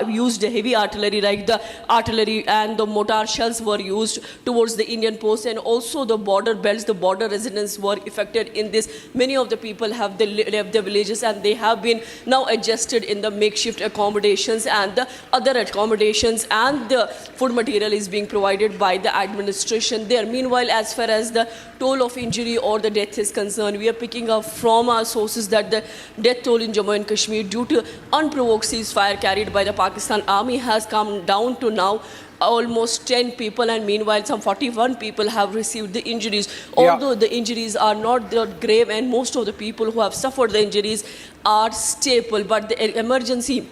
used heavy artillery, like the artillery and the mortar shells were used towards the Indian post, and also the border belts, the border residents were affected in this. Many of the people have left the villages, and they have been now adjusted in the makeshift accommodations and the other accommodations, and the food material is being provided by the administration there. Meanwhile, as far as the toll of injury or the death is concerned, we are picking up from our sources that the death toll in Jammu and Kashmir due to unprovoked ceasefire carried by the Pakistan army has come down to now almost 10 people, and meanwhile some 41 people have received the injuries. Although the injuries are not that grave, and most of the people who have suffered the injuries are stable, but the emergency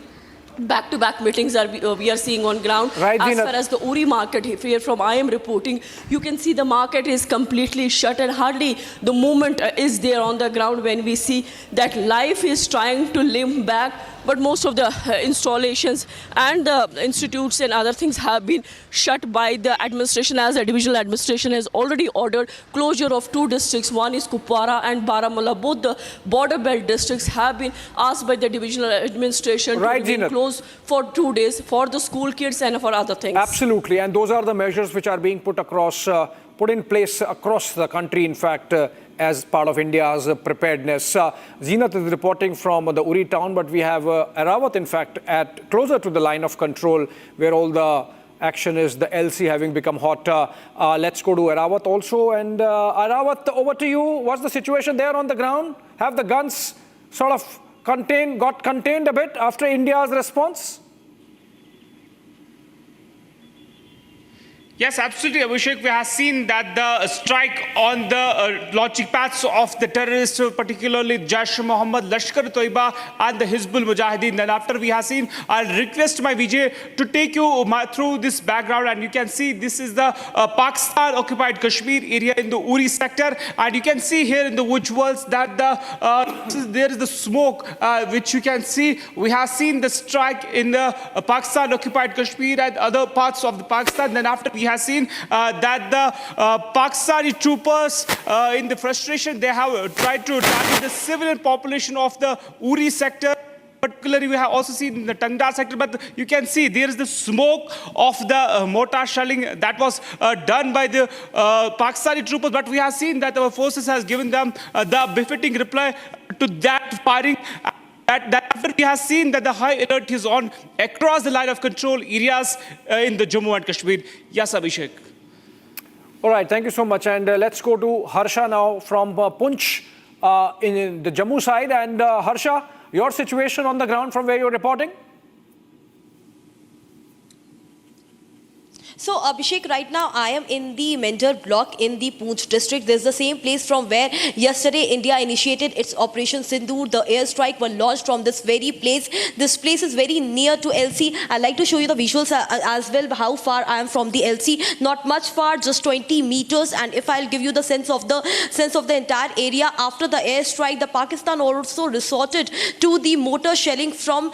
back-to-back meetings we are seeing on ground. Right, as far as the Uri market here from I am reporting, you can see the market is completely shut and hardly the movement is there on the ground, when we see that life is trying to limp back. But most of the installations and the institutes and other things have been shut by the administration, as the divisional administration has already ordered closure of 2 districts. One is Kupwara and Baramulla. Both the border belt districts have been asked by the divisional administration to remain closed for 2 days for the school kids and for other things. Absolutely, and those are the measures which are being put in place across the country, in fact, as part of India's preparedness. Zeenat is reporting from the Uri town, but we have Arawat, in fact, closer to the line of control, where all the action is, the LC having become hot. Let's go to Arawat also. And Arawat, over to you. What's the situation there on the ground? Have the guns sort of got contained a bit after India's response? Yes, absolutely, Abhishek. We have seen that the strike on the launching pads of the terrorists, particularly Jaish Mohammed, Lashkar Toiba and the Hizbul Mujahideen. Then after we have seen, I'll request my Vijay to take you through this background, and you can see this is the Pakistan-occupied Kashmir area in the Uri sector, and you can see here in the visuals that there is the smoke which you can see. We have seen the strike in the Pakistan-occupied Kashmir and other parts of the Pakistan. Then after we have seen that the Pakistani troopers, in the frustration, they have tried to target the civilian population of the Uri sector. Particularly, we have also seen in the Tangdar sector, but you can see there is the smoke of the mortar shelling that was done by the Pakistani troopers. But we have seen that our forces has given them the befitting reply to that firing. That after we have seen that the high alert is on across the line of control areas in the Jammu and Kashmir. Yes, Abhishek. All right, thank you so much. And let's go to Harsha now from Poonch in the Jammu side. And Harsha, your situation on the ground from where you're reporting? So, Abhishek, right now I am in the Mentor block in the Poonch district. This is the same place from where yesterday India initiated its Operation Sindoor. The airstrike was launched from this very place. This place is very near to LC. I'd like to show you the visuals as well, how far I am from the LC. Not much far, just 20 meters. And if I'll give you the sense of the entire area, after the airstrike, the Pakistan also resorted to the mortar shelling from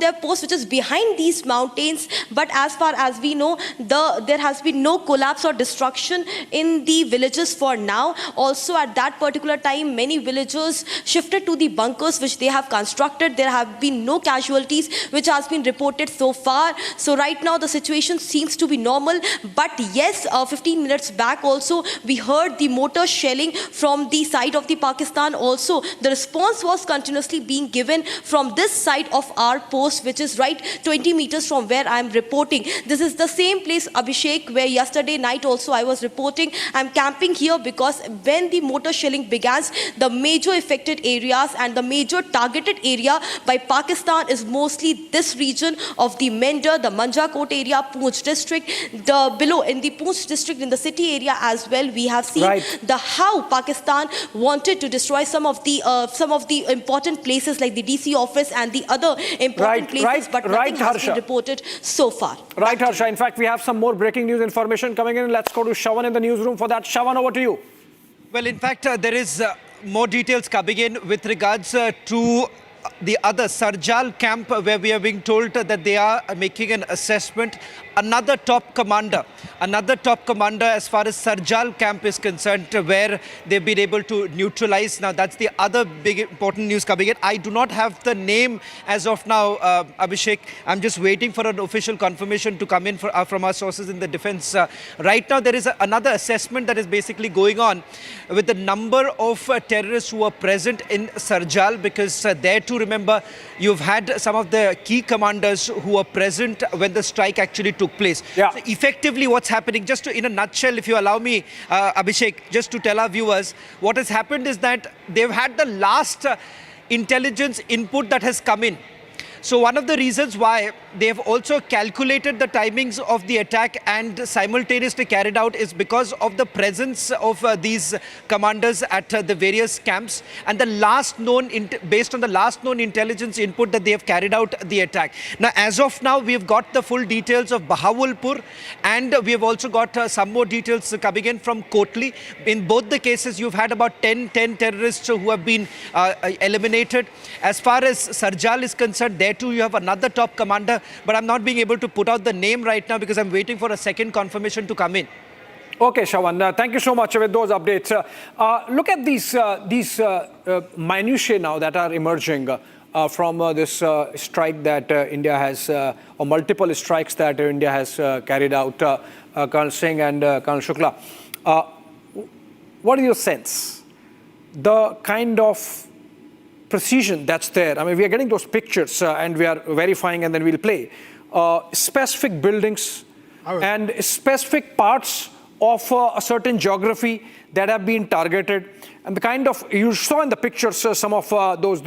their post, which is behind these mountains. But as far as we know, know, there has been no collapse or destruction in the villages for now. Also, at that particular time, many villagers shifted to the bunkers which they have constructed. There have been no casualties which has been reported so far. So right now the situation seems to be normal. But yes, 15 minutes back also we heard the mortar shelling from the side of the Pakistan. Also, the response was continuously being given from this side of our post, which is right 20 meters from where I am reporting. This is the same place, Abhishek, where yesterday night also I was reporting. I am camping here because when the mortar shelling began, the major affected areas and the major targeted area by Pakistan is mostly this region of the Mender, the Manjakot area, Poonch district, the below in the Poonch district, in the city area as well. We have seen the how Pakistan wanted to destroy some of the important places like the DC office and the other important places, but nothing has been reported so far. Right, Harsha. In fact, we have some more breaking news information coming in. Let's go to Shawan in the newsroom for that. Shawan, over to you. Well, in fact, there is more details coming in with regards to the other Sarjal camp, where we are being told that they are making an assessment. Another top commander as far as Sarjal camp is concerned, where they've been able to neutralize. Now, that's the other big important news coming in. I do not have the name as of now, Abhishek. I'm just waiting for an official confirmation to come in from our sources in the defense. Right now, there is another assessment that is basically going on with the number of terrorists who are present in Sarjal, because there too, remember, you've had some of the key commanders who were present when the strike actually took place. So effectively, what's happening, just in a nutshell, if you allow me, Abhishek, just to tell our viewers, what has happened is that they've had the last intelligence input that has come in. So one of the reasons why they have also calculated the timings of the attack and simultaneously carried out is because of the presence of these commanders at the various camps, and the last known based on the last known intelligence input that they have carried out the attack. Now, as of now, we have got the full details of Bahawalpur, and we have also got some more details coming in from Kotli. In both the cases, you've had about 10 terrorists who have been eliminated. As far as Sarjal is concerned, there too you have another top commander, but I'm not being able to put out the name right now because I'm waiting for a second confirmation to come in. Okay, Shawan, thank you so much with those updates. Look at these minutiae now that are emerging from this strike that India has, or multiple strikes that India has carried out, Colonel Singh and Colonel Shukla. What is your sense? The kind of precision that's there. I mean, we are getting those pictures and we are verifying, and then we'll play specific buildings and specific parts of a certain geography that have been targeted, and the kind of, you saw in the pictures some of those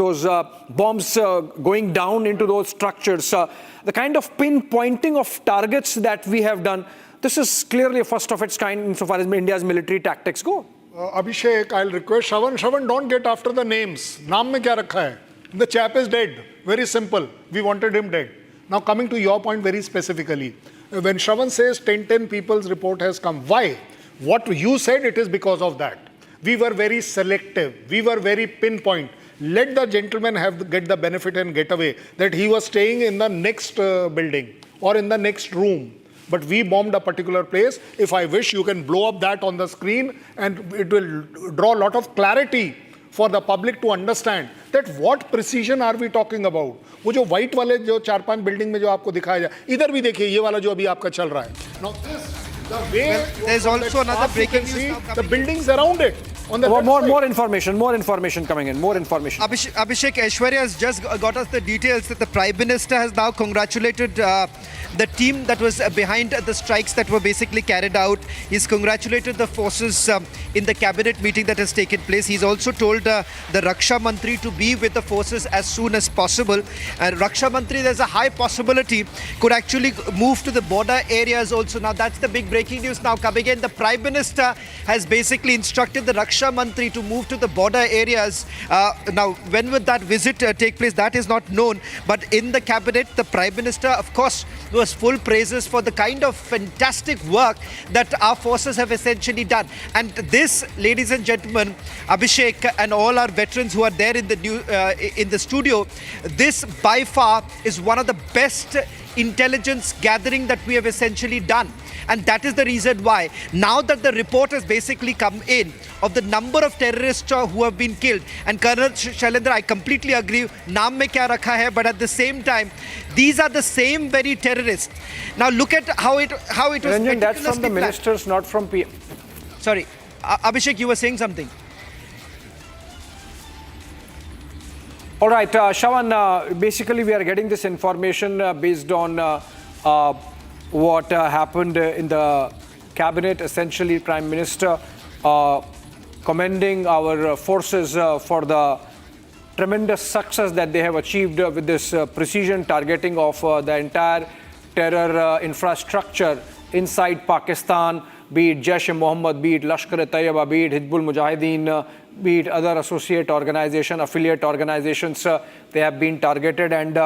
bombs going down into those structures, the kind of pinpointing of targets that we have done. This is clearly a first of its kind insofar as India's military tactics go. Abhishek, I'll request Shawan, don't get after the names. Naam mein kya rakha hai? The chap is dead. Very simple. We wanted him dead. Now coming to your point very specifically. When Shawan says 10 people's report has come, why? What you said, it is because of that. We were very selective. We were very pinpoint. Let the gentleman get the benefit and get away that he was staying in the next building or in the next room. But we bombed a particular place. If I wish, you can blow up that on the screen, and it will draw a lot of clarity for the public to understand that what precision are we talking about. वो जो white वाले जो 4-5 building में जो आपको दिखाया जाए, इधर भी देखिए ये वाला जो अभी आपका चल रहा है. Now this, the way there's also another breaking news now the buildings around it. On the more information coming in, more information. Abhishek, Aishwarya has just got us the details that the Prime Minister has now congratulated the team that was behind the strikes that were basically carried out. He's congratulated the forces in the cabinet meeting that has taken place. He's also told the Raksha Mantri to be with the forces as soon as possible. And Raksha Mantri, there's a high possibility, could actually move to the border areas also. Now, that's the big breaking news now coming in. The Prime Minister has basically instructed the Raksha Mantri to move to the border areas. Now, when would that visit take place? That is not known. But in the cabinet, the Prime Minister, of course, was full praises for the kind of fantastic work that our forces have essentially done. And this, ladies and gentlemen, Abhishek and all our veterans who are there in the studio, this by far is one of the best intelligence gathering that we have essentially done. And that is the reason why, now that the report has basically come in of the number of terrorists who have been killed, and Colonel Shailendra, I completely agree, naam mein kya rakha hai, but at the same time, these are the same very terrorists. Now look at how it was. Ranjan, that's from the ministers, not from PM. Sorry, Abhishek, you were saying something. All right, Shawan, basically we are getting this information based on what happened in the cabinet. Essentially, Prime Minister commending our forces for the tremendous success that they have achieved with this precision targeting of the entire terror infrastructure inside Pakistan, be it Jaish-e-Mohammed, be it Lashkar-e-Taiba, be it Hizbul Mujahideen, be it other associate organization, affiliate organizations, they have been targeted. And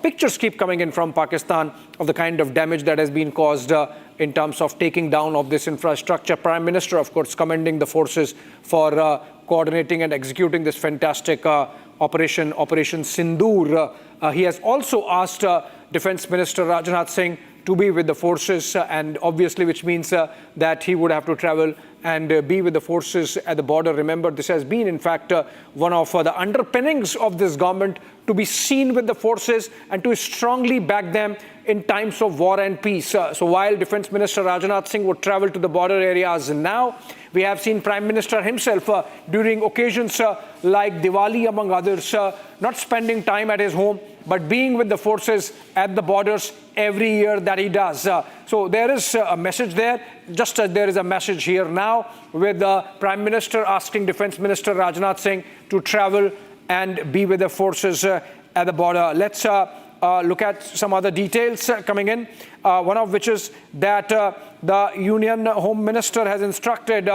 pictures keep coming in from Pakistan of the kind of damage that has been caused in terms of taking down of this infrastructure. Prime Minister, of course, commending the forces for coordinating and executing this fantastic Operation Sindoor. He has also asked Defense Minister Rajnath Singh to be with the forces, and obviously which means that he would have to travel and be with the forces at the border. Remember, this has been, in fact, one of the underpinnings of this government, to be seen with the forces and to strongly back them in times of war and peace. So while Defense Minister Rajnath Singh would travel to the border areas now, we have seen Prime Minister himself during occasions like Diwali, among others, not spending time at his home, but being with the forces at the borders every year that he does. So there is a message there, just as there is a message here now with the Prime Minister asking Defense Minister Rajnath Singh to travel and be with the forces at the border. Let's look at some other details coming in, one of which is that the Union Home Minister has instructed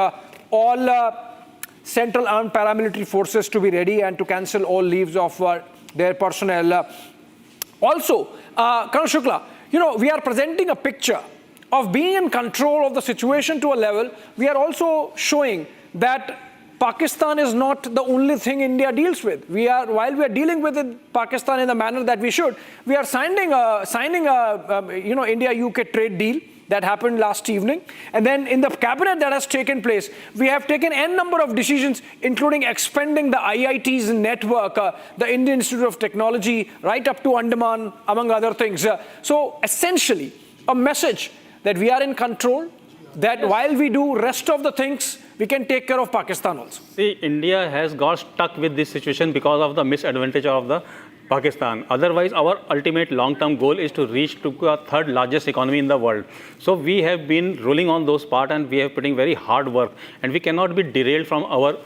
all Central Armed Paramilitary Forces to be ready and to cancel all leaves of their personnel. Also, Colonel Shukla, we are presenting a picture of being in control of the situation to a level. We are also showing that Pakistan is not the only thing India deals with. While we are dealing with Pakistan in the manner that we should, we are signing a India-UK trade deal that happened last evening. And then in the cabinet that has taken place, we have taken n number of decisions, including expanding the IIT's network, the Indian Institute of Technology, right up to Andaman, among other things. So essentially, a message that we are in control, that while we do rest of the things, we can take care of Pakistan also. See, India has got stuck with this situation because of the misadvantage of the Pakistan. Otherwise, our ultimate long-term goal is to reach to the third largest economy in the world. So we have been rolling on those parts, and we have putting very hard work, and we cannot be derailed from our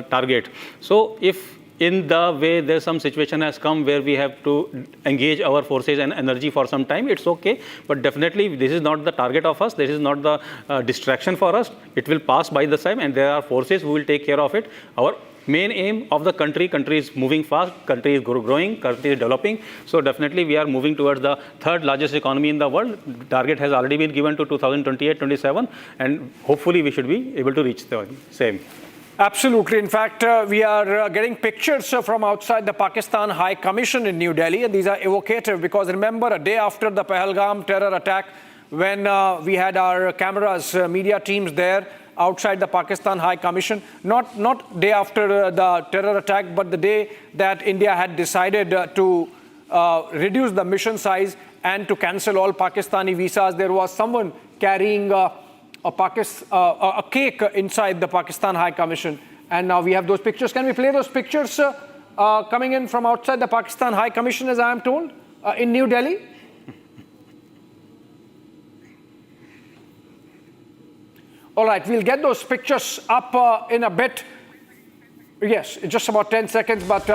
target. So if in the way there's some situation has come where we have to engage our forces and energy for some time, it's okay. But definitely this is not the target of us. This is not the distraction for us. It will pass by the time, and there are forces who will take care of it. Our main aim of the country is moving fast, country is growing, country is developing. So definitely we are moving towards the third largest economy in the world. Target has already been given to 2028-27, and hopefully we should be able to reach the same. Absolutely. In fact, we are getting pictures from outside the Pakistan High Commission in New Delhi, and these are evocative because remember, a day after the Pahalgam terror attack, when we had our cameras, media teams there outside the Pakistan High Commission, not day after the terror attack, but the day that India had decided to reduce the mission size and to cancel all Pakistani visas, there was someone carrying a cake inside the Pakistan High Commission. And now we have those pictures. Can we play those pictures coming in from outside the Pakistan High Commission, as I am told, in New Delhi? All right, we'll get those pictures up in a bit. Yes, just about 10 seconds, but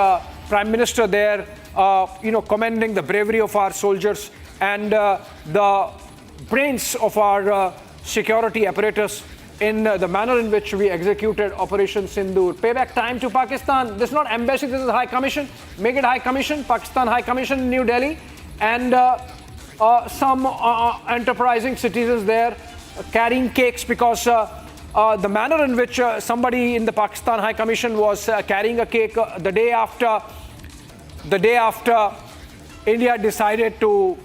Prime Minister there, commending the bravery of our soldiers and the brains of our security apparatus in the manner in which we executed Operation Sindoor. Payback time to Pakistan. This is not embassy, this is High Commission. Make it High Commission, Pakistan High Commission in New Delhi. And some enterprising citizens there carrying cakes because the manner in which somebody in the Pakistan High Commission was carrying a cake the day after India decided to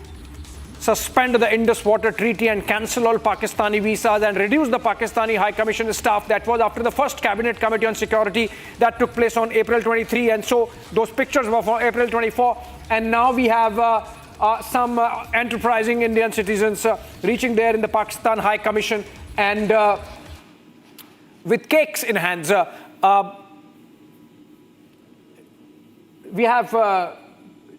suspend the Indus Water Treaty and cancel all Pakistani visas and reduce the Pakistani High Commission staff. That was after the first Cabinet Committee on Security that took place on April 23. And so those pictures were for April 24. And now we have some enterprising Indian citizens reaching there in the Pakistan High Commission and with cakes in hands. We have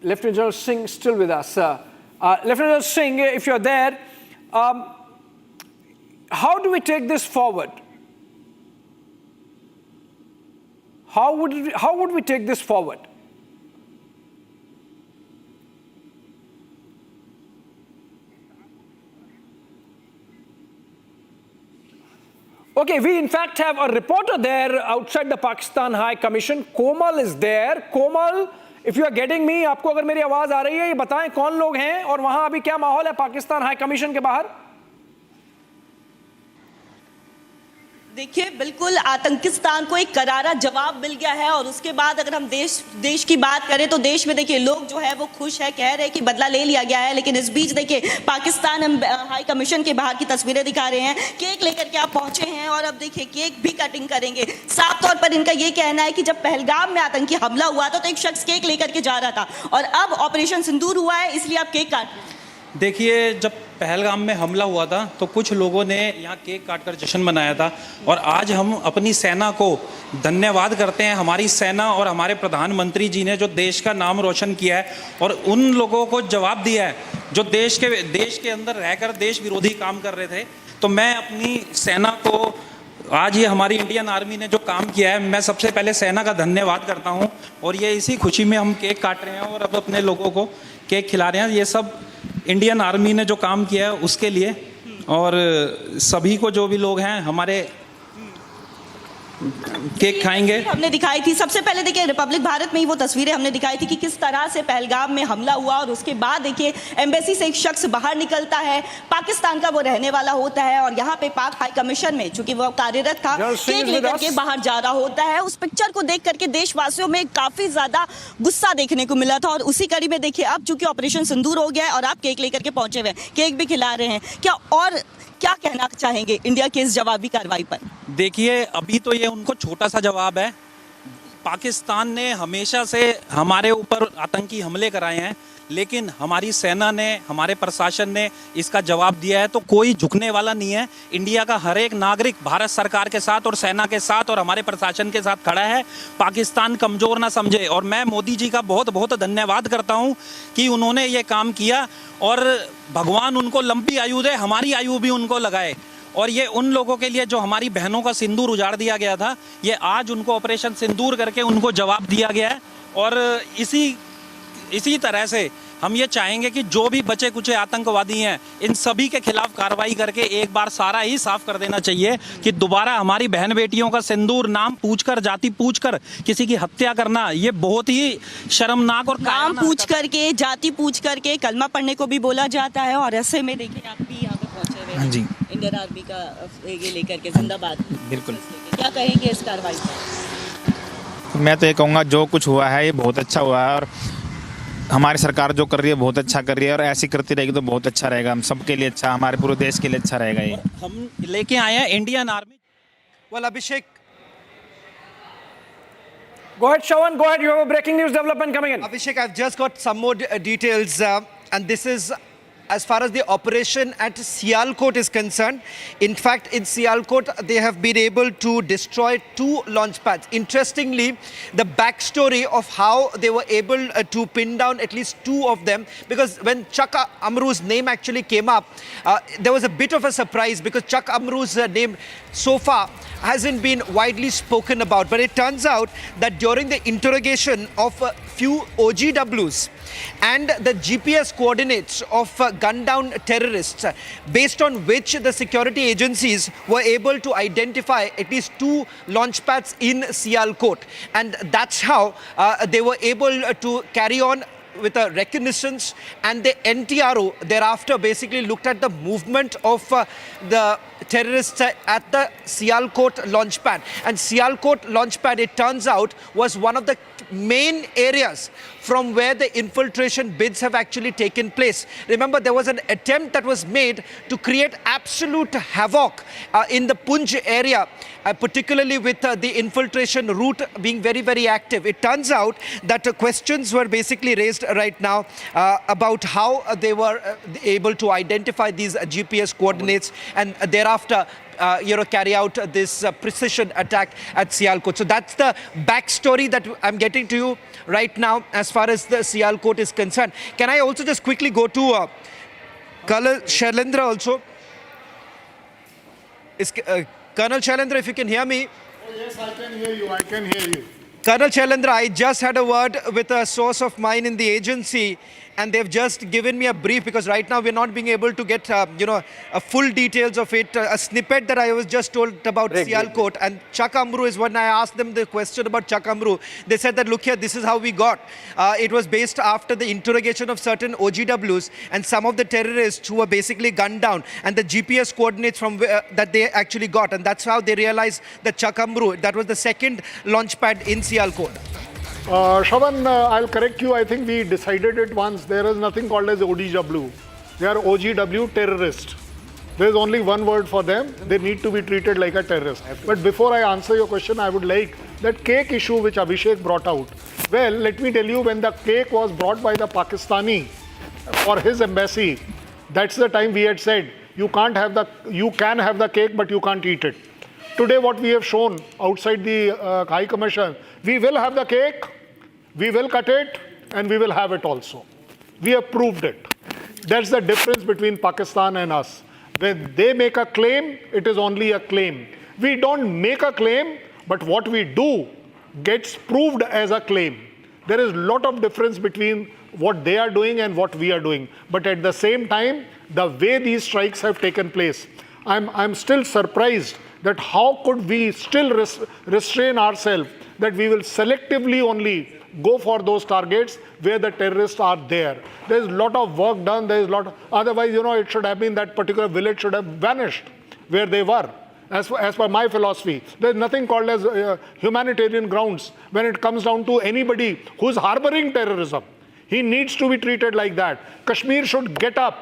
Lieutenant General Singh still with us. Lieutenant General Singh, if you're there, how do we take this forward? How would we take this forward? Okay, we in fact have a reporter there outside the Pakistan High Commission. Komal is there. Komal, if you are getting me, आपको अगर मेरी आवाज आ रही है, ये बताएं कौन लोग हैं और वहां अभी क्या माहौल है पाकिस्तान हाई कमीशन के बाहर? देखिए बिल्कुल आतंकिस्तान को एक करारा जवाब मिल गया है और उसके बाद अगर हम देश की बात करें तो देश में देखिए लोग जो है वो खुश है, कह रहे हैं कि बदला ले लिया गया है। लेकिन इस बीच देखिए पाकिस्तान हाई कमीशन के बाहर की तस्वीरें दिखा रहे हैं, केक लेकर के आप पहुंचे हैं और अब देखिए केक भी कटिंग करेंगे। साफ तौर पर इनका ये कहना है कि जब पहलगाम में आतंकी हमला हुआ था तो एक शख्स केक लेकर के जा रहा था और अब ऑपरेशन सिंदूर हुआ है इसलिए आप केक काट रहे हैं। देखिए जब पहलगाम में हमला हुआ था तो कुछ लोगों ने यहाँ केक काटकर जश्न मनाया था और आज हम अपनी सेना को धन्यवाद करते हैं। हमारी सेना और हमारे प्रधानमंत्री जी ने जो देश का नाम रोशन किया है और उन लोगों को जवाब दिया है जो देश के अंदर रहकर देश विरोधी काम कर रहे थे। तो मैं अपनी सेना को आज ये हमारी इंडियन आर्मी ने जो काम किया है मैं सबसे पहले सेना का धन्यवाद करता हूँ और ये इसी खुशी में हम केक काट रहे हैं और अब अपने लोगों को केक खिला रहे हैं। ये सब इंडियन आर्मी ने जो काम किया है उसके लिए और सभी को जो भी लोग हैं हमारे केक खाएंगे। हमने दिखाई थी सबसे पहले देखिए रिपब्लिक भारत में ही वो तस्वीरें हमने दिखाई थी कि किस तरह से पहलगाम में हमला हुआ और उसके बाद देखिए एम्बेसी से एक शख्स बाहर निकलता है, पाकिस्तान का वो रहने वाला होता है और यहाँ पे पाक हाई कमीशन में चूंकि वो कार्यरत था केक लेकर के बाहर जा रहा होता है। उस पिक्चर को देख करके देशवासियों में काफी ज्यादा गुस्सा देखने को मिला था और उसी कड़ी में देखिए अब चूंकि ऑपरेशन सिंदूर हो गया है और आप केक लेकर के पहुंचे हुए हैं, केक भी खिला रहे हैं, क्या कहना चाहेंगे इंडिया के इस जवाबी कार्रवाई पर? देखिए अभी तो ये उनको छोटा सा जवाब है। पाकिस्तान ने हमेशा से हमारे ऊपर आतंकी हमले कराए हैं लेकिन हमारी सेना ने हमारे प्रशासन ने इसका जवाब दिया है। तो कोई झुकने वाला नहीं है। इंडिया का हर एक नागरिक भारत सरकार के साथ और सेना के साथ और हमारे प्रशासन के साथ खड़ा है। पाकिस्तान कमजोर ना समझे और मैं मोदी जी का बहुत बहुत धन्यवाद करता हूं कि उन्होंने ये काम किया और भगवान उनको लंबी आयु दे, हमारी आयु भी उनको लगाए। और ये उन लोगों के लिए जो हमारी बहनों का सिंदूर उजाड़ दिया गया था, ये आज उनको ऑपरेशन सिंदूर करके उनको जवाब दिया गया है। और इसी तरह से हम ये चाहेंगे कि जो भी बचे कुचे आतंकवादी हैं इन सभी के खिलाफ कार्रवाई करके एक बार सारा ही साफ कर देना चाहिए कि दोबारा हमारी बहन बेटियों का सिंदूर नाम पूछकर जाति पूछकर किसी की हत्या करना ये बहुत ही शर्मनाक और नाम पूछ करके जाति पूछ करके कलमा पढ़ने को भी बोला जाता है। और ऐसे में देखिए आप भी यहाँ पे पहुंचे हुए हैं इंडियन आर्मी का ये लेकर के जिंदाबाद। बिल्कुल, क्या कहेंगे इस कार्रवाई पर? मैं तो ये कहूँगा जो कुछ हुआ है ये बहुत अच्छा हुआ है और हमारी सरकार जो कर रही है बहुत अच्छा कर रही है और ऐसी करती रहेगी तो बहुत अच्छा रहेगा, हम सबके लिए अच्छा, हमारे पूरे देश के लिए अच्छा रहेगा। ये हम लेके आए हैं Indian army. Well, Abhishek, go ahead, Shawan, go ahead. You have a breaking news development coming in. Abhishek, I've just got some more details, and this is as far as the operation at Sialkot is concerned. In fact, in Sialkot, they have been able to destroy 2 launch pads. Interestingly, the backstory of how they were able to pin down at least 2 of them, because when Chuck Amru's name actually came up, there was a bit of a surprise because Chuck Amru's name so far hasn't been widely spoken about. But it turns out that during the interrogation of a few OGWs and the GPS coordinates of gunned down terrorists, based on which the security agencies were able to identify at least 2 launch pads in Sialkot. And that's how they were able to carry on with a reconnaissance, and the NTRO thereafter basically looked at the movement of the terrorists at the Sialkot launch pad. And Sialkot launch pad, it turns out, was one of the main areas from where the infiltration bids have actually taken place. Remember, there was an attempt that was made to create absolute havoc in the Punj area, particularly with the infiltration route being very, very active. It turns out that questions were basically raised right now about how they were able to identify these GPS coordinates and thereafter carry out this precision attack at Sialkot. So that's the backstory that I'm getting to you right now as far as the Sialkot is concerned. Can I also just quickly go to Colonel Shailendra also? Colonel Shailendra, if you can hear me. Oh, yes, I can hear you. I can hear you. Colonel Shailendra, I just had a word with a source of mine in the agency, and they've just given me a brief because right now we're not being able to get, a full details of it. A snippet that I was just told about Sialkot and Chak Amru is when I asked them the question about Chak Amru. They said that, look here, this is how we got. It was based after the interrogation of certain OGWs and some of the terrorists who were basically gunned down and the GPS coordinates from that they actually got. And that's how they realized that Chak Amru, that was the second launch pad in Sialkot. Shravan, I'll correct you. I think we decided it once. There is nothing called as ODW. They are OGW terrorists. There is only one word for them. They need to be treated like a terrorist. But before I answer your question, I would like that cake issue which Abhishek brought out. Well, let me tell you, when the cake was brought by the Pakistani for his embassy, that's the time we had said, you can have the cake, but you can't eat it. Today, what we have shown outside the High Commission, we will have the cake, we will cut it, and we will have it also. We have proved it. That's the difference between Pakistan and us. When they make a claim, it is only a claim. We don't make a claim, but what we do gets proved as a claim. There is a lot of difference between what they are doing and what we are doing. But at the same time, the way these strikes have taken place, I'm still surprised that how could we still restrain ourselves, that we will selectively only go for those targets where the terrorists are there. There's a lot of work done. There's a lot. Otherwise, it should have been that particular village should have vanished where they were. As per my philosophy, there's nothing called as humanitarian grounds when it comes down to anybody who's harboring terrorism. He needs to be treated like that. Kashmir should get up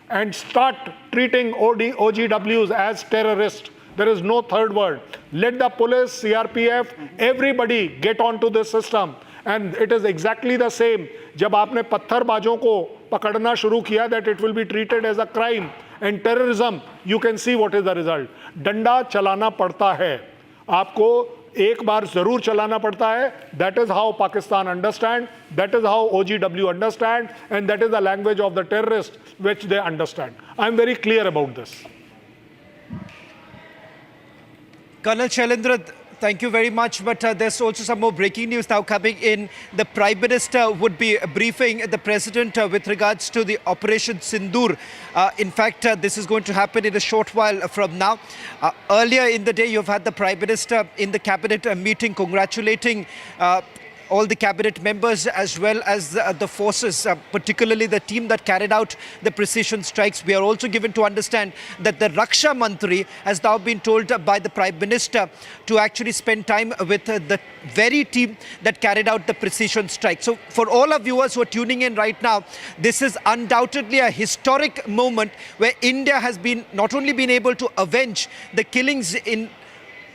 and start treating OGWs as terrorists. There is no third word. Let the police, CRPF, everybody get onto this system. And it is exactly the same. जब आपने पत्थरबाजों को पकड़ना शुरू किया, that it will be treated as a crime and terrorism, you can see what is the result. डंडा चलाना पड़ता है. आपको एक बार जरूर चलाना पड़ता है. That is how Pakistan understand. That is how OGW understand. And that is the language of the terrorists which they understand. I am very clear about this. Colonel Shailendra, thank you very much. But there's also some more breaking news now coming in. The Prime Minister would be briefing the President with regards to the Operation Sindoor. In fact, this is going to happen in a short while from now. Earlier in the day, you've had the Prime Minister in the Cabinet meeting congratulating all the cabinet members as well as the forces, particularly the team that carried out the precision strikes. We are also given to understand that the Raksha Mantri has now been told by the Prime Minister to actually spend time with the very team that carried out the precision strike. So for all our viewers who are tuning in right now, this is undoubtedly a historic moment where India has not only been able to avenge the killings in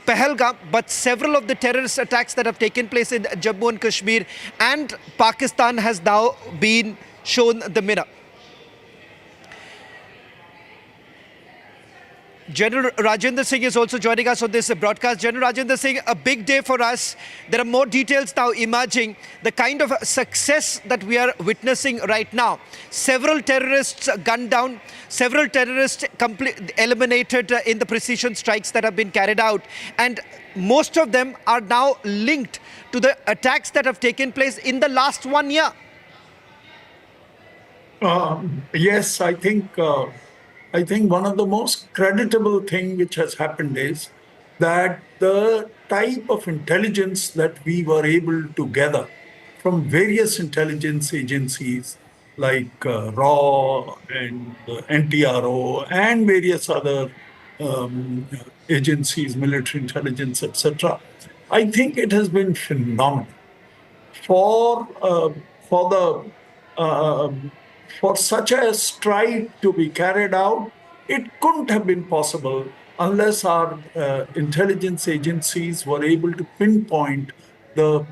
Pahalgam, but several of the terrorist attacks that have taken place in Jammu and Kashmir, and Pakistan has now been shown the mirror. General Rajendra Singh is also joining us on this broadcast. General Rajendra Singh, a big day for us. There are more details now emerging. The kind of success that we are witnessing right now. Several terrorists gunned down. Several terrorists eliminated in the precision strikes that have been carried out. And most of them are now linked to the attacks that have taken place in the last 1 year. Yes, I think one of the most creditable thing which has happened is that the type of intelligence that we were able to gather from various intelligence agencies like RAW and NTRO and various other agencies, military intelligence, etc. I think it has been phenomenal. for the for such a strike to be carried out, it couldn't have been possible unless our intelligence agencies were able to pinpoint the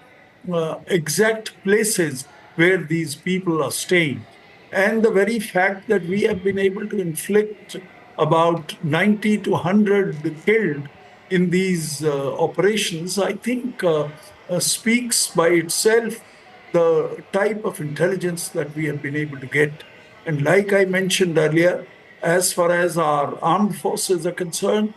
exact places where these people are staying. And the very fact that we have been able to inflict about 90 to 100 killed in these operations, I think speaks by itself the type of intelligence that we have been able to get. And like I mentioned earlier, as far as our armed forces are concerned,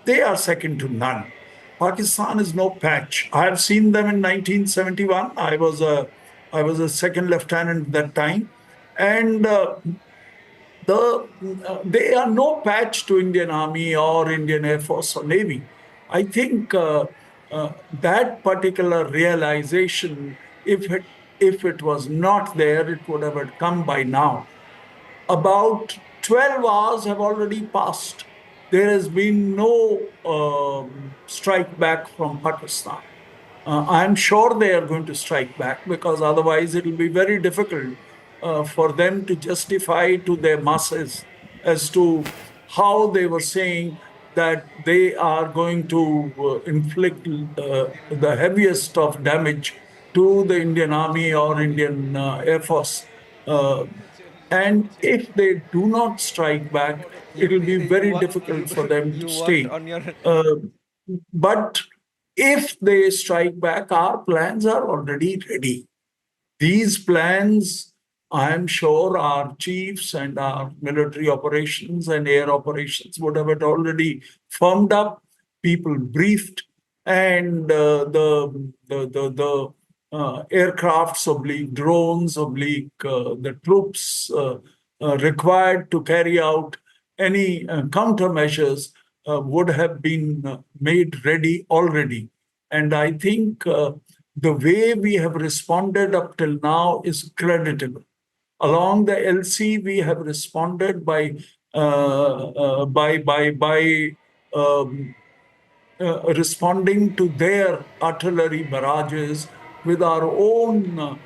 they are second to none. Pakistan is no patch. I have seen them in 1971. I was a second lieutenant at that time, and they are no patch to Indian Army or Indian Air Force or Navy. I think that particular realization, if it was not there, it would have come by now. About 12 hours have already passed. There has been no strike back from Pakistan. I'm sure they are going to strike back, because otherwise it will be very difficult for them to justify to their masses as to how they were saying that they are going to inflict the heaviest of damage to the Indian Army or Indian Air Force. And if they do not strike back, it will be very difficult for them to stay. But if they strike back, our plans are already ready. These plans, I am sure our chiefs and our military operations and air operations would have it already firmed up, people briefed, and the aircrafts / drones / the troops required to carry out any countermeasures would have been made ready already. And I think the way we have responded up till now is creditable. Along the LC, we have responded by responding to their artillery barrages with our own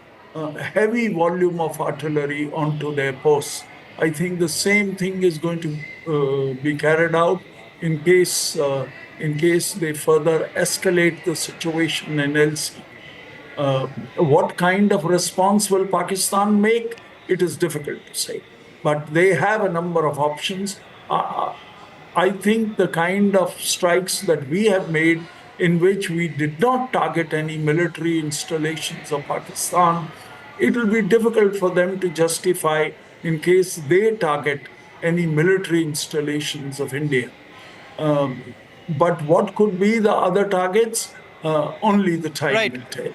heavy volume of artillery onto their posts. I think the same thing is going to be carried out in case they further escalate the situation in LC. What kind of response will Pakistan make? It is difficult to say, but they have a number of options. I think the kind of strikes that we have made, in which we did not target any military installations of Pakistan, it will be difficult for them to justify in case they target any military installations of India. But what could be the other targets? Only the time will tell.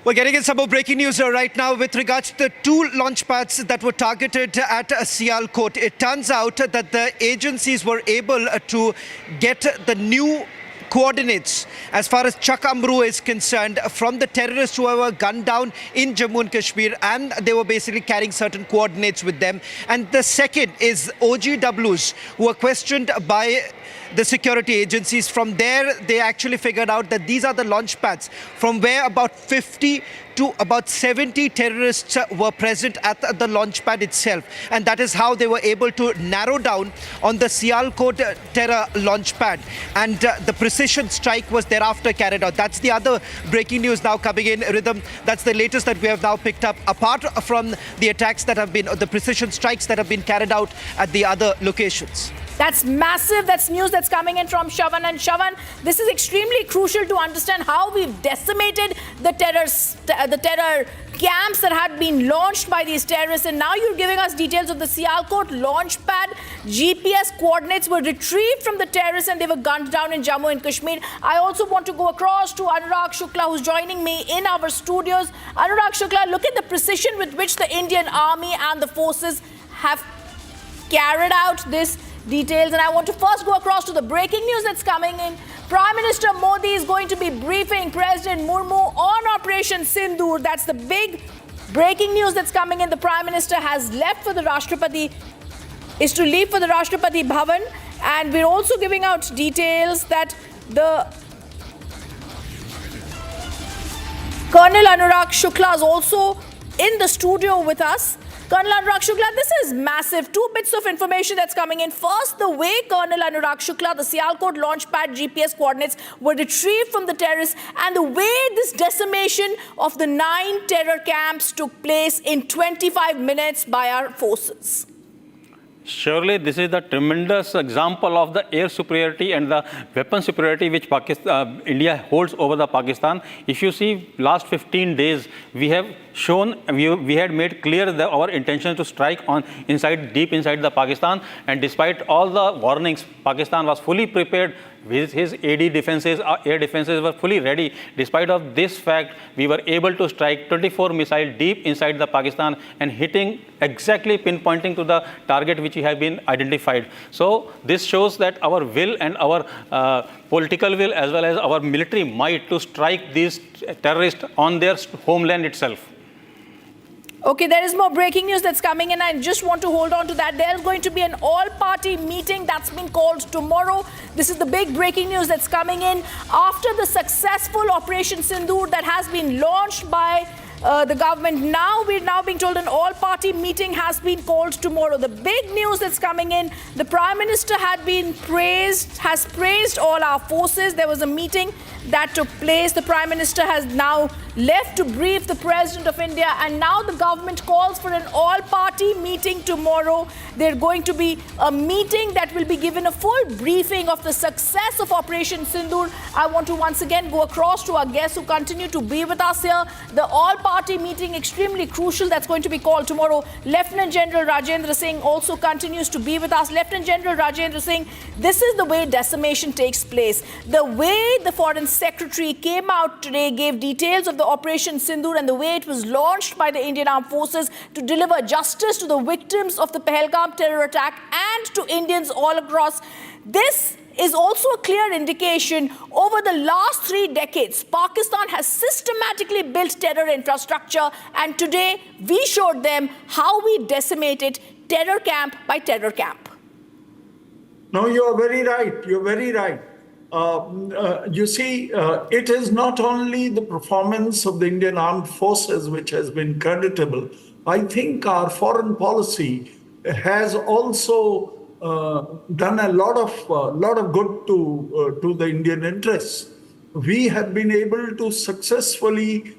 We're getting in some more breaking news right now with regards to the 2 launch pads that were targeted at Sialkot. It turns out that the agencies were able to get the new coordinates as far as Chak Amru is concerned from the terrorists who were gunned down in Jammu and Kashmir, and they were basically carrying certain coordinates with them. And the second is OGWs who were questioned by the security agencies. From there, they actually figured out that these are the launch pads from where about 50 to about 70 terrorists were present at the launch pad itself. And that is how they were able to narrow down on the Sialkot terror launch pad. And the precision strike was thereafter carried out. That's the other breaking news now coming in, Rhythm. That's the latest that we have now picked up, apart from the attacks that have been, the precision strikes that have been carried out at the other locations. That's massive. That's news that's coming in from Shavan. And Shavan, this is extremely crucial to understand how we've decimated the terror camps that had been launched by these terrorists. And now you're giving us details of the Sialkot launch pad. GPS coordinates were retrieved from the terrorists and they were gunned down in Jammu and Kashmir. I also want to go across to Anurag Shukla, who's joining me in our studios. Anurag Shukla, look at the precision with which the Indian Army and the forces have carried out this details. And I want to first go across to the breaking news that's coming in. Prime Minister Modi is going to be briefing President Murmu on Operation Sindoor. That's the big breaking news that's coming in. The Prime Minister has left for the Rashtrapati, is to leave for the Rashtrapati Bhavan. And we're also giving out details that the Colonel Anurag Shukla is also in the studio with us. Colonel Anurag Shukla, this is massive. Two bits of information that's coming in. First, the way Colonel Anurag Shukla, the Sialkot launchpad GPS coordinates were retrieved from the terrorists, and the way this decimation of the 9 terror camps took place in 25 minutes by our forces. Surely this is the tremendous example of the air superiority and the weapon superiority which India holds over the Pakistan. If you see last 15 days, we have shown, we had made clear our intention to strike on deep inside the Pakistan, and despite all the warnings, Pakistan was fully prepared. His AD defenses, air defenses were fully ready. Despite of this fact, we were able to strike 24 missiles deep inside the Pakistan and hitting exactly pinpointing to the target which we have been identified. So this shows that our will and our political will as well as our military might to strike these terrorists on their homeland itself. Okay, there is more breaking news that's coming in. I just want to hold on to that. There's going to be an all-party meeting that's been called tomorrow. This is the big breaking news that's coming in after the successful Operation Sindoor that has been launched by the government. Now we're being told an all-party meeting has been called tomorrow. The big news that's coming in, the Prime Minister has praised all our forces. There was a meeting that took place. The Prime Minister has now left to brief the President of India, and now the government calls for an all-party meeting tomorrow. There's going to be a meeting that will be given a full briefing of the success of Operation Sindoor. I want to once again go across to our guests who continue to be with us here. The all-party meeting, extremely crucial, that's going to be called tomorrow. Lieutenant General Rajendra Singh also continues to be with us. Lieutenant General Rajendra Singh, this is the way decimation takes place. The way the Foreign Secretary came out today, gave details of the Operation Sindoor and the way it was launched by the Indian Armed Forces to deliver justice to the victims of the Pahalgam terror attack and to Indians all across. This is also a clear indication over the last 3 decades, Pakistan has systematically built terror infrastructure, and today we showed them how we decimated terror camp by terror camp. No, you're very right. You're very right. You see, it is not only the performance of the Indian Armed Forces which has been creditable. I think our foreign policy has also done a lot of good to the Indian interests. We have been able to successfully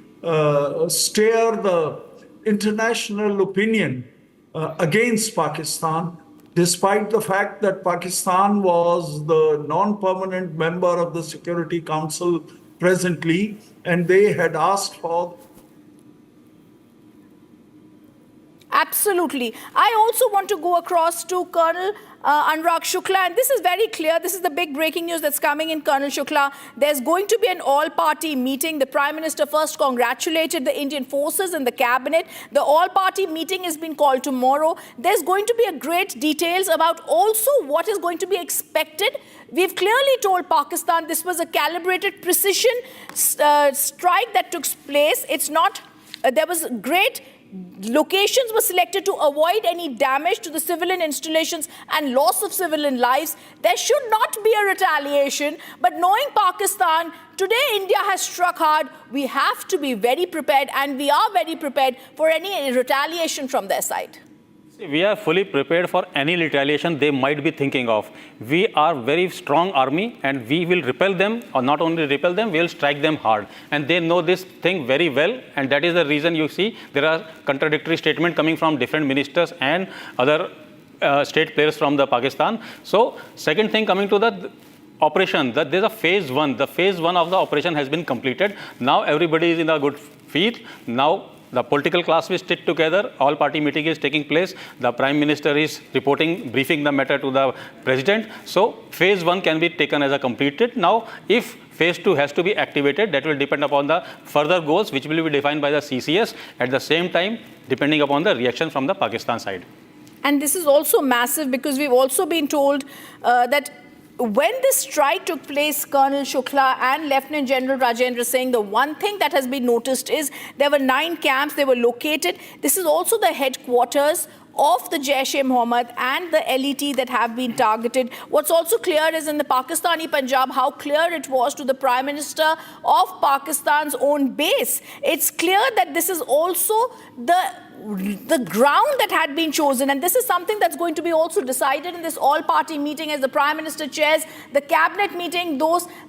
steer the international opinion against Pakistan, despite the fact that Pakistan was the non-permanent member of the Security Council presently, and they had asked for. Absolutely. I also want to go across to Colonel Anurag Shukla, and this is very clear. This is the big breaking news that's coming in, Colonel Shukla. There's going to be an all-party meeting. The Prime Minister first congratulated the Indian forces and the cabinet. The all-party meeting has been called tomorrow. There's going to be a great details about also what is going to be expected. We've clearly told Pakistan this was a calibrated precision strike that took place. It's not, there was great locations were selected to avoid any damage to the civilian installations and loss of civilian lives. There should not be a retaliation, but knowing Pakistan, today India has struck hard. We have to be very prepared, and we are very prepared for any retaliation from their side. We are fully prepared for any retaliation they might be thinking of. We are very strong army, and we will repel them, or not only repel them, we will strike them hard. And they know this thing very well, and that is the reason you see there are contradictory statements coming from different ministers and other state players from the Pakistan. So second thing, coming to the operation, that there's a phase 1. The phase 1 of the operation has been completed. Now everybody is in a good feet. Now the political class will stick together. All-party meeting is taking place. The Prime Minister is briefing the matter to the President. So phase 1 can be taken as a completed. Now, if phase 2 has to be activated, that will depend upon the further goals, which will be defined by the CCS. At the same time, depending upon the reaction from the Pakistan side. And this is also massive because we've also been told that when this strike took place, Colonel Shukla and Lieutenant General Rajendra Singh, the one thing that has been noticed is there were 9 camps, they were located. This is also the headquarters of the Jaish-e-Mohammed and the LET that have been targeted. What's also clear is in the Pakistani Punjab how clear it was to the Prime Minister of Pakistan's own base. It's clear that this is also the ground that had been chosen, and this is something that's going to be also decided in this all-party meeting as the Prime Minister chairs the cabinet meeting.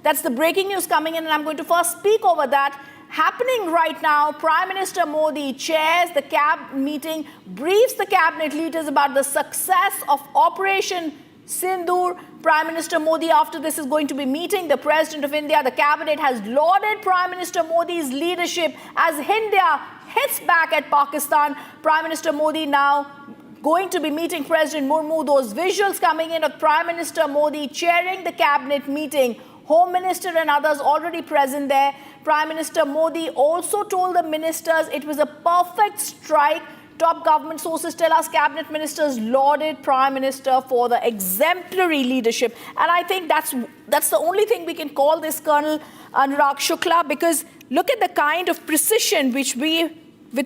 That's the breaking news coming in, and I'm going to first speak over that. Happening right now, Prime Minister Modi chairs the CAB meeting, briefs the cabinet leaders about the success of Operation Sindoor. Prime Minister Modi, after this, is going to be meeting the President of India. The cabinet has lauded Prime Minister Modi's leadership as India hits back at Pakistan. Prime Minister Modi now going to be meeting President Murmu. Those visuals coming in of Prime Minister Modi chairing the cabinet meeting. Home Minister and others already present there. Prime Minister Modi also told the ministers it was a perfect strike. Top government sources tell us cabinet ministers lauded Prime Minister for the exemplary leadership. And I think that's the only thing we can call this, Colonel Anurag Shukla, because look at the kind of precision with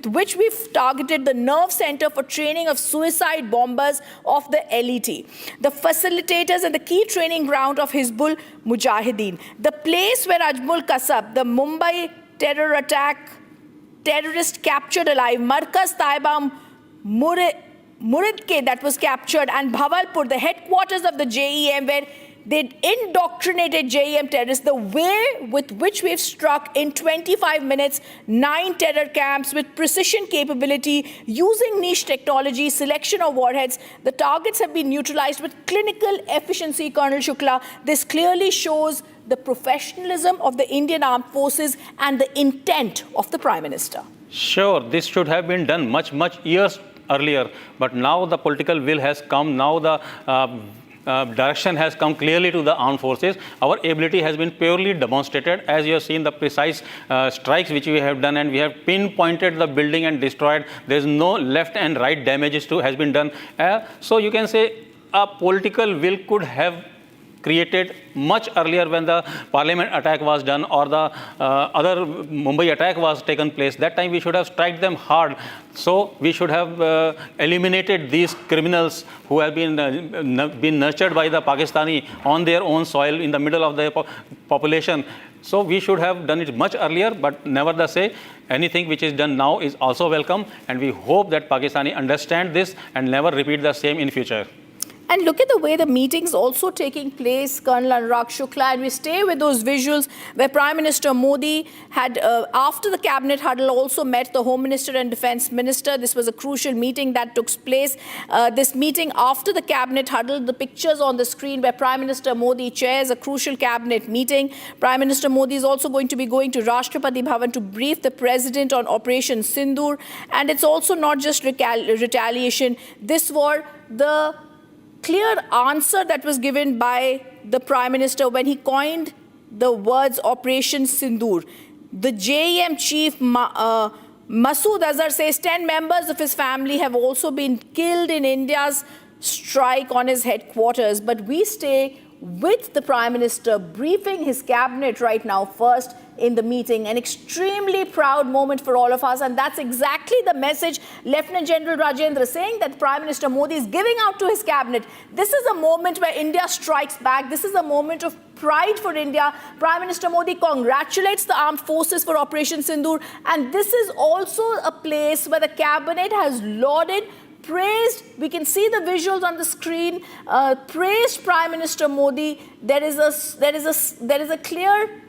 which we've targeted the nerve center for training of suicide bombers of the LET, the facilitators and the key training ground of Hizbul Mujahideen, the place where Ajmul Kasab, the Mumbai terror attack terrorist captured alive, Markaz Taiba Muridke that was captured, and Bhavalpur, the headquarters of the JEM, where they indoctrinated JEM terrorists. The way with which we've struck in 25 minutes 9 terror camps with precision capability, using niche technology, selection of warheads, the targets have been neutralized with clinical efficiency, Colonel Shukla. This clearly shows the professionalism of the Indian Armed Forces and the intent of the Prime Minister. Sure, this should have been done much years earlier, but now the political will has come. Now the direction has come clearly to the armed forces. Our ability has been purely demonstrated, as you have seen the precise strikes which we have done, and we have pinpointed the building and destroyed. There is no left and right damages has been done. So you can say a political will could have created much earlier when the parliament attack was done or the other Mumbai attack was taken place. That time we should have struck them hard. So we should have eliminated these criminals who have been nurtured by the Pakistani on their own soil in the middle of the population. So we should have done it much earlier, but nevertheless, anything which is done now is also welcome, and we hope that Pakistani understand this and never repeat the same in future. And look at the way the meeting's also taking place, Colonel Anurag Shukla, and we stay with those visuals where Prime Minister Modi had, after the cabinet huddle, also met the Home Minister and Defence Minister. This was a crucial meeting that took place. This meeting after the cabinet huddle, the pictures on the screen where Prime Minister Modi chairs a crucial cabinet meeting. Prime Minister Modi is also going to be going to Rashtrapati Bhavan to brief the President on Operation Sindoor. And it's also not just retaliation. This was the clear answer that was given by the Prime Minister when he coined the words Operation Sindoor. The JEM chief Masood Azhar says 10 members of his family have also been killed in India's strike on his headquarters. But we stay with the Prime Minister briefing his cabinet right now first in the meeting. An extremely proud moment for all of us, and that's exactly the message Lieutenant General Rajendra saying that Prime Minister Modi is giving out to his cabinet. This is a moment where India strikes back. This is a moment of pride for India. Prime Minister Modi congratulates the armed forces for Operation Sindoor, and this is also a place where the cabinet has lauded, praised, we can see the visuals on the screen, praised Prime Minister Modi. There is a clear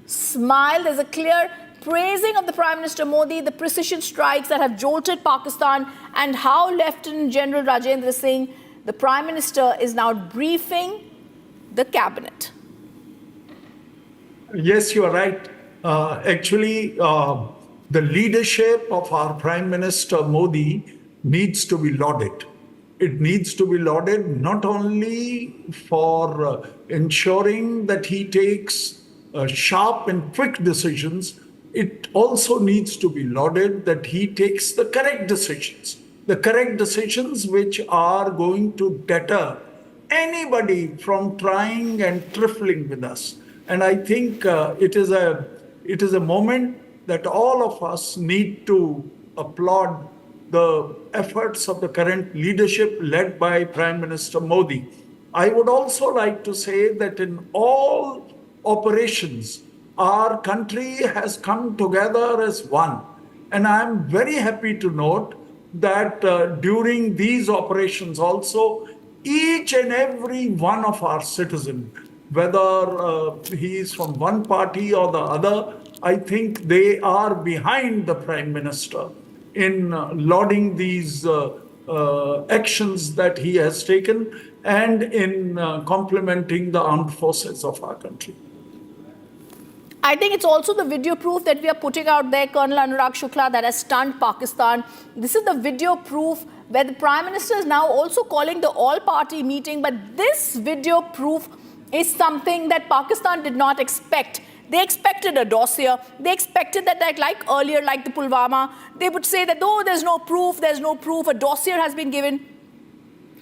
smile, there's a clear praising of the Prime Minister Modi, the precision strikes that have jolted Pakistan, and how Lieutenant General Rajendra Singh, the Prime Minister, is now briefing the cabinet. Yes, you are right. Actually, the leadership of our Prime Minister Modi needs to be lauded. It needs to be lauded not only for ensuring that he takes sharp and quick decisions, it also needs to be lauded that he takes the correct decisions which are going to deter anybody from trying and trifling with us. And I think it is a moment that all of us need to applaud the efforts of the current leadership led by Prime Minister Modi. I would also like to say that in all operations, our country has come together as one. And I'm very happy to note that during these operations also, each and every one of our citizens, whether he is from one party or the other, I think they are behind the Prime Minister in lauding these actions that he has taken and in complementing the armed forces of our country. I think it's also the video proof that we are putting out there, Colonel Anurag Shukla, that has stunned Pakistan. This is the video proof where the Prime Minister is now also calling the all-party meeting, but this video proof is something that Pakistan did not expect. They expected a dossier. They expected that, like earlier, like the Pulwama, they would say that, oh, there's no proof, a dossier has been given.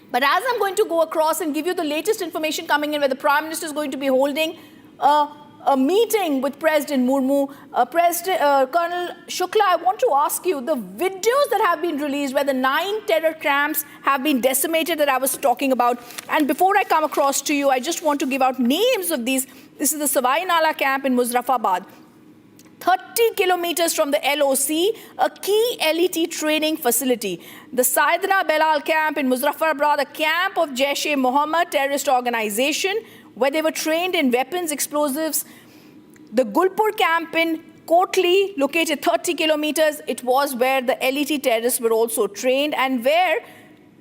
But as I'm going to go across and give you the latest information coming in, where the Prime Minister is going to be holding a meeting with President Murmu. Colonel Shukla, I want to ask you, the videos that have been released where the 9 terror camps have been decimated that I was talking about, and before I come across to you, I just want to give out names of these. This is the Savai Nala camp in Muzaffarabad. 30 kilometers from the LOC, a key LET training facility. The Saidna Belal camp in Muzaffarabad, a camp of Jaish-e-Mohammed terrorist organization, where they were trained in weapons, explosives. The Gulpur camp in Kotli, located 30 kilometers, it was where the LET terrorists were also trained, and where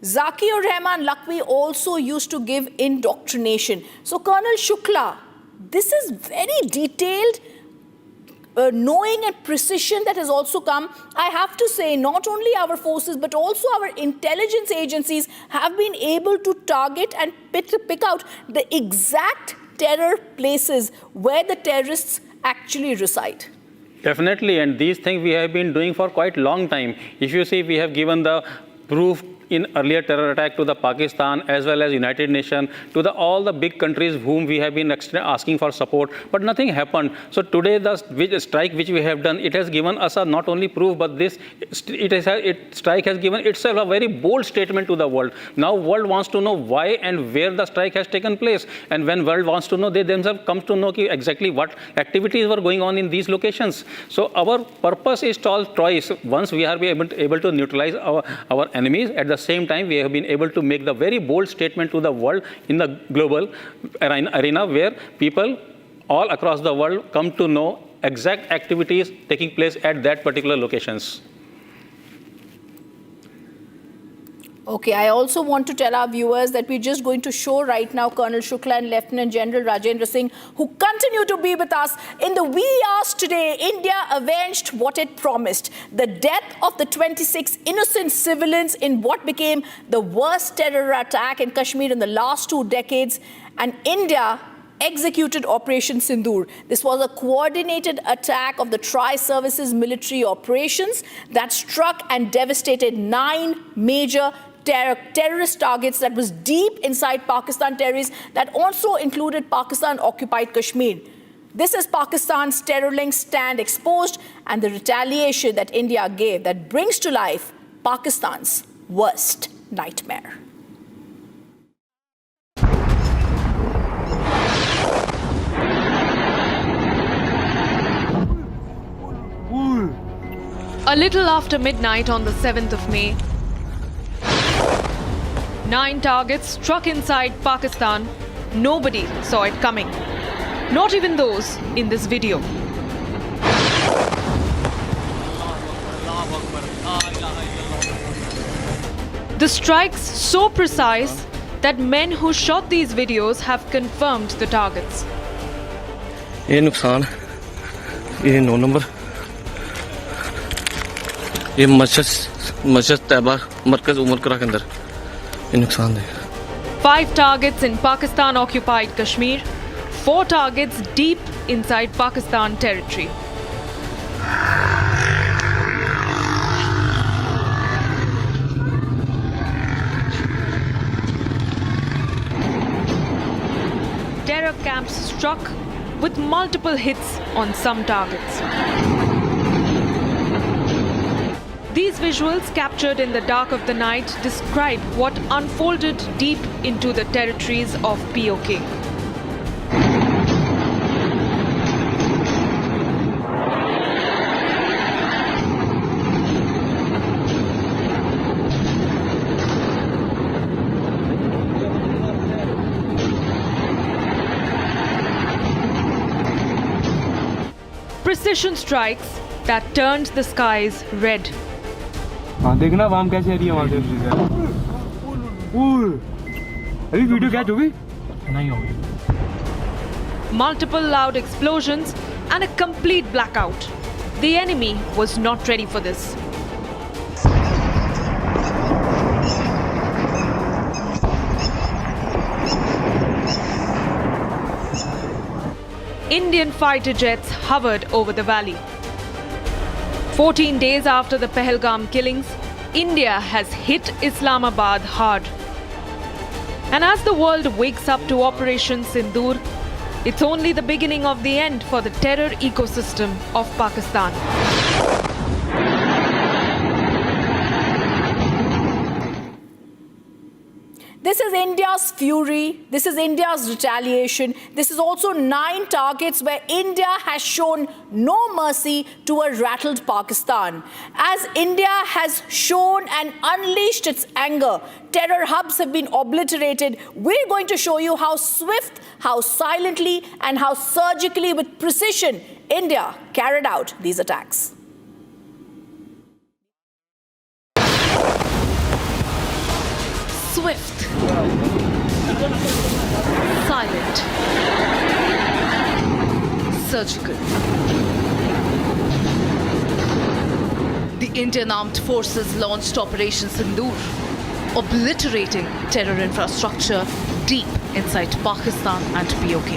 Zakir Rahman Lakwi also used to give indoctrination. So, Colonel Shukla, this is very detailed knowing and precision that has also come. I have to say, not only our forces, but also our intelligence agencies have been able to target and pick out the exact terror places where the terrorists actually reside. Definitely, and these things we have been doing for quite a long time. If you see, we have given the proof in earlier terror attack to the Pakistan as well as United Nations, to all the big countries whom we have been asking for support, but nothing happened. So today the strike which we have done, it has given us a not only proof, but this strike has given itself a very bold statement to the world. Now world wants to know why and where the strike has taken place, and when world wants to know, they themselves come to know exactly what activities were going on in these locations. So our purpose is twice. Once we are able to neutralize our enemies, at the same time we have been able to make the very bold statement to the world in the global arena, where people all across the world come to know exact activities taking place at that particular locations. Okay, I also want to tell our viewers that we're just going to show right now Colonel Shukla and Lieutenant General Rajendra Singh, who continue to be with us. In the wee hours today, India avenged what it promised: the death of the 26 innocent civilians in what became the worst terror attack in Kashmir in the last 2 decades. And India executed Operation Sindoor. This was a coordinated attack of the Tri-Services military operations that struck and devastated 9 major terrorist targets that was deep inside Pakistan territories, that also included Pakistan-occupied Kashmir. This is Pakistan's terror-linked stand exposed, and the retaliation that India gave that brings to life Pakistan's worst nightmare. A little after midnight on the 7th of May, 9 targets struck inside Pakistan. Nobody saw it coming. Not even those in this video. The strikes so precise that men who shot these videos have confirmed the targets. ये नुकसान, ये 9 number, ये मस्जिद तैयबा मरकज उमर करा के अंदर ये नुकसान है. 5 targets in Pakistan-occupied Kashmir, 4 targets deep inside Pakistan territory. Terror camps struck with multiple hits on some targets. These visuals, captured in the dark of the night, describe what unfolded deep into the territories of POK. Precision strikes that turned the skies red. हाँ देखना वाम कैसे आ रही है वहाँ से अभी video catch होगी नहीं होगी Multiple loud explosions and a complete blackout. The enemy was not ready for this. Indian fighter jets hovered over the valley. 14 days after the Pahalgam killings, India has hit Islamabad hard. And as the world wakes up to Operation Sindoor, it's only the beginning of the end for the terror ecosystem of Pakistan. This is India's fury. This is India's retaliation. This is also 9 targets where India has shown no mercy to a rattled Pakistan. As India has shown and unleashed its anger, terror hubs have been obliterated. We're going to show you how swift, how silently, and how surgically with precision India carried out these attacks. Swift, silent, surgical. The Indian Armed Forces launched Operation Sindoor, obliterating terror infrastructure deep inside Pakistan and POK.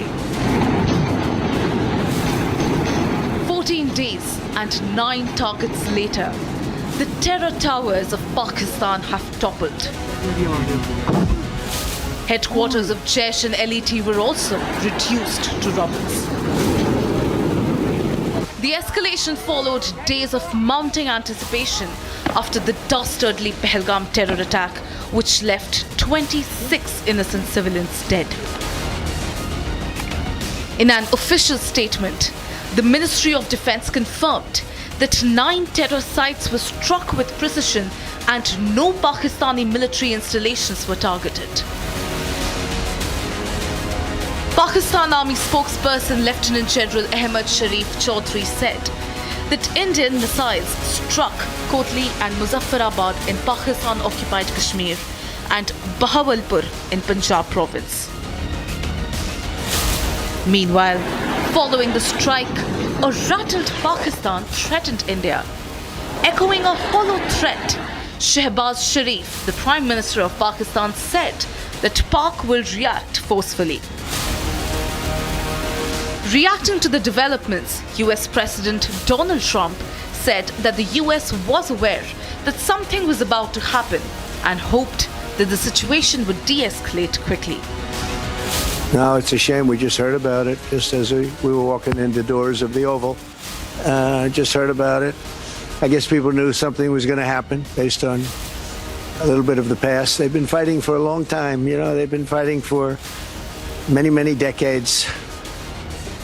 14 days and 9 targets later, the terror towers of Pakistan have toppled. Headquarters of Jaish and LET were also reduced to rubble. The escalation followed days of mounting anticipation after the dastardly Pahalgam terror attack, which left 26 innocent civilians dead. In an official statement, the Ministry of Defense confirmed that 9 terror sites were struck with precision and no Pakistani military installations were targeted. Pakistan Army spokesperson Lieutenant General Ahmad Sharif Chaudhry said that Indian missiles struck Kotli and Muzaffarabad in Pakistan-occupied Kashmir and Bahawalpur in Punjab province. Meanwhile, following the strike, a rattled Pakistan threatened India. Echoing a hollow threat, Shehbaz Sharif, the Prime Minister of Pakistan, said that Pak will react forcefully. Reacting to the developments, US President Donald Trump said that the US was aware that something was about to happen and hoped that the situation would de-escalate quickly. No, it's a shame. We just heard about it just as we were walking in the doors of the Oval. Just heard about it. I guess people knew something was going to happen based on a little bit of the past. They've been fighting for a long time. You know, they've been fighting for many, many decades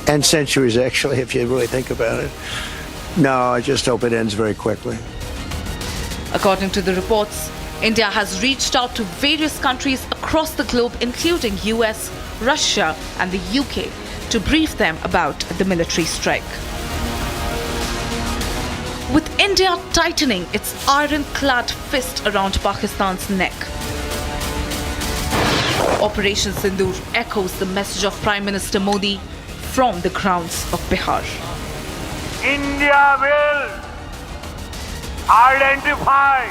and centuries, actually, if you really think about it. No, I just hope it ends very quickly. According to the reports, India has reached out to various countries across the globe, including US, Russia and the UK, to brief them about the military strike. With India tightening its ironclad fist around Pakistan's neck, Operation Sindoor echoes the message of Prime Minister Modi from the grounds of Bihar. India will identify,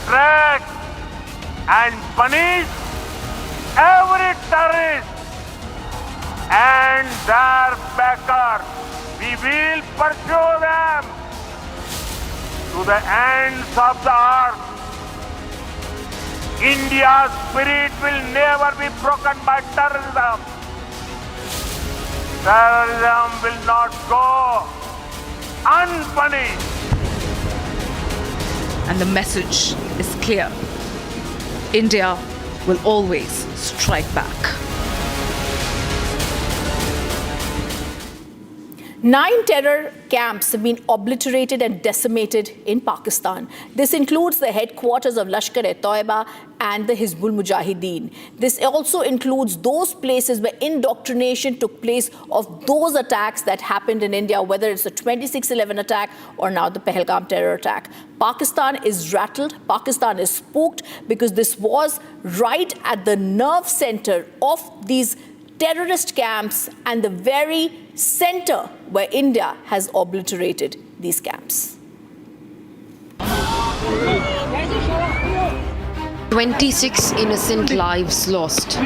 track and punish every terrorist and their backer. We will pursue them to the ends of the earth. India's spirit will never be broken by terrorism. Terrorism will not go unpunished. And the message is clear. India will always strike back. 9 terror camps have been obliterated and decimated in Pakistan. This includes the headquarters of Lashkar-e-Toiba and the Hizbul Mujahideen. This also includes those places where indoctrination took place of those attacks that happened in India, whether it's the 26/11 attack or now the Pahalgam terror attack. Pakistan is rattled, Pakistan is spooked, because this was right at the nerve center of these terrorist camps and the very center where India has obliterated these camps. 26 innocent lives lost.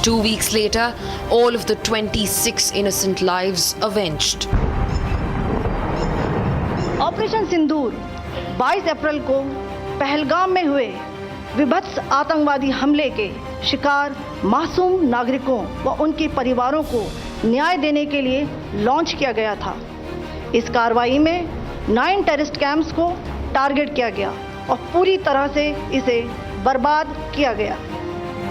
2 weeks later, all of the 26 innocent lives avenged. Operation Sindoor 22 April को पहलगाम में हुए विभत्स आतंकवादी हमले के शिकार मासूम नागरिकों व उनके परिवारों को न्याय देने के लिए लॉन्च किया गया था। इस कार्रवाई में 9 टेररिस्ट कैंप्स को टारगेट किया गया और पूरी तरह से इसे बर्बाद किया गया।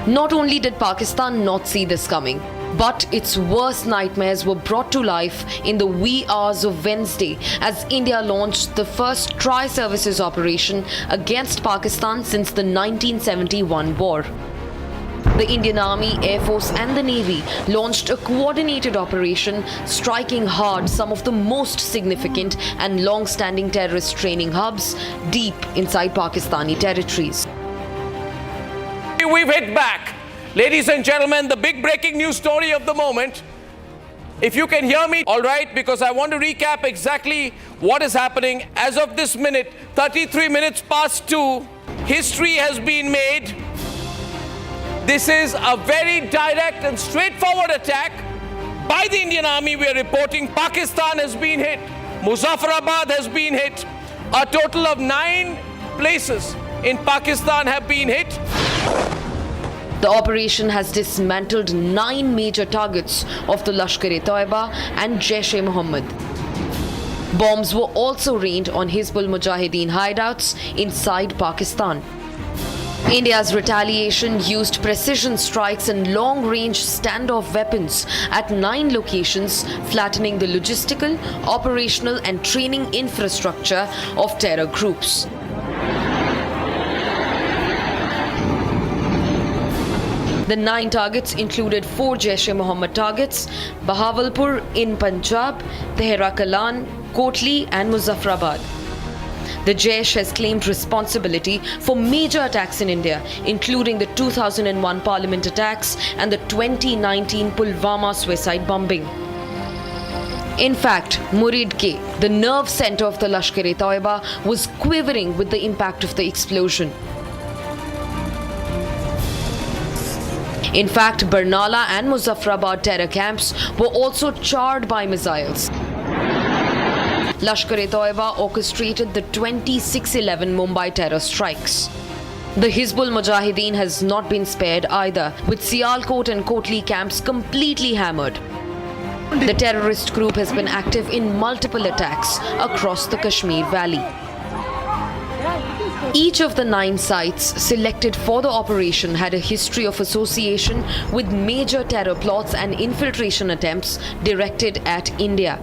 Not only did Pakistan not see this coming, but its worst nightmares were brought to life in the wee hours of Wednesday as India launched the first tri-services operation against Pakistan since the 1971 war. The Indian Army, Air Force and the Navy launched a coordinated operation striking hard some of the most significant and long-standing terrorist training hubs deep inside Pakistani territories. We've hit back. Ladies and gentlemen, the big breaking news story of the moment. If you can hear me, all right, because I want to recap exactly what is happening. As of this minute, 33 minutes past 2, history has been made. This is a very direct and straightforward attack by the Indian Army. We are reporting Pakistan has been hit. Muzaffarabad has been hit. A total of 9 places in Pakistan have been hit. The operation has dismantled 9 major targets of the Lashkar-e-Toiba and Jaish-e-Mohammed. Bombs were also rained on Hizbul Mujahideen hideouts inside Pakistan. India's retaliation used precision strikes and long-range standoff weapons at 9 locations, flattening the logistical, operational and training infrastructure of terror groups. The 9 targets included 4 Jaish-e-Mohammed targets: Bahawalpur in Punjab, Tehra Kalan, Kotli and Muzaffarabad. The Jaish has claimed responsibility for major attacks in India, including the 2001 Parliament attacks and the 2019 Pulwama suicide bombing. In fact, Murid K, the nerve center of the Lashkar-e-Toiba, was quivering with the impact of the explosion. In fact, Barnala and Muzaffarabad terror camps were also charred by missiles. Lashkar-e-Toiba orchestrated the 26/11 Mumbai terror strikes. The Hizbul Mujahideen has not been spared either, with Sialkot and Kotli camps completely hammered. The terrorist group has been active in multiple attacks across the Kashmir Valley. Each of the 9 sites selected for the operation had a history of association with major terror plots and infiltration attempts directed at India.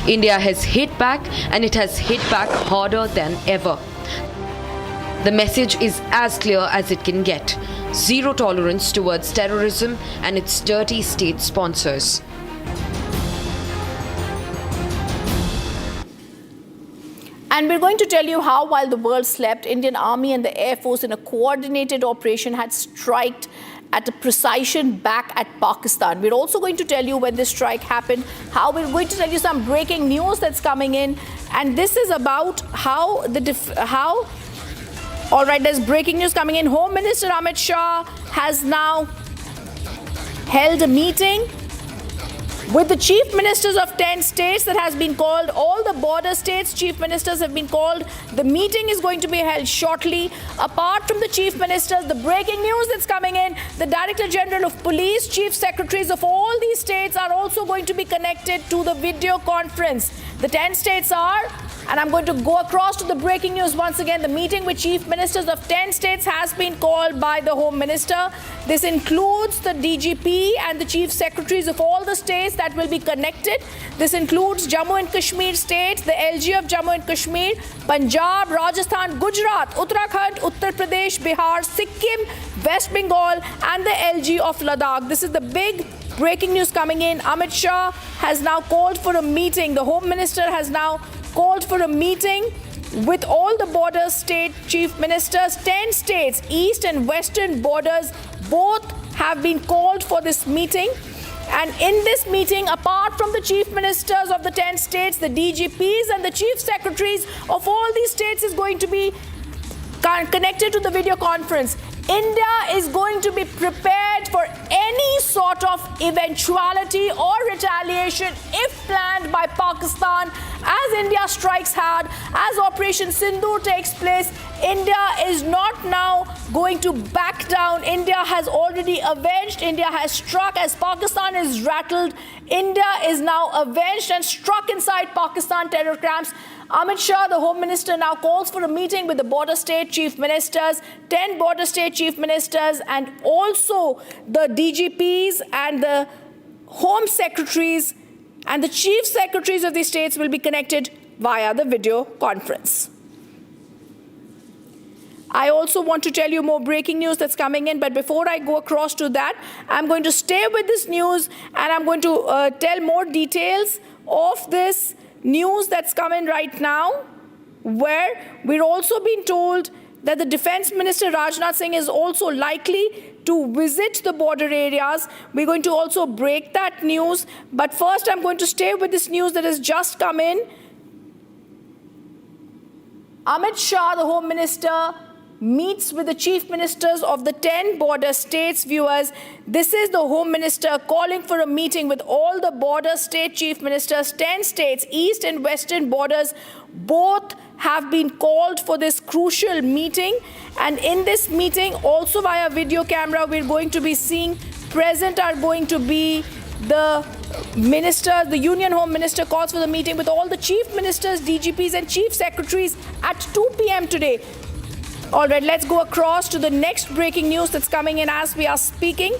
India has hit back, and it has hit back harder than ever. The message is as clear as it can get: zero tolerance towards terrorism and its dirty state sponsors. And we're going to tell you how, while the world slept, Indian Army and the Air Force in a coordinated operation had striked at a precision back at Pakistan. We're also going to tell you when this strike happened, how we're going to tell you some breaking news that's coming in. And this is about how all right, there's breaking news coming in. Home Minister Amit Shah has now held a meeting with the chief ministers of 10 states that has been called. All the border states chief ministers have been called. The meeting is going to be held shortly. Apart from the chief ministers, the breaking news that's coming in, the Director General of Police, chief secretaries of all these states are also going to be connected to the video conference. The 10 states are, and I'm going to go across to the breaking news once again. The meeting with chief ministers of 10 states has been called by the Home Minister. This includes the DGP and the chief secretaries of all the states that will be connected. This includes Jammu and Kashmir states, the LG of Jammu and Kashmir, Punjab, Rajasthan, Gujarat, Uttarakhand, Uttar Pradesh, Bihar, Sikkim, West Bengal, and the LG of Ladakh. This is the big breaking news coming in. Amit Shah has now called for a meeting. The Home Minister has now called for a meeting with all the border state chief ministers. 10 states, east and western borders, both have been called for this meeting. And in this meeting, apart from the chief ministers of the 10 states, the DGPs and the chief secretaries of all these states is going to be connected to the video conference. India is going to be prepared for any sort of eventuality or retaliation if planned by Pakistan. As India strikes hard, as Operation Sindoor takes place, India is not now going to back down. India has already avenged. India has struck. As Pakistan is rattled, India is now avenged and struck inside Pakistan terror camps. Amit Shah, the Home Minister, now calls for a meeting with the border state chief ministers, 10 border state chief ministers, and also the DGPs and the Home Secretaries and the chief secretaries of these states will be connected via the video conference. I also want to tell you more breaking news that's coming in, but before I go across to that, I'm going to stay with this news and I'm going to tell more details of this news that's coming right now, where we're also being told that the Defense Minister Rajnath Singh is also likely to visit the border areas. We're going to also break that news, but first I'm going to stay with this news that has just come in. Amit Shah, the Home Minister, meets with the chief ministers of the 10 border states. Viewers, this is the Home Minister calling for a meeting with all the border state chief ministers. 10 states, east and western borders, both have been called for this crucial meeting. And in this meeting, also via video camera, we're going to be seeing present are going to be the minister. The Union Home Minister calls for the meeting with all the chief ministers, DGPs and chief secretaries at 2 p.m. today. All right, let's go across to the next breaking news that's coming in as we are speaking.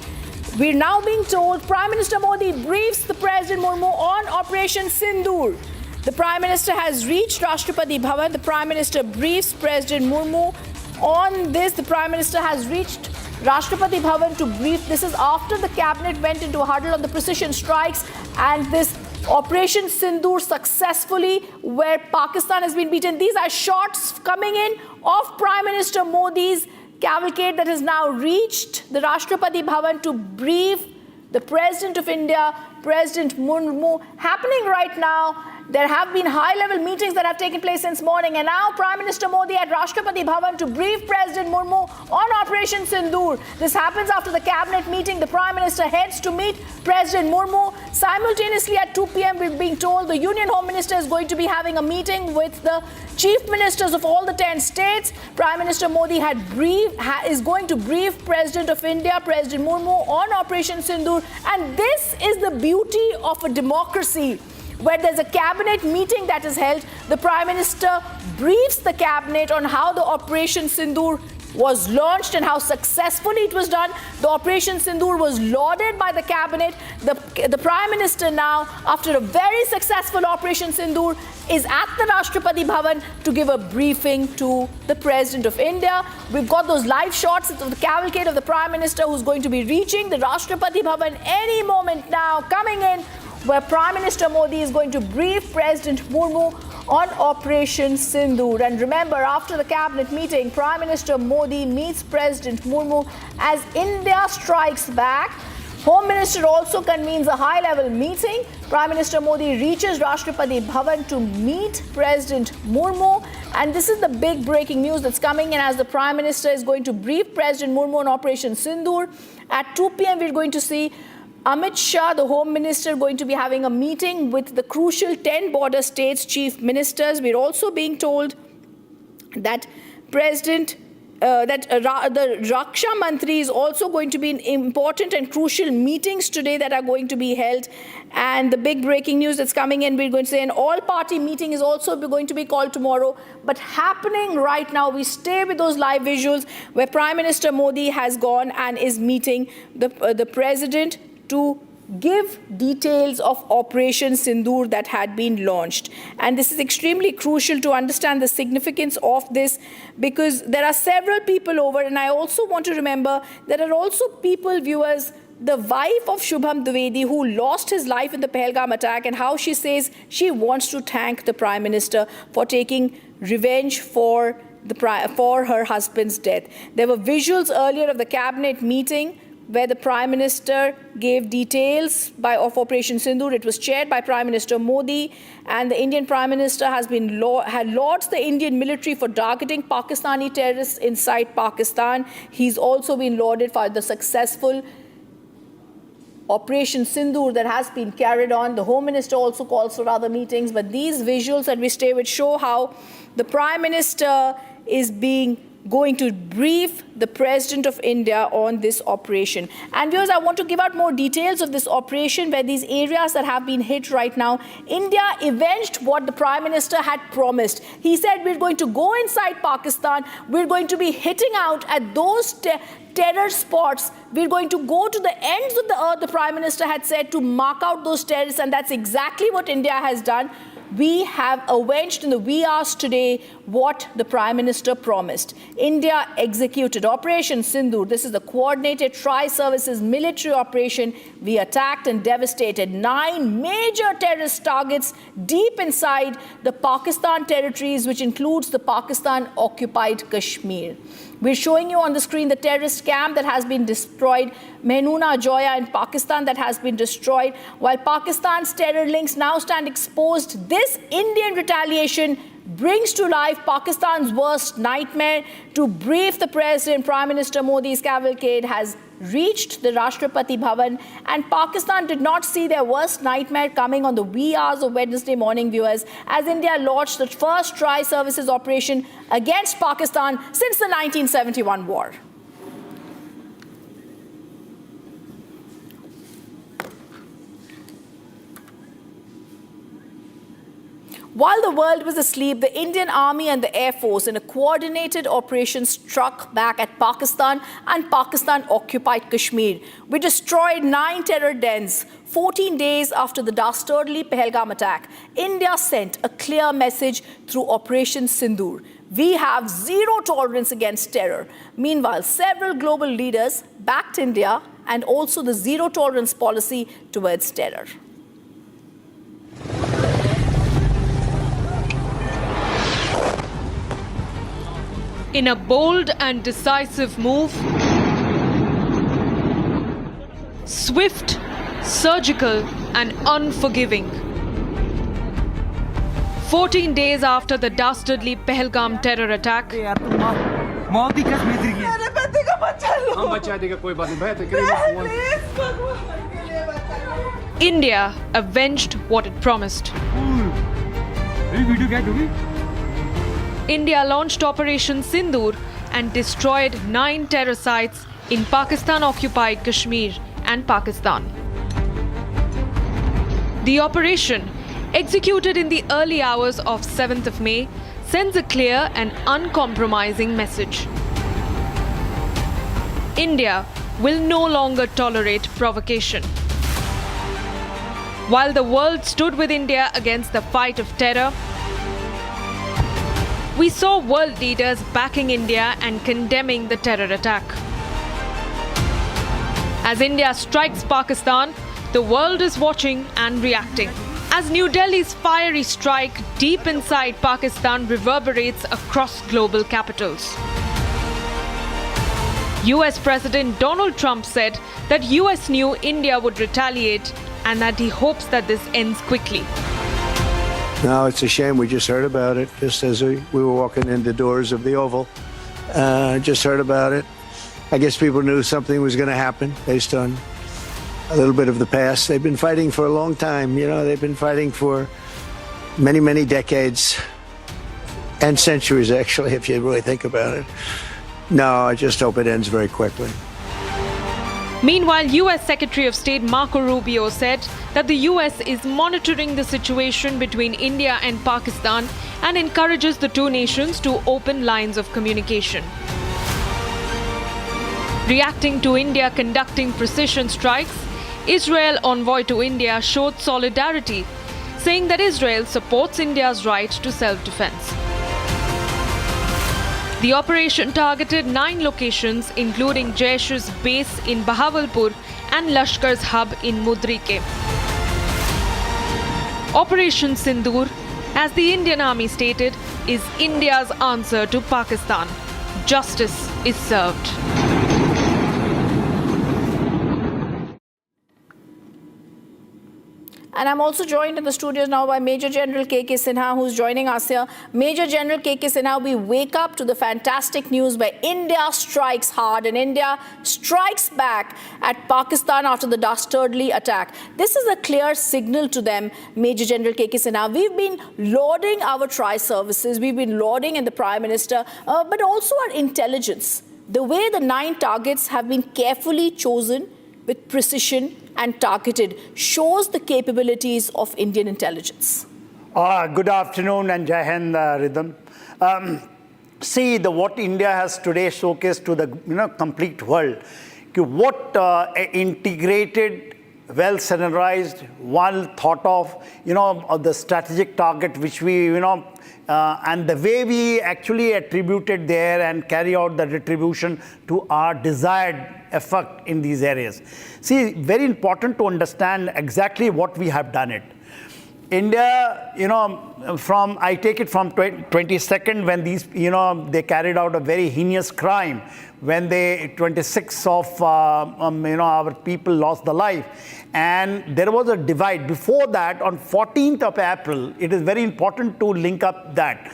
We're now being told Prime Minister Modi briefs the President Murmu on Operation Sindoor. The Prime Minister has reached Rashtrapati Bhavan. The Prime Minister briefs President Murmu on this. The Prime Minister has reached Rashtrapati Bhavan to brief. This is after the cabinet went into a huddle on the precision strikes and this Operation Sindoor successfully, where Pakistan has been beaten. These are shots coming in of Prime Minister Modi's cavalcade that has now reached the Rashtrapati Bhavan to brief the President of India, President Murmu. Happening right now, there have been high-level meetings that have taken place since morning, and now Prime Minister Modi at Rashtrapati Bhavan to brief President Murmu on Operation Sindoor. This happens after the cabinet meeting. The Prime Minister heads to meet President Murmu. Simultaneously at 2 p.m. we're being told the Union Home Minister is going to be having a meeting with the chief ministers of all the 10 states. Prime Minister Modi is going to brief President of India, President Murmu, on Operation Sindoor. And this is the beauty of a democracy, where there's a cabinet meeting that is held. The Prime Minister briefs the cabinet on how the Operation Sindoor was launched and how successfully it was done. The Operation Sindoor was lauded by the cabinet. The Prime Minister now, after a very successful Operation Sindoor, is at the Rashtrapati Bhavan to give a briefing to the President of India. We've got those live shots of the cavalcade of the Prime Minister who's going to be reaching the Rashtrapati Bhavan any moment now, coming in, where Prime Minister Modi is going to brief President Murmu on Operation Sindoor. And remember, after the cabinet meeting, Prime Minister Modi meets President Murmu as India strikes back. Home Minister also convenes a high-level meeting. Prime Minister Modi reaches Rashtrapati Bhavan to meet President Murmu. And this is the big breaking news that's coming in as the Prime Minister is going to brief President Murmu on Operation Sindoor. At 2 p.m. we're going to see Amit Shah, the Home Minister, going to be having a meeting with the crucial 10 border states' chief ministers. We're also being told that the Raksha Mantri is also going to be in important and crucial meetings today that are going to be held. And the big breaking news that's coming in, we're going to say an all-party meeting is also going to be called tomorrow. But happening right now, we stay with those live visuals where Prime Minister Modi has gone and is meeting the President to give details of Operation Sindoor that had been launched. And this is extremely crucial to understand the significance of this, because there are several people over, and I also want to remember there are also people, viewers, the wife of Shubham Dwivedi, who lost his life in the Pahalgam attack, and how she says she wants to thank the Prime Minister for taking revenge for her husband's death. There were visuals earlier of the cabinet meeting where the Prime Minister gave details of Operation Sindoor. It was chaired by Prime Minister Modi, and the Indian Prime Minister had lauded the Indian military for targeting Pakistani terrorists inside Pakistan. He's also been lauded for the successful Operation Sindoor that has been carried on. The Home Minister also calls for other meetings, but these visuals that we stay with show how the Prime Minister is going to brief the President of India on this operation. And viewers, I want to give out more details of this operation, where these areas that have been hit right now, India avenged what the Prime Minister had promised. He said, we're going to go inside Pakistan, we're going to be hitting out at those terror spots, we're going to go to the ends of the earth, the Prime Minister had said, to mark out those terrorists, and that's exactly what India has done. We have avenged in the wee hours today what the Prime Minister promised. India executed Operation Sindoor. This is the coordinated tri-services military operation. We attacked and devastated 9 major terrorist targets deep inside the Pakistan territories, which includes the Pakistan-occupied Kashmir. We're showing you on the screen the terrorist camp that has been destroyed, Mehnoona Joya in Pakistan that has been destroyed. While Pakistan's terror links now stand exposed, this Indian retaliation brings to life Pakistan's worst nightmare. To brief the President, Prime Minister Modi's cavalcade has reached the Rashtrapati Bhavan, and Pakistan did not see their worst nightmare coming on the wee hours of Wednesday morning, viewers, as India launched the first tri-services operation against Pakistan since the 1971 war. While the world was asleep, the Indian Army and the Air Force in a coordinated operation struck back at Pakistan and Pakistan-occupied Kashmir. We destroyed 9 terror dens 14 days after the dastardly Pahalgam attack. India sent a clear message through Operation Sindoor. We have zero tolerance against terror. Meanwhile, several global leaders backed India and also the zero tolerance policy towards terror. In a bold and decisive move, swift, surgical and unforgiving. 14 days after the dastardly Pahalgam terror attack, India avenged what it promised. India launched Operation Sindoor and destroyed 9 terror sites in Pakistan-occupied Kashmir and Pakistan. The operation, executed in the early hours of 7th of May, sends a clear and uncompromising message. India will no longer tolerate provocation. While the world stood with India against the fight of terror, we saw world leaders backing India and condemning the terror attack. As India strikes Pakistan, the world is watching and reacting. As New Delhi's fiery strike deep inside Pakistan reverberates across global capitals. US President Donald Trump said that US knew India would retaliate and that he hopes that this ends quickly. No, it's a shame. We just heard about it just as we were walking in the doors of the Oval. Just heard about it. I guess people knew something was going to happen based on a little bit of the past. They've been fighting for a long time. You know, they've been fighting for many, many decades and centuries, actually, if you really think about it. No, I just hope it ends very quickly. Meanwhile, US Secretary of State Marco Rubio said that the US is monitoring the situation between India and Pakistan and encourages the two nations to open lines of communication. Reacting to India conducting precision strikes, Israel envoy to India showed solidarity, saying that Israel supports India's right to self-defense. The operation targeted 9 locations, including Jaish's base in Bahawalpur and Lashkar's hub in Mudrike. Operation Sindoor, as the Indian Army stated, is India's answer to Pakistan. Justice is served. And I'm also joined in the studios now by Major General K.K. Sinha, who's joining us here. Major General K.K. Sinha, we wake up to the fantastic news where India strikes hard and India strikes back at Pakistan after the dastardly attack. This is a clear signal to them, Major General K.K. Sinha. We've been lauding our tri-services, we've been lauding in the Prime Minister, but also our intelligence. The way the 9 targets have been carefully chosen with precision and targeted shows the capabilities of Indian intelligence. Good afternoon and Jai Hind, Rhythm. See, what India has today showcased to the complete world, what integrated, well scenarized, well thought of, the strategic target which we, and the way we actually attributed there and carry out the retribution to our desired effect in these areas. See, very important to understand exactly what we have done it. India, I take it from 22nd when these, they carried out a very heinous crime when 26 of, our people lost their life. And there was a divide. Before that, on 14th of April, it is very important to link up that.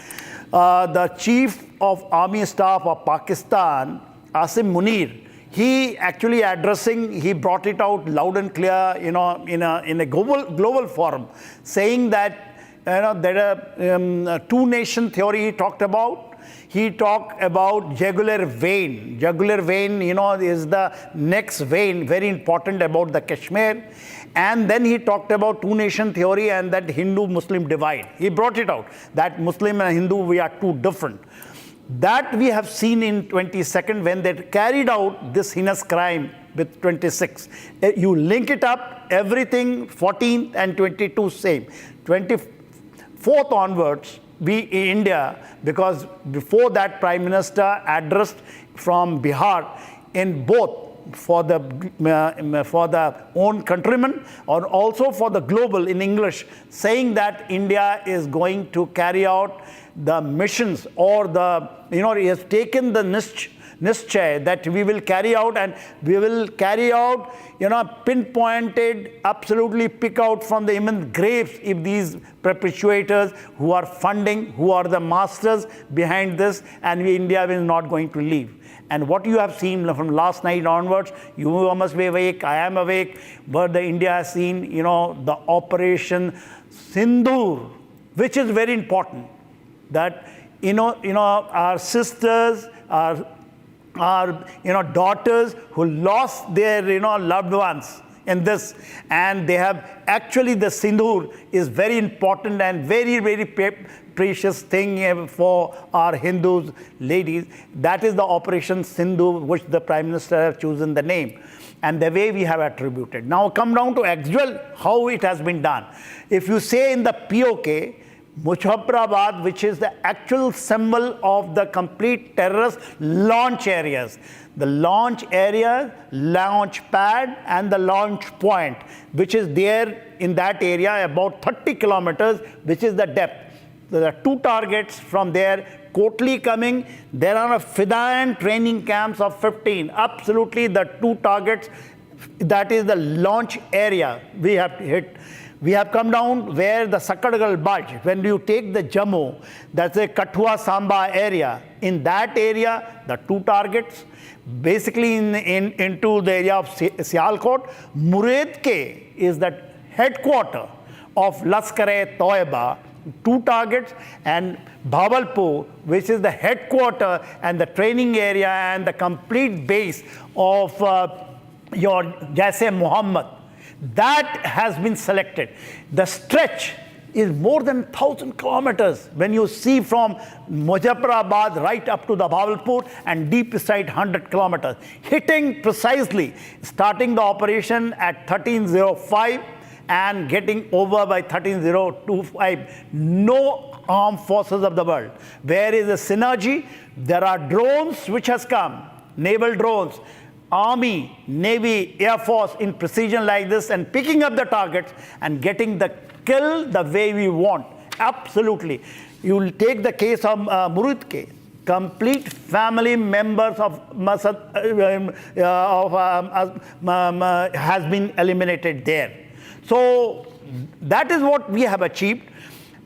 The Chief of Army Staff of Pakistan, Asim Munir, he actually he brought it out loud and clear, in a global forum, saying that, that two-nation theory he talked about. He talked about jugular vein. Jugular vein, is the next vein, very important about the Kashmir. And then he talked about two-nation theory and that Hindu-Muslim divide. He brought it out, that Muslim and Hindu, we are two different. That we have seen in 22nd when they carried out this heinous crime with 26. You link it up, everything 14th and 22 same. 24th onwards, we in India, because before that Prime Minister addressed from Bihar in both for the own countrymen or also for the global in English, saying that India is going to carry out the missions or he has taken the nischay that we will carry out, and we will carry out, pinpointed, absolutely pick out from the immense graves if these perpetuators who are funding, who are the masters behind this, and India is not going to leave. And what you have seen from last night onwards, you must be awake, I am awake, but India has seen, the Operation Sindoor, which is very important. That, our sisters, our daughters who lost their, loved ones in this, and they have actually the Sindoor is very important and very, very precious thing for our Hindus, ladies. That is the Operation Sindoor, which the Prime Minister has chosen the name, and the way we have attributed. Now come down to actual, how it has been done. If you say in the POK, Muzaffarabad, which is the actual symbol of the complete terrorist launch areas. The launch area, launch pad, and the launch point, which is there in that area about 30 kilometers, which is the depth. There are 2 targets from there, Kotli coming. There are a Fidayan training camps of 15. Absolutely the 2 targets, that is the launch area we have to hit. We have come down where the Sakadgal Budge, when you take the Jammu, that's a Kathua Samba area. In that area, the two targets, basically into the area of Sialkot. Muredke is the headquarter of Lashkar-e-Toiba, two targets, and Bhabalpur, which is the headquarter and the training area and the complete base of your Jaish Muhammad. That has been selected. The stretch is more than 1,000 kilometers when you see from Muzaffarabad right up to the Bhabalpur and deep inside 100 kilometers. Hitting precisely, starting the operation at 1305 and getting over by 1325. No armed forces of the world. Where is the synergy? There are drones which has come, naval drones, Army, Navy, Air Force in precision like this and picking up the targets and getting the kill the way we want. Absolutely. You will take the case of Murudke. Complete family members of has been eliminated there. So that is what we have achieved.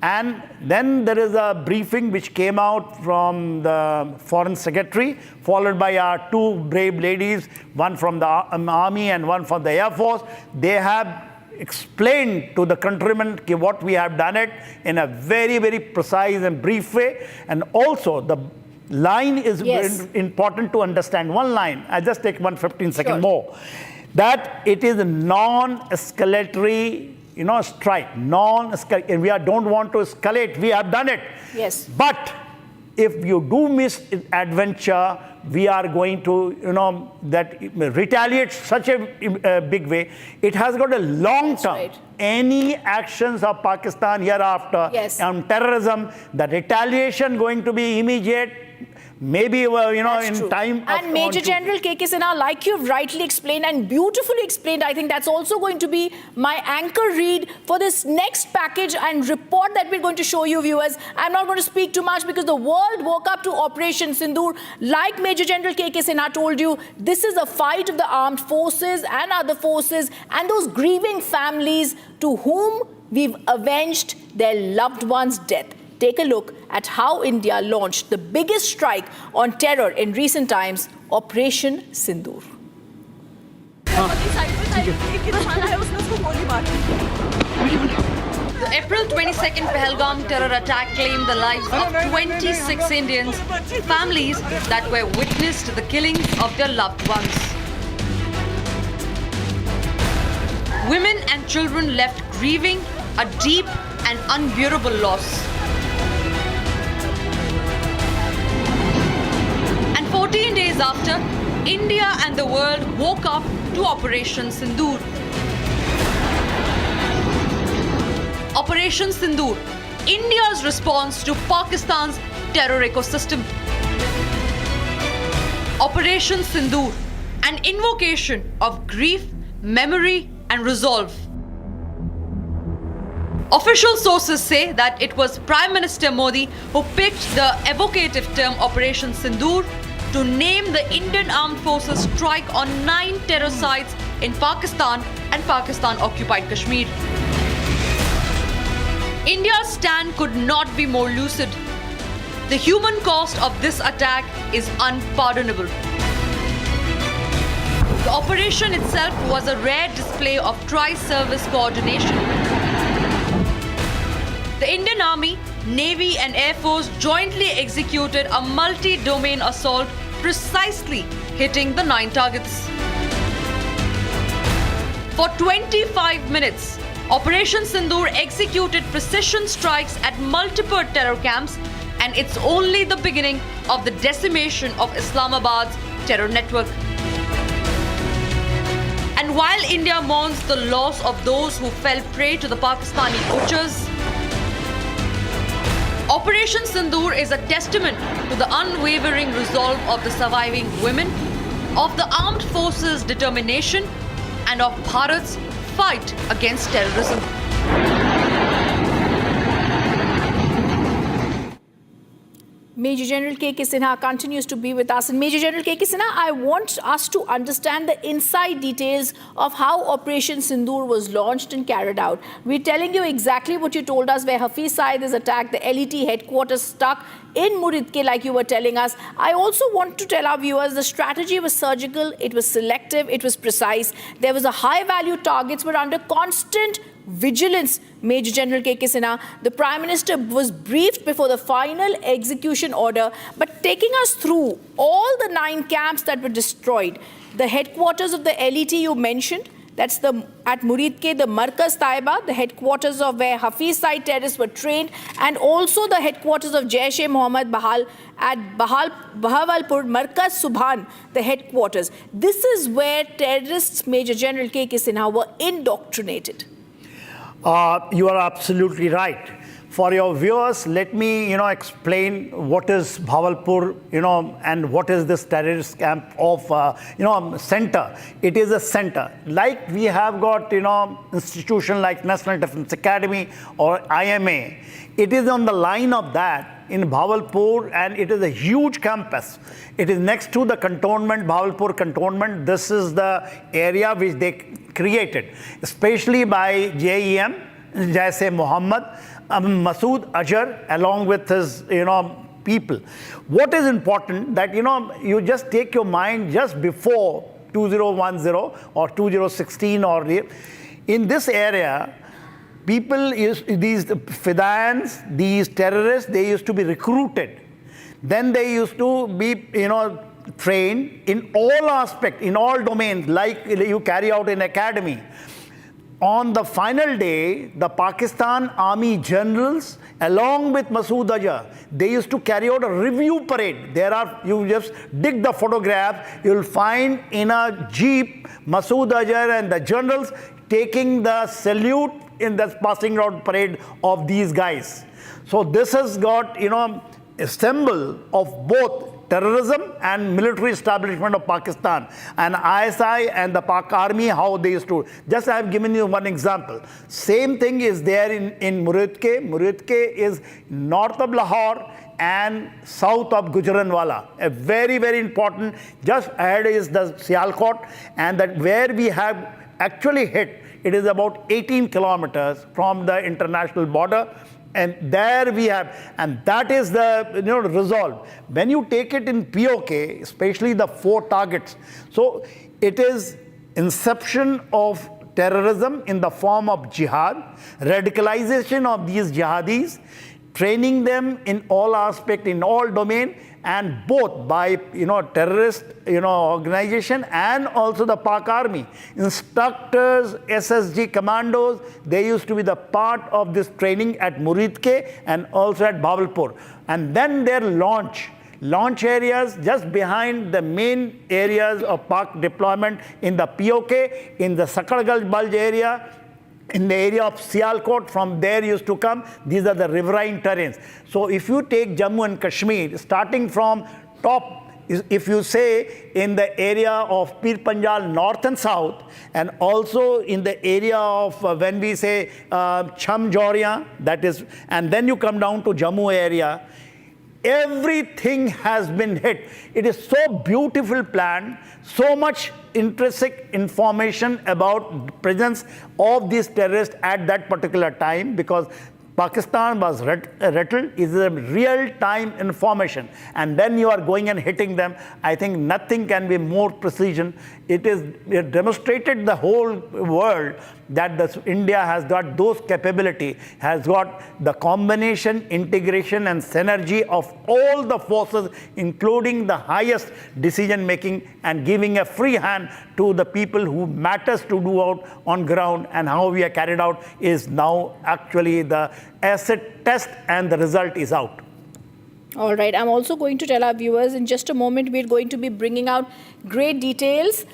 And then there is a briefing which came out from the Foreign Secretary, followed by our two brave ladies, one from the Army and one from the Air Force. They have explained to the countrymen what we have done it in a very, very precise and brief way. And also the line is important to understand. One line, I just take 15 seconds more. That it is a non-escalatory strike, non-escalate. We don't want to escalate. We have done it. Yes. But if you do miss adventure, we are going to, that retaliate such a big way. It has got a long term. Right. Any actions of Pakistan hereafter on terrorism, the retaliation going to be immediate. Maybe, in time. And Major General K.K. Sinha, like you've rightly explained and beautifully explained, I think that's also going to be my anchor read for this next package and report that we're going to show you, viewers. I'm not going to speak too much because the world woke up to Operation Sindoor. Like Major General K.K. Sinha told you, this is a fight of the armed forces and other forces and those grieving families to whom we've avenged their loved ones' death. Take a look at how India launched the biggest strike on terror in recent times, Operation Sindoor. The April 22nd Pahalgam terror attack claimed the lives of 26 Indians, families that were witness to the killings of their loved ones. Women and children left grieving a deep and unbearable loss. 14 days after, India and the world woke up to Operation Sindoor. Operation Sindoor, India's response to Pakistan's terror ecosystem. Operation Sindoor, an invocation of grief, memory, and resolve. Official sources say that it was Prime Minister Modi who picked the evocative term Operation Sindoor to name the Indian Armed Forces strike on 9 terror sites in Pakistan and Pakistan-occupied Kashmir. India's stand could not be more lucid. The human cost of this attack is unpardonable. The operation itself was a rare display of tri-service coordination. The Indian Army, Navy and Air Force jointly executed a multi-domain assault, precisely hitting the 9 targets. For 25 minutes, Operation Sindoor executed precision strikes at multiple terror camps, and it's only the beginning of the decimation of Islamabad's terror network. And while India mourns the loss of those who fell prey to the Pakistani butchers, Operation Sindoor is a testament to the unwavering resolve of the surviving women, of the armed forces' determination, and of Bharat's fight against terrorism. Major General K.K. Sinha continues to be with us. And Major General K.K. Sinha, I want us to understand the inside details of how Operation Sindoor was launched and carried out. We're telling you exactly what you told us, where Hafiz Saeed is attacked, the LET headquarters stuck in Muridke, like you were telling us. I also want to tell our viewers the strategy was surgical, it was selective, it was precise. There was a high-value targets were under constant vigilance. Major General K.K. Sinha, the Prime Minister was briefed before the final execution order, but taking us through all the 9 camps that were destroyed, the headquarters of the LET you mentioned, that's at Muridke, the Markaz Taiba, the headquarters of where Hafiz Saeed terrorists were trained, and also the headquarters of Jaish-e-Mohammed Bahal at Bahawalpur, Markaz Subhan, the headquarters. This is where terrorists, Major General K.K. Sinha, were indoctrinated. You are absolutely right. For your viewers, let me, explain what is Bahawalpur, and what is this terrorist camp of, center. It is a center. Like we have got, institution like National Defense Academy or IMA. It is on the line of that in Bahawalpur, and it is a huge campus. It is next to the cantonment, Bahawalpur cantonment. This is the area which they created, especially by JEM, Jaish-e-Mohammed, Masood Azhar, along with his, people. What is important that, you just take your mind just before 2010 or 2016 or in this area, people, these Fidayans, these terrorists, they used to be recruited. Then they used to be, trained in all aspects, in all domains, like you carry out in academy. On the final day, the Pakistan Army generals, along with Masood Azhar, they used to carry out a review parade. You just dig the photograph, you'll find in a jeep, Masood Azhar and the generals taking the salute in the passing out parade of these guys. So this has got, a symbol of both terrorism and military establishment of Pakistan, and ISI and the Pak Army, how they used to. Just I have given you one example. Same thing is there in Muridke. Muridke is north of Lahore and south of Gujranwala. A very, very important. Just ahead is the Sialkot, and that where we have actually hit, it is about 18 kilometers from the international border. And there we have, and that is the resolve. When you take it in POK, especially the 4 targets, so it is inception of terrorism in the form of jihad, radicalization of these jihadis, training them in all aspects, in all domain, and both by terrorist organization and also the Pak Army. Instructors, SSG commandos, they used to be the part of this training at Muridke and also at Bahawalpur. And then their launch areas just behind the main areas of Pak deployment in the POK, in the Sakargal Bulge area, in the area of Sialkot, from there used to come. These are the riverine terrains. So if you take Jammu and Kashmir, starting from top, if you say in the area of Pir Panjal north and south, and also in the area of when we say Cham Jauria, that is, and then you come down to Jammu area, everything has been hit. It is so beautiful planned, so much intrinsic information about presence of these terrorists at that particular time, because Pakistan was rattled. Is a real-time information, and then you are going and hitting them. I think nothing can be more precision. It demonstrated the whole world that India has got those capability, has got the combination, integration, and synergy of all the forces, including the highest decision making, and giving a free hand to the people who matters to do out on ground. And how we are carried out is now actually the asset test, and the result is out. All right. I'm also going to tell our viewers in just a moment, we're going to be bringing out great details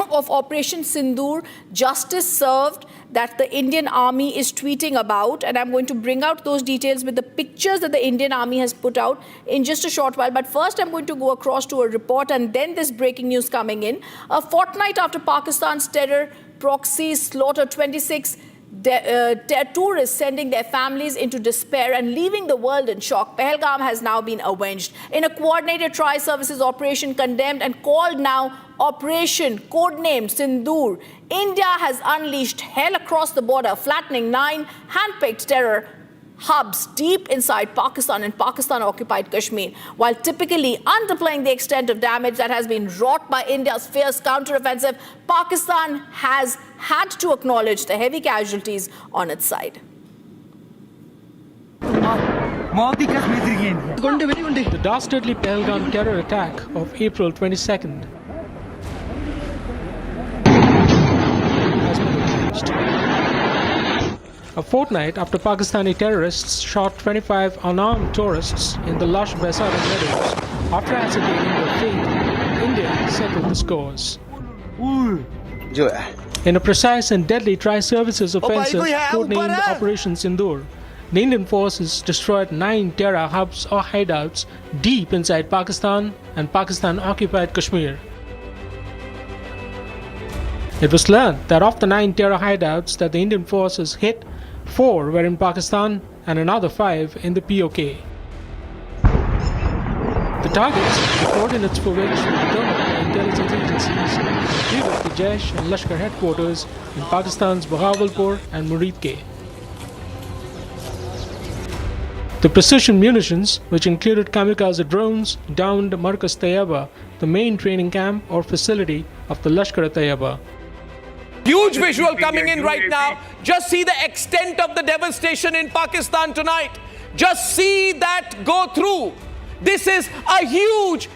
of Operation Sindoor, justice served, that the Indian Army is tweeting about. And I'm going to bring out those details with the pictures that the Indian Army has put out in just a short while. But first, I'm going to go across to a report, and then this breaking news coming in. A fortnight after Pakistan's terror proxies slaughter 26 tourists sending their families into despair and leaving the world in shock. Pahalgam has now been avenged in a coordinated tri-services operation condemned and called now Operation codenamed Sindoor. India has unleashed hell across the border, flattening 9 hand-picked terror hubs deep inside Pakistan and Pakistan-occupied Kashmir, while typically underplaying the extent of damage that has been wrought by India's fierce counter-offensive. Pakistan has had to acknowledge the heavy casualties on its side. The dastardly Pahalgam terror attack of April 22nd has been avenged. A fortnight after Pakistani terrorists shot 25 unarmed tourists in the lush Baisara meadows after ascertaining their fate, India settled the scores. In a precise and deadly tri-services offensive codenamed Operation Sindoor, the Indian forces destroyed 9 terror hubs or hideouts deep inside Pakistan and Pakistan-occupied Kashmir. It was learned that of the 9 terror hideouts that the Indian forces hit, 4 were in Pakistan and another 5 in the POK. The targets, the coordinates for which were determined by intelligence agencies, included the Jaish and Lashkar headquarters in Pakistan's Bahawalpur and Muridke. The precision munitions, which included kamikaze drones, downed Markaz Tayyaba, the main training camp or facility of the Lashkar Tayyaba. Huge visual coming in right now. Just see the extent of the devastation in Pakistan tonight. Just see that go through. This is a huge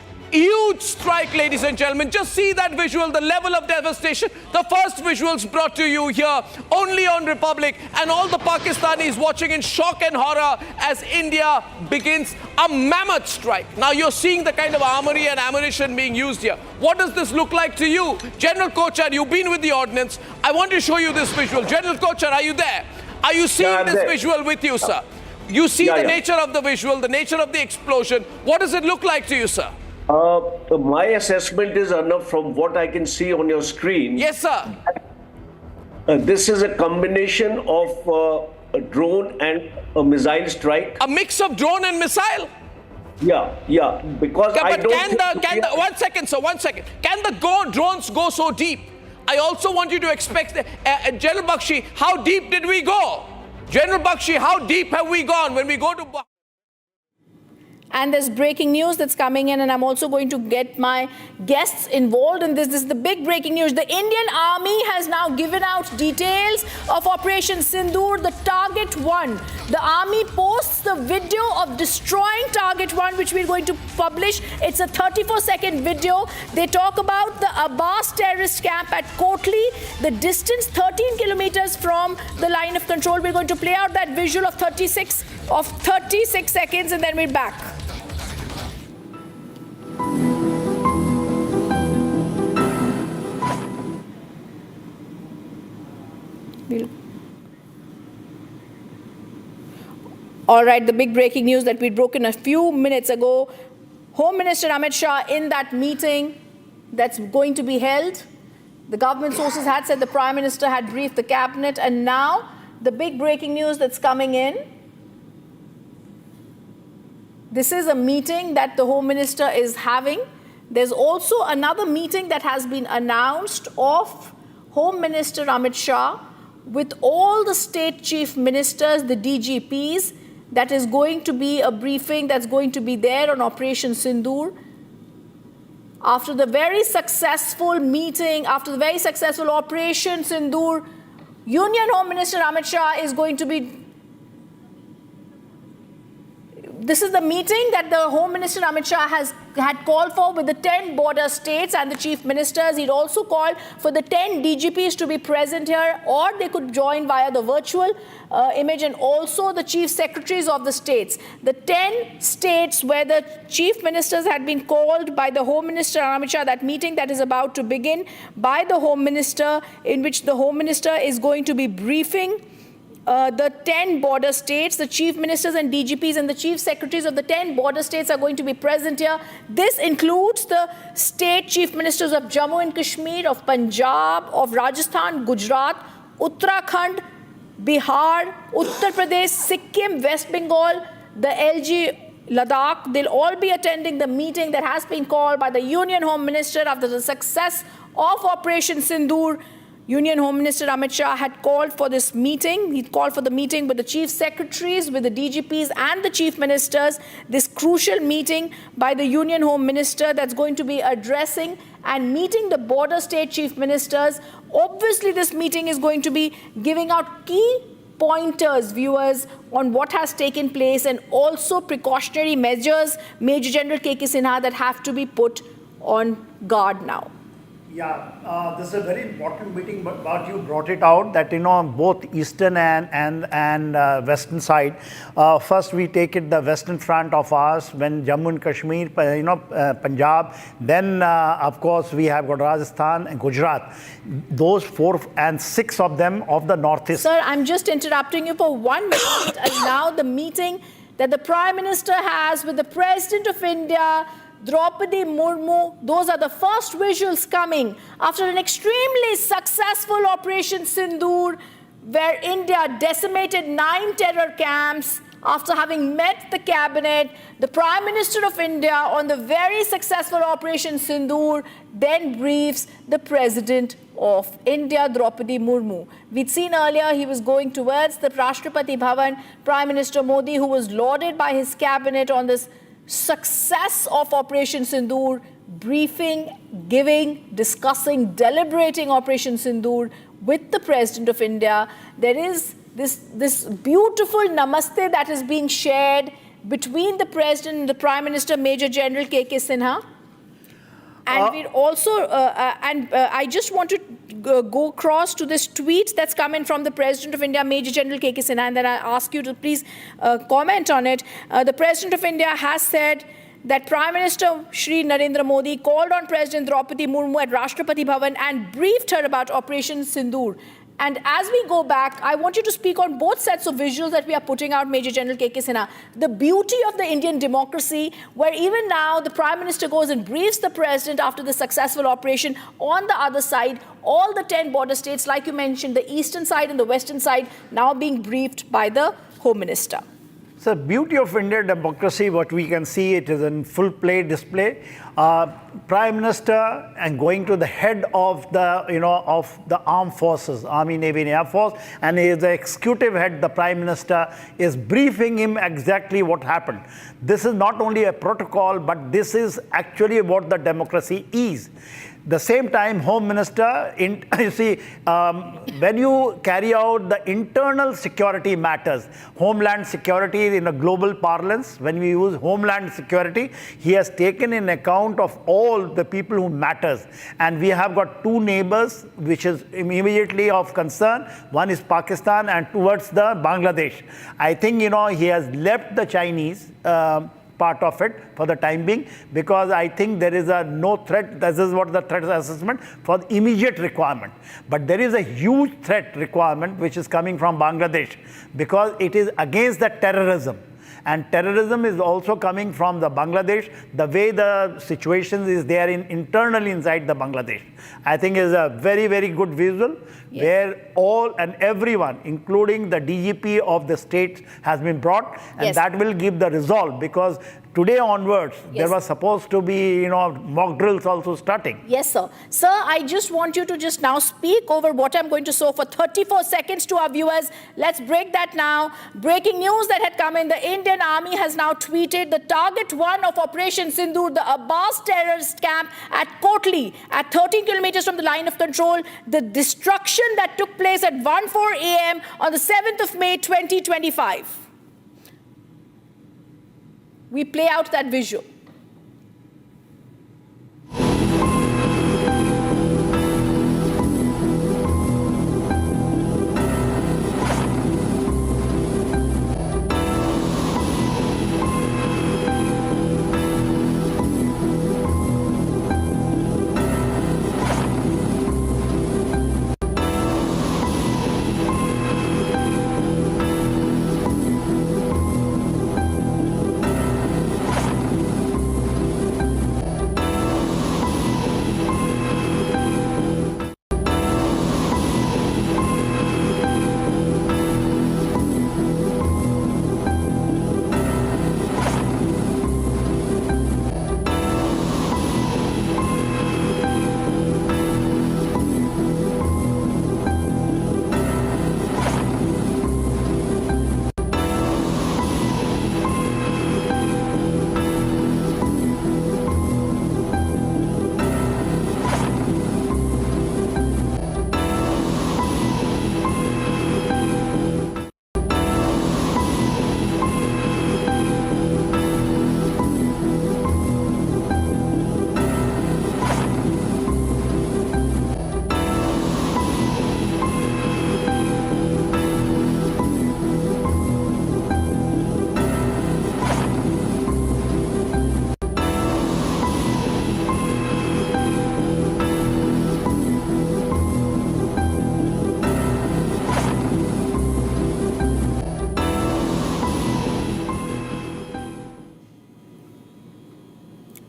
strike, ladies and gentlemen. Just see that visual, the level of devastation. The first visuals brought to you here only on Republic, and all the Pakistanis watching in shock and horror as India begins a mammoth strike. Now you're seeing the kind of armory and ammunition being used here. What does this look like to you? General Kochar, you've been with the ordnance. I want to show you this visual. General Kochar, are you there? Are you seeing this visual with you, sir? You see the nature of the visual, the nature of the explosion. What does it look like to you, sir? My assessment is, Arnab, from what I can see on your screen. Yes, sir. This is a combination of a drone and a missile strike. A mix of drone and missile? Yeah. Because okay, I don't. One second, sir. 1 second. Can the drones go so deep? I also want you to expect, General Bakshi, how deep did we go? General Bakshi, how deep have we gone when we go to? And there's breaking news that's coming in, and I'm also going to get my guests involved in this. This is the big breaking news. The Indian Army has now given out details of Operation Sindoor, the Target 1. The Army posts the video of destroying Target 1, which we're going to publish. It's a 34-second video. They talk about the Abbas terrorist camp at Kotli, the distance 13 kilometers from the line of control. We're going to play out that visual of 36 seconds, and then we're back. All right, the big breaking news that we'd broken a few minutes ago. Home Minister Amit Shah in that meeting that's going to be held. The government sources had said the Prime Minister had briefed the cabinet, and now the big breaking news that's coming in. This is a meeting that the Home Minister is having. There's also another meeting that has been announced of Home Minister Amit Shah with all the state chief ministers, the DGPs. That is going to be a briefing that's going to be there on Operation Sindoor. After the very successful meeting, after the very successful Operation Sindoor, Union Home Minister Amit Shah is going to be. This is the meeting that the Home Minister Amit Shah had called for with the 10 border states and the chief ministers. He'd also called for the 10 DGPs to be present here, or they could join via the virtual image, and also the chief secretaries of the states. The 10 states where the chief ministers had been called by the Home Minister Amit Shah, that meeting that is about to begin by the Home Minister, in which the Home Minister is going to be briefing the 10 border states. The chief ministers and DGPs and the chief secretaries of the 10 border states are going to be present here. This includes the state chief ministers of Jammu and Kashmir, of Punjab, of Rajasthan, Gujarat, Uttarakhand, Bihar, Uttar Pradesh, Sikkim, West Bengal, the LG Ladakh, they'll all be attending the meeting that has been called by the Union Home Minister after the success of Operation Sindoor. Union Home Minister Amit Shah had called for this meeting. He called for the meeting with the chief secretaries, with the DGPs and the chief ministers. This crucial meeting by the Union Home Minister that's going to be addressing and meeting the border state chief ministers. Obviously, this meeting is going to be giving out key pointers, viewers, on what has taken place and also precautionary measures, Major General K.K. Sinha, that have to be put on guard now. Yeah, this is a very important meeting, but you brought it out that, both eastern and western side. First, we take it the western front of ours when Jammu and Kashmir, Punjab. Then, of course, we have got Rajasthan and Gujarat. Those 4 and 6 of them of the northeast. Sir, I'm just interrupting you for 1 minute. Now the meeting that the Prime Minister has with the President of India, Draupadi Murmu, those are the first visuals coming after an extremely successful Operation Sindoor, where India decimated 9 terror camps. After having met the cabinet, the Prime Minister of India on the very successful Operation Sindoor then briefs the President of India, Draupadi Murmu. We'd seen earlier he was going towards the Rashtrapati Bhavan, Prime Minister Modi, who was lauded by his cabinet on this success of Operation Sindoor, briefing, giving, discussing, deliberating Operation Sindoor with the President of India. There is this beautiful namaste that is being shared between the President and the Prime Minister, Major General K.K. Sinha. And we're also, I just want to go across to this tweet that's coming from the President of India, Major General K.K. Sinha, and then I ask you to please comment on it. The President of India has said that Prime Minister Shri Narendra Modi called on President Draupadi Murmu at Rashtrapati Bhavan and briefed her about Operation Sindoor. And as we go back, I want you to speak on both sets of visuals that we are putting out, Major General K.K. Sinha. The beauty of the Indian democracy, where even now the Prime Minister goes and briefs the President after the successful operation. On the other side, all the 10 border states, like you mentioned, the eastern side and the western side, now being briefed by the Home Minister. So, beauty of Indian democracy, what we can see, it is in full play display. Prime Minister and going to the head of the armed forces, Army, Navy, and Air Force, and he is the executive head, the Prime Minister, is briefing him exactly what happened. This is not only a protocol, but this is actually what the democracy is. The same time, Home Minister, you see, when you carry out the internal security matters, homeland security in a global parlance, when we use homeland security, he has taken in account of all the people who matters. And we have got 2 neighbors, which is immediately of concern. One is Pakistan and towards the Bangladesh. I think, he has left the Chinese part of it for the time being, because I think there is no threat. This is what the threat assessment for the immediate requirement. But there is a huge threat requirement which is coming from Bangladesh, because it is against the terrorism. And terrorism is also coming from the Bangladesh, the way the situation is there internally inside the Bangladesh. I think is a very, very good visual, yes, where all and everyone, including the DGP of the state, has been brought, and yes, that will give the resolve, because today onwards, yes, there was supposed to be, mock drills also starting. Yes, sir. Sir, I just want you to just now speak over what I'm going to show for 34 seconds to our viewers. Let's break that now. Breaking news that had come in. The Indian Army has now tweeted the target 1 of Operation Sindoor, the Abbas terrorist camp at Kotli, at 13 kilometers from the line of control. The destruction that took place at 1:04 a.m. on the 7th of May, 2025. We play out that visual.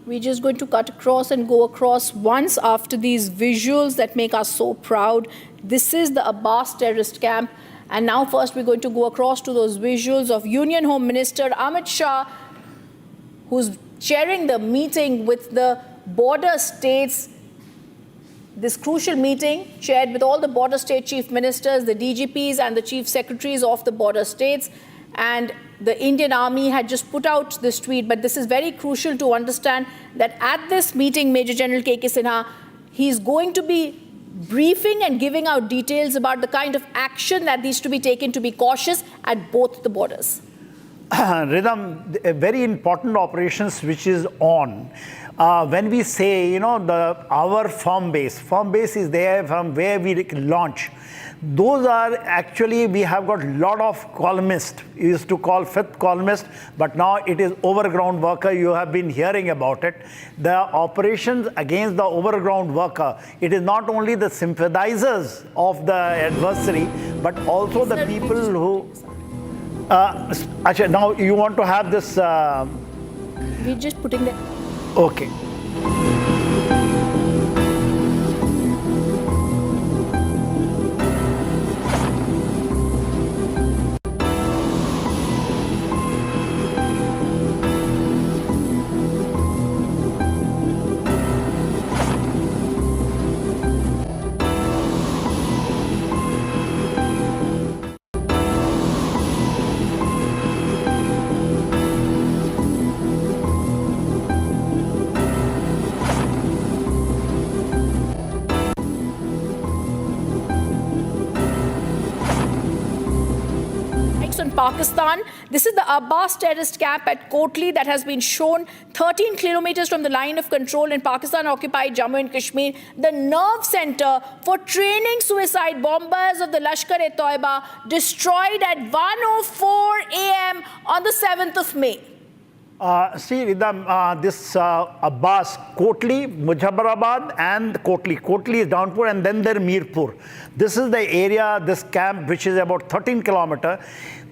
We're just going to cut across and go across once after these visuals that make us so proud. This is the Abbas terrorist camp. And now first we're going to go across to those visuals of Union Home Minister Amit Shah, who's chairing the meeting with the border states. This crucial meeting chaired with all the border state chief ministers, the DGPs and the chief secretaries of the border states. And the Indian Army had just put out this tweet, but this is very crucial to understand that at this meeting, Major General K.K. Sinha, he's going to be briefing and giving out details about the kind of action that needs to be taken to be cautious at both the borders. Rhythm, a very important operations which is on. When we say, our firm base is there from where we launch. Those are actually, we have got a lot of columnists. We used to call fifth columnist, but now it is overground worker. You have been hearing about it. The operations against the overground worker, it is not only the sympathizers of the adversary, but also the people who... now you want to have this... We're just putting the... Okay. Pakistan. This is the Abbas terrorist camp at Kotli that has been shown 13 kilometers from the line of control in Pakistan-occupied Jammu and Kashmir, the nerve center for training suicide bombers of the Lashkar-e-Toiba, destroyed at 1:04 a.m. on the 7th of May. This Abbas, Kotli, Muzaffarabad and Kotli. Kotli is Downpur and then there Mirpur. This is the area, this camp, which is about 13 kilometers.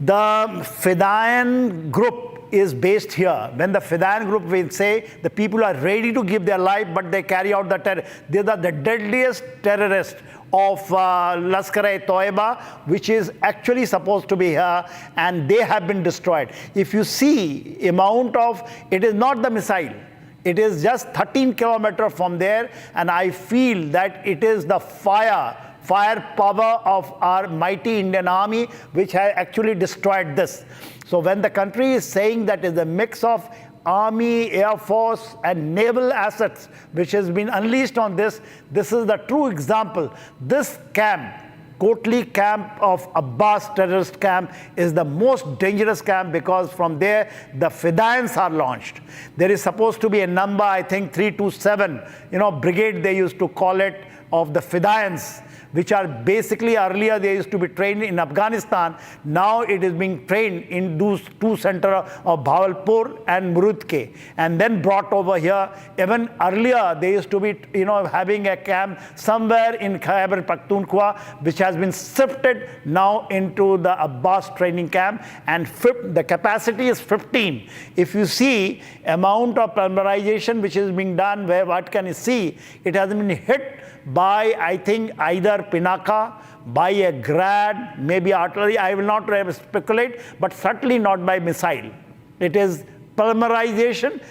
The Fidaian group is based here. When the Fidaian group will say the people are ready to give their life, but they carry out the terror. These are the deadliest terrorists of Lashkar-e-Toiba, which is actually supposed to be here, and they have been destroyed. If you see amount of, it is not the missile. It is just 13 kilometers from there, and I feel that it is the fire power of our mighty Indian Army which has actually destroyed this. So when the country is saying that is a mix of Army, Air Force and naval assets which has been unleashed on this, this is the true example. This camp, Kotli camp of Abbas terrorist camp, is the most dangerous camp because from there the Fidaians are launched. There is supposed to be a number, I think 327, brigade they used to call it, of the Fidaians, which are basically earlier they used to be trained in Afghanistan. Now it is being trained in those two centers of Bhavalpur and Murudke, and then brought over here. Even earlier they used to be having a camp somewhere in Khyber Pakhtunkhwa, which has been shifted now into the Abbas training camp, and the capacity is 15. If you see amount of polymerization which is being done, what can you see? It has been hit by, I think, either Pinaka, by a grad, maybe artillery. I will not speculate, but certainly not by missile. It is polymerization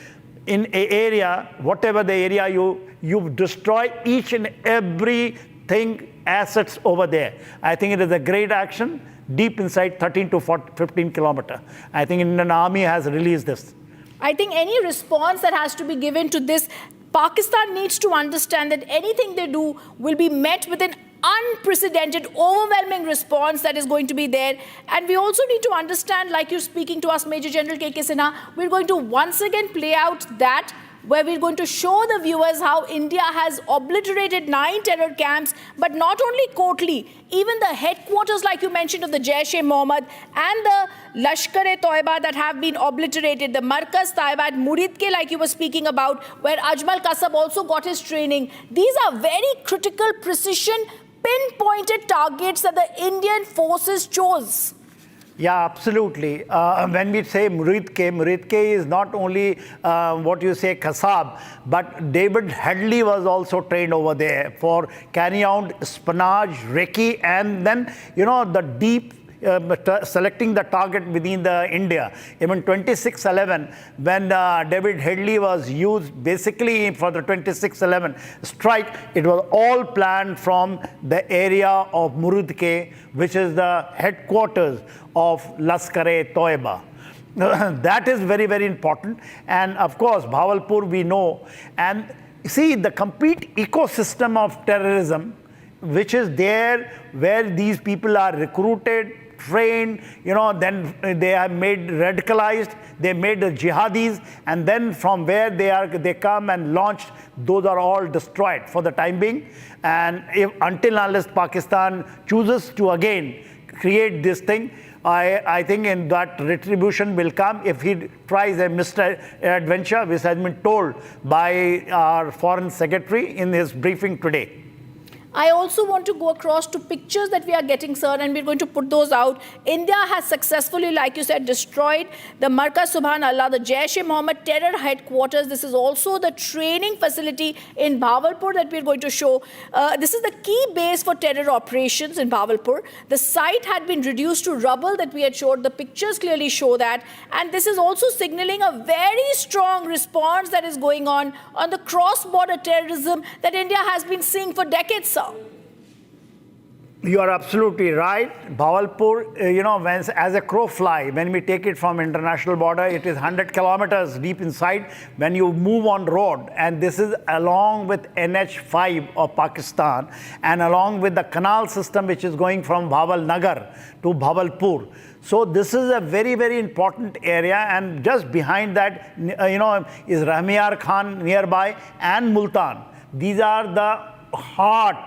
in an area, whatever the area, you destroy each and everything, assets over there. I think it is a great action, deep inside 13 to 15 kilometers. I think Indian Army has released this. I think any response that has to be given to this, Pakistan needs to understand that anything they do will be met with an unprecedented, overwhelming response that is going to be there. And we also need to understand, like you're speaking to us, Major General K.K. Sinha, we're going to once again play out that, where we're going to show the viewers how India has obliterated 9 terror camps, but not only Kotli, even the headquarters, like you mentioned, of the Jaish-e-Mohammed and the Lashkar-e-Toiba that have been obliterated, the Markaz Taiba at Muridke, like you were speaking about, where Ajmal Kasab also got his training. These are very critical, precision, pinpointed targets that the Indian forces chose. Yeah, absolutely. When we say Murid K is not only what you say Kasab, but David Headley was also trained over there for carrying out espionage, recce, and then, the deep selecting the target within the India. Even 26/11, when David Headley was used basically for the 26/11 strike, it was all planned from the area of Murid K, which is the headquarters of Lashkar-e-Toiba. That is very, very important. And of course, Bhavalpur we know. And see, the complete ecosystem of terrorism, which is there, where these people are recruited, trained, then they are made radicalized, they made the jihadis, and then from where they come and launched, those are all destroyed for the time being. And until unless Pakistan chooses to again create this thing, I think in that retribution will come if he tries a misadventure, which has been told by our Foreign Secretary in his briefing today. I also want to go across to pictures that we are getting, sir, and we're going to put those out. India has successfully, like you said, destroyed the Markaz Subhanallah, the Jaish-e-Mohammed terror headquarters. This is also the training facility in Bhavalpur that we're going to show. This is the key base for terror operations in Bhavalpur. The site had been reduced to rubble that we had showed. The pictures clearly show that. And this is also signaling a very strong response that is going on the cross-border terrorism that India has been seeing for decades, sir. You are absolutely right. Bhavalpur, as a crow fly, when we take it from international border, it is 100 kilometers deep inside. When you move on road, and this is along with NH5 of Pakistan, and along with the canal system, which is going from Bhaval Nagar to Bhavalpur. So this is a very, very important area, and just behind that, is Rahmiyar Khan nearby and Multan. These are the heart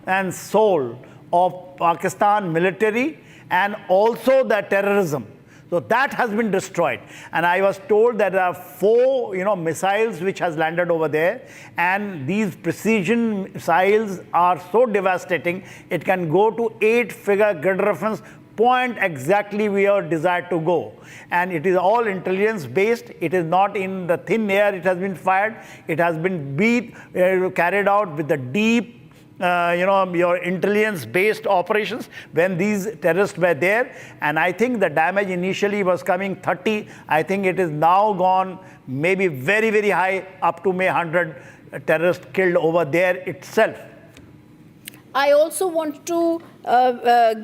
and soul of Pakistan military and also the terrorism. So that has been destroyed. And I was told that there are 4 missiles which has landed over there, and these precision missiles are so devastating, it can go to 8-figure grid reference, point exactly where desired to go. And it is all intelligence based. It is not in the thin air it has been fired. It has been carried out with the deep your intelligence-based operations when these terrorists were there. And I think the damage initially was coming 30. I think it is now gone maybe very, very high, up to 100 terrorists killed over there itself. I also want to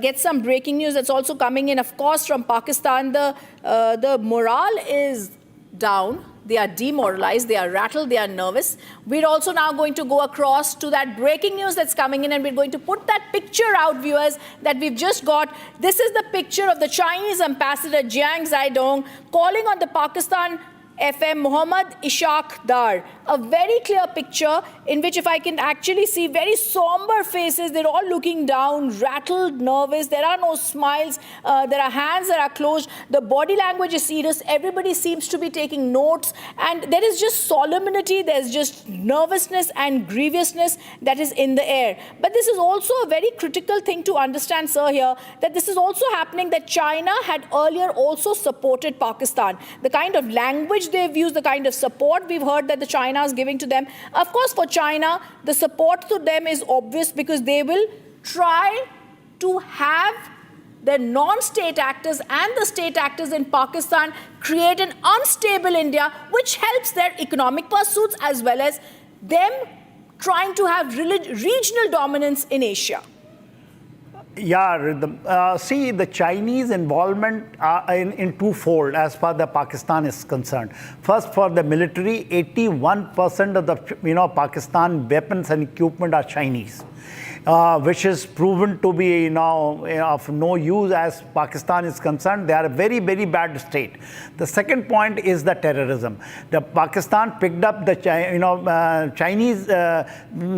get some breaking news that's also coming in, of course, from Pakistan. The morale is down. They are demoralized, they are rattled, they are nervous. We're also now going to go across to that breaking news that's coming in, and we're going to put that picture out, viewers, that we've just got. This is the picture of the Chinese ambassador Jiang Zhaidong calling on the Pakistan FM Muhammad Ishaq Dar. A very clear picture in which, if I can actually see very somber faces, they're all looking down, rattled, nervous. There are no smiles. There are hands that are closed. The body language is serious. Everybody seems to be taking notes. And there is just solemnity. There's just nervousness and grievousness that is in the air. But this is also a very critical thing to understand, sir, here, that this is also happening, that China had earlier also supported Pakistan. The kind of language they've used, the kind of support we've heard that the China is giving to them. Of course, for China, the support to them is obvious, because they will try to have the non-state actors and the state actors in Pakistan create an unstable India, which helps their economic pursuits as well as them trying to have regional dominance in Asia. Yeah, see, the Chinese involvement in twofold as far as Pakistan is concerned. First, for the military, 81% of the Pakistan weapons and equipment are Chinese, which is proven to be now of no use as Pakistan is concerned. They are a very, very bad state. The second point is the terrorism. The Pakistan picked up the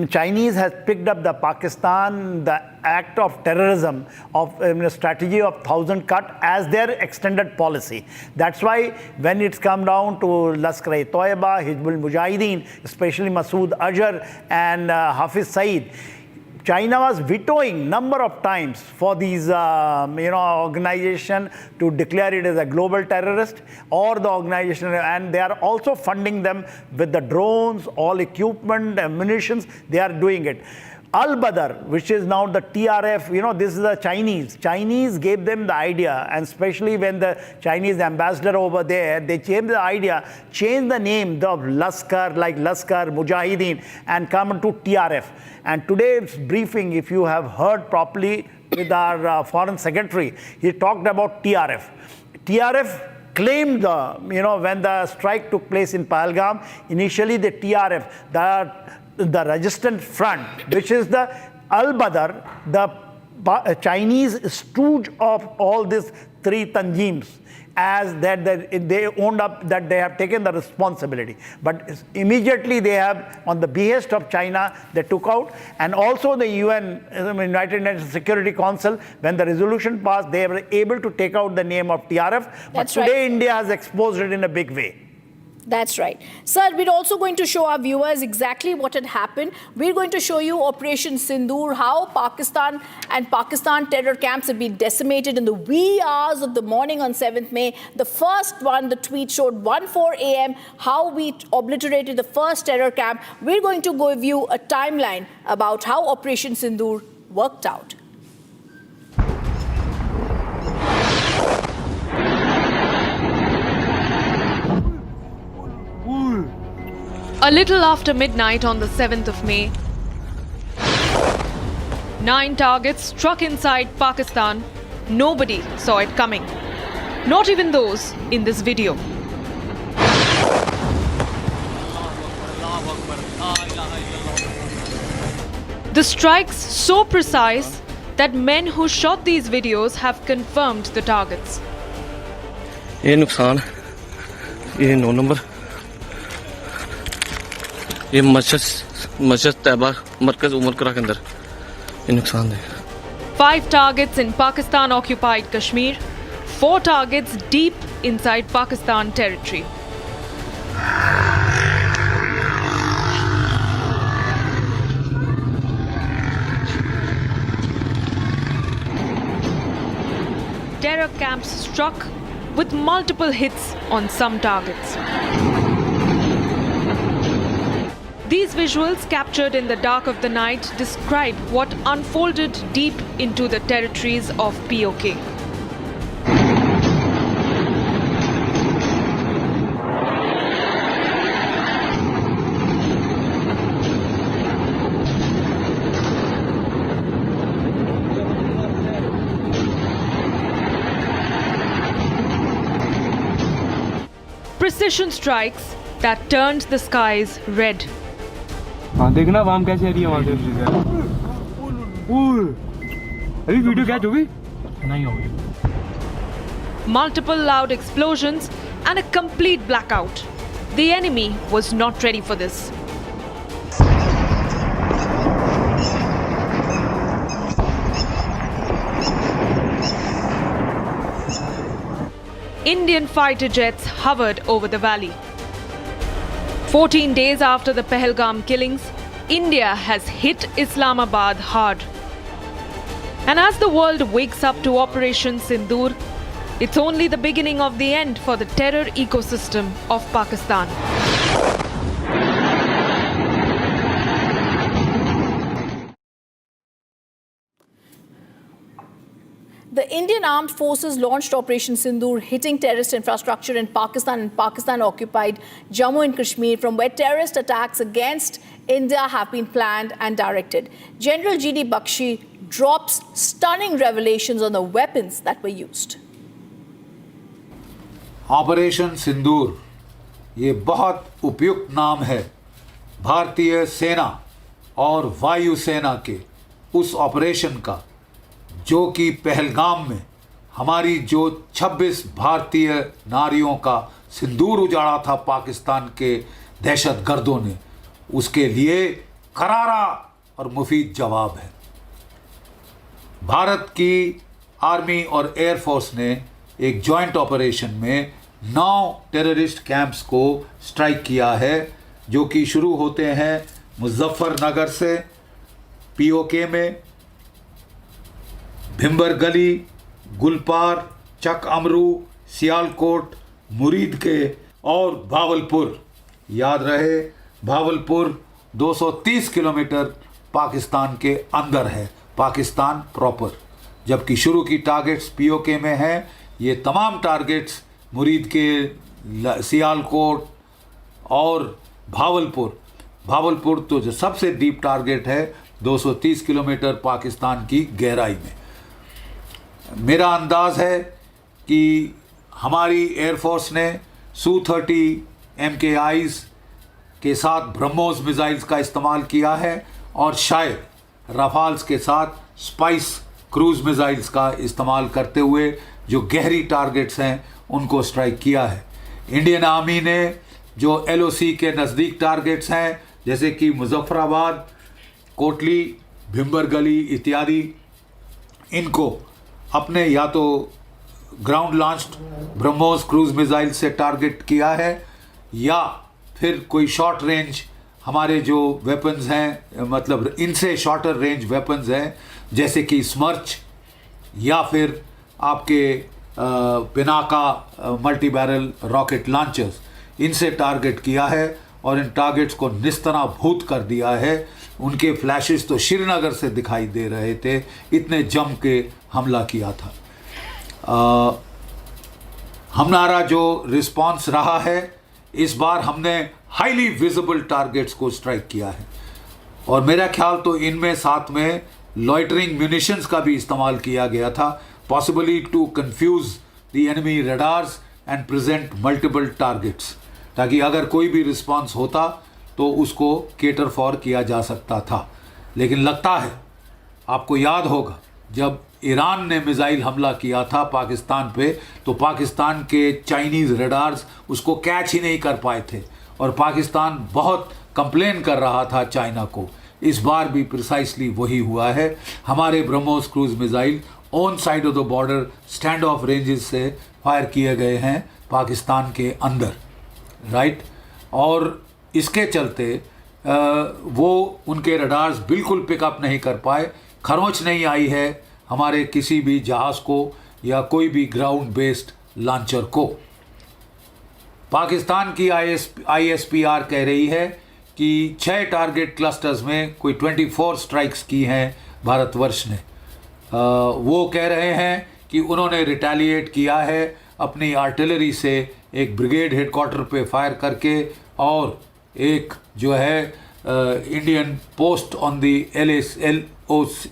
Chinese has picked up the Pakistan, the act of terrorism of strategy of 1,000 cut as their extended policy. That's why when it's come down to Lashkar-e-Toiba, Hizbul Mujahideen, especially Masood Azhar and Hafiz Saeed, China was vetoing number of times for these, organization to declare it as a global terrorist or the organization, and they are also funding them with the drones, all equipment, munitions. They are doing it. Al-Badr, which is now the TRF, this is the Chinese. Chinese gave them the idea, and especially when the Chinese ambassador over there, they changed the idea, changed the name of Lashkar, like Lashkar, Mujahideen, and come to TRF. And today's briefing, if you have heard properly with our foreign secretary, he talked about TRF. TRF claimed, when the strike took place in Pahalgam, initially the TRF, the resistant front, which is the Al-Badr, the Chinese stooge of all these three tanjims, as that they owned up that they have taken the responsibility. But immediately they have, on the behest of China, they took out. And also the UN, United Nations Security Council, when the resolution passed, they were able to take out the name of TRF. But today India has exposed it in a big way. That's right. Sir, we're also going to show our viewers exactly what had happened. We're going to show you Operation Sindoor, how Pakistan and Pakistan terror camps have been decimated in the wee hours of the morning on 7th May. The first one, the tweet showed 1:04 a.m., how we obliterated the first terror camp. We're going to give you a timeline about how Operation Sindoor worked out. A little after midnight on the 7th of May, 9 targets struck inside Pakistan. Nobody saw it coming. Not even those in this video. The strikes so precise that men who shot these videos have confirmed the targets. ये नुकसान, ये 9 number, ये मस्जिद तैयबा मरकज उमर करा के अंदर ये नुकसान है. 5 targets in Pakistan-occupied Kashmir, 4 targets deep inside Pakistan territory. Terror camps struck with multiple hits on some targets. These visuals, captured in the dark of the night, describe what unfolded deep into the territories of POK. Precision strikes that turned the skies red. हाँ देखना वाम कैसे आ रही है वहाँ से अभी video catch होगी नहीं होगी. Multiple loud explosions and a complete blackout. The enemy was not ready for this. Indian fighter jets hovered over the valley. 14 days after the Pahalgam killings, India has hit Islamabad hard. And as the world wakes up to Operation Sindoor, it's only the beginning of the end for the terror ecosystem of Pakistan. The Indian Armed Forces launched Operation Sindoor, hitting terrorist infrastructure in Pakistan and Pakistan-occupied Jammu and Kashmir, from where terrorist attacks against India have been planned and directed. General G.D. Bakshi drops stunning revelations on the weapons that were used. Operation Sindoor ये बहुत उपयुक्त नाम है भारतीय सेना और वायुसेना के उस ऑपरेशन का जो कि पहलगाम में हमारी जो 26 भारतीय नारियों का सिंदूर उजाड़ा था पाकिस्तान के दहशतगर्दों ने, उसके लिए करारा और मुफीद जवाब है. भारत की आर्मी और एयरफोर्स ने एक जॉइंट ऑपरेशन में 9 टेररिस्ट कैंप्स को स्ट्राइक किया है, जो कि शुरू होते हैं मुजफ्फरनगर से पीओके में, भिम्बर गली, गुलपार, चक अमरू, सियालकोट, मुरीद के और भावलपुर। याद रहे, भावलपुर 230 किलोमीटर पाकिस्तान के अंदर है, पाकिस्तान प्रॉपर। जबकि शुरू की टारगेट्स पीओके में हैं। ये तमाम टारगेट्स मुरीद के, सियालकोट और भावलपुर तो जो सबसे डीप टारगेट है 230 किलोमीटर पाकिस्तान की गहराई में। मेरा अंदाज है कि हमारी एयरफोर्स ने Su-30 MKIs के साथ ब्रह्मोस मिसाइल्स का इस्तेमाल किया है और शायद राफाल्स के साथ स्पाइस क्रूज मिसाइल्स का इस्तेमाल करते हुए जो गहरी टारगेट्स हैं उनको स्ट्राइक किया है। इंडियन आर्मी ने जो LOC के नज़दीक टारगेट्स हैं जैसे कि मुजफ्फराबाद, कोटली, भिम्बर गली इत्यादि, इनको अपने या तो ground launched BrahMos cruise missile से टारगेट किया है या फिर कोई शॉर्ट रेंज हमारे जो वेपन्स हैं, मतलब इनसे शॉर्टर रेंज वेपन्स हैं जैसे कि स्मर्च या फिर आपके Pinaka multi barrel rocket launchers, इनसे टारगेट किया है और इन टारगेट्स को निस्तनाभूत कर दिया है। उनके फ्लैशेस तो श्रीनगर से दिखाई दे रहे थे, इतने जम के हमला किया था। हमारा जो रिस्पांस रहा है, इस बार हमने हाईली विजिबल टारगेट्स को स्ट्राइक किया है और मेरा ख्याल तो इनमें साथ में लॉइटरिंग म्यूनिशंस का भी इस्तेमाल किया गया था, possibly to confuse the enemy radars and present multiple targets, ताकि अगर कोई भी रिस्पांस होता तो उसको केटर फॉर किया जा सकता था। लेकिन लगता है आपको याद होगा जब ईरान ने मिसाइल हमला किया था पाकिस्तान पे, तो पाकिस्तान के चाइनीज़ रडार्स उसको कैच ही नहीं कर पाए थे और पाकिस्तान बहुत कंप्लेन कर रहा था चाइना को। इस बार भी प्रिसाइसली वही हुआ है। हमारे BrahMos cruise missile on side of the border stand of ranges से फायर किए गए हैं पाकिस्तान के अंदर, राइट। और इसके चलते वो उनके रडार्स बिल्कुल पिकअप नहीं कर पाए, खरोंच नहीं आई है हमारे किसी भी जहाज़ को या कोई भी ग्राउंड बेस्ड लॉन्चर को। पाकिस्तान की ISPR कह रही है कि 6 टारगेट क्लस्टर्स में कोई 24 स्ट्राइक्स की हैं भारतवर्ष ने। वो कह रहे हैं कि उन्होंने रिटेलिएट किया है अपनी आर्टिलरी से, एक ब्रिगेड हेडक्वार्टर पे फायर करके और एक जो है Indian post on the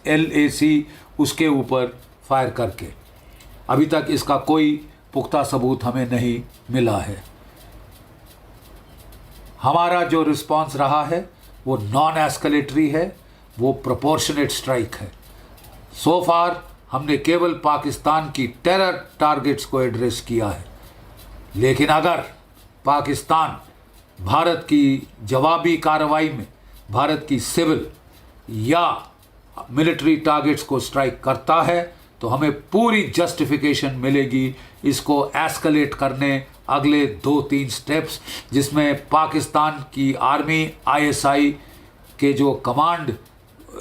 LAC उसके ऊपर फायर करके। अभी तक इसका कोई पुख्ता सबूत हमें नहीं मिला है। हमारा जो रिस्पांस रहा है वो नॉन एस्केलेटरी है, वो प्रोपोर्शनेट स्ट्राइक है। सो फार हमने केवल पाकिस्तान की टेरर टारगेट्स को एड्रेस किया है, लेकिन अगर पाकिस्तान भारत की जवाबी कार्रवाई में भारत की सिविल या मिलिट्री टारगेट्स को स्ट्राइक करता है तो हमें पूरी जस्टिफिकेशन मिलेगी इसको एस्केलेट करने अगले 2-3 स्टेप्स, जिसमें पाकिस्तान की आर्मी, ISI के जो कमांड,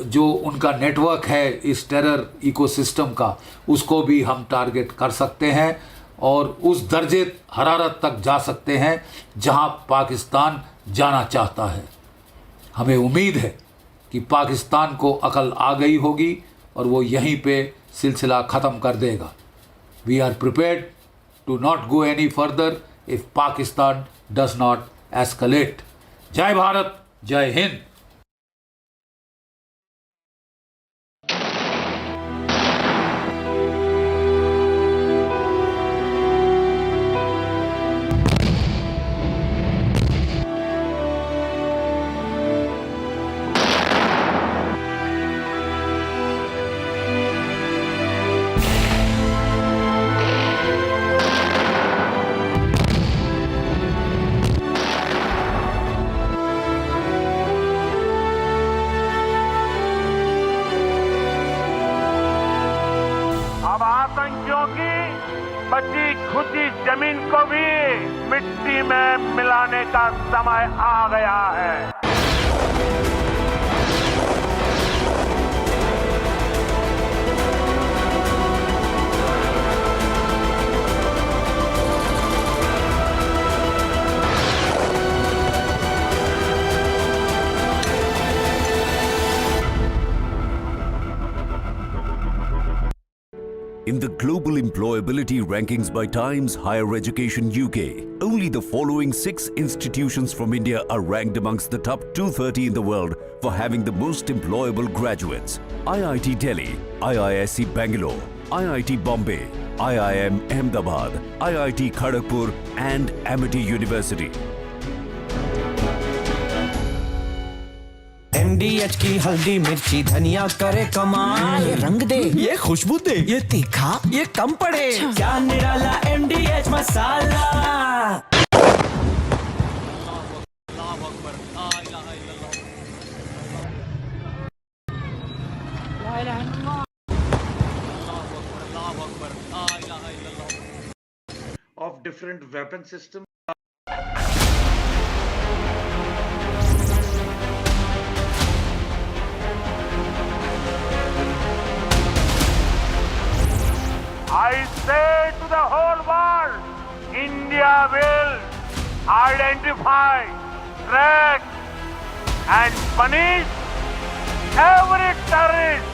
जो उनका नेटवर्क है इस टेरर इकोसिस्टम का, उसको भी हम टारगेट कर सकते हैं और उस दर्जे हरारत तक जा सकते हैं जहां पाकिस्तान जाना चाहता है। हमें उम्मीद है कि पाकिस्तान को अकल आ गई होगी और वो यहीं पे सिलसिला ख़त्म कर देगा। We are prepared to not go any further if Pakistan does not escalate. जय भारत, जय हिंद। बची खुची जमीन को भी मिट्टी में मिलाने का समय आ गया है। In the global employability rankings by Times Higher Education UK, only the following 6 institutions from India are ranked amongst the top 230 in the world for having the most employable graduates. IIT Delhi, IISc Bangalore, IIT Bombay, IIM Ahmedabad, IIT Kharagpur and Amity University. MDH की हल्दी मिर्ची धनिया करे कमाल, ये रंग दे, ये खुशबू दे, ये तीखा, ये कम पड़े, क्या निराला MDH masala. Of different weapon systems. I say to the whole world, India will identify, track and punish every terrorist.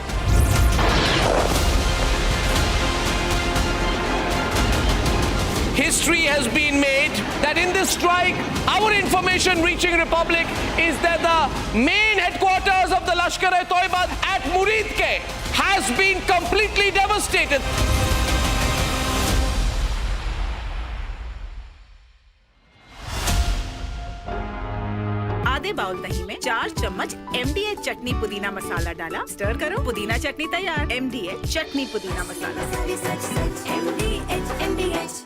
History has been made that in this strike, our information reaching Republic is that the main headquarters of the Lashkar-e-Toiba at Muridke has been completely devastated. आधे bowl दही में 4 चम्मच MDH चटनी पुदीना मसाला डाला, stir करो, पुदीना चटनी तैयार। MDH चटनी पुदीना मसाला। MDH।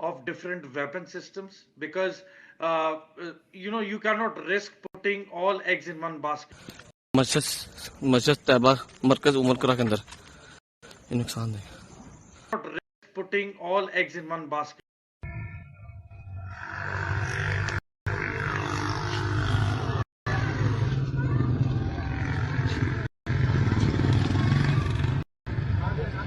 Of different weapon systems, because you cannot risk putting all eggs in one basket. मस्जिद तैयबा मरकज उमर करा के अंदर ये नुकसान है। Not risk putting all eggs in one basket.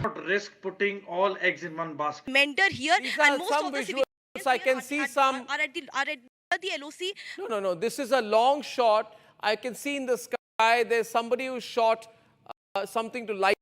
Not risk putting all eggs in one basket. Mentor here, and most some of the visuals. I can see some. are at the LOC. No. This is a long shot. I can see in the sky there's somebody who shot something to light.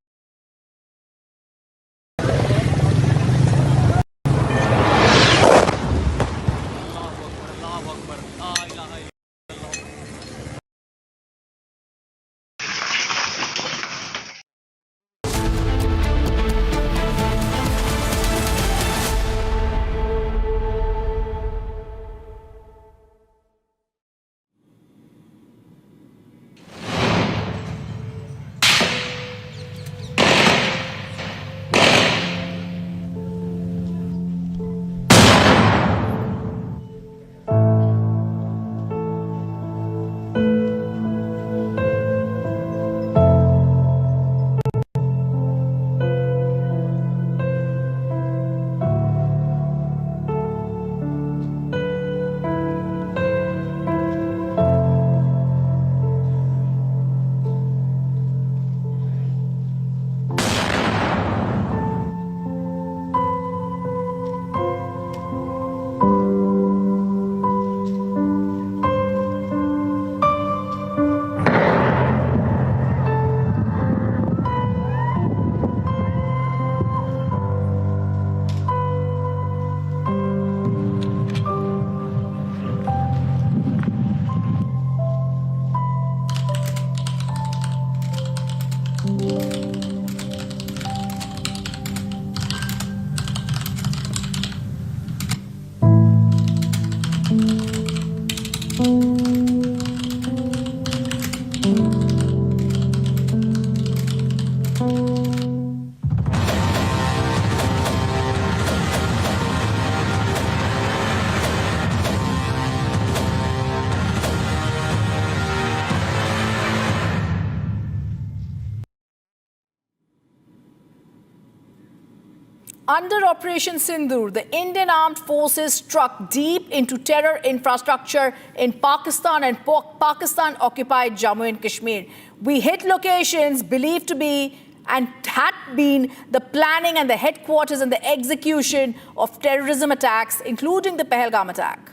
Under Operation Sindoor, the Indian armed forces struck deep into terror infrastructure in Pakistan and Pakistan-occupied Jammu and Kashmir. We hit locations believed to be and had been the planning and the headquarters and the execution of terrorism attacks, including the Pahalgam attack.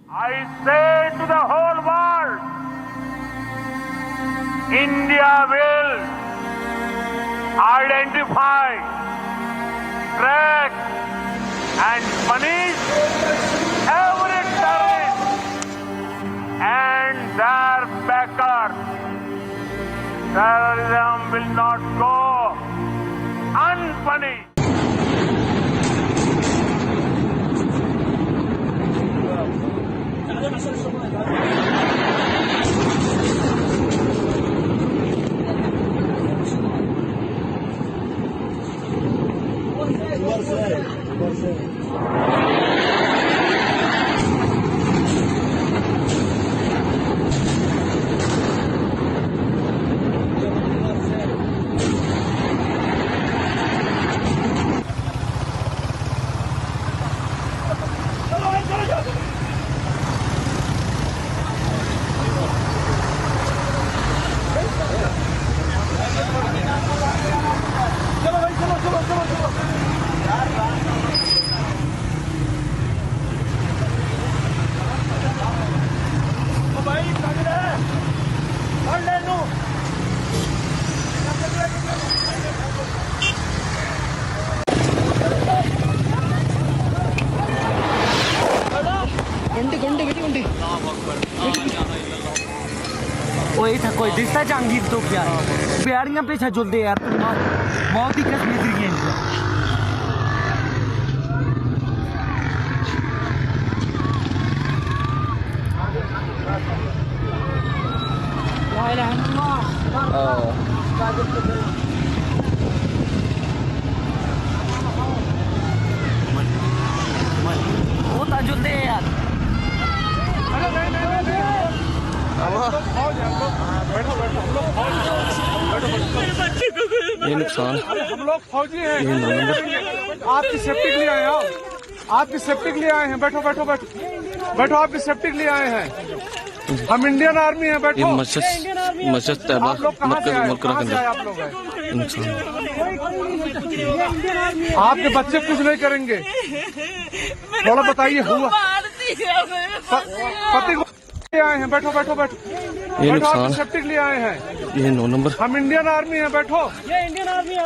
I say to the whole world, India will identify, track and punish every terrorist and their backers. Terrorism will not go unpunished. वही था कोई दिखता जहांगीर तो क्या है बिहारियां पे छजुल दे यार बहुत ही कश्मीर की है ला इलाहा इल्लल्लाह वो ताजुल दे यार ये नुकसान हम लोग फौजी हैं आपकी सेफ्टी के लिए आए हैं आपकी सेफ्टी के लिए आए हैं बैठो बैठो बैठो बैठो आपकी सेफ्टी के लिए आए हैं हम इंडियन आर्मी हैं बैठो मस्जिद तैयबा मरकज उमर करा के अंदर आपके बच्चे कुछ नहीं करेंगे थोड़ा बताइए हुआ पति को आए हैं बैठो बैठो बैठो ये नुकसान सेफ्टी के लिए आए हैं ये 9 नंबर हम इंडियन आर्मी हैं बैठो ये इंडियन आर्मी है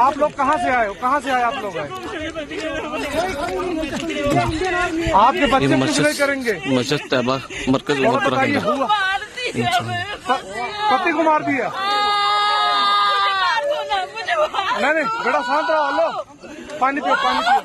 आप लोग कहाँ से आए हो कहाँ से आए आप लोग आए आपके बच्चे कुछ नहीं करेंगे मस्जिद तैयबा मरकज उमर करा के अंदर पति को मार दिया नहीं बेटा शांत रहो लो पानी पियो पानी पियो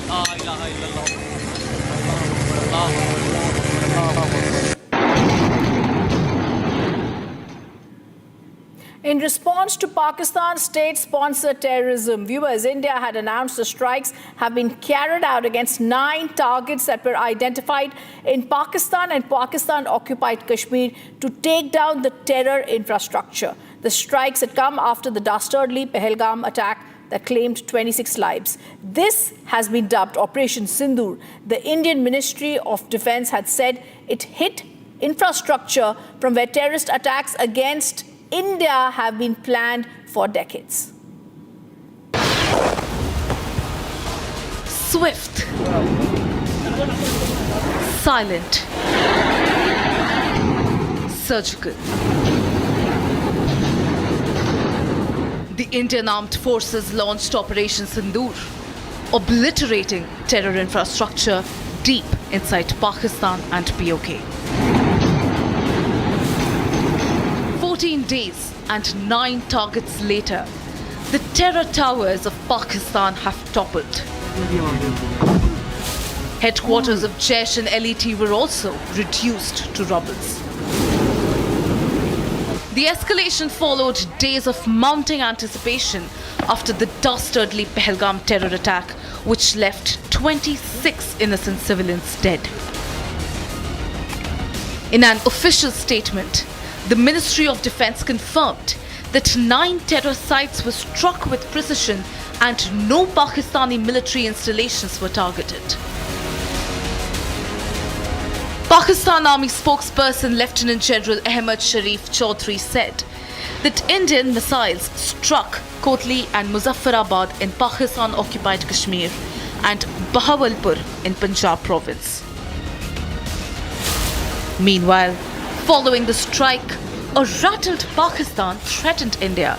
ला इलाहा इल्लल्लाह In response to Pakistan's state-sponsored terrorism, viewers, India had announced the strikes have been carried out against 9 targets that were identified in Pakistan and Pakistan-occupied Kashmir to take down the terror infrastructure. The strikes had come after the dastardly Pahalgam attack that claimed 26 lives. This has been dubbed Operation Sindoor. The Indian Ministry of Defence had said it hit infrastructure from where terrorist attacks against India have been planned for decades. Swift, silent, surgical. the Indian Armed Forces launched Operation Sindoor, obliterating terror infrastructure deep inside Pakistan and POK. 14 days and 9 targets later, the terror towers of Pakistan have toppled. Headquarters of Jaish and LET were also reduced to rubbles. The escalation followed days of mounting anticipation after the dastardly Pahalgam terror attack, which left 26 innocent civilians dead. In an official statement, the Ministry of Defence confirmed that 9 terror sites were struck with precision and no Pakistani military installations were targeted. Pakistan Army spokesperson Lieutenant General Ahmad Sharif Chaudhry said that Indian missiles struck Kotli and Muzaffarabad in Pakistan-occupied Kashmir and Bahawalpur in Punjab province. Meanwhile, following the strike, a rattled Pakistan threatened India.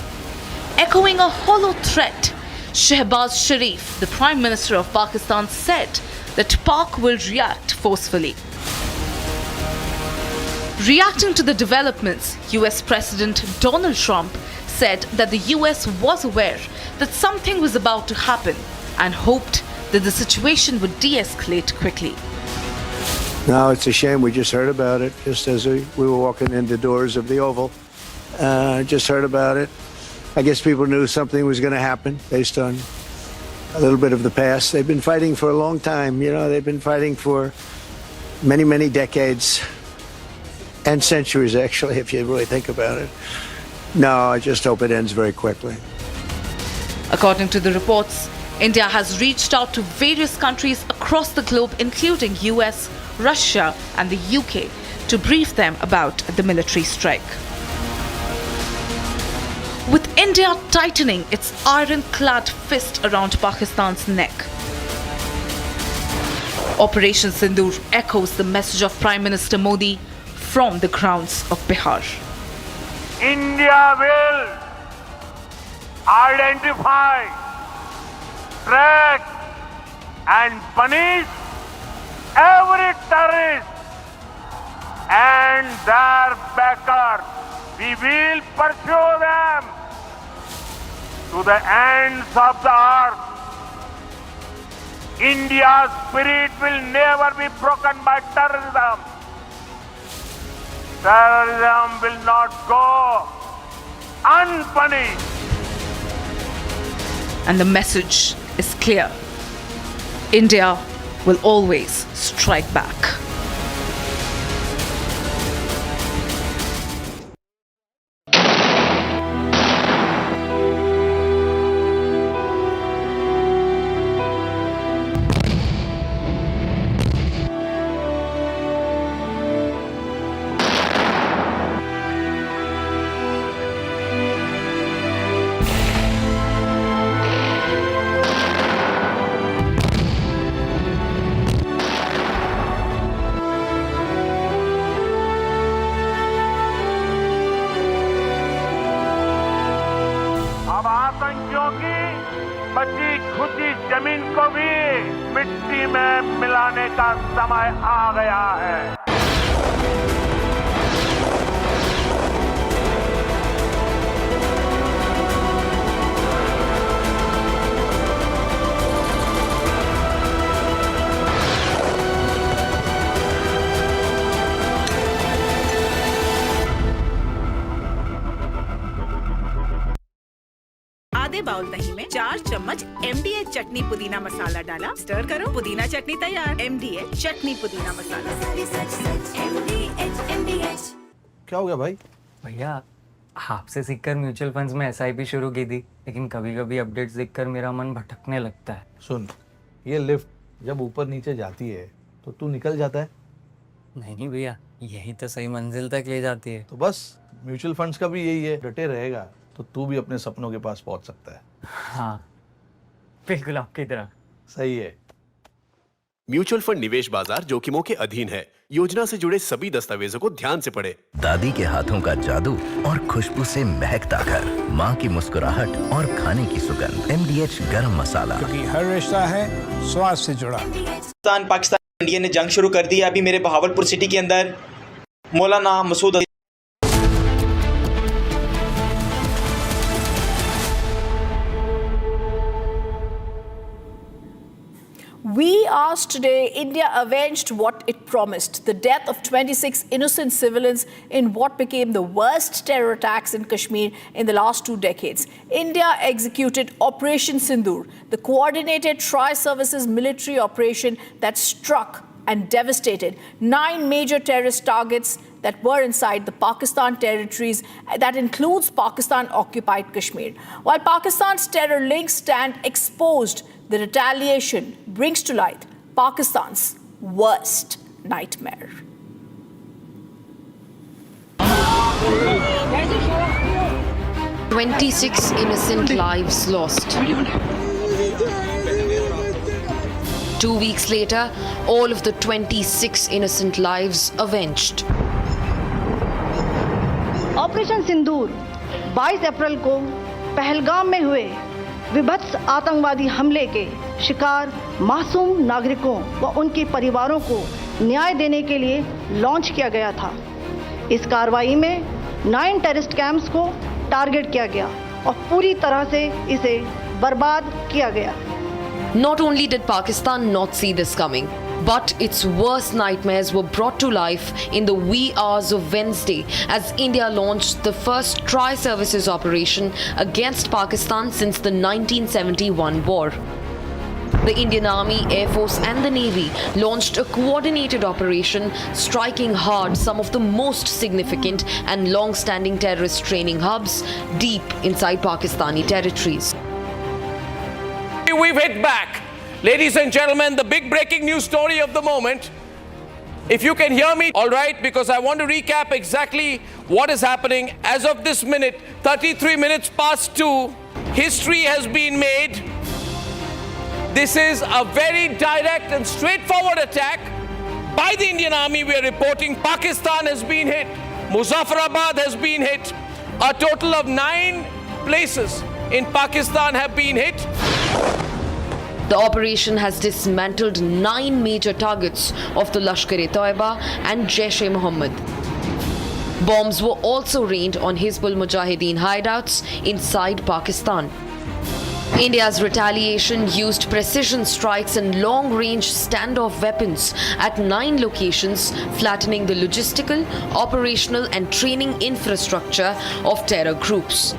Echoing a hollow threat, Shehbaz Sharif, the Prime Minister of Pakistan, said that Pak will react forcefully. Reacting to the developments, US President Donald Trump said that the US was aware that something was about to happen and hoped that the situation would de-escalate quickly. No, it's a shame. We just heard about it just as we were walking in the doors of the Oval. Just heard about it. I guess people knew something was going to happen based on a little bit of the past. They've been fighting for a long time. You know, they've been fighting for many, many decades and centuries, actually, if you really think about it. No, I just hope it ends very quickly. According to the reports, India has reached out to various countries across the globe, including US, Russia and the UK, to brief them about the military strike. With India tightening its ironclad fist around Pakistan's neck, Operation Sindoor echoes the message of Prime Minister Modi from the grounds of Bihar. India will identify, track and punish every terrorist and their backers. We will pursue them to the ends of the earth. India's spirit will never be broken by terrorism. Terrorism will not go unpunished. And the message is clear. India will always strike back. बची खुची जमीन को भी मिट्टी में मिलाने का समय आ गया है। आधे बाउल दही में 4 चम्मच MDH चटनी पुदीना मसाला डाला, स्टर करो, पुदीना चटनी तैयार। MDH चटनी पुदीना मसाला। क्या हो गया भाई? भैया आपसे सीखकर म्यूचुअल फंड्स में SIP शुरू की थी, लेकिन कभी कभी अपडेट्स देखकर मेरा मन भटकने लगता है। सुन, ये लिफ्ट जब ऊपर नीचे जाती है तो तू निकल जाता है। नहीं भैया, यही तो सही मंजिल तक ले जाती है। तो बस म्यूचुअल फंड्स का भी यही है, डटे रहेगा तो तू भी अपने सपनों के पास पहुंच सकता है। हाँ, बिल्कुल आपकी तरह। सही है। म्यूचुअल फंड निवेश बाजार जोखिमों के अधीन है। योजना से जुड़े सभी दस्तावेजों को ध्यान से पढ़ें। दादी के हाथों का जादू और खुशबू से महकता घर, माँ की मुस्कुराहट और खाने की सुगंध। MDH गरम मसाला, क्योंकि हर रिश्ता है स्वाद से जुड़ा। पाकिस्तान इंडिया ने जंग शुरू कर दी है। अभी मेरे बहावलपुर सिटी के अंदर मौलाना Masood We asked today, India avenged what it promised, the death of 26 innocent civilians in what became the worst terror attacks in Kashmir in the last 2 decades. India executed Operation Sindoor, the coordinated tri-services military operation that struck and devastated 9 major terrorist targets that were inside the Pakistan territories. That includes Pakistan-occupied Kashmir. While Pakistan's terror links stand exposed, the retaliation brings to light Pakistan's worst nightmare. "26 innocent lives lost. 2 weeks later, all of the 26 innocent lives avenged. Operation Sindoor 22 April को पहलगाम में हुए विभत्स आतंकवादी हमले के शिकार मासूम नागरिकों व उनके परिवारों को न्याय देने के लिए लॉन्च किया गया था। इस कार्रवाई में 9 टेररिस्ट कैंप्स को टारगेट किया गया और पूरी तरह से इसे बर्बाद किया गया। Not only did Pakistan not see this coming, but its worst nightmares were brought to life in the wee hours of Wednesday as India launched the first tri-services operation against Pakistan since the 1971 war. The Indian Army, Air Force and the Navy launched a coordinated operation striking hard some of the most significant and long-standing terrorist training hubs deep inside Pakistani territories. We've hit back. Ladies and gentlemen, the big breaking news story of the moment. If you can hear me, all right, because I want to recap exactly what is happening. As of this minute, 33 minutes past 2, history has been made. This is a very direct and straightforward attack by the Indian Army. We are reporting Pakistan has been hit. Muzaffarabad has been hit. A total of 9 places in Pakistan have been hit. The operation has dismantled 9 major targets of the Lashkar-e-Taiba and Jaish Mohammed. Bombs were also rained on Hizbul Mujahideen hideouts inside Pakistan. India's retaliation used precision strikes and long-range standoff weapons at 9 locations, flattening the logistical, operational and training infrastructure of terror groups.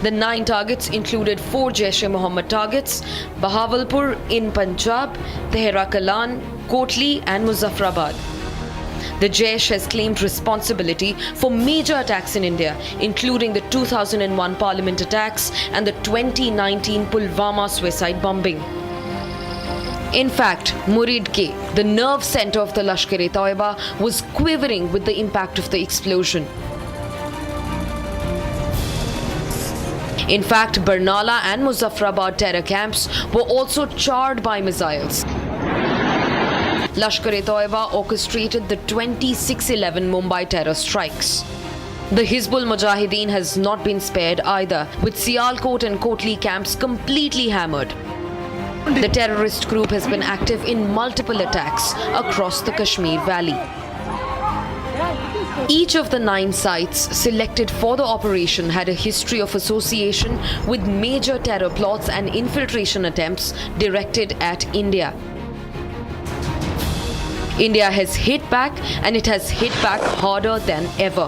The 9 targets included 4 Jaish-e-Mohammed targets: Bahawalpur in Punjab, Tehra Kalan, Kotli and Muzaffarabad. The Jaish has claimed responsibility for major attacks in India, including the 2001 Parliament attacks and the 2019 Pulwama suicide bombing. In fact, Murid K, the nerve center of the Lashkar-e-Taiba, was quivering with the impact of the explosion. In fact, Barnala and Muzaffarabad terror camps were also charred by missiles. Lashkar-e-Taiba orchestrated the 26/11 Mumbai terror strikes. The Hizbul Mujahideen has not been spared either, with Sialkot and Kotli camps completely hammered. The terrorist group has been active in multiple attacks across the Kashmir Valley. Each of the 9 sites selected for the operation had a history of association with major terror plots and infiltration attempts directed at India. India has hit back, and it has hit back harder than ever.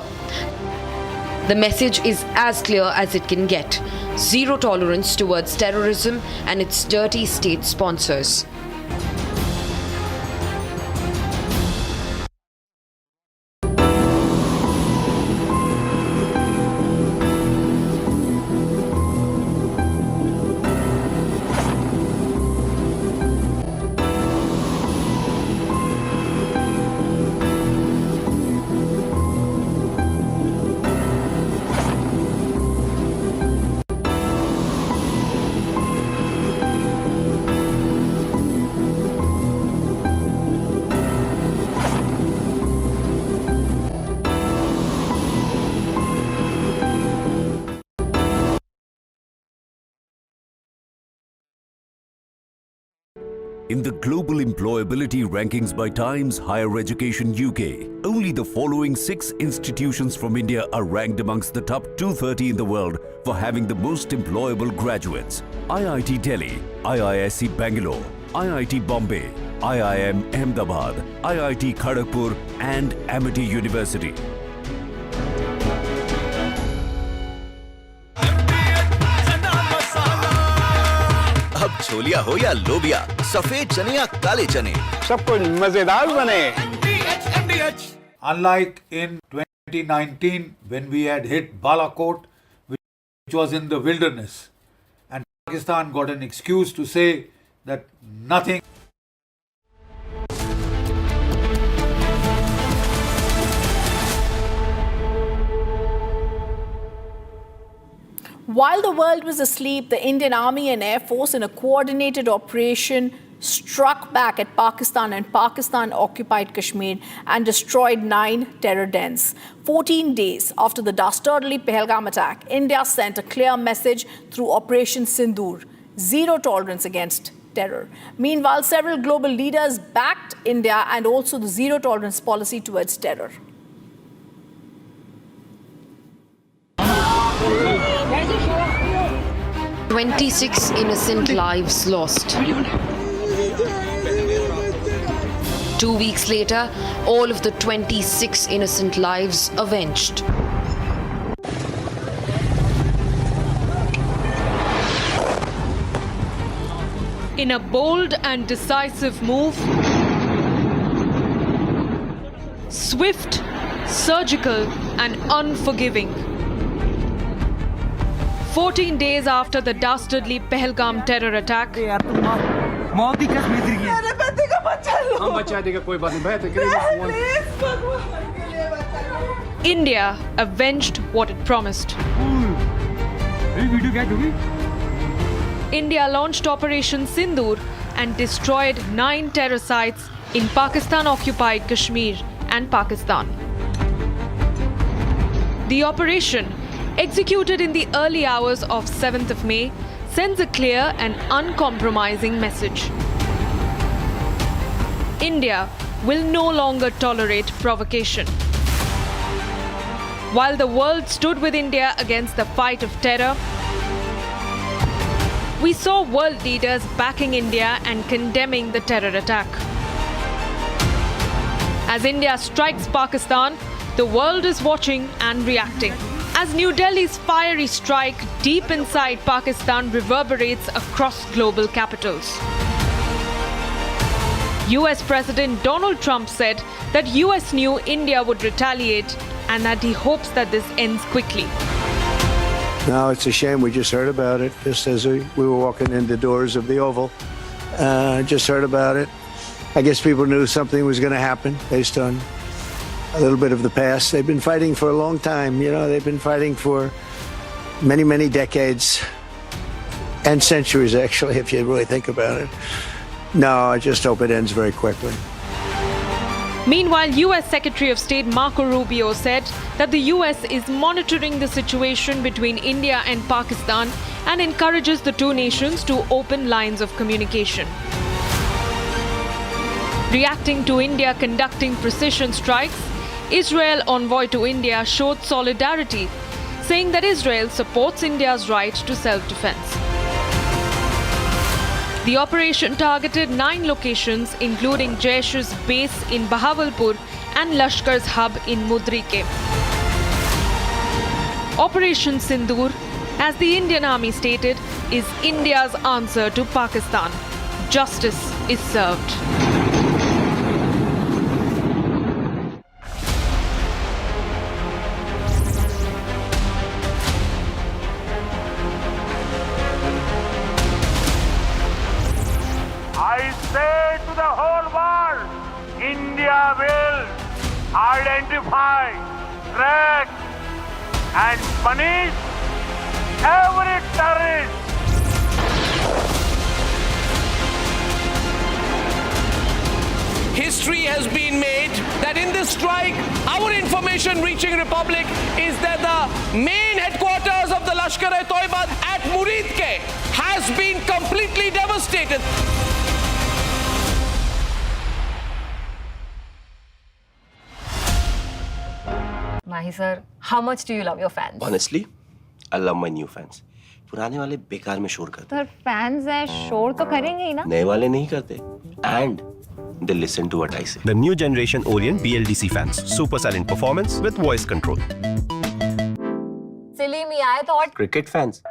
The message is as clear as it can get: zero tolerance towards terrorism and its dirty state sponsors. In the global employability rankings by Times Higher Education UK, only the following 6 institutions from India are ranked amongst the top 230 in the world for having the most employable graduates. IIT Delhi, IISc Bangalore, IIT Bombay, IIM Ahmedabad, IIT Kharagpur and Amity University. अब छोलिया हो या लोबिया, सफेद चने या काले चने, सब कुछ मजेदार बने। Unlike in 2019 when we had hit Balakot, which was in the wilderness, and Pakistan got an excuse to say that nothing. While the world was asleep, the Indian Army and Air Force, in a coordinated operation, struck back at Pakistan and Pakistan-occupied Kashmir and destroyed 9 terror dens. 14 days after the dastardly Pahalgam attack, India sent a clear message through Operation Sindoor: zero tolerance against terror. Meanwhile, several global leaders backed India and also the zero tolerance policy towards terror. "26 innocent lives lost." 2 weeks later, all of the 26 innocent lives avenged. In a bold and decisive move, swift, surgical and unforgiving, 14 days after the dastardly Pahalgam terror attack, India avenged what it promised. India launched Operation Sindoor and destroyed 9 terror sites in Pakistan-occupied Kashmir and Pakistan. The operation, executed in the early hours of 7th of May, sends a clear and uncompromising message. India will no longer tolerate provocation. While the world stood with India against the fight of terror, we saw world leaders backing India and condemning the terror attack. As India strikes Pakistan, the world is watching and reacting. As New Delhi's fiery strike deep inside Pakistan reverberates across global capitals. US President Donald Trump said that US knew India would retaliate and that he hopes that this ends quickly. No, it's a shame. We just heard about it just as we were walking in the doors of the Oval. Just heard about it. I guess people knew something was going to happen based on a little bit of the past. They've been fighting for a long time. You know, they've been fighting for many, many decades and centuries, actually, if you really think about it. No, I just hope it ends very quickly. Meanwhile, US Secretary of State Marco Rubio said that the US is monitoring the situation between India and Pakistan and encourages the two nations to open lines of communication. Reacting to India conducting precision strikes, Israel envoy to India showed solidarity, saying that Israel supports India's right to self-defense. The operation targeted 9 locations, including Jaish's base in Bahawalpur and Lashkar's hub in Mudrike. Operation Sindoor, as the Indian Army stated, is India's answer to Pakistan. Justice is served. I say to the whole world, India will identify, track and punish every terrorist. History has been made that in this strike, our information reaching Republic is that the main headquarters of the Lashkar-e-Toiba at Muridke has been completely devastated. Mahi sir, how much do you love your fans? Honestly, I love my new fans. पुराने वाले बेकार में शोर करते Sir, fans हैं, शोर तो करेंगे ही ना? नए वाले नहीं करते. And they listen to what I say. The new generation Orient BLDC fans. Super silent performance with voice control. Silly me, I thought. Cricket fans.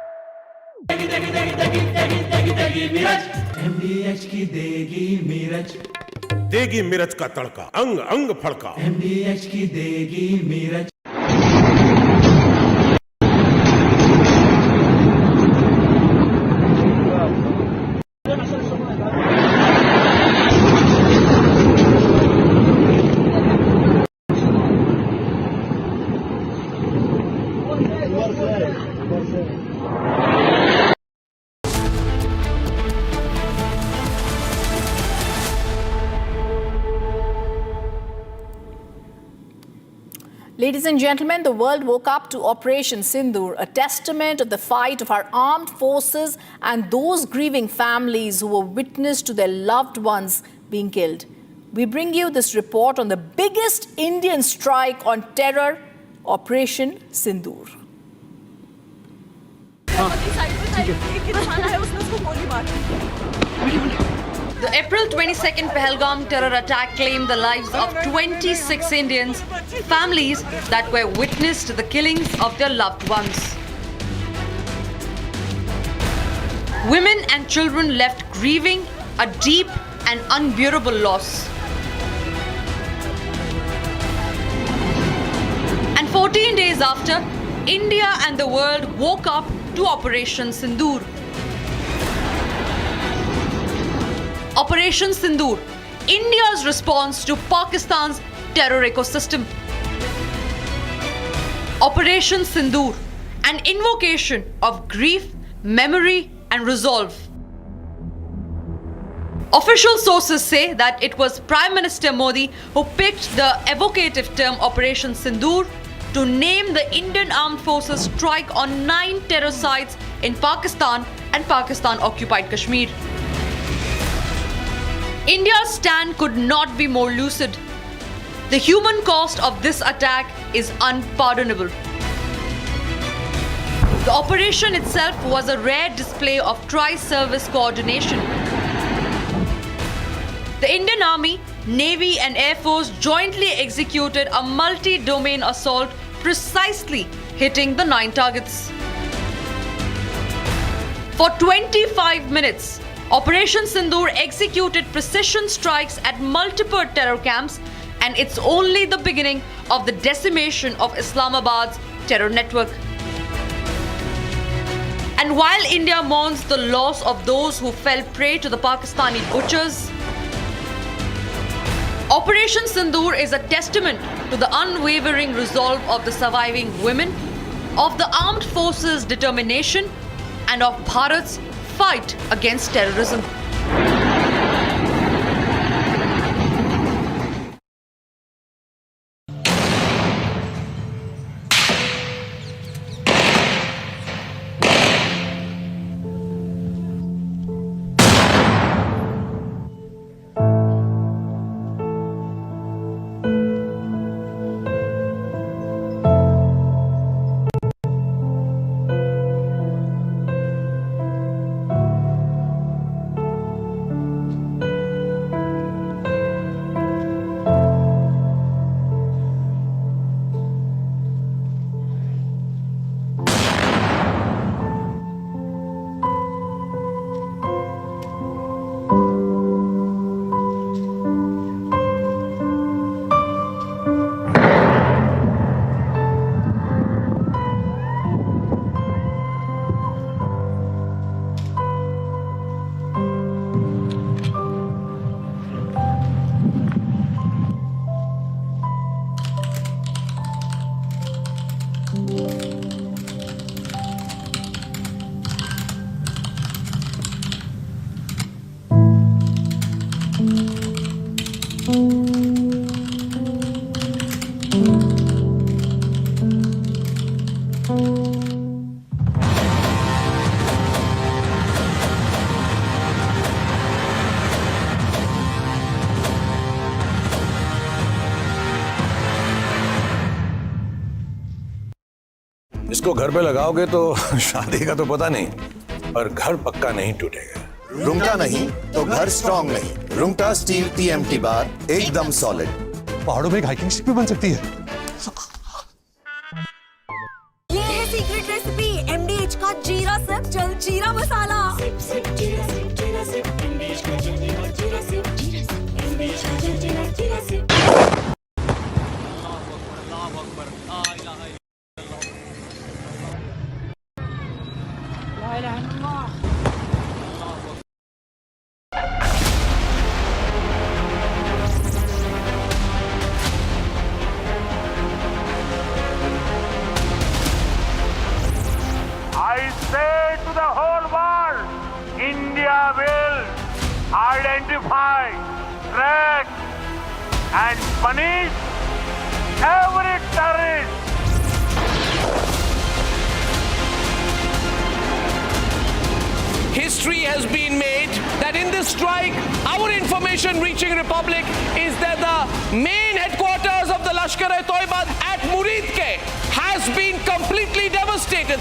MDH की देगी मीरज, देगी मिर्च का तड़का, अंग अंग फड़का. MDH की देगी Miraj. Ladies and gentlemen, the world woke up to Operation Sindoor, a testament of the fight of our armed forces and those grieving families who were witness to their loved ones being killed. We bring you this report on the biggest Indian strike on terror, Operation Sindoor. The April 22nd Pahalgam terror attack claimed the lives of 26 Indians, families that were witness to the killings of their loved ones. Women and children left grieving a deep and unbearable loss. And 14 days after, India and the world woke up to Operation Sindoor. Operation Sindoor, India's response to Pakistan's terror ecosystem. Operation Sindoor, an invocation of grief, memory and resolve. Official sources say that it was Prime Minister Modi who picked the evocative term Operation Sindoor to name the Indian Armed Forces strike on 9 terror sites in Pakistan and Pakistan-occupied Kashmir. India's stand could not be more lucid. The human cost of this attack is unpardonable. The operation itself was a rare display of tri-service coordination. The Indian Army, Navy and Air Force jointly executed a multi-domain assault precisely hitting the 9 targets. For 25 minutes, Operation Sindoor executed precision strikes at multiple terror camps, and it's only the beginning of the decimation of Islamabad's terror network. And while India mourns the loss of those who fell prey to the Pakistani butchers, Operation Sindoor is a testament to the unwavering resolve of the surviving women, of the armed forces' determination, and of Bharat's fight against terrorism. इसको घर पे लगाओगे तो शादी का तो पता नहीं, पर घर पक्का नहीं टूटेगा। रुंगटा नहीं तो घर स्ट्रॉन्ग नहीं। रुंगटा स्टील TMT बार एकदम सॉलिड। पहाड़ों में एक हाइकिंग स्टिक भी बन सकती है। ये है सीक्रेट रेसिपी MDH का जीरा सिप जल जीरा मसाला। I say to the whole world, India will identify, track and punish every terrorist. History has been made that in this strike, our information reaching Republic is that the main headquarters of the Lashkar-e-Toiba at Muridke has been completely devastated.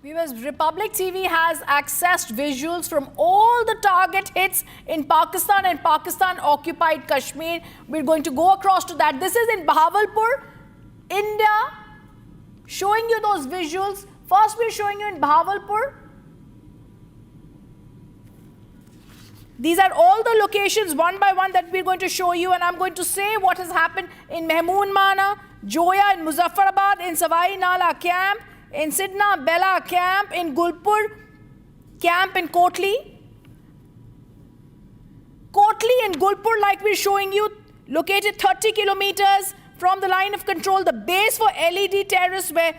Viewers, Republic TV has accessed visuals from all the target hits in Pakistan and Pakistan-occupied Kashmir. We're going to go across to that. This is in Bahawalpur, India, showing you those visuals. First, we're showing you in Bahawalpur. These are all the locations one by one that we're going to show you, and I'm going to say what has happened in Mehmoon Mana, Joya in Muzaffarabad, in Savai Nala camp, in Sidna Bella camp, in Gulpur camp in Kotli. Kotli and Gulpur, like we're showing you, located 30 kilometers from the line of control, the base for LED terrorists where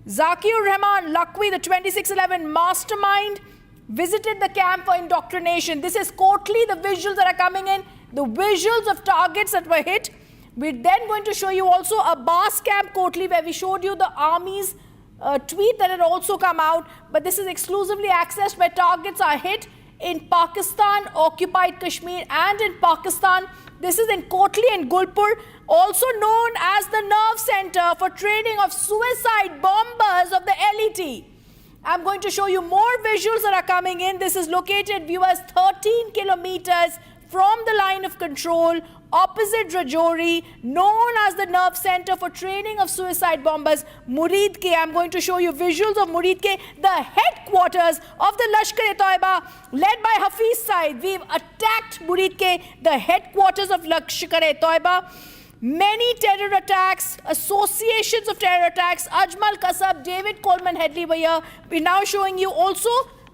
Zakir Rahman Lakwi, the 2611 mastermind, visited the camp for indoctrination. This is Kotli, the visuals that are coming in, the visuals of targets that were hit. We're then going to show you also a Bas camp Kotli where we showed you the army's tweet that had also come out, but this is exclusively accessed where targets are hit in Pakistan, occupied Kashmir, and in Pakistan. This is in Kotli and Gulpur, also known as the nerve center for training of suicide bombers of the LET. I'm going to show you more visuals that are coming in. This is located, viewers, 13 kilometers from the line of control, opposite Rajouri, known as the nerve center for training of suicide bombers, Muridke. I'm going to show you visuals of Muridke, the headquarters of the Lashkar-e-Toiba, led by Hafiz Saeed. We've attacked Muridke, the headquarters of Lashkar-e-Toiba. Many terror attacks, associations of terror attacks, Ajmal Kasab, David Coleman Headley were here. We're now showing you also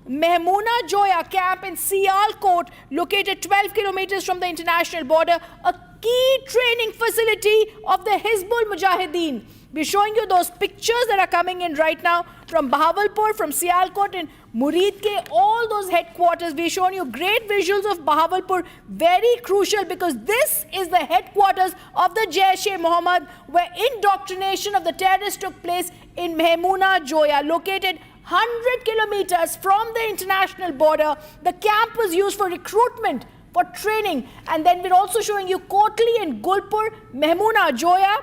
Mehmoona Joya camp in Sialkot, located 12 kilometers from the international border, a key training facility of the Hizbul Mujahideen. We're showing you those pictures that are coming in right now from Bahawalpur, from Sialkot and Muridke, all those headquarters. We're showing you great visuals of Bahawalpur, very crucial because this is the headquarters of the Jaish-e-Mohammed, where indoctrination of the terrorists took place in Mehmoona Joya, located 100 kilometers from the international border. The camp was used for recruitment, for training. And then we're also showing you Kotli and Gulpur, Mehmoona Joya.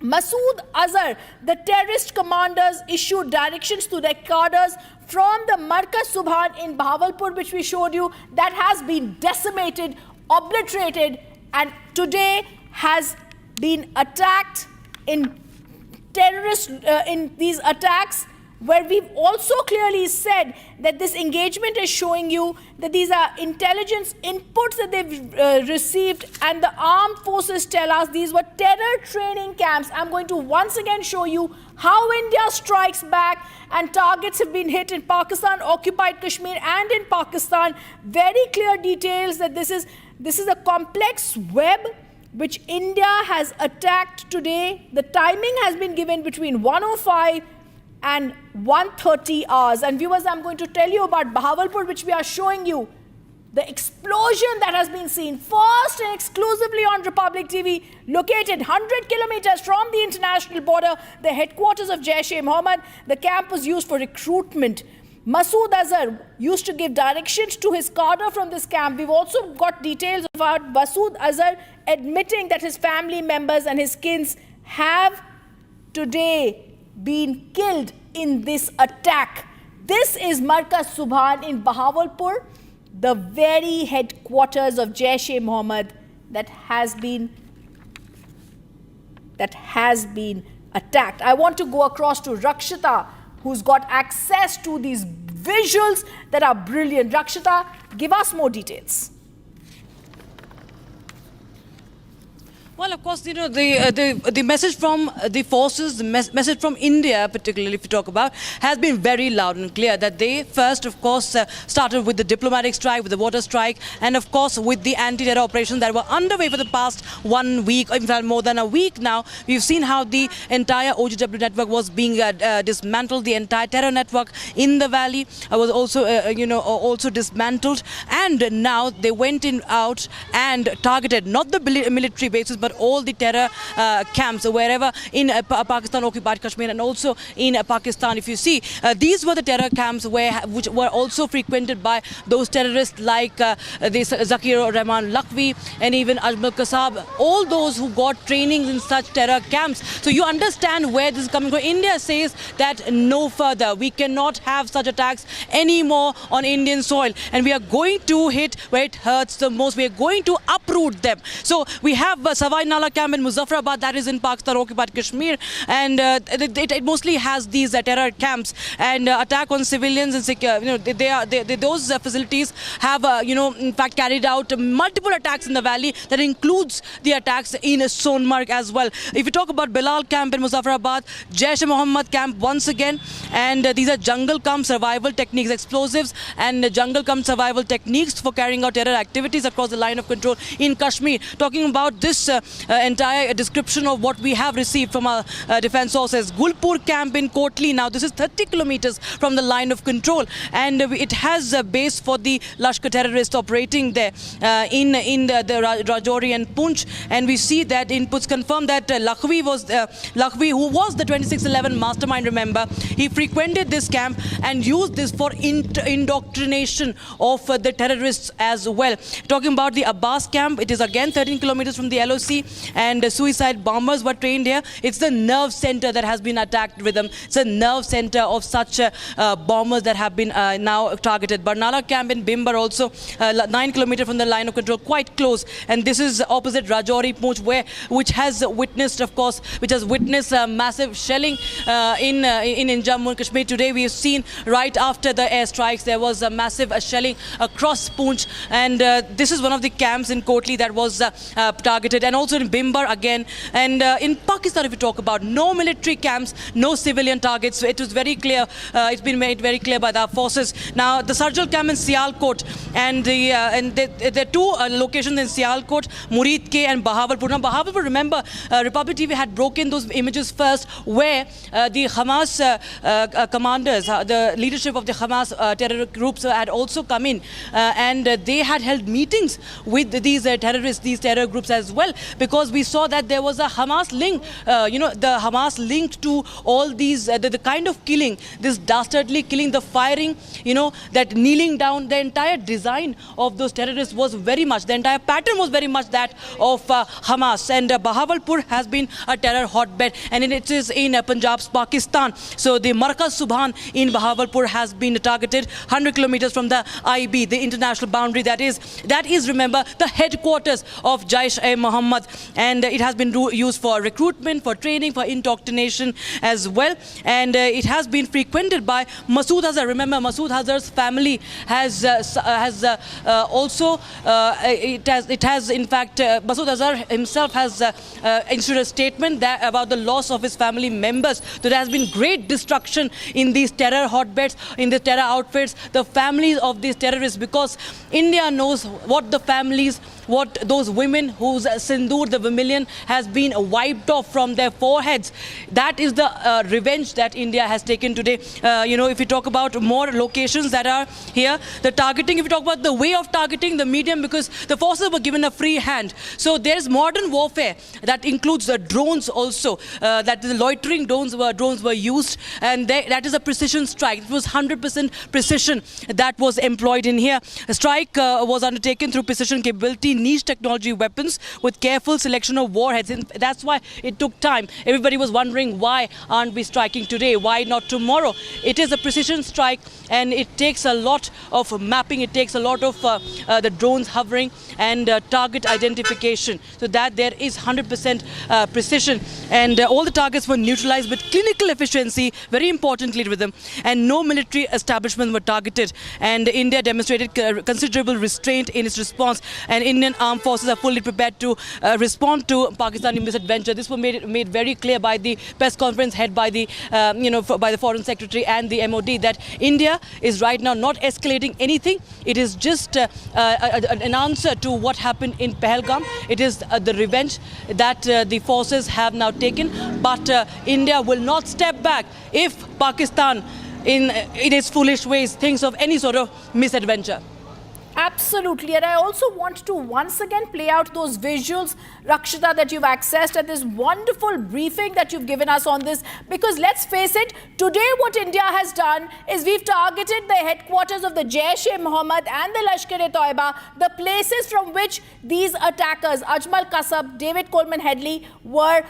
Masood Azhar, the terrorist commanders, issued directions to their cadres from the Markaz Subhan in Bahawalpur, which we showed you, that has been decimated, obliterated, and today has been attacked in terrorist, in these attacks, where we've also clearly said that this engagement is showing you that these are intelligence inputs that they've received, and the armed forces tell us these were terror training camps. I'm going to once again show you how India strikes back, and targets have been hit in Pakistan, occupied Kashmir, and in Pakistan. Very clear details that this is a complex web which India has attacked today. The timing has been given between 1:05 and 1:30 hours. And viewers, I'm going to tell you about Bahawalpur, which we are showing you. The explosion that has been seen first and exclusively on Republic TV, located 100 kilometers from the international border, the headquarters of Jaish-e-Mohammed. The camp was used for recruitment. Masood Azhar used to give directions to his cadre from this camp. We've also got details about Masood Azhar admitting that his family members and his kins have today been killed in this attack. This is Markaz Subhan in Bahawalpur, the very headquarters of Jaish-e-Mohammed that has been attacked. I want to go across to Rakshita, who's got access to these visuals that are brilliant. Rakshita, give us more details. Well, of course, you know, the message from the forces, the message from India, particularly if you talk about, has been very loud and clear that they first, of course, started with the diplomatic strike, with the water strike, and of course, with the anti-terror operations that were underway for the past 1 week, in fact, more than a week now. We've seen how the entire OGW network was being dismantled. The entire terror network in the valley was also, also dismantled. And now they went out and targeted not the military bases, but all the terror camps wherever in Pakistan occupied Kashmir and also in Pakistan. If you see, these were the terror camps which were also frequented by those terrorists like this Zakir Rahman Lakhvi and even Ajmal Kasab, all those who got training in such terror camps. So you understand where this is coming from. India says that no further, we cannot have such attacks anymore on Indian soil, and we are going to hit where it hurts the most. We are going to uproot them. So we have Savai Nala camp in Muzaffarabad, that is in Pakistan occupied Kashmir, and it mostly has these terror camps and attack on civilians and those facilities have in fact carried out multiple attacks in the valley. That includes the attacks in Sonmarg as well. If you talk about Bilal camp in Muzaffarabad, Jaish-e-Mohammed camp once again, and these are jungle camp survival techniques, explosives and jungle camp survival techniques for carrying out terror activities across the line of control in Kashmir. Talking about this entire description of what we have received from our defense sources. Gulpur camp in Kotli, now this is 30 kilometers from the line of control, and it has a base for the Lashkar terrorists operating there in the Rajouri and Poonch, and we see that inputs confirm that Lakhvi, who was the 2611 mastermind, remember, he frequented this camp and used this for indoctrination of the terrorists as well. Talking about the Abbas camp, it is again 13 kilometers from the LOC, and suicide bombers were trained here. It's the nerve center that has been attacked with them. It's a nerve center of such bombers that have been now targeted. Barnala camp in Bimbar also 9 kilometers from the line of control, quite close, and this is opposite Rajouri Poonch, which has witnessed massive shelling in Jammu and Kashmir. Today we have seen right after the airstrikes there was a massive shelling across Poonch, and this is one of the camps in Kotli that was targeted, and also in Bimbar again. And in Pakistan, if you talk about, no military camps, no civilian targets. So it was very clear, it's been made very clear by the forces. Now the Sarjal camp in Sialkot, and there are two locations in Sialkot, Murid K and Bahawalpur. Now Bahawalpur, remember, Republic TV had broken those images first where the Hamas commanders, the leadership of the Hamas terror groups had also come in, and they had held meetings with these terrorists, these terror groups as well, because we saw that there was a Hamas link, the Hamas linked to all these, the kind of killing, this dastardly killing, the firing, that kneeling down, the entire design of those terrorists was very much, the entire pattern was very much that of Hamas. And Bahawalpur has been a terror hotbed, and it is in Punjab's Pakistan. So the Markaz Subhan in Bahawalpur has been targeted 100 kilometers from the IB, the international boundary. That is, remember, the headquarters of Jaish-e-Mohammed, and it has been used for recruitment, for training, for indoctrination as well, and it has been frequented by Masood Azhar. Remember, Masood Azhar's family has also in fact Masood Azhar himself has issued a statement about the loss of his family members. So there has been great destruction in these terror hotbeds, in the terror outfits, the families of these terrorists, because India knows what the families what those women whose Sindoor, the vermilion, has been wiped off from their foreheads. That is the revenge that India has taken today. If you talk about more locations that are here, the targeting, if you talk about the way of targeting, the medium, because the forces were given a free hand. So there's modern warfare that includes the drones also, that the loitering drones were used, and that is a precision strike. It was 100% precision that was employed in here. A strike was undertaken through precision capability, niche technology weapons with careful selection of warheads. And that's why it took time. Everybody was wondering, why aren't we striking today? Why not tomorrow? It is a precision strike, and it takes a lot of mapping. It takes a lot of the drones hovering and target identification, so that there is 100% precision. And all the targets were neutralized with clinical efficiency, very importantly with them, and no military establishments were targeted. And India demonstrated considerable restraint in its response, and Indian armed forces are fully prepared to respond to Pakistani misadventure. This was made very clear by the press conference held by the by the Foreign Secretary and the MOD, that India is right now not escalating anything. It is just an answer to what happened in Pahalgam. It is the revenge that the forces have now taken. But India will not step back if Pakistan, in its foolish ways, thinks of any sort of misadventure. Absolutely. And I also want to once again play out those visuals, Rakshita, that you've accessed at this wonderful briefing that you've given us on this. Because let's face it, today what India has done is we've targeted the headquarters of the Jaish Mohammed and the Lashkar-e-Toiba, the places from which these attackers, Ajmal Kasab, David Coleman Headley, were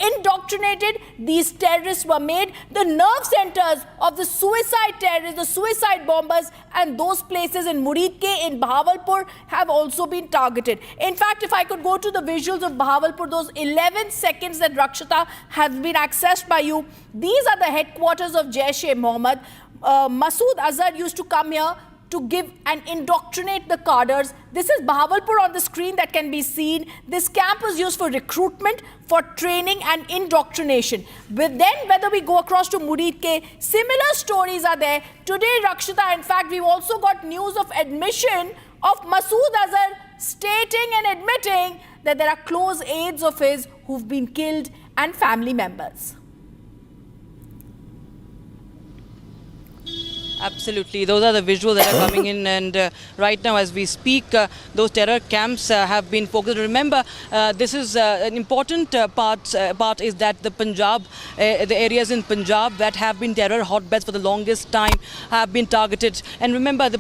indoctrinated. These terrorists were made the nerve centers of the suicide terrorists, the suicide bombers, and those places in Muridke, in Bahawalpur, have also been targeted. In fact, if I could go to the visuals of Bahawalpur, those 11 seconds that Rakshita have been accessed by you, these are the headquarters of Jaish-e-Mohammed. Masood Azhar used to come here to give and indoctrinate the cadres. This is Bahawalpur on the screen that can be seen. This camp was used for recruitment, for training and indoctrination. But then whether we go across to Muridke, similar stories are there. Today, Rakshita, in fact, we've also got news of admission of Masood Azhar stating and admitting that there are close aides of his who've been killed and family members. Absolutely. Those are the visuals that are coming in, and right now as we speak, those terror camps have been focused. Remember, this is an important part is that the Punjab, the areas in Punjab that have been terror hotbeds for the longest time have been targeted. And remember, the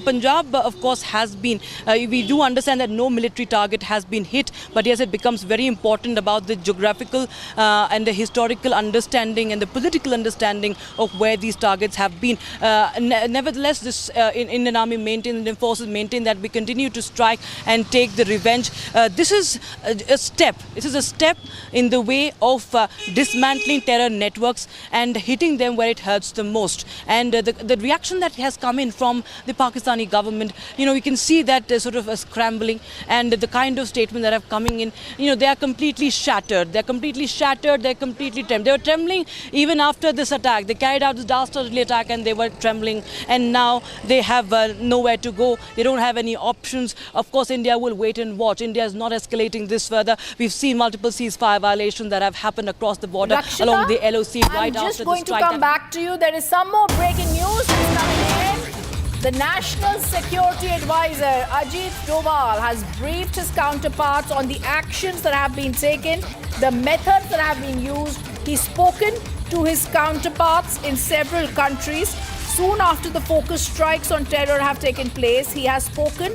Punjab, of course, has been, we do understand that no military target has been hit, but yes, it becomes very important about the geographical and the historical understanding and the political understanding of where these targets have been. Nevertheless, this Indian Army maintains, Indian forces maintain that we continue to strike and take the revenge. This is a step. This is a step in the way of dismantling terror networks and hitting them where it hurts the most. And the reaction that has come in from the Pakistani government, we can see that sort of a scrambling, and the kind of statement that are coming in, they are completely shattered. They're completely shattered. They're completely trembling. They were trembling even after this attack. They carried out this dastardly attack and they were trembling, and now they have nowhere to go. They don't have any options. Of course, India will wait and watch. India is not escalating this further. We've seen multiple ceasefire violations that have happened across the border, Rakshita, along the LOC right after the strike. I'm just going to come back to you. There is some more breaking news coming in. The National Security Advisor, Ajit Doval, has briefed his counterparts on the actions that have been taken, the methods that have been used. He's spoken to his counterparts in several countries. Soon after the focused strikes on terror have taken place, he has spoken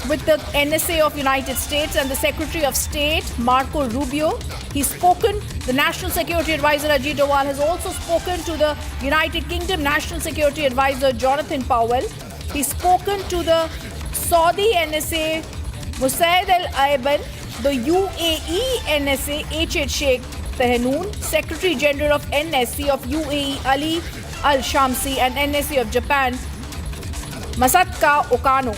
with the NSA of United States and the Secretary of State, Marco Rubio. He's spoken, the National Security Advisor Ajit Doval has also spoken to the United Kingdom National Security Advisor Jonathan Powell. He's spoken to the Saudi NSA Musaid Al-Ayban, the UAE NSA H.H. Sheikh Tahanoon, Secretary General of NSC of UAE Ali Al-Shamsi, and NSA of Japan Masatka Okano.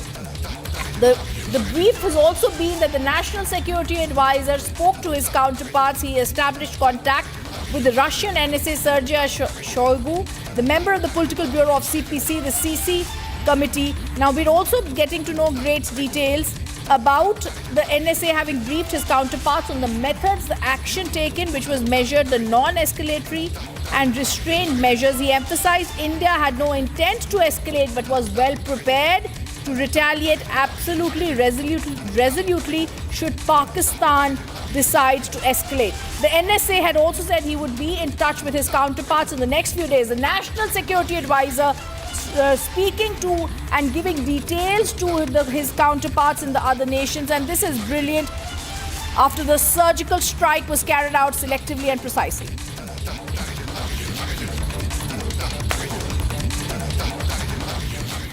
The brief has also been that the National Security Advisor spoke to his counterparts. He established contact with the Russian NSA Sergei Shoigu, the member of the Political Bureau of CPC, the CC Committee. Now, we're also getting to know great details about the NSA having briefed his counterparts on the methods, the action taken, which was measured the non-escalatory and restrained measures. He emphasized India had no intent to escalate but was well prepared to retaliate absolutely, resolutely should Pakistan decide to escalate. The NSA had also said he would be in touch with his counterparts in the next few days. The National Security Advisor speaking to and giving details to his counterparts in the other nations, and this is brilliant after the surgical strike was carried out selectively and precisely.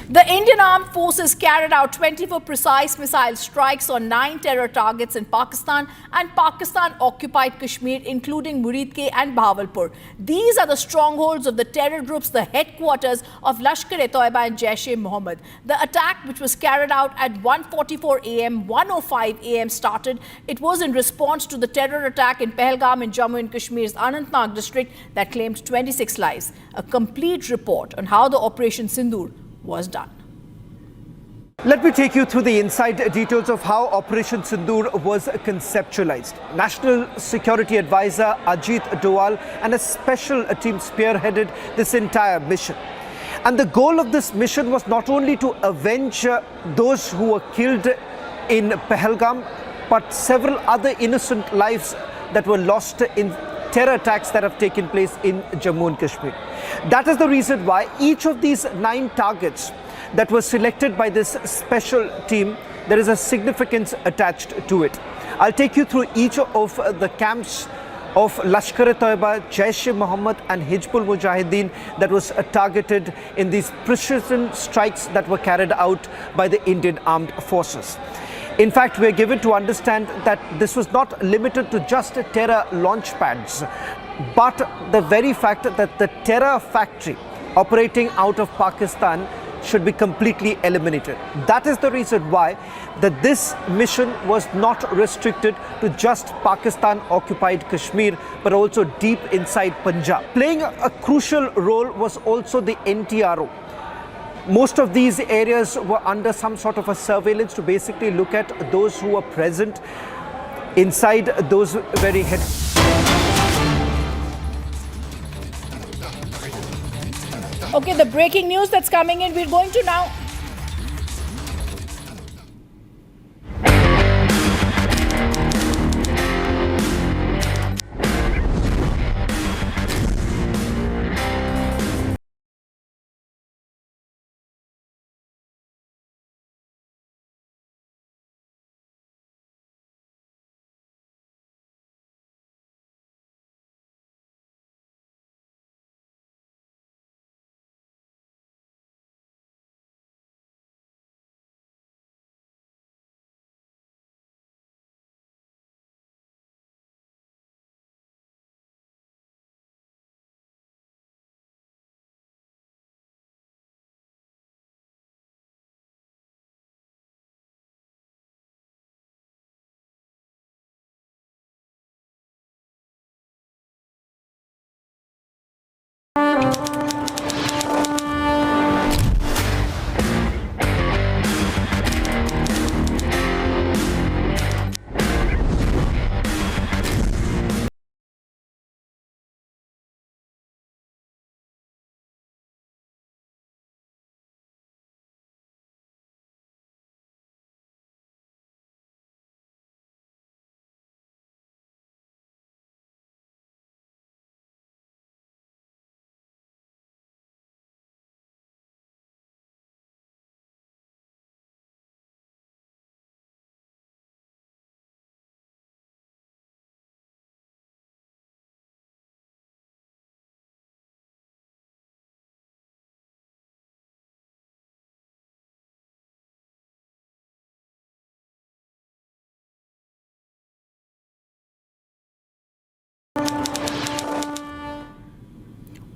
The Indian Armed Forces carried out 24 precise missile strikes on 9 terror targets in Pakistan and Pakistan-occupied Kashmir, including Muridke and Bahawalpur. These are the strongholds of the terror groups, the headquarters of Lashkar-e-Toiba and Jaish Mohammed. The attack, which was carried out at 1:44 a.m., 1:05 a.m. started. It was in response to the terror attack in Pahalgam in Jammu and Kashmir's Anantnag district that claimed 26 lives. A complete report on how the Operation Sindoor was done. Let me take you through the inside details of how Operation Sindoor was conceptualized. National Security Advisor Ajit Doval and a special team spearheaded this entire mission. And the goal of this mission was not only to avenge those who were killed in Pahalgam, but several other innocent lives that were lost in terror attacks that have taken place in Jammu and Kashmir. That is the reason why each of these 9 targets that were selected by this special team, there is a significance attached to it. I'll take you through each of the camps of Lashkar-e-Toiba, Jaish Mohammed and Hizbul Mujahideen that was targeted in these precision strikes that were carried out by the Indian Armed Forces. In fact, we are given to understand that this was not limited to just terror launch pads, but the very fact that the terror factory operating out of Pakistan should be completely eliminated. That is the reason why this mission was not restricted to just Pakistan-occupied Kashmir, but also deep inside Punjab. Playing a crucial role was also the NTRO. Most of these areas were under some sort of a surveillance to basically look at those who were present inside those very Okay, the breaking news that's coming in, we're going to now.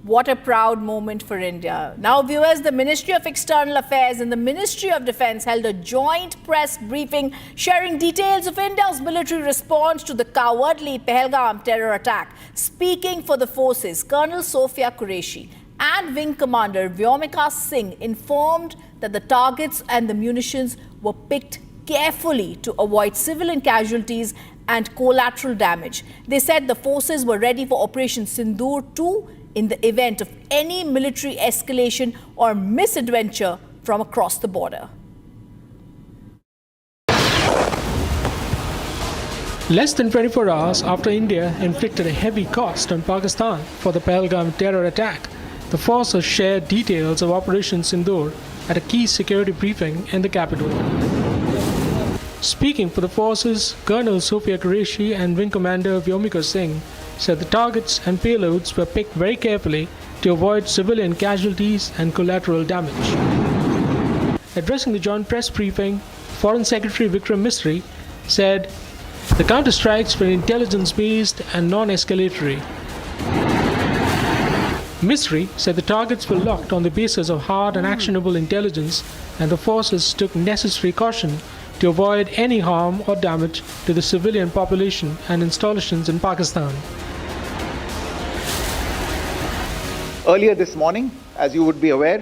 What a proud moment for India. Now, viewers, the Ministry of External Affairs and the Ministry of Defence held a joint press briefing sharing details of India's military response to the cowardly Pahalgam terror attack. Speaking for the forces, Colonel Sophia Qureshi and Wing Commander Vyomika Singh informed that the targets and the munitions were picked carefully to avoid civilian casualties and collateral damage. They said the forces were ready for Operation Sindoor 2 in the event of any military escalation or misadventure from across the border. Less than 24 hours after India inflicted a heavy cost on Pakistan for the Pahalgam terror attack, the forces shared details of Operation Sindoor at a key security briefing in the capital. Speaking for the forces, Colonel Sophia Qureshi and Wing Commander Vyomika Singh said the targets and payloads were picked very carefully to avoid civilian casualties and collateral damage. Addressing the joint press briefing, Foreign Secretary Vikram Misri said the counter-strikes were intelligence-based and non-escalatory. Misri said the targets were locked on the basis of hard and actionable intelligence, and the forces took necessary caution to avoid any harm or damage to the civilian population and installations in Pakistan. Earlier this morning, as you would be aware,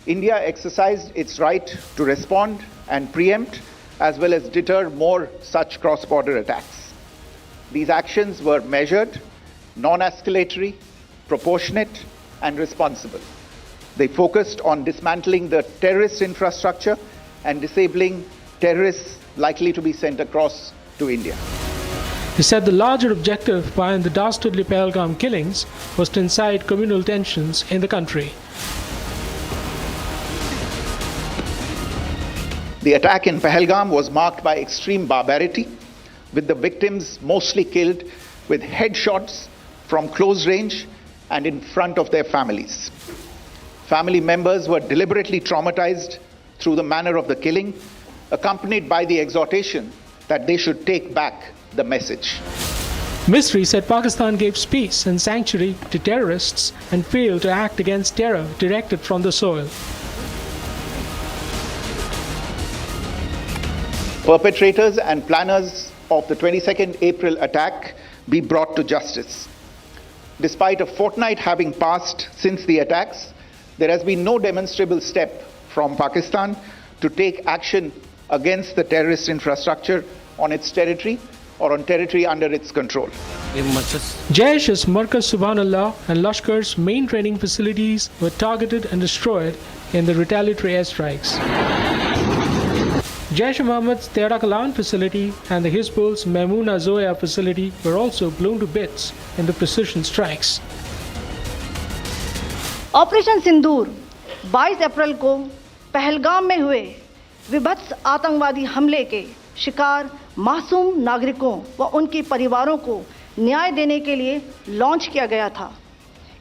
India exercised its right to respond and preempt as well as deter more such cross-border attacks. These actions were measured, non-escalatory, proportionate, and responsible. They focused on dismantling the terrorist infrastructure and disabling terrorists likely to be sent across to India. He said the larger objective behind the dastardly Pahalgam killings was to incite communal tensions in the country. The attack in Pahalgam was marked by extreme barbarity, with the victims mostly killed with headshots from close range and in front of their families. Family members were deliberately traumatized through the manner of the killing, accompanied by the exhortation that they should take back the message. Misri said Pakistan gave space and sanctuary to terrorists and failed to act against terror directed from the soil. Perpetrators and planners of the 22nd April attack be brought to justice. Despite a fortnight having passed since the attacks, there has been no demonstrable step from Pakistan to take action against the terrorist infrastructure on its territory or on territory under its control. Jaish's Markaz Subhanallah and Lashkar's main training facilities were targeted and destroyed in the retaliatory airstrikes. Jaish Muhammad's Tera Kalan facility and the Hizbul's Maimuna Zoya facility were also blown to bits in the precision strikes. Operation Sindoor 22 April को पहलगाम में हुए विभत्स आतंकवादी हमले के शिकार मासूम नागरिकों व उनके परिवारों को न्याय देने के लिए लॉन्च किया गया था।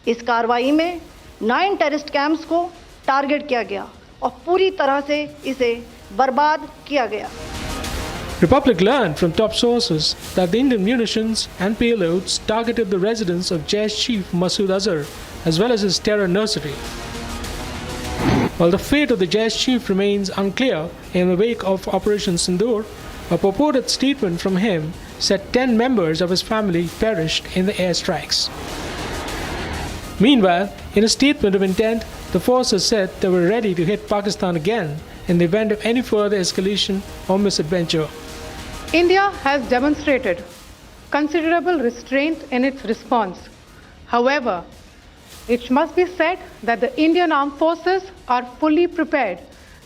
इस कार्रवाई में 9 टेररिस्ट कैंप्स को टारगेट किया गया और पूरी तरह से इसे बर्बाद किया गया। Republic learned from top sources that the Indian munitions and payloads targeted the residence of Jaish chief Masood Azhar as well as his terror nursery. While the fate of the Jaish chief remains unclear in the wake of Operation Sindoor, a purported statement from him said 10 members of his family perished in the airstrikes. Meanwhile, in a statement of intent, the forces said they were ready to hit Pakistan again in the event of any further escalation or misadventure. India has demonstrated considerable restraint in its response. However, it must be said that the Indian armed forces are fully prepared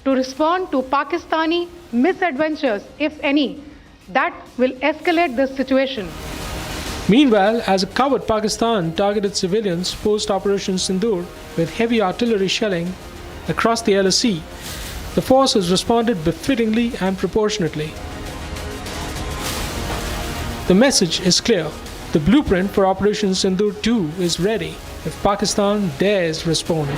to respond to Pakistani misadventures, if any, that will escalate the situation. Meanwhile, as a coward Pakistan targeted civilians post-Operation Sindoor with heavy artillery shelling across the LSE, the forces responded befittingly and proportionately. The message is clear. The blueprint for Operation Sindoor 2 is ready if Pakistan dares respond.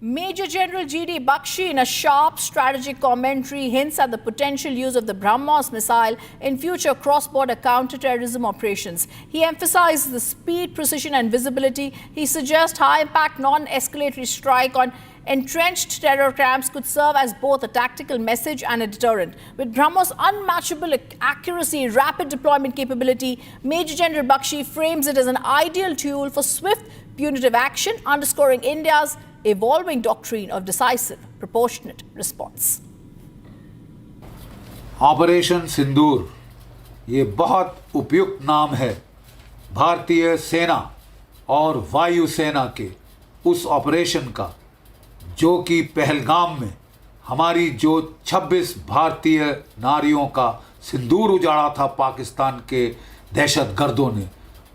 Major General G.D. Bakshi, in a sharp strategic commentary, hints at the potential use of the BrahMos missile in future cross-border counter-terrorism operations. He emphasizes the speed, precision and visibility. He suggests high-impact non-escalatory strike on entrenched terror camps could serve as both a tactical message and a deterrent. With BrahMos' unmatchable accuracy, rapid deployment capability, Major General Bakshi frames it as an ideal tool for swift punitive action, underscoring India's evolving doctrine of decisive proportionate response. Operation Sindoor ये बहुत उपयुक्त नाम है भारतीय सेना और वायु सेना के उस ऑपरेशन का जो कि पहलगाम में हमारी जो 26 भारतीय नारियों का सिंदूर उजाड़ा था पाकिस्तान के दहशतगर्दों ने,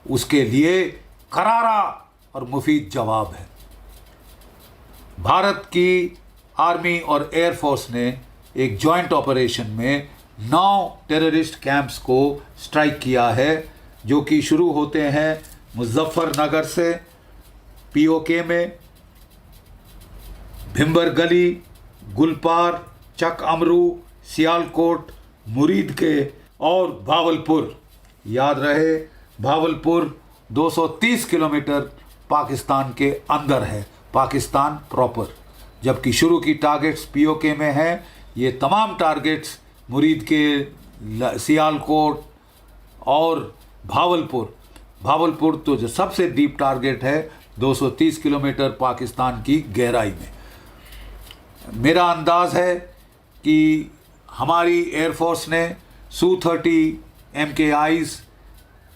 उसके लिए करारा और मुफीद जवाब है। भारत की आर्मी और एयरफोर्स ने एक जॉइंट ऑपरेशन में 9 टेररिस्ट कैंप्स को स्ट्राइक किया है, जो कि शुरू होते हैं मुजफ्फरनगर से, पीओके में, भिंबर गली, गुलपार, चक अमरू, सियालकोट, मुरीद के और भावलपुर। याद रहे भावलपुर 230 किलोमीटर पाकिस्तान के अंदर है, पाकिस्तान प्रॉपर, जबकि शुरू की टारगेट्स पीओके में हैं। ये तमाम टारगेट्स मुरीद के, सियालकोट और भावलपुर तो जो सबसे डीप टारगेट है 230 किलोमीटर पाकिस्तान की गहराई में। मेरा अंदाज़ है कि हमारी एयरफोर्स ने Su-30 MKIs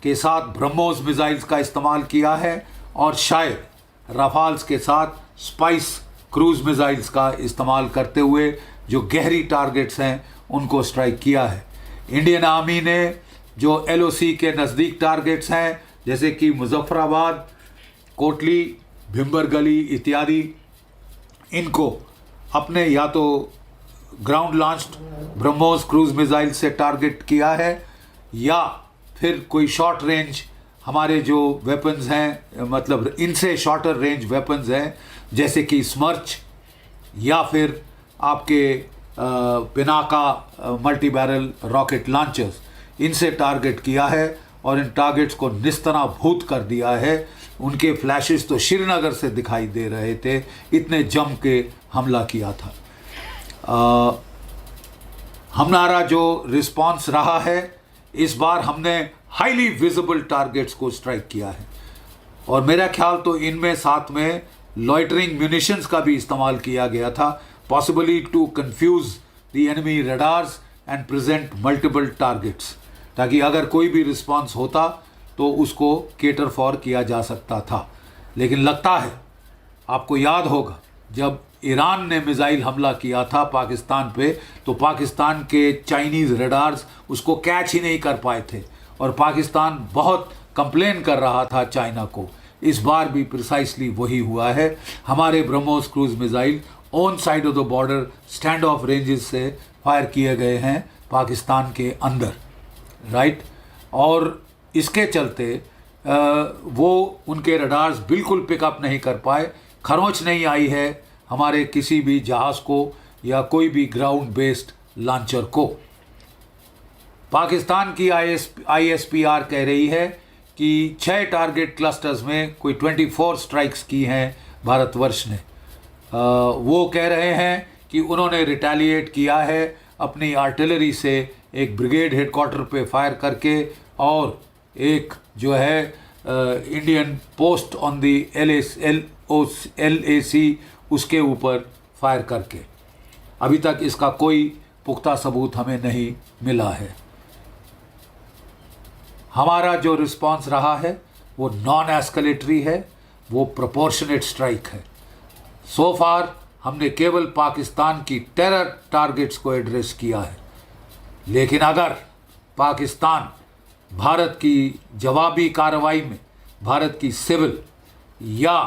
के साथ ब्रह्मोस मिसाइल्स का इस्तेमाल किया है और शायद राफाल्स के साथ स्पाइस क्रूज मिसाइल्स का इस्तेमाल करते हुए जो गहरी टारगेट्स हैं उनको स्ट्राइक किया है। इंडियन आर्मी ने जो LOC के नज़दीक टारगेट्स हैं जैसे कि मुजफ्फराबाद, कोटली, भिंबर गली इत्यादि, इनको अपने या तो ground launched BrahMos cruise missile से टारगेट किया है या फिर कोई शॉर्ट रेंज हमारे जो वेपन्स हैं, मतलब इनसे शॉर्टर रेंज वेपन्स हैं जैसे कि स्मर्च या फिर आपके Pinaka multi barrel rocket launchers, इनसे टारगेट किया है और इन टारगेट्स को निस्तनाभूत कर दिया है। उनके फ्लैशेस तो श्रीनगर से दिखाई दे रहे थे, इतने जम के हमला किया था। हमारा जो रिस्पांस रहा है, इस बार हमने हाईली विजिबल टारगेट्स को स्ट्राइक किया है और मेरा ख्याल तो इनमें साथ में लॉइटरिंग म्यूनिशंस का भी इस्तेमाल किया गया था, possibly to confuse the enemy radars and present multiple targets, ताकि अगर कोई भी रिस्पांस होता तो उसको केटर फॉर किया जा सकता था। लेकिन लगता है आपको याद होगा जब ईरान ने मिसाइल हमला किया था पाकिस्तान पे, तो पाकिस्तान के चाइनीज़ रडार्स उसको कैच ही नहीं कर पाए थे और पाकिस्तान बहुत कंप्लेन कर रहा था चाइना को। इस बार भी प्रिसाइसली वही हुआ है। हमारे BrahMos cruise missile on side of the border stand of ranges से फायर किए गए हैं पाकिस्तान के अंदर, राइट। और इसके चलते वो उनके रडार्स बिल्कुल पिकअप नहीं कर पाए, खरोंच नहीं आई है हमारे किसी भी जहाज़ को या कोई भी ग्राउंड बेस्ड लॉन्चर को। पाकिस्तान की ISPR कह रही है कि 6 टारगेट क्लस्टर्स में कोई 24 स्ट्राइक्स की हैं भारतवर्ष ने। वो कह रहे हैं कि उन्होंने रिटेलिएट किया है अपनी आर्टिलरी से एक ब्रिगेड हेडक्वार्टर पे फायर करके और एक जो है Indian post on the LAC उसके ऊपर फायर करके। अभी तक इसका कोई पुख्ता सबूत हमें नहीं मिला है। हमारा जो रिस्पांस रहा है वो नॉन एस्केलेटरी है, वो प्रोपोर्शनेट स्ट्राइक है। सो फार हमने केवल पाकिस्तान की टेरर टारगेट्स को एड्रेस किया है, लेकिन अगर पाकिस्तान भारत की जवाबी कार्रवाई में भारत की सिविल या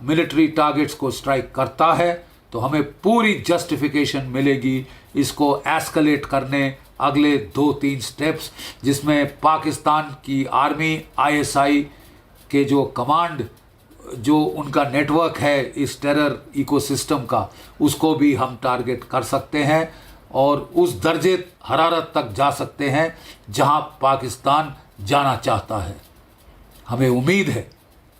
मिलिट्री टारगेट्स को स्ट्राइक करता है तो हमें पूरी जस्टिफिकेशन मिलेगी इसको एस्केलेट करने अगले 2-3 स्टेप्स, जिसमें पाकिस्तान की आर्मी ISI के जो कमांड, जो उनका नेटवर्क है इस टेरर इकोसिस्टम का, उसको भी हम टारगेट कर सकते हैं और उस दर्जे हरारत तक जा सकते हैं जहां पाकिस्तान जाना चाहता है। हमें उम्मीद है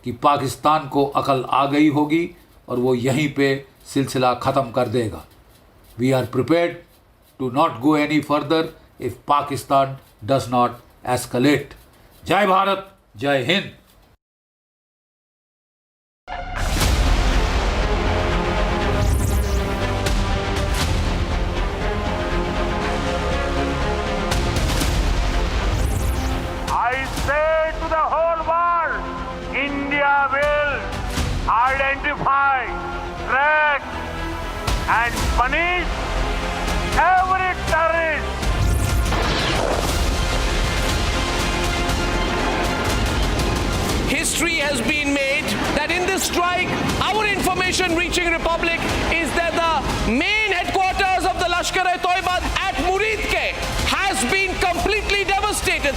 कि पाकिस्तान को अकल आ गई होगी और वो यहीं पे सिलसिला ख़त्म कर देगा। We are prepared to not go any further if Pakistan does not escalate. जय भारत, जय Hind. and punish every terrorist. History has been made that in this strike, our information reaching Republic is that the main headquarters of the Lashkar-e-Toiba at Muridke has been completely devastated.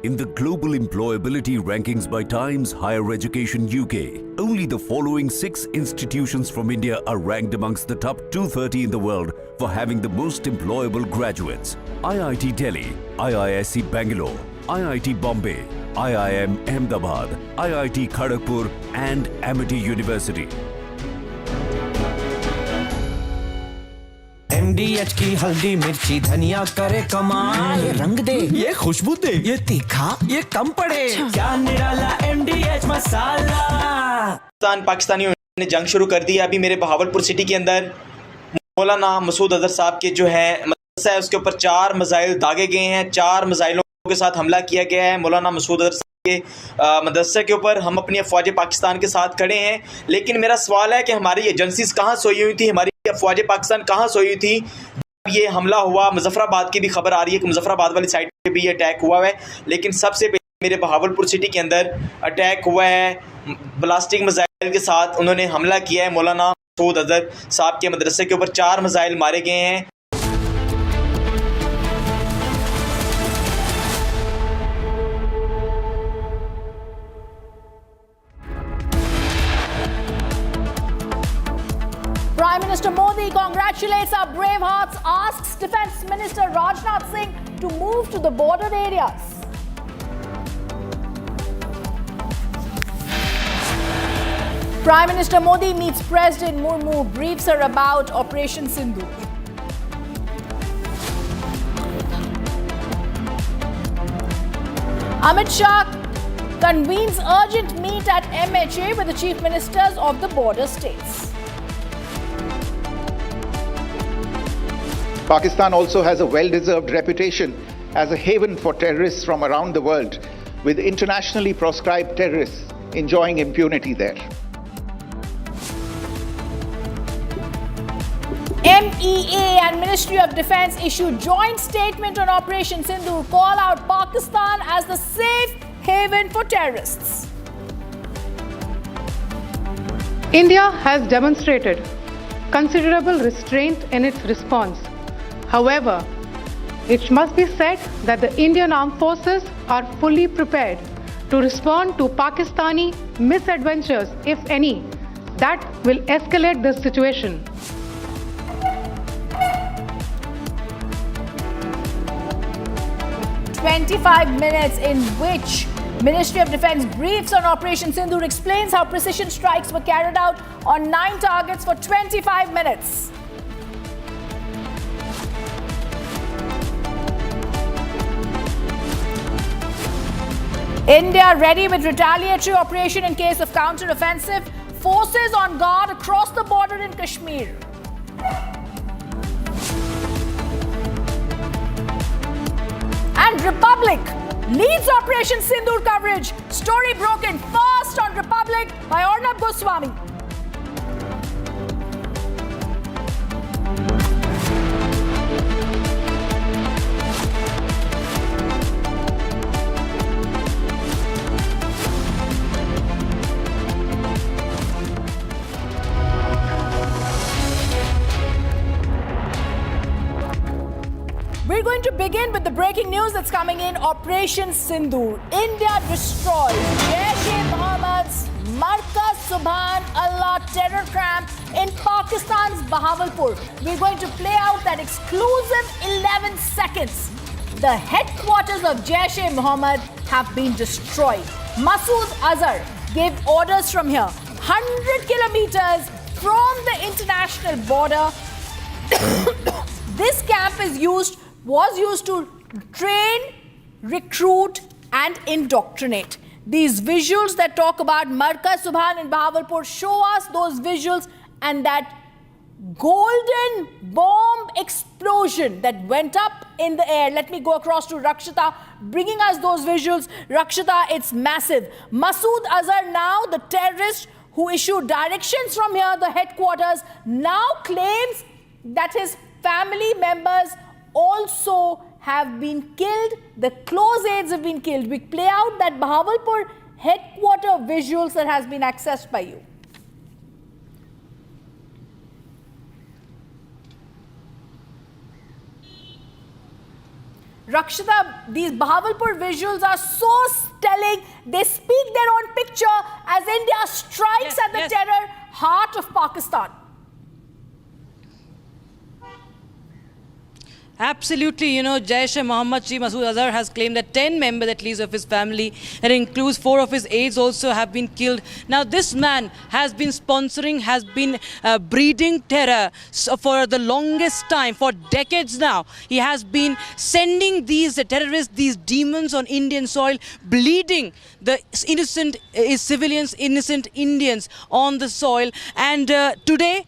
In the global employability rankings by Times Higher Education UK, only the following 6 institutions from India are ranked amongst the top 230 in the world for having the most employable graduates: IIT Delhi, IISc Bangalore, IIT Bombay, IIM Ahmedabad, IIT Kharagpur and Amity University. MDH की हल्दी मिर्ची धनिया करे कमाल, ये रंग दे, ये खुशबू दे, ये तीखा, ये कम पड़े, क्या निराला MDH मसाला। पाकिस्तानियों ने जंग शुरू कर दी है। अभी मेरे बहावलपुर सिटी के अंदर मौलाना मसूद अजहर साहब के जो है मदरसा है उसके ऊपर 4 मिसाइल दागे गए हैं। 4 मिसाइलों के साथ हमला किया गया है मौलाना मसूद अजहर के मदरसे के ऊपर। हम अपनी अफवाज पाकिस्तान के साथ खड़े हैं, लेकिन मेरा सवाल है कि हमारी एजेंसीज कहाँ सोई हुई थी, हमारी अफवाज पाकिस्तान कहाँ सोई हुई थी जब ये हमला हुआ। मुजफ्फराबाद की भी खबर आ रही है कि मुजफ्फराबाद वाली साइड पे भी अटैक हुआ है, लेकिन सबसे पहले मेरे बहावलपुर सिटी के अंदर अटैक हुआ है ब्लास्टिक मिसाइल के साथ। उन्होंने हमला किया है मौलाना मसूद अजहर साहब के मदरसे के ऊपर। 4 मिसाइल मारे गए हैं। Prime Minister Modi congratulates our brave hearts, asks Defence Minister Rajnath Singh to move to the border areas. Prime Minister Modi meets President Murmu, briefs her about Operation Sindoor. Amit Shah convenes urgent meet at MHA with the chief ministers of the border states. Pakistan also has a well-deserved reputation as a haven for terrorists from around the world, with internationally proscribed terrorists enjoying impunity there. MEA and Ministry of Defence issue joint statement on Operation Sindoor, call out Pakistan as the safe haven for terrorists. India has demonstrated considerable restraint in its response. However, it must be said that the Indian Armed Forces are fully prepared to respond to Pakistani misadventures, if any, that will escalate the situation. "25 minutes in which Ministry of Defence briefs on Operation Sindoor, explains how precision strikes were carried out on 9 targets for 25 minutes. India ready with retaliatory operation in case of counter-offensive. Forces on guard across the border in Kashmir. And Republic leads Operation Sindoor coverage. Story broken first on Republic by Arnab Goswami. We're going to begin with the breaking news that's coming in. Operation Sindoor. India destroys Jaish-e-Mohammed's Markaz Subhan-Allah terror camp in Pakistan's Bahawalpur. We're going to play out that exclusive 11 seconds. The headquarters of Jaish-e-Mohammed have been destroyed. Masood Azhar gave orders from here. 100 kilometers from the international border. This camp was used to train, recruit and indoctrinate. These visuals that talk about Markaz Subhan in Bahawalpur show us those visuals and that golden bomb explosion explosion that went up in the air. Let me go across to Rakshita, bringing us those visuals. Rakshita, it's massive. Masood Azhar, now the terrorist who issued directions from here, the headquarters, now claims that his family members also have been killed. The close aides have been killed. We play out that Bahawalpur headquarter visuals that has been accessed by you. Rakshita, these Bahawalpur visuals are so telling. They speak their own picture as India strikes at the terror heart of Pakistan. Absolutely, Jaish Mohammed Chief Masood Azhar has claimed that 10 members at least of his family, that includes 4 of his aides, also have been killed. Now this man has been sponsoring, has been breeding terror for the longest time, for decades now. He has been sending these terrorists, these demons on Indian soil, bleeding the innocent civilians, innocent Indians on the soil. And today,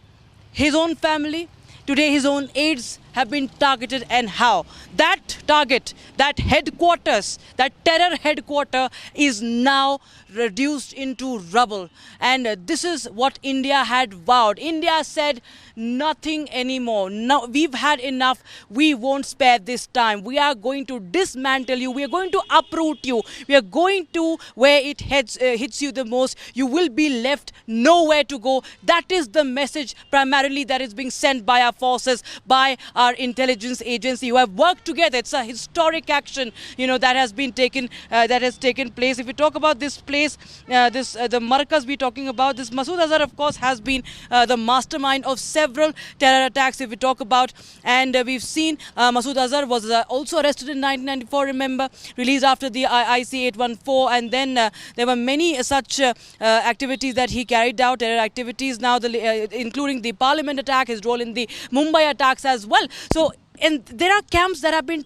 his own family, today his own aides have been targeted. And how? That target, that headquarters, that terror headquarter is now reduced into rubble. And this is what India had vowed. India said nothing anymore. No, we've had enough. We won't spare this time. We are going to dismantle you. We are going to uproot you. We are going to where it hits you the most. You will be left nowhere to go. That is the message primarily that is being sent by our forces, by our intelligence agency who have worked together. It's a historic action, that has been taken, that has taken place. If we talk about this place, the Markaz we're talking about, this Masood Azhar, of course, has been the mastermind of several terror attacks, if we talk about. And we've seen Masood Azhar was also arrested in 1994, remember, released after the IC 814. And then there were many such activities that he carried out, terror activities, now including the parliament attack, his role in the Mumbai attacks as well. So, and there are camps that have been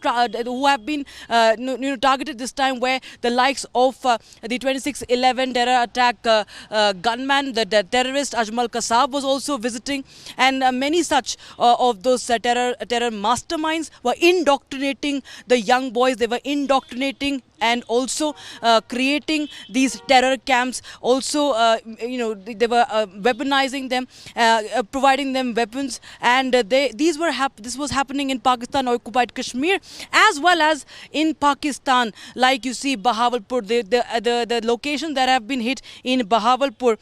targeted this time, where the likes of the 26/11 terror attack gunman, the terrorist Ajmal Kasab was also visiting, and many such of those terror masterminds were indoctrinating the young boys. They were indoctrinating and also creating these terror camps. Also, they were weaponizing them, providing them weapons, and this was happening in Pakistan occupied Kashmir as well as in Pakistan. Like you see, Bahawalpur, the locations that have been hit in Bahawalpur,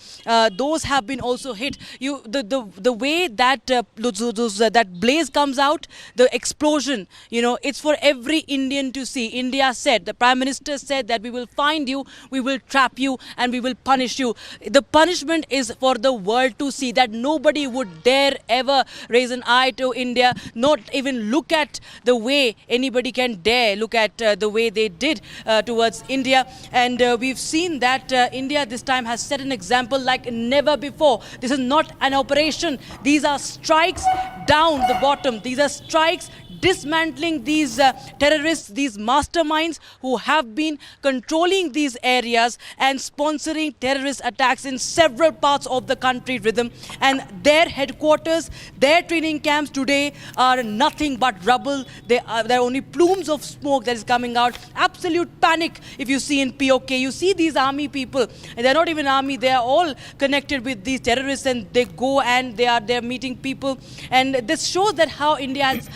those have been also hit. The way that that blaze comes out, the explosion, it's for every Indian to see. India said, the Prime Minister said that we will find you, we will trap you, and we will punish you. The punishment is for the world to see, that nobody would dare ever raise an eye to India, not even look at the way anybody can dare look at the way they did towards India. And we've seen that India this time has set an example like never before. This is not an operation. These are strikes down the bottom. These are strikes dismantling these terrorists, these masterminds who have been controlling these areas and sponsoring terrorist attacks in several parts of the country rhythm. And their headquarters, their training camps today are nothing but rubble. There are only plumes of smoke that is coming out. Absolute panic if you see in POK. You see these army people, and they're not even army, they are all connected with these terrorists, and they go and they're meeting people. And this shows that how India has,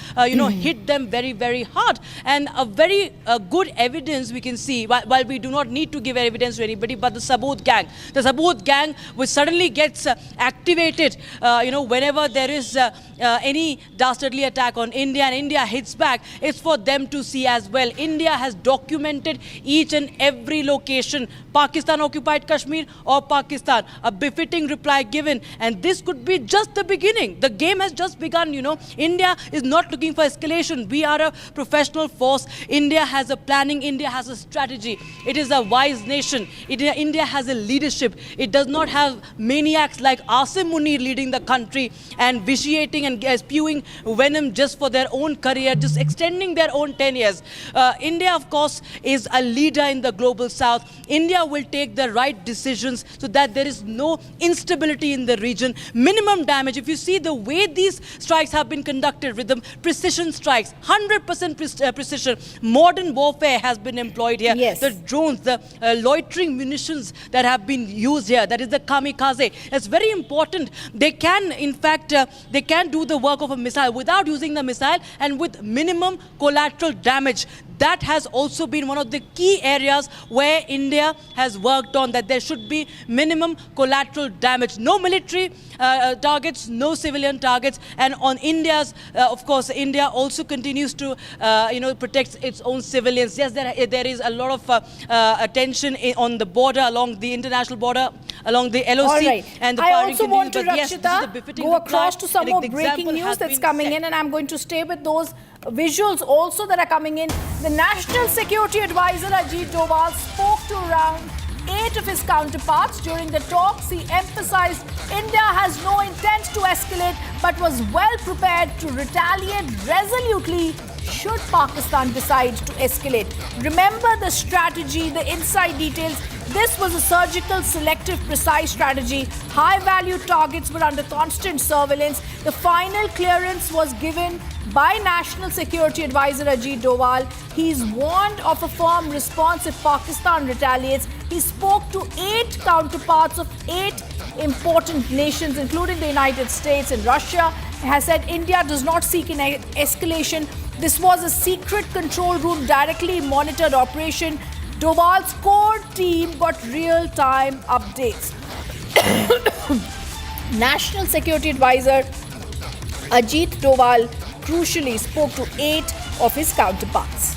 hit them very, very hard. And a very good evidence we can see, while we do not need to give evidence to anybody, but the Saboot gang. The Saboot gang, which suddenly gets activated, whenever there is any dastardly attack on India and India hits back, it's for them to see as well. India has documented each and every location, Pakistan occupied Kashmir or Pakistan, a befitting reply given. And this could be just the beginning. The game has just begun, India is not looking for escalation. We are a professional force. India has a planning. India has a strategy. It is a wise nation. India has a leadership. It does not have maniacs like Asim Munir leading the country and vitiating and spewing venom just for their own career, just extending their own tenures. India, of course, is a leader in the global south. India will take the right decisions so that there is no instability in the region. Minimum damage. If you see the way these strikes have been conducted with the precision precision strikes, 100% precision. Modern warfare has been employed here. Yes. The drones, the loitering munitions that have been used here, that is the kamikaze. It's very important. They can, in fact, they can do the work of a missile without using the missile and with minimum collateral damage. That has also been one of the key areas where India has worked on, that there should be minimum collateral damage. No military targets, no civilian targets. And on India's, of course, India also continues to, protect its own civilians. Yes, there is a lot of attention on the border, along the international border, along the LOC. All right. And the I firing also want to, continues, but yes, Rakshita, this is go across to some more breaking news that's coming in, and I'm going to stay with those visuals also that are coming in. The National Security Advisor Ajit Doval spoke to around 8 of his counterparts during the talks. He emphasized India has no intent to escalate but was well prepared to retaliate resolutely should Pakistan decide to escalate. Remember the strategy, the inside details. This was a surgical, selective, precise strategy. High-value targets were under constant surveillance. The final clearance was given by National Security Advisor Ajit Doval. He's warned of a firm response if Pakistan retaliates. He spoke to 8 counterparts of 8 important nations, including the United States and Russia. He has said India does not seek an escalation. This was a secret control room directly monitored operation. Doval's core team got real-time updates. National Security Advisor Ajit Doval crucially spoke to 8 of his counterparts.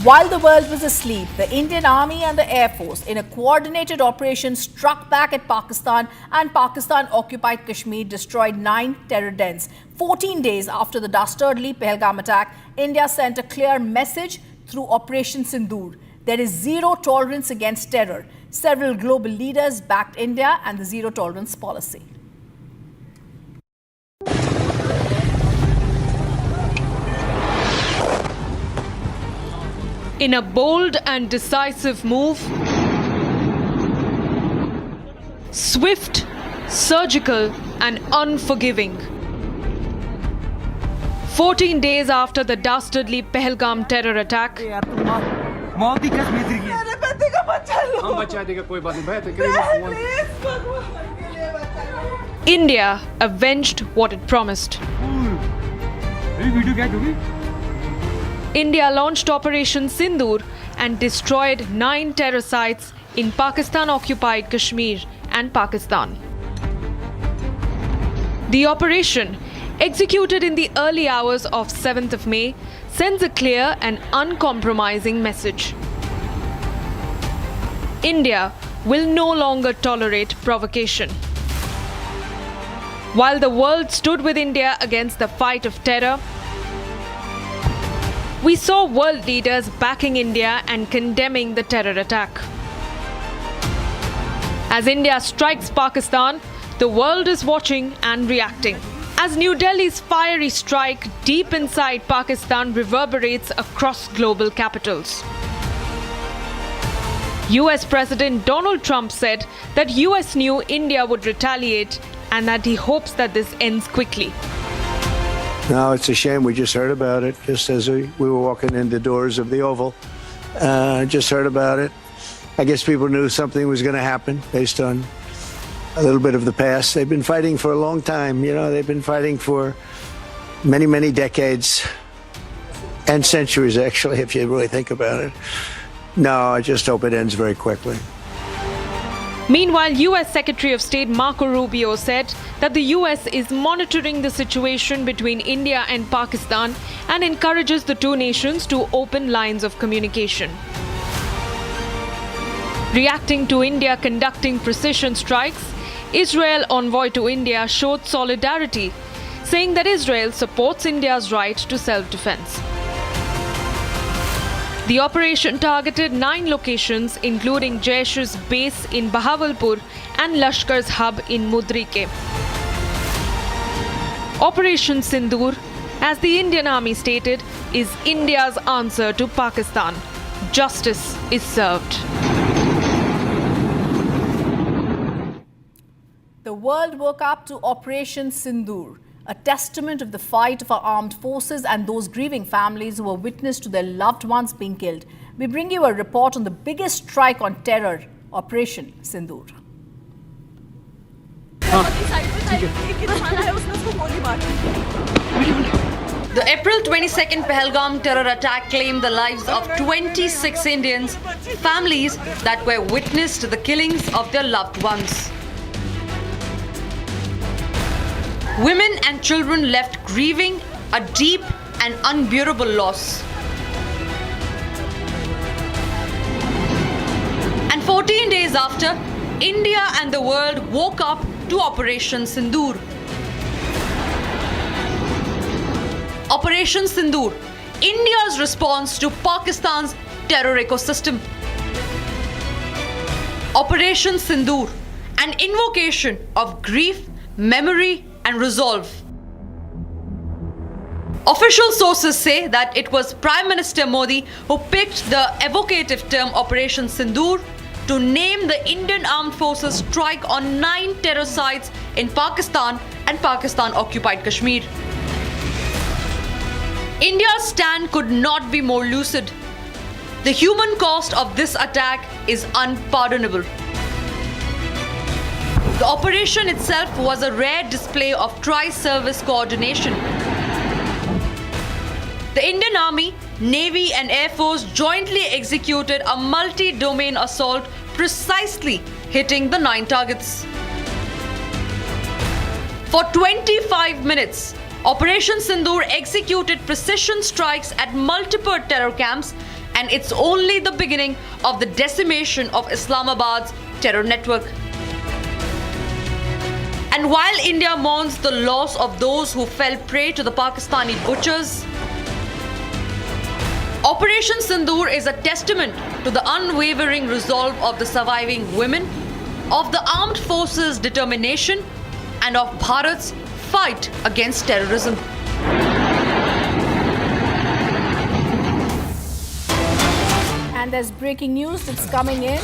While the world was asleep, the Indian Army and the Air Force, in a coordinated operation, struck back at Pakistan, and Pakistan-occupied Kashmir destroyed 9 terror dens. 14 days after the dastardly Pahalgam attack, India sent a clear message through Operation Sindoor. There is zero tolerance against terror. Several global leaders backed India and the zero tolerance policy. In a bold and decisive move, swift, surgical and unforgiving. 14 days after the dastardly Pahalgam terror attack, India avenged what it promised. India launched Operation Sindoor and destroyed 9 terror sites in Pakistan-occupied Kashmir and Pakistan. The operation, executed in the early hours of 7th of May, sends a clear and uncompromising message. India will no longer tolerate provocation. While the world stood with India against the fight of terror, we saw world leaders backing India and condemning the terror attack. As India strikes Pakistan, the world is watching and reacting. As New Delhi's fiery strike deep inside Pakistan reverberates across global capitals. US President Donald Trump said that US knew India would retaliate and that he hopes that this ends quickly. No, it's a shame. We just heard about it just as we were walking in the doors of the Oval. Just heard about it. I guess people knew something was going to happen based on a little bit of the past. They've been fighting for a long time. You know, they've been fighting for many, many decades and centuries, actually, if you really think about it. No, I just hope it ends very quickly. Meanwhile, US Secretary of State Marco Rubio said that the US is monitoring the situation between India and Pakistan and encourages the two nations to open lines of communication. Reacting to India conducting precision strikes, Israel envoy to India showed solidarity, saying that Israel supports India's right to self-defense. The operation targeted 9 locations, including Jaish's base in Bahawalpur and Lashkar's hub in Mudrike. Operation Sindoor, as the Indian Army stated, is India's answer to Pakistan. Justice is served. The world woke up to Operation Sindoor, a testament of the fight of our armed forces and those grieving families who were witness to their loved ones being killed. We bring you a report on the biggest strike on terror, Operation Sindoor. The April 22nd Pahalgam terror attack claimed the lives of 26 Indians, families that were witness to the killings of their loved ones. Women and children left grieving a deep and unbearable loss. And 14 days after, India and the world woke up to Operation Sindoor. Operation Sindoor, India's response to Pakistan's terror ecosystem. Operation Sindoor, an invocation of grief, memory, and resolve. Official sources say that it was Prime Minister Modi who picked the evocative term Operation Sindoor to name the Indian Armed Forces strike on 9 terror sites in Pakistan and Pakistan-occupied Kashmir. India's stand could not be more lucid. The human cost of this attack is unpardonable. The operation itself was a rare display of tri-service coordination. The Indian Army, Navy and Air Force jointly executed a multi-domain assault, precisely hitting the 9 targets. For 25 minutes, Operation Sindoor executed precision strikes at multiple terror camps, and it's only the beginning of the decimation of Islamabad's terror network. And while India mourns the loss of those who fell prey to the Pakistani butchers, Operation Sindoor is a testament to the unwavering resolve of the surviving women, of the armed forces' determination, and of Bharat's fight against terrorism. And there's breaking news that's coming in.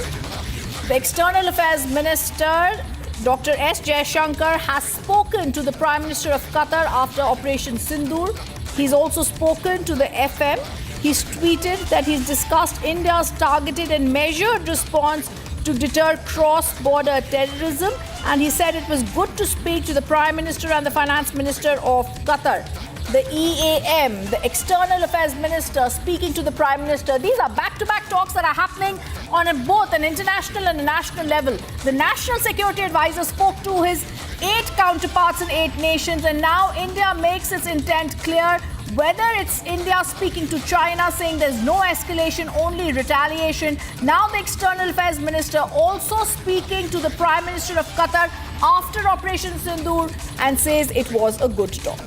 The External Affairs Minister, Dr. S. Jaishankar, has spoken to the Prime Minister of Qatar after Operation Sindoor. He's also spoken to the FM. He's tweeted that he's discussed India's targeted and measured response to deter cross-border terrorism, and he said it was good to speak to the Prime Minister and the Finance Minister of Qatar. The EAM, the External Affairs Minister, speaking to the Prime Minister. These are back-to-back talks that are happening on both an international and a national level. The National Security Advisor spoke to his 8 counterparts in 8 nations, and now India makes its intent clear. Whether it's India speaking to China saying there's no escalation, only retaliation. Now the External Affairs Minister also speaking to the Prime Minister of Qatar after Operation Sindoor and says it was a good talk.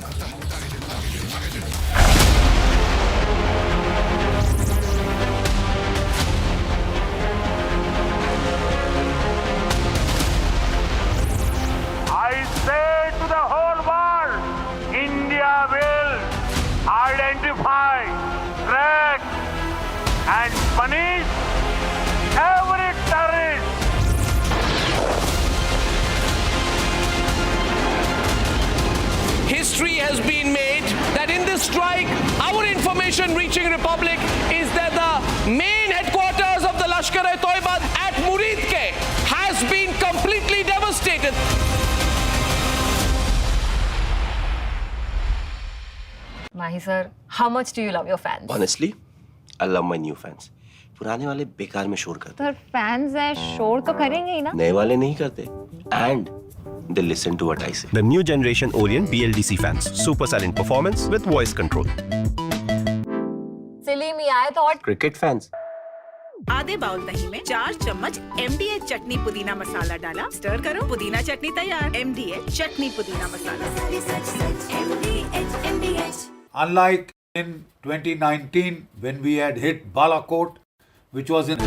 I say to the whole world, India will identify, track and punish every terrorist. History has been made that in this strike, our information reaching Republic is that the main headquarters of the Lashkar at Muridke has been completely devastated. Mahi sir, how much do you love your fans? Honestly, I love my new fans. पुराने वाले बेकार में शोर करते Sir, fans हैं, शोर तो करेंगे ही ना? नए वाले नहीं करते. And they listen to what I say. The new generation Orient BLDC fans. Super silent performance with voice control. Silly me, I thought. Cricket fans. आधे बाउल दही में 4 चम्मच MDH चटनी पुदीना मसाला डाला, स्टर करो, पुदीना चटनी तैयार. MDH चटनी पुदीना मसाला. Unlike in 2019 when we had hit Balakot, which was in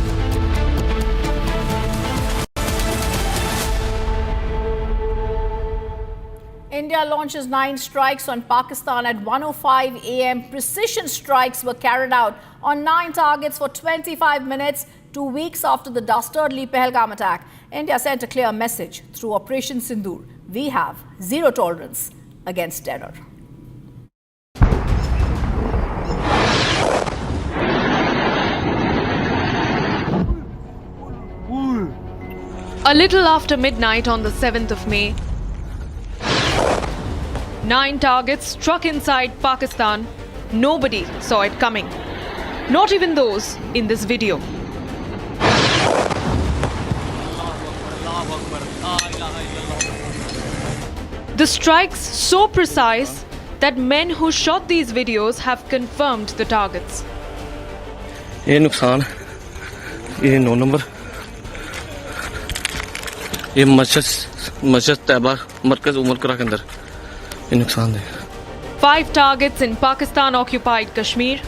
India launches 9 strikes on Pakistan at 1:05 a.m. Precision strikes were carried out on 9 targets for 25 minutes, 2 weeks after the dastardly Pahalgam attack. India sent a clear message through Operation Sindoor. We have zero tolerance against terror. A little after midnight on the 7th of May, 9 targets struck inside Pakistan. Nobody saw it coming. Not even those in this video. The strikes so precise that men who shot these videos have confirmed the targets. ये नुकसान ये 9 number ये मस्जिद तैयबा मरकज उमर करा के अंदर ये नुकसान है 5 targets in Pakistan occupied Kashmir,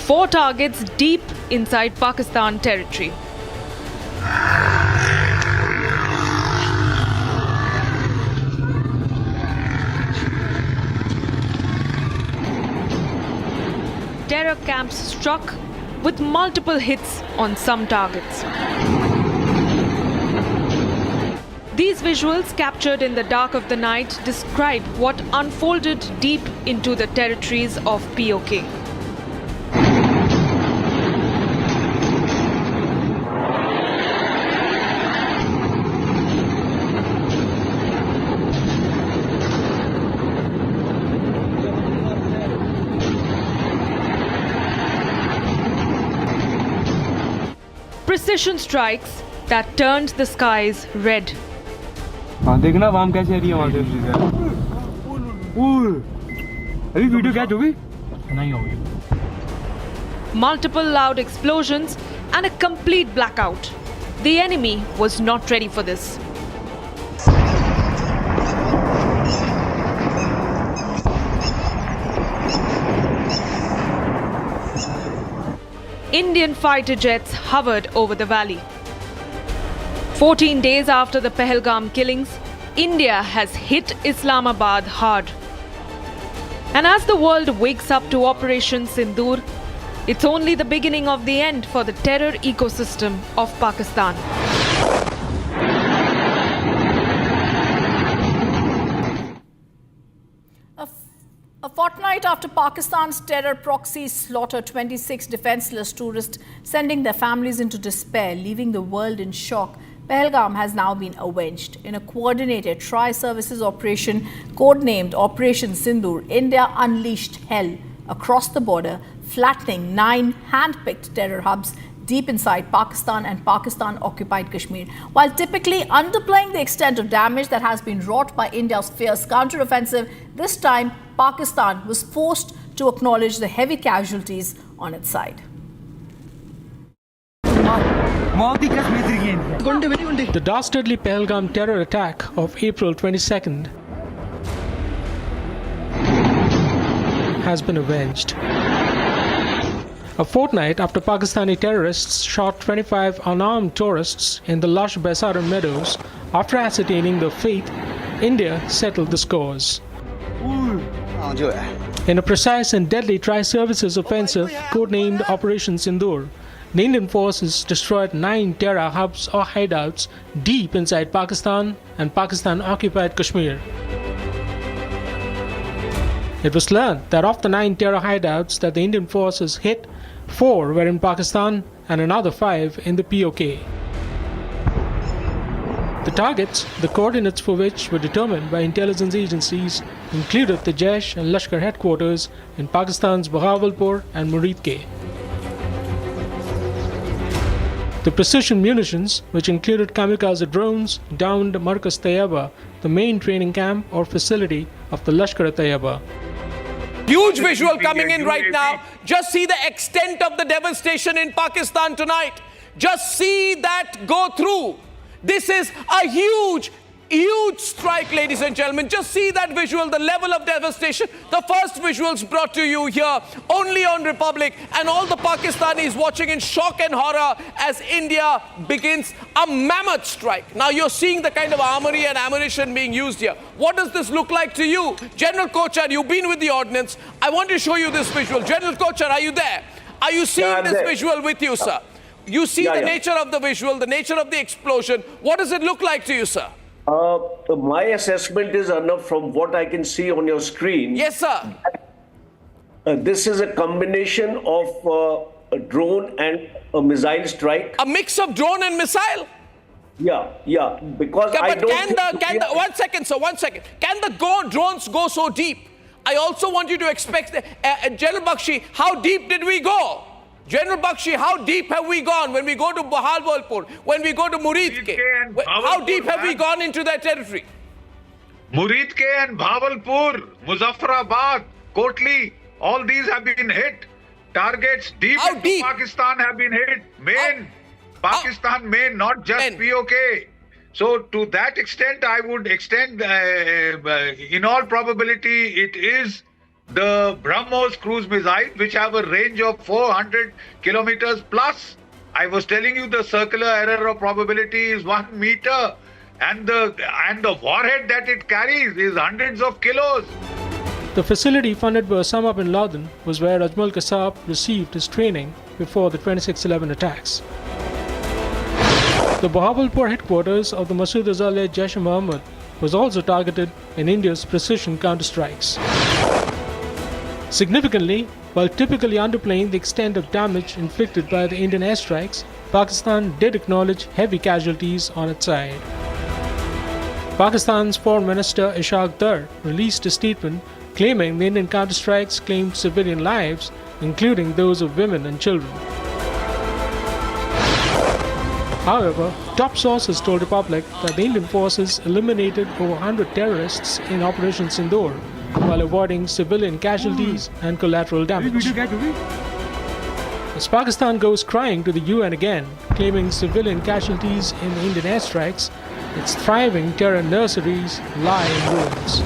4 targets deep inside Pakistan territory. Terror camps struck with multiple hits on some targets. These visuals, captured in the dark of the night, describe what unfolded deep into the territories of POK. Precision strikes that turned the skies red. देखना वाम कैसे आ रही है वहां से अभी video catch होगी नहीं होगी Multiple loud explosions and a complete blackout. The enemy was not ready for this. Indian fighter jets hovered over the valley. 14 days after the Pahalgam killings, India has hit Islamabad hard. And as the world wakes up to Operation Sindoor, it's only the beginning of the end for the terror ecosystem of Pakistan. A fortnight after Pakistan's terror proxies slaughtered 26 defenseless tourists, sending their families into despair, leaving the world in shock, Pahalgam has now been avenged. In a coordinated tri-services operation codenamed Operation Sindoor, India unleashed hell across the border, flattening 9 hand-picked terror hubs deep inside Pakistan and Pakistan-occupied Kashmir. While typically underplaying the extent of damage that has been wrought by India's fierce counter-offensive, this time Pakistan was forced to acknowledge the heavy casualties on its side. The dastardly Pahalgam terror attack of April 22nd has been avenged. A fortnight after Pakistani terrorists shot 25 unarmed tourists in the lush Baisara meadows, after ascertaining their fate, India settled the scores. In a precise and deadly tri-services offensive codenamed Operation Sindoor, the Indian forces destroyed 9 terror hubs or hideouts deep inside Pakistan and Pakistan-occupied Kashmir. It was learned that of the 9 terror hideouts that the Indian forces hit, 4 were in Pakistan and another 5 in the POK. The targets, the coordinates for which were determined by intelligence agencies, included the Jaish and Lashkar headquarters in Pakistan's Bahawalpur and Muridke. The precision munitions, which included kamikaze drones, downed Markaz Tayyaba, the main training camp or facility of the Lashkar Tayyaba. Huge visual coming in right now. Just see the extent of the devastation in Pakistan tonight. Just see that go through. This is a huge huge strike, ladies and gentlemen. Just see that visual, the level of devastation. The first visuals brought to you here only on Republic, and all the Pakistanis watching in shock and horror as India begins a mammoth strike. Now you're seeing the kind of armory and ammunition being used here. What does this look like to you? General Kochar, you've been with the ordnance. I want to show you this visual. General Kochar, are you there? Are you seeing this visual with you, sir? You see the nature of the visual, the nature of the explosion. What does it look like to you, sir? My assessment is, Arnab, from what I can see on your screen. Yes, sir. This is a combination of a drone and a missile strike. A mix of drone and missile? Yeah. Because I don't. 1 second, sir. 1 second. Can the drones go so deep? I also want you to expect, General Bakshi, how deep did we go? General Bakshi, how deep have we gone when we go to Bahawalpur, when we go to Muridke? How deep have we gone into their territory? Muridke and Bahawalpur, Muzaffarabad, Kotli, all these have been hit. Targets deep into Pakistan have been hit. Pakistan main, not just POK. So to that extent, I would extend, in all probability, it is the BrahMos cruise missile, which have a range of 400 kilometers plus. I was telling you the circular error of probability is 1 meter, and the warhead that it carries is hundreds of kilos. The facility funded by Osama bin Laden was where Ajmal Kasab received his training before the 26/11 attacks. The Bahawalpur headquarters of the Masood Azhar-led Jaish-e-Mohammed was also targeted in India's precision counterstrikes. Significantly, while typically underplaying the extent of damage inflicted by the Indian airstrikes, Pakistan did acknowledge heavy casualties on its side. Pakistan's Foreign Minister Ishaq Dar released a statement claiming the Indian counterstrikes claimed civilian lives, including those of women and children. However, top sources told Republic that the Indian forces eliminated over 100 terrorists in Operation Sindoor, while avoiding civilian casualties and collateral damage. As Pakistan goes crying to the UN again, claiming civilian casualties in the Indian airstrikes, its thriving terror nurseries lie in ruins.